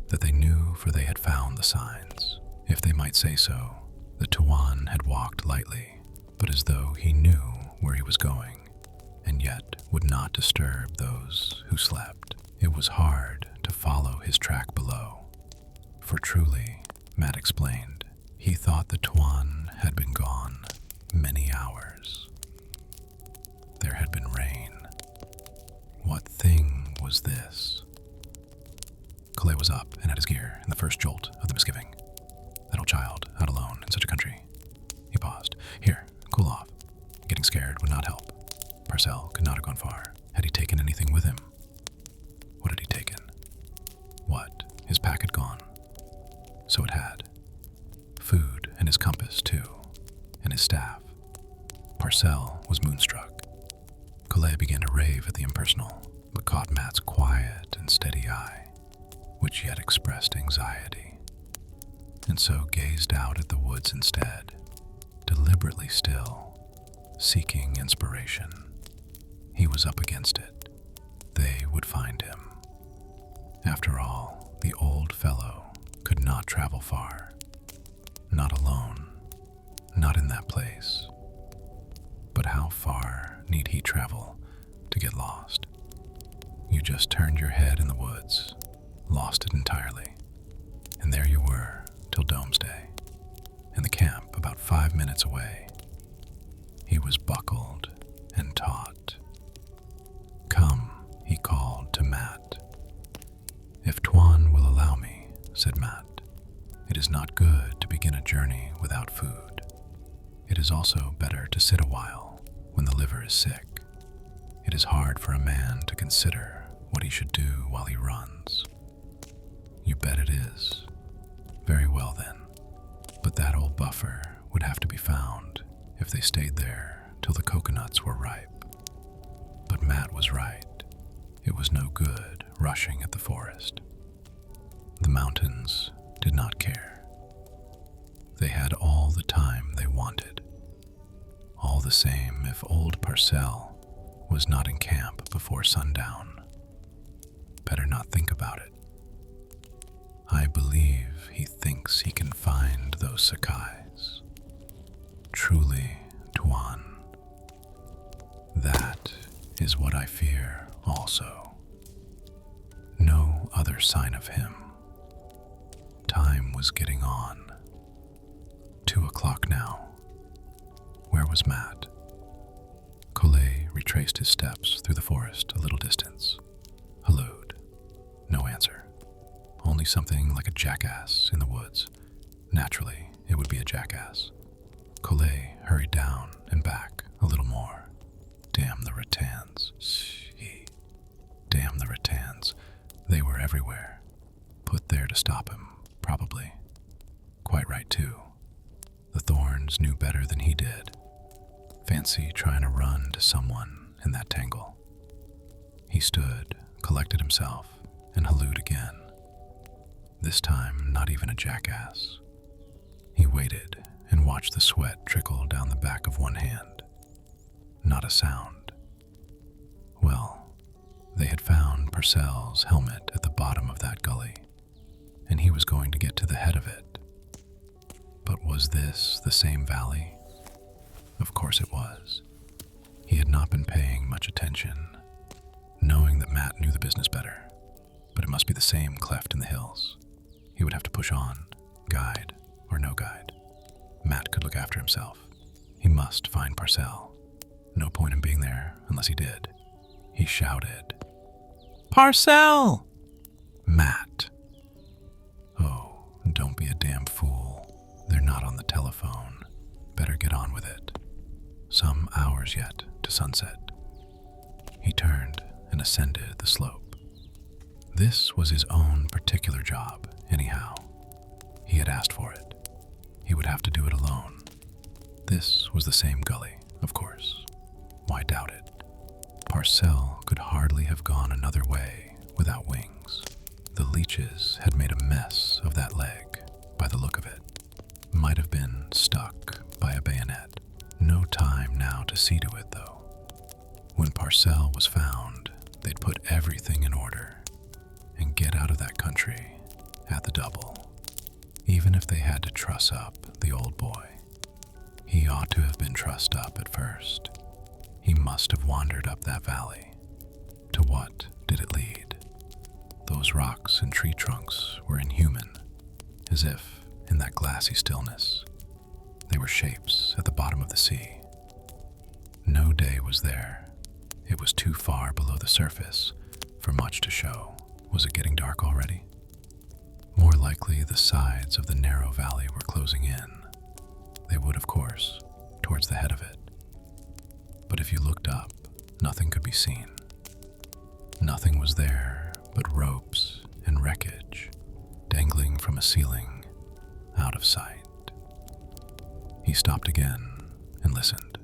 A: that they knew, for they had found the signs. If they might say so, the Tuan had walked lightly, but as though he knew where he was going, and yet would not disturb those who slept. It was hard to follow his track below, for truly, Matt explained, he thought the Tuan had been gone many hours. There had been rain. What thing was this? Collet was up and at his gear in the first jolt of the misgiving. That old child, out alone in such a country. He paused. Here, cool off. Getting scared would not help. Parcell could not have gone far. Had he taken anything with him? What had he taken? What? His pack had gone. So it had. Food and his compass, too, and his staff. Parcell was moonstruck. Collet began to rave at the impersonal, but caught Matt's quiet and steady eye, which yet expressed anxiety, and so gazed out at the woods instead, deliberately still, seeking inspiration. He was up against it. They would find him. After all, the old fellow could not travel far. Not alone. Not in that place. But how far need he travel to get lost? You just turned your head in the woods, lost it entirely, and there you were till doomsday, and the camp about 5 minutes away. He was buckled and taut. Come, he called to Matt. If Tuan will allow me, said Matt, it is not good to begin a journey without food. It is also better to sit a while when the liver is sick. It is hard for a man to consider what he should do while he runs. You bet it is. Very well then. But that old buffer would have to be found if they stayed there till the coconuts were ripe. But Matt was right. It was no good rushing at the forest. The mountains did not care. They had all the time they wanted. All the same, if old Parcell was not in camp before sundown, better not think about it. I believe he thinks he can find those Sakais. Truly, Tuan, that is what I fear also. No other sign of him. Time was getting on. 2 o'clock now. Where was Matt? Collet retraced his steps through the forest a little distance. Hallooed. No answer. Only something like a jackass in the woods. Naturally, it would be a jackass. Collet hurried down and back a little more. Damn the rattans. Damn the rattans. They were everywhere. Put there to stop him, probably. Quite right, too. The Thorns knew better than he did. Fancy trying to run to someone in that tangle. He stood, collected himself, and hallooed again. This time, not even a jackass. He waited and watched the sweat trickle down the back of one hand. Not a sound. Well, they had found Purcell's helmet at the bottom of that gully, and he was going to get to the head of it. But was this the same valley? Of course it was. He had not been paying much attention, knowing that Matt knew the business better. But it must be the same cleft in the hills. He would have to push on, guide or no guide. Matt could look after himself. He must find Purcell. No point in being there unless he did. He shouted, "Purcell!" Matt. Oh, don't be a damn fool. They're not on the telephone. Better get on with it. Some hours yet to sunset. He turned and ascended the slope. This was his own particular job, anyhow. He had asked for it. He would have to do it alone. This was the same gully, of course. Why doubt it? Purcell could hardly have gone another way without wings. The leeches had made a mess of that leg, by the look of it. Might have been stuck by a bayonet. No time now to see to it, though. When Purcell was found, they'd put everything in order and get out of that country at the double, even if they had to truss up the old boy. He ought to have been trussed up at first. He must have wandered up that valley. To what did it lead? Those rocks and tree trunks were inhuman, as if, in that glassy stillness, they were shapes at the bottom of the sea. No day was there. It was too far below the surface for much to show. Was it getting dark already? More likely the sides of the narrow valley were closing in. They would, of course, towards the head of it. But if you looked up, nothing could be seen. Nothing was there but ropes and wreckage dangling from a ceiling out of sight. He stopped again and listened.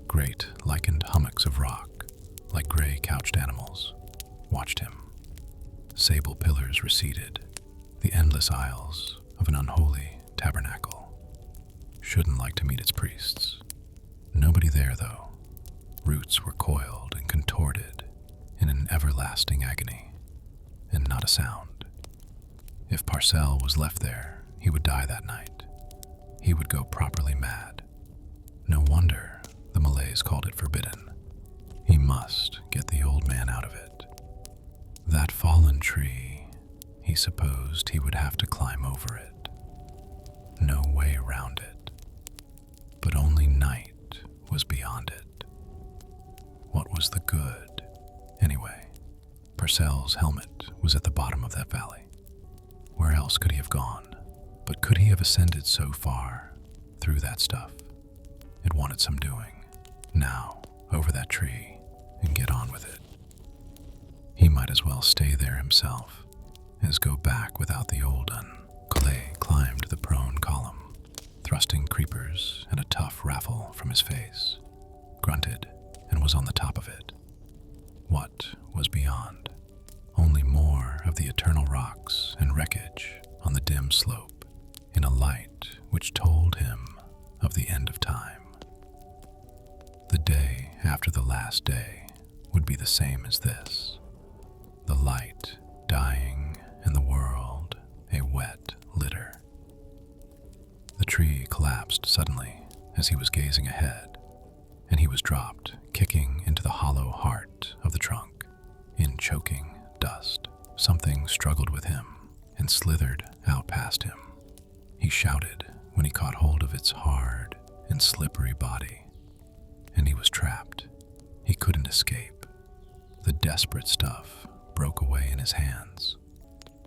A: Great lichened hummocks of rock, like gray couched animals, watched him. Sable pillars receded, the endless aisles of an unholy tabernacle. Shouldn't like to meet its priests. Nobody there, though. Roots were coiled and contorted in an everlasting agony, and not a sound. If Purcell was left there, he would die that night. He would go properly mad. No wonder the Malays called it forbidden. He must get the old man out of it. That fallen tree, he supposed he would have to climb over it. No way around it. But only night was beyond it. What was the good, anyway? Purcell's helmet was at the bottom of that valley. Where else could he have gone? But could he have ascended so far through that stuff? It wanted some doing. Now, over that tree, and get on with it. He might as well stay there himself as go back without the old un. Collet climbed the prone column, thrusting creepers and a tough raffle from his face, grunted, and was on the top of it. What was beyond? Only more of the eternal rocks and wreckage on the dim slope, in a light which told him of the end of time. The day after the last day would be the same as this. The light dying and the world a as he was gazing ahead, and he was dropped, kicking into the hollow heart of the trunk. In choking dust, something struggled with him and slithered out past him. He shouted when he caught hold of its hard and slippery body, and he was trapped. He couldn't escape. The desperate stuff broke away in his hands.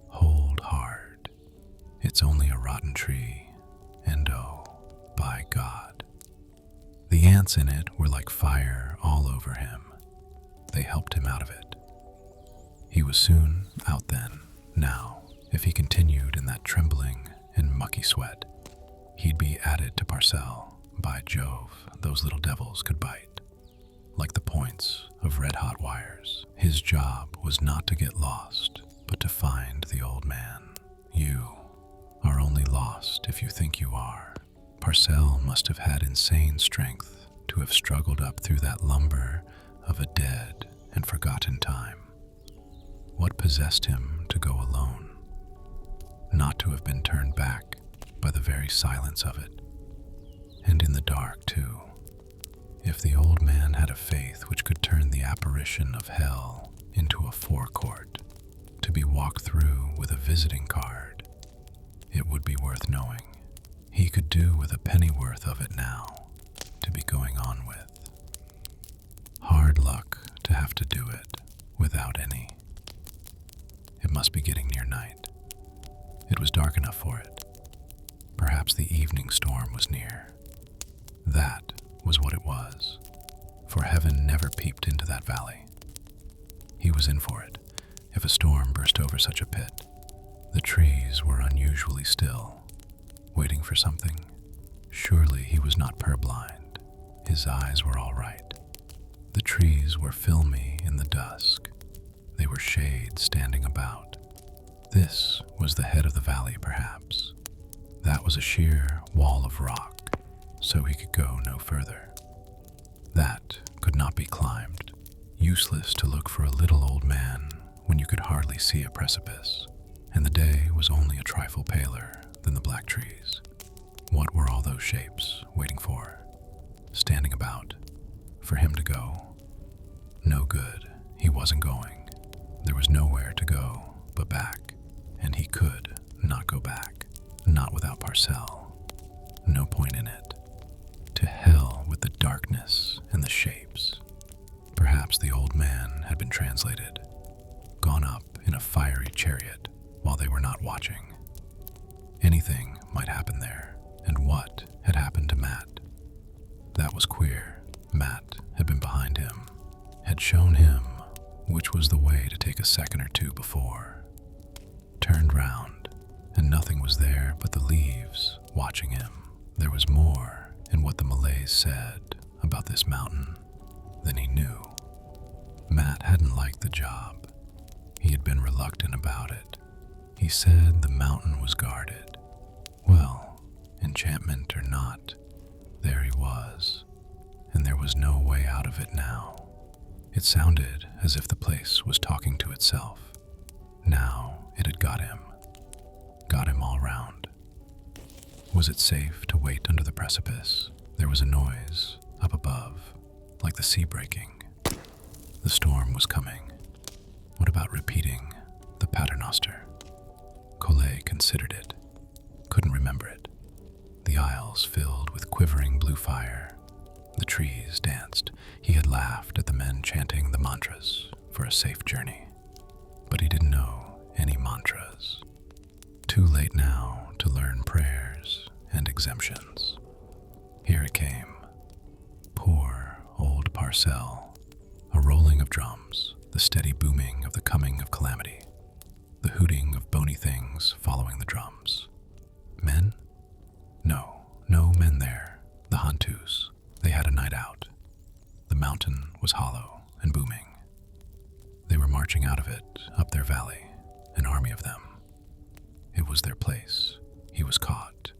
A: Hold hard. It's only a rotten tree, and oh, by God. The ants in it were like fire all over him. They helped him out of it. He was soon out then. Now, if he continued in that trembling and mucky sweat, he'd be added to Parcel. By Jove, those little devils could bite like the points of red-hot wires. His job was not to get lost, but to find the old man. You are only lost if you think you are. Parcel must have had insane strength to have struggled up through that lumber of a dead and forgotten time. What possessed him to go alone? Not to have been turned back by the very silence of it. And in the dark, too. If the old man had a faith which could turn the apparition of hell into a forecourt, to be walked through with a visiting card, it would be worth knowing. He could do with a pennyworth of it now, to be going on with. Hard luck to have to do it without any. It must be getting near night. It was dark enough for it. Perhaps the evening storm was near. That was what it was, for heaven never peeped into that valley. He was in for it, if a storm burst over such a pit. The trees were unusually still, waiting for something. Surely he was not purblind. His eyes were all right. The trees were filmy in the dusk. They were shades standing about. This was the head of the valley, perhaps. That was a sheer wall of rock, so he could go no further. That could not be climbed. Useless to look for a little old man when you could hardly see a precipice, and the day was only a trifle paler than the black trees. What were all those shapes waiting for, standing about, for him to go? No good. He wasn't going. There was nowhere to go but back, and he could not go back, not without Parcel. No point in it. To hell with the darkness and the shapes. Perhaps the old man had been translated, gone up in a fiery chariot while they were not watching. Anything might happen there, and what had happened to Matt? That was queer. Matt had been behind him, had shown him which was the way to take a second or two before. Turned round, and nothing was there but the leaves watching him. There was more in what the Malays said about this mountain than he knew. Matt hadn't liked the job. He had been reluctant about it. He said the mountain was guarded. Well, enchantment or not, there he was, and there was no way out of it now. It sounded as if the place was talking to itself. Now it had got him all round. Was it safe to wait under the precipice? There was a noise up above, like the sea breaking. The storm was coming. What about repeating the paternoster? Collet considered it, couldn't remember it. The aisles filled with quivering blue fire. The trees danced. He had laughed at the men chanting the mantras for a safe journey, but he didn't know any mantras. Too late now to learn prayers and exemptions. Here it came. Poor old Parcel. A rolling of drums, the steady booming of the coming of calamity, the hooting of bony things following the drums. Men? No men there. The Hantus. They had a night out. The mountain was hollow and booming. They were marching out of it, up their valley, an army of them. It was their place. He was caught,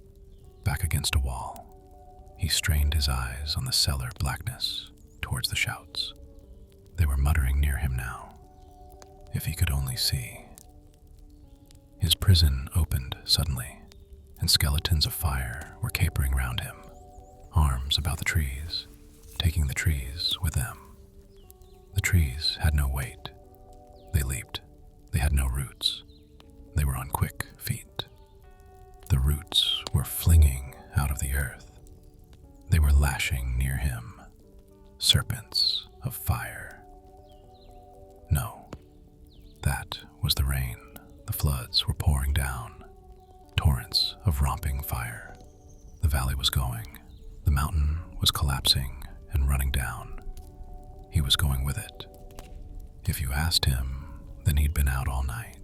A: back against a wall. He strained his eyes on the cellar blackness towards the shouts. They were muttering near him now. If he could only see. His prison opened suddenly, and skeletons of fire were capering round him. arms about the trees, taking the trees with them. The trees had no weight. They leaped. They had no roots. They were on quick feet. The roots were flinging out of the earth. They were lashing near him, serpents of fire. No, that was the rain. The floods were pouring down, torrents of romping fire. The valley was going. The mountain was collapsing and running down. He was going with it. If you asked him, then he'd been out all night.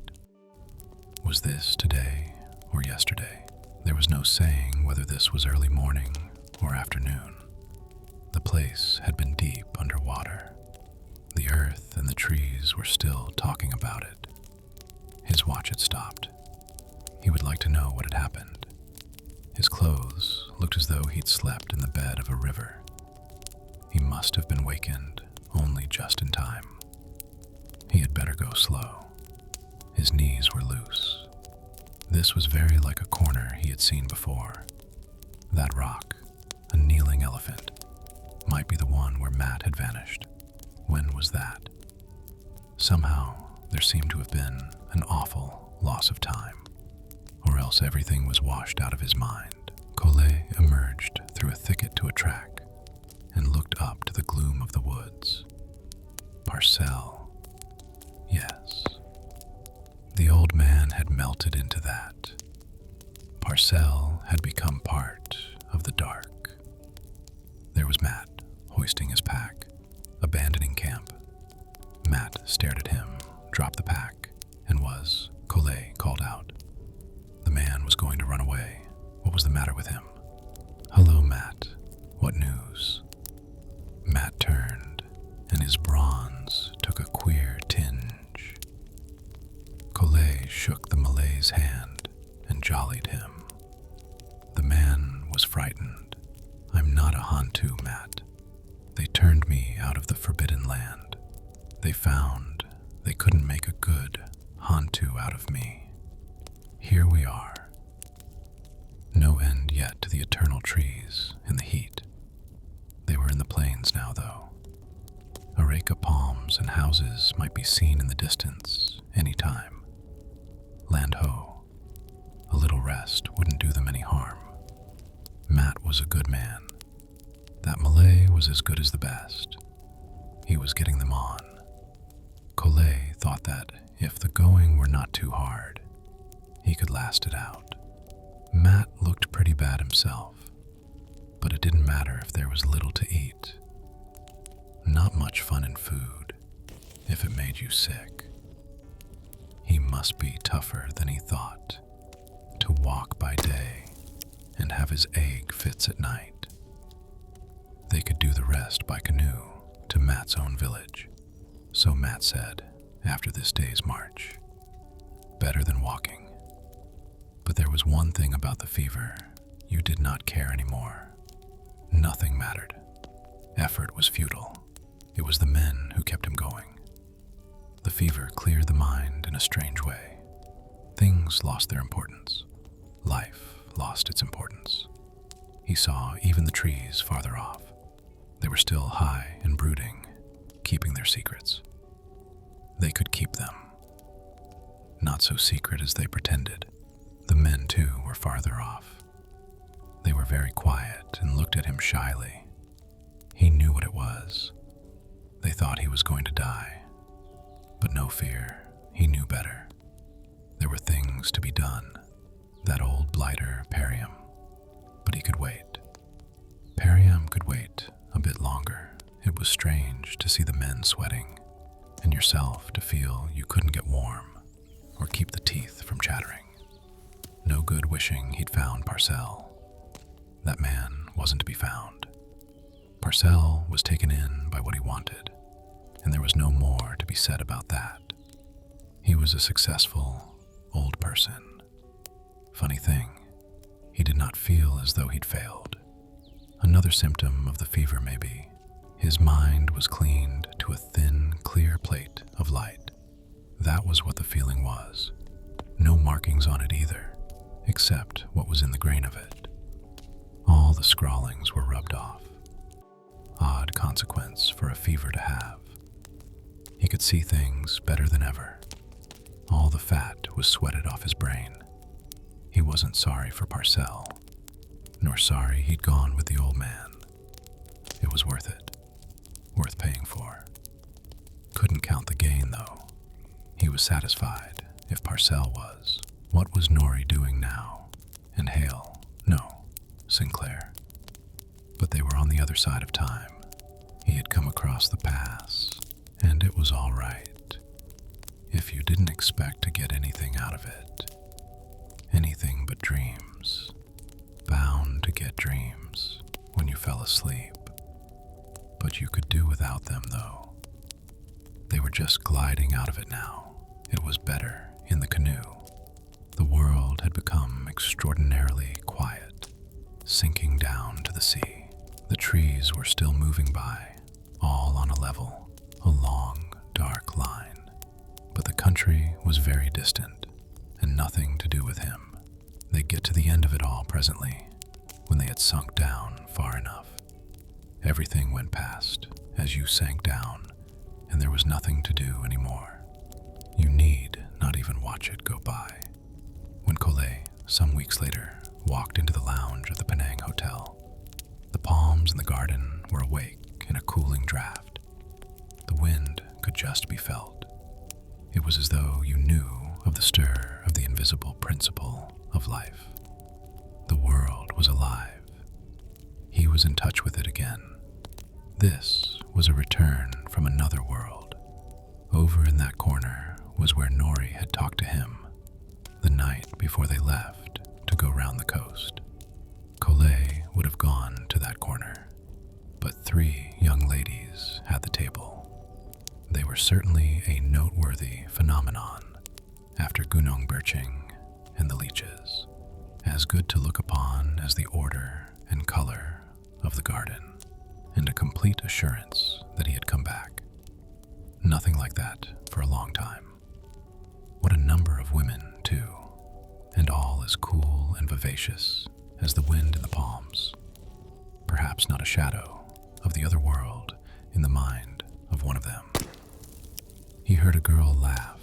A: Was this today or yesterday? There was no saying whether this was early morning or afternoon. The place had been deep underwater. The earth and the trees were still talking about it. His watch had stopped. He would like to know what had happened. His clothes looked as though he'd slept in the bed of a river. He must have been wakened only just in time. He had better go slow. His knees were loose. This was very like a corner he had seen before. That rock, a kneeling elephant, might be the one where Matt had vanished. When was that? Somehow, there seemed to have been an awful loss of time, or else everything was washed out of his mind. Collet emerged through a thicket to a track and looked up to the gloom of the woods. Parcelle. Yes. The old man had melted into that. Parcelle had become part of the dark. There was Matt, hoisting his pack, abandoning camp. Matt stared at him, dropped the pack, and was, Collet called out. The man was going to run away. What was the matter with him? Hello, Matt. What news? Matt turned, and his bronze took a queer tinge. Collet shook the Malay's hand and jollied him. The man was frightened. I'm not a Hantu, Matt. They turned me out of the forbidden land. They found they couldn't make a good Hantu out of me. Here we are. No end yet to the eternal trees in the heat. They were in the plains now, though. Areca palms and houses might be seen in the distance any time. Land ho. A little rest wouldn't do them any harm. Matt was a good man. That Malay was as good as the best. He was getting them on. Collet thought that if the going were not too hard, he could last it out. Matt looked pretty bad himself, but it didn't matter if there was little to eat. Not much fun in food, if it made you sick. He must be tougher than he thought, to walk by day and have his egg fits at night. They could do the rest by canoe to Matt's own village, so Matt said after this day's march. Better than walking. But there was one thing about the fever you did not care anymore. Nothing mattered. Effort was futile. It was the men who kept him going. The fever cleared the mind in a strange way. Things lost their importance. Life lost its importance. He saw even the trees farther off. They were still high and brooding, keeping their secrets. They could keep them. Not so secret as they pretended. The men, too, were farther off. They were very quiet and looked at him shyly. He knew what it was. They thought he was going to die. But no fear, he knew better. There were things to be done. That old blighter, Perium. But he could wait. Perium could wait a bit longer. It was strange to see the men sweating, and yourself to feel you couldn't get warm or keep the teeth from chattering. No good wishing he'd found Parcelle. That man wasn't to be found. Parcelle was taken in by what he wanted, and there was no more to be said about that. He was a successful, old person. Funny thing, he did not feel as though he'd failed. Another symptom of the fever, maybe. His mind was cleaned to a thin, clear plate of light. That was what the feeling was. No markings on it either, except what was in the grain of it. All All the scrawlings were rubbed off. Odd consequence for a fever to have. He could see things better than ever. All the fat was sweated off his brain. He wasn't sorry for Parcell, nor sorry he'd gone with the old man. It was worth it, worth paying for. Couldn't count the gain, though. He was satisfied, if Parcell was. What was Nori doing now? And Hale? No, Sinclair. But they were on the other side of time. He had come across the pass, and it was all right. If you didn't expect to get anything out of it. Anything but dreams. Bound to get dreams when you fell asleep. But you could do without them, though. They were just gliding out of it now. It was better in the canoe. The world had become extraordinarily quiet, sinking down to the sea. The trees were still moving by, all on a level, a long, dark line. But the country was very distant, and nothing to do with him. They'd get to the end of it all presently, when they had sunk down far enough. Everything went past as you sank down, and there was nothing to do anymore. You need not even watch it go by. When Collet, some weeks later, walked into the lounge of the Penang Hotel, the palms in the garden were awake in a cooling draft. The wind could just be felt. It was as though you knew of the stir of the invisible principle of life. The world was alive. He was in touch with it again. This was a return from another world. Over in that corner was where Nori had talked to him the night before they left to go round the coast. Collet would have gone to that corner, but 3 young ladies had the table. They were certainly a noteworthy phenomenon after Gunung Birching and the leeches, as good to look upon as the order and color of the garden, and a complete assurance that he had come back. Nothing like that for a long time. What a number of women, too, and all as cool and vivacious as the wind in the palms. Perhaps not a shadow of the other world in the mind of one of them. He heard a girl laugh,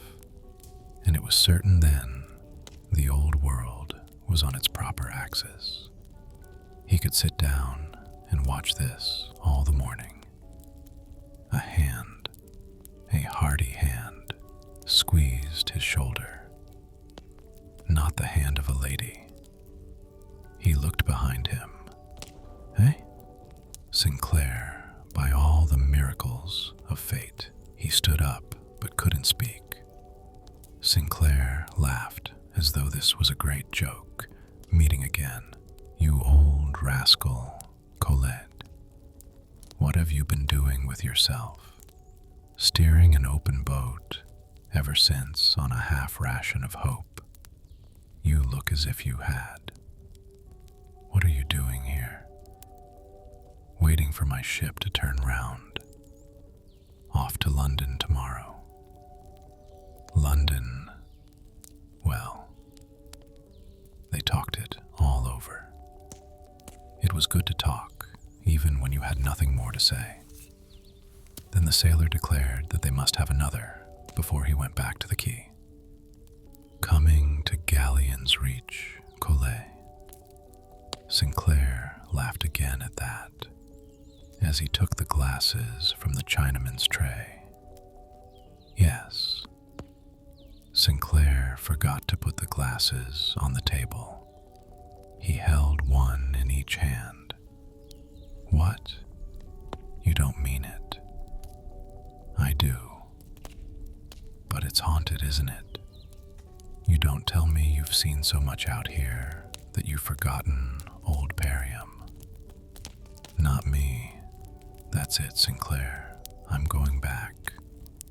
A: and it was certain then the old world was on its proper axis. He could sit down and watch this all the morning. A hand, a hearty hand, squeezed his shoulder. Not the hand of a lady. He looked behind him. Eh? Sinclair, by all the miracles of fate. He stood up but couldn't speak. Sinclair laughed as though this was a great joke, meeting again. You old rascal, Colette. What have you been doing with yourself? Steering an open boat ever since on a half ration of hope. You look as if you had. What are you doing here? Waiting for my ship to turn round. Off to London tomorrow. London, well, they talked it all over. It was good to talk, even when you had nothing more to say. Then the sailor declared that they must have another before he went back to the quay. Coming to Gallions Reach, Collet. Sinclair laughed again at that, as he took the glasses from the Chinaman's tray. Yes. Sinclair forgot to put the glasses on the table. He held one in each hand. What? You don't mean it. I do. But it's haunted, isn't it? You don't tell me you've seen so much out here that you've forgotten old Perium. Not me. That's it, Sinclair. I'm going back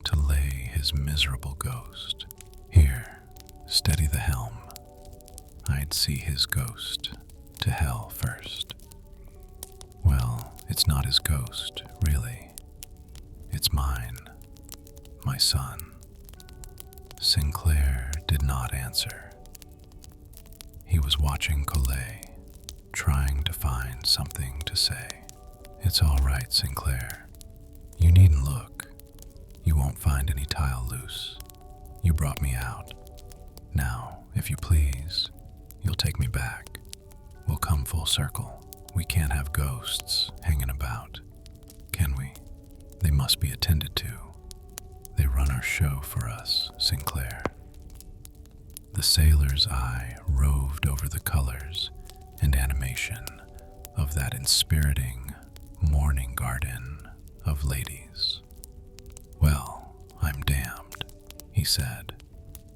A: to lay his miserable ghost. Here, steady the helm. I'd see his ghost to hell first. Well, it's not his ghost, really. It's mine, my son. Sinclair did not answer. He was watching Collet trying to find something to say. It's all right, Sinclair. You needn't look. You won't find any tile loose. You brought me out. Now, if you please, you'll take me back. We'll come full circle. We can't have ghosts hanging about, can we? They must be attended to. They run our show for us, Sinclair. The sailor's eye roved over the colors and animation of that inspiriting morning garden of ladies. Well, I'm damned, he said.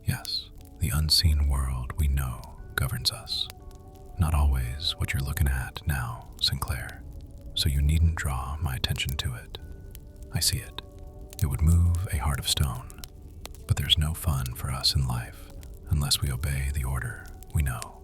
A: Yes, the unseen world we know governs us. Not always what you're looking at now, Sinclair, so you needn't draw my attention to it. I see it. It would move a heart of stone, but there's no fun for us in life unless we obey the order we know.